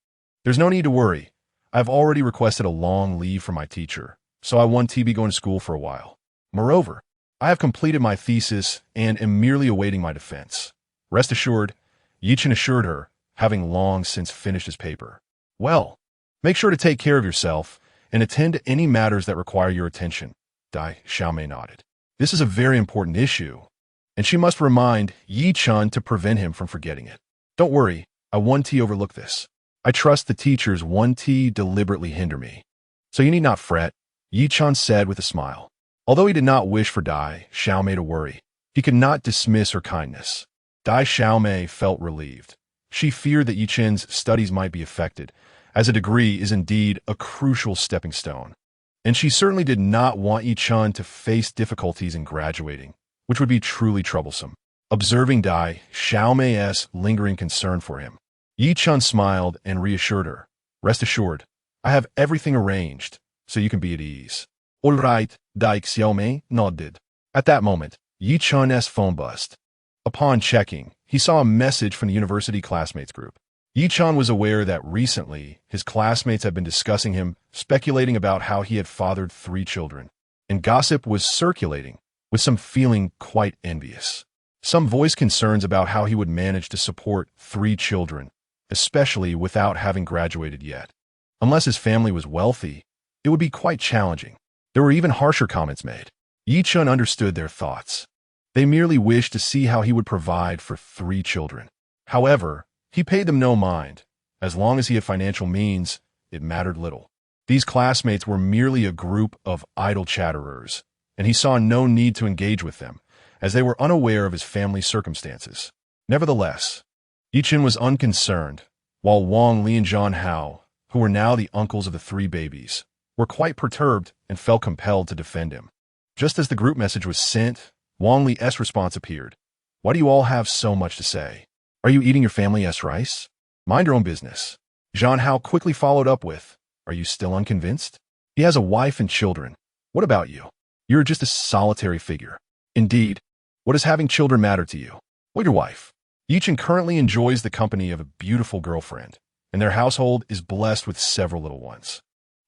There's no need to worry. I have already requested a long leave from my teacher, so I won't be going to school for a while. Moreover, I have completed my thesis and am merely awaiting my defense. Rest assured, Yi Chun assured her, having long since finished his paper. Well, make sure to take care of yourself and attend to any matters that require your attention, Dai Xiaomei nodded. This is a very important issue, and she must remind Yi Chun to prevent him from forgetting it. Don't worry, I won't overlook this. I trust the teachers won't deliberately hinder me. So you need not fret, Yi Chun said with a smile. Although he did not wish for Dai Xiaomei to worry, He could not dismiss her kindness. Dai Xiaomei felt relieved. She feared that Yi Chen's studies might be affected, as a degree is indeed a crucial stepping stone. And she certainly did not want Yi Chen to face difficulties in graduating, which would be truly troublesome. Observing Dai Xiaomei's lingering concern for him, Yi Chen smiled and reassured her. Rest assured, I have everything arranged, so you can be at ease. All right, Dai Xiaomei nodded. At that moment, Yi Chen's phone buzzed. Upon checking, he saw a message from the university classmates group. Yi Chen was aware that recently his classmates had been discussing him, speculating about how he had fathered 3 children. And gossip was circulating, with some feeling quite envious. Some voiced concerns about how he would manage to support 3 children, especially without having graduated yet. Unless his family was wealthy, it would be quite challenging. There were even harsher comments made. Yi Chen understood their thoughts. They merely wished to see how he would provide for 3 children. However, he paid them no mind. As long as he had financial means, it mattered little. These classmates were merely a group of idle chatterers, and he saw no need to engage with them, as they were unaware of his family's circumstances. Nevertheless, Yi Chen was unconcerned, while Wang Li and Zhang Hao, who were now the uncles of the 3 babies, were quite perturbed and felt compelled to defend him. Just as the group message was sent, Wang Li's response appeared. Why do you all have so much to say? Are you eating your family's rice? Mind your own business. Zhang Hao quickly followed up with, are you still unconvinced? He has a wife and children. What about you? You're just a solitary figure. Indeed, what does having children matter to you? Well, your wife. Yi Chen currently enjoys the company of a beautiful girlfriend, and their household is blessed with several little ones.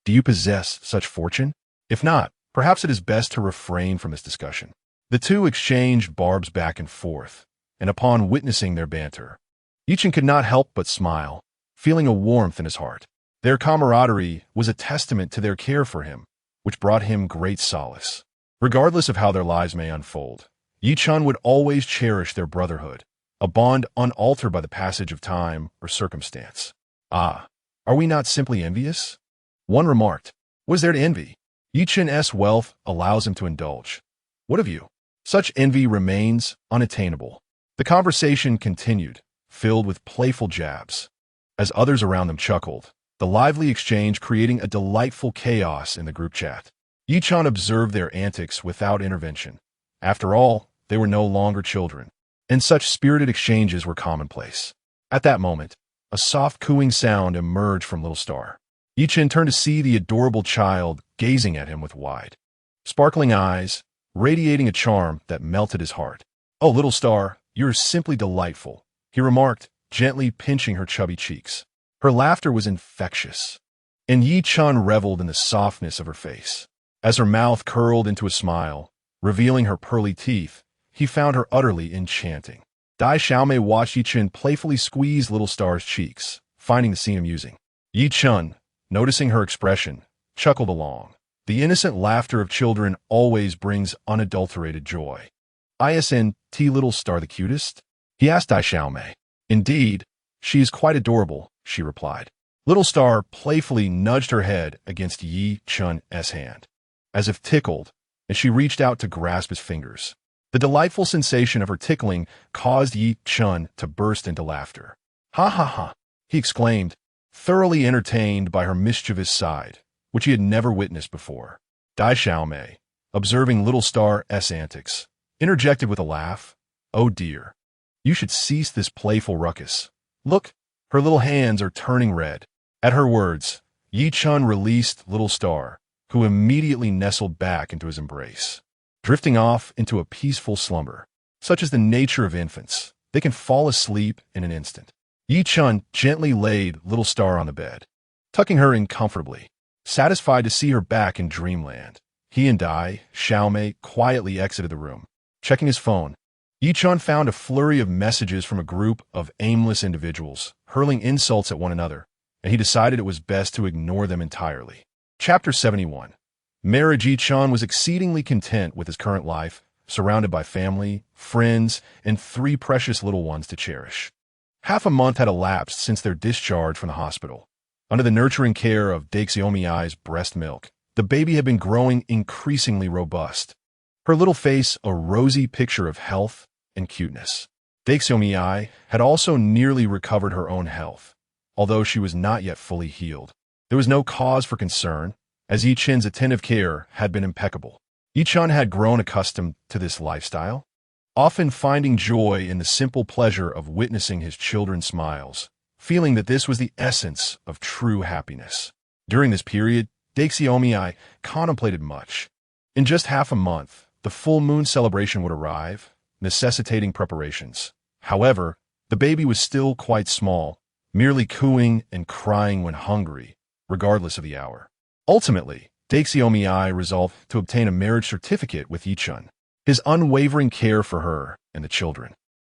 Do you possess such fortune? If not, perhaps it is best to refrain from this discussion. The two exchanged barbs back and forth, and upon witnessing their banter, Yi Chen could not help but smile, feeling a warmth in his heart. Their camaraderie was a testament to their care for him, which brought him great solace. Regardless of how their lives may unfold, Yi Chen would always cherish their brotherhood, a bond unaltered by the passage of time or circumstance. Ah, are we not simply envious? One remarked, what is there to envy? Yi Chen's wealth allows him to indulge. What of you? Such envy remains unattainable. The conversation continued, filled with playful jabs. As others around them chuckled, the lively exchange creating a delightful chaos in the group chat. Yi Chen observed their antics without intervention. After all, they were no longer children, and such spirited exchanges were commonplace. At that moment, a soft cooing sound emerged from Little Star. Yi Chen turned to see the adorable child gazing at him with wide, sparkling eyes, radiating a charm that melted his heart. Oh, Little Star, you're simply delightful, he remarked, gently pinching her chubby cheeks. Her laughter was infectious, and Yi Chen reveled in the softness of her face. As her mouth curled into a smile, revealing her pearly teeth, he found her utterly enchanting. Dai Xiaomei watched Yi Chen playfully squeeze Little Star's cheeks, finding the scene amusing. Yi Chen, noticing her expression, chuckled along. The innocent laughter of children always brings unadulterated joy. Isn't Little Star the cutest? He asked Dai Xiaomei. Indeed, she is quite adorable, she replied. Little Star playfully nudged her head against Yi Chen's hand, as if tickled, and she reached out to grasp his fingers. The delightful sensation of her tickling caused Yi Chen to burst into laughter. Ha ha ha, he exclaimed, thoroughly entertained by her mischievous side, which he had never witnessed before. Dai Xiaomei, observing Little Star's antics, interjected with a laugh. Oh dear, you should cease this playful ruckus. Look, her little hands are turning red. At her words, Yi Chen released Little Star, who immediately nestled back into his embrace, drifting off into a peaceful slumber. Such is the nature of infants. They can fall asleep in an instant. Yi Chen gently laid Little Star on the bed, tucking her in comfortably. Satisfied to see her back in dreamland, he and Dai Xiaomei quietly exited the room. Checking his phone, Yi Chen found a flurry of messages from a group of aimless individuals, hurling insults at one another, and he decided it was best to ignore them entirely. Chapter 71. Marriage. Yi Chen was exceedingly content with his current life, surrounded by family, friends, and 3 precious little ones to cherish. Half a month had elapsed since their discharge from the hospital. Under the nurturing care of Dai Xiaomei's breast milk, the baby had been growing increasingly robust. her little face a rosy picture of health and cuteness. Daixiomi had also nearly recovered her own health, although she was not yet fully healed. There was no cause for concern, as Yi Chen's attentive care had been impeccable. Yi Chen had grown accustomed to this lifestyle, often finding joy in the simple pleasure of witnessing his children's smiles, feeling that this was the essence of true happiness. During this period, Daixiomi contemplated much. In just half a month, the full moon celebration would arrive, necessitating preparations. However, the baby was still quite small, merely cooing and crying when hungry, regardless of the hour. Ultimately, Daixiomi resolved to obtain a marriage certificate with Yi Chen. His unwavering care for her and the children,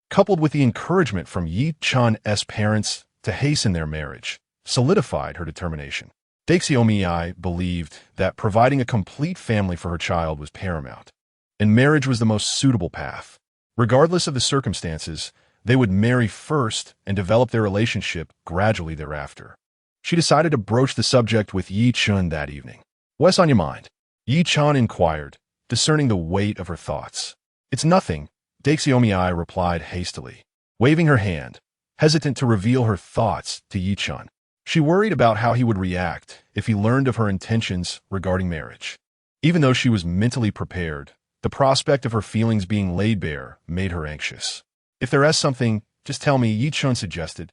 coupled with the encouragement from Yi Chen's parents to hasten their marriage, solidified her determination. Daixiomi believed that providing a complete family for her child was paramount, and marriage was the most suitable path. Regardless of the circumstances, they would marry first and develop their relationship gradually thereafter. She decided to broach the subject with Yi Chen that evening. "What's on your mind?" Yi Chen inquired, discerning the weight of her thoughts. "It's nothing," Daixiomi replied hastily, waving her hand, hesitant to reveal her thoughts to Yi Chen. She worried about how he would react if he learned of her intentions regarding marriage. Even though she was mentally prepared, the prospect of her feelings being laid bare made her anxious. "If there is something, just tell me," Yi Chen suggested,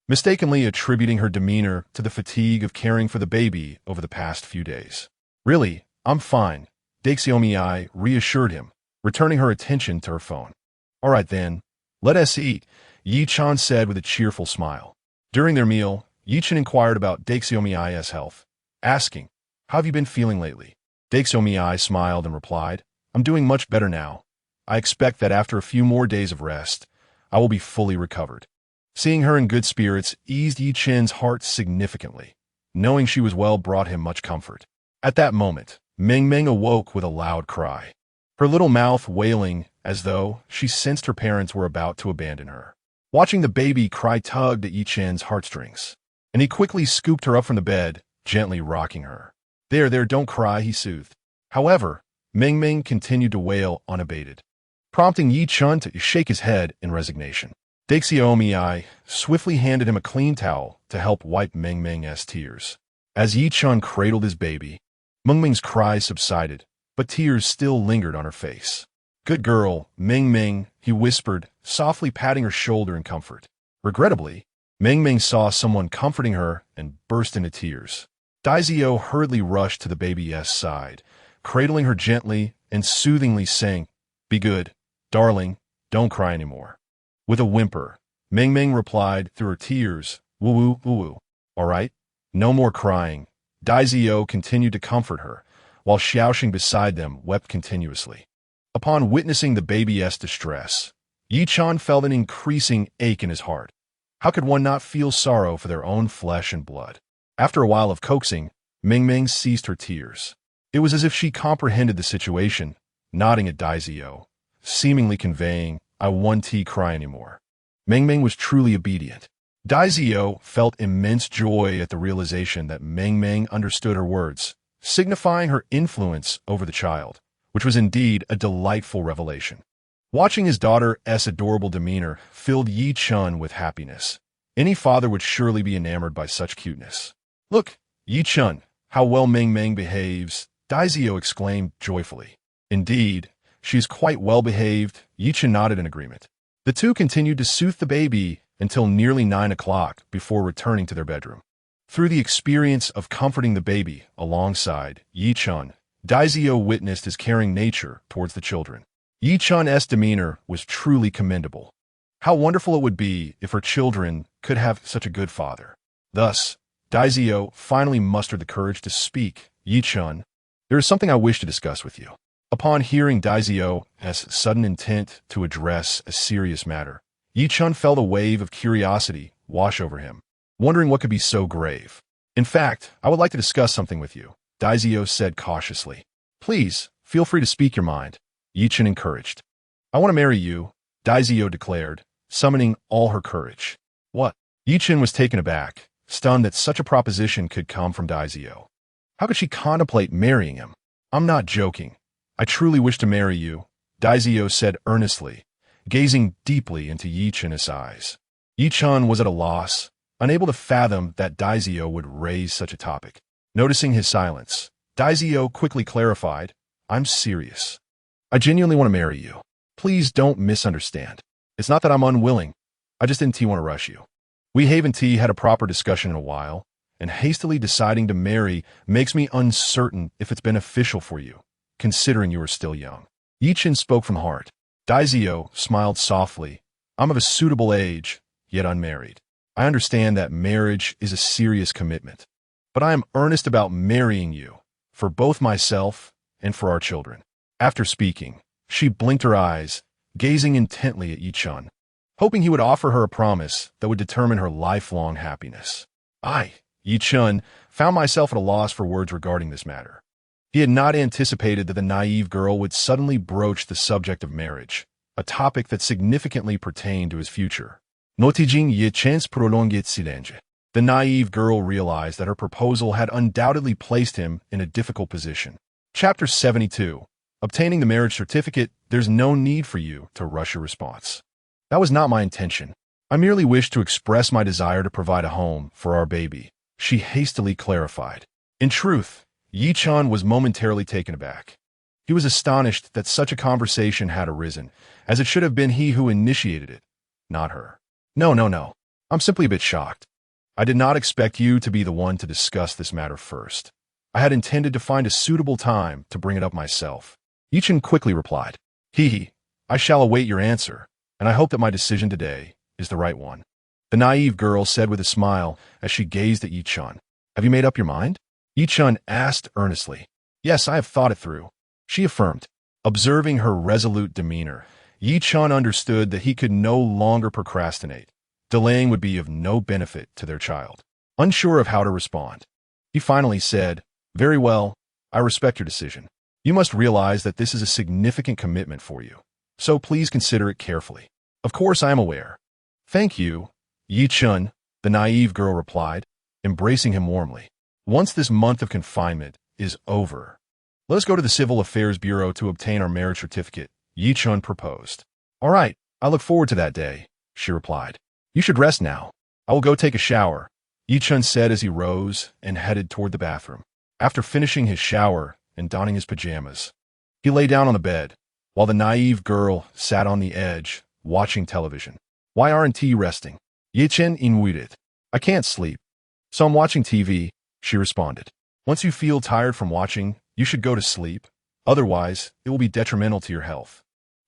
mistakenly attributing her demeanor to the fatigue of caring for the baby over the past few days. "Really, I'm fine," Daixiomi reassured him, returning her attention to her phone. "All right then, let us eat," Yi Chen said with a cheerful smile. During their meal, Yi Chen inquired about Daixiomi's health, asking, "How have you been feeling lately?" Daixiomi smiled and replied, "I'm doing much better now. I expect that after a few more days of rest, I will be fully recovered." Seeing her in good spirits eased Yi Chen's heart significantly. Knowing she was well brought him much comfort. At that moment, Meng Meng awoke with a loud cry, her little mouth wailing as though she sensed her parents were about to abandon her. Watching the baby cry tugged at Yi Chen's heartstrings, and he quickly scooped her up from the bed, gently rocking her. There, don't cry," he soothed. However, Meng Meng continued to wail unabated, prompting Yi Chen to shake his head in resignation. Daixiomi swiftly handed him a clean towel to help wipe Meng Meng's tears. As Yi Chen cradled his baby, Meng Meng's cries subsided, but tears still lingered on her face. "Good girl, Meng Meng," he whispered, softly patting her shoulder in comfort. Regrettably, Meng Meng saw someone comforting her and burst into tears. Daizio hurriedly rushed to the baby's side, cradling her gently and soothingly saying, "Be good, darling, don't cry anymore." With a whimper, Meng Meng replied through her tears, "Woo-woo, woo-woo. All right, no more crying." Daizio continued to comfort her, while Xiaoxing beside them wept continuously. Upon witnessing the baby's distress, Yi Chen felt an increasing ache in his heart. How could one not feel sorrow for their own flesh and blood? After a while of coaxing, Meng Meng ceased her tears. It was as if she comprehended the situation, nodding at Daizio, seemingly conveying, "I won't cry anymore." Meng Meng was truly obedient. Daizio felt immense joy at the realization that Meng Meng understood her words, signifying her influence over the child, which was indeed a delightful revelation. Watching his daughter's adorable demeanor filled Yi Chen with happiness. Any father would surely be enamored by such cuteness. "Look, Yi Chen, how well Meng Meng behaves," Daizio exclaimed joyfully. "Indeed, she is quite well behaved," Yi Chen nodded in agreement. The two continued to soothe the baby until nearly 9 o'clock before returning to their bedroom. Through the experience of comforting the baby alongside Yi Chen, Daizio witnessed his caring nature towards the children. Yi Chen's demeanor was truly commendable. How wonderful it would be if her children could have such a good father. Thus, Daizio finally mustered the courage to speak. "Yi Chen, there is something I wish to discuss with you." Upon hearing Daizio's sudden intent to address a serious matter, Yi Chen felt a wave of curiosity wash over him, wondering what could be so grave. "In fact, I would like to discuss something with you," Daizio said cautiously. "Please, feel free to speak your mind," Yi Chen encouraged. "I want to marry you," Daizio declared, summoning all her courage. "What?" Yi Chen was taken aback, stunned that such a proposition could come from Daizio. How could she contemplate marrying him? "I'm not joking," I truly wish to marry you, Daizio said earnestly, gazing deeply into Yi-chen's eyes. Yi-chan was at a loss, unable to fathom that Daizio would raise such a topic. Noticing his silence, Daizio quickly clarified, I'm serious. I genuinely want to marry you. Please don't misunderstand. It's not that I'm unwilling. I just didn't want to rush you. We haven't had a proper discussion in a while, and hastily deciding to marry makes me uncertain if it's beneficial for you, considering you are still young. Yi-chen spoke from the heart. Daizio smiled softly. I'm of a suitable age, yet unmarried. I understand that marriage is a serious commitment, but I am earnest about marrying you, for both myself and for our children. After speaking, she blinked her eyes, gazing intently at Yi-chan, hoping he would offer her a promise that would determine her lifelong happiness. Yi-chan, found myself at a loss for words regarding this matter. He had not anticipated that the naive girl would suddenly broach the subject of marriage, a topic that significantly pertained to his future. Notijing Yi-chan's prolonged silence. The naive girl realized that her proposal had undoubtedly placed him in a difficult position. Chapter 72. Obtaining the marriage certificate, there's no need for you to rush your response. That was not my intention. I merely wished to express my desire to provide a home for our baby, she hastily clarified. In truth, Yi-chan was momentarily taken aback. He was astonished that such a conversation had arisen, as it should have been he who initiated it, not her. No. I'm simply a bit shocked. I did not expect you to be the one to discuss this matter first. I had intended to find a suitable time to bring it up myself. Yi-chan quickly replied, I shall await your answer, and I hope that my decision today is the right one. The naive girl said with a smile as she gazed at Yi-chan. Have you made up your mind? Yi-chan asked earnestly. Yes, I have thought it through, she affirmed. Observing her resolute demeanor, Yi-chan understood that he could no longer procrastinate. Delaying would be of no benefit to their child. Unsure of how to respond, he finally said, Very well, I respect your decision. You must realize that this is a significant commitment for you, so please consider it carefully. Of course, I am aware. Thank you, Yi-chan, the naive girl replied, embracing him warmly. Once this month of confinement is over, let us go to the Civil Affairs Bureau to obtain our marriage certificate, Yi-chan proposed. All right, I look forward to that day, she replied. You should rest now. I will go take a shower, Yi-chan said as he rose and headed toward the bathroom. After finishing his shower and donning his pajamas, he lay down on the bed, while the naive girl sat on the edge, watching television. Why aren't you resting? Yi-chen inquired. I can't sleep, so I'm watching TV, she responded. Once you feel tired from watching, you should go to sleep. Otherwise, it will be detrimental to your health.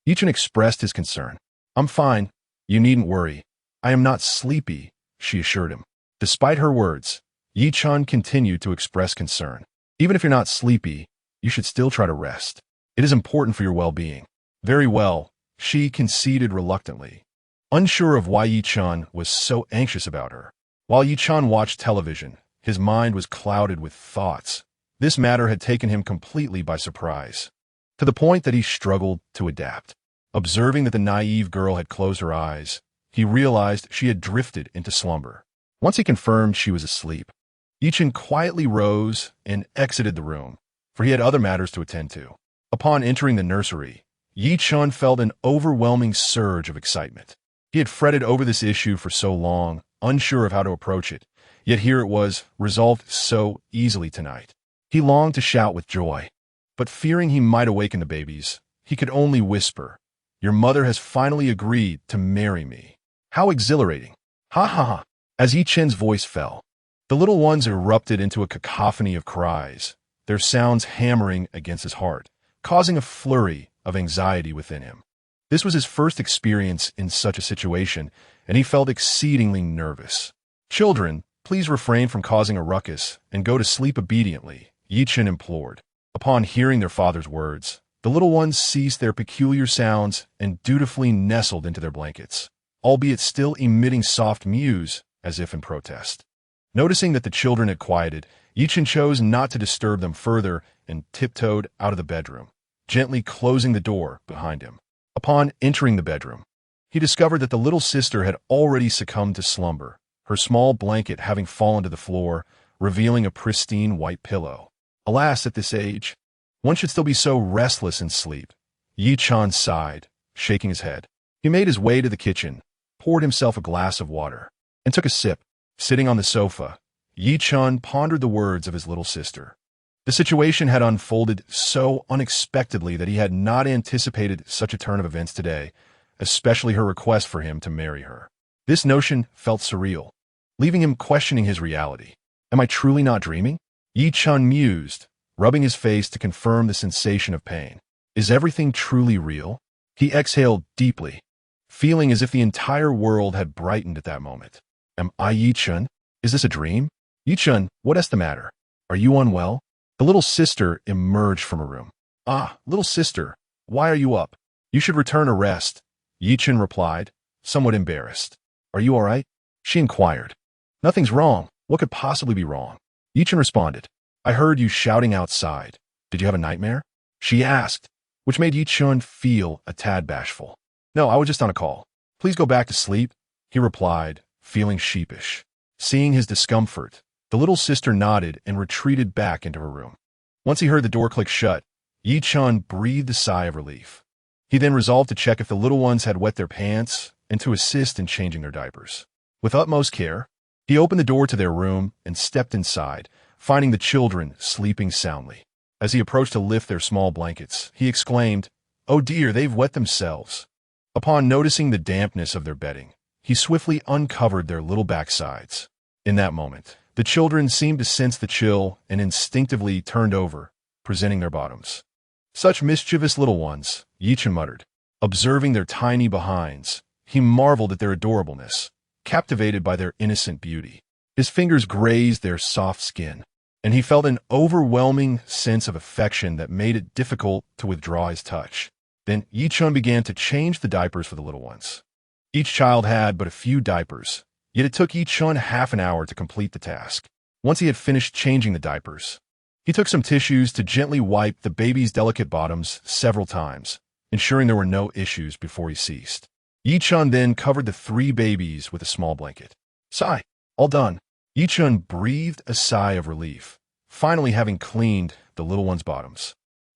Yi-chen expressed his concern. I'm fine. You needn't worry. I am not sleepy, she assured him. Despite her words, Yi-chan continued to express concern. Even if you're not sleepy, you should still try to rest. It is important for your well-being. Very well, she conceded reluctantly, unsure of why Yi-chan was so anxious about her. While Yi-chan watched television, his mind was clouded with thoughts. This matter had taken him completely by surprise, to the point that he struggled to adapt. Observing that the naive girl had closed her eyes, he realized she had drifted into slumber. Once he confirmed she was asleep, Yi-chan quietly rose and exited the room, for he had other matters to attend to. Upon entering the nursery, Yi-chan felt an overwhelming surge of excitement. He had fretted over this issue for so long, unsure of how to approach it, yet here it was, resolved so easily tonight. He longed to shout with joy, but fearing he might awaken the babies, he could only whisper, Your mother has finally agreed to marry me. How exhilarating. Ha ha ha. As Yi-chen's voice fell, the little ones erupted into a cacophony of cries, their sounds hammering against his heart, causing a flurry of anxiety within him. This was his first experience in such a situation, and he felt exceedingly nervous. Children, please refrain from causing a ruckus and go to sleep obediently, Yi-chen implored. Upon hearing their father's words, the little ones ceased their peculiar sounds and dutifully nestled into their blankets, albeit still emitting soft mews as if in protest. Noticing that the children had quieted, Yi-chen chose not to disturb them further and tiptoed out of the bedroom, gently closing the door behind him. Upon entering the bedroom, he discovered that the little sister had already succumbed to slumber, her small blanket having fallen to the floor, revealing a pristine white pillow. Alas, at this age, One should still be so restless in sleep. Yi Chen sighed, shaking his head. He made his way to the kitchen, poured himself a glass of water, and took a sip. Sitting on the sofa, Yi Chen pondered the words of his little sister. The situation had unfolded so unexpectedly that he had not anticipated such a turn of events today, especially her request for him to marry her. This notion felt surreal, leaving him questioning his reality. Am I truly not dreaming? Yi Chen mused, rubbing his face to confirm the sensation of pain. Is everything truly real? He exhaled deeply, feeling as if the entire world had brightened at that moment. Am I Yi Chen? Is this a dream? Yi Chen, what is the matter? Are you unwell? The little sister emerged from her room. Ah, little sister, why are you up? You should return to rest, Yi Chen replied, somewhat embarrassed. Are you all right? She inquired. Nothing's wrong. What could possibly be wrong? Yi Chen responded. I heard you shouting outside. Did you have a nightmare? She asked, which made Yi Chen feel a tad bashful. No, I was just on a call. Please go back to sleep, he replied, feeling sheepish. Seeing his discomfort, the little sister nodded and retreated back into her room. Once he heard the door click shut, Yi Chen breathed a sigh of relief. He then resolved to check if the little ones had wet their pants and to assist in changing their diapers. With utmost care, he opened the door to their room and stepped inside, finding the children sleeping soundly. As he approached to lift their small blankets, he exclaimed, "Oh dear, they've wet themselves." Upon noticing the dampness of their bedding, he swiftly uncovered their little backsides. In that moment, the children seemed to sense the chill and instinctively turned over, presenting their bottoms. Such mischievous little ones, Yi Chen muttered. Observing their tiny behinds, he marveled at their adorableness, captivated by their innocent beauty. His fingers grazed their soft skin, and he felt an overwhelming sense of affection that made it difficult to withdraw his touch. Then Yi Chen began to change the diapers for the little ones. Each child had but a few diapers, yet it took Yi Chen half an hour to complete the task. Once he had finished changing the diapers, he took some tissues to gently wipe the baby's delicate bottoms several times, ensuring there were no issues before he ceased. Yi Chen then covered the 3 babies with a small blanket. Sigh, all done. Yi Chen breathed a sigh of relief, finally having cleaned the little one's bottoms.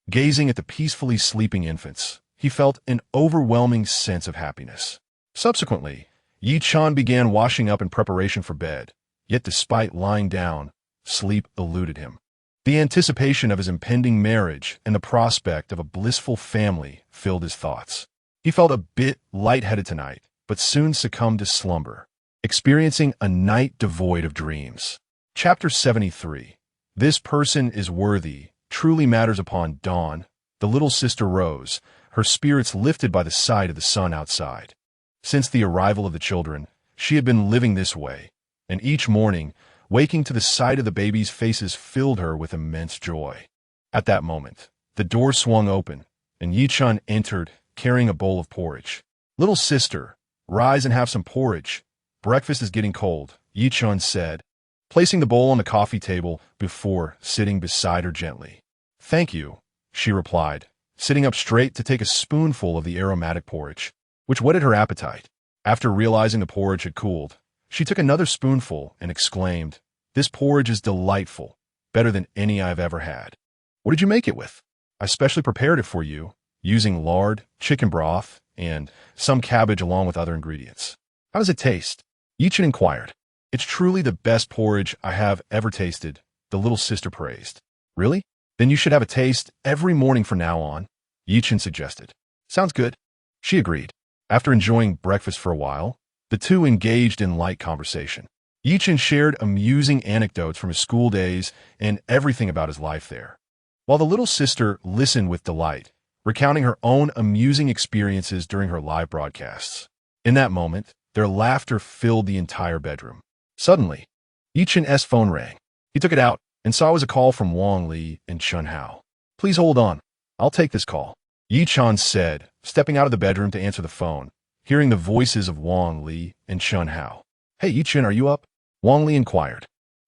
Gazing at the peacefully sleeping infants, he felt an overwhelming sense of happiness. Subsequently, Yi Chen began washing up in preparation for bed, yet despite lying down, sleep eluded him. The anticipation of his impending marriage and the prospect of a blissful family filled his thoughts. He felt a bit lightheaded tonight, but soon succumbed to slumber, experiencing a night devoid of dreams. Chapter 73. This person is worthy, truly matters upon dawn. The little sister rose, her spirits lifted by the sight of the sun outside. Since the arrival of the children, she had been living this way, and each morning, waking to the sight of the babies' faces filled her with immense joy. At that moment, the door swung open, and Yi Chen entered, carrying a bowl of porridge. Little sister, rise and have some porridge. Breakfast is getting cold, Yi Chen said, placing the bowl on the coffee table before sitting beside her gently. Thank you, she replied, sitting up straight to take a spoonful of the aromatic porridge, which whetted her appetite. After realizing the porridge had cooled, she took another spoonful and exclaimed, "This porridge is delightful, better than any I've ever had. What did you make it with? I specially prepared it for you, using lard, chicken broth, and some cabbage along with other ingredients. How does it taste?" Yi Chen inquired. It's truly the best porridge I have ever tasted, the little sister praised. Really? Then you should have a taste every morning from now on, Yi Chen suggested. Sounds good. She agreed. After enjoying breakfast for a while, the two engaged in light conversation. Yi Chen shared amusing anecdotes from his school days and everything about his life there, while the little sister listened with delight, recounting her own amusing experiences during her live broadcasts. In that moment, their laughter filled the entire bedroom. Suddenly, Yi Chen's phone rang. He took it out and saw it was a call from Wang Li and Chen Hao. Please hold on. I'll take this call, Yi Chen said, stepping out of the bedroom to answer the phone, hearing the voices of Wang Li and Chen Hao. Hey, Yi Chen, are you up? Wang Li inquired.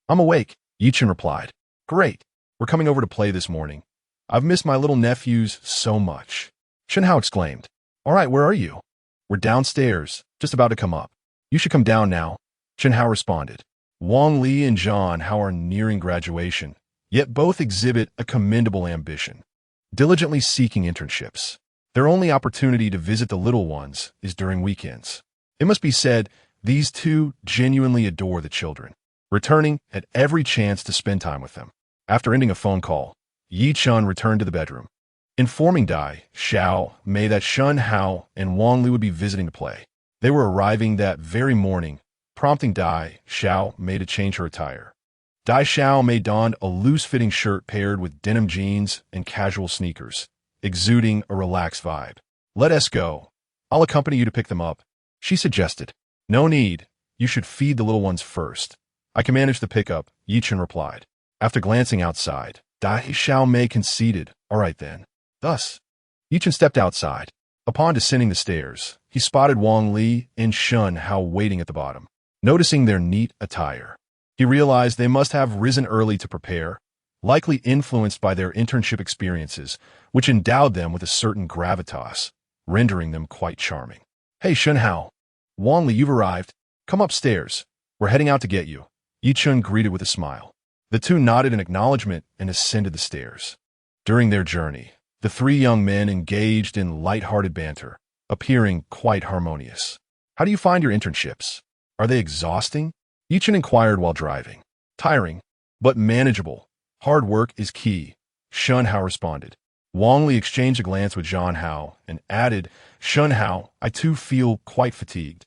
I'm awake, Yi Chen replied. Great. We're coming over to play this morning. I've missed my little nephews so much. Chen Hao exclaimed. All right, where are you? We're downstairs, just about to come up. You should come down now, Chen Hao responded. Wang Li and John Hao are nearing graduation, yet both exhibit a commendable ambition. diligently seeking internships. Their only opportunity to visit the little ones is during weekends. It must be said, these two genuinely adore the children, returning at every chance to spend time with them. After ending a phone call, Yi Chun returned to the bedroom, informing Dai Xiao Mei that Shun Hao and Wang Li would be visiting to play. They were arriving that very morning, prompting Dai Xiao Mei to change her attire. Dai Xiao Mei donned a loose-fitting shirt paired with denim jeans and casual sneakers, exuding a relaxed vibe. "Let us go. I'll accompany you to pick them up," she suggested. "No need. You should feed the little ones first. I can manage the pickup," Yichen replied. After glancing outside, Dai Xiao Mei conceded, "All right then." Thus, Yichen stepped outside. Upon descending the stairs, he spotted Wang Li and Shun Hao waiting at the bottom. Noticing their neat attire, he realized they must have risen early to prepare, likely influenced by their internship experiences, which endowed them with a certain gravitas, rendering them quite charming. "Hey, Shun Hao. Wang Li, you've arrived. Come upstairs. We're heading out to get you," Yi Chun greeted with a smile. The two nodded in acknowledgement and ascended the stairs. During their journey, the three young men engaged in light-hearted banter, appearing quite harmonious. "How do you find your internships? Are they exhausting?" Yi Chun inquired while driving. "Tiring, but manageable. Hard work is key," Shun Hao responded. Wang Li exchanged a glance with Zhan Hao and added, "Shun Hao, I too feel quite fatigued.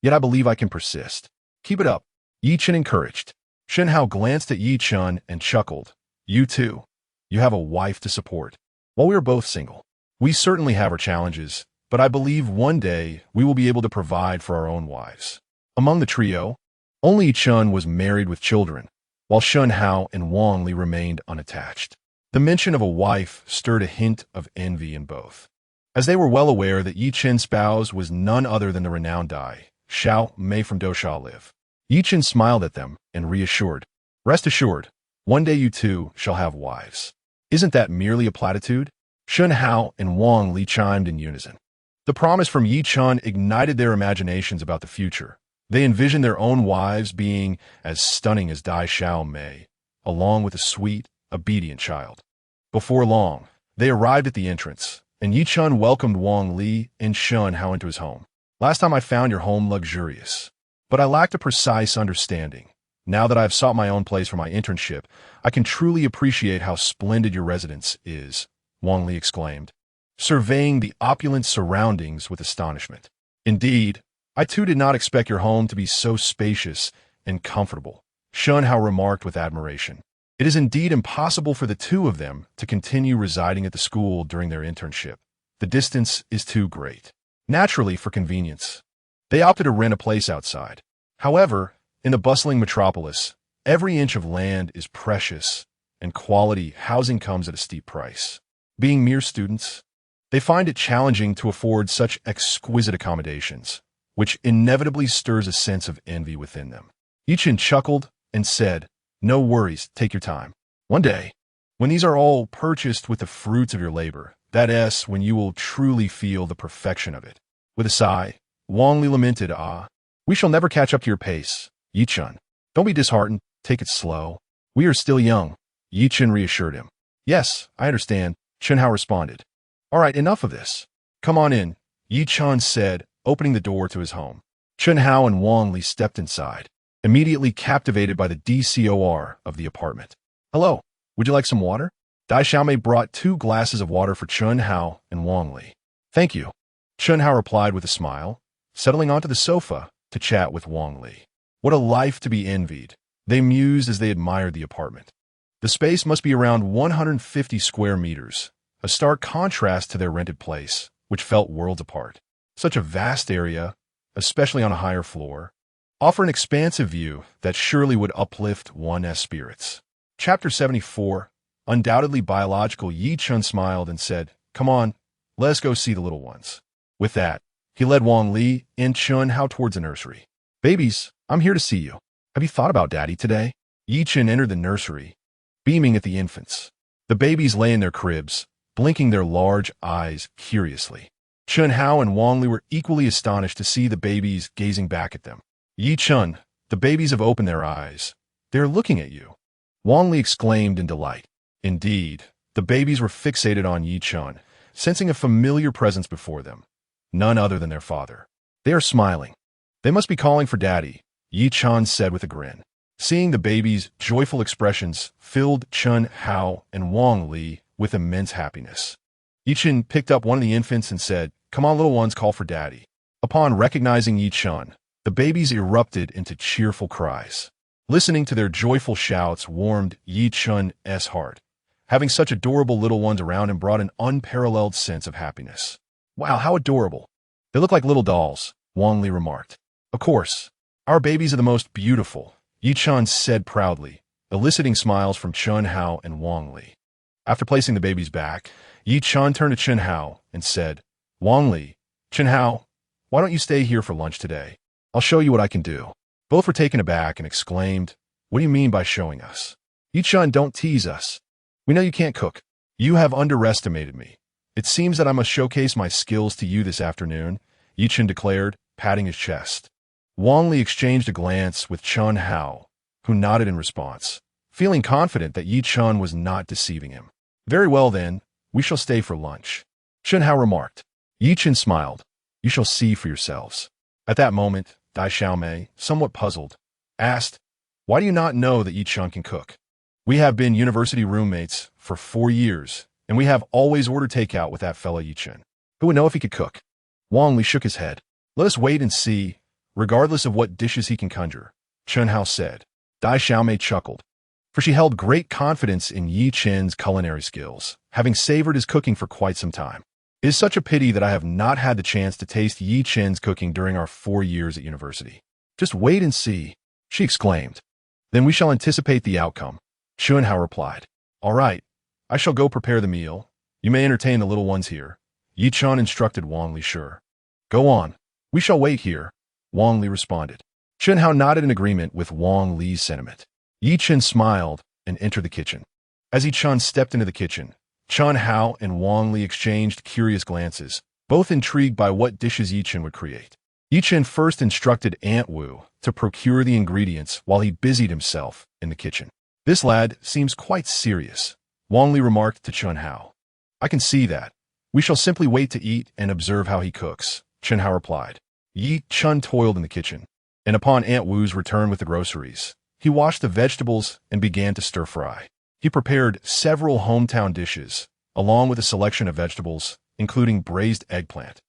Yet I believe I can persist. Keep it up," Yi Chun encouraged. Shun Hao glanced at Yi Chun and chuckled. "You too. You have a wife to support. While we are both single, we certainly have our challenges, but I believe one day we will be able to provide for our own wives." Among the trio, only Yi Chun was married with children, while Shun Hao and Wang Li remained unattached. The mention of a wife stirred a hint of envy in both, as they were well aware that Yi Chen's spouse was none other than the renowned Dai Xiao Mei from Dosha Live. Yi Chen smiled at them and reassured, "Rest assured, one day you too shall have wives." "Isn't that merely a platitude?" Shun Hao and Wang Li chimed in unison. The promise from Yi Chun ignited their imaginations about the future. They envisioned their own wives being as stunning as Dai Xiao Mei, along with a sweet, obedient child. Before long, they arrived at the entrance, and Yi Chun welcomed Wang Li and Shun Hao into his home. "Last time I found your home luxurious, but I lacked a precise understanding. Now that I have sought my own place for my internship, I can truly appreciate how splendid your residence is," Wang Li exclaimed, surveying the opulent surroundings with astonishment. "Indeed, I too did not expect your home to be so spacious and comfortable," Shun Hao remarked with admiration. It is indeed impossible for the two of them to continue residing at the school during their internship. The distance is too great. Naturally, for convenience, they opted to rent a place outside. However, in the bustling metropolis, every inch of land is precious, and quality housing comes at a steep price. Being mere students, they find it challenging to afford such exquisite accommodations, which inevitably stirs a sense of envy within them. Yi Chun chuckled and said, "No worries, take your time. One day, when these are all purchased with the fruits of your labor, that is, when you will truly feel the perfection of it." With a sigh, Wang Li lamented, "We shall never catch up to your pace, Yi Chun. Don't be disheartened, take it slow. We are still young," Yi Chun reassured him. "Yes, I understand," Chen Hao responded. "All right, enough of this. Come on in," Yi Chun said, opening the door to his home. Chen Hao and Wang Li stepped inside, immediately captivated by the decor of the apartment. "Hello, would you like some water?" Dai Xiaomei brought 2 glasses of water for Chen Hao and Wang Li. "Thank you," Chen Hao replied with a smile, settling onto the sofa to chat with Wang Li. What a life to be envied, they mused as they admired the apartment. The space must be around 150 square meters, a stark contrast to their rented place, which felt worlds apart. Such a vast area, especially on a higher floor, offer an expansive view that surely would uplift one's spirits. Chapter 74, undoubtedly biological. Yi Chun smiled and said, "Come on, let's go see the little ones." With that, he led Wang Li and Chun Hao towards the nursery. "Babies, I'm here to see you. Have you thought about Daddy today?" Yi Chun entered the nursery, beaming at the infants. The babies lay in their cribs, blinking their large eyes curiously. Chen Hao and Wang Li were equally astonished to see the babies gazing back at them. "Yi Chun, the babies have opened their eyes. They are looking at you," Wang Li exclaimed in delight. Indeed, The babies were fixated on Yi Chun, sensing a familiar presence before them, none other than their father. They are smiling. They must be calling for Daddy, Yi Chun said with a grin. Seeing the babies' joyful expressions filled Chen Hao and Wang Li with immense happiness. Yi Chun picked up one of the infants and said, "Come on, little ones, call for Daddy." Upon recognizing Yi Chun, the babies erupted into cheerful cries. Listening to their joyful shouts warmed Yi Chun's heart. Having such adorable little ones around him brought an unparalleled sense of happiness. "Wow, how adorable. They look like little dolls," Wang Li remarked. "Of course. Our babies are the most beautiful," Yi Chun said proudly, eliciting smiles from Chen Hao and Wang Li. After placing the babies back, Yi Chun turned to Chen Hao and said, "Wang Li, Chen Hao, why don't you stay here for lunch today? I'll show you what I can do." Both were taken aback and exclaimed, "What do you mean by showing us? Yi Chun, don't tease us. We know you can't cook. You have underestimated me. It seems that I must showcase my skills to you this afternoon," Yi Chun declared, patting his chest. Wang Li exchanged a glance with Chen Hao, who nodded in response, feeling confident that Yi Chun was not deceiving him. "Very well then, we shall stay for lunch," Chen Hao remarked. Yi Chun smiled. "You shall see for yourselves." At that moment, Dai Xiaomei, somewhat puzzled, asked, "Why do you not know that Yi Chun can cook? We have been university roommates for 4 years, and we have always ordered takeout with that fellow Yi Chun. Who would know if he could cook?" Wang Li shook his head. "Let us wait and see, regardless of what dishes he can conjure," Chen Hao said. Dai Xiaomei chuckled, for she held great confidence in Yi Chun's culinary skills, having savored his cooking for quite some time. "It is such a pity that I have not had the chance to taste Yi Chun's cooking during our 4 years at university. Just wait and see," she exclaimed. "Then we shall anticipate the outcome," Chen Hao replied. "All right, I shall go prepare the meal. You may entertain the little ones here," Yi Chun instructed Wang Li. "Sure. Go on. We shall wait here," Wang Li responded. Chen Hao nodded in agreement with Wang Li's sentiment. Yi Chun smiled and entered the kitchen. As Yi Chun stepped into the kitchen, Chen Hao and Wang Li exchanged curious glances, both intrigued by what dishes Yi Chun would create. Yi Chun first instructed Aunt Wu to procure the ingredients while he busied himself in the kitchen. "This lad seems quite serious," Wang Li remarked to Chen Hao. "I can see that. We shall simply wait to eat and observe how he cooks," Chen Hao replied. Yi Chun toiled in the kitchen, and upon Aunt Wu's return with the groceries, he washed the vegetables and began to stir-fry. He prepared several hometown dishes, along with a selection of vegetables, including braised eggplant,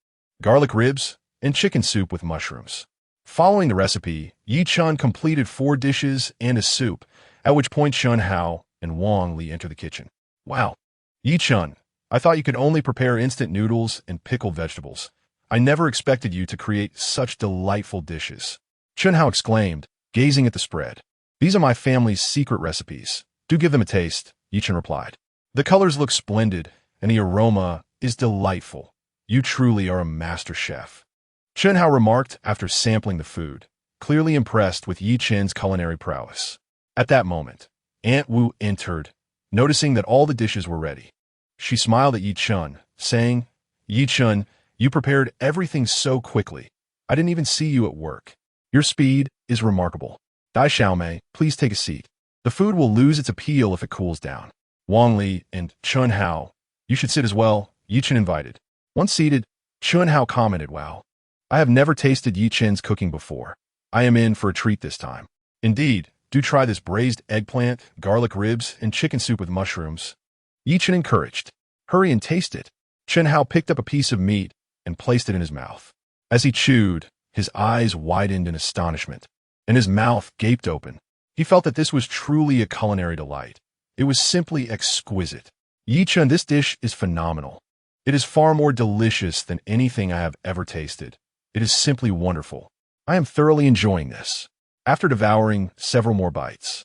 garlic ribs, and chicken soup with mushrooms. Following the recipe, Yi Chun completed 4 dishes and a soup, at which point Chen Hao and Wang Li entered the kitchen. "Wow, Yi Chun, I thought you could only prepare instant noodles and pickled vegetables. I never expected you to create such delightful dishes," Chen Hao exclaimed, gazing at the spread. "These are my family's secret recipes. Do give them a taste," Yi Chun replied. "The colors look splendid, and the aroma is delightful. You truly are a master chef," Chen Hao remarked after sampling the food, clearly impressed with Yi Chun's culinary prowess. At that moment, Aunt Wu entered, noticing that all the dishes were ready. She smiled at Yi Chun, saying, "Yi Chun, you prepared everything so quickly. I didn't even see you at work. Your speed is remarkable. Dai Xiaomei, please take a seat. The food will lose its appeal if it cools down." Wang Li and Chen Hao, "You should sit as well," Yi Chun invited. Once seated, Chen Hao commented, "Wow, I have never tasted Yi Chun's cooking before. I am in for a treat this time. Indeed, do try this braised eggplant, garlic ribs, and chicken soup with mushrooms," Yi Chun encouraged. "Hurry and taste it." Chen Hao picked up a piece of meat and placed it in his mouth. As he chewed, his eyes widened in astonishment, and his mouth gaped open. He felt that this was truly a culinary delight. It was simply exquisite. "Yi Chun, this dish is phenomenal. It is far more delicious than anything I have ever tasted. It is simply wonderful. I am thoroughly enjoying this." After devouring several more bites,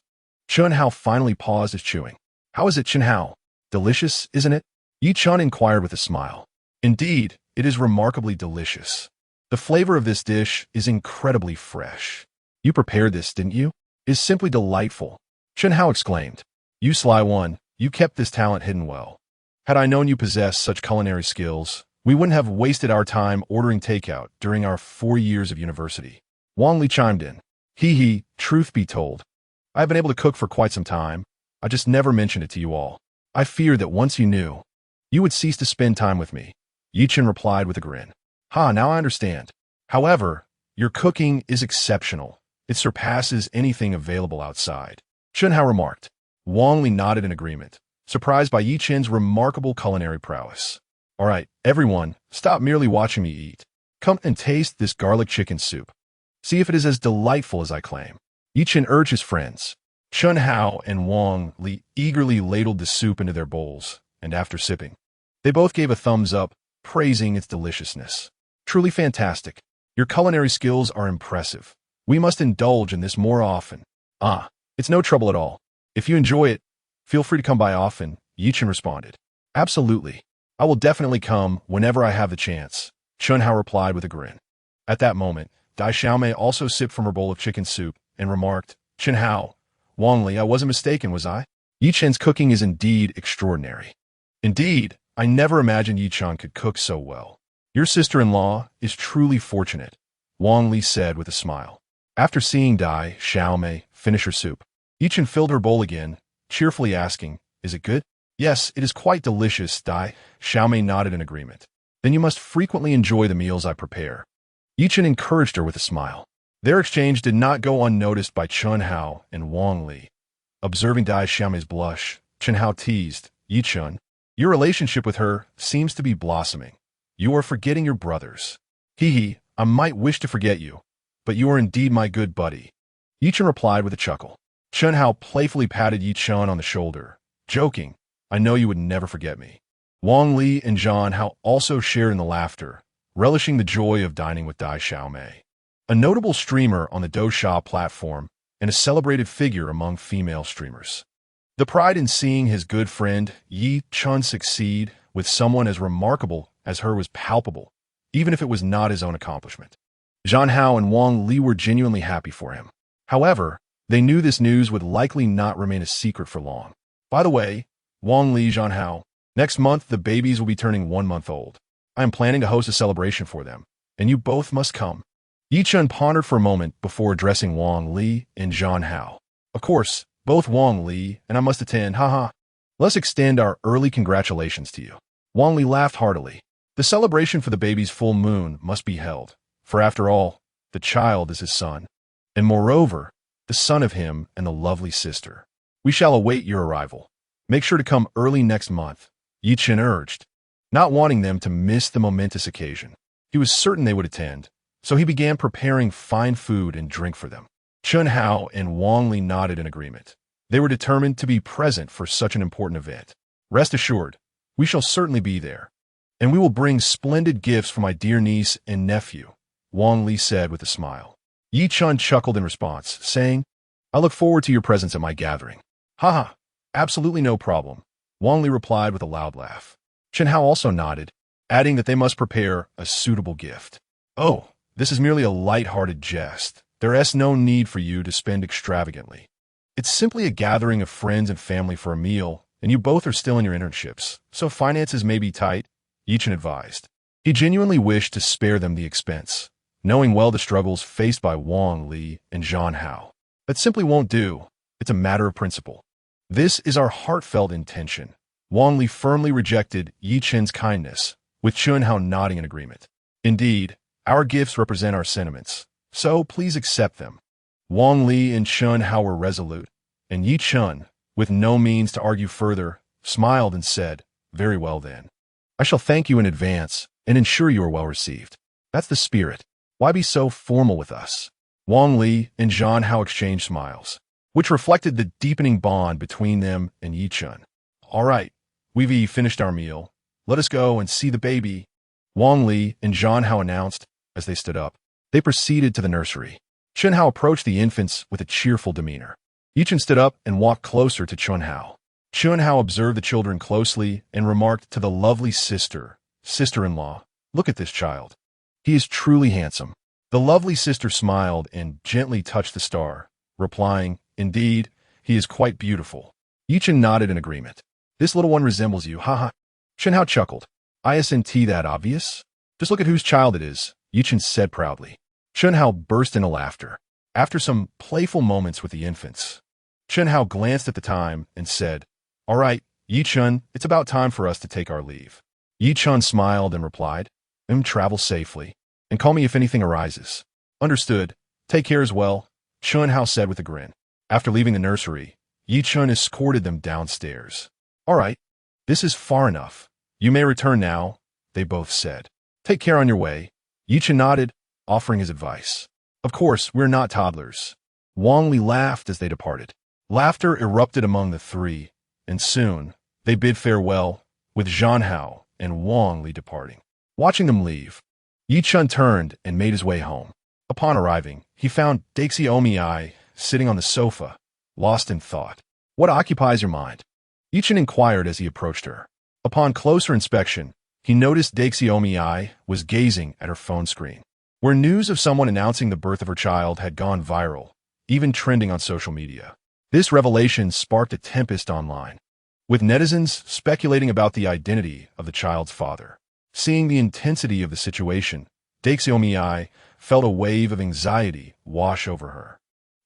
Chen Hao finally paused his chewing. "How is it, Chen Hao? Delicious, isn't it?" Yi Chun inquired with a smile. "Indeed, it is remarkably delicious. The flavor of this dish is incredibly fresh. You prepared this, didn't you? It is simply delightful," Chen Hao exclaimed. "You sly one, you kept this talent hidden well. Had I known you possessed such culinary skills, we wouldn't have wasted our time ordering takeout during our 4 years of university." Wang Li chimed in. Truth be told, I have been able to cook for quite some time. I just never mentioned it to you all." I feared that once you knew, you would cease to spend time with me. Yi Chen replied with a grin. Ha, now I understand. However, your cooking is exceptional. It surpasses anything available outside. Chen Hao remarked. Wang Li nodded in agreement, surprised by Yi Chen's remarkable culinary prowess. All right, everyone, stop merely watching me eat. Come and taste this garlic chicken soup. See if it is as delightful as I claim. Yi Chen urged his friends. Chen Hao and Wang Li eagerly ladled the soup into their bowls, and after sipping, they both gave a thumbs up, praising its deliciousness. Truly fantastic. Your culinary skills are impressive. We must indulge in this more often. Ah, it's no trouble at all. If you enjoy it, feel free to come by often, Yi Chen responded. Absolutely. I will definitely come whenever I have the chance, Chen Hao replied with a grin. At that moment, Dai Xiaomei also sipped from her bowl of chicken soup and remarked, Chen Hao, Wang Li, I wasn't mistaken, was I? Yi Chen's cooking is indeed extraordinary. Indeed, I never imagined Yi Chen could cook so well. Your sister-in-law is truly fortunate, Wang Li said with a smile. After seeing Dai Xiaomei finish her soup, Yi Chen filled her bowl again, cheerfully asking, Is it good? Yes, it is quite delicious, Dai Xiaomei nodded in agreement. Then you must frequently enjoy the meals I prepare. Yi Chen encouraged her with a smile. Their exchange did not go unnoticed by Chen Hao and Wang Li. Observing Dai Xiaomei's blush, Chen Hao teased, Yi Chen, your relationship with her seems to be blossoming. You are forgetting your brothers. Hee, I might wish to forget you, but you are indeed my good buddy. Yi Chen replied with a chuckle. Chen Hao playfully patted Yi Chen on the shoulder, joking, I know you would never forget me. Wang Li and Zhan Hao also shared in the laughter, relishing the joy of dining with Dai Xiaomei, a notable streamer on the Douxia platform and a celebrated figure among female streamers. The pride in seeing his good friend Yi Chen succeed with someone as remarkable as her was palpable, even if it was not his own accomplishment. Zhan Hao and Wang Li were genuinely happy for him. However, they knew this news would likely not remain a secret for long. By the way, Wang Li, Zhan Hao, next month the babies will be turning 1 month old. I am planning to host a celebration for them, and you both must come. Yi Chen pondered for a moment before addressing Wang Li and Zhan Hao. Of course, both Wang Li and I must attend, haha. Let's extend our early congratulations to you. Wang Li laughed heartily. The celebration for the baby's full moon must be held, for after all, the child is his son, and moreover, the son of him and the lovely sister. We shall await your arrival. Make sure to come early next month, Yi Chen urged, not wanting them to miss the momentous occasion. He was certain they would attend, so he began preparing fine food and drink for them. Chen Hao and Wang Li nodded in agreement. They were determined to be present for such an important event. Rest assured, we shall certainly be there, and we will bring splendid gifts for my dear niece and nephew, Wang Li said with a smile. Yi Chen chuckled in response, saying, I look forward to your presence at my gathering. Haha, absolutely no problem, Wang Li replied with a loud laugh. Chen Hao also nodded, adding that they must prepare a suitable gift. Oh, this is merely a light-hearted jest. There is no need for you to spend extravagantly. It's simply a gathering of friends and family for a meal, and you both are still in your internships, so finances may be tight, Yi Chen advised. He genuinely wished to spare them the expense, knowing well the struggles faced by Wang Li and Zhan Hao. That simply won't do. It's a matter of principle. This is our heartfelt intention. Wang Li firmly rejected Yi Chen's kindness, with Chen Hao nodding in agreement. Indeed, our gifts represent our sentiments, so please accept them. Wang Li and Chen Hao were resolute, and Yi Chen, with no means to argue further, smiled and said, Very well then. I shall thank you in advance and ensure you are well received. That's the spirit. Why be so formal with us? Wang Li and Zhan Hao exchanged smiles, which reflected the deepening bond between them and Yi Chen. All right, we've finished our meal. Let us go and see the baby, Wang Li and Zhan Hao announced as they stood up. They proceeded to the nursery. Chen Hao approached the infants with a cheerful demeanor. Yi Chen stood up and walked closer to Chen Hao. Chen Hao observed the children closely and remarked to the lovely sister-in-law, Look at this child. He is truly handsome. The lovely sister smiled and gently touched the star, replying, Indeed, he is quite beautiful. Yi Chen nodded in agreement. This little one resembles you, haha. Chen Hao chuckled. Isn't that obvious? Just look at whose child it is, Yi Chen said proudly. Chen Hao burst into laughter. After some playful moments with the infants, Chen Hao glanced at the time and said, All right, Yi-chun, it's about time for us to take our leave. Yi-chun smiled and replied, travel safely, and call me if anything arises. Understood. Take care as well, Chun Hao said with a grin. After leaving the nursery, Yi-chun escorted them downstairs. All right, this is far enough. You may return now, they both said. Take care on your way. Yi-chun nodded, offering his advice. Of course, we're not toddlers. Wang Li laughed as they departed. Laughter erupted among the three, and soon they bid farewell, with Zhan Hao and Wang Li departing. Watching them leave, Yi-chun turned and made his way home. Upon arriving, he found Daxiomi sitting on the sofa, lost in thought. What occupies your mind? Yi-chun inquired as he approached her. Upon closer inspection, he noticed Daxiomi was gazing at her phone screen, where news of someone announcing the birth of her child had gone viral, even trending on social media. This revelation sparked a tempest online, with netizens speculating about the identity of the child's father. Seeing the intensity of the situation, Daxiomi felt a wave of anxiety wash over her.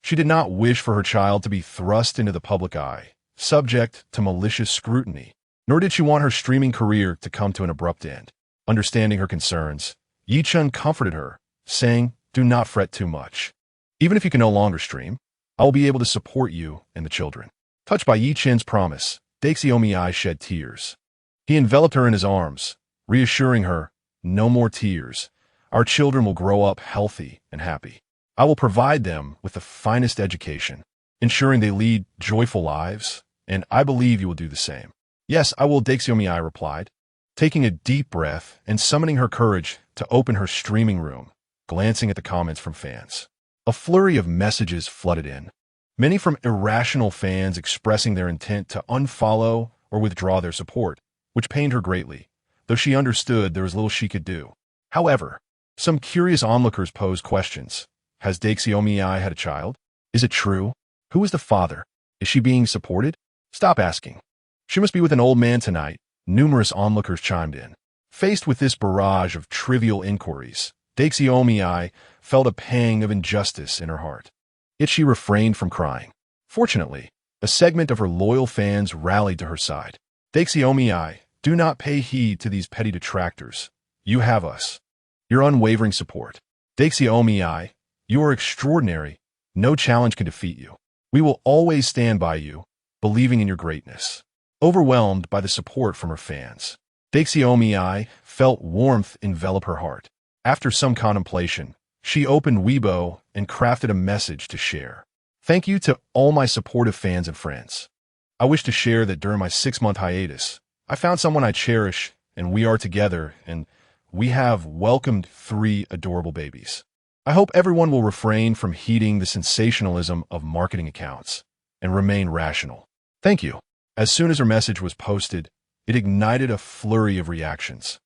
She did not wish for her child to be thrust into the public eye, subject to malicious scrutiny, nor did she want her streaming career to come to an abrupt end. Understanding her concerns, Yi-chun comforted her, saying, "Do not fret too much. Even if you can no longer stream, I will be able to support you and the children." Touched by Yi-chun's promise, Daxiomi shed tears. He enveloped her in his arms, reassuring her, "No more tears. Our children will grow up healthy and happy. I will provide them with the finest education, ensuring they lead joyful lives, and I believe you will do the same." "Yes, I will," Daxiomi replied, taking a deep breath and summoning her courage to open her streaming room, glancing at the comments from fans. A flurry of messages flooded in, many from irrational fans expressing their intent to unfollow or withdraw their support, which pained her greatly, though she understood there was little she could do. However, some curious onlookers posed questions. Has Daxiomi had a child? Is it true? Who is the father? Is she being supported? Stop asking. She must be with an old man tonight, numerous onlookers chimed in. Faced with this barrage of trivial inquiries, Daxiomi felt a pang of injustice in her heart. Yet she refrained from crying. Fortunately, a segment of her loyal fans rallied to her side. "Daxiomi, do not pay heed to these petty detractors. You have us. Your unwavering support. Daxiomi, you are extraordinary. No challenge can defeat you. We will always stand by you, believing in your greatness." Overwhelmed by the support from her fans, Daxiomi felt warmth envelop her heart. After some contemplation, she opened Weibo and crafted a message to share. "Thank you to all my supportive fans and friends. I wish to share that during my 6-month hiatus, I found someone I cherish, and we are together, and we have welcomed 3 adorable babies. I hope everyone will refrain from heeding the sensationalism of marketing accounts and remain rational. Thank you." As soon as her message was posted, it ignited a flurry of reactions,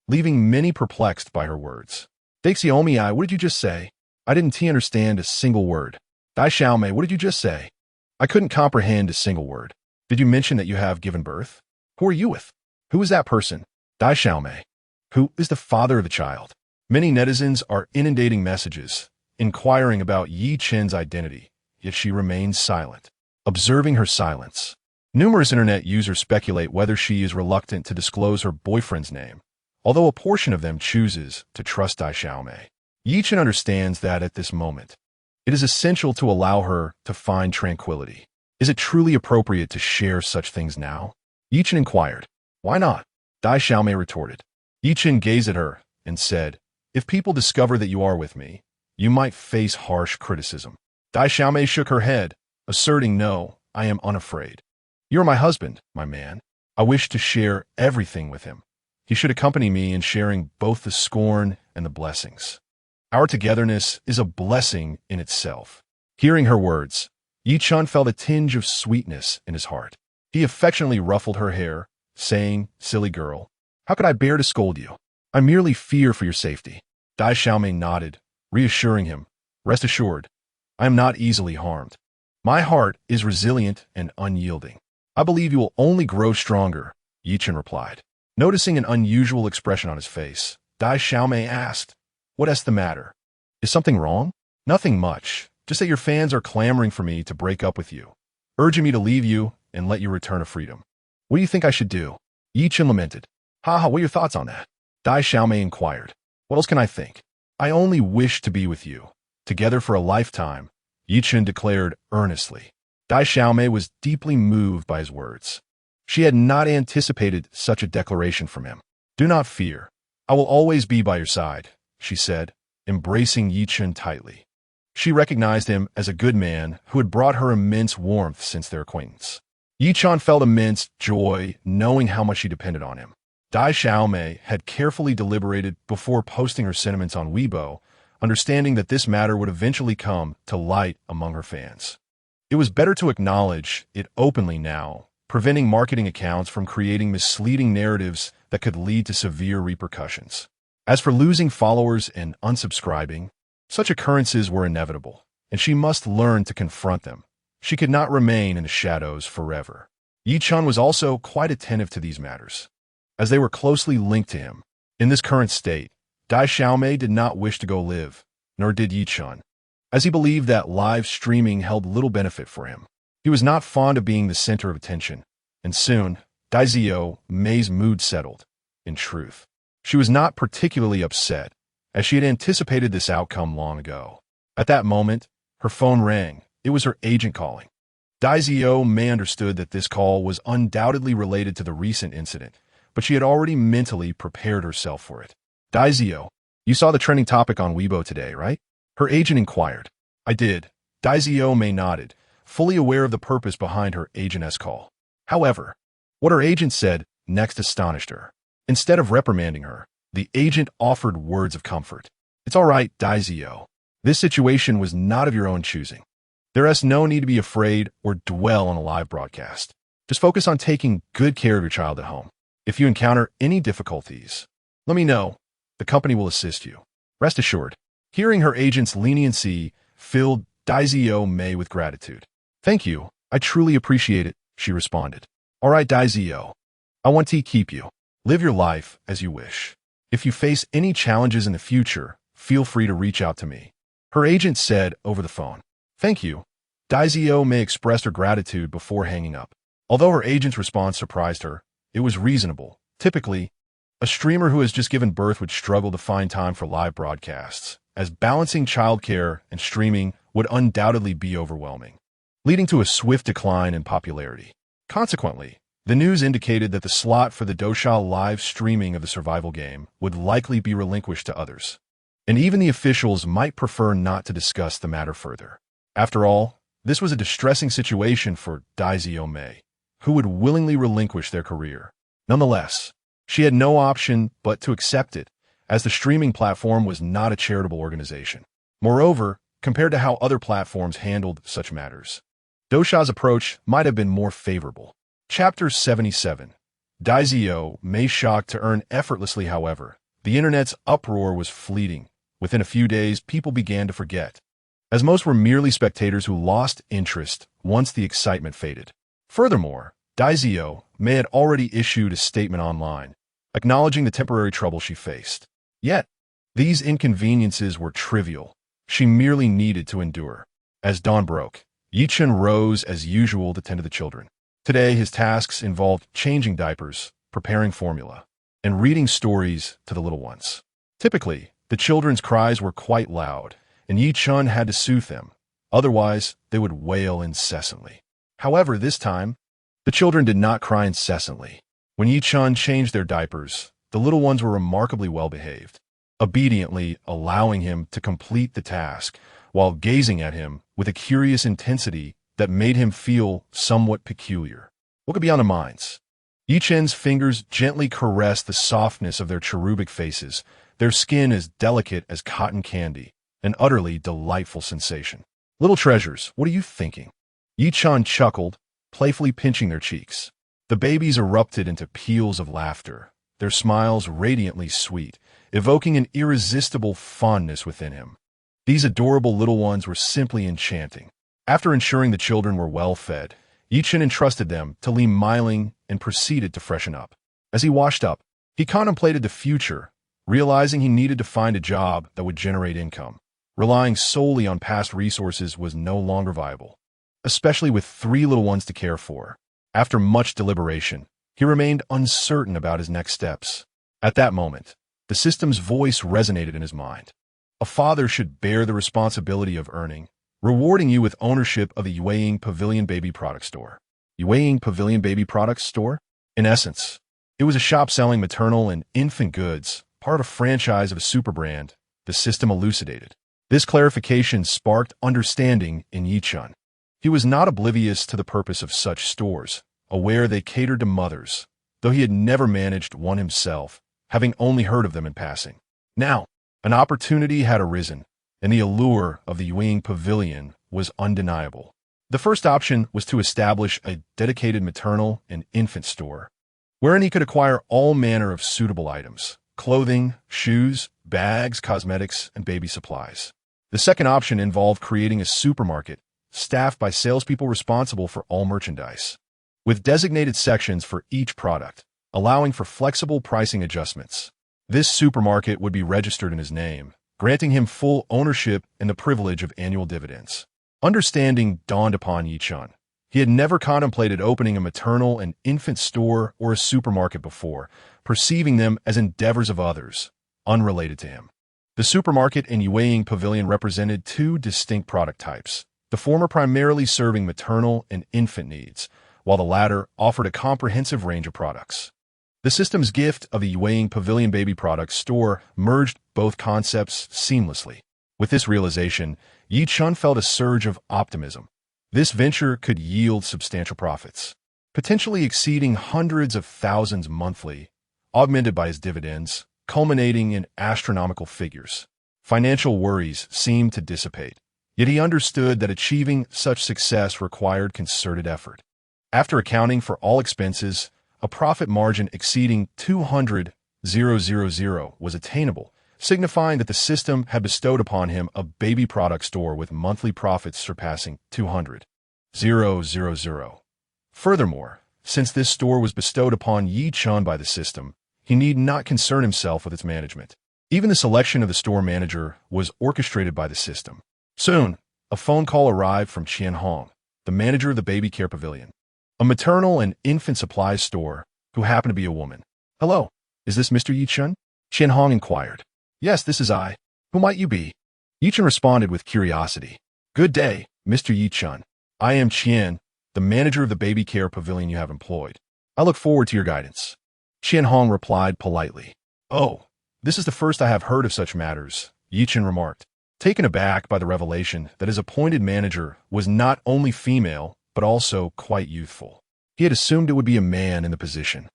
leaving many perplexed by her words. "Daxiomi, what did you just say? I didn't understand a single word." "Dai Xiaomei, what did you just say? I couldn't comprehend a single word. Did you mention that you have given birth? Who are you with? Who is that person? Dai Xiaomei. Who is the father of the child?" Many netizens are inundating messages, inquiring about Yi-chun's identity, yet she remains silent. Observing her silence, numerous internet users speculate whether she is reluctant to disclose her boyfriend's name, although a portion of them chooses to trust Dai Xiaomei. Yi-chun understands that at this moment, it is essential to allow her to find tranquility. Is it truly appropriate to share such things now? Yi-chun inquired. "Why not?" Dai Xiaomei retorted. Yi-chun gazed at her and said, "If people discover that you are with me, you might face harsh criticism." Dai Xiaomei shook her head, asserting, "No, I am unafraid. You are my husband, my man. I wish to share everything with him. He should accompany me in sharing both the scorn and the blessings. Our togetherness is a blessing in itself." Hearing her words, Yi-chun felt a tinge of sweetness in his heart. He affectionately ruffled her hair, saying, "Silly girl, how could I bear to scold you? I merely fear for your safety." Dai Xiaomei nodded, reassuring him, "Rest assured, I am not easily harmed. My heart is resilient and unyielding. I believe you will only grow stronger," Yi-chun replied. Noticing an unusual expression on his face, Dai Xiaomei asked, "What is the matter? Is something wrong?" "Nothing much, just that your fans are clamoring for me to break up with you, urging me to leave you and let you return to freedom." What do you think I should do? Yi Chen lamented. Haha, what are your thoughts on that? Dai Xiaomei inquired. What else can I think? I only wish to be with you, together for a lifetime, Yi Chen declared earnestly. Dai Xiaomei was deeply moved by his words. She had not anticipated such a declaration from him. Do not fear. I will always be by your side, she said, embracing Yi Chen tightly. She recognized him as a good man who had brought her immense warmth since their acquaintance. Yi Chen felt immense joy knowing how much she depended on him. Dai Xiaomei had carefully deliberated before posting her sentiments on Weibo, understanding that this matter would eventually come to light among her fans. It was better to acknowledge it openly now, preventing marketing accounts from creating misleading narratives that could lead to severe repercussions. As for losing followers and unsubscribing, such occurrences were inevitable, and she must learn to confront them. She could not remain in the shadows forever. Yi Chen was also quite attentive to these matters, as they were closely linked to him. In this current state, Dai Xiaomei did not wish to go live, nor did Yi Chen, as he believed that live streaming held little benefit for him. He was not fond of being the center of attention, and soon, Dai Xiaomei's mood settled. In truth, she was not particularly upset, as she had anticipated this outcome long ago. At that moment, her phone rang. It was her agent calling. Dai Xiaomei understood that this call was undoubtedly related to the recent incident, but she had already mentally prepared herself for it. Dai Xiao, you saw the trending topic on Weibo today, right? Her agent inquired. I did. Dai Xiaomei nodded, fully aware of the purpose behind her agent's call. However, what her agent said next astonished her. Instead of reprimanding her, the agent offered words of comfort. It's all right, Dai Xiao. This situation was not of your own choosing. There is no need to be afraid or dwell on a live broadcast. Just focus on taking good care of your child at home. If you encounter any difficulties, let me know. The company will assist you. Rest assured. Hearing her agent's leniency filled Dai Xiaomei with gratitude. Thank you. I truly appreciate it, she responded. All right, Dai Xiao. I want to keep you. Live your life as you wish. If you face any challenges in the future, feel free to reach out to me. Her agent said over the phone. Thank you. Dai Xiaomei expressed her gratitude before hanging up. Although her agent's response surprised her, it was reasonable. Typically, a streamer who has just given birth would struggle to find time for live broadcasts, as balancing childcare and streaming would undoubtedly be overwhelming, leading to a swift decline in popularity. Consequently, the news indicated that the slot for the Dosha live streaming of the survival game would likely be relinquished to others, and even the officials might prefer not to discuss the matter further. After all, this was a distressing situation for Dai Xiaomei, who would willingly relinquish their career. Nonetheless, she had no option but to accept it, as the streaming platform was not a charitable organization. Moreover, compared to how other platforms handled such matters, Dosha's approach might have been more favorable. Chapter 77. Dai Xiaomei shocked to earn effortlessly, however. The internet's uproar was fleeting. Within a few days, people began to forget, as most were merely spectators who lost interest once the excitement faded. Furthermore, Dai Xiaomei had already issued a statement online, acknowledging the temporary trouble she faced. Yet, these inconveniences were trivial. She merely needed to endure. As dawn broke, Yi Chen rose as usual to tend to the children. Today, his tasks involved changing diapers, preparing formula, and reading stories to the little ones. Typically, the children's cries were quite loud, and Yi Chen had to soothe them. Otherwise, they would wail incessantly. However, this time, the children did not cry incessantly. When Yi Chen changed their diapers, the little ones were remarkably well-behaved, obediently allowing him to complete the task while gazing at him with a curious intensity that made him feel somewhat peculiar. What could be on their minds? Yi Chen's fingers gently caressed the softness of their cherubic faces, their skin as delicate as cotton candy, an utterly delightful sensation. Little treasures, what are you thinking? Yi Chen chuckled, playfully pinching their cheeks. The babies erupted into peals of laughter, their smiles radiantly sweet, evoking an irresistible fondness within him. These adorable little ones were simply enchanting. After ensuring the children were well fed, Yi Chen entrusted them to Li Meiling and proceeded to freshen up. As he washed up, he contemplated the future, realizing he needed to find a job that would generate income. Relying solely on past resources was no longer viable, especially with 3 little ones to care for. After much deliberation, He remained uncertain about his next steps. At that moment, the system's voice resonated in his mind. A father should bear the responsibility of earning, rewarding you with ownership of the Yueying Pavilion Baby Product Store. Yueying Pavilion Baby Products Store? In essence, it was a shop selling maternal and infant goods, part of a franchise of a super brand, the system elucidated. This clarification sparked understanding in Yi-chun. He was not oblivious to the purpose of such stores, aware they catered to mothers, though he had never managed one himself, having only heard of them in passing. Now, an opportunity had arisen, and the allure of the Yueying Pavilion was undeniable. The first option was to establish a dedicated maternal and infant store, wherein he could acquire all manner of suitable items: clothing, shoes, bags, cosmetics, and baby supplies. The second option involved creating a supermarket, staffed by salespeople responsible for all merchandise, with designated sections for each product, allowing for flexible pricing adjustments. This supermarket would be registered in his name, granting him full ownership and the privilege of annual dividends. Understanding dawned upon Yi-chun. He had never contemplated opening a maternal and infant store or a supermarket before, perceiving them as endeavors of others, unrelated to him. The supermarket and Yueying Pavilion represented two distinct product types, the former primarily serving maternal and infant needs, while the latter offered a comprehensive range of products. The system's gift of the Yueying Pavilion Baby Products Store merged both concepts seamlessly. With this realization, Yi-chun felt a surge of optimism. This venture could yield substantial profits, potentially exceeding hundreds of thousands monthly, augmented by his dividends, culminating in astronomical figures. Financial worries seemed to dissipate, yet he understood that achieving such success required concerted effort. After accounting for all expenses, a profit margin exceeding 200,000 was attainable, signifying that the system had bestowed upon him a baby product store with monthly profits surpassing 200,000. Furthermore, since this store was bestowed upon Yi-chun by the system, he need not concern himself with its management. Even the selection of the store manager was orchestrated by the system. Soon, a phone call arrived from Chen, the manager of the baby care pavilion, a maternal and infant supplies store, who happened to be a woman. "Hello, is this Mr. Yi-chun?" Chen inquired. "Yes, this is I. Who might you be?" Yi-chun responded with curiosity. "Good day, Mr. Yi-chun. I am Chen, the manager of the baby care pavilion you have employed. I look forward to your guidance." Chen replied politely. "Oh, this is the first I have heard of such matters," Yi-chun remarked, taken aback by the revelation that his appointed manager was not only female, but also quite youthful. He had assumed it would be a man in the position.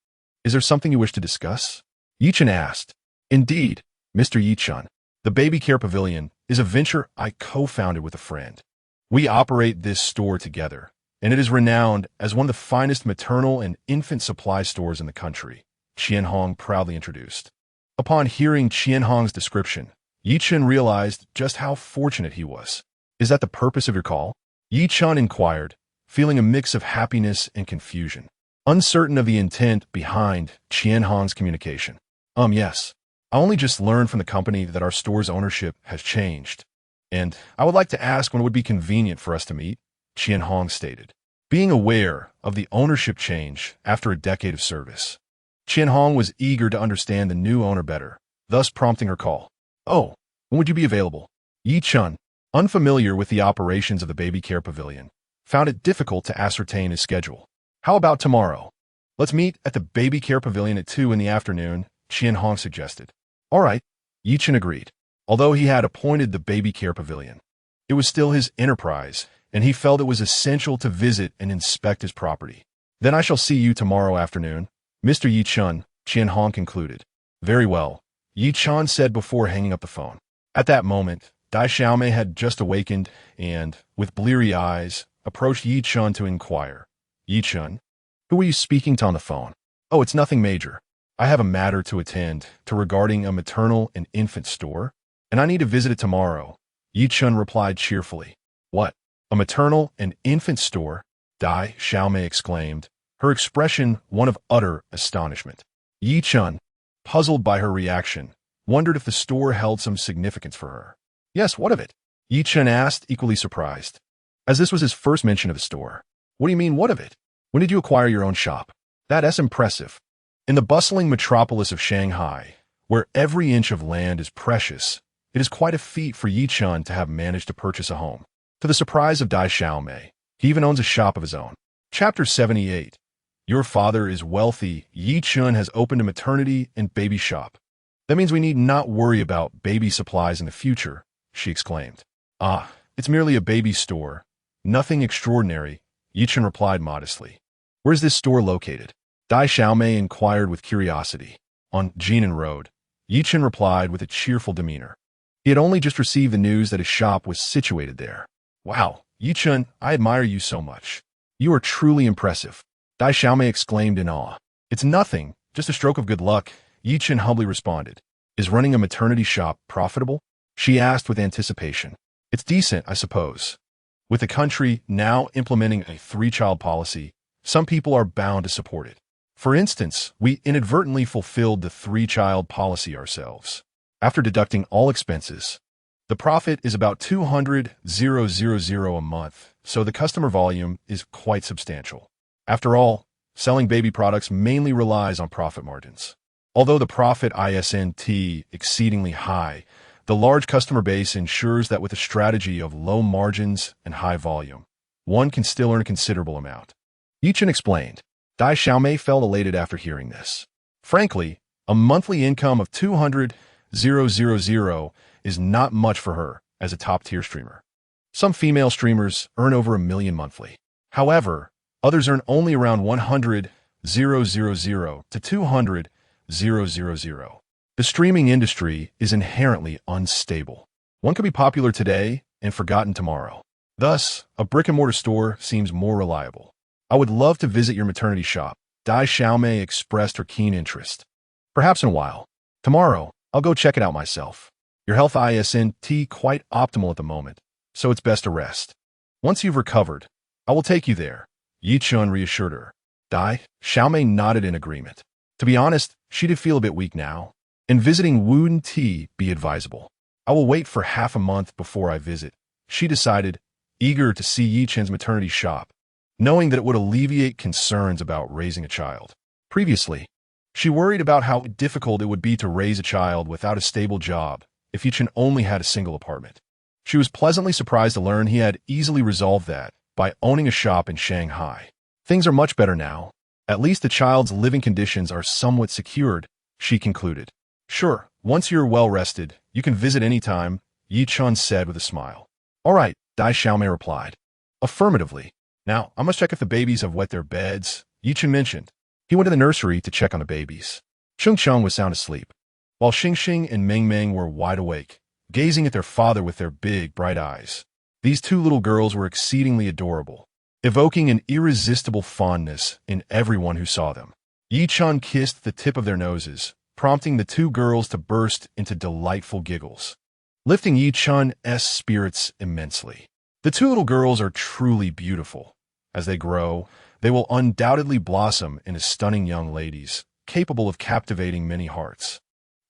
"Is there something you wish to discuss?" Yi-chun asked. "Indeed, Mr. Yi-chun. The baby care pavilion is a venture I co-founded with a friend. We operate this store together, and it is renowned as one of the finest maternal and infant supply stores in the country," Chen proudly introduced. Upon hearing Chen description, Yi-chun realized just how fortunate he was. "Is that the purpose of your call?" Yi-chun inquired, feeling a mix of happiness and confusion, uncertain of the intent behind Chen communication. Yes. I only just learned from the company that our store's ownership has changed, and I would like to ask when it would be convenient for us to meet," Chen stated, being aware of the ownership change after a decade of service. Chen was eager to understand the new owner better, thus prompting her call. "Oh, when would you be available?" Yi-chun, unfamiliar with the operations of the baby care pavilion, found it difficult to ascertain his schedule. "How about tomorrow? Let's meet at the baby care pavilion at 2 in the afternoon," Chen suggested. "All right," Yi-chun agreed. Although he had appointed the baby care pavilion, it was still his enterprise, and he felt it was essential to visit and inspect his property. "Then I shall see you tomorrow afternoon, Mr. Yi-chun," Chen concluded. "Very well," Yi-chun said before hanging up the phone. At that moment, Dai Xiaomei had just awakened and, with bleary eyes, approached Yi-chun to inquire. "Yi-chun, who were you speaking to on the phone?" "Oh, it's nothing major. I have a matter to attend to regarding a maternal and infant store, and I need to visit it tomorrow," Yi-chun replied cheerfully. "What? A maternal and infant store?" Dai Xiaomei exclaimed, her expression one of utter astonishment. Yi-chun, puzzled by her reaction, wondered if the store held some significance for her. "Yes, what of it?" Yi-chun asked, equally surprised, as this was his first mention of the store. "What do you mean, what of it? When did you acquire your own shop?" That's impressive. In the bustling metropolis of Shanghai, where every inch of land is precious, it is quite a feat for Yi Chen to have managed to purchase a home. To the surprise of Dai Xiaomei, he even owns a shop of his own. Chapter 78. Your father is wealthy. Yi Chen has opened a maternity and baby shop. That means we need not worry about baby supplies in the future, she exclaimed. Ah, it's merely a baby store. Nothing extraordinary, Yi Chen replied modestly. Where's this store located? Dai Xiaomei inquired with curiosity. On Jinan Road, Yi Chen replied with a cheerful demeanor. He had only just received the news that his shop was situated there. Wow, Yi Chen, I admire you so much. You are truly impressive. Dai Xiaomei exclaimed in awe. It's nothing, just a stroke of good luck, Yi Chen humbly responded. Is running a maternity shop profitable? She asked with anticipation. It's decent, I suppose. With the country now implementing a three-child policy, some people are bound to support it. For instance, we inadvertently fulfilled the three-child policy ourselves. After deducting all expenses, the profit is about 200,000 a month, so the customer volume is quite substantial. After all, selling baby products mainly relies on profit margins. Although the profit isn't exceedingly high, the large customer base ensures that with a strategy of low margins and high volume, one can still earn a considerable amount. Yi Chen explained. Dai Xiaomei felt elated after hearing this. Frankly, a monthly income of 200,000 is not much for her as a top-tier streamer. Some female streamers earn over $1 million monthly. However, others earn only around 100,000 to 200,000. The streaming industry is inherently unstable. One could be popular today and forgotten tomorrow. Thus, a brick-and-mortar store seems more reliable. I would love to visit your maternity shop. Dai Xiaomei expressed her keen interest. Perhaps in a while. Tomorrow, I'll go check it out myself. Your health isn't quite optimal at the moment, so it's best to rest. Once you've recovered, I will take you there, Yi Chen reassured her. Dai Xiaomei nodded in agreement. To be honest, she did feel a bit weak now. And visiting wouldn't be advisable. I will wait for half a month before I visit, she decided, eager to see Yi Chen's maternity shop, knowing that it would alleviate concerns about raising a child. Previously, she worried about how difficult it would be to raise a child without a stable job if Yi Chen only had a single apartment. She was pleasantly surprised to learn he had easily resolved that by owning a shop in Shanghai. Things are much better now. At least the child's living conditions are somewhat secured, she concluded. Sure, once you're well rested, you can visit any time, Yi Chen said with a smile. All right, Dai Xiaomei replied. Affirmatively. Now, I must check if the babies have wet their beds, Yi Chen mentioned. He went to the nursery to check on the babies. Chung Chung was sound asleep, while Xing Xing and Meng Meng were wide awake, gazing at their father with their big, bright eyes. These two little girls were exceedingly adorable, evoking an irresistible fondness in everyone who saw them. Yi Chen kissed the tip of their noses, prompting the two girls to burst into delightful giggles, lifting Yi Chen's spirits immensely. The two little girls are truly beautiful. As they grow, they will undoubtedly blossom into stunning young ladies, capable of captivating many hearts.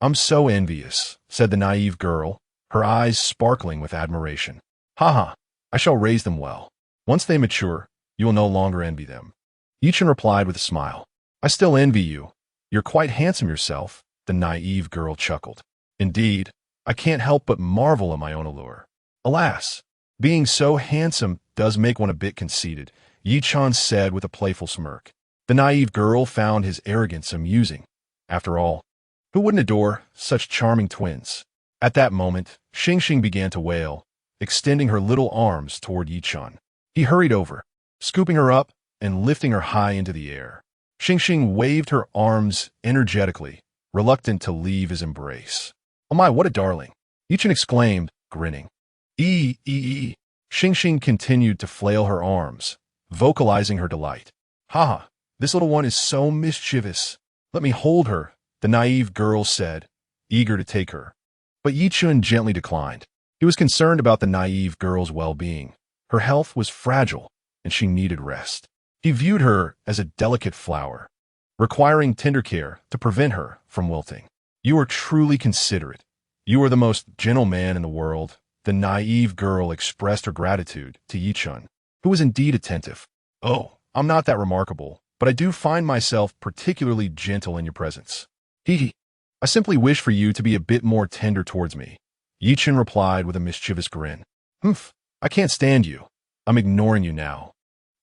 I'm so envious, said the naive girl, her eyes sparkling with admiration. Haha, I shall raise them well. Once they mature, you will no longer envy them. Yi Chen replied with a smile. I still envy you. You're quite handsome yourself, the naive girl chuckled. Indeed, I can't help but marvel at my own allure. Alas, being so handsome does make one a bit conceited, Yi Chen said with a playful smirk. The naive girl found his arrogance amusing. After all, who wouldn't adore such charming twins? At that moment, Xing Xing began to wail, extending her little arms toward Yi Chen. He hurried over, scooping her up and lifting her high into the air. Xing Xing waved her arms energetically, reluctant to leave his embrace. Oh my, what a darling! Yi Chen exclaimed, grinning. Xing Xing continued to flail her arms, vocalizing her delight. Haha, this little one is so mischievous. Let me hold her, the naive girl said, eager to take her. But Yi Chen gently declined. He was concerned about the naive girl's well-being. Her health was fragile, and she needed rest. He viewed her as a delicate flower, requiring tender care to prevent her from wilting. You are truly considerate. You are the most gentle man in the world, the naive girl expressed her gratitude to Yi Chen, who was indeed attentive. Oh, I'm not that remarkable, but I do find myself particularly gentle in your presence. Hee hee. I simply wish for you to be a bit more tender towards me. Chen replied with a mischievous grin. Humph, I can't stand you. I'm ignoring you now.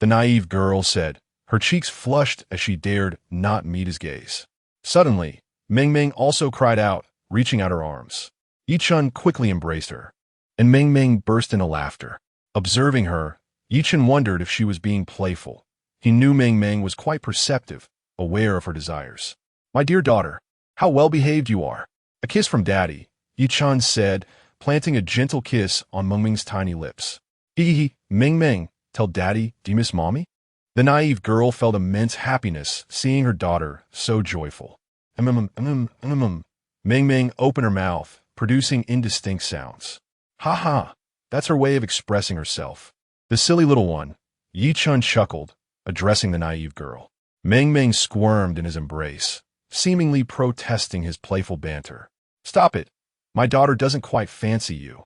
The naive girl said, her cheeks flushed as she dared not meet his gaze. Suddenly, Ming Ming also cried out, reaching out her arms. Chen quickly embraced her, and Ming Ming burst into laughter. Observing her, Chen wondered if she was being playful. He knew Ming Ming was quite perceptive, aware of her desires. My dear daughter, how well-behaved you are. A kiss from Daddy, Chen said, planting a gentle kiss on Ming Ming's tiny lips. Hee, Ming Ming, tell Daddy, do you miss Mommy? The naive girl felt immense happiness seeing her daughter so joyful. Ming Ming opened her mouth, producing indistinct sounds. Ha ha, that's her way of expressing herself. The silly little one, Chen chuckled, addressing the naive girl. Ming Ming squirmed in his embrace, seemingly protesting his playful banter. Stop it. My daughter doesn't quite fancy you.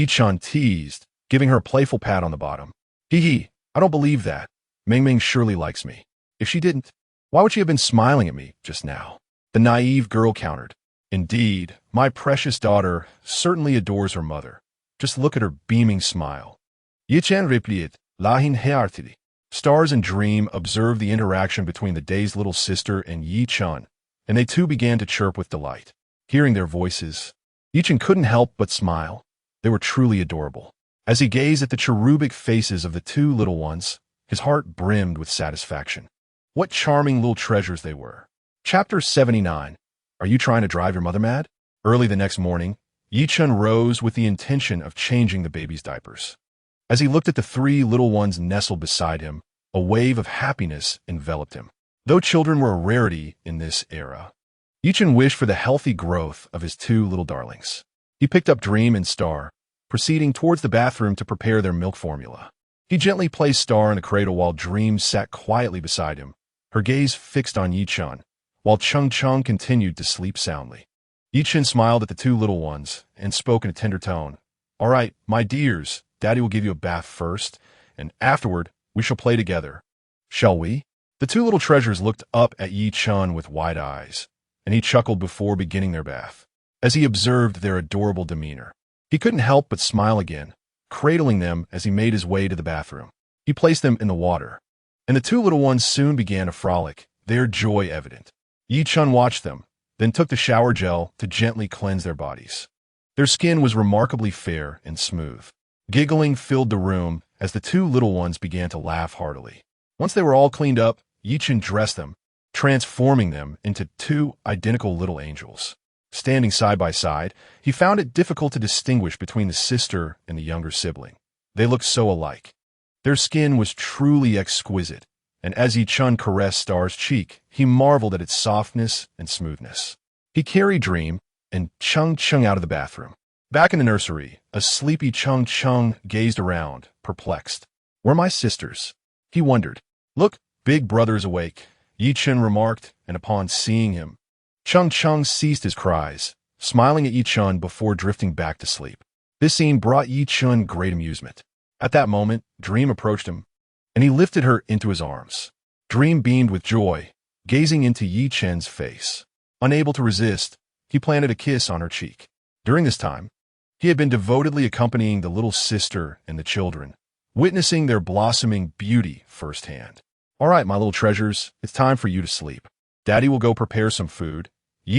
Chen teased, giving her a playful pat on the bottom. Hee, I don't believe that. Ming Ming surely likes me. If she didn't, why would she have been smiling at me just now? The naive girl countered. Indeed, my precious daughter certainly adores her mother. Just look at her beaming smile. Chen replied, Lahin heartily. Stars and Dream observed the interaction between the dazed little sister and Chen, and they too began to chirp with delight. Hearing their voices, Chen couldn't help but smile. They were truly adorable. As he gazed at the cherubic faces of the two little ones, his heart brimmed with satisfaction. What charming little treasures they were. Chapter 79. Are you trying to drive your mother mad? Early the next morning, Chen rose with the intention of changing the baby's diapers. As he looked at the three little ones nestled beside him, a wave of happiness enveloped him. Though children were a rarity in this era, Chen wished for the healthy growth of his two little darlings. He picked up Dream and Star, proceeding towards the bathroom to prepare their milk formula. He gently placed Star in a cradle while Dream sat quietly beside him, her gaze fixed on Chen, while Chung continued to sleep soundly. Chen smiled at the two little ones and spoke in a tender tone. All right, my dears, Daddy will give you a bath first, and afterward we shall play together. Shall we? The two little treasures looked up at Chen with wide eyes, and he chuckled before beginning their bath. As he observed their adorable demeanor, he couldn't help but smile again, cradling them as he made his way to the bathroom. He placed them in the water, and the two little ones soon began to frolic, their joy evident. Chen watched them, then took the shower gel to gently cleanse their bodies. Their skin was remarkably fair and smooth. Giggling filled the room as the two little ones began to laugh heartily. Once they were all cleaned up, Chen dressed them, transforming them into two identical little angels. Standing side by side, he found it difficult to distinguish between the sister and the younger sibling. They looked so alike. Their skin was truly exquisite, and as Chen caressed Star's cheek, he marveled at its softness and smoothness. He carried Dream and Chung out of the bathroom. Back in the nursery, a sleepy Chung gazed around, perplexed. Where are my sisters? He wondered. Look, big brother's awake, Chen remarked, and upon seeing him, Chung ceased his cries, smiling at Chen before drifting back to sleep. This scene brought Chen great amusement. At that moment, Dream approached him, and he lifted her into his arms. Dream beamed with joy, gazing into Chen's face. Unable to resist, he planted a kiss on her cheek. During this time, he had been devotedly accompanying the little sister and the children, witnessing their blossoming beauty firsthand. All right, my little treasures, it's time for you to sleep. Daddy will go prepare some food,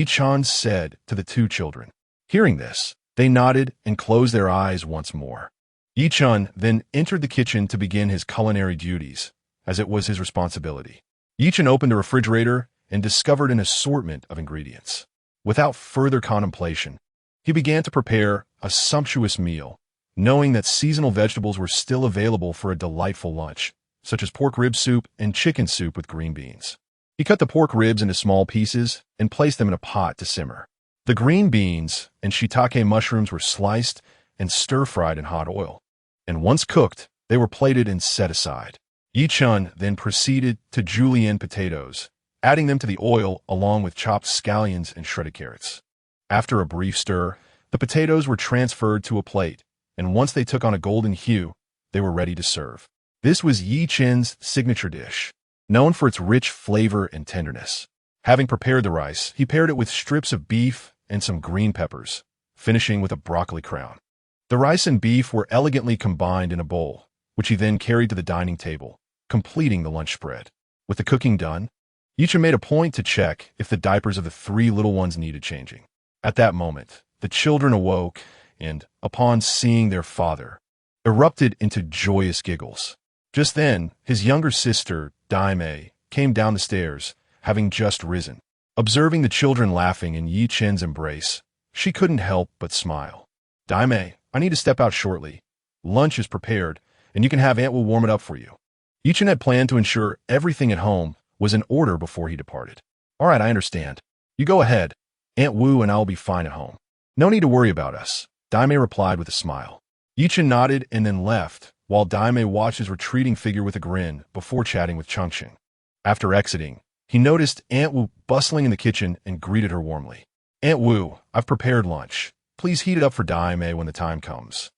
Chen said to the two children. Hearing this, they nodded and closed their eyes once more. Chen then entered the kitchen to begin his culinary duties, as it was his responsibility. Chen opened a refrigerator and discovered an assortment of ingredients. Without further contemplation, he began to prepare a sumptuous meal, knowing that seasonal vegetables were still available for a delightful lunch, such as pork rib soup and chicken soup with green beans. He cut the pork ribs into small pieces and placed them in a pot to simmer. The green beans and shiitake mushrooms were sliced and stir-fried in hot oil, and once cooked, they were plated and set aside. Chen then proceeded to julienne potatoes, adding them to the oil along with chopped scallions and shredded carrots. After a brief stir, the potatoes were transferred to a plate, and once they took on a golden hue, they were ready to serve. This was Chen's signature dish, known for its rich flavor and tenderness. Having prepared the rice, he paired it with strips of beef and some green peppers, finishing with a broccoli crown. The rice and beef were elegantly combined in a bowl, which he then carried to the dining table, completing the lunch spread. With the cooking done, Yichen made a point to check if the diapers of the three little ones needed changing. At that moment, the children awoke and, upon seeing their father, erupted into joyous giggles. Just then, his younger sister, Daimei, came down the stairs, having just risen. Observing the children laughing in Yi Chen's embrace, she couldn't help but smile. "Daimei, I need to step out shortly. Lunch is prepared, and you can have Aunt Wu warm it up for you." Yi Chen had planned to ensure everything at home was in order before he departed. "All right, I understand. You go ahead. Aunt Wu and I will be fine at home. No need to worry about us," Daimei replied with a smile. Yi Chen nodded and then left, while Daimei watched his retreating figure with a grin before chatting with Changqing. After exiting, he noticed Aunt Wu bustling in the kitchen and greeted her warmly. "Aunt Wu, I've prepared lunch. Please heat it up for Daimei when the time comes,"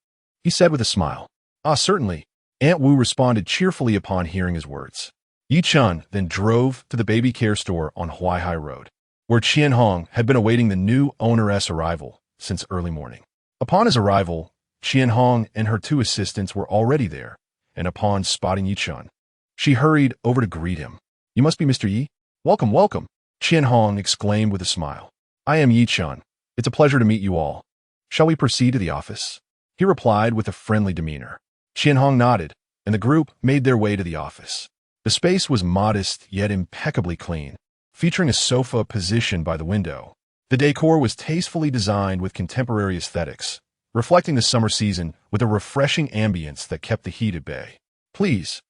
he said with a smile. "Ah, certainly," Aunt Wu responded cheerfully upon hearing his words. Yi Chen then drove to the baby care store on Huaihai Road, where Qian Hong had been awaiting the new owneress' arrival since early morning. Upon his arrival, Qian Hong and her two assistants were already there, and upon spotting Yi Chen, she hurried over to greet him. "You must be Mr. Yi? Welcome, welcome," Qian Hong exclaimed with a smile. "I am Yi Chen. It's a pleasure to meet you all. Shall we proceed to the office?" he replied with a friendly demeanor. Qian Hong nodded, and the group made their way to the office. The space was modest yet impeccably clean, featuring a sofa positioned by the window. The decor was tastefully designed with contemporary aesthetics, reflecting the summer season with a refreshing ambience that kept the heat at bay. "Please,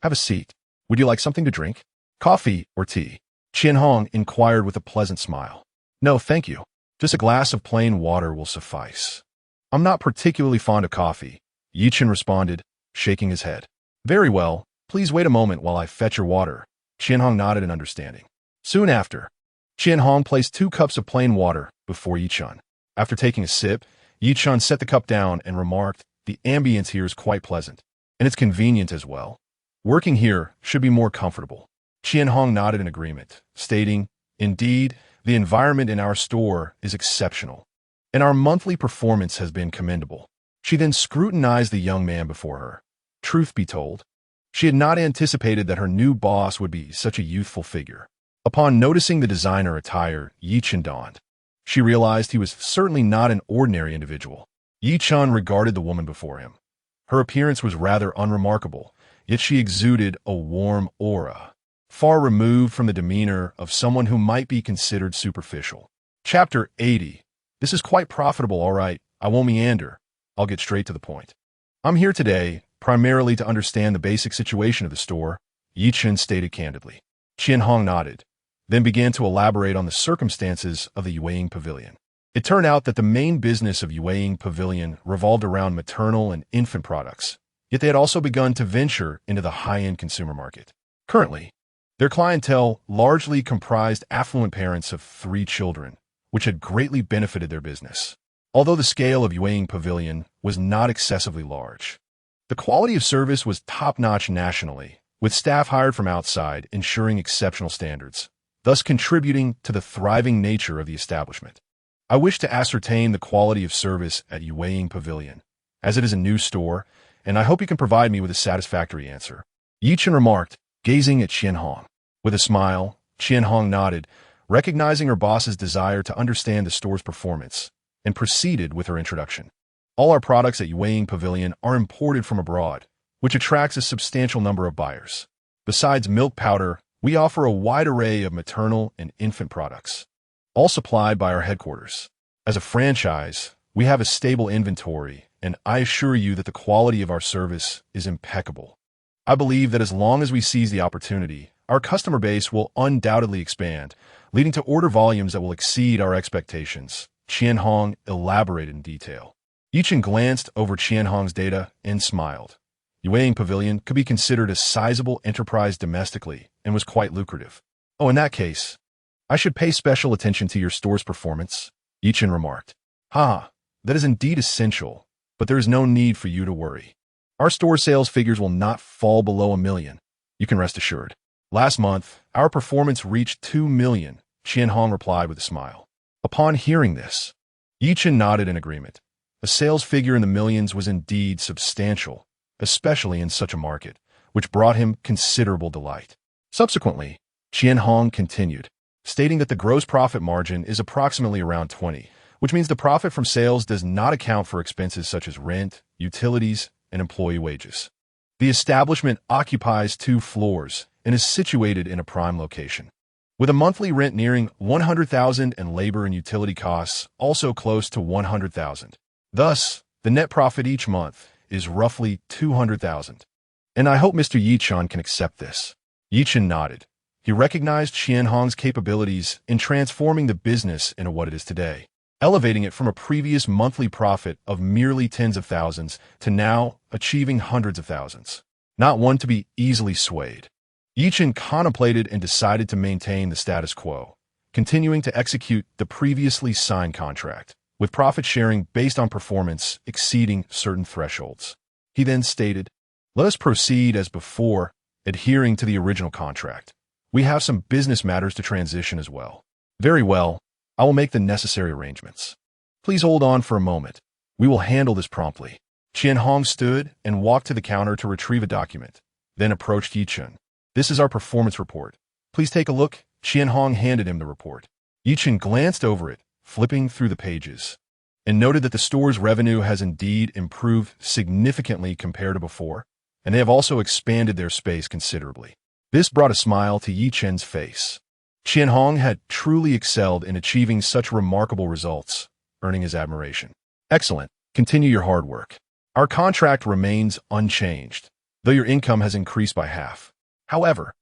have a seat. Would you like something to drink? Coffee or tea?" Qian Hong inquired with a pleasant smile. "No, thank you. Just a glass of plain water will suffice." "I'm not particularly fond of coffee," Yi Chen responded, shaking his head. "Very well. Please wait a moment while I fetch your water." Qian Hong nodded in understanding. Soon after, Qian Hong placed 2 cups of plain water before Yi Chen. After taking a sip, Yi Chen set the cup down and remarked, "The ambience here is quite pleasant, and it's convenient as well. Working here should be more comfortable." Qian Hong nodded in agreement, stating, "Indeed, the environment in our store is exceptional, and our monthly performance has been commendable." She then scrutinized the young man before her. Truth be told, she had not anticipated that her new boss would be such a youthful figure. Upon noticing the designer attire Yi Chen donned, she realized he was certainly not an ordinary individual. Yi Chen regarded the woman before him. Her appearance was rather unremarkable, yet she exuded a warm aura, far removed from the demeanor of someone who might be considered superficial. Chapter 80. This is quite profitable, all right. I won't meander. I'll get straight to the point. I'm here today primarily to understand the basic situation of the store, Yi Chen stated candidly. Qian Hong nodded, then began to elaborate on the circumstances of the Yueying Pavilion. It turned out that the main business of Yueying Pavilion revolved around maternal and infant products, yet they had also begun to venture into the high-end consumer market. Currently, their clientele largely comprised affluent parents of 3 children, which had greatly benefited their business. Although the scale of Yueying Pavilion was not excessively large, the quality of service was top-notch nationally, with staff hired from outside ensuring exceptional standards, thus contributing to the thriving nature of the establishment. I wish to ascertain the quality of service at Yueying Pavilion, as it is a new store, and I hope you can provide me with a satisfactory answer, Yi Chen remarked, gazing at Qian Hong. With a smile, Qian Hong nodded, recognizing her boss's desire to understand the store's performance, and proceeded with her introduction. All our products at Yueying Pavilion are imported from abroad, which attracts a substantial number of buyers. Besides milk powder, we offer a wide array of maternal and infant products, all supplied by our headquarters. As a franchise, we have a stable inventory, and I assure you that the quality of our service is impeccable. I believe that as long as we seize the opportunity, our customer base will undoubtedly expand, leading to order volumes that will exceed our expectations, Qian Hong elaborated in detail. Yi Chen glanced over Qian Hong's data and smiled. Yueying Pavilion could be considered a sizable enterprise domestically and was quite lucrative. "Oh, in that case, I should pay special attention to your store's performance," Yi Chen remarked. "Ha, that is indeed essential, but there is no need for you to worry. Our store sales figures will not fall below 1 million. You can rest assured." Last month, our performance reached 2 million, Chen Hong replied with a smile. Upon hearing this, Chen nodded in agreement. A sales figure in the millions was indeed substantial, especially in such a market, which brought him considerable delight. Subsequently, Chen Hong continued, stating that the gross profit margin is approximately around 20, which means the profit from sales does not account for expenses such as rent, utilities, and employee wages. The establishment occupies 2 floors and is situated in a prime location, with a monthly rent nearing 100,000 and labor and utility costs also close to 100,000. Thus, the net profit each month is roughly 200,000. And I hope Mr. Chen can accept this. Chen nodded. He recognized Chen Hong's capabilities in transforming the business into what it is today, elevating it from a previous monthly profit of merely tens of thousands to now achieving hundreds of thousands. Not one to be easily swayed. Chen contemplated and decided to maintain the status quo, continuing to execute the previously signed contract, with profit sharing based on performance exceeding certain thresholds. He then stated, "Let us proceed as before, adhering to the original contract. We have some business matters to transition as well." "Very well. I will make the necessary arrangements. Please hold on for a moment. We will handle this promptly." Chen Hong stood and walked to the counter to retrieve a document, then approached Chen. "This is our performance report. Please take a look." Chen Hong handed him the report. Chen glanced over it, flipping through the pages, and noted that the store's revenue has indeed improved significantly compared to before, and they have also expanded their space considerably. This brought a smile to Chen's face. Chen Hong had truly excelled in achieving such remarkable results, earning his admiration. "Excellent. Continue your hard work. Our contract remains unchanged, though your income has increased by half. However,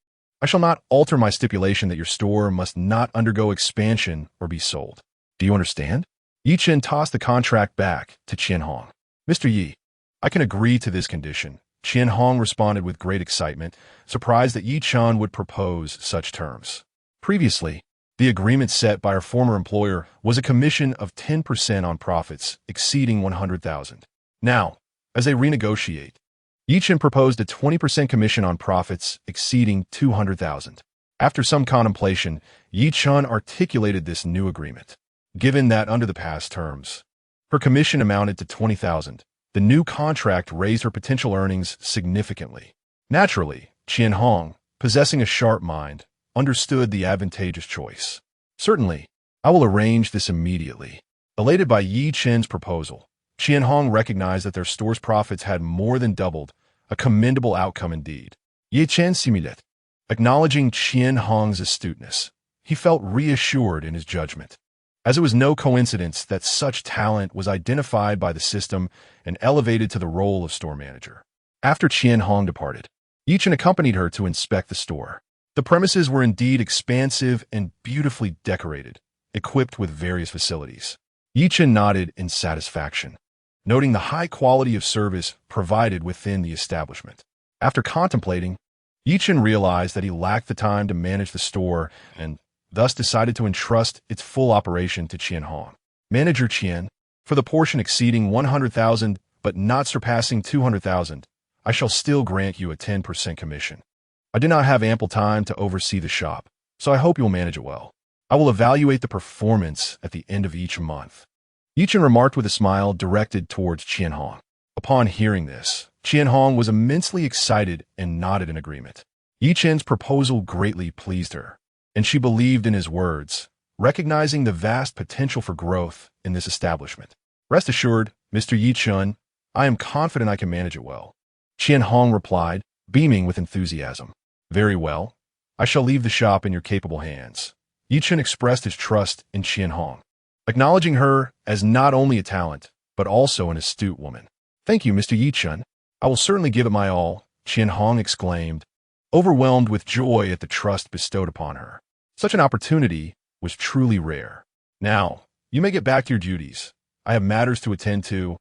I shall not alter my stipulation that your store must not undergo expansion or be sold. Do you understand?" Chen tossed the contract back to Chen Hong. "Mr. Yi, I can agree to this condition." Chen Hong responded with great excitement, surprised that Chen would propose such terms. Previously, the agreement set by our former employer was a commission of 10% on profits exceeding 100,000. Now, as they renegotiate, Chen proposed a 20% commission on profits exceeding 200,000. After some contemplation, Chen articulated this new agreement. Given that under the past terms, her commission amounted to 20,000, the new contract raised her potential earnings significantly. Naturally, Chen Hong, possessing a sharp mind, understood the advantageous choice. "Certainly, I will arrange this immediately." Elated by Chen's proposal, Chen Hong recognized that their store's profits had more than doubled, a commendable outcome indeed. Chen simulated. Acknowledging Chen Hong's astuteness, he felt reassured in his judgment, as it was no coincidence that such talent was identified by the system and elevated to the role of store manager. After Chen Hong departed, Chen accompanied her to inspect the store. The premises were indeed expansive and beautifully decorated, equipped with various facilities. Chen nodded in satisfaction, noting the high quality of service provided within the establishment. After contemplating, Chen realized that he lacked the time to manage the store and thus decided to entrust its full operation to Chen Hong. "Manager Chen, for the portion exceeding 100,000 but not surpassing 200,000, I shall still grant you a 10% commission. I do not have ample time to oversee the shop, so I hope you'll manage it well. I will evaluate the performance at the end of each month." Chen remarked with a smile directed towards Chen Hong. Upon hearing this, Chen Hong was immensely excited and nodded in agreement. Chen's proposal greatly pleased her, and she believed in his words, recognizing the vast potential for growth in this establishment. "Rest assured, Mr. Chen, I am confident I can manage it well." Chen Hong replied, beaming with enthusiasm. "Very well. I shall leave the shop in your capable hands." Chen expressed his trust in Chen Hong, acknowledging her as not only a talent, but also an astute woman. "Thank you, Mr. Chen. I will certainly give it my all," Chen Hong exclaimed, overwhelmed with joy at the trust bestowed upon her. Such an opportunity was truly rare. "Now, you may get back to your duties. I have matters to attend to."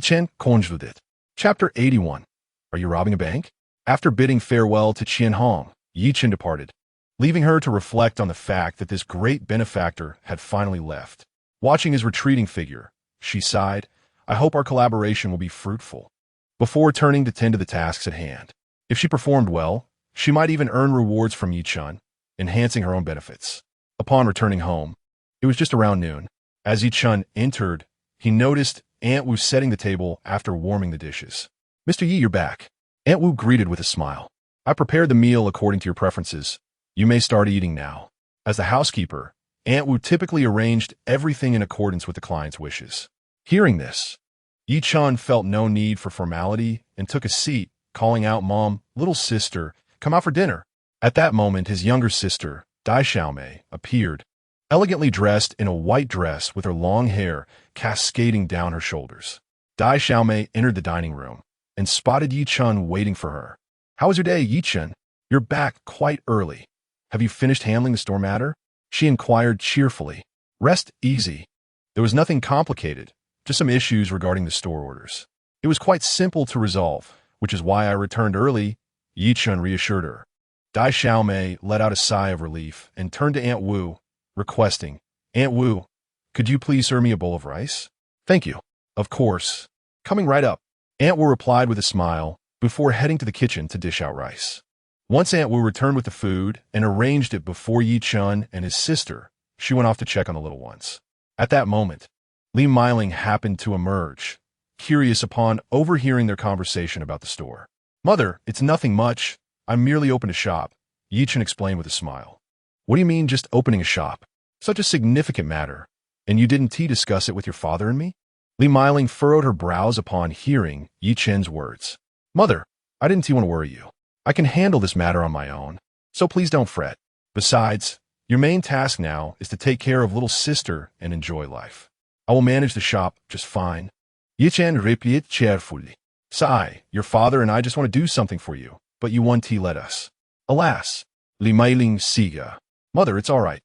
Chen concluded. Chapter 81. Are you robbing a bank? After bidding farewell to Chen Hong, Chen departed, leaving her to reflect on the fact that this great benefactor had finally left. Watching his retreating figure, she sighed, "I hope our collaboration will be fruitful," before turning to tend to the tasks at hand. If she performed well, She might even earn rewards from Yi-chun, enhancing her own benefits. Upon returning home, it was just around noon. As Yi-chun entered, he noticed Aunt Wu setting the table after warming the dishes. "Mr. Yi, you're back." Aunt Wu greeted with a smile. "I prepared the meal according to your preferences. You may start eating now." As the housekeeper, Aunt Wu typically arranged everything in accordance with the client's wishes. Hearing this, Yi-chun felt no need for formality and took a seat, calling out, "Mom, little sister, come out for dinner." At that moment, his younger sister, Dai Xiaomei, appeared, elegantly dressed in a white dress with her long hair cascading down her shoulders. Dai Xiaomei entered the dining room and spotted Yi-chun waiting for her. "How was your day, Yi-chun? You're back quite early. Have you finished handling the store matter?" she inquired cheerfully. "Rest easy. There was nothing complicated, just some issues regarding the store orders. It was quite simple to resolve, which is why I returned early," Yi-chun reassured her. Dai Xiaomei let out a sigh of relief and turned to Aunt Wu, requesting, "Aunt Wu, could you please serve me a bowl of rice?" "Thank you. Of course. Coming right up." Aunt Wu replied with a smile before heading to the kitchen to dish out rice. Once Aunt Wu returned with the food and arranged it before Yi-chun and his sister, she went off to check on the little ones. At that moment, Li Meiling happened to emerge, curious upon overhearing their conversation about the store. "Mother, it's nothing much. I merely opened a shop," Yi-chun explained with a smile. "What do you mean just opening a shop? Such a significant matter. And you didn't discuss it with your father and me?" Li Meiling furrowed her brows upon hearing Yi-chun's words. "Mother, I didn't want to worry you. I can handle this matter on my own, so please don't fret. Besides, your main task now is to take care of little sister and enjoy life. I will manage the shop just fine." Yi-chun replied cheerfully. "Sai, your father and I just want to do something for you, but you won't let us." "Alas," Li Meiling siga. "Mother, it's all right.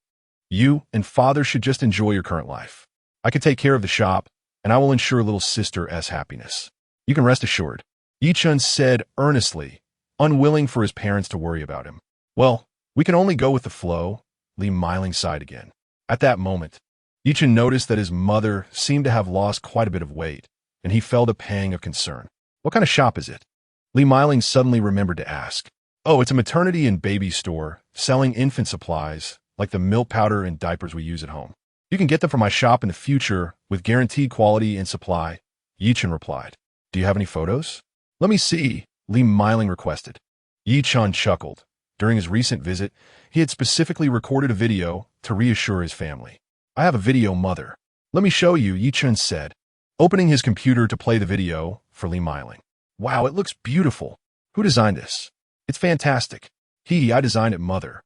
You and father should just enjoy your current life. I can take care of the shop, and I will ensure little sister's happiness. You can rest assured," Yi-chun said earnestly, unwilling for his parents to worry about him. "Well, we can only go with the flow," Li Meiling sighed again. At that moment, Yi-chun noticed that his mother seemed to have lost quite a bit of weight, and he felt a pang of concern. "What kind of shop is it?" Li Meiling suddenly remembered to ask. "Oh, it's a maternity and baby store, selling infant supplies, like the milk powder and diapers we use at home. You can get them from my shop in the future with guaranteed quality and supply," Yi-chun replied. "Do you have any photos?" "Let me see," Li Meiling requested. Yi-chun chuckled. During his recent visit, he had specifically recorded a video to reassure his family. "I have a video, mother. Let me show you," Yi-chun said, opening his computer to play the video for Li Meiling. "Wow, it looks beautiful. Who designed this?" "It's fantastic. I designed it, mother."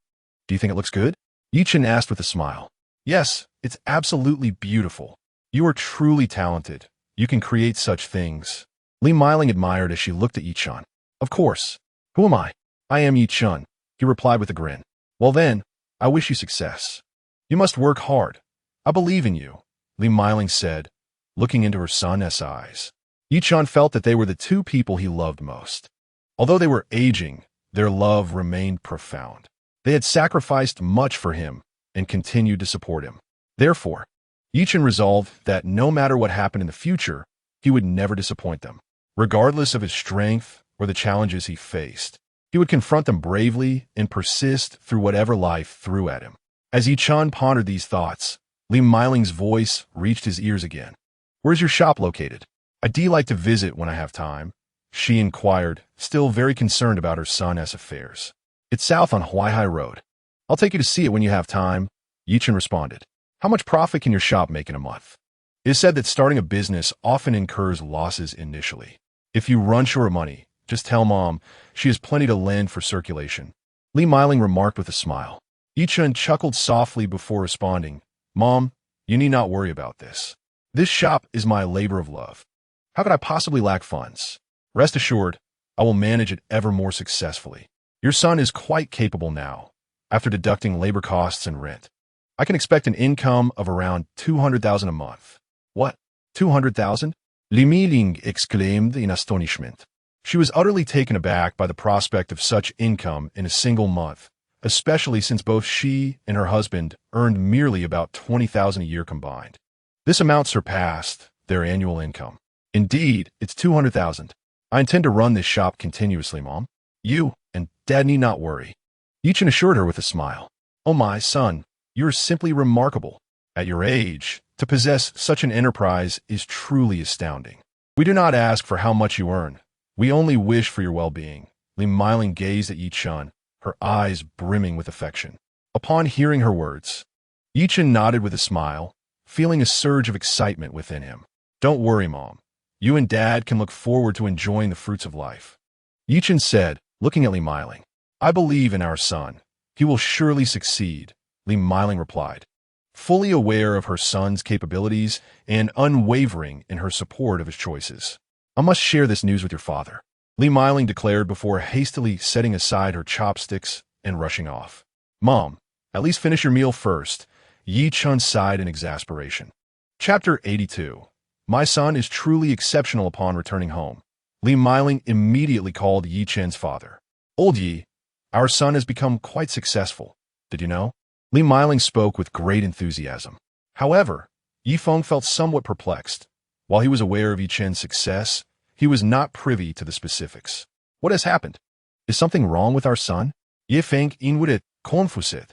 "Do you think it looks good?" Yi-chun asked with a smile. "Yes, it's absolutely beautiful. You are truly talented. You can create such things." Li Meiling admired as she looked at Yi-chun. "Of course. Who am I?" "I am Yi-chun," he replied with a grin. "Well then, I wish you success. You must work hard. I believe in you," Li Meiling said, looking into her son's eyes. Yi-chun felt that they were the two people he loved most. Although they were aging, their love remained profound. They had sacrificed much for him and continued to support him. Therefore, Yi-chun resolved that no matter what happened in the future, he would never disappoint them. Regardless of his strength or the challenges he faced, he would confront them bravely and persist through whatever life threw at him. As Yi-chun pondered these thoughts, Li Meiling's voice reached his ears again. "Where's your shop located? I'd like to visit when I have time," she inquired, still very concerned about her son's affairs. "It's south on Huaihai Road. I'll take you to see it when you have time," Yi-chun responded. "How much profit can your shop make in a month?" It is said that starting a business often incurs losses initially. If you run short of money, just tell Mom. She has plenty to lend for circulation," Li Meiling remarked with a smile. Yi-chun chuckled softly before responding, "Mom, you need not worry about this. This shop is my labor of love. How could I possibly lack funds? Rest assured, I will manage it ever more successfully. Your son is quite capable now, after deducting labor costs and rent. I can expect an income of around 200,000 a month." "What? 200,000? Li Meiling exclaimed in astonishment. She was utterly taken aback by the prospect of such income in a single month, especially since both she and her husband earned merely about 20,000 a year combined. This amount surpassed their annual income. "Indeed, it's 200,000. I intend to run this shop continuously, Mom. You and Dad need not worry. Yi Chen assured her with a smile. Oh my son, you are simply remarkable. At your age, to possess such an enterprise is truly astounding. We do not ask for how much you earn. We only wish for your well-being. Li Meiling gazed at Yi Chen, her eyes brimming with affection. Upon hearing her words, Yi Chen nodded with a smile, feeling a surge of excitement within him. Don't worry, Mom. You and Dad can look forward to enjoying the fruits of life. Yi Chen said, looking at Li Meiling. I believe in our son. He will surely succeed, Li Meiling replied, fully aware of her son's capabilities and unwavering in her support of his choices. I must share this news with your father, Li Meiling declared before hastily setting aside her chopsticks and rushing off. Mom, at least finish your meal first, Yi Chen sighed in exasperation. Chapter 82. My son is truly exceptional upon returning home. Li Meiling immediately called Yi Chen's father. Old Yi, our son has become quite successful. Did you know? Li Meiling spoke with great enthusiasm. However, Yi Feng felt somewhat perplexed. While he was aware of Yi Chen's success, he was not privy to the specifics. What has happened? Is something wrong with our son? Yi Feng inwarded confusit.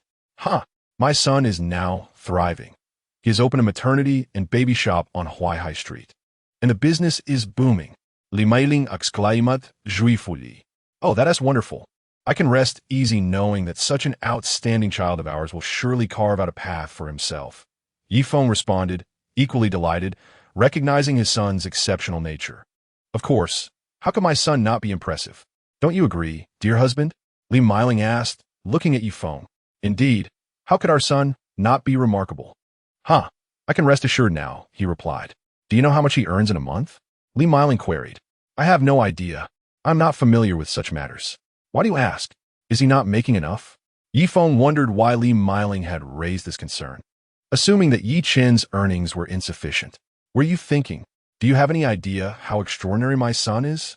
My son is now thriving. He has opened a maternity and baby shop on Huaihai Street. And the business is booming. Li Meiling exclaimed joyfully. Oh, that is wonderful. I can rest easy knowing that such an outstanding child of ours will surely carve out a path for himself. Yi Feng responded, equally delighted, recognizing his son's exceptional nature. Of course, how could my son not be impressive? Don't you agree, dear husband? Li Meiling asked, looking at Yi Feng. Indeed, how could our son not be remarkable? I can rest assured now, he replied. Do you know how much he earns in a month? Li Meiling queried. I have no idea. I'm not familiar with such matters. Why do you ask? Is he not making enough? Yi Feng wondered why Li Meiling had raised this concern. Assuming that Yi Chen's earnings were insufficient, were you thinking, do you have any idea how extraordinary my son is?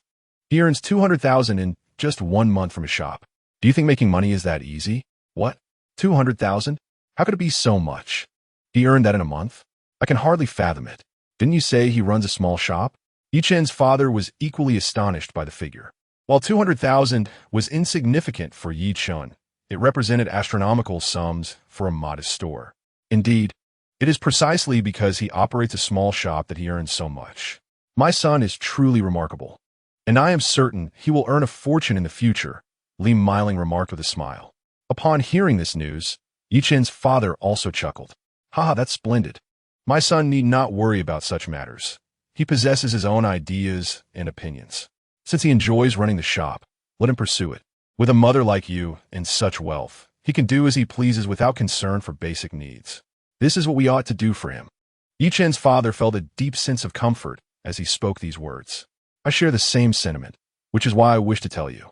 He earns 200,000 in just 1 month from his shop. Do you think making money is that easy? What? 200,000? How could it be so much? He earned that in a month? I can hardly fathom it. Didn't you say he runs a small shop? Yi Chen's father was equally astonished by the figure. While 200,000 was insignificant for Yi Chen, it represented astronomical sums for a modest store. Indeed, it is precisely because he operates a small shop that he earns so much. My son is truly remarkable, and I am certain he will earn a fortune in the future, Li Meiling remarked with a smile. Upon hearing this news, Yi Chen's father also chuckled. That's splendid. My son need not worry about such matters. He possesses his own ideas and opinions. Since he enjoys running the shop, let him pursue it. With a mother like you and such wealth, he can do as he pleases without concern for basic needs. This is what we ought to do for him. Yi Chen's father felt a deep sense of comfort as he spoke these words. I share the same sentiment, which is why I wish to tell you.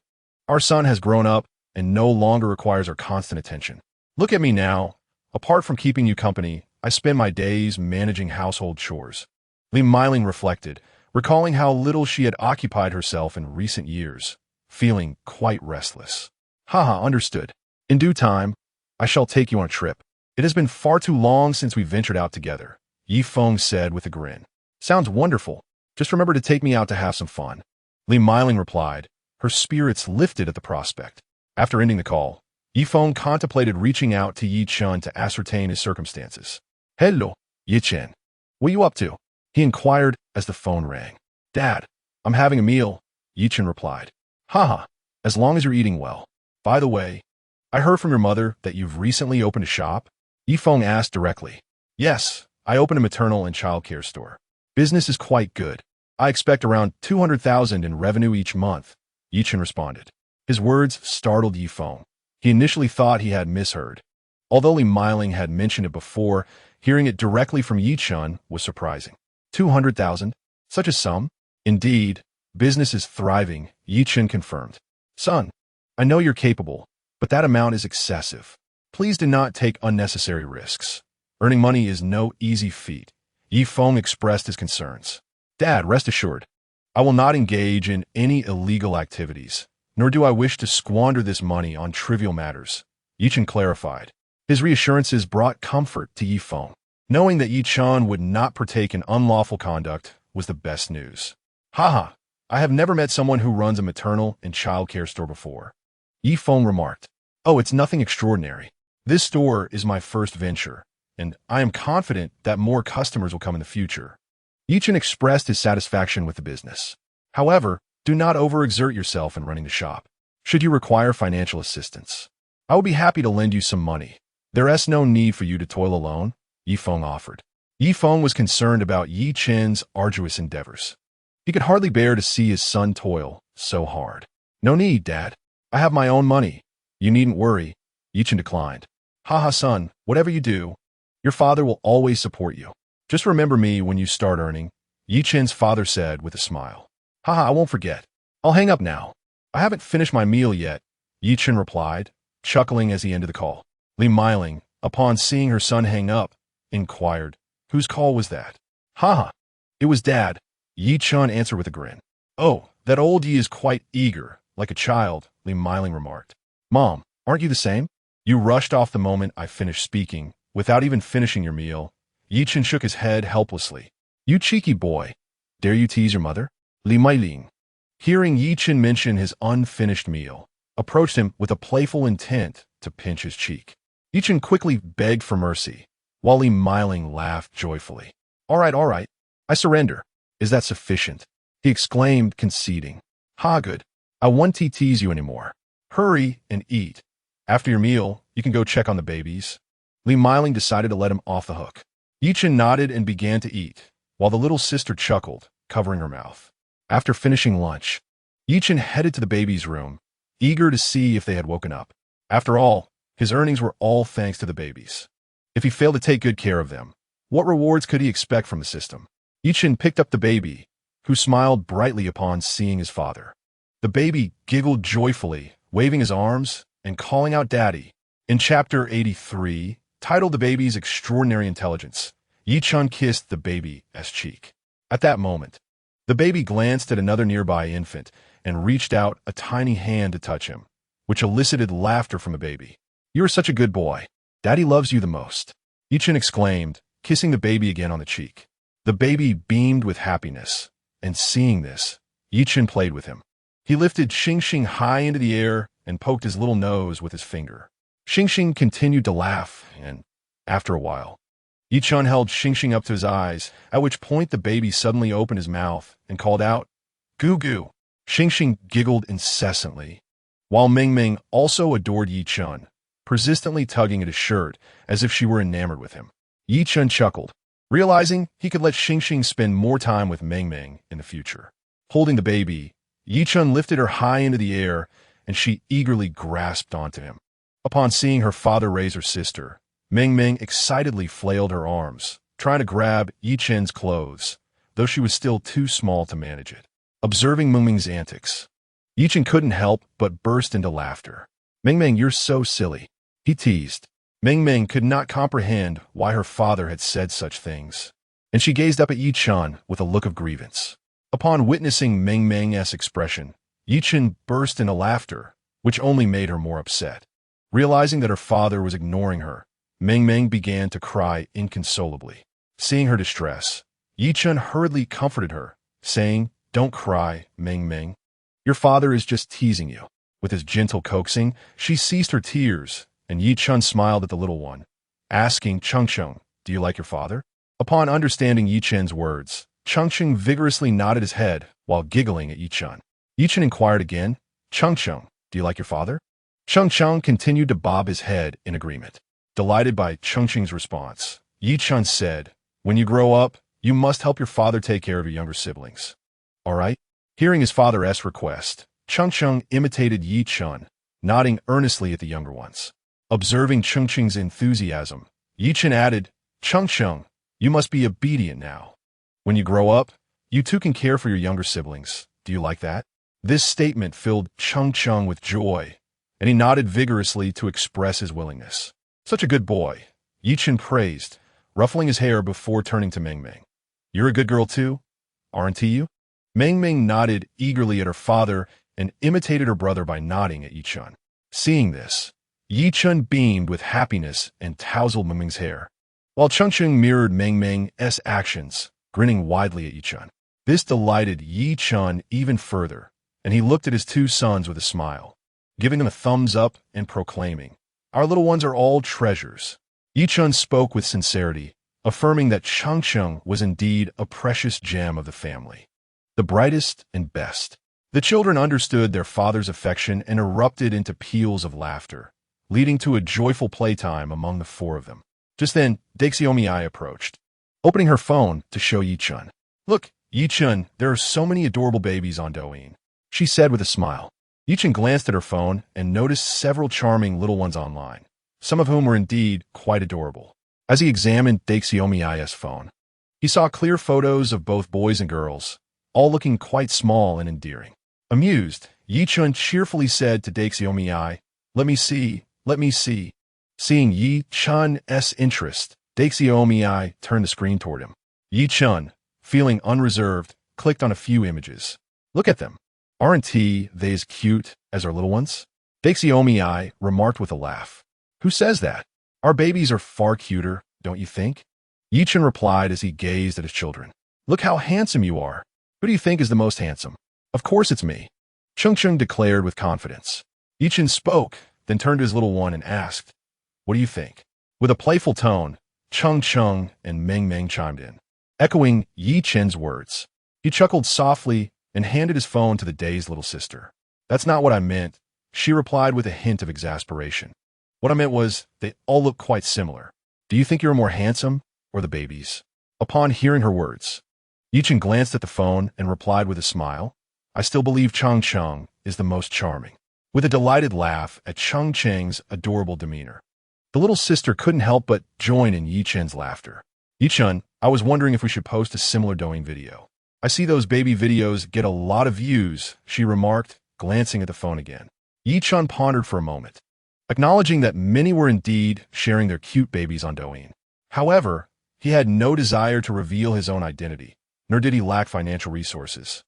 Our son has grown up and no longer requires our constant attention. Look at me now. Apart from keeping you company, I spend my days managing household chores. Li Meiling reflected, recalling how little she had occupied herself in recent years, feeling quite restless. Understood. In due time, I shall take you on a trip. It has been far too long since we ventured out together, Yi Feng said with a grin. Sounds wonderful. Just remember to take me out to have some fun. Li Meiling replied, her spirits lifted at the prospect. After ending the call, Yi Feng contemplated reaching out to Yi Chen to ascertain his circumstances. Hello, Yi Chen. What are you up to? He inquired as the phone rang. Dad, I'm having a meal, Yi Chen replied. As long as you're eating well. By the way, I heard from your mother that you've recently opened a shop? Yi Feng asked directly. Yes, I opened a maternal and childcare store. Business is quite good. I expect around 200,000 in revenue each month, Yi Chen responded. His words startled Yi Feng. He initially thought he had misheard. Although Li Meiling had mentioned it before, hearing it directly from Yi Chen was surprising. 200,000? Such a sum? Indeed, business is thriving, Yi Chen confirmed. Son, I know you're capable, but that amount is excessive. Please do not take unnecessary risks. Earning money is no easy feat. Yi Feng expressed his concerns. Dad, rest assured, I will not engage in any illegal activities, nor do I wish to squander this money on trivial matters, Yi Chen clarified. His reassurances brought comfort to Yi Feng. Knowing that Yi Chen would not partake in unlawful conduct was the best news. I have never met someone who runs a maternal and child care store before. Yi Feng remarked. Oh, it's nothing extraordinary. This store is my first venture, and I am confident that more customers will come in the future. Yi Chen expressed his satisfaction with the business. However, do not overexert yourself in running the shop. Should you require financial assistance, I will be happy to lend you some money. There is no need for you to toil alone, Yi Feng offered. Yi Feng was concerned about Yi Chen's arduous endeavors. He could hardly bear to see his son toil so hard. No need, Dad. I have my own money. You needn't worry, Yi Chen declined. Haha, son, whatever you do, your father will always support you. Just remember me when you start earning, Yi Chen's father said with a smile. Haha, I won't forget. I'll hang up now. I haven't finished my meal yet, Yi Chen replied, chuckling as he ended the call. Li Meiling, upon seeing her son hang up, inquired, whose call was that? Haha, it was Dad, Yi Chen answered with a grin. Oh, that old Yi is quite eager, like a child, Li Meiling remarked. Mom, aren't you the same? You rushed off the moment I finished speaking, without even finishing your meal. Yi Chen shook his head helplessly. You cheeky boy. Dare you tease your mother? Li Meiling, hearing Yi Chen mention his unfinished meal, approached him with a playful intent to pinch his cheek. Yi Chen quickly begged for mercy, while Li Meiling laughed joyfully. All right, I surrender. Is that sufficient? He exclaimed, conceding. Ha, good. I won't tease you anymore. Hurry and eat. After your meal, you can go check on the babies. Li Meiling decided to let him off the hook. Yi Chen nodded and began to eat, while the little sister chuckled, covering her mouth. After finishing lunch, Yi Chen headed to the baby's room, eager to see if they had woken up. After all, his earnings were all thanks to the babies. If he failed to take good care of them, what rewards could he expect from the system? Yi Chen picked up the baby, who smiled brightly upon seeing his father. The baby giggled joyfully, waving his arms and calling out Daddy. In Chapter 83, titled The Baby's Extraordinary Intelligence, Yi Chen kissed the baby's cheek. At that moment, the baby glanced at another nearby infant and reached out a tiny hand to touch him, which elicited laughter from the baby. You are such a good boy. Daddy loves you the most, Yi Chen exclaimed, kissing the baby again on the cheek. The baby beamed with happiness, and seeing this, Yi Chen played with him. He lifted Xingxing high into the air and poked his little nose with his finger. Xingxing continued to laugh, and, after a while, Yi Chen held Xingxing up to his eyes, at which point the baby suddenly opened his mouth and called out, Goo goo. Xingxing giggled incessantly, while Mingming also adored Yi Chen, persistently tugging at his shirt as if she were enamored with him. Yi Chen chuckled, realizing he could let Xingxing spend more time with Mingming in the future. Holding the baby, Yi Chen lifted her high into the air, and she eagerly grasped onto him. Upon seeing her father raise her sister, Mingming excitedly flailed her arms, trying to grab Yi Chen's clothes, though she was still too small to manage it. Observing Mingming's antics, Yi Chen couldn't help but burst into laughter. Mingming, you're so silly, he teased. Mingming could not comprehend why her father had said such things, and she gazed up at Yi Chen with a look of grievance. Upon witnessing Mingming's expression, Yi Chen burst into laughter, which only made her more upset. Realizing that her father was ignoring her, Mingming began to cry inconsolably. Seeing her distress, Yi Chen hurriedly comforted her, saying, Don't cry, Mingming. Your father is just teasing you. With his gentle coaxing, she ceased her tears, and Yi Chen smiled at the little one, asking Chengcheng, Do you like your father? Upon understanding Yi Chen's words, Chengcheng vigorously nodded his head while giggling at Yi Chen. Yi Chen inquired again, Chengcheng, do you like your father? Chengcheng continued to bob his head in agreement. Delighted by Chengcheng's response, Yi Chen said, When you grow up, you must help your father take care of your younger siblings. All right? Hearing his father's request, Chengcheng imitated Yi Chen, nodding earnestly at the younger ones. Observing Chengcheng's enthusiasm, Yi Chen added, Chengcheng, you must be obedient now. When you grow up, you too can care for your younger siblings. Do you like that? This statement filled Chengcheng with joy, and he nodded vigorously to express his willingness. Such a good boy, Yi Chen praised, ruffling his hair before turning to Mingming. You're a good girl too, aren't you? Mingming nodded eagerly at her father and imitated her brother by nodding at Yi Chen. Seeing this, Yi Chen beamed with happiness and tousled Mingming's hair, while Chengcheng mirrored Mingming's actions, grinning widely at Yi Chen. This delighted Yi Chen even further, and he looked at his two sons with a smile. giving them a thumbs up and proclaiming, "Our little ones are all treasures." Yi-chun spoke with sincerity, affirming that Changcheng was indeed a precious gem of the family, the brightest and best. The children understood their father's affection and erupted into peals of laughter, leading to a joyful playtime among the four of them. Just then, Daxiomi approached, opening her phone to show Yi-chun. "Look, Yi-chun, there are so many adorable babies on Douyin," she said with a smile. Yi-chun glanced at her phone and noticed several charming little ones online, some of whom were indeed quite adorable. As he examined Daxiomi's phone, he saw clear photos of both boys and girls, all looking quite small and endearing. Amused, Yi-chun cheerfully said to Daxiomi, let me see." Seeing Yi-chun's interest, Daxiomi turned the screen toward him. Yi-chun, feeling unreserved, clicked on a few images. "Look at them. Aren't they as cute as our little ones?" Daxiomi remarked with a laugh. "Who says that? Our babies are far cuter, don't you think?" Yi-chun replied as he gazed at his children. "Look how handsome you are. Who do you think is the most handsome?" "Of course it's me," Changcheng declared with confidence. Yi-chun spoke, then turned to his little one and asked, "What do you think?" With a playful tone, Changcheng and Meng chimed in, echoing Yi-chun's words. He chuckled softly and handed his phone to the dazed little sister. "That's not what I meant," she replied with a hint of exasperation. "What I meant was, they all look quite similar. Do you think you're more handsome, or the babies?" Upon hearing her words, Yi-chun glanced at the phone and replied with a smile, "I still believe Changcheng is the most charming." With a delighted laugh at Changcheng's adorable demeanor, the little sister couldn't help but join in Yi-chun's laughter. "Yi-chun, I was wondering if we should post a similar Douyin video. I see those baby videos get a lot of views," she remarked, glancing at the phone again. Yi-chun pondered for a moment, acknowledging that many were indeed sharing their cute babies on Douyin. However, he had no desire to reveal his own identity, nor did he lack financial resources.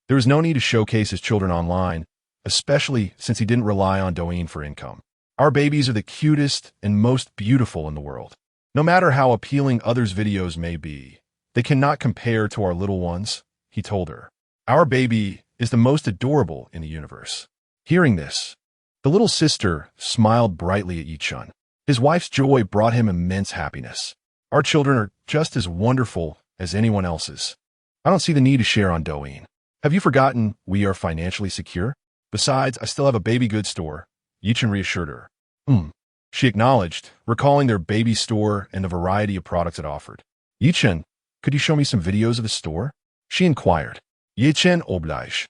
There was no need to showcase his children online, especially since he didn't rely on Douyin for income. "Our babies are the cutest and most beautiful in the world. No matter how appealing others' videos may be, they cannot compare to our little ones," he told her. "Our baby is the most adorable in the universe." Hearing this, the little sister smiled brightly at Yi-chun. His wife's joy brought him immense happiness. "Our children are just as wonderful as anyone else's. I don't see the need to share on Douyin. Have you forgotten we are financially secure? Besides, I still have a baby goods store," Yi-chun reassured her. She acknowledged, recalling their baby store and the variety of products it offered. "Yi-chun, could you show me some videos of the store?" she inquired. Yi-chun obliged,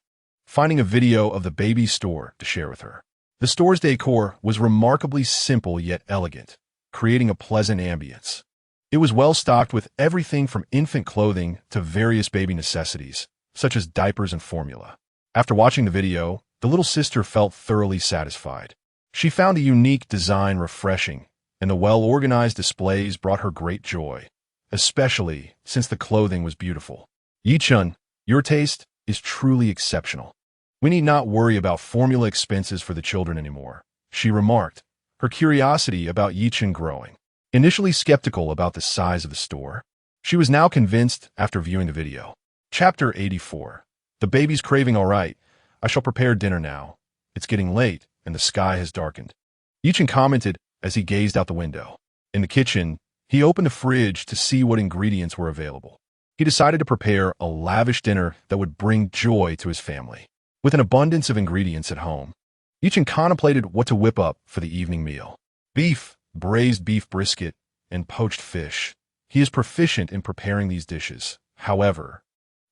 finding a video of the baby store to share with her. The store's decor was remarkably simple yet elegant, creating a pleasant ambience. It was well stocked with everything from infant clothing to various baby necessities, such as diapers and formula. After watching the video, the little sister felt thoroughly satisfied. She found the unique design refreshing, and the well-organized displays brought her great joy, especially since the clothing was beautiful. "Yi-chun, your taste is truly exceptional. We need not worry about formula expenses for the children anymore," she remarked, her curiosity about Yi-chun growing. Initially skeptical about the size of the store, she was now convinced after viewing the video. Chapter 84. The baby's craving all right. I shall prepare dinner now. It's getting late, and the sky has darkened. Yi-chun commented as he gazed out the window. In the kitchen, he opened the fridge to see what ingredients were available. He decided to prepare a lavish dinner that would bring joy to his family. With an abundance of ingredients at home, Yi-chun contemplated what to whip up for the evening meal. Beef, braised beef brisket, and poached fish. He is proficient in preparing these dishes. However,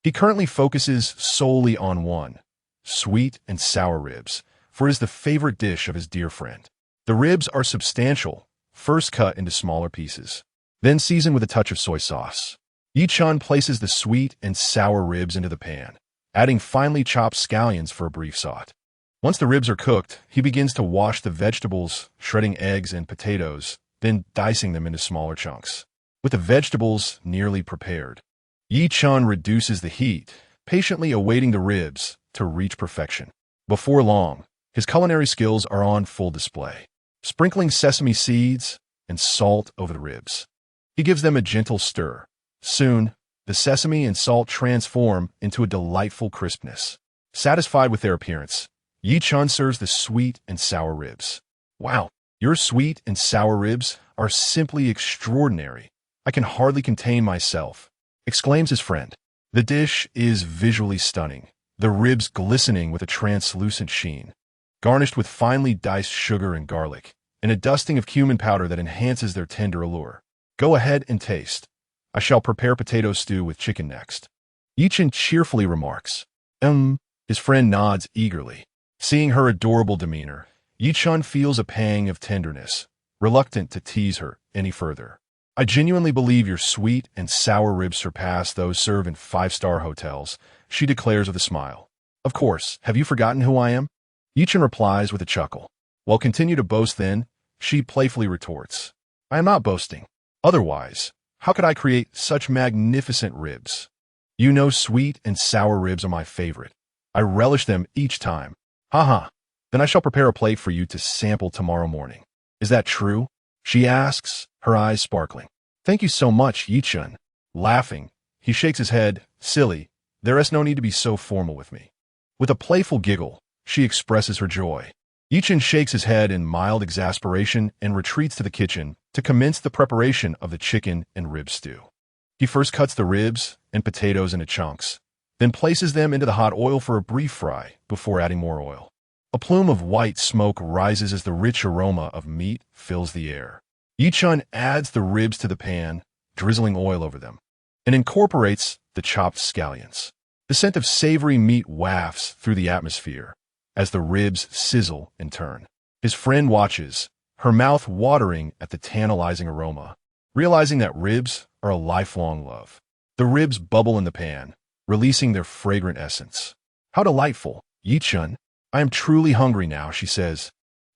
he currently focuses solely on one, sweet and sour ribs, for it is the favorite dish of his dear friend. The ribs are substantial, first cut into smaller pieces, then seasoned with a touch of soy sauce. Yi-chun places the sweet and sour ribs into the pan, adding finely chopped scallions for a brief saute. Once the ribs are cooked, he begins to wash the vegetables, shredding eggs and potatoes, then dicing them into smaller chunks. With the vegetables nearly prepared, Yi-chun reduces the heat, patiently awaiting the ribs to reach perfection. Before long, his culinary skills are on full display. Sprinkling sesame seeds and salt over the ribs, he gives them a gentle stir. Soon, the sesame and salt transform into a delightful crispness. Satisfied with their appearance, Yi Chun serves the sweet and sour ribs. Wow, your sweet and sour ribs are simply extraordinary. I can hardly contain myself, exclaims his friend. The dish is visually stunning, the ribs glistening with a translucent sheen, garnished with finely diced sugar and garlic, and a dusting of cumin powder that enhances their tender allure. Go ahead and taste. I shall prepare potato stew with chicken next. Yi Chun cheerfully remarks. His friend nods eagerly. Seeing her adorable demeanor, Yi Chun feels a pang of tenderness, reluctant to tease her any further. I genuinely believe your sweet and sour ribs surpass those served in five-star hotels, she declares with a smile. Of course, have you forgotten who I am? Yi Chun replies with a chuckle. While continue to boast then, she playfully retorts. I am not boasting. Otherwise, how could I create such magnificent ribs? You know sweet and sour ribs are my favorite. I relish them each time. Haha. Then I shall prepare a plate for you to sample tomorrow morning. Is that true? She asks, her eyes sparkling. Thank you so much, Yi Chun. Laughing, he shakes his head. Silly, there is no need to be so formal with me. With a playful giggle, she expresses her joy. Yi Chun shakes his head in mild exasperation and retreats to the kitchen to commence the preparation of the chicken and rib stew. He first cuts the ribs and potatoes into chunks, then places them into the hot oil for a brief fry before adding more oil. A plume of white smoke rises as the rich aroma of meat fills the air. Yi Chun adds the ribs to the pan, drizzling oil over them, and incorporates the chopped scallions. The scent of savory meat wafts through the atmosphere as the ribs sizzle and turn. His friend watches, her mouth watering at the tantalizing aroma, realizing that ribs are a lifelong love. The ribs bubble in the pan, releasing their fragrant essence. How delightful, Yi Chun. I am truly hungry now, she says,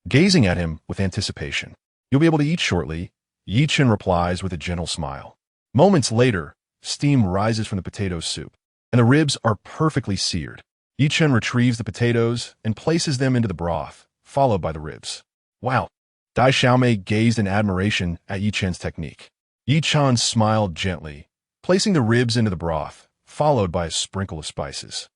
gazing at him with anticipation. You'll be able to eat shortly, Yi Chun replies with a gentle smile. Moments later, steam rises from the potato soup, and the ribs are perfectly seared. Yi Chun retrieves the potatoes and places them into the broth, followed by the ribs. Wow! Dai Xiaomei gazed in admiration at Yi Chun's technique. Yi Chun smiled gently, placing the ribs into the broth, followed by a sprinkle of spices.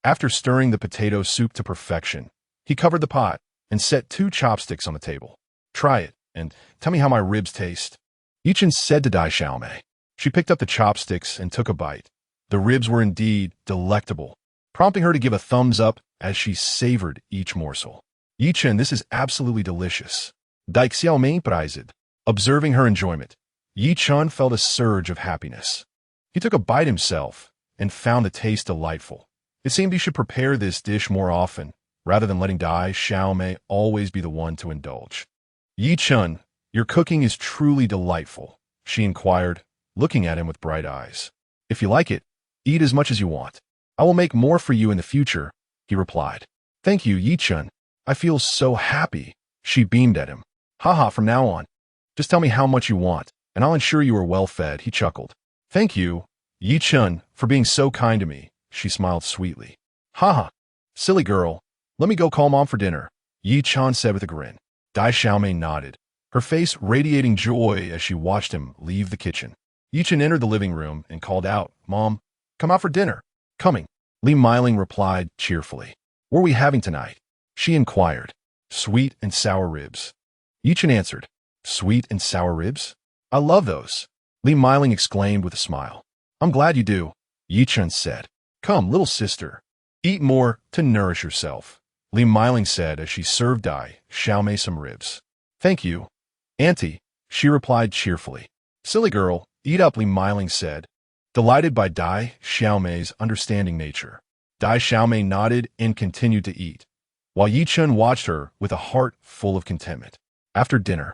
After stirring the potato soup to perfection, he covered the pot and set 2 chopsticks on the table. Try it, and tell me how my ribs taste. Yi Chun said to Dai Xiaomei. She picked up the chopsticks and took a bite. The ribs were indeed delectable, prompting her to give a thumbs up as she savored each morsel. Yi Chun, this is absolutely delicious. Dai Xiaomei prized. Observing her enjoyment, Yi Chun felt a surge of happiness. He took a bite himself and found the taste delightful. It seemed he should prepare this dish more often, rather than letting Dai Xiaomei always be the one to indulge. Yi Chun, your cooking is truly delightful, she inquired, looking at him with bright eyes. If you like it, eat as much as you want. I will make more for you in the future, he replied. Thank you, Yi Chun. I feel so happy, she beamed at him. Haha, from now on, just tell me how much you want, and I'll ensure you are well fed, he chuckled. Thank you, Yi Chun, for being so kind to me, she smiled sweetly. Haha, silly girl, let me go call Mom for dinner, Yi Chun said with a grin. Dai Xiaomei nodded, her face radiating joy as she watched him leave the kitchen. Yi Chun entered the living room and called out, Mom, come out for dinner. Coming, Li Miling replied cheerfully. What are we having tonight? She inquired. Sweet and sour ribs. Yi Chun answered. Sweet and sour ribs? I love those, Li Miling exclaimed with a smile. I'm glad you do, Yi Chun said. Come, little sister, eat more to nourish yourself, Li Miling said as she served Dai Xiaomei some ribs. Thank you, Auntie, she replied cheerfully. Silly girl, eat up, Li Miling said, delighted by Dai Xiaomei's understanding nature. Dai Xiaomei nodded and continued to eat, while Yi Chun watched her with a heart full of contentment. After dinner,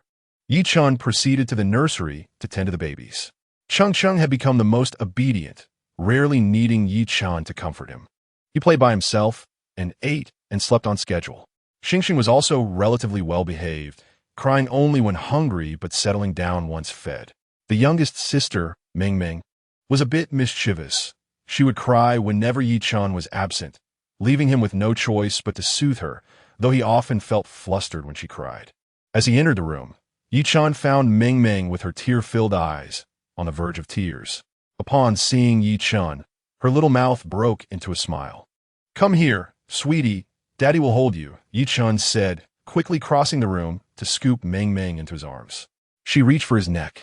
Yi Chun proceeded to the nursery to tend to the babies. Chung Chung had become the most obedient, rarely needing Yi Chun to comfort him. He played by himself and ate and slept on schedule. Xing Xing was also relatively well-behaved, crying only when hungry but settling down once fed. The youngest sister, Ming Ming, was a bit mischievous. She would cry whenever Yi Chun was absent, leaving him with no choice but to soothe her, though he often felt flustered when she cried. As he entered the room, Yi Chun found Ming Ming with her tear-filled eyes, on the verge of tears. Upon seeing Yi Chun, her little mouth broke into a smile. Come here, sweetie, Daddy will hold you, Yi Chun said, quickly crossing the room to scoop Meng Meng into his arms. She reached for his neck,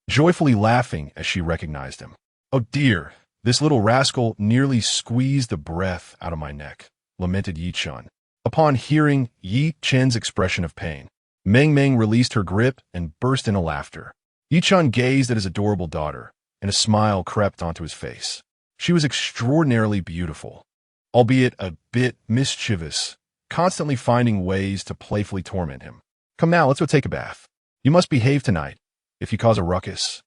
joyfully laughing as she recognized him. Oh dear, this little rascal nearly squeezed the breath out of my neck, lamented Yi Chun. Upon hearing Yi Chen's expression of pain, Meng Meng released her grip and burst into laughter. Yi Chun gazed at his adorable daughter, and a smile crept onto his face. She was extraordinarily beautiful, albeit a bit mischievous, constantly finding ways to playfully torment him. Come now, let's go take a bath. You must behave tonight. If you cause a ruckus,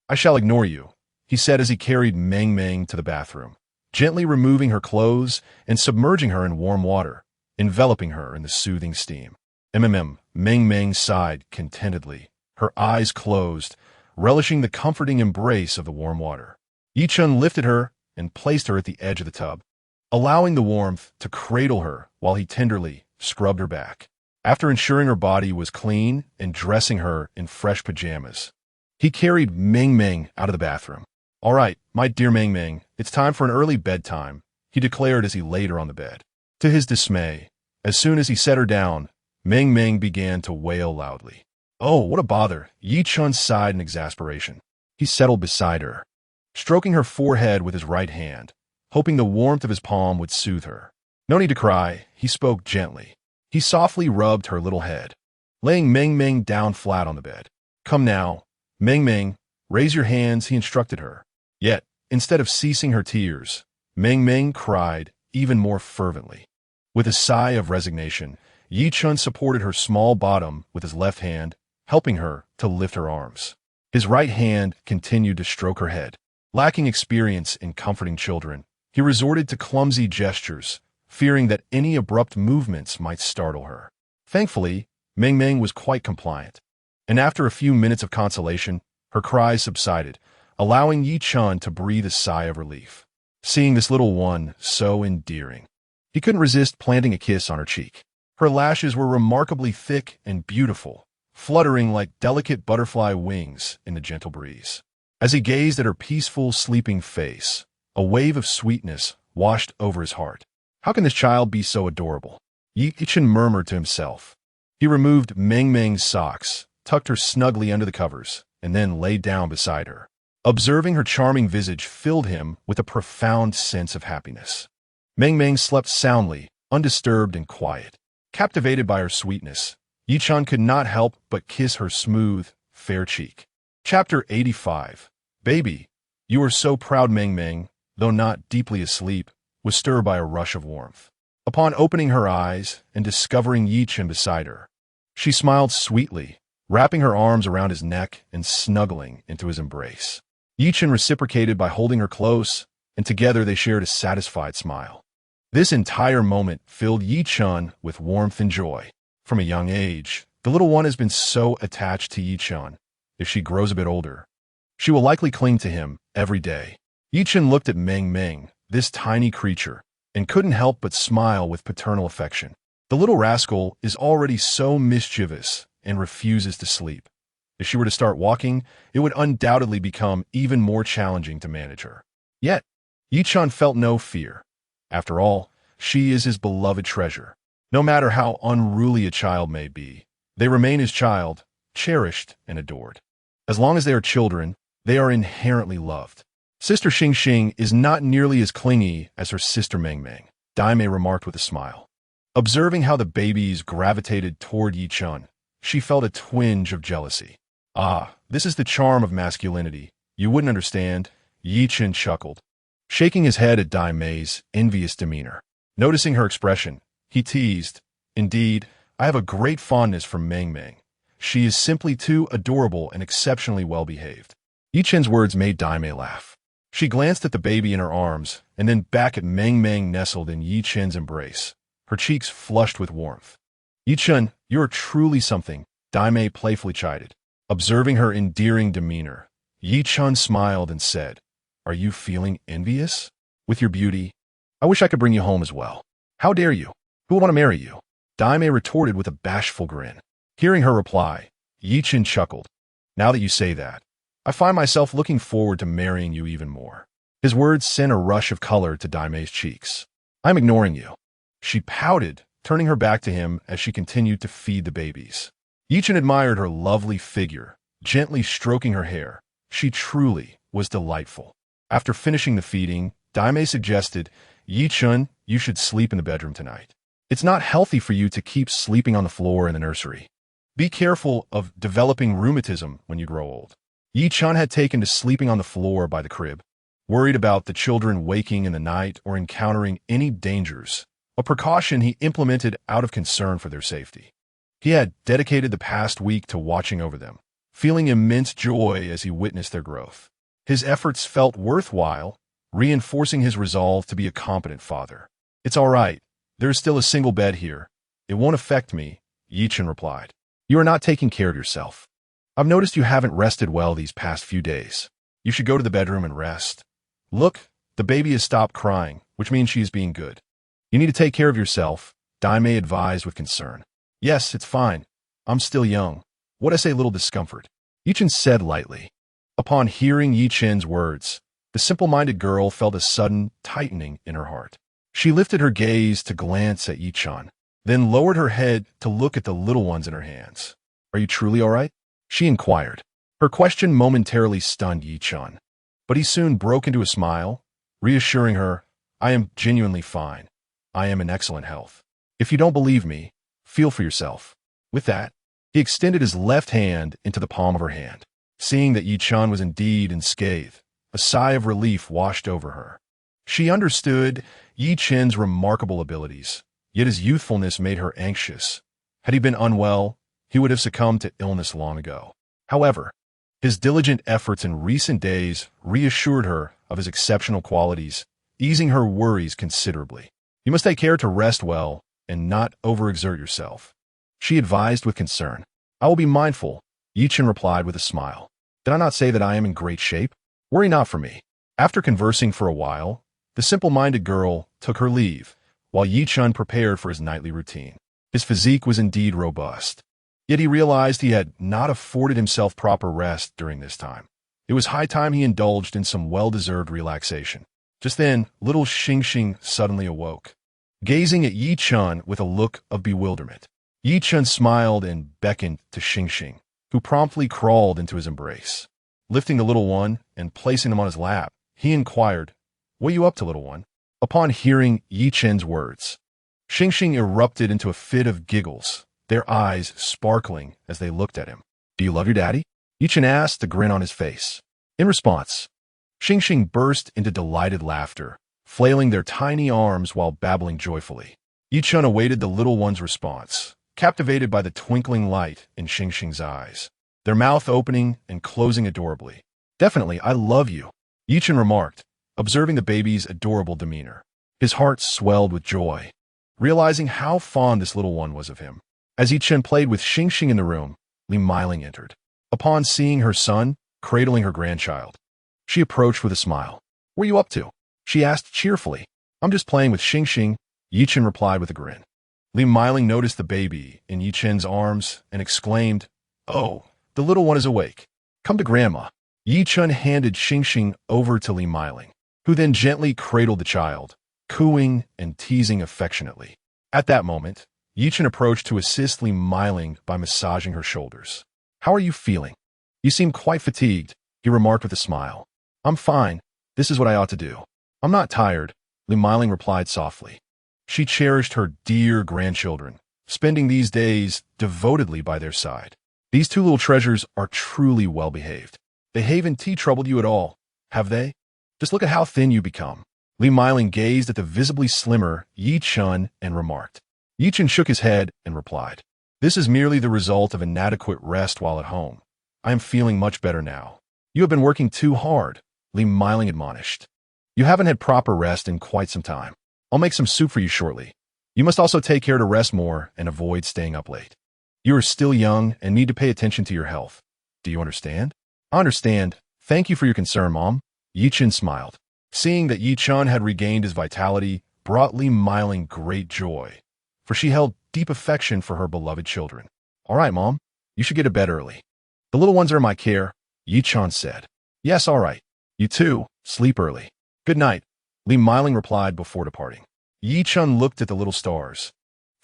I shall ignore you, he said as he carried Meng Meng to the bathroom, gently removing her clothes and submerging her in warm water, enveloping her in the soothing steam. Meng Meng sighed contentedly, her eyes closed, relishing the comforting embrace of the warm water. Yi Chun lifted her and placed her at the edge of the tub, allowing the warmth to cradle her while he tenderly scrubbed her back. After ensuring her body was clean and dressing her in fresh pajamas, he carried Meng Meng out of the bathroom. All right, my dear Meng Meng, it's time for an early bedtime, he declared as he laid her on the bed. To his dismay, as soon as he set her down, Meng Meng began to wail loudly. Oh, what a bother, Yi Chun sighed in exasperation. He settled beside her, stroking her forehead with his right hand, hoping the warmth of his palm would soothe her. No need to cry, he spoke gently. He softly rubbed her little head, laying Meng Meng down flat on the bed. Come now, Meng Meng, raise your hands, he instructed her. Yet, instead of ceasing her tears, Meng Meng cried even more fervently. With a sigh of resignation, Yi Chun supported her small bottom with his left hand, helping her to lift her arms. His right hand continued to stroke her head. Lacking experience in comforting children, he resorted to clumsy gestures, fearing that any abrupt movements might startle her. Thankfully, Meng Meng was quite compliant, and after a few minutes of consolation, her cries subsided, allowing Yi Chun to breathe a sigh of relief. Seeing this little one so endearing, he couldn't resist planting a kiss on her cheek. Her lashes were remarkably thick and beautiful, fluttering like delicate butterfly wings in the gentle breeze. As he gazed at her peaceful, sleeping face, a wave of sweetness washed over his heart. How can this child be so adorable? Yi Chun murmured to himself. He removed Meng Meng's socks, tucked her snugly under the covers, and then lay down beside her. Observing her charming visage filled him with a profound sense of happiness. Meng Meng slept soundly, undisturbed and quiet. Captivated by her sweetness, Yi Chun could not help but kiss her smooth, fair cheek. Chapter 85. Baby, you are so proud. Meng Meng, though not deeply asleep, was stirred by a rush of warmth. Upon opening her eyes and discovering Yi Chun beside her, she smiled sweetly, wrapping her arms around his neck and snuggling into his embrace. Yi Chun reciprocated by holding her close, and together they shared a satisfied smile. This entire moment filled Yi Chun with warmth and joy. From a young age, the little one has been so attached to Yi Chun. If she grows a bit older, she will likely cling to him every day. Yi Chun looked at Meng Meng, this tiny creature, and couldn't help but smile with paternal affection. The little rascal is already so mischievous and refuses to sleep. If she were to start walking, it would undoubtedly become even more challenging to manage her. Yet, Yi Chun felt no fear. After all, she is his beloved treasure. No matter how unruly a child may be, they remain his child, cherished and adored. As long as they are children, they are inherently loved. Sister Xing Xing is not nearly as clingy as her sister Meng Meng, Daimei remarked with a smile. Observing how the babies gravitated toward Yi Chun, she felt a twinge of jealousy. Ah, this is the charm of masculinity. You wouldn't understand, Yi Chun chuckled, shaking his head at Daimei's envious demeanor. Noticing her expression, he teased, Indeed, I have a great fondness for Meng Meng. She is simply too adorable and exceptionally well-behaved. Yi Chun's words made Daimei laugh. She glanced at the baby in her arms, and then back at Meng Meng nestled in Yi Chun's embrace, her cheeks flushed with warmth. Yi Chun, you are truly something, Daimei playfully chided. Observing her endearing demeanor, Yi Chun smiled and said, Are you feeling envious? With your beauty, I wish I could bring you home as well. How dare you? Who would want to marry you? Daimei retorted with a bashful grin. Hearing her reply, Yi Chun chuckled. Now that you say that, I find myself looking forward to marrying you even more. His words sent a rush of color to Daimei's cheeks. I'm ignoring you. She pouted, turning her back to him as she continued to feed the babies. Chen admired her lovely figure, gently stroking her hair. She truly was delightful. After finishing the feeding, Daimei suggested, Chen, you should sleep in the bedroom tonight. It's not healthy for you to keep sleeping on the floor in the nursery. Be careful of developing rheumatism when you grow old. Chen had taken to sleeping on the floor by the crib, worried about the children waking in the night or encountering any dangers, a precaution he implemented out of concern for their safety. He had dedicated the past week to watching over them, feeling immense joy as he witnessed their growth. His efforts felt worthwhile, reinforcing his resolve to be a competent father. It's all right. There is still a single bed here. It won't affect me, Chen replied. You are not taking care of yourself. I've noticed you haven't rested well these past few days. You should go to the bedroom and rest. Look, the baby has stopped crying, which means she is being good. You need to take care of yourself, Daimei advised with concern. Yes, it's fine. I'm still young. What I say, little discomfort, Chen said lightly. Upon hearing Chen's words, the simple-minded girl felt a sudden tightening in her heart. She lifted her gaze to glance at Chen, then lowered her head to look at the little ones in her hands. Are you truly all right? She inquired. Her question momentarily stunned Chen, but he soon broke into a smile, reassuring her, I am genuinely fine. I am in excellent health. If you don't believe me, feel for yourself. With that, he extended his left hand into the palm of her hand. Seeing that Chen was indeed unscathed, a sigh of relief washed over her. She understood Chen's remarkable abilities, yet his youthfulness made her anxious. Had he been unwell, he would have succumbed to illness long ago. However, his diligent efforts in recent days reassured her of his exceptional qualities, easing her worries considerably. You must take care to rest well and not overexert yourself, she advised with concern. I will be mindful, Chen replied with a smile. Did I not say that I am in great shape? Worry not for me. After conversing for a while, the simple-minded girl took her leave, while Chen prepared for his nightly routine. His physique was indeed robust, yet he realized he had not afforded himself proper rest during this time. It was high time he indulged in some well-deserved relaxation. Just then, little Xingxing suddenly awoke, gazing at Chen with a look of bewilderment. Chen smiled and beckoned to Xingxing, who promptly crawled into his embrace. Lifting the little one and placing him on his lap, he inquired, What are you up to, little one? Upon hearing Chen's words, Xingxing erupted into a fit of giggles, their eyes sparkling as they looked at him. Do you love your daddy? Chen asked, a grin on his face. In response, Xingxing burst into delighted laughter, flailing their tiny arms while babbling joyfully. Chen awaited the little one's response, captivated by the twinkling light in Xingxing's eyes, their mouth opening and closing adorably. Definitely, I love you, Chen remarked, observing the baby's adorable demeanor. His heart swelled with joy, realizing how fond this little one was of him. As Chen played with Xingxing in the room, Li Meiling entered. Upon seeing her son cradling her grandchild, she approached with a smile. What are you up to? She asked cheerfully. I'm just playing with Xingxing, Chen replied with a grin. Li Meiling noticed the baby in Chen's arms and exclaimed, Oh, the little one is awake. Come to Grandma. Chen handed Xingxing over to Li Meiling, who then gently cradled the child, cooing and teasing affectionately. At that moment, Chen approached to assist Li Meiling by massaging her shoulders. How are you feeling? You seem quite fatigued, he remarked with a smile. I'm fine. This is what I ought to do. I'm not tired, Li Meiling replied softly. She cherished her dear grandchildren, spending these days devotedly by their side. These two little treasures are truly well-behaved. They haven't troubled you at all, have they? Just look at how thin you become. Li Meiling gazed at the visibly slimmer Chen and remarked. Chen shook his head and replied, This is merely the result of inadequate rest while at home. I am feeling much better now. You have been working too hard, Li Meiling admonished. You haven't had proper rest in quite some time. I'll make some soup for you shortly. You must also take care to rest more and avoid staying up late. You are still young and need to pay attention to your health. Do you understand? I understand. Thank you for your concern, Mom. Chen smiled. Seeing that Chen had regained his vitality brought Li Meiling great joy, for she held deep affection for her beloved children. All right, Mom, you should get to bed early. The little ones are in my care, Chen said. Yes, all right. You too, sleep early. Good night, Li Meiling replied before departing. Chen looked at the little stars,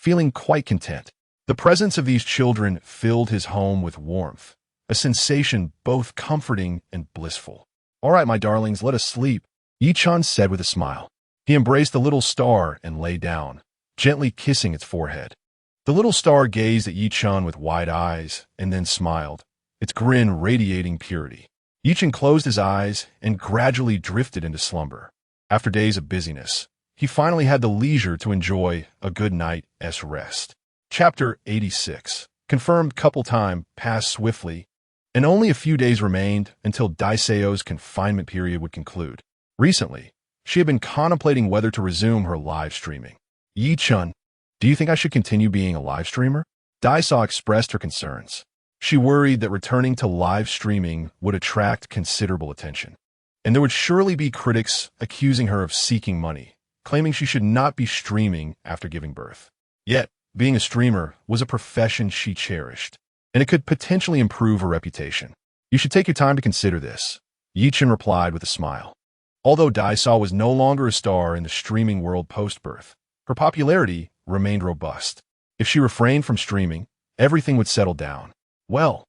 feeling quite content. The presence of these children filled his home with warmth, a sensation both comforting and blissful. "All right, my darlings, let us sleep," Yi-chan said with a smile. He embraced the little star and lay down, gently kissing its forehead. The little star gazed at Yi-chan with wide eyes and then smiled, its grin radiating purity. Yi-chan closed his eyes and gradually drifted into slumber. After days of busyness, he finally had the leisure to enjoy a good night's rest. Chapter 86. Confirmed couple time passed swiftly, and only a few days remained until Daiseo's confinement period would conclude. Recently, she had been contemplating whether to resume her live streaming. "Yi-chan, do you think I should continue being a live streamer?" Daiseo expressed her concerns. She worried that returning to live streaming would attract considerable attention, and there would surely be critics accusing her of seeking money, claiming she should not be streaming after giving birth. Yet, being a streamer was a profession she cherished, and it could potentially improve her reputation. "You should take your time to consider this," Yi-chan replied with a smile. Although Daiseo was no longer a star in the streaming world post-birth, her popularity remained robust. If she refrained from streaming, everything would settle down. "Well,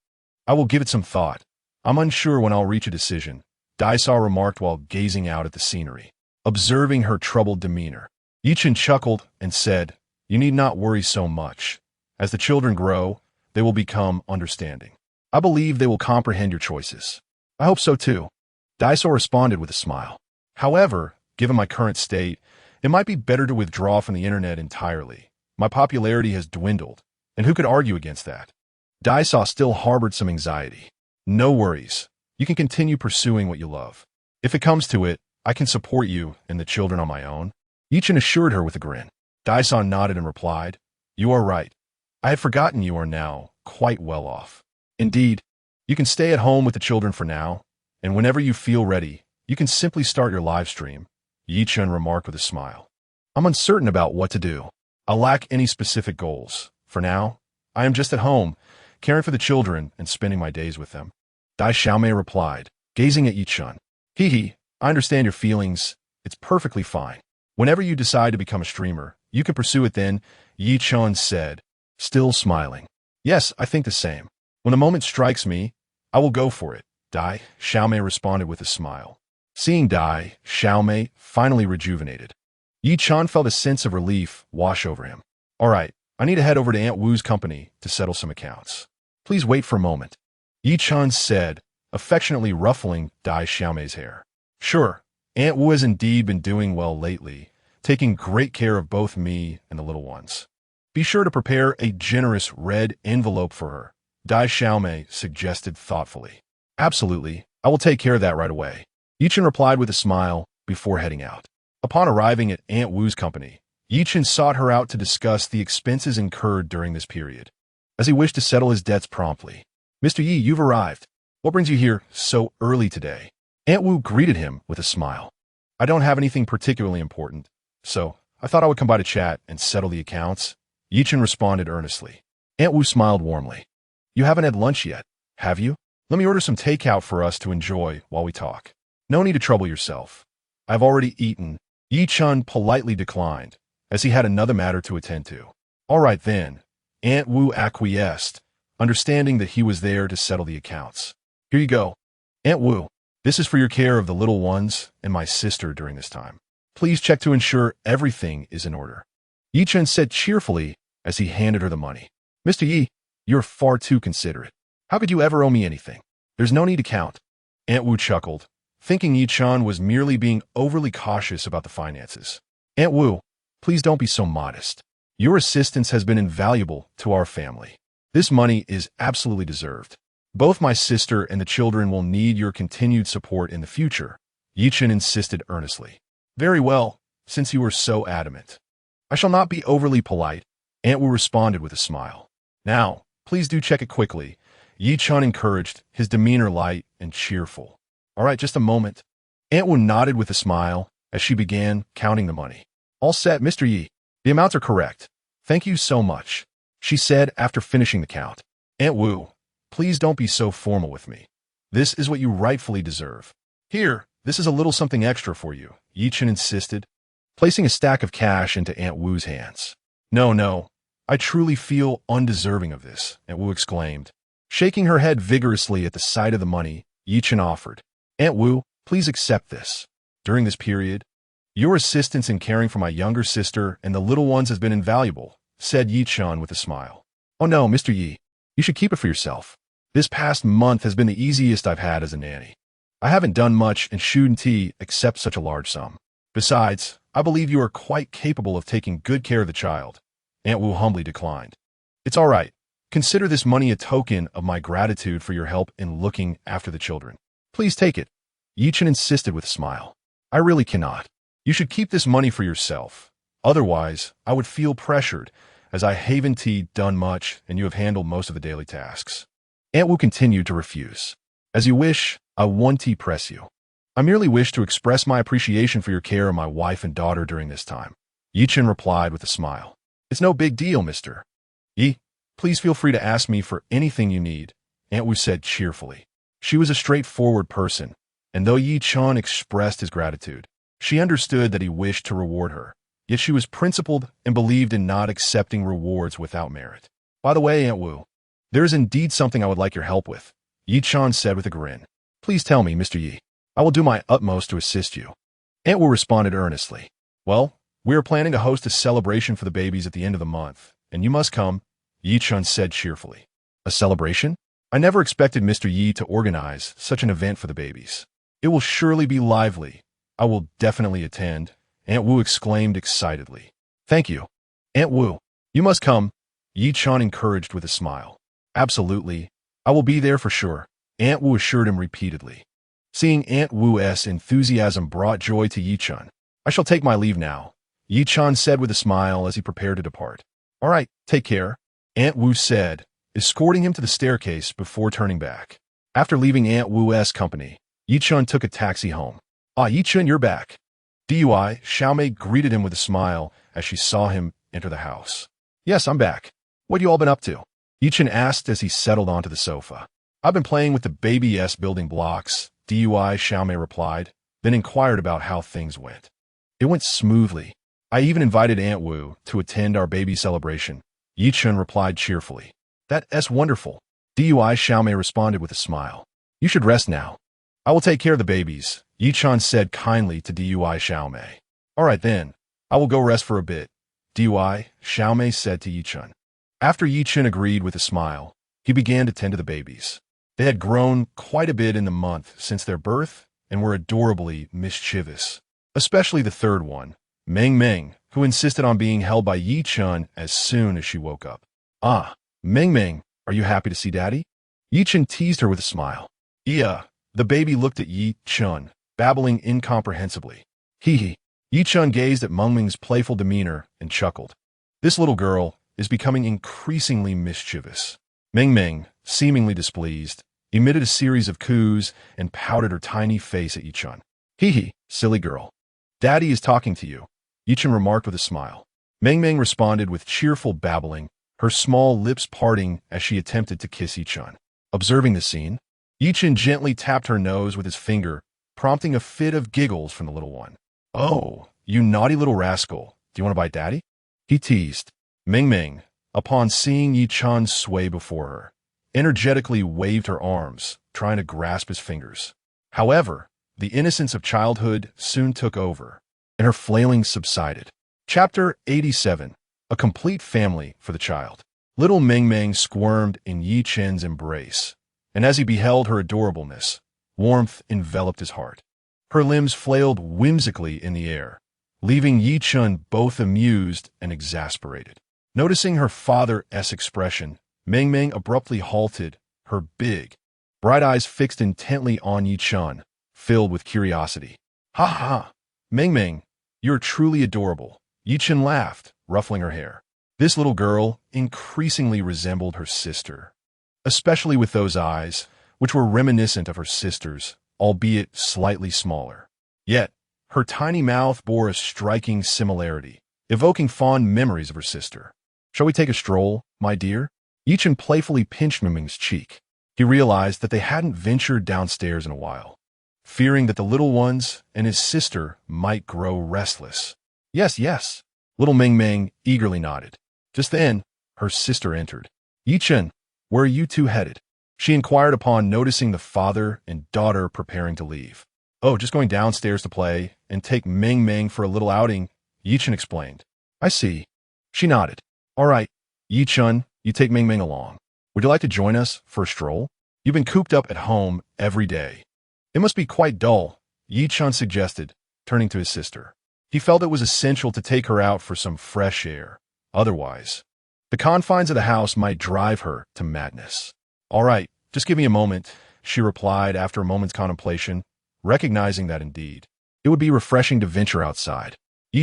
I will give it some thought. I'm unsure when I'll reach a decision," Daiseo remarked while gazing out at the scenery. Observing her troubled demeanor, Yi-chan chuckled and said, "You need not worry so much. As the children grow, they will become understanding. I believe they will comprehend your choices." "I hope so too," Daiseo responded with a smile. "However, given my current state, it might be better to withdraw from the internet entirely. My popularity has dwindled, and who could argue against that?" Daiseo still harbored some anxiety. "No worries. You can continue pursuing what you love. If it comes to it, I can support you and the children on my own," Yi-chan assured her with a grin. Daiseo nodded and replied, "You are right. I had forgotten you are now quite well off. Indeed, you can stay at home with the children for now, and whenever you feel ready, you can simply start your live stream," Yi-chan remarked with a smile. "I'm uncertain about what to do. I lack any specific goals. For now, I am just at home, caring for the children and spending my days with them," Dai Xiaomei replied, gazing at Yi-chan. "Hee, I understand your feelings. It's perfectly fine. Whenever you decide to become a streamer, you can pursue it then," Yi-chan said, still smiling. "Yes, I think the same. When the moment strikes me, I will go for it," Dai Xiaomei responded with a smile. Seeing Dai Xiaomei finally rejuvenated, Yi-chan felt a sense of relief wash over him. "All right, I need to head over to Aunt Wu's company to settle some accounts. Please wait for a moment," Yi-chan said, affectionately ruffling Dai Xiaomei's hair. "Sure, Aunt Wu has indeed been doing well lately, taking great care of both me and the little ones. Be sure to prepare a generous red envelope for her," Dai Xiaomei suggested thoughtfully. "Absolutely, I will take care of that right away," Yi-chan replied with a smile before heading out. Upon arriving at Aunt Wu's company, Yi-chan sought her out to discuss the expenses incurred during this period, as he wished to settle his debts promptly. "Mr. Yi, you've arrived. What brings you here so early today?" Aunt Wu greeted him with a smile. "I don't have anything particularly important, so I thought I would come by to chat and settle the accounts," Yi-chan responded earnestly. Aunt Wu smiled warmly. "You haven't had lunch yet, have you? Let me order some takeout for us to enjoy while we talk." "No need to trouble yourself. I've already eaten," Yi-chan politely declined, as he had another matter to attend to. "All right then," Aunt Wu acquiesced, understanding that he was there to settle the accounts. "Here you go. Aunt Wu, this is for your care of the little ones and my sister during this time. Please check to ensure everything is in order," Yi-chan said cheerfully as he handed her the money. "Mr. Yi, you're far too considerate. How could you ever owe me anything? There's no need to count." Aunt Wu chuckled, thinking Yi-chan was merely being overly cautious about the finances. "Aunt Wu, please don't be so modest. Your assistance has been invaluable to our family. This money is absolutely deserved. Both my sister and the children will need your continued support in the future," Yi-chan insisted earnestly. "Very well, since you were so adamant. I shall not be overly polite," Aunt Wu responded with a smile. "Now, please do check it quickly," Yi-chan encouraged, his demeanor light and cheerful. "All right, just a moment." Aunt Wu nodded with a smile as she began counting the money. "All set, Mr. Yi. The amounts are correct. Thank you so much," she said after finishing the count. "Aunt Wu, please don't be so formal with me. This is what you rightfully deserve. Here, this is a little something extra for you," Yi-chan insisted, placing a stack of cash into Aunt Wu's hands. No, I truly feel undeserving of this, Aunt Wu exclaimed. Shaking her head vigorously at the sight of the money, Yi Chen offered. Aunt Wu, please accept this. During this period, your assistance in caring for my younger sister and the little ones has been invaluable, said Yi Chen with a smile. Oh no, Mr. Yi, you should keep it for yourself. This past month has been the easiest I've had as a nanny. I haven't done much in Shu Tea except such a large sum. Besides, I believe you are quite capable of taking good care of the child. Aunt Wu humbly declined. It's all right. Consider this money a token of my gratitude for your help in looking after the children. Please take it. Yi Chen insisted with a smile. I really cannot. You should keep this money for yourself. Otherwise, I would feel pressured, as I haven't done much and you have handled most of the daily tasks. Aunt Wu continued to refuse. As you wish, I won't press you. I merely wish to express my appreciation for your care of my wife and daughter during this time. Yi Chen replied with a smile. It's no big deal, Mr. Yi. Please feel free to ask me for anything you need, Aunt Wu said cheerfully. She was a straightforward person, and though Yi Chen expressed his gratitude, she understood that he wished to reward her, yet she was principled and believed in not accepting rewards without merit. By the way, Aunt Wu, there is indeed something I would like your help with, Yi Chen said with a grin. Please tell me, Mr. Yi. I will do my utmost to assist you. Aunt Wu responded earnestly. Well, we are planning to host a celebration for the babies at the end of the month, and you must come, Yi Chen said cheerfully. A celebration? I never expected Mr. Yi to organize such an event for the babies. It will surely be lively. I will definitely attend, Aunt Wu exclaimed excitedly. Thank you. Aunt Wu, you must come, Yi Chen encouraged with a smile. Absolutely. I will be there for sure, Aunt Wu assured him repeatedly. Seeing Aunt Wu's enthusiasm brought joy to Yi Chen. I shall take my leave now, Yi Chen said with a smile as he prepared to depart. All right, take care, Aunt Wu said, escorting him to the staircase before turning back. After leaving Aunt Wu's company, Yi Chen took a taxi home. Ah, Yi Chen, you're back. DUI, Xiaomei greeted him with a smile as she saw him enter the house. Yes, I'm back. What you all been up to? Yi Chen asked as he settled onto the sofa. I've been playing with the baby-s building blocks, DUI, Xiaomei replied, then inquired about how things went. It went smoothly. I even invited Aunt Wu to attend our baby celebration, Yi Chen replied cheerfully. That's wonderful. DUI, Xiaomei responded with a smile. You should rest now. I will take care of the babies, Yi Chen said kindly to DUI, Xiaomei. All right then, I will go rest for a bit, DUI, Xiaomei said to Yi Chen. After Yi Chen agreed with a smile, he began to tend to the babies. They had grown quite a bit in the month since their birth and were adorably mischievous, especially the third one, Meng Meng, who insisted on being held by Yi Chen as soon as she woke up. Ah, Meng Meng, are you happy to see Daddy? Yi Chen teased her with a smile. Yeah, the baby looked at Yi Chen, babbling incomprehensibly. Hee hee. Yi Chen gazed at Meng Meng's playful demeanor and chuckled. This little girl is becoming increasingly mischievous. Meng Meng, seemingly displeased, emitted a series of coos and pouted her tiny face at Yi Chen. Hee hee, silly girl. Daddy is talking to you, Yi Chen remarked with a smile. Meng Meng responded with cheerful babbling, her small lips parting as she attempted to kiss Yi Chen. Observing the scene, Yi Chen gently tapped her nose with his finger, prompting a fit of giggles from the little one. Oh, you naughty little rascal, do you want to bite Daddy? He teased. Meng Meng, upon seeing Yi Chen sway before her, energetically waved her arms, trying to grasp his fingers. However, the innocence of childhood soon took over, and her flailing subsided. Chapter 87. A complete family for the child. Little Meng Meng squirmed in Yi Chen's embrace, and as he beheld her adorableness, warmth enveloped his heart. Her limbs flailed whimsically in the air, leaving Yi Chen both amused and exasperated. Noticing her father's expression, Meng Meng abruptly halted, her big, bright eyes fixed intently on Yi Chen, filled with curiosity. Ha ha! Meng Meng, you're truly adorable. Yi Chen laughed, ruffling her hair. This little girl increasingly resembled her sister, especially with those eyes, which were reminiscent of her sister's, albeit slightly smaller. Yet, her tiny mouth bore a striking similarity, evoking fond memories of her sister. Shall we take a stroll, my dear? Yi Chen playfully pinched Meng Meng's cheek. He realized that they hadn't ventured downstairs in a while, fearing that the little ones and his sister might grow restless. Yes, yes, little Meng Meng eagerly nodded. Just then, her sister entered. Chen, where are you two headed? She inquired upon noticing the father and daughter preparing to leave. Oh, just going downstairs to play and take Ming Ming for a little outing, Chen explained. I see. She nodded. All right, Chen, you take Ming Ming along. Would you like to join us for a stroll? You've been cooped up at home every day. It must be quite dull, Chen suggested, turning to his sister. He felt it was essential to take her out for some fresh air. Otherwise, the confines of the house might drive her to madness. All right, just give me a moment, she replied after a moment's contemplation, recognizing that indeed it would be refreshing to venture outside.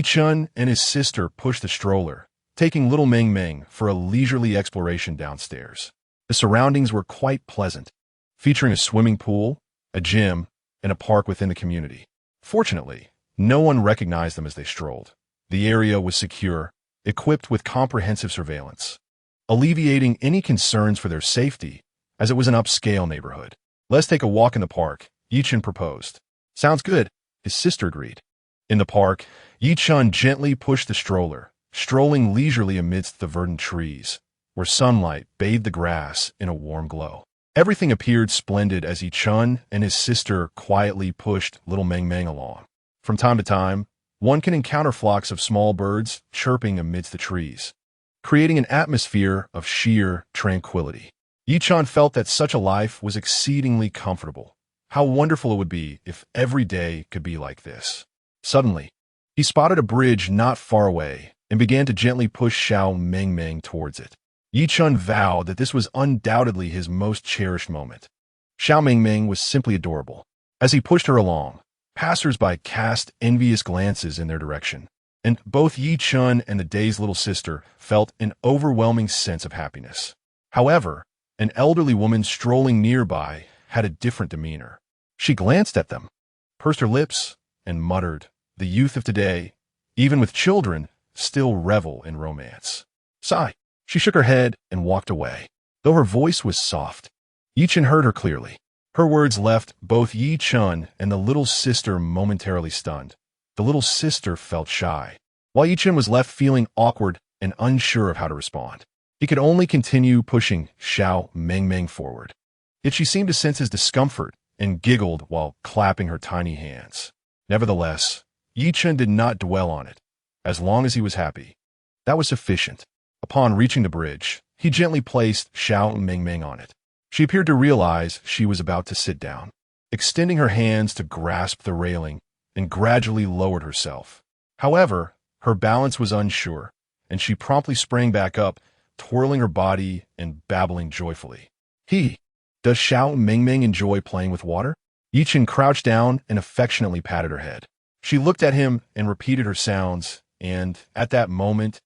Chen and his sister pushed the stroller, taking little Ming Ming for a leisurely exploration downstairs. The surroundings were quite pleasant, featuring a swimming pool, a gym, and a park within the community. Fortunately, no one recognized them as they strolled. The area was secure, equipped with comprehensive surveillance, alleviating any concerns for their safety, as it was an upscale neighborhood. Let's take a walk in the park, Chen proposed. Sounds good, his sister agreed. In the park, Chen gently pushed the stroller, strolling leisurely amidst the verdant trees, where sunlight bathed the grass in a warm glow. Everything appeared splendid as Chen and his sister quietly pushed little Ming Ming along. From time to time, one can encounter flocks of small birds chirping amidst the trees, creating an atmosphere of sheer tranquility. Chen felt that such a life was exceedingly comfortable. How wonderful it would be if every day could be like this. Suddenly, he spotted a bridge not far away and began to gently push Xiao Ming Ming towards it. Chen vowed that this was undoubtedly his most cherished moment. Xiao Ming Ming was simply adorable. As he pushed her along, passers-by cast envious glances in their direction, and both Chen and the dazed little sister felt an overwhelming sense of happiness. However, an elderly woman strolling nearby had a different demeanor. She glanced at them, pursed her lips, and muttered, "The youth of today, even with children, still revel in romance." Sigh. She shook her head and walked away. Though her voice was soft, Chen heard her clearly. Her words left both Chen and the little sister momentarily stunned. The little sister felt shy, while Chen was left feeling awkward and unsure of how to respond. He could only continue pushing Xiao Ming Ming forward. Yet she seemed to sense his discomfort and giggled while clapping her tiny hands. Nevertheless, Chen did not dwell on it. As long as he was happy, that was sufficient. Upon reaching the bridge, he gently placed Xiao Ming Ming on it. She appeared to realize she was about to sit down, extending her hands to grasp the railing and gradually lowered herself. However, her balance was unsure, and she promptly sprang back up, twirling her body and babbling joyfully. Does Xiao Ming Ming enjoy playing with water? Chen crouched down and affectionately patted her head. She looked at him and repeated her sounds, and at that moment,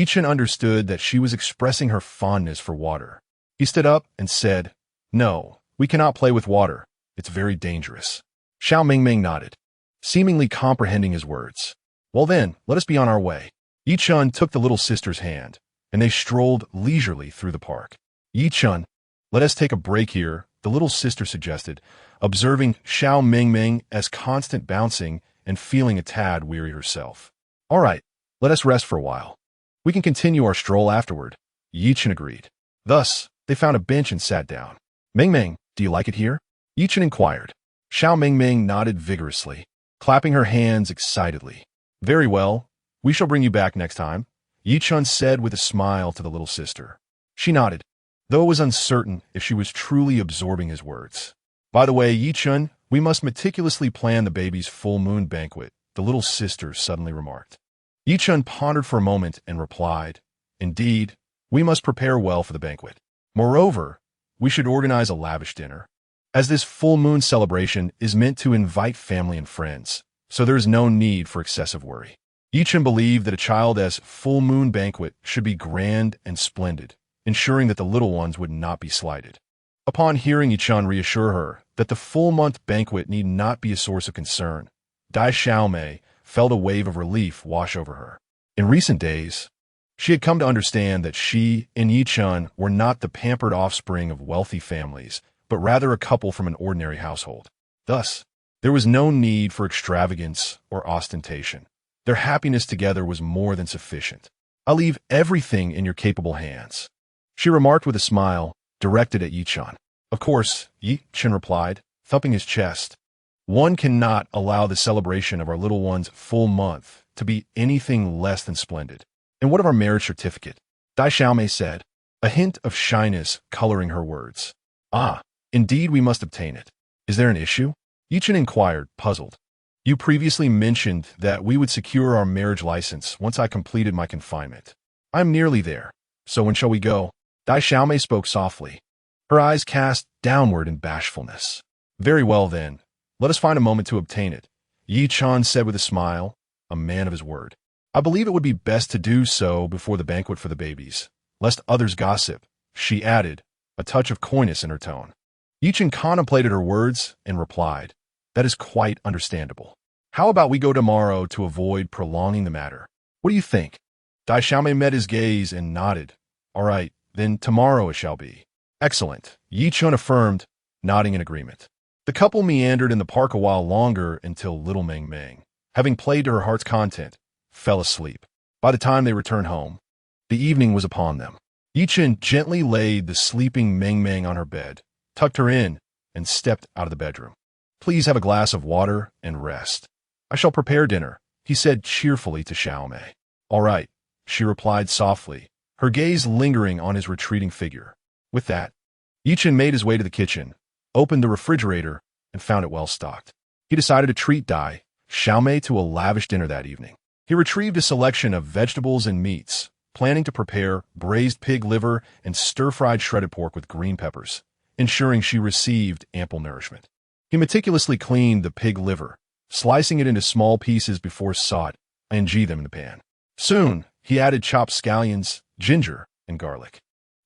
Chen understood that she was expressing her fondness for water. He stood up and said, "No, we cannot play with water. It's very dangerous." Xiao Ming Ming nodded, seemingly comprehending his words. "Well then, let us be on our way." Chen took the little sister's hand, and they strolled leisurely through the park. Chen, let us take a break here, the little sister suggested, observing Xiao Ming Ming as constant bouncing and feeling a tad weary herself. All right, let us rest for a while. We can continue our stroll afterward, Chen agreed. Thus, they found a bench and sat down. Ming Ming, do you like it here? Chen inquired. Xiao Ming Ming nodded vigorously, clapping her hands excitedly. Very well, we shall bring you back next time, Chen said with a smile to the little sister. She nodded, though it was uncertain if she was truly absorbing his words. By the way, Chen, we must meticulously plan the baby's full moon banquet, the little sister suddenly remarked. Chen pondered for a moment and replied, Indeed, we must prepare well for the banquet. Moreover, we should organize a lavish dinner, as this full moon celebration is meant to invite family and friends, so there is no need for excessive worry. Chen believed that a child as full moon banquet should be grand and splendid, ensuring that the little ones would not be slighted. Upon hearing Chen reassure her that the full month banquet need not be a source of concern, Dai Xiaomei felt a wave of relief wash over her. In recent days, she had come to understand that she and Chen were not the pampered offspring of wealthy families, but rather a couple from an ordinary household. Thus, there was no need for extravagance or ostentation. Their happiness together was more than sufficient. I'll leave everything in your capable hands. She remarked with a smile, directed at Yi-chan. Of course, Yi-chan replied, thumping his chest. One cannot allow the celebration of our little one's full month to be anything less than splendid. And what of our marriage certificate? Dai Xiaomei said, a hint of shyness coloring her words. Ah, indeed we must obtain it. Is there an issue? Yi-chan inquired, puzzled. You previously mentioned that we would secure our marriage license once I completed my confinement. I'm nearly there. So when shall we go? Dai Xiaomei spoke softly, her eyes cast downward in bashfulness. Very well then. Let us find a moment to obtain it, Yi-chan said with a smile, a man of his word. I believe it would be best to do so before the banquet for the babies, lest others gossip, she added, a touch of coyness in her tone. Yi-chan contemplated her words and replied, that is quite understandable. How about we go tomorrow to avoid prolonging the matter? What do you think? Dai Xiaomei met his gaze and nodded. All right, then tomorrow it shall be. Excellent, Yi-chan affirmed, nodding in agreement. The couple meandered in the park a while longer until little Meng Meng, having played to her heart's content, fell asleep. By the time they returned home, the evening was upon them. Yi-chan gently laid the sleeping Meng Meng on her bed, tucked her in, and stepped out of the bedroom. Please have a glass of water and rest. I shall prepare dinner, he said cheerfully to Xiaomei. All right, she replied softly, her gaze lingering on his retreating figure. With that, Yi-chan made his way to the kitchen, opened the refrigerator, and found it well stocked. He decided to treat Dai Xiaomei to a lavish dinner that evening. He retrieved a selection of vegetables and meats, planning to prepare braised pig liver and stir-fried shredded pork with green peppers, ensuring she received ample nourishment. He meticulously cleaned the pig liver, slicing it into small pieces before sauteing them in the pan. Soon, he added chopped scallions, ginger, and garlic.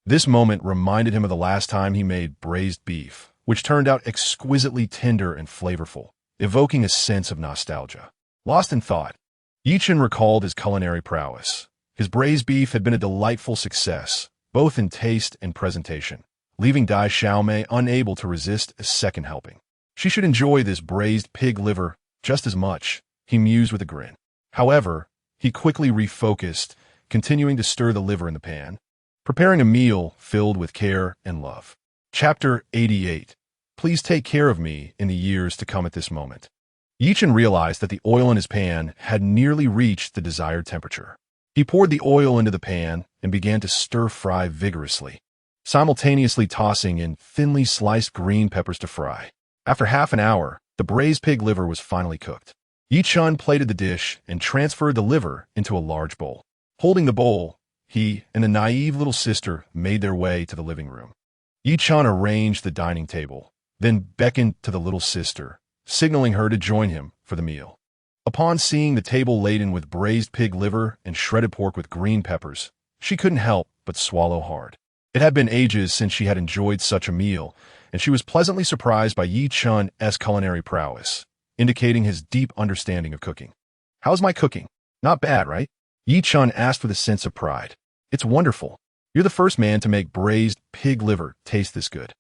This moment reminded him of the last time he made braised beef, which turned out exquisitely tender and flavorful, evoking a sense of nostalgia. Lost in thought, Yi-chan recalled his culinary prowess. His braised beef had been a delightful success, both in taste and presentation, leaving Dai Xiaomei unable to resist a second helping. She should enjoy this braised pig liver just as much, he mused with a grin. However, he quickly refocused, continuing to stir the liver in the pan, preparing a meal filled with care and love. Chapter 88. Please take care of me in the years to come at this moment. Yi-chan realized that the oil in his pan had nearly reached the desired temperature. He poured the oil into the pan and began to stir-fry vigorously, simultaneously tossing in thinly sliced green peppers to fry. After half an hour, the braised pig liver was finally cooked. Yi-chan plated the dish and transferred the liver into a large bowl. Holding the bowl, he and the naive little sister made their way to the living room. Yi-chan arranged the dining table, then beckoned to the little sister, signaling her to join him for the meal. Upon seeing the table laden with braised pig liver and shredded pork with green peppers, she couldn't help but swallow hard. It had been ages since she had enjoyed such a meal, and she was pleasantly surprised by Yi-chan's culinary prowess, indicating his deep understanding of cooking. How's my cooking? Not bad, right? Yi-chan asked with a sense of pride. It's wonderful. You're the first man to make braised pig liver taste this good.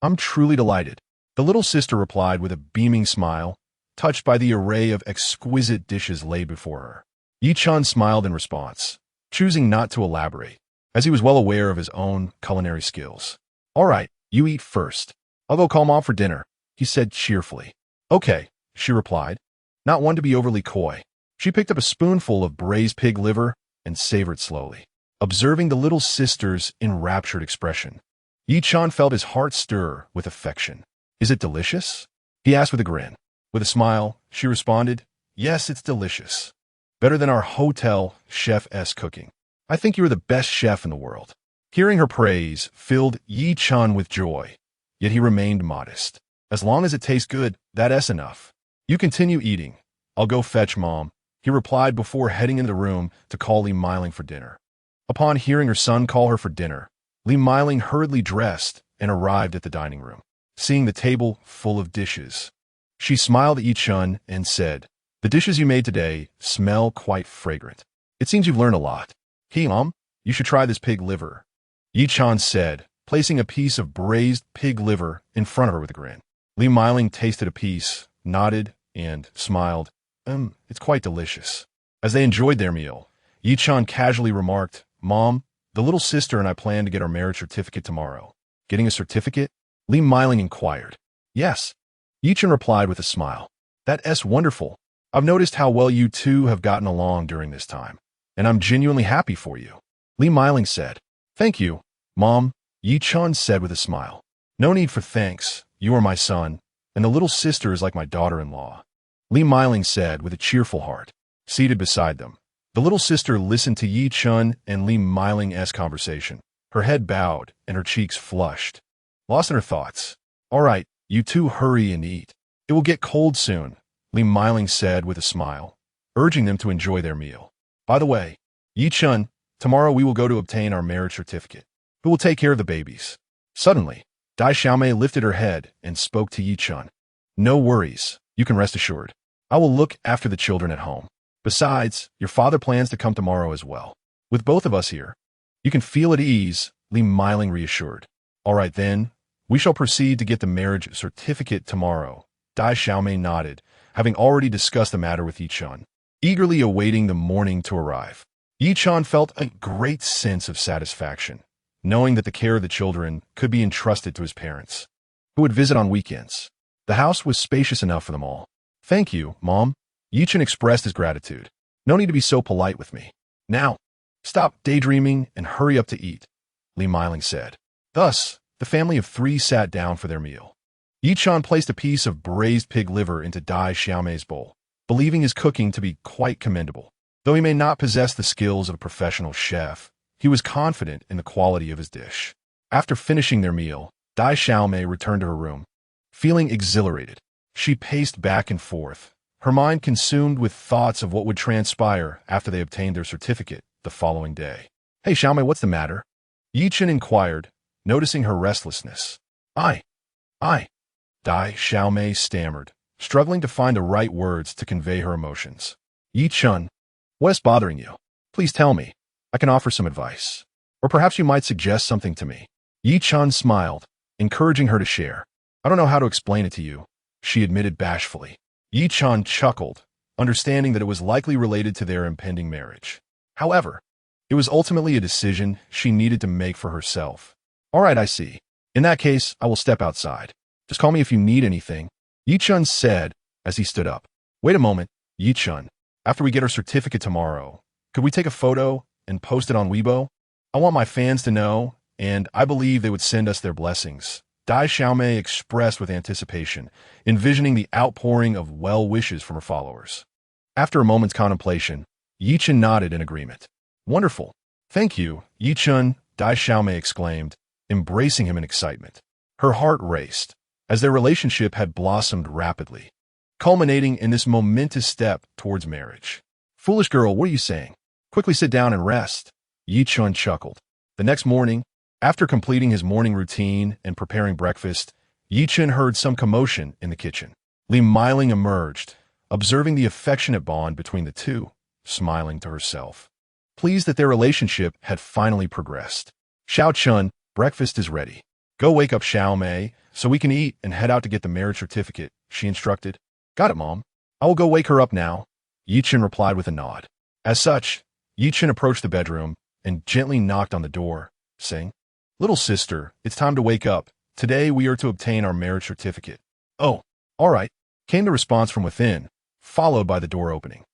I'm truly delighted. The little sister replied with a beaming smile, touched by the array of exquisite dishes laid before her. Yi-chan smiled in response, choosing not to elaborate, as he was well aware of his own culinary skills. All right, you eat first. I'll go call Mom for dinner, he said cheerfully. Okay, she replied, not one to be overly coy. She picked up a spoonful of braised pig liver and savored slowly. Observing the little sister's enraptured expression, Yi-chan felt his heart stir with affection. Is it delicious? He asked with a grin. With a smile, she responded, yes, it's delicious. Better than our hotel chef's cooking. I think you're the best chef in the world. Hearing her praise filled Yi-chan with joy, yet he remained modest. As long as it tastes good, that's enough. You continue eating. I'll go fetch Mom, he replied before heading into the room to call Li Meiling for dinner. Upon hearing her son call her for dinner, Li Meiling hurriedly dressed and arrived at the dining room. Seeing the table full of dishes, she smiled at Yi-chan and said, the dishes you made today smell quite fragrant. It seems you've learned a lot. Mom, you should try this pig liver, Yi-chan said, placing a piece of braised pig liver in front of her with a grin. Li Meiling tasted a piece, nodded, and smiled. It's quite delicious. As they enjoyed their meal, Yi Chen casually remarked, "Mom, the little sister and I plan to get our marriage certificate tomorrow." "Getting a certificate?" Li Miling inquired. "Yes." Yi Chen replied with a smile. "That's wonderful. I've noticed how well you two have gotten along during this time, and I'm genuinely happy for you." Li Miling said. "Thank you, Mom," Yi Chen said with a smile. "No need for thanks. You are my son, and the little sister is like my daughter-in-law," Li Miling said with a cheerful heart. Seated beside them, the little sister listened to Yi Chen and Li Miling's conversation. Her head bowed and her cheeks flushed. Lost in her thoughts. "All right, you two hurry and eat. It will get cold soon," Li Miling said with a smile, urging them to enjoy their meal. "By the way, Yi Chen, tomorrow we will go to obtain our marriage certificate. Who will take care of the babies?" Suddenly, Dai Xiaomei lifted her head and spoke to Yi Chen. "No worries, you can rest assured. I will look after the children at home. Besides, your father plans to come tomorrow as well. With both of us here, you can feel at ease," Li Miling reassured. "All right then, we shall proceed to get the marriage certificate tomorrow." Dai Xiaomei nodded, having already discussed the matter with Yi Chen, eagerly awaiting the morning to arrive. Yi Chen felt a great sense of satisfaction, knowing that the care of the children could be entrusted to his parents, who would visit on weekends. The house was spacious enough for them all. "Thank you, Mom," Yi Chen expressed his gratitude. "No need to be so polite with me. Now, stop daydreaming and hurry up to eat," Li Miling said. Thus, the family of three sat down for their meal. Yi Chen placed a piece of braised pig liver into Dai Xiaomei's bowl, believing his cooking to be quite commendable. Though he may not possess the skills of a professional chef, he was confident in the quality of his dish. After finishing their meal, Dai Xiaomei returned to her room. Feeling exhilarated, she paced back and forth, her mind consumed with thoughts of what would transpire after they obtained their certificate the following day. "Hey, Xiaomei, what's the matter?" Yi Chen inquired, noticing her restlessness. I, Dai Xiaomei stammered, struggling to find the right words to convey her emotions. "Yi Chen, what is bothering you? Please tell me. I can offer some advice. Or perhaps you might suggest something to me." Yi Chen smiled, encouraging her to share. "I don't know how to explain it to you," she admitted bashfully. Yi Chen chuckled, understanding that it was likely related to their impending marriage. However, it was ultimately a decision she needed to make for herself. "All right, I see. In that case, I will step outside. Just call me if you need anything," Yi Chen said as he stood up. "Wait a moment, Yi Chen. After we get our certificate tomorrow, could we take a photo and post it on Weibo? I want my fans to know, and I believe they would send us their blessings," Dai Xiaomei expressed with anticipation, envisioning the outpouring of well wishes from her followers. After a moment's contemplation, Yi Chen nodded in agreement. "Wonderful. Thank you, Yi Chen," Dai Xiaomei exclaimed, embracing him in excitement. Her heart raced, as their relationship had blossomed rapidly, culminating in this momentous step towards marriage. "Foolish girl, what are you saying? Quickly sit down and rest," Yi Chen chuckled. The next morning, after completing his morning routine and preparing breakfast, Yi Chen heard some commotion in the kitchen. Li Miling emerged, observing the affectionate bond between the two, smiling to herself, pleased that their relationship had finally progressed. "Xiao Chen, breakfast is ready. Go wake up Xiaomei so we can eat and head out to get the marriage certificate," she instructed. "Got it, Mom. I will go wake her up now," Yi Chen replied with a nod. As such, Yi Chen approached the bedroom and gently knocked on the door, saying, "Little sister, it's time to wake up. Today we are to obtain our marriage certificate." "Oh, all right," came the response from within, followed by the door opening.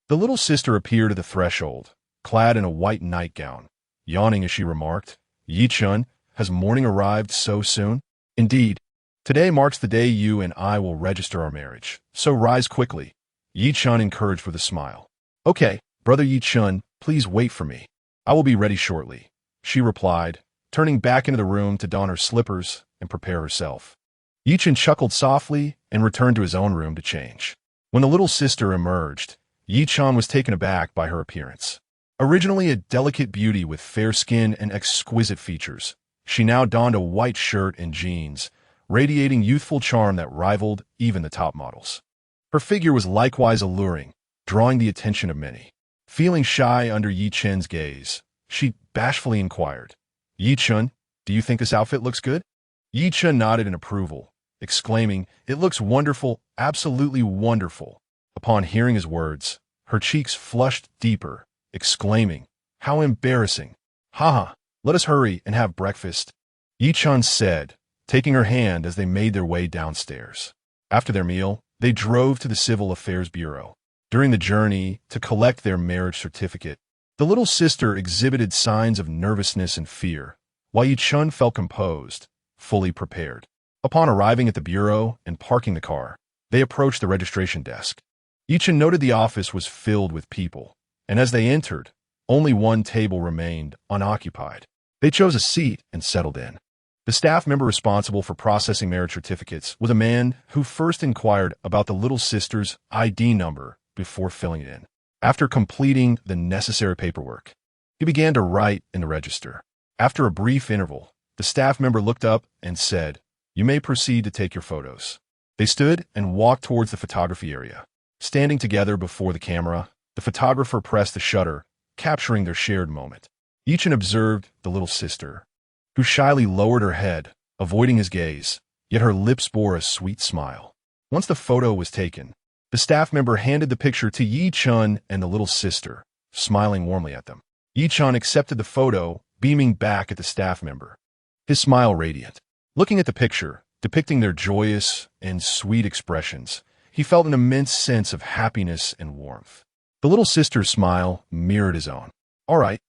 The little sister appeared at the threshold, clad in a white nightgown, yawning as she remarked, "Yi Chen, has morning arrived so soon? Indeed, today marks the day you and I will register our marriage, so rise quickly," Yi Chen encouraged with a smile. "Okay, brother Yi Chen, please wait for me. I will be ready shortly," she replied, turning back into the room to don her slippers and prepare herself. Yi Chen chuckled softly and returned to his own room to change. When the little sister emerged, Yi Chen was taken aback by her appearance. Originally a delicate beauty with fair skin and exquisite features, she now donned a white shirt and jeans, radiating youthful charm that rivaled even the top models. Her figure was likewise alluring, drawing the attention of many. Feeling shy under Yi Chen's gaze, she bashfully inquired, "Yi Chen, do you think this outfit looks good?" Yi Chen nodded in approval, exclaiming, "It looks wonderful, absolutely wonderful." Upon hearing his words, her cheeks flushed deeper, exclaiming, "How embarrassing! Haha, let us hurry and have breakfast," Yi-chan said, taking her hand as they made their way downstairs. After their meal, they drove to the Civil Affairs Bureau. During the journey to collect their marriage certificate, the little sister exhibited signs of nervousness and fear, while Yi-chan felt composed, fully prepared. Upon arriving at the bureau and parking the car, they approached the registration desk. Yi-chan noted the office was filled with people, and as they entered, only one table remained unoccupied. They chose a seat and settled in. The staff member responsible for processing marriage certificates was a man who first inquired about the little sister's ID number before filling it in. After completing the necessary paperwork, he began to write in the register. After a brief interval, the staff member looked up and said, "You may proceed to take your photos." They stood and walked towards the photography area. Standing together before the camera, the photographer pressed the shutter, capturing their shared moment. Yi-chan observed the little sister, who shyly lowered her head, avoiding his gaze, yet her lips bore a sweet smile. Once the photo was taken, the staff member handed the picture to Yi-chan and the little sister, smiling warmly at them. Yi-chan accepted the photo, beaming back at the staff member, his smile radiant. Looking at the picture, depicting their joyous and sweet expressions, he felt an immense sense of happiness and warmth. The little sister's smile mirrored his own. "All right,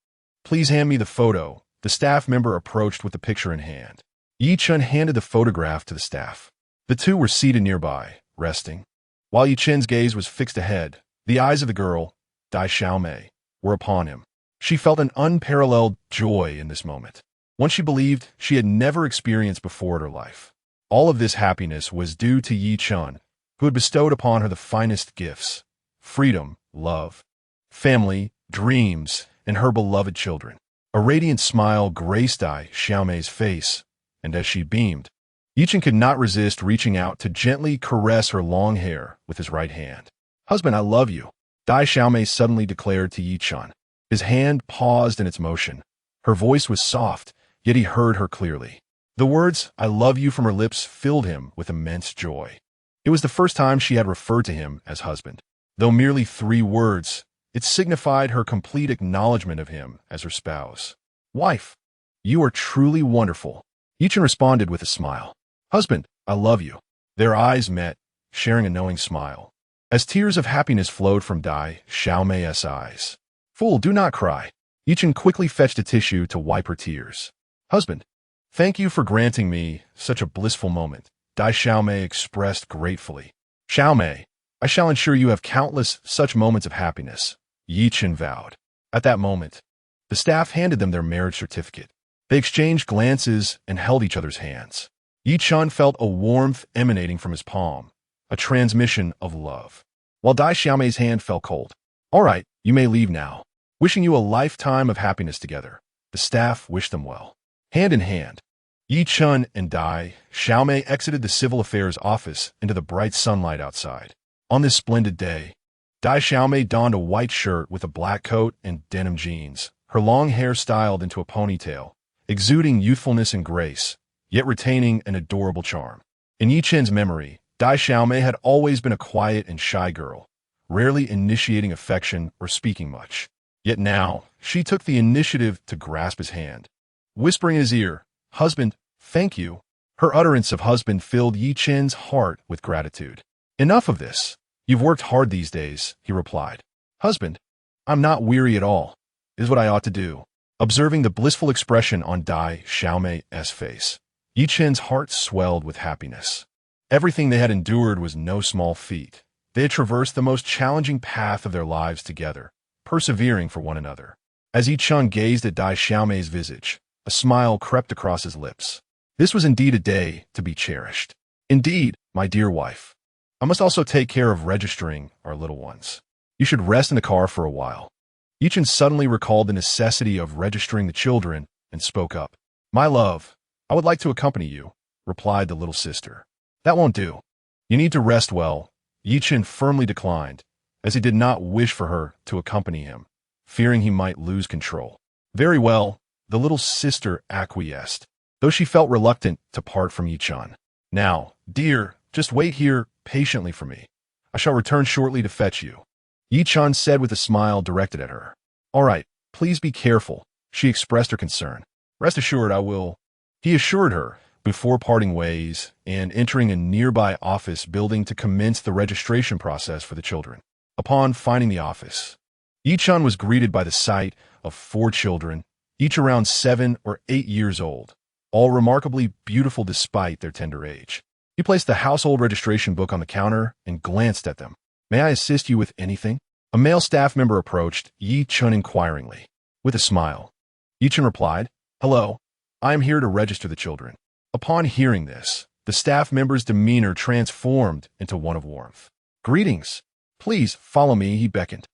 please hand me the photo." The staff member approached with the picture in hand. Yi-chan handed the photograph to the staff. The two were seated nearby, resting. While Yi-chan's gaze was fixed ahead, the eyes of the girl, Dai Xiaomei, were upon him. She felt an unparalleled joy in this moment, one she believed she had never experienced before in her life. All of this happiness was due to Yi-chan, who had bestowed upon her the finest gifts: freedom, love, family, dreams, and her beloved children. A radiant smile graced Dai Xiaomei's face, and as she beamed, Yi-chan could not resist reaching out to gently caress her long hair with his right hand. "Husband, I love you," Dai Xiaomei suddenly declared to Yi-chan. His hand paused in its motion. Her voice was soft, yet he heard her clearly. The words, "I love you," from her lips filled him with immense joy. It was the first time she had referred to him as husband. Though merely 3 words, it signified her complete acknowledgement of him as her spouse. "Wife, you are truly wonderful," Yi-chan responded with a smile. "Husband, I love you." Their eyes met, sharing a knowing smile, as tears of happiness flowed from Dai Xiaomei's eyes. "Fool, do not cry." Yi-chan quickly fetched a tissue to wipe her tears. "Husband, thank you for granting me such a blissful moment," Dai Xiaomei expressed gratefully. "Xiaomei, I shall ensure you have countless such moments of happiness," Yi-chan vowed. At that moment, the staff handed them their marriage certificate. They exchanged glances and held each other's hands. Yi-chan felt a warmth emanating from his palm, a transmission of love, while Dai Xiaomei's hand felt cold. "All right, you may leave now. Wishing you a lifetime of happiness together." The staff wished them well. Hand in hand, Yi-chan and Dai Xiaomei exited the Civil Affairs office into the bright sunlight outside. On this splendid day, Dai Xiaomei donned a white shirt with a black coat and denim jeans, her long hair styled into a ponytail, exuding youthfulness and grace, yet retaining an adorable charm. In Yi-chan's memory, Dai Xiaomei had always been a quiet and shy girl, rarely initiating affection or speaking much. Yet now, she took the initiative to grasp his hand. Whispering in his ear, "Husband, thank you." Her utterance of husband filled Yi-chan's heart with gratitude. "Enough of this. You've worked hard these days," he replied. "Husband, I'm not weary at all. It is what I ought to do." Observing the blissful expression on Dai Xiaomei's face, Yi-chan's heart swelled with happiness. Everything they had endured was no small feat. They had traversed the most challenging path of their lives together, persevering for one another. As Yi-chan gazed at Dai Xiaomei's visage, a smile crept across his lips. This was indeed a day to be cherished. "Indeed, my dear wife. I must also take care of registering our little ones. You should rest in the car for a while." Yi-chan suddenly recalled the necessity of registering the children and spoke up. "My love, I would like to accompany you," replied the little sister. "That won't do. You need to rest well." Yi-chan firmly declined, as he did not wish for her to accompany him, fearing he might lose control. "Very well," the little sister acquiesced, though she felt reluctant to part from Yi-chan. "Now, dear, just wait here patiently for me. I shall return shortly to fetch you," Yi-chan said with a smile directed at her. All right, please be careful, she expressed her concern. Rest assured I will, he assured her, before parting ways and entering a nearby office building to commence the registration process for the children. Upon finding the office, Yi-chan was greeted by the sight of 4 children, each around 7 or 8 years old, all remarkably beautiful despite their tender age. He placed the household registration book on the counter and glanced at them. May I assist you with anything? A male staff member approached Yi-chan inquiringly. With a smile, Yi-chan replied, "Hello, I am here to register the children." Upon hearing this, the staff member's demeanor transformed into one of warmth. "Greetings. Please follow me," he beckoned.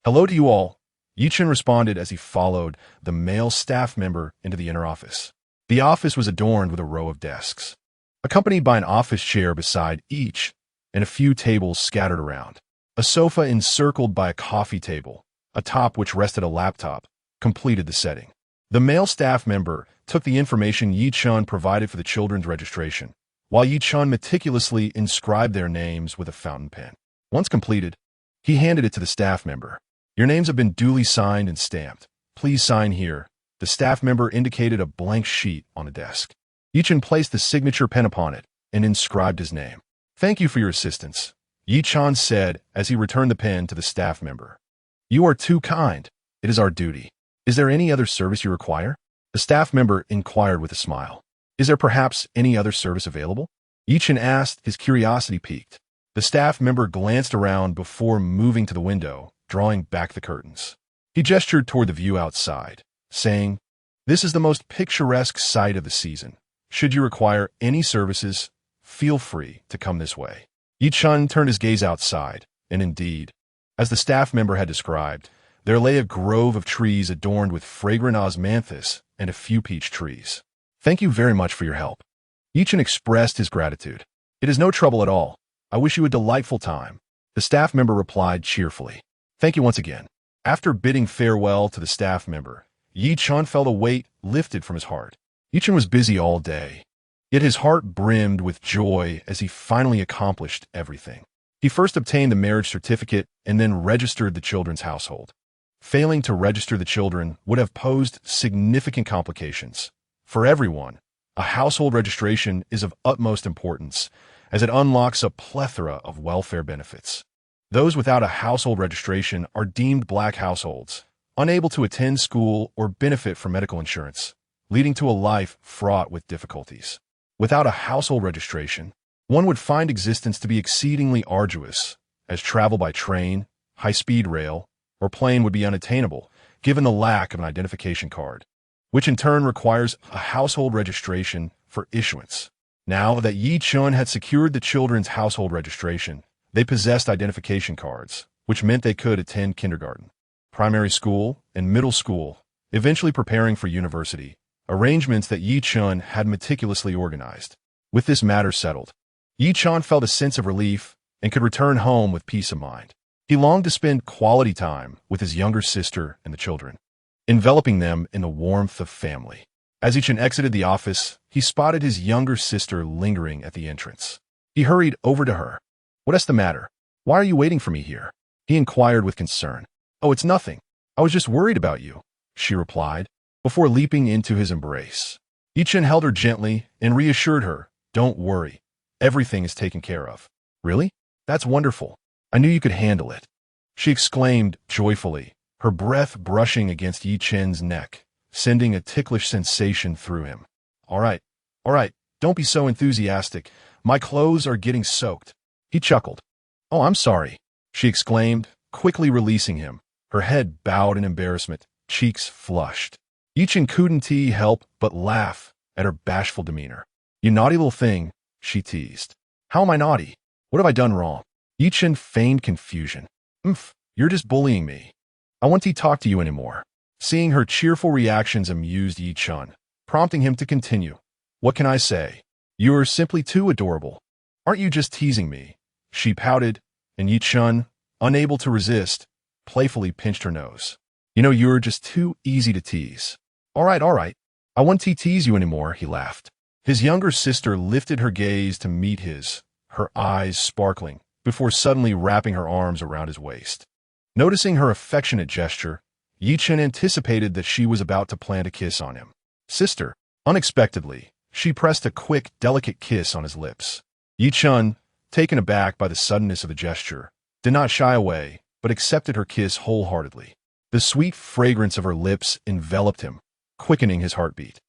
"Hello to you all," Yi-chan responded as he followed the male staff member into the inner office. The office was adorned with a row of desks, accompanied by an office chair beside each and a few tables scattered around. A sofa encircled by a coffee table, atop which rested a laptop, completed the setting. The male staff member took the information Yi-chan provided for the children's registration, while Yi-chan meticulously inscribed their names with a fountain pen. Once completed, he handed it to the staff member. "Your names have been duly signed and stamped. Please sign here." The staff member indicated a blank sheet on the desk. Yi-chan placed the signature pen upon it and inscribed his name. "Thank you for your assistance," Yi-chan said as he returned the pen to the staff member. "You are too kind. It is our duty. Is there any other service you require?" The staff member inquired with a smile. "Is there perhaps any other service available?" Yi-chan asked, his curiosity piqued. The staff member glanced around before moving to the window, drawing back the curtains. He gestured toward the view outside, saying, "This is the most picturesque sight of the season. Should you require any services, feel free to come this way." Yi-chan turned his gaze outside, and indeed, as the staff member had described, there lay a grove of trees adorned with fragrant osmanthus and a few peach trees. "Thank you very much for your help." Yi-chan expressed his gratitude. "It is no trouble at all. I wish you a delightful time." The staff member replied cheerfully. "Thank you once again." After bidding farewell to the staff member, Yi-chan felt a weight lifted from his heart. Yi-chan was busy all day, yet his heart brimmed with joy as he finally accomplished everything. He first obtained the marriage certificate and then registered the children's household. Failing to register the children would have posed significant complications. For everyone, a household registration is of utmost importance, as it unlocks a plethora of welfare benefits. Those without a household registration are deemed black households, unable to attend school or benefit from medical insurance, leading to a life fraught with difficulties. Without a household registration, one would find existence to be exceedingly arduous, as travel by train, high-speed rail, or plane would be unattainable, given the lack of an identification card, which in turn requires a household registration for issuance. Now that Yi-chan had secured the children's household registration, they possessed identification cards, which meant they could attend kindergarten, primary school, and middle school, eventually preparing for university, arrangements that Yi-chan had meticulously organized. With this matter settled, Yi-chan felt a sense of relief and could return home with peace of mind. He longed to spend quality time with his younger sister and the children, enveloping them in the warmth of family. As Yi-chan exited the office, he spotted his younger sister lingering at the entrance. He hurried over to her. "What's the matter? Why are you waiting for me here?" he inquired with concern. "Oh, it's nothing. I was just worried about you," she replied, before leaping into his embrace. Yi-chan held her gently and reassured her, "Don't worry. Everything is taken care of." "Really? That's wonderful. I knew you could handle it," she exclaimed joyfully, her breath brushing against Yi-chan's neck, sending a ticklish sensation through him. All right, don't be so enthusiastic. My clothes are getting soaked." He chuckled. "Oh, I'm sorry," she exclaimed, quickly releasing him, her head bowed in embarrassment, cheeks flushed. Yi-chan couldn't help but laugh at her bashful demeanor. "You naughty little thing," she teased. "How am I naughty? What have I done wrong?" Yi-chan feigned confusion. You're just bullying me. I won't talk to you anymore." Seeing her cheerful reactions amused Yi-chan, prompting him to continue. "What can I say? You're simply too adorable. Aren't you just teasing me?" She pouted, and Yi-chan, unable to resist, playfully pinched her nose. You're just too easy to tease." All right. I won't tease you anymore," he laughed. His younger sister lifted her gaze to meet his, her eyes sparkling, before suddenly wrapping her arms around his waist. Noticing her affectionate gesture, Yi Chen anticipated that she was about to plant a kiss on him. Sister. Unexpectedly, she pressed a quick, delicate kiss on his lips. Yi Chen, taken aback by the suddenness of the gesture, did not shy away, but accepted her kiss wholeheartedly. The sweet fragrance of her lips enveloped him, quickening his heartbeat.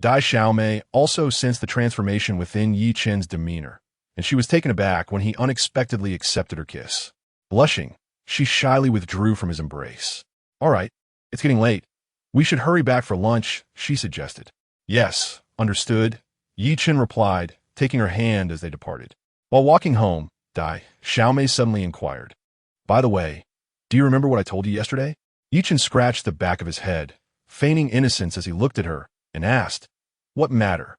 Dai Xiaomei also sensed the transformation within Yi Chen's demeanor, and she was taken aback when he unexpectedly accepted her kiss. Blushing, she shyly withdrew from his embrace. All right, it's getting late. We should hurry back for lunch, she suggested. Yes, understood, Yi Chen replied, taking her hand as they departed. While walking home, Dai Xiaomei suddenly inquired, "By the way, do you remember what I told you yesterday?" Yi Chen scratched the back of his head, feigning innocence as he looked at her, and asked, "What matter?"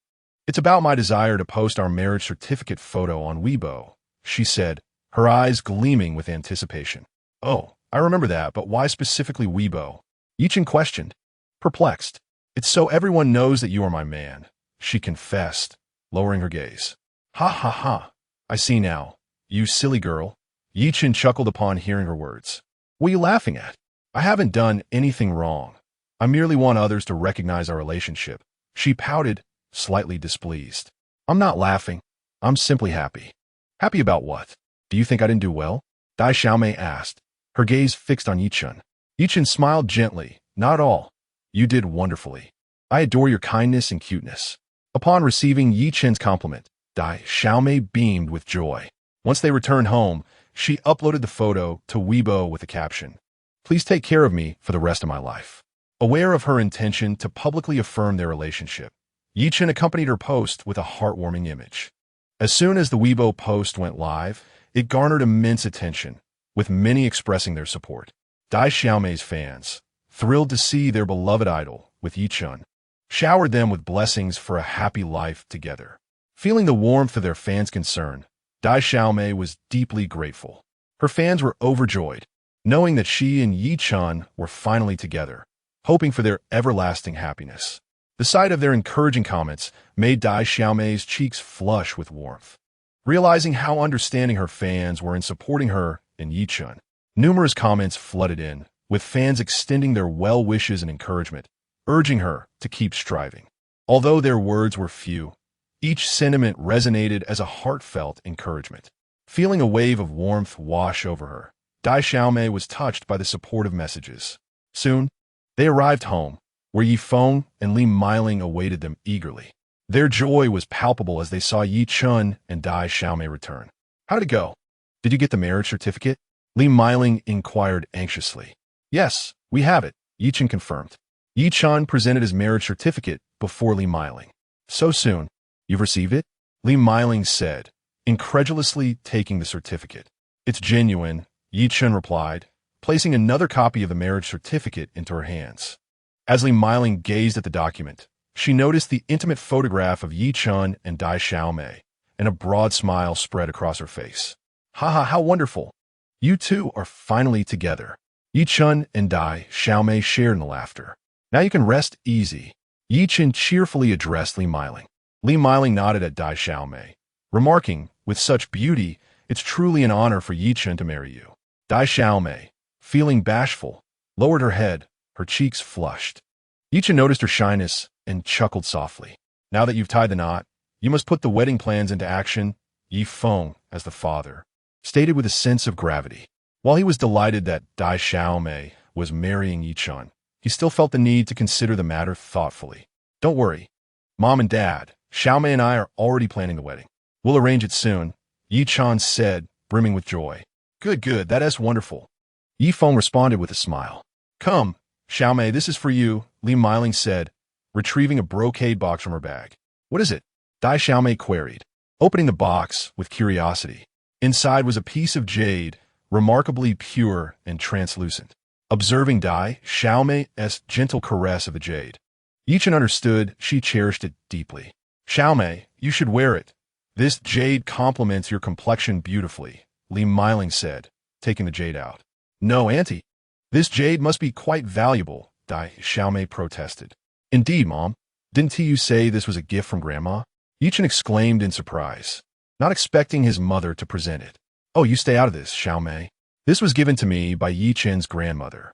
"It's about my desire to post our marriage certificate photo on Weibo," she said, her eyes gleaming with anticipation. "Oh, I remember that, but why specifically Weibo?" Yi Chen questioned, perplexed. "It's so everyone knows that you are my man," she confessed, lowering her gaze. "Ha ha ha, I see now. You silly girl." Yi Chen chuckled upon hearing her words. "What are you laughing at? I haven't done anything wrong. I merely want others to recognize our relationship." She pouted, slightly displeased. "I'm not laughing. I'm simply happy." "Happy about what? Do you think I didn't do well?" Dai Xiaomei asked, her gaze fixed on Yi Chen. Yi Chen smiled gently. "Not at all. You did wonderfully. I adore your kindness and cuteness." Upon receiving Yi Chen's compliment, Dai Xiaomei beamed with joy. Once they returned home, she uploaded the photo to Weibo with the caption, "Please take care of me for the rest of my life." Aware of her intention to publicly affirm their relationship, Yi Chen accompanied her post with a heartwarming image. As soon as the Weibo post went live, it garnered immense attention, with many expressing their support. Dai Xiaomei's fans, thrilled to see their beloved idol with Yi Chen, showered them with blessings for a happy life together. Feeling the warmth of their fans' concern, Dai Xiaomei was deeply grateful. Her fans were overjoyed, knowing that she and Yi Chen were finally together, hoping for their everlasting happiness. The sight of their encouraging comments made Dai Xiaomei's cheeks flush with warmth. Realizing how understanding her fans were in supporting her and Yi Chen, numerous comments flooded in, with fans extending their well wishes and encouragement, urging her to keep striving. Although their words were few, each sentiment resonated as a heartfelt encouragement. Feeling a wave of warmth wash over her, Dai Xiaomei was touched by the supportive messages. Soon, they arrived home, where Yi Feng and Li Meiling awaited them eagerly. Their joy was palpable as they saw Yi Chen and Dai Xiaomei return. "How did it go? Did you get the marriage certificate?" Li Meiling inquired anxiously. "Yes, we have it," Yi Chen confirmed. Yi Chen presented his marriage certificate before Li Meiling. "So soon? You've received it?" Li Meiling said, incredulously taking the certificate. "It's genuine," Yi Chen replied, placing another copy of the marriage certificate into her hands. As Li Meiling gazed at the document, she noticed the intimate photograph of Yi Chen and Dai Xiaomei, and a broad smile spread across her face. "Ha ha, how wonderful! You two are finally together." Yi Chen and Dai Xiaomei shared in the laughter. "Now you can rest easy," Yi Chen cheerfully addressed Li Meiling. Li Meiling nodded at Dai Xiaomei, remarking, "With such beauty, it's truly an honor for Yi Chen to marry you." Dai Xiaomei, feeling bashful, lowered her head, her cheeks flushed. Yi Chen noticed her shyness and chuckled softly. "Now that you've tied the knot, you must put the wedding plans into action," Yi Feng, as the father, stated with a sense of gravity. While he was delighted that Dai Xiaomei was marrying Yi Chen, he still felt the need to consider the matter thoughtfully. "Don't worry. Mom and Dad, Xiaomei and I are already planning the wedding. We'll arrange it soon," Yi Chen said, brimming with joy. Good, that is wonderful." Yi Feng responded with a smile. "Come, Xiaomei, this is for you," Li Meiling said, retrieving a brocade box from her bag. "What is it?" Dai Xiaomei queried, opening the box with curiosity. Inside was a piece of jade, remarkably pure and translucent. Observing Dai Xiaomei's gentle caress of the jade, Yi Chen understood she cherished it deeply. "Xiaomei, you should wear it. This jade complements your complexion beautifully," Li Meiling said, taking the jade out. "No, Auntie. This jade must be quite valuable," Dai Xiaomei protested. "Indeed, Mom. Didn't you say this was a gift from Grandma?" Yi Chen exclaimed in surprise, not expecting his mother to present it. "Oh, you stay out of this, Xiaomei. This was given to me by Yi Chen's grandmother."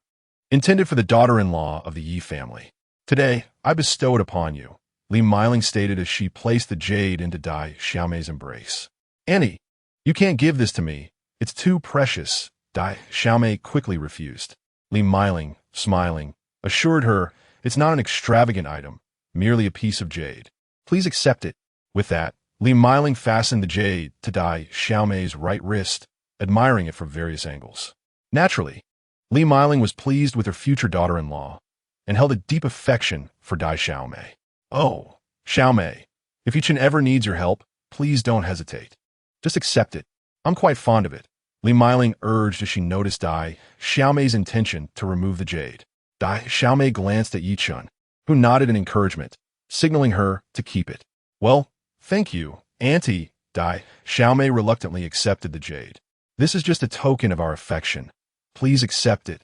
intended for the daughter-in-law of the Yi family. Today, I bestow it upon you, Li Meiling stated as she placed the jade into Dai Xiaomei's embrace. Annie, you can't give this to me. It's too precious, Dai Xiaomei quickly refused. Li Meiling, smiling, assured her it's not an extravagant item, merely a piece of jade. Please accept it. With that, Li Meiling fastened the jade to Dai Xiaomei's right wrist, admiring it from various angles. Naturally, Li Meiling was pleased with her future daughter-in-law and held a deep affection for Dai Xiaomei. Oh, Xiaomei, if Chen ever needs your help, please don't hesitate. Just accept it. I'm quite fond of it, Li Meiling urged as she noticed Dai Xiaomei's intention to remove the jade. Dai Xiaomei glanced at Chen, who nodded in encouragement, signaling her to keep it. Well, thank you, Auntie. Dai Xiaomei reluctantly accepted the jade. This is just a token of our affection. Please accept it.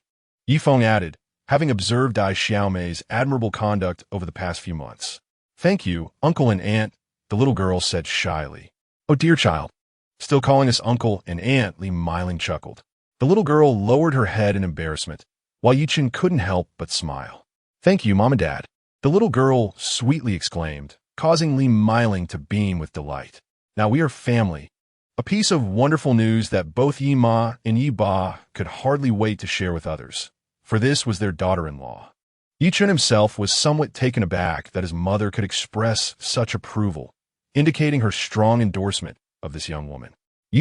Yifeng added, having observed Dai Xiaomei's admirable conduct over the past few months. Thank you, uncle and aunt, the little girl said shyly. Oh dear child. Still calling us uncle and aunt, Li Meiling chuckled. The little girl lowered her head in embarrassment, while Chen couldn't help but smile. Thank you, Mom and Dad, the little girl sweetly exclaimed, causing Li Meiling to beam with delight. Now we are family. A piece of wonderful news that both Yi Ma and Yi Ba could hardly wait to share with others, for this was their daughter-in-law. Chen himself was somewhat taken aback that his mother could express such approval, indicating her strong endorsement of this young woman.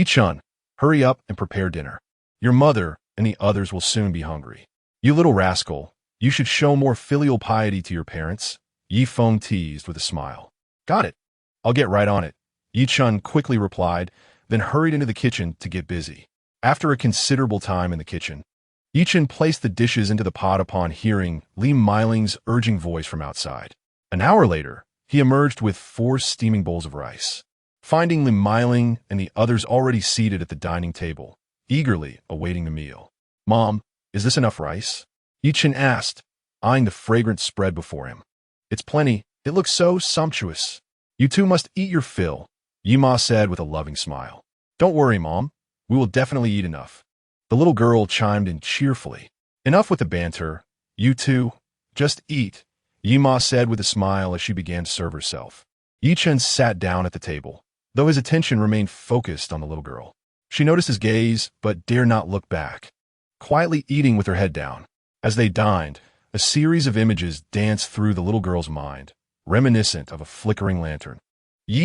Chen, hurry up and prepare dinner. Your mother and the others will soon be hungry. You little rascal, you should show more filial piety to your parents, Yifeng teased with a smile. Got it. I'll get right on it, Chen quickly replied, then hurried into the kitchen to get busy. After a considerable time in the kitchen, Chen placed the dishes into the pot upon hearing Li Meiling's urging voice from outside. An hour later, he emerged with 4 steaming bowls of rice. Finding Li Meiling and the others already seated at the dining table, eagerly awaiting the meal. Mom, is this enough rice? Chen asked, eyeing the fragrant spread before him. It's plenty. It looks so sumptuous. You two must eat your fill, Yima said with a loving smile. Don't worry, Mom. We will definitely eat enough. The little girl chimed in cheerfully. Enough with the banter. You two, just eat, Yima said with a smile as she began to serve herself. Chen sat down at the table, though his attention remained focused on the little girl. She noticed his gaze, but dared not look back, quietly eating with her head down. As they dined, a series of images danced through the little girl's mind, reminiscent of a flickering lantern.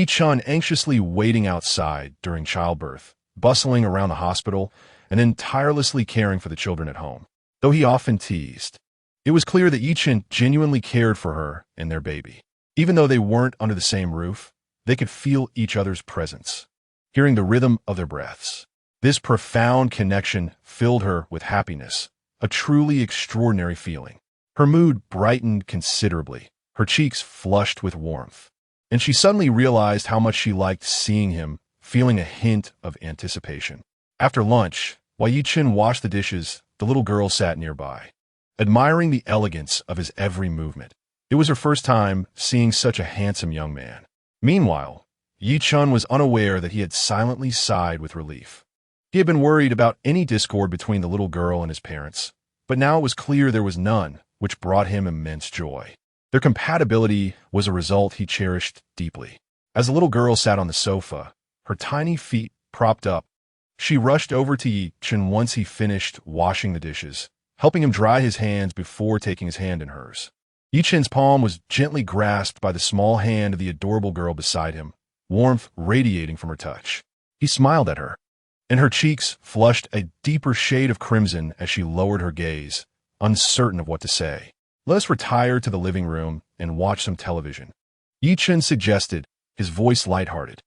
Chen anxiously waiting outside during childbirth, bustling around the hospital, and then tirelessly caring for the children at home. Though he often teased, it was clear that Chen genuinely cared for her and their baby. Even though they weren't under the same roof, they could feel each other's presence, hearing the rhythm of their breaths. This profound connection filled her with happiness, a truly extraordinary feeling. Her mood brightened considerably, her cheeks flushed with warmth, and she suddenly realized how much she liked seeing him, feeling a hint of anticipation. After lunch, while Chen washed the dishes, the little girl sat nearby, admiring the elegance of his every movement. It was her first time seeing such a handsome young man. Meanwhile, Chen was unaware that he had silently sighed with relief. He had been worried about any discord between the little girl and his parents, but now it was clear there was none, which brought him immense joy. Their compatibility was a result he cherished deeply. As the little girl sat on the sofa, her tiny feet propped up, she rushed over to Chen once he finished washing the dishes, helping him dry his hands before taking his hand in hers. Chen's palm was gently grasped by the small hand of the adorable girl beside him, warmth radiating from her touch. He smiled at her, and her cheeks flushed a deeper shade of crimson as she lowered her gaze, uncertain of what to say. Let us retire to the living room and watch some television, Chen suggested, his voice lighthearted.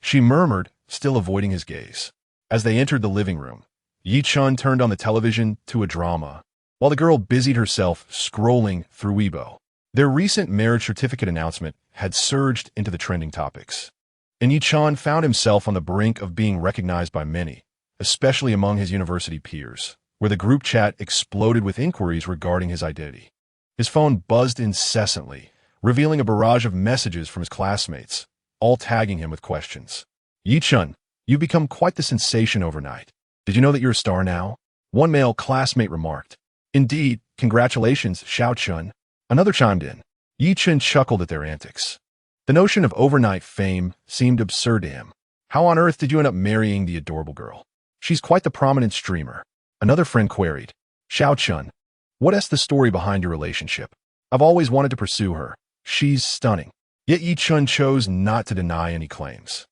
She murmured, still avoiding his gaze. As they entered the living room, Chen turned on the television to a drama, while the girl busied herself scrolling through Weibo. Their recent marriage certificate announcement had surged into the trending topics, and Chen found himself on the brink of being recognized by many, especially among his university peers, where the group chat exploded with inquiries regarding his identity. His phone buzzed incessantly, revealing a barrage of messages from his classmates, all tagging him with questions. Chen, you've become quite the sensation overnight. Did you know that you're a star now? One male classmate remarked, Indeed, congratulations, Xiao Chun. Another chimed in. Yi Chen chuckled at their antics. The notion of overnight fame seemed absurd to him. How on earth did you end up marrying the adorable girl? She's quite the prominent streamer. Another friend queried. Xiao Chun, what's the story behind your relationship? I've always wanted to pursue her. She's stunning. Yet Yi Chun chose not to deny any claims.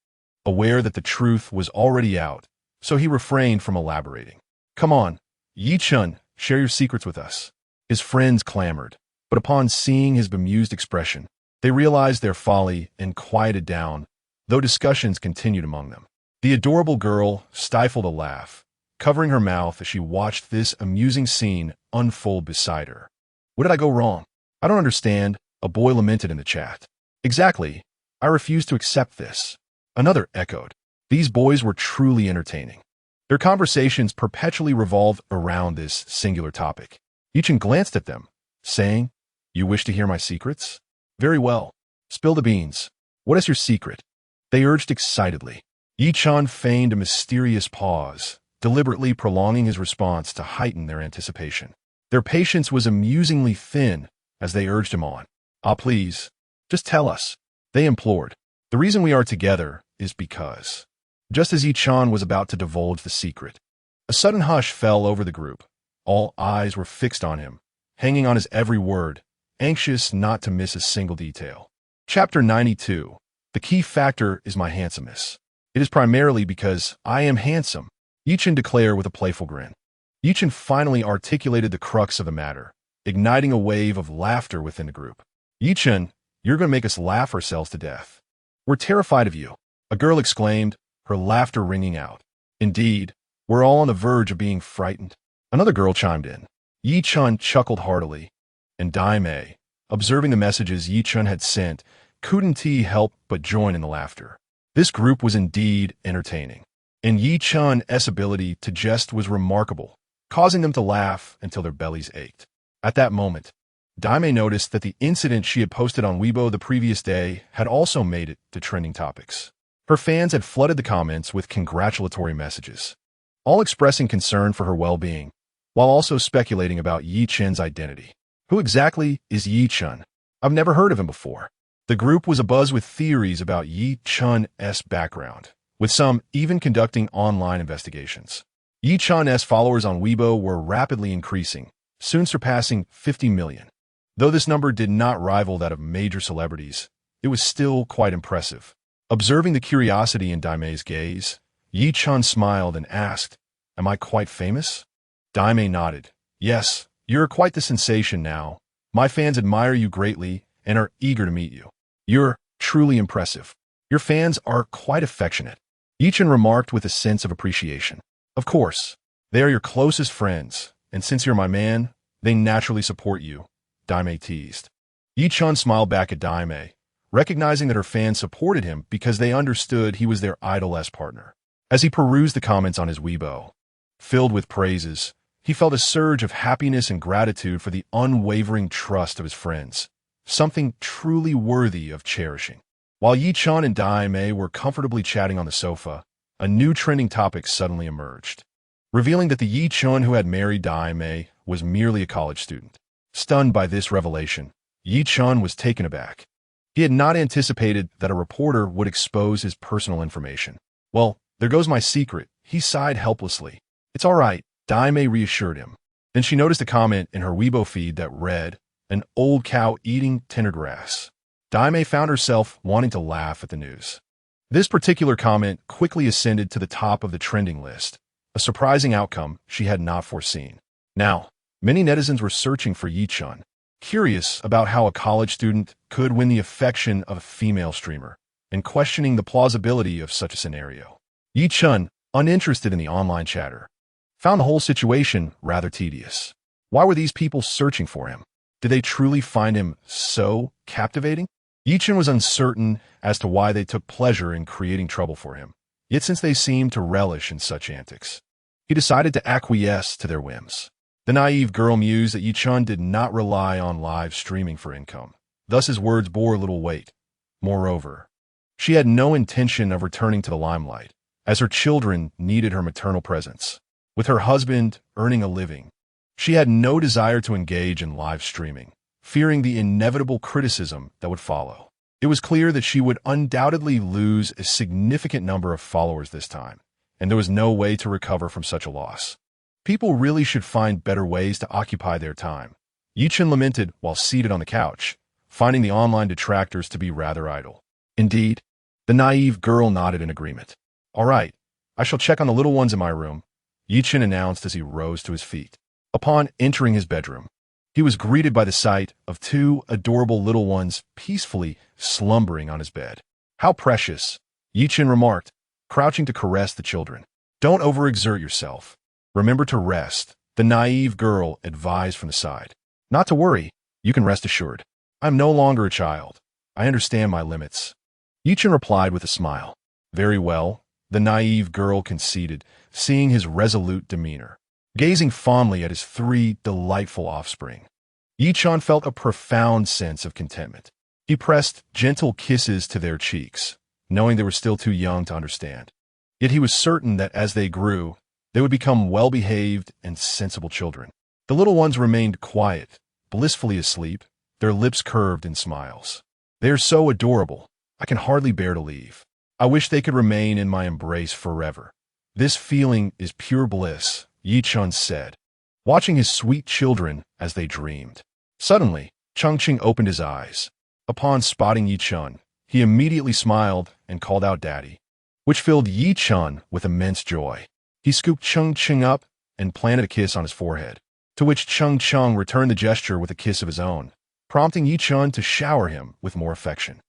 Aware that the truth was already out, so he refrained from elaborating. Come on, Yi Chun, share your secrets with us. His friends clamored, but upon seeing his bemused expression, they realized their folly and quieted down, though discussions continued among them. The adorable girl stifled a laugh, covering her mouth as she watched this amusing scene unfold beside her. What did I go wrong? I don't understand, a boy lamented in the chat. Exactly. I refuse to accept this. Another echoed. These boys were truly entertaining. Their conversations perpetually revolved around this singular topic. Yi Chen glanced at them, saying, You wish to hear my secrets? Very well. Spill the beans. What is your secret? They urged excitedly. Yi Chen feigned a mysterious pause, deliberately prolonging his response to heighten their anticipation. Their patience was amusingly thin as they urged him on. Please, just tell us. They implored. The reason we are together is because. Just as Yi Chen was about to divulge the secret, a sudden hush fell over the group. All eyes were fixed on him, hanging on his every word, anxious not to miss a single detail. Chapter 92. The key factor is my handsomeness. It is primarily because I am handsome, Yi Chen declared with a playful grin. Yi Chen finally articulated the crux of the matter, igniting a wave of laughter within the group. Yi Chen, you're going to make us laugh ourselves to death. We're terrified of you, a girl exclaimed, her laughter ringing out. Indeed, we're all on the verge of being frightened. Another girl chimed in. Yi Chen chuckled heartily, and Daimei, observing the messages Yi Chen had sent, couldn't he help but join in the laughter. This group was indeed entertaining, and Yi Chen's ability to jest was remarkable, causing them to laugh until their bellies ached. At that moment, Daimei noticed that the incident she had posted on Weibo the previous day had also made it to trending topics. Her fans had flooded the comments with congratulatory messages, all expressing concern for her well-being, while also speculating about Yi Chen's identity. Who exactly is Yi Chen? I've never heard of him before. The group was abuzz with theories about Yi Chen's background, with some even conducting online investigations. Yi Chen's followers on Weibo were rapidly increasing, soon surpassing 50 million. Though this number did not rival that of major celebrities, it was still quite impressive. Observing the curiosity in Daimei's gaze, Yi Chen smiled and asked, Am I quite famous? Daimei nodded. Yes, you're quite the sensation now. My fans admire you greatly and are eager to meet you. You're truly impressive. Your fans are quite affectionate, Yi Chen remarked with a sense of appreciation. Of course, they are your closest friends, and since you're my man, they naturally support you, Daimei teased. Yi Chen smiled back at Daimei, recognizing that her fans supported him because they understood he was their idol-esque partner. As he perused the comments on his Weibo, filled with praises, he felt a surge of happiness and gratitude for the unwavering trust of his friends, something truly worthy of cherishing. While Yi Chen and Daimei were comfortably chatting on the sofa, a new trending topic suddenly emerged, revealing that the Yi Chen who had married Daimei was merely a college student. Stunned by this revelation, Yi Chen was taken aback. He had not anticipated that a reporter would expose his personal information. Well, there goes my secret, he sighed helplessly. It's all right, Daimei reassured him. Then she noticed a comment in her Weibo feed that read, An old cow eating tender grass. Daimei found herself wanting to laugh at the news. This particular comment quickly ascended to the top of the trending list, a surprising outcome she had not foreseen. Now, many netizens were searching for Yi Chen, curious about how a college student could win the affection of a female streamer, and questioning the plausibility of such a scenario. Yi Chen, uninterested in the online chatter, found the whole situation rather tedious. Why were these people searching for him? Did they truly find him so captivating? Yi Chen was uncertain as to why they took pleasure in creating trouble for him. Yet since they seemed to relish in such antics, he decided to acquiesce to their whims. The naive girl mused that Yi Chen did not rely on live streaming for income. Thus his words bore little weight. Moreover, she had no intention of returning to the limelight, as her children needed her maternal presence. With her husband earning a living, She had no desire to engage in live streaming, fearing the inevitable criticism that would follow. It was clear that she would undoubtedly lose a significant number of followers this time, and there was no way to recover from such a loss. People really should find better ways to occupy their time. Chen lamented while seated on the couch, finding the online detractors to be rather idle. Indeed, the naive girl nodded in agreement. All right, I shall check on the little ones in my room, Chen announced as he rose to his feet. Upon entering his bedroom, he was greeted by the sight of two adorable little ones peacefully slumbering on his bed. How precious, Chen remarked, crouching to caress the children. Don't overexert yourself. Remember to rest, the naive girl advised from the side. Not to worry, you can rest assured. I'm no longer a child. I understand my limits. Chen replied with a smile. Very well, the naive girl conceded, seeing his resolute demeanor. Gazing fondly at his three delightful offspring, Chen felt a profound sense of contentment. He pressed gentle kisses to their cheeks, knowing they were still too young to understand. Yet he was certain that as they grew, they would become well-behaved and sensible children. The little ones remained quiet, blissfully asleep, their lips curved in smiles. They are so adorable, I can hardly bear to leave. I wish they could remain in my embrace forever. This feeling is pure bliss, Chen said, watching his sweet children as they dreamed. Suddenly, Chengqing opened his eyes. Upon spotting Chen, he immediately smiled and called out Daddy, which filled Chen with immense joy. He scooped Chengqing up and planted a kiss on his forehead, to which Chengqing returned the gesture with a kiss of his own, prompting Chen to shower him with more affection.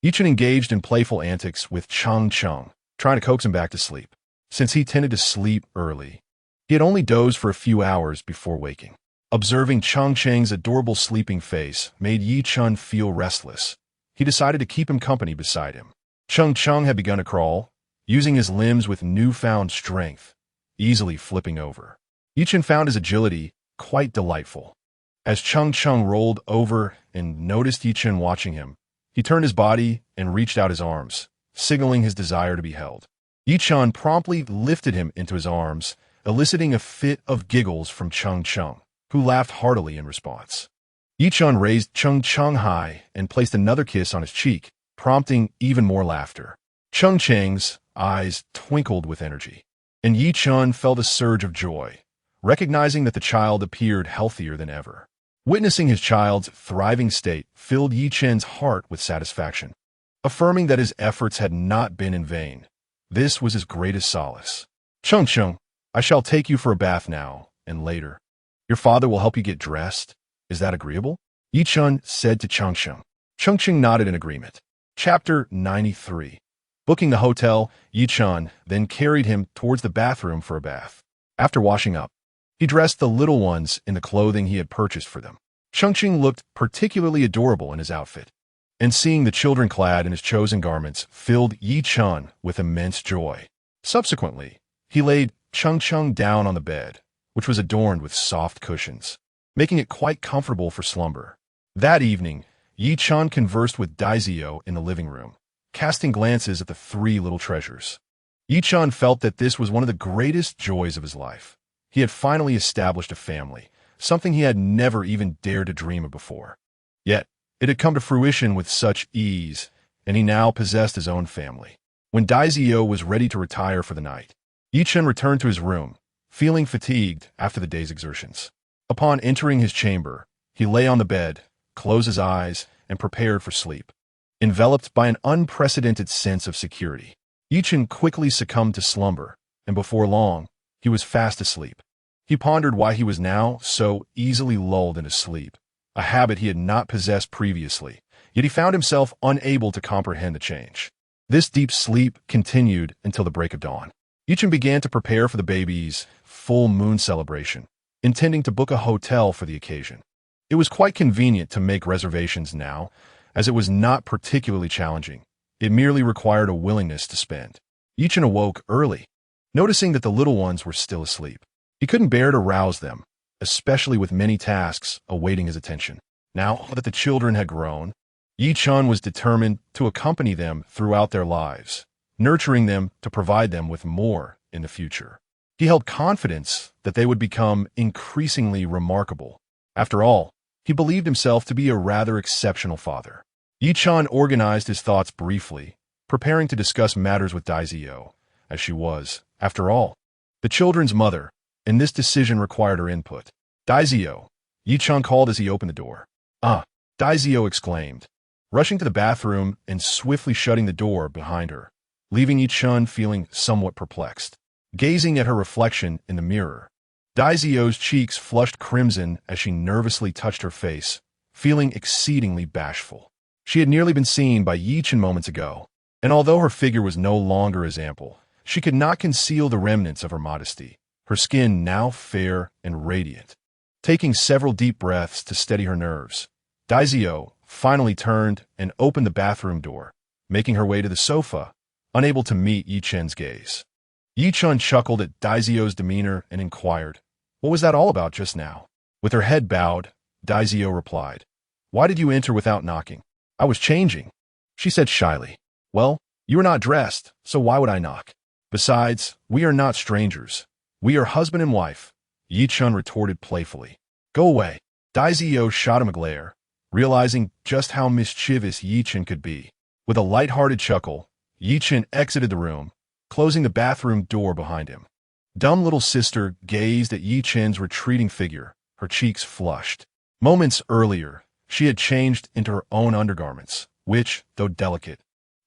Chen engaged in playful antics with Chengqing, trying to coax him back to sleep. Since he tended to sleep early, he had only dozed for a few hours before waking. Observing Chengqing's adorable sleeping face made Chen feel restless. He decided to keep him company beside him. Chengqing had begun to crawl, using his limbs with newfound strength, easily flipping over. Chen found his agility quite delightful. As Chengqing rolled over and noticed Chen watching him, he turned his body and reached out his arms, signaling his desire to be held. Chen promptly lifted him into his arms, eliciting a fit of giggles from Chengqing, who laughed heartily in response. Chen raised Chengqing high and placed another kiss on his cheek, prompting even more laughter. Chengqing's eyes twinkled with energy, and Chen felt a surge of joy, recognizing that the child appeared healthier than ever. Witnessing his child's thriving state filled Chen's heart with satisfaction, affirming that his efforts had not been in vain. This was his greatest solace. Chengqing, I shall take you for a bath now, and later. Your father will help you get dressed. Is that agreeable? Chen said to Chengqing. Chengqing nodded in agreement. Chapter 93. Booking the hotel, Chen then carried him towards the bathroom for a bath. After washing up, he dressed the little ones in the clothing he had purchased for them. Chengqing looked particularly adorable in his outfit, and seeing the children clad in his chosen garments filled Chen with immense joy. Subsequently, he laid Chengqing down on the bed, which was adorned with soft cushions, making it quite comfortable for slumber. That evening, Chen conversed with Daizio in the living room, casting glances at the three little treasures. Chen felt that this was one of the greatest joys of his life. He had finally established a family, something he had never even dared to dream of before. Yet, it had come to fruition with such ease, and he now possessed his own family. When Daizio was ready to retire for the night, Chen returned to his room, feeling fatigued after the day's exertions. Upon entering his chamber, he lay on the bed, closed his eyes, and prepared for sleep. Enveloped by an unprecedented sense of security, Chen quickly succumbed to slumber, and before long, he was fast asleep. He pondered why he was now so easily lulled into sleep, a habit he had not possessed previously, yet he found himself unable to comprehend the change. This deep sleep continued until the break of dawn. Chen began to prepare for the baby's full moon celebration, intending to book a hotel for the occasion. It was quite convenient to make reservations now, as it was not particularly challenging. It merely required a willingness to spend. Chen awoke early, noticing that the little ones were still asleep. He couldn't bear to rouse them, especially with many tasks awaiting his attention. Now that the children had grown, Chen was determined to accompany them throughout their lives, nurturing them to provide them with more in the future. He held confidence that they would become increasingly remarkable. After all, he believed himself to be a rather exceptional father. Yi-chan organized his thoughts briefly, preparing to discuss matters with Daizio, as she was, after all, the children's mother, and this decision required her input. Daizio, Yi-chan called as he opened the door. Ah, Daizio exclaimed, rushing to the bathroom and swiftly shutting the door behind her, leaving Yi-chan feeling somewhat perplexed. Gazing at her reflection in the mirror, Daizio's cheeks flushed crimson as she nervously touched her face, feeling exceedingly bashful. She had nearly been seen by Yi-chan moments ago, and although her figure was no longer as ample, she could not conceal the remnants of her modesty, her skin now fair and radiant. Taking several deep breaths to steady her nerves, Daizio finally turned and opened the bathroom door, making her way to the sofa, unable to meet Yi-chan's gaze. Yi-chan chuckled at Daizio's demeanor and inquired, "What was that all about just now?" With her head bowed, Daizio replied, "Why did you enter without knocking?" "I was changing," she said shyly. "Well, you are not dressed, so why would I knock? Besides, we are not strangers. We are husband and wife," Yi-chan retorted playfully. "Go away." Daizio shot him a glare, realizing just how mischievous Yi-chan could be. With a light-hearted chuckle, Yi-chan exited the room, closing the bathroom door behind him. Dumb little sister gazed at Yi-chan's retreating figure, her cheeks flushed. Moments earlier, she had changed into her own undergarments, which, though delicate,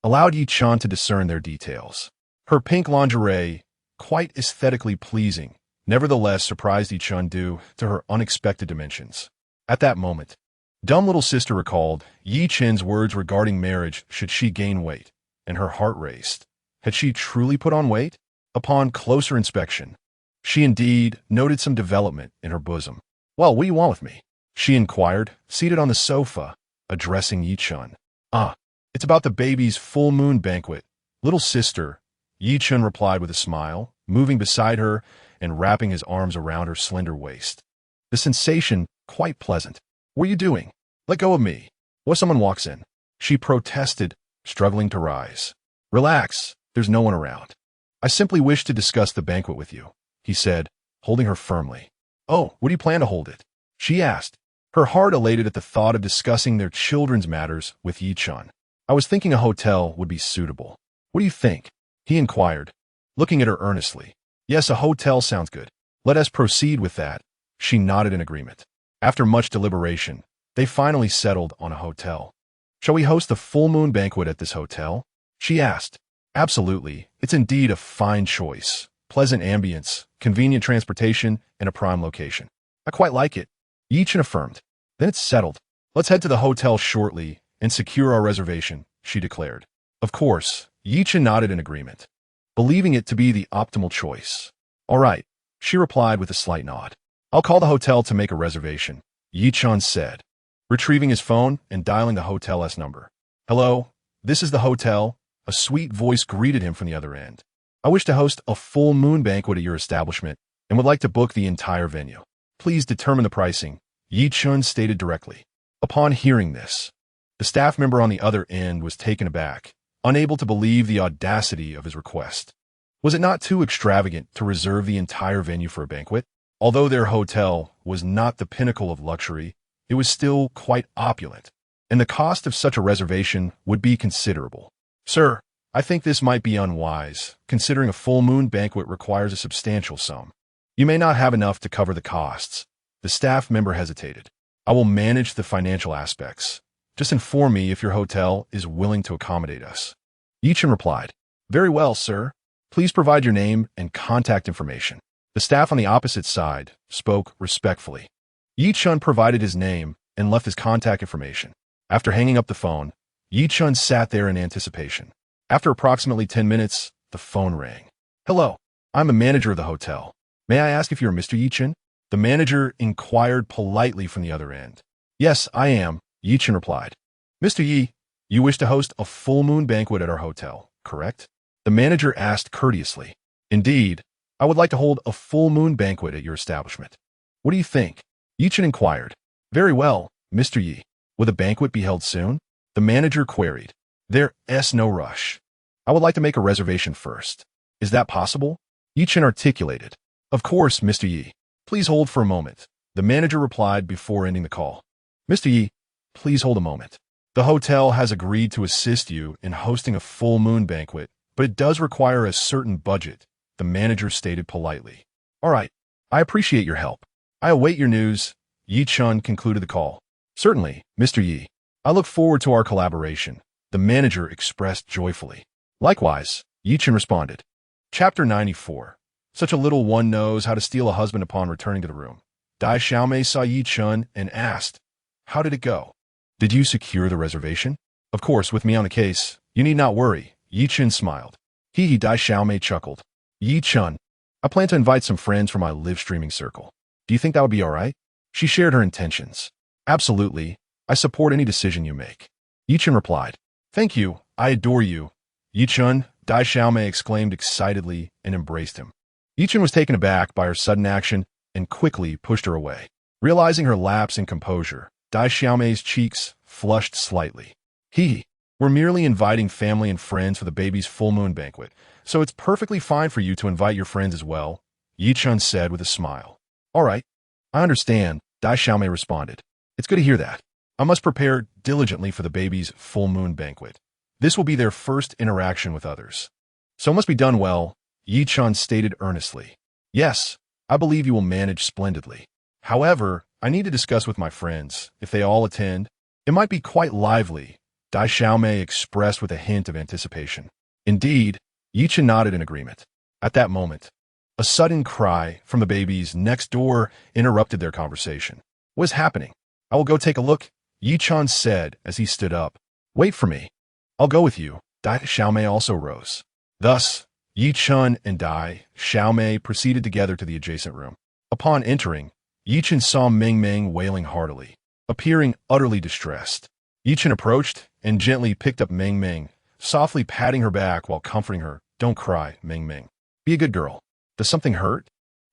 allowed Yi-chan to discern their details. Her pink lingerie, quite aesthetically pleasing, nevertheless surprised Yi-chan due to her unexpected dimensions. At that moment, dumb little sister recalled Yi-chan's words regarding marriage should she gain weight, and her heart raced. Had she truly put on weight? Upon closer inspection, she indeed noted some development in her bosom. "Well, what do you want with me?" she inquired, seated on the sofa, addressing Yi-chan. "Ah, it's about the baby's full moon banquet, little sister," Yi-chan replied with a smile, moving beside her and wrapping his arms around her slender waist. The sensation quite pleasant. "What are you doing? Let go of me." "What if someone walks in?" she protested, struggling to rise. "Relax. There's no one around. I simply wish to discuss the banquet with you," he said, holding her firmly. "Oh, what do you plan to hold it?" she asked, her heart elated at the thought of discussing their children's matters with Yi-chan. "I was thinking a hotel would be suitable." "What do you think?" he inquired, looking at her earnestly. "Yes, a hotel sounds good. Let us proceed with that." She nodded in agreement. After much deliberation, they finally settled on a hotel. "Shall we host the full moon banquet at this hotel?" she asked. "Absolutely. It's indeed a fine choice. Pleasant ambience, convenient transportation, and a prime location. I quite like it," Yi-chan affirmed. "Then it's settled. Let's head to the hotel shortly and secure our reservation," she declared. Of course, Yi-chan nodded in agreement, believing it to be the optimal choice. "All right," she replied with a slight nod. "I'll call the hotel to make a reservation," Yi-chan said, retrieving his phone and dialing the hotel's number. "Hello, this is the hotel." A sweet voice greeted him from the other end. "I wish to host a full moon banquet at your establishment and would like to book the entire venue. Please determine the pricing," Yi-chan stated directly. Upon hearing this, the staff member on the other end was taken aback, unable to believe the audacity of his request. Was it not too extravagant to reserve the entire venue for a banquet? Although their hotel was not the pinnacle of luxury, it was still quite opulent, and the cost of such a reservation would be considerable. "Sir, I think this might be unwise, considering a full moon banquet requires a substantial sum. You may not have enough to cover the costs." The staff member hesitated. "I will manage the financial aspects. Just inform me if your hotel is willing to accommodate us." Yi-chan replied, "Very well, sir. Please provide your name and contact information." The staff on the opposite side spoke respectfully. Yi-chan provided his name and left his contact information. After hanging up the phone, Yi-chan sat there in anticipation. After approximately 10 minutes, the phone rang. "Hello, I'm a manager of the hotel. May I ask if you're Mr. Yi-chan?" The manager inquired politely from the other end. "Yes, I am," Yi-chan replied. "Mr. Yi, you wish to host a full moon banquet at our hotel, correct?" The manager asked courteously. "Indeed, I would like to hold a full moon banquet at your establishment. What do you think?" Yi-chan inquired. "Very well, Mr. Yi. Will the banquet be held soon?" The manager queried. "There's no rush. I would like to make a reservation first. Is that possible?" Yi-chan articulated. Of course, Mr. Yi. Please hold for a moment. The manager replied before ending the call. Mr. Yi, please hold a moment. The hotel has agreed to assist you in hosting a full moon banquet, but it does require a certain budget, the manager stated politely. All right, I appreciate your help. I await your news. Yi Chun concluded the call. Certainly, Mr. Yi. I look forward to our collaboration, the manager expressed joyfully. Likewise, Yi Chun responded. Chapter 94. Such a little one knows how to steal a husband upon returning to the room. Dai Xiaomei saw Yi Chun and asked, How did it go? Did you secure the reservation? Of course, with me on the case, you need not worry, Yi Chun smiled. Hee, Dai Xiaomei chuckled. Yi Chun, I plan to invite some friends from my live streaming circle. Do you think that would be all right? She shared her intentions. Absolutely. I support any decision you make. Yi Chun replied. Thank you. I adore you. Yi Chun, Dai Xiaomei exclaimed excitedly and embraced him. Yi Chun was taken aback by her sudden action and quickly pushed her away. Realizing her lapse in composure, Dai Xiaomei's cheeks flushed slightly. We're merely inviting family and friends for the baby's full moon banquet, so it's perfectly fine for you to invite your friends as well, Yi Chun said with a smile. All right, I understand, Dai Xiaomei responded. It's good to hear that. I must prepare diligently for the baby's full moon banquet. This will be their first interaction with others. So it must be done well, Yi Chun stated earnestly. Yes, I believe you will manage splendidly. However, I need to discuss with my friends. If they all attend, it might be quite lively, Dai Xiaomei expressed with a hint of anticipation. Indeed, Yi Chun nodded in agreement. At that moment, a sudden cry from the babies next door interrupted their conversation. What is happening? I will go take a look, Yi Chun said as he stood up. Wait for me. I'll go with you. Dai Xiaomei also rose. Thus, Yi Chun and Dai Xiaomei proceeded together to the adjacent room. Upon entering, Yi Chun saw Meng Meng wailing heartily, appearing utterly distressed. Yi Chun approached and gently picked up Meng Meng, softly patting her back while comforting her. Don't cry, Meng Meng. Be a good girl. Does something hurt?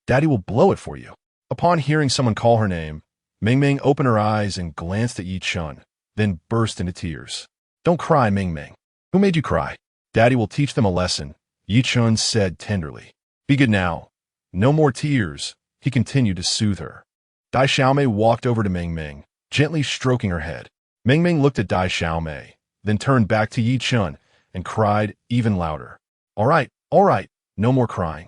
Daddy will blow it for you. Upon hearing someone call her name, Meng Meng opened her eyes and glanced at Yi Chun, then burst into tears. Don't cry, Meng Meng. Who made you cry? Daddy will teach them a lesson, Yi Chun said tenderly. Be good now. No more tears, he continued to soothe her. Dai Xiaomei walked over to Meng Meng, gently stroking her head. Meng Meng looked at Dai Xiaomei, then turned back to Yi Chun and cried even louder. All right, no more crying,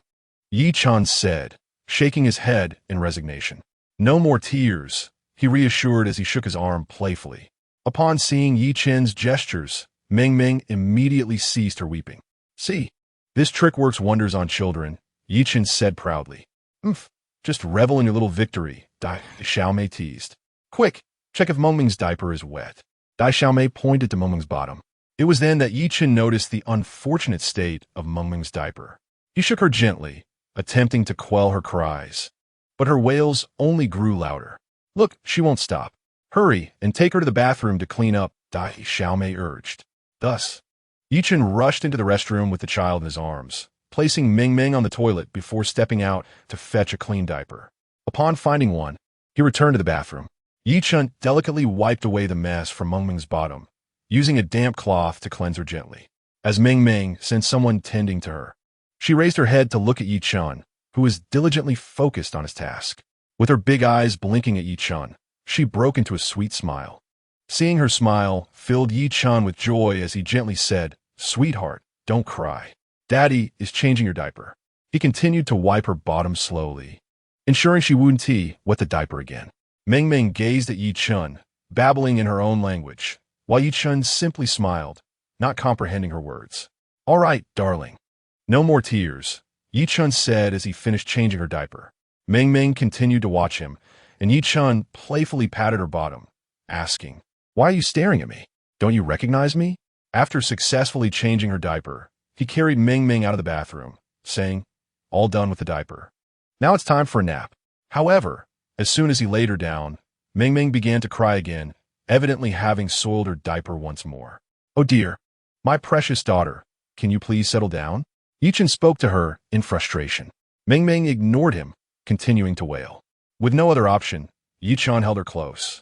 Yi Chun said, shaking his head in resignation. No more tears, he reassured as he shook his arm playfully. Upon seeing Yi Chun's gestures, Meng Meng immediately ceased her weeping. See, this trick works wonders on children, Yi Chun said proudly. Just revel in your little victory, Dai Xiaomei teased. Quick, check if Meng Meng's diaper is wet. Dai Xiaomei pointed to Meng Meng's bottom. It was then that Yi Chun noticed the unfortunate state of Meng Meng's diaper. He shook her gently, attempting to quell her cries. But her wails only grew louder. Look, she won't stop. Hurry and take her to the bathroom to clean up, Dai Xiaomei urged. Thus, Yi Chun rushed into the restroom with the child in his arms, placing Meng Meng on the toilet before stepping out to fetch a clean diaper. Upon finding one, he returned to the bathroom. Yi Chun delicately wiped away the mess from Meng Meng's bottom, using a damp cloth to cleanse her gently. As Meng Meng sent someone tending to her, she raised her head to look at Yi Chun, who was diligently focused on his task. With her big eyes blinking at Yi Chun, she broke into a sweet smile. Seeing her smile filled Yi Chun with joy as he gently said, Sweetheart, don't cry. Daddy is changing your diaper. He continued to wipe her bottom slowly, ensuring she wouldn't wet the diaper again. Meng Meng gazed at Yi Chun, babbling in her own language, while Yi Chun simply smiled, not comprehending her words. All right, darling. No more tears, Yi Chun said as he finished changing her diaper. Meng Meng continued to watch him, and Yi Chun playfully patted her bottom, asking, Why are you staring at me? Don't you recognize me? After successfully changing her diaper, he carried Meng Meng out of the bathroom, saying, All done with the diaper. Now it's time for a nap. However, as soon as he laid her down, Meng Meng began to cry again, evidently having soiled her diaper once more. Oh dear, my precious daughter, can you please settle down? Yi Chun spoke to her in frustration. Meng Meng ignored him, continuing to wail. With no other option, Yi Chun held her close,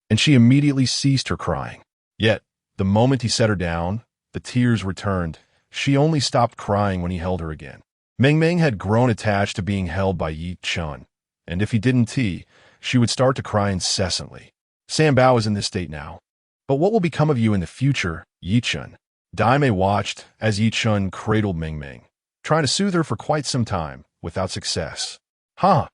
and she immediately ceased her crying. Yet, the moment he set her down, the tears returned. She only stopped crying when he held her again. Meng Meng had grown attached to being held by Yi Chun, and if he didn't tea, she would start to cry incessantly. Sam Bao is in this state now. But what will become of you in the future, Yi Chun? Daimei watched as Yi Chun cradled Meng Meng, trying to soothe her for quite some time, without success. Huh,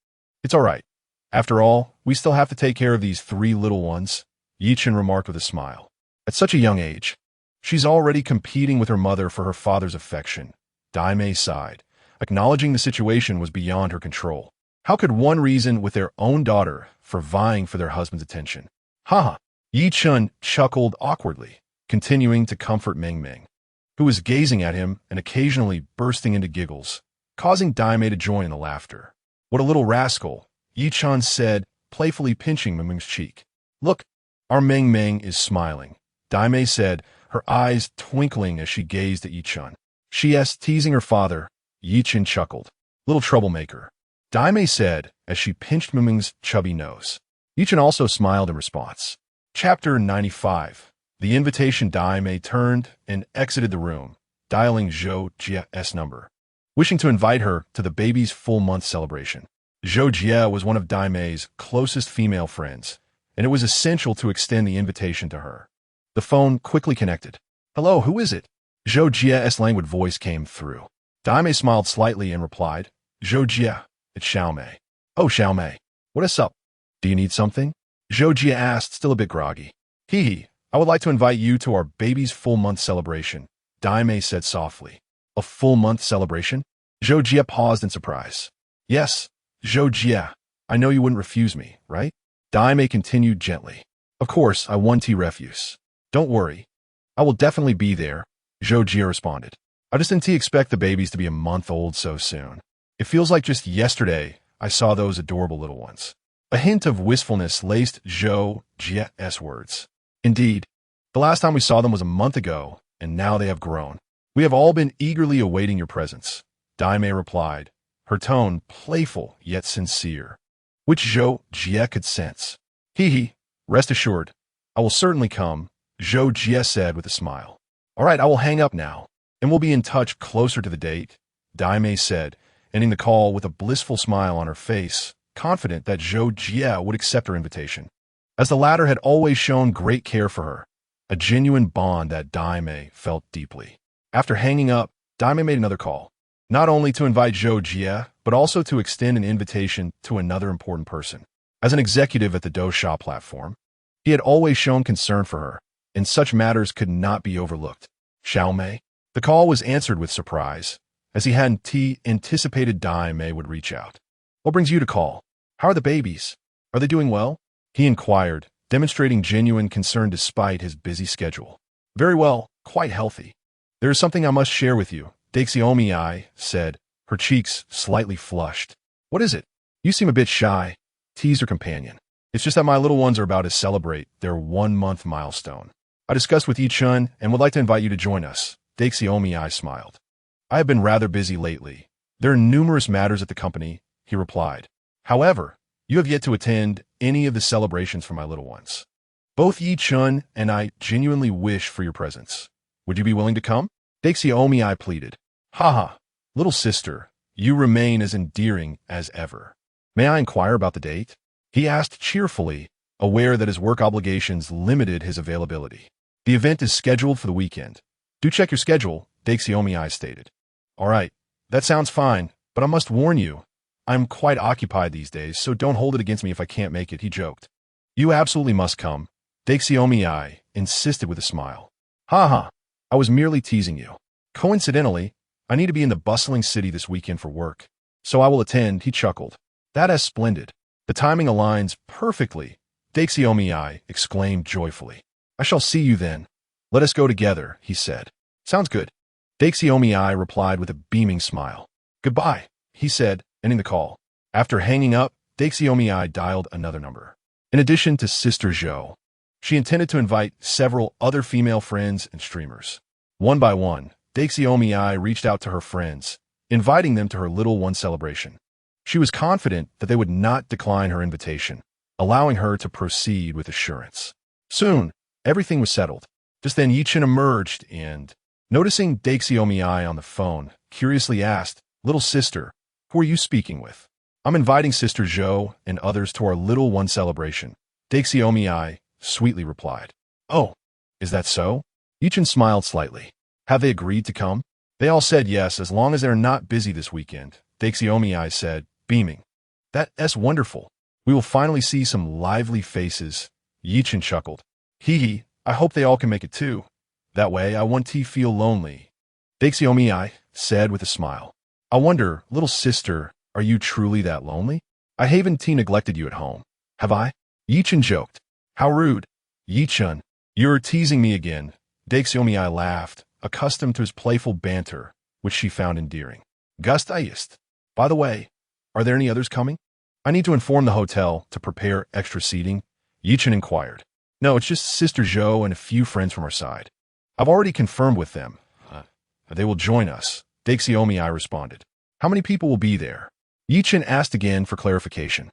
it's all right. After all, we still have to take care of these 3 little ones, Yi Chun remarked with a smile. At such a young age, she's already competing with her mother for her father's affection. Daimei sighed, acknowledging the situation was beyond her control. How could one reason with their own daughter for vying for their husband's attention? Haha, Yi Chun chuckled awkwardly, continuing to comfort Meng Meng, who was gazing at him and occasionally bursting into giggles, causing Daimei to join in the laughter. What a little rascal, Yi Chun said, playfully pinching Meng Meng's cheek. Look, our Meng Meng is smiling, Daimei said, her eyes twinkling as she gazed at Yi Chun. She is teasing her father, Yi Chun chuckled. Little troublemaker, Daimei said as she pinched Meng Meng's chubby nose. Yi Chun also smiled in response. Chapter 95. The invitation. Daimei turned and exited the room, dialing Zhou Jie's number, wishing to invite her to the baby's full-month celebration. Zhou Jie was one of Daimei's closest female friends, and it was essential to extend the invitation to her. The phone quickly connected. Hello, who is it? Zhou Jie's languid voice came through. Daimei smiled slightly and replied, Zhou Jie, it's Xiaomei. Oh, Xiaomei, what is up? Do you need something? Zhou Jie asked, still a bit groggy. Hee, I would like to invite you to our baby's full-month celebration, Daimei said softly. A full-month celebration? Zhou Jie paused in surprise. Yes, Zhou Jie, I know you wouldn't refuse me, right? Daimei continued gently. Of course, I won tea refuse. Don't worry. I will definitely be there, Zhou Jie responded. I just didn't expect the babies to be a month old so soon. It feels like just yesterday I saw those adorable little ones. A hint of wistfulness laced Zhou Jie's words. Indeed, the last time we saw them was a month ago, and now they have grown. We have all been eagerly awaiting your presence, Daimei replied, her tone playful yet sincere, which Zhou Jie could sense. Hee, rest assured, I will certainly come, Zhou Jie said with a smile. All right, I will hang up now, and we'll be in touch closer to the date, Daimei said, ending the call with a blissful smile on her face, confident that Zhou Jie would accept her invitation, as the latter had always shown great care for her, a genuine bond that Daimei felt deeply. After hanging up, Daimei made another call, not only to invite Zhou Jie, but also to extend an invitation to another important person. As an executive at the Dousha platform, he had always shown concern for her, and such matters could not be overlooked. Xiaomei? The call was answered with surprise, as he hadn't anticipated Daimei would reach out. What brings you to call? How are the babies? Are they doing well? He inquired, demonstrating genuine concern despite his busy schedule. Very well, quite healthy. There is something I must share with you, Daixiomi said, her cheeks slightly flushed. What is it? You seem a bit shy, teased her companion. It's just that my little ones are about to celebrate their 1-month milestone. I discussed with Yi Chun and would like to invite you to join us, Daixiomi smiled. I have been rather busy lately. There are numerous matters at the company, he replied. However, you have yet to attend any of the celebrations for my little ones. Both Yi Chun and I genuinely wish for your presence. Would you be willing to come? Daixiomi pleaded. Haha, little sister, you remain as endearing as ever. May I inquire about the date? He asked cheerfully, aware that his work obligations limited his availability. The event is scheduled for the weekend. Do check your schedule, Daixiomi stated. All right, that sounds fine, but I must warn you, I'm quite occupied these days, so don't hold it against me if I can't make it, he joked. You absolutely must come, Daixiomi insisted with a smile. Haha, I was merely teasing you. Coincidentally, I need to be in the bustling city this weekend for work, so I will attend, he chuckled. That is splendid. The timing aligns perfectly, Daixiomi exclaimed joyfully. I shall see you then. Let us go together, he said. Sounds good. Daixiomi replied with a beaming smile. Goodbye, he said, ending the call. After hanging up, Daixiomi dialed another number. In addition to Sister Zhou, she intended to invite several other female friends and streamers. One by one, Daixiomi reached out to her friends, inviting them to her little one celebration. She was confident that they would not decline her invitation, allowing her to proceed with assurance. Soon, everything was settled. Just then Yi Chen emerged and, noticing Daixiomi on the phone, curiously asked, Little sister, who are you speaking with? I'm inviting Sister Zhou and others to our little one celebration. Daxiomi sweetly replied. Oh, is that so? Yichen smiled slightly. Have they agreed to come? They all said yes, as long as they're not busy this weekend, Daxiomi said, beaming. That's wonderful. We will finally see some lively faces. Yichen chuckled. Hee hee, I hope they all can make it too. That way I won't feel lonely. Daxiomi said with a smile. I wonder, little sister, are you truly that lonely? I haven't neglected you at home, have I? Yichen joked. How rude. Yichen, you're teasing me again. Daxiomi laughed, accustomed to his playful banter, which she found endearing. Gustayist. By the way, are there any others coming? I need to inform the hotel to prepare extra seating, Yichen inquired. No, it's just Sister Zhou and a few friends from our side. I've already confirmed with them. They will join us, Daxiomi responded. How many people will be there? Yichen asked again for clarification.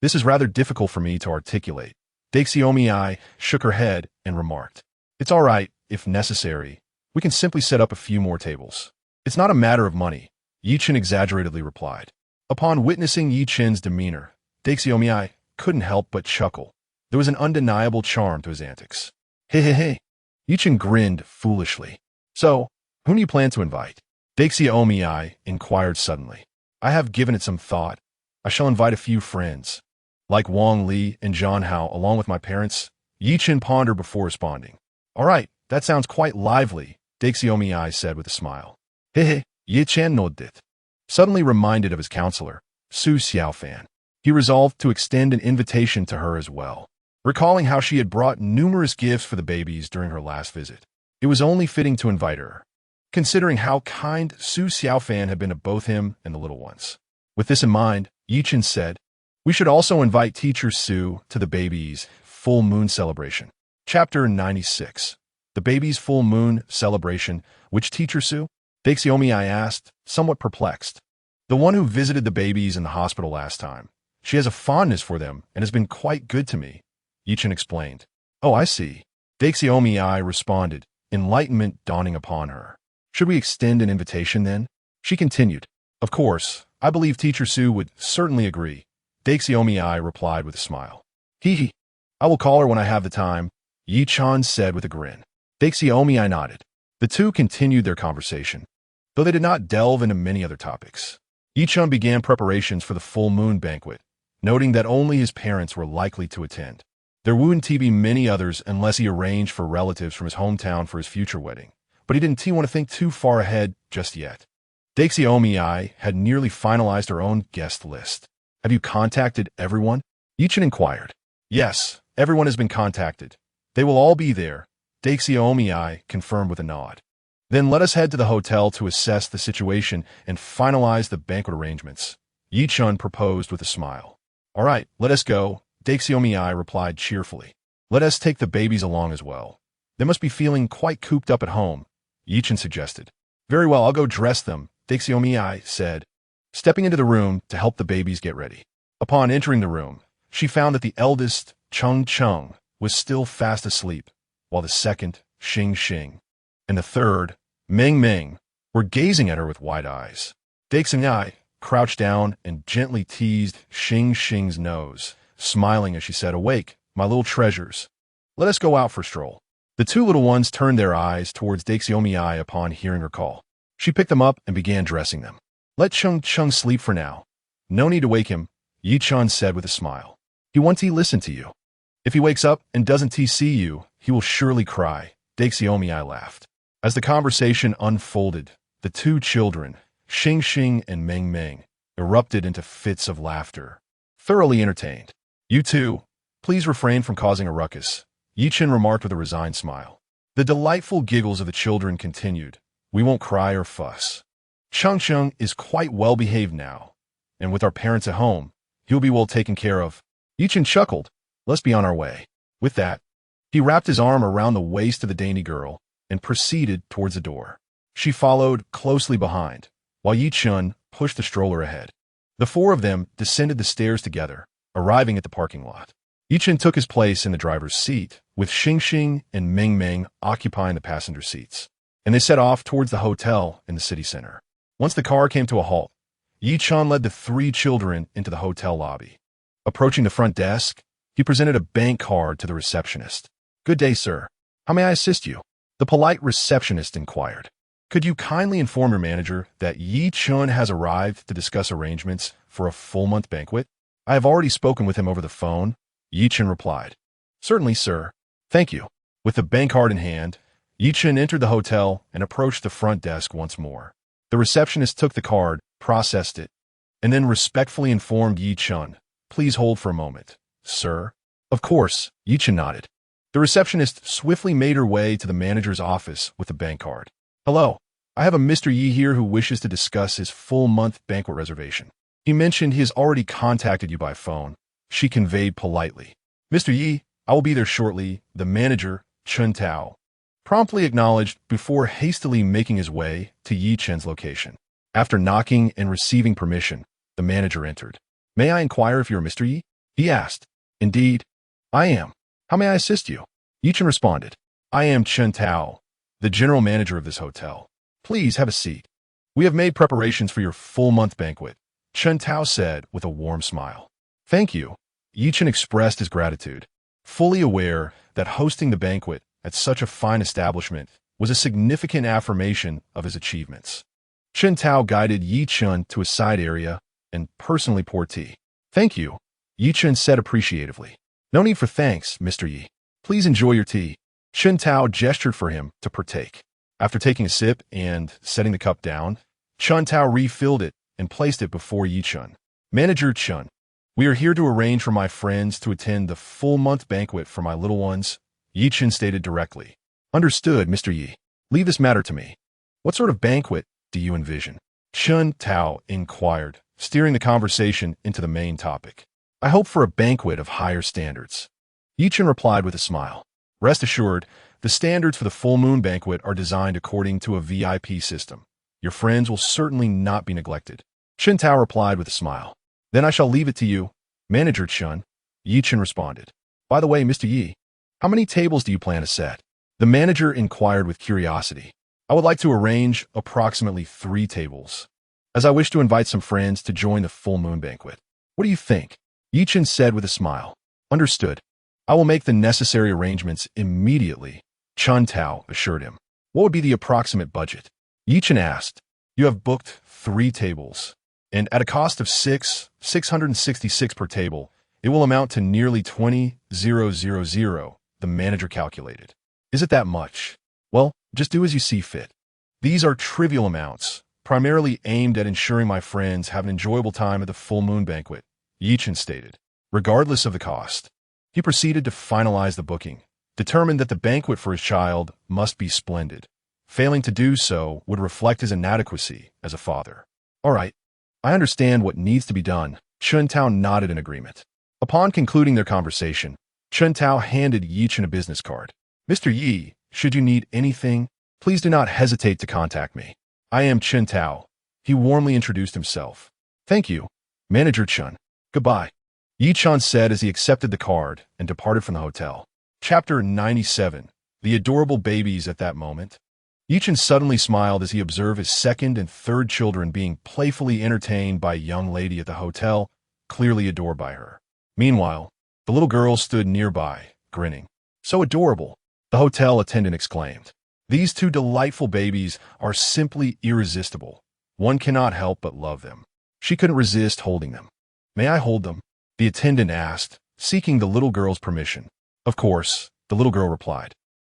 This is rather difficult for me to articulate. Daxiomi shook her head and remarked. It's all right, if necessary. We can simply set up a few more tables. It's not a matter of money, Yichen exaggeratedly replied. Upon witnessing Yichen's demeanor, Daxiomi couldn't help but chuckle. There was an undeniable charm to his antics. Hey, hey, hey. Yichen grinned foolishly. So, whom do you plan to invite? Daxiomi inquired suddenly. I have given it some thought. I shall invite a few friends. Like Wang Li and Zhang Hao along with my parents, Yichen pondered before responding. All right, that sounds quite lively, Daxiomi said with a smile. Hehe, Yichen nodded. Suddenly reminded of his counselor, Su Xiaofan. He resolved to extend an invitation to her as well. Recalling how she had brought numerous gifts for the babies during her last visit, it was only fitting to invite her, considering how kind Su Xiaofan had been to both him and the little ones. With this in mind, Yichen said, we should also invite Teacher Su to the baby's full moon celebration. Chapter 96. The baby's full moon celebration. Which Teacher Su? Daxiomi asked, somewhat perplexed. The one who visited the babies in the hospital last time. She has a fondness for them and has been quite good to me, Yichen explained. Oh, I see. Daxiomi responded, enlightenment dawning upon her. Should we extend an invitation then? She continued. Of course, I believe Teacher Su would certainly agree. Daxiomi replied with a smile. Hee hee. I will call her when I have the time, Yichen said with a grin. Daxiomi nodded. The two continued their conversation, though they did not delve into many other topics. Yichen began preparations for the full moon banquet, noting that only his parents were likely to attend. There wouldn't be many others unless he arranged for relatives from his hometown for his future wedding, but he didn't want to think too far ahead just yet. Daxiomi had nearly finalized her own guest list. Have you contacted everyone? Yichen inquired. Yes, everyone has been contacted. They will all be there, Daxiomi confirmed with a nod. Then let us head to the hotel to assess the situation and finalize the banquet arrangements, Yichen proposed with a smile. All right, let us go, Daxiomi replied cheerfully. Let us take the babies along as well. They must be feeling quite cooped up at home, Yichen suggested. Very well, I'll go dress them, Daxiomi said, stepping into the room to help the babies get ready. Upon entering the room, she found that the eldest, Cheng, was still fast asleep, while the second, Xing, and the third, Meng, were gazing at her with wide eyes. Daxiomi crouched down and gently teased Xing's nose, smiling as she said, Awake, my little treasures. Let us go out for a stroll. The two little ones turned their eyes towards Daxiomi upon hearing her call. She picked them up and began dressing them. Let Cheng sleep for now. No need to wake him, Yichen said with a smile. He wants to listen to you. If he wakes up and doesn't see you, he will surely cry, Daxiomi laughed. As the conversation unfolded, the two children, Xing and Meng, erupted into fits of laughter, thoroughly entertained. You two, please refrain from causing a ruckus, Yichen remarked with a resigned smile. The delightful giggles of the children continued. We won't cry or fuss. Cheng is quite well behaved now, and with our parents at home, he'll be well taken care of. Yichen chuckled. Let's be on our way. With that, he wrapped his arm around the waist of the dainty girl and proceeded towards the door. She followed closely behind, while Yichen pushed the stroller ahead. The four of them descended the stairs together, arriving at the parking lot. Yichen took his place in the driver's seat, with Xing and Meng occupying the passenger seats, and they set off towards the hotel in the city center. Once the car came to a halt, Yi Chun led the three children into the hotel lobby. Approaching the front desk, he presented a bank card to the receptionist. "Good day, sir. How may I assist you?" The polite receptionist inquired. "Could you kindly inform your manager that Yi Chun has arrived to discuss arrangements for a full-month banquet?" "I have already spoken with him over the phone," Yi Chun replied. "Certainly, sir. Thank you." With the bank card in hand, Yi Chun entered the hotel and approached the front desk once more. The receptionist took the card, processed it, and then respectfully informed Yi Chun, "Please hold for a moment, sir." "Of course," Yi Chun nodded. The receptionist swiftly made her way to the manager's office with the bank card. "Hello, I have a Mr. Yi here who wishes to discuss his full-month banquet reservation. He mentioned he has already contacted you by phone," she conveyed politely. "Mr. Yi, I will be there shortly," the manager, Chen promptly acknowledged before hastily making his way to Yi Chen's location. After knocking and receiving permission, the manager entered. "May I inquire if you're Mr. Yi?" he asked. "Indeed, I am. How may I assist you?" Yi Chen responded. "I am Chen, the general manager of this hotel. Please have a seat. We have made preparations for your full-month banquet," Chen said with a warm smile. "Thank you." Yi Chen expressed his gratitude, fully aware that hosting the banquet at such a fine establishment was a significant affirmation of his achievements. Chen guided Yi Chen to a side area and personally poured tea. "Thank you," Yi Chen said appreciatively. "No need for thanks, Mr. Yi. Please enjoy your tea." Chen gestured for him to partake. After taking a sip and setting the cup down, Chen refilled it and placed it before Yi Chen. "Manager Chen, we are here to arrange for my friends to attend the full-month banquet for my little ones," Yi Chen stated directly. "Understood, Mr. Yi. Leave this matter to me. What sort of banquet do you envision?" Chen inquired, steering the conversation into the main topic. "I hope for a banquet of higher standards," Yi Chen replied with a smile. "Rest assured, the standards for the full moon banquet are designed according to a VIP system. Your friends will certainly not be neglected," Chen replied with a smile. "Then I shall leave it to you, Manager Chen," Yi Chen responded. "By the way, Mr. Yi, how many tables do you plan to set?" The manager inquired with curiosity. "I would like to arrange approximately 3 tables, as I wish to invite some friends to join the full moon banquet. What do you think?" Yi Chen said with a smile. "Understood. I will make the necessary arrangements immediately," Chen assured him. "What would be the approximate budget?" Yi Chen asked. "You have booked 3 tables, and at a cost of 666 per table, it will amount to nearly 20,000, the manager calculated. "Is it that much? Well, just do as you see fit. These are trivial amounts, primarily aimed at ensuring my friends have an enjoyable time at the full moon banquet," Yi Chen stated. Regardless of the cost, he proceeded to finalize the booking, determined that the banquet for his child must be splendid. Failing to do so would reflect his inadequacy as a father. "All right, I understand what needs to be done," Chen nodded in agreement. Upon concluding their conversation, Chen handed Yi Chen a business card. "Mr. Yi, should you need anything, please do not hesitate to contact me. I am Chen." He warmly introduced himself. "Thank you, Manager Chen. Goodbye," Yi Chen said as he accepted the card and departed from the hotel. Chapter 97. The adorable babies at that moment. Yi Chen suddenly smiled as he observed his second and third children being playfully entertained by a young lady at the hotel, clearly adored by her. Meanwhile, the little girl stood nearby, grinning. "So adorable," the hotel attendant exclaimed. "These 2 delightful babies are simply irresistible. One cannot help but love them." She couldn't resist holding them. "May I hold them?" the attendant asked, seeking the little girl's permission. "Of course," the little girl replied.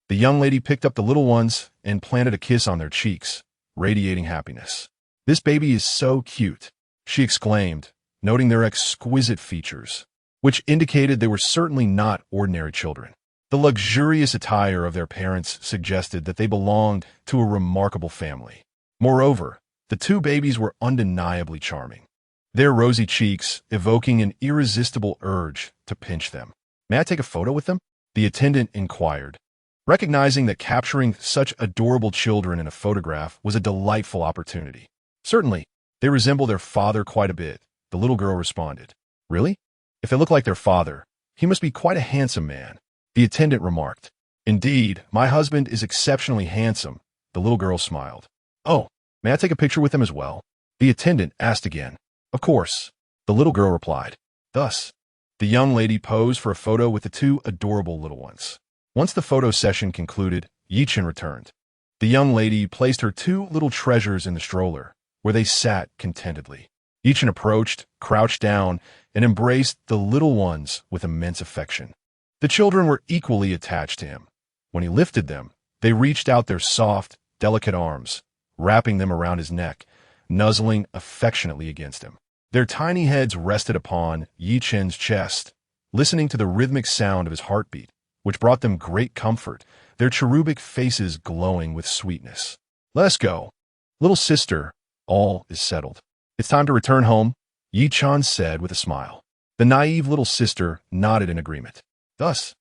The young lady picked up the little ones and planted a kiss on their cheeks, radiating happiness. "This baby is so cute," she exclaimed, noting their exquisite features, which indicated they were certainly not ordinary children. The luxurious attire of their parents suggested that they belonged to a remarkable family. Moreover, the 2 babies were undeniably charming, their rosy cheeks evoking an irresistible urge to pinch them. "May I take a photo with them?" the attendant inquired, recognizing that capturing such adorable children in a photograph was a delightful opportunity. "Certainly, they resemble their father quite a bit," the little girl responded. "Really? If they look like their father, he must be quite a handsome man," the attendant remarked. "Indeed, my husband is exceptionally handsome," the little girl smiled. "Oh, may I take a picture with him as well?" The attendant asked again. Of course, the little girl replied. Thus, the young lady posed for a photo with the two adorable little ones. Once the photo session concluded, Chen returned. The young lady placed her two little treasures in the stroller, where they sat contentedly. Chen approached, crouched down, and embraced the little ones with immense affection. The children were equally attached to him. When he lifted them, they reached out their soft, delicate arms, wrapping them around his neck, nuzzling affectionately against him. Their tiny heads rested upon Chen's chest, listening to the rhythmic sound of his heartbeat, which brought them great comfort, their cherubic faces glowing with sweetness. Let us go. Little sister, all is settled. It's time to return home, Chen said with a smile. The naive little sister nodded in agreement. Thus,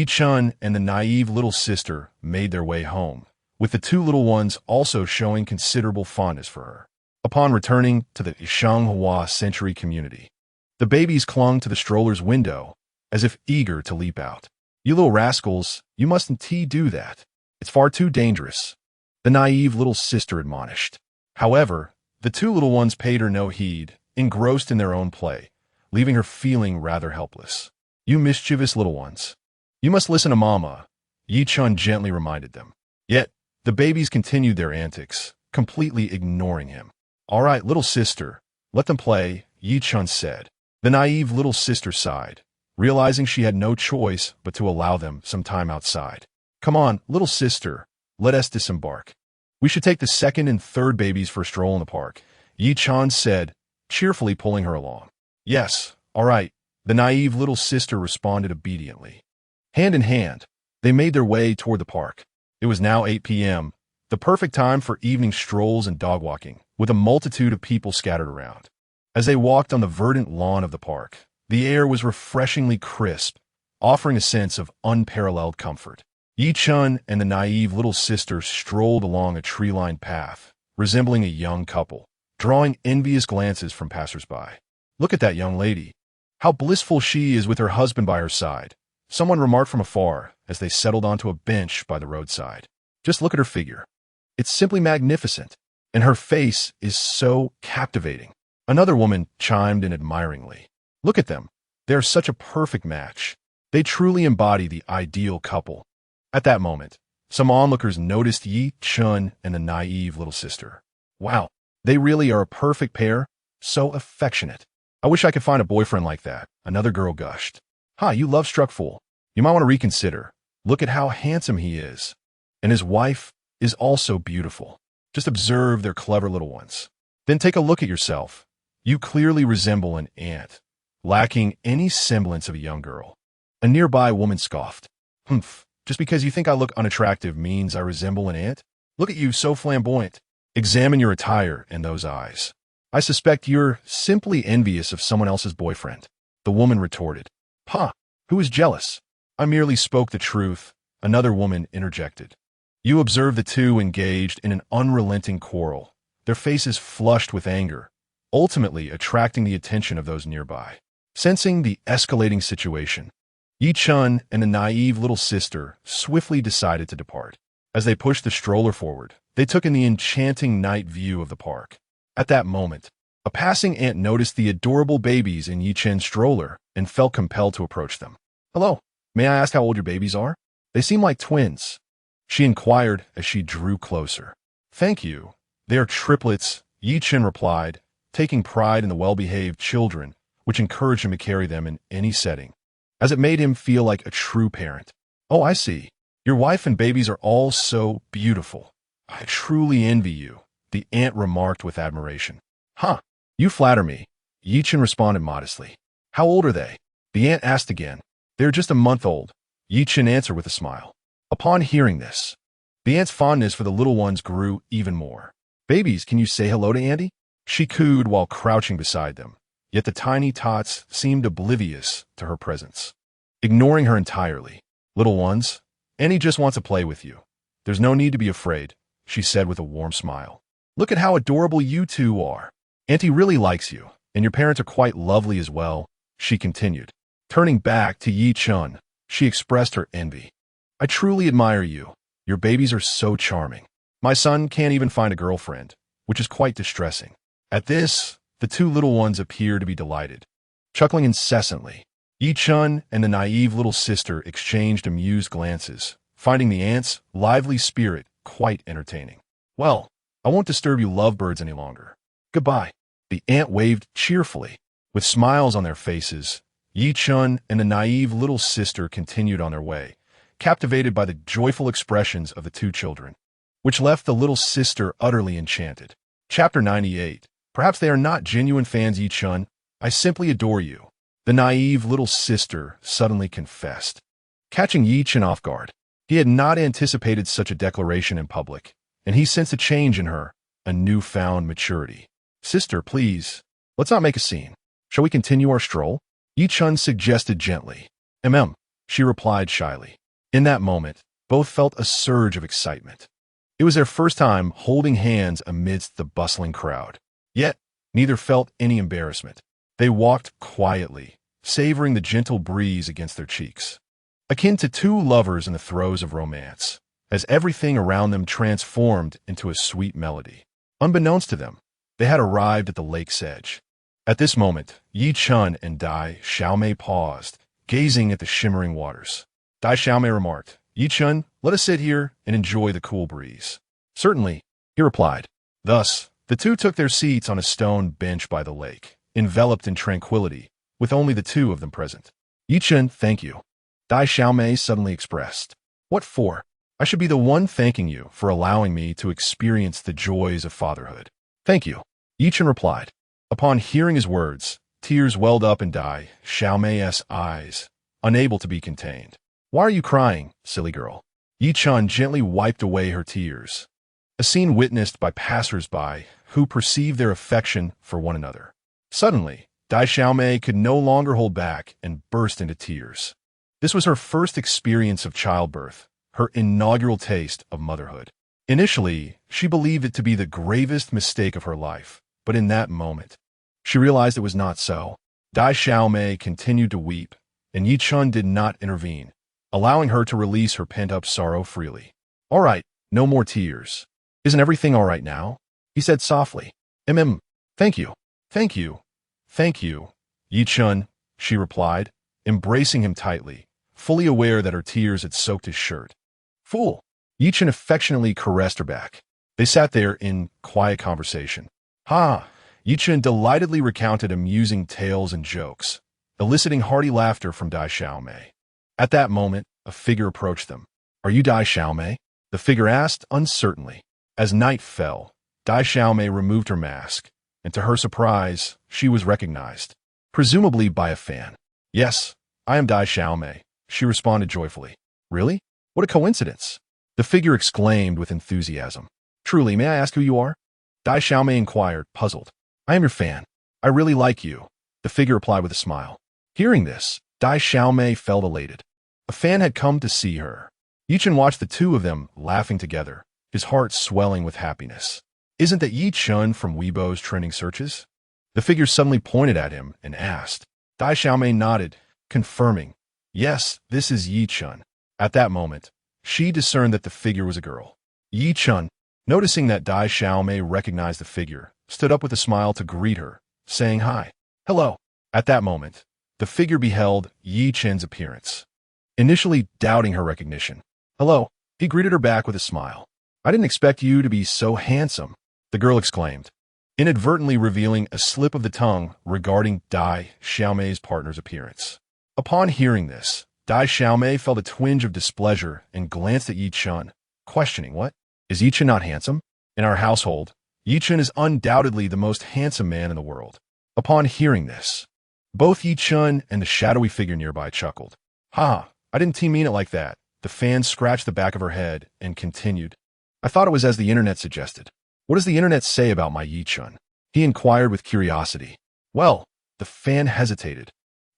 Chen and the naive little sister made their way home, with the two little ones also showing considerable fondness for her. Upon returning to the Shanghua Century community, the babies clung to the stroller's window, as if eager to leap out. You little rascals, you mustn't do that. It's far too dangerous, the naive little sister admonished. However, the two little ones paid her no heed, engrossed in their own play, leaving her feeling rather helpless. You mischievous little ones. You must listen to Mama, Chen gently reminded them. Yet, the babies continued their antics, completely ignoring him. All right, little sister, let them play, Chen said. The naive little sister sighed, realizing she had no choice but to allow them some time outside. Come on, little sister, let us disembark. We should take the second and third babies for a stroll in the park, Chen said, cheerfully pulling her along. Yes, all right, the naive little sister responded obediently. Hand in hand, they made their way toward the park. It was now 8 p.m., the perfect time for evening strolls and dog walking, with a multitude of people scattered around. As they walked on the verdant lawn of the park, the air was refreshingly crisp, offering a sense of unparalleled comfort. Chen and the naive little sister strolled along a tree-lined path, resembling a young couple, drawing envious glances from passers-by. Look at that young lady. How blissful she is with her husband by her side, someone remarked from afar as they settled onto a bench by the roadside. Just look at her figure. It's simply magnificent, and her face is so captivating. Another woman chimed in admiringly. Look at them. They are such a perfect match. They truly embody the ideal couple. At that moment, some onlookers noticed Chen and the naive little sister. Wow, they really are a perfect pair. So affectionate. I wish I could find a boyfriend like that, another girl gushed. You love-struck fool. You might want to reconsider. Look at how handsome he is. And his wife is also beautiful. Just observe their clever little ones. Then take a look at yourself. You clearly resemble an ant, lacking any semblance of a young girl. A nearby woman scoffed. Humph, just because you think I look unattractive means I resemble an ant? Look at you, so flamboyant. Examine your attire and those eyes. I suspect you're simply envious of someone else's boyfriend. The woman retorted. Who is jealous? I merely spoke the truth, another woman interjected. You observe the two engaged in an unrelenting quarrel, their faces flushed with anger, ultimately attracting the attention of those nearby. Sensing the escalating situation, Chen and the naive little sister swiftly decided to depart. As they pushed the stroller forward, they took in the enchanting night view of the park. At that moment, a passing ant noticed the adorable babies in Chen's stroller and felt compelled to approach them. Hello, may I ask how old your babies are? They seem like twins, she inquired as she drew closer. Thank you. They are triplets, Chen replied, taking pride in the well-behaved children, which encouraged him to carry them in any setting, as it made him feel like a true parent. Oh, I see. Your wife and babies are all so beautiful. I truly envy you, the ant remarked with admiration. You flatter me, Chen responded modestly. How old are they? The ant asked again. They're just a month old, Chen answered with a smile. Upon hearing this, the ant's fondness for the little ones grew even more. Babies, can you say hello to Andy? She cooed while crouching beside them, yet the tiny tots seemed oblivious to her presence. Ignoring her entirely. Little ones, Andy just wants to play with you. There's no need to be afraid, she said with a warm smile. Look at how adorable you two are. Auntie really likes you, and your parents are quite lovely as well, she continued. Turning back to Chen, she expressed her envy. I truly admire you. Your babies are so charming. My son can't even find a girlfriend, which is quite distressing. At this, the two little ones appear to be delighted. Chuckling incessantly, Yi-chun and the naive little sister exchanged amused glances, finding the aunt's lively spirit quite entertaining. Well, I won't disturb you lovebirds any longer. Goodbye. The aunt waved cheerfully. With smiles on their faces, Yi-chun and the naive little sister continued on their way, captivated by the joyful expressions of the two children, which left the little sister utterly enchanted. Chapter 98. Perhaps they are not genuine fans, Yi-chun. I simply adore you, the naive little sister suddenly confessed. Catching Yi-chun off guard, he had not anticipated such a declaration in public, and he sensed a change in her, a newfound maturity. Sister, please, let's not make a scene. Shall we continue our stroll? Yi-chun suggested gently. She replied shyly. In that moment, both felt a surge of excitement. It was their first time holding hands amidst the bustling crowd. Yet, neither felt any embarrassment. They walked quietly, savoring the gentle breeze against their cheeks, akin to two lovers in the throes of romance, as everything around them transformed into a sweet melody. Unbeknownst to them, they had arrived at the lake's edge. At this moment, Yi-chun and Dai Xiaomei paused, gazing at the shimmering waters. Dai Xiaomei remarked, Yi-chun, let us sit here and enjoy the cool breeze. Certainly, he replied. Thus, the two took their seats on a stone bench by the lake, enveloped in tranquility, with only the two of them present. Yi-chun, thank you. Dai Xiaomei suddenly expressed. What for? I should be the one thanking you for allowing me to experience the joys of fatherhood. Thank you. Yi-chun replied. Upon hearing his words, tears welled up in Dai Xiaomei's eyes, unable to be contained. Why are you crying, silly girl? Yi-chun gently wiped away her tears, a scene witnessed by passers-by who perceived their affection for one another. Suddenly, Dai Xiaomei could no longer hold back and burst into tears. This was her first experience of childbirth, her inaugural taste of motherhood. Initially, she believed it to be the gravest mistake of her life, but in that moment, she realized it was not so. Dai Xiaomei continued to weep, and Yi-chun did not intervene, allowing her to release her pent-up sorrow freely. All right, no more tears. Isn't everything all right now? He said softly. Thank you. Thank you. Thank you. Yi-chun, she replied, embracing him tightly, fully aware that her tears had soaked his shirt. Fool. Yi-chun affectionately caressed her back. They sat there in quiet conversation. Yi-chun delightedly recounted amusing tales and jokes, eliciting hearty laughter from Dai Xiaomei. At that moment, a figure approached them. Are you Dai Xiaomei? The figure asked uncertainly. As night fell, Dai Xiaomei removed her mask, and to her surprise, she was recognized, presumably by a fan. Yes, I am Dai Xiaomei, she responded joyfully. Really? What a coincidence! The figure exclaimed with enthusiasm. Truly, may I ask who you are? Dai Xiaomei inquired, puzzled. I am your fan. I really like you, the figure replied with a smile. Hearing this, Dai Xiaomei felt elated. A fan had come to see her. Yi-chun watched the two of them laughing together, his heart swelling with happiness. Isn't that Yi-chun from Weibo's trending searches? The figure suddenly pointed at him and asked. Dai Xiaomei nodded, confirming, yes, this is Yi-chun. At that moment, she discerned that the figure was a girl. Yi-chun, noticing that Dai Xiaomei recognized the figure, stood up with a smile to greet her, saying hi. Hello. At that moment, the figure beheld Yi-chun's appearance, initially doubting her recognition. Hello. He greeted her back with a smile. I didn't expect you to be so handsome, the girl exclaimed, inadvertently revealing a slip of the tongue regarding Dai Xiaomei's partner's appearance. Upon hearing this, Dai Xiaomei felt a twinge of displeasure and glanced at Yi-chun, questioning, what? Is Yi-chun not handsome? In our household, Yi-chun is undoubtedly the most handsome man in the world. Upon hearing this, both Yi-chun and the shadowy figure nearby chuckled. I didn't mean it like that. The fan scratched the back of her head and continued. I thought it was as the internet suggested. What does the internet say about my Yi-chun? He inquired with curiosity. Well, the fan hesitated.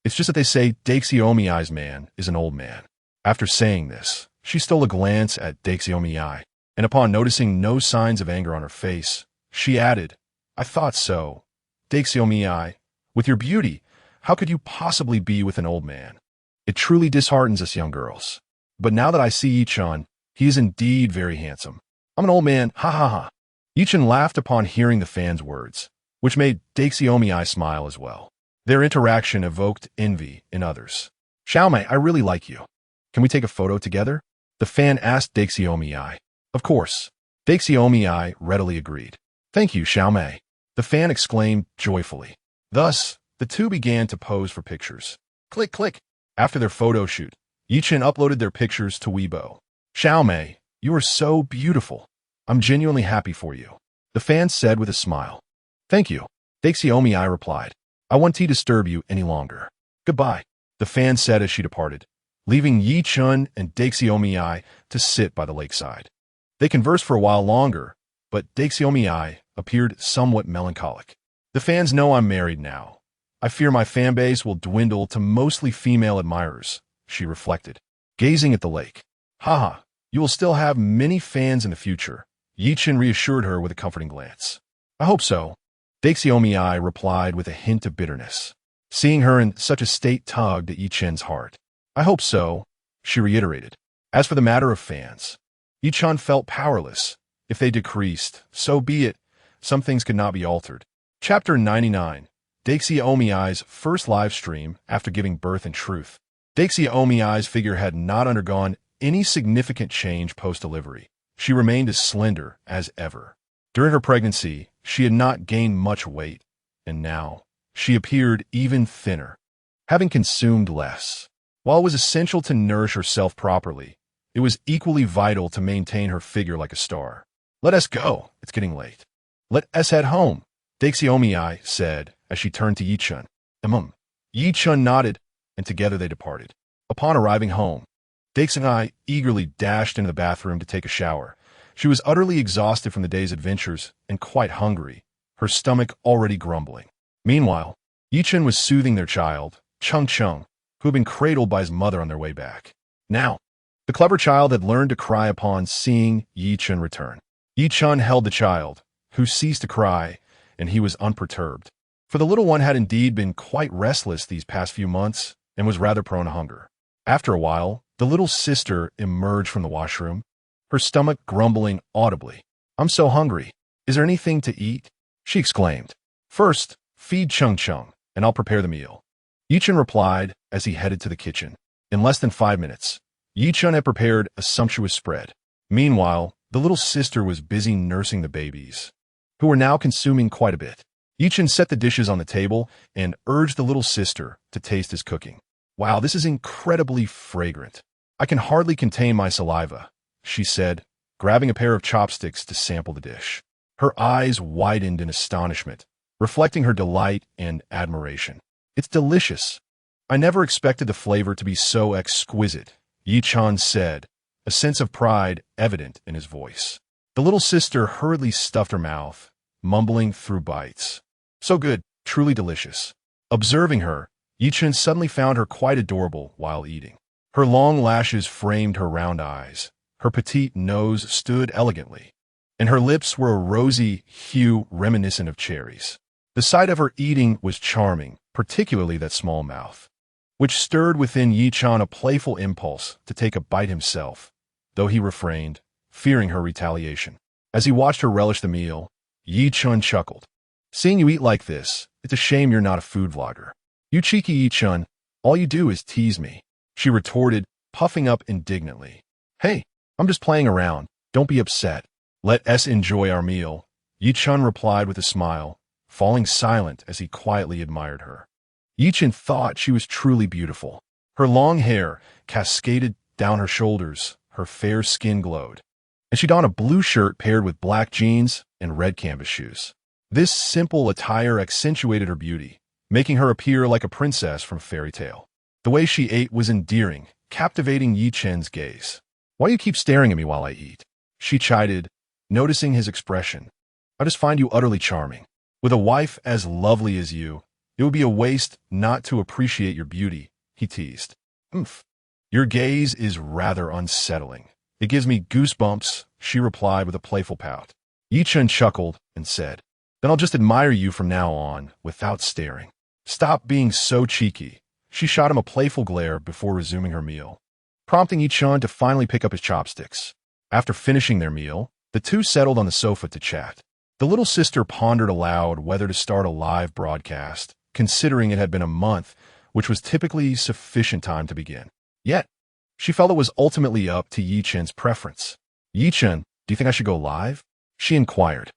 It's just that they say Daixiomiai's man is an old man. After saying this, she stole a glance at Daixiomiai, and upon noticing no signs of anger on her face, she added, I thought so. Daixiomiai, with your beauty, how could you possibly be with an old man? It truly disheartens us young girls. But now that I see Yi-chun, he is indeed very handsome. I'm an old man, ha ha ha. Yi-chun laughed upon hearing the fan's words, which made Daxiomi smile as well. Their interaction evoked envy in others. Xiaomei, I really like you. Can we take a photo together? The fan asked Daxiomi. Of course. Daxiomi readily agreed. Thank you, Xiaomei. The fan exclaimed joyfully. Thus, the two began to pose for pictures. Click, click. After their photo shoot, Chen uploaded their pictures to Weibo. Xiaomei, you are so beautiful. I'm genuinely happy for you. The fan said with a smile. Thank you. Daxiomi replied. I won't disturb you any longer. Goodbye. The fan said as she departed, leaving Chen and Daxiomi to sit by the lakeside. They conversed for a while longer, but Daxiomi appeared somewhat melancholic. The fans know I'm married now. I fear my fanbase will dwindle to mostly female admirers, she reflected, gazing at the lake. Haha, you will still have many fans in the future, Chen reassured her with a comforting glance. I hope so. Daxiomi replied with a hint of bitterness. Seeing her in such a state tugged at Chen's heart. I hope so, she reiterated. As for the matter of fans, Chen felt powerless. If they decreased, so be it. Some things could not be altered. Chapter 99. Daxiomi's first live stream after giving birth in truth. Daxiomi's figure had not undergone any significant change post-delivery. She remained as slender as ever. During her pregnancy, she had not gained much weight, and now she appeared even thinner, having consumed less. While it was essential to nourish herself properly, it was equally vital to maintain her figure like a star. Let us go. It's getting late. Let us head home, Daxiomi said as she turned to Chen. Chen nodded, and together they departed. Upon arriving home, Daxiomi eagerly dashed into the bathroom to take a shower. She was utterly exhausted from the day's adventures and quite hungry, her stomach already grumbling. Meanwhile, Chen was soothing their child, Chung, who had been cradled by his mother on their way back. Now, the clever child had learned to cry upon seeing Chen return. Chen held the child, who ceased to cry, and he was unperturbed. For the little one had indeed been quite restless these past few months and was rather prone to hunger. After a while, the little sister emerged from the washroom, her stomach grumbling audibly. I'm so hungry. Is there anything to eat? She exclaimed. First, feed Chung, and I'll prepare the meal. Chen replied as he headed to the kitchen. In less than 5 minutes, Chen had prepared a sumptuous spread. Meanwhile, the little sister was busy nursing the babies, who were now consuming quite a bit. Chen set the dishes on the table and urged the little sister to taste his cooking. Wow, this is incredibly fragrant. I can hardly contain my saliva, she said, grabbing a pair of chopsticks to sample the dish. Her eyes widened in astonishment, reflecting her delight and admiration. It's delicious. I never expected the flavor to be so exquisite, Chen said, a sense of pride evident in his voice. The little sister hurriedly stuffed her mouth, mumbling through bites. So good, truly delicious. Observing her, Chen suddenly found her quite adorable while eating. Her long lashes framed her round eyes, her petite nose stood elegantly, and her lips were a rosy hue reminiscent of cherries. The sight of her eating was charming, particularly that small mouth, which stirred within Chen a playful impulse to take a bite himself, though he refrained, fearing her retaliation. As he watched her relish the meal, Chen chuckled. Seeing you eat like this, it's a shame you're not a food vlogger. You cheeky Chen, all you do is tease me, she retorted, puffing up indignantly. Hey, I'm just playing around. Don't be upset. Let us enjoy our meal, Chen replied with a smile, falling silent as he quietly admired her. Chen thought she was truly beautiful. Her long hair cascaded down her shoulders, her fair skin glowed, and she donned a blue shirt paired with black jeans and red canvas shoes. This simple attire accentuated her beauty, making her appear like a princess from a fairy tale. The way she ate was endearing, captivating Chen's gaze. Why do you keep staring at me while I eat? She chided, noticing his expression. I just find you utterly charming. With a wife as lovely as you, it would be a waste not to appreciate your beauty, he teased. Your gaze is rather unsettling. It gives me goosebumps, she replied with a playful pout. Chen chuckled and said, Then I'll just admire you from now on, without staring. Stop being so cheeky. She shot him a playful glare before resuming her meal, prompting Chen to finally pick up his chopsticks. After finishing their meal, the two settled on the sofa to chat. The little sister pondered aloud whether to start a live broadcast, considering it had been a month, which was typically sufficient time to begin. Yet, she felt it was ultimately up to Yi-Chen's preference. "Yi-Chen, do you think I should go live?" she inquired.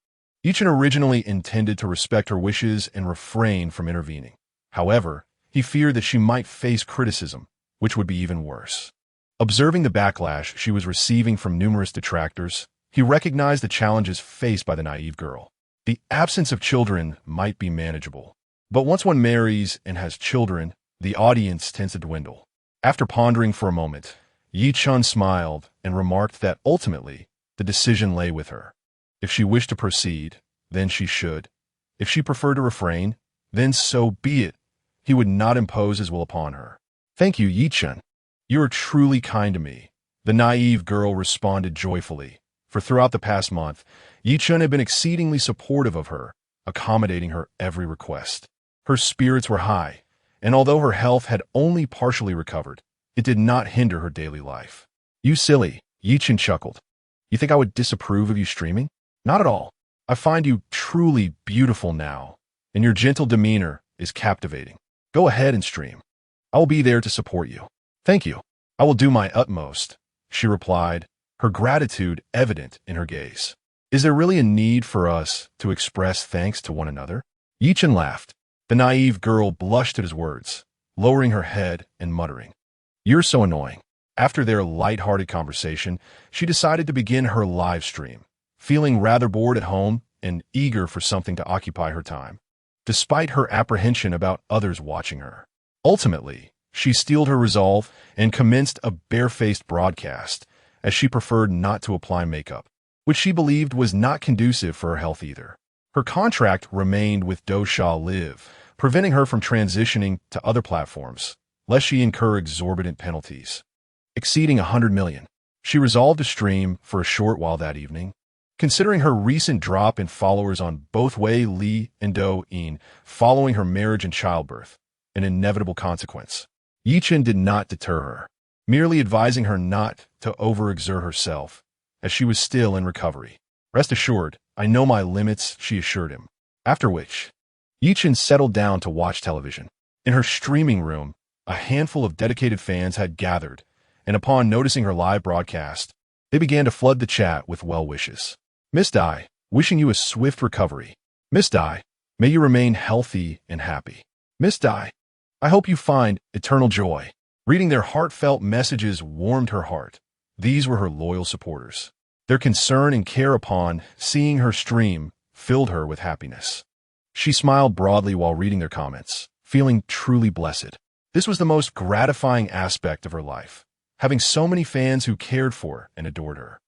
Yi-Chen originally intended to respect her wishes and refrain from intervening. However, he feared that she might face criticism, which would be even worse. Observing the backlash she was receiving from numerous detractors, he recognized the challenges faced by the naive girl. The absence of children might be manageable, but once one marries and has children, the audience tends to dwindle. After pondering for a moment, Yi-Chen smiled and remarked that ultimately, the decision lay with her. If she wished to proceed, then she should. If she preferred to refrain, then so be it. He would not impose his will upon her. "Thank you, Yi-Chen. You are truly kind to me," the naive girl responded joyfully, for throughout the past month, Yi-Chen had been exceedingly supportive of her, accommodating her every request. Her spirits were high, and although her health had only partially recovered, it did not hinder her daily life. "You silly," Yi-Chen chuckled. "You think I would disapprove of you streaming? Not at all. I find you truly beautiful now, and your gentle demeanor is captivating. Go ahead and stream. I will be there to support you." "Thank you. I will do my utmost," she replied, her gratitude evident in her gaze. "Is there really a need for us to express thanks to one another?" Yi-Chen laughed. The naive girl blushed at his words, lowering her head and muttering, "You're so annoying." After their light-hearted conversation, she decided to begin her live stream, feeling rather bored at home and eager for something to occupy her time, despite her apprehension about others watching her. Ultimately, she steeled her resolve and commenced a barefaced broadcast, as she preferred not to apply makeup, which she believed was not conducive for her health either. Her contract remained with Dosha Live, preventing her from transitioning to other platforms, lest she incur exorbitant penalties. Exceeding 100 million, she resolved to stream for a short while that evening. Considering her recent drop in followers on both Wei Li and Douyin following her marriage and childbirth, an inevitable consequence, Yi-Chen did not deter her, merely advising her not to overexert herself, as she was still in recovery. "Rest assured, I know my limits," she assured him. After which, Yi-Chen settled down to watch television. In her streaming room, a handful of dedicated fans had gathered, and upon noticing her live broadcast, they began to flood the chat with well wishes. "Miss Dai, wishing you a swift recovery. Miss Dai, may you remain healthy and happy. Miss Dai, I hope you find eternal joy." Reading their heartfelt messages warmed her heart. These were her loyal supporters. Their concern and care upon seeing her stream filled her with happiness. She smiled broadly while reading their comments, feeling truly blessed. This was the most gratifying aspect of her life, having so many fans who cared for and adored her.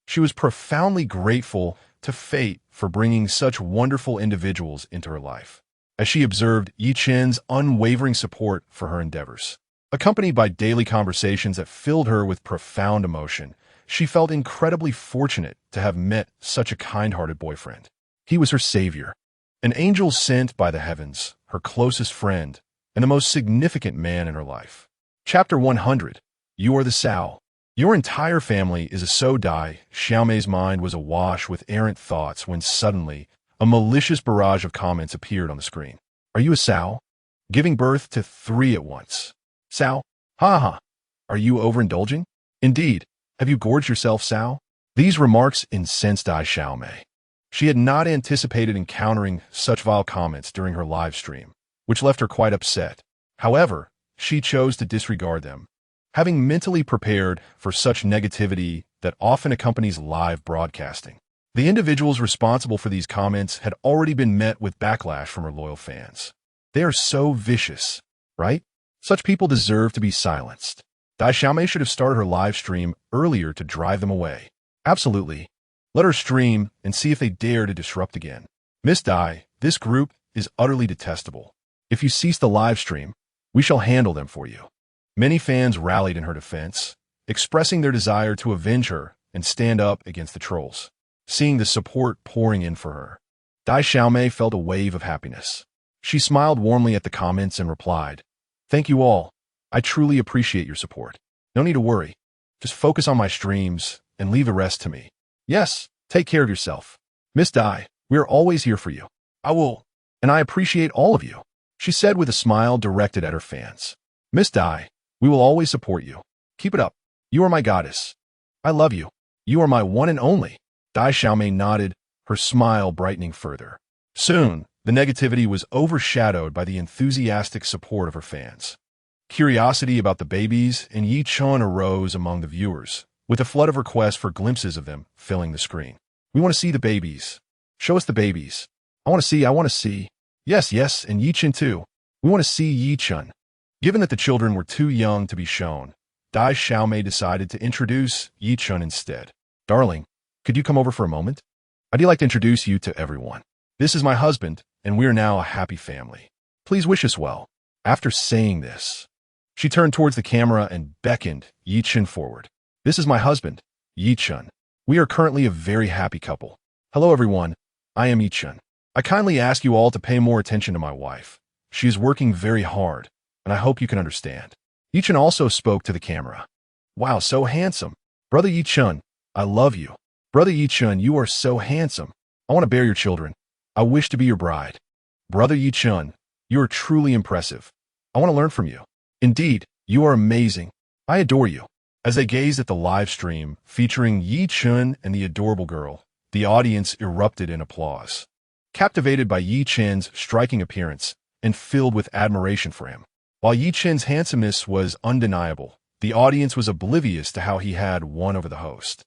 She was profoundly grateful to fate for bringing such wonderful individuals into her life, as she observed Yi-Chen's unwavering support for her endeavors. Accompanied by daily conversations that filled her with profound emotion, she felt incredibly fortunate to have met such a kind-hearted boyfriend. He was her savior, an angel sent by the heavens, her closest friend, and the most significant man in her life. Chapter 100. You are the Sao. Your entire family is a So Dai. Xiaomei's mind was awash with errant thoughts when suddenly a malicious barrage of comments appeared on the screen. "Are you a Sao? Giving birth to 3 at once. Sao? Ha ha. Are you overindulging? Indeed. Have you gorged yourself, Sao?" These remarks incensed Dai Xiaomei. She had not anticipated encountering such vile comments during her live stream, which left her quite upset. However, she chose to disregard them, having mentally prepared for such negativity that often accompanies live broadcasting. The individuals responsible for these comments had already been met with backlash from her loyal fans. They are so vicious, right? Such people deserve to be silenced. Dai Xiaomei should have started her live stream earlier to drive them away. Absolutely. Let her stream and see if they dare to disrupt again. "Miss Dai, this group is utterly detestable. If you cease the live stream, we shall handle them for you." Many fans rallied in her defense, expressing their desire to avenge her and stand up against the trolls. Seeing the support pouring in for her, Dai Xiaomei felt a wave of happiness. She smiled warmly at the comments and replied, "Thank you all. I truly appreciate your support. No need to worry. Just focus on my streams and leave the rest to me. Yes, take care of yourself. Miss Dai, We are always here for you. I will, and I appreciate all of you, she said with a smile directed at her fans. Miss Dai, we will always support you. Keep it up. You are my goddess. I love you. You are my one and only. Dai Xiaomei nodded, her smile brightening further. Soon, the negativity was overshadowed by the enthusiastic support of her fans. Curiosity about the babies and Yi Chun arose among the viewers, with a flood of requests for glimpses of them filling the screen. We want to see the babies. Show us the babies. I want to see. Yes, and Yi Chun too. We want to see Yi Chun. Given that the children were too young to be shown, Dai Xiaomei decided to introduce Yi Chun instead. Darling, could you come over for a moment? I'd like to introduce you to everyone. This is my husband, and we are now a happy family. Please wish us well. After saying this, she turned towards the camera and beckoned Yi Chun forward. This is my husband, Yi Chun. We are currently a very happy couple. Hello everyone, I am Yi Chun. I kindly ask you all to pay more attention to my wife. She is working very hard, and I hope you can understand. Yi Chun also spoke to the camera. Wow, so handsome. Brother Yi Chun, I love you. Brother Yi Chun, you are so handsome. I want to bear your children. I wish to be your bride. Brother Yi Chun, you are truly impressive. I want to learn from you. Indeed, you are amazing. I adore you. As they gazed at the live stream featuring Yi Chun and the adorable girl, the audience erupted in applause. Captivated by Yi Chun's striking appearance and filled with admiration for him. While Yi Chun's handsomeness was undeniable, the audience was oblivious to how he had won over the host.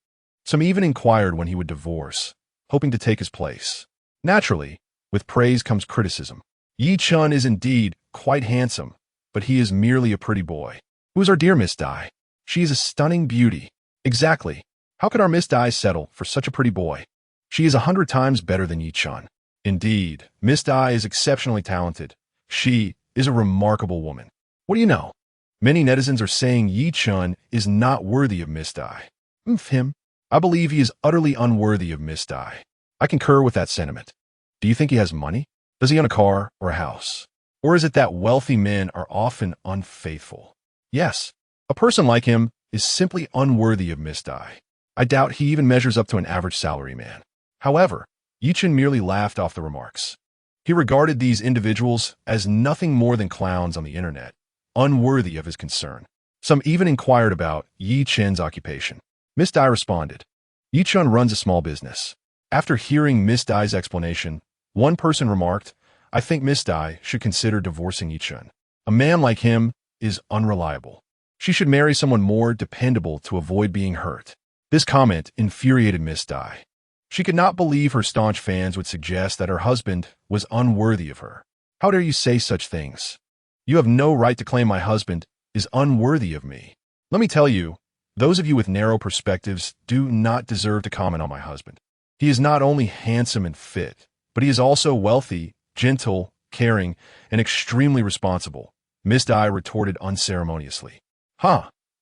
Some even inquired when he would divorce, hoping to take his place. Naturally, with praise comes criticism. Yi Chun is indeed quite handsome, but he is merely a pretty boy. Who is our dear Miss Dai? She is a stunning beauty. Exactly. How could our Miss Dai settle for such a pretty boy? She is 100 times better than Yi Chun. Indeed, Miss Dai is exceptionally talented. She is a remarkable woman. What do you know? Many netizens are saying Yi Chun is not worthy of Miss Dai. Him. I believe he is utterly unworthy of Miss Dai. I concur with that sentiment. Do you think he has money? Does he own a car or a house? Or is it that wealthy men are often unfaithful? Yes, a person like him is simply unworthy of Miss Dai. I doubt he even measures up to an average salaryman. However, Yi Chun merely laughed off the remarks. He regarded these individuals as nothing more than clowns on the internet, unworthy of his concern. Some even inquired about Yi Chun's occupation. Miss Dai responded, Yi Chun runs a small business. After hearing Miss Dai's explanation, one person remarked, I think Miss Dai should consider divorcing Yi Chun. A man like him is unreliable. She should marry someone more dependable to avoid being hurt. This comment infuriated Miss Dai. She could not believe her staunch fans would suggest that her husband was unworthy of her. How dare you say such things? You have no right to claim my husband is unworthy of me. Let me tell you, those of you with narrow perspectives do not deserve to comment on my husband. He is not only handsome and fit, but he is also wealthy, gentle, caring, and extremely responsible, Miss Dai retorted unceremoniously.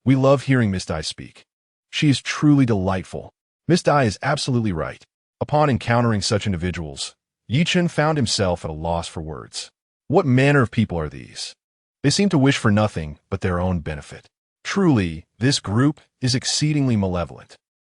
We love hearing Miss Dai speak. She is truly delightful. Miss Dai is absolutely right. Upon encountering such individuals, Yi Chun found himself at a loss for words. What manner of people are these? They seem to wish for nothing but their own benefit. Truly, this group is exceedingly malevolent.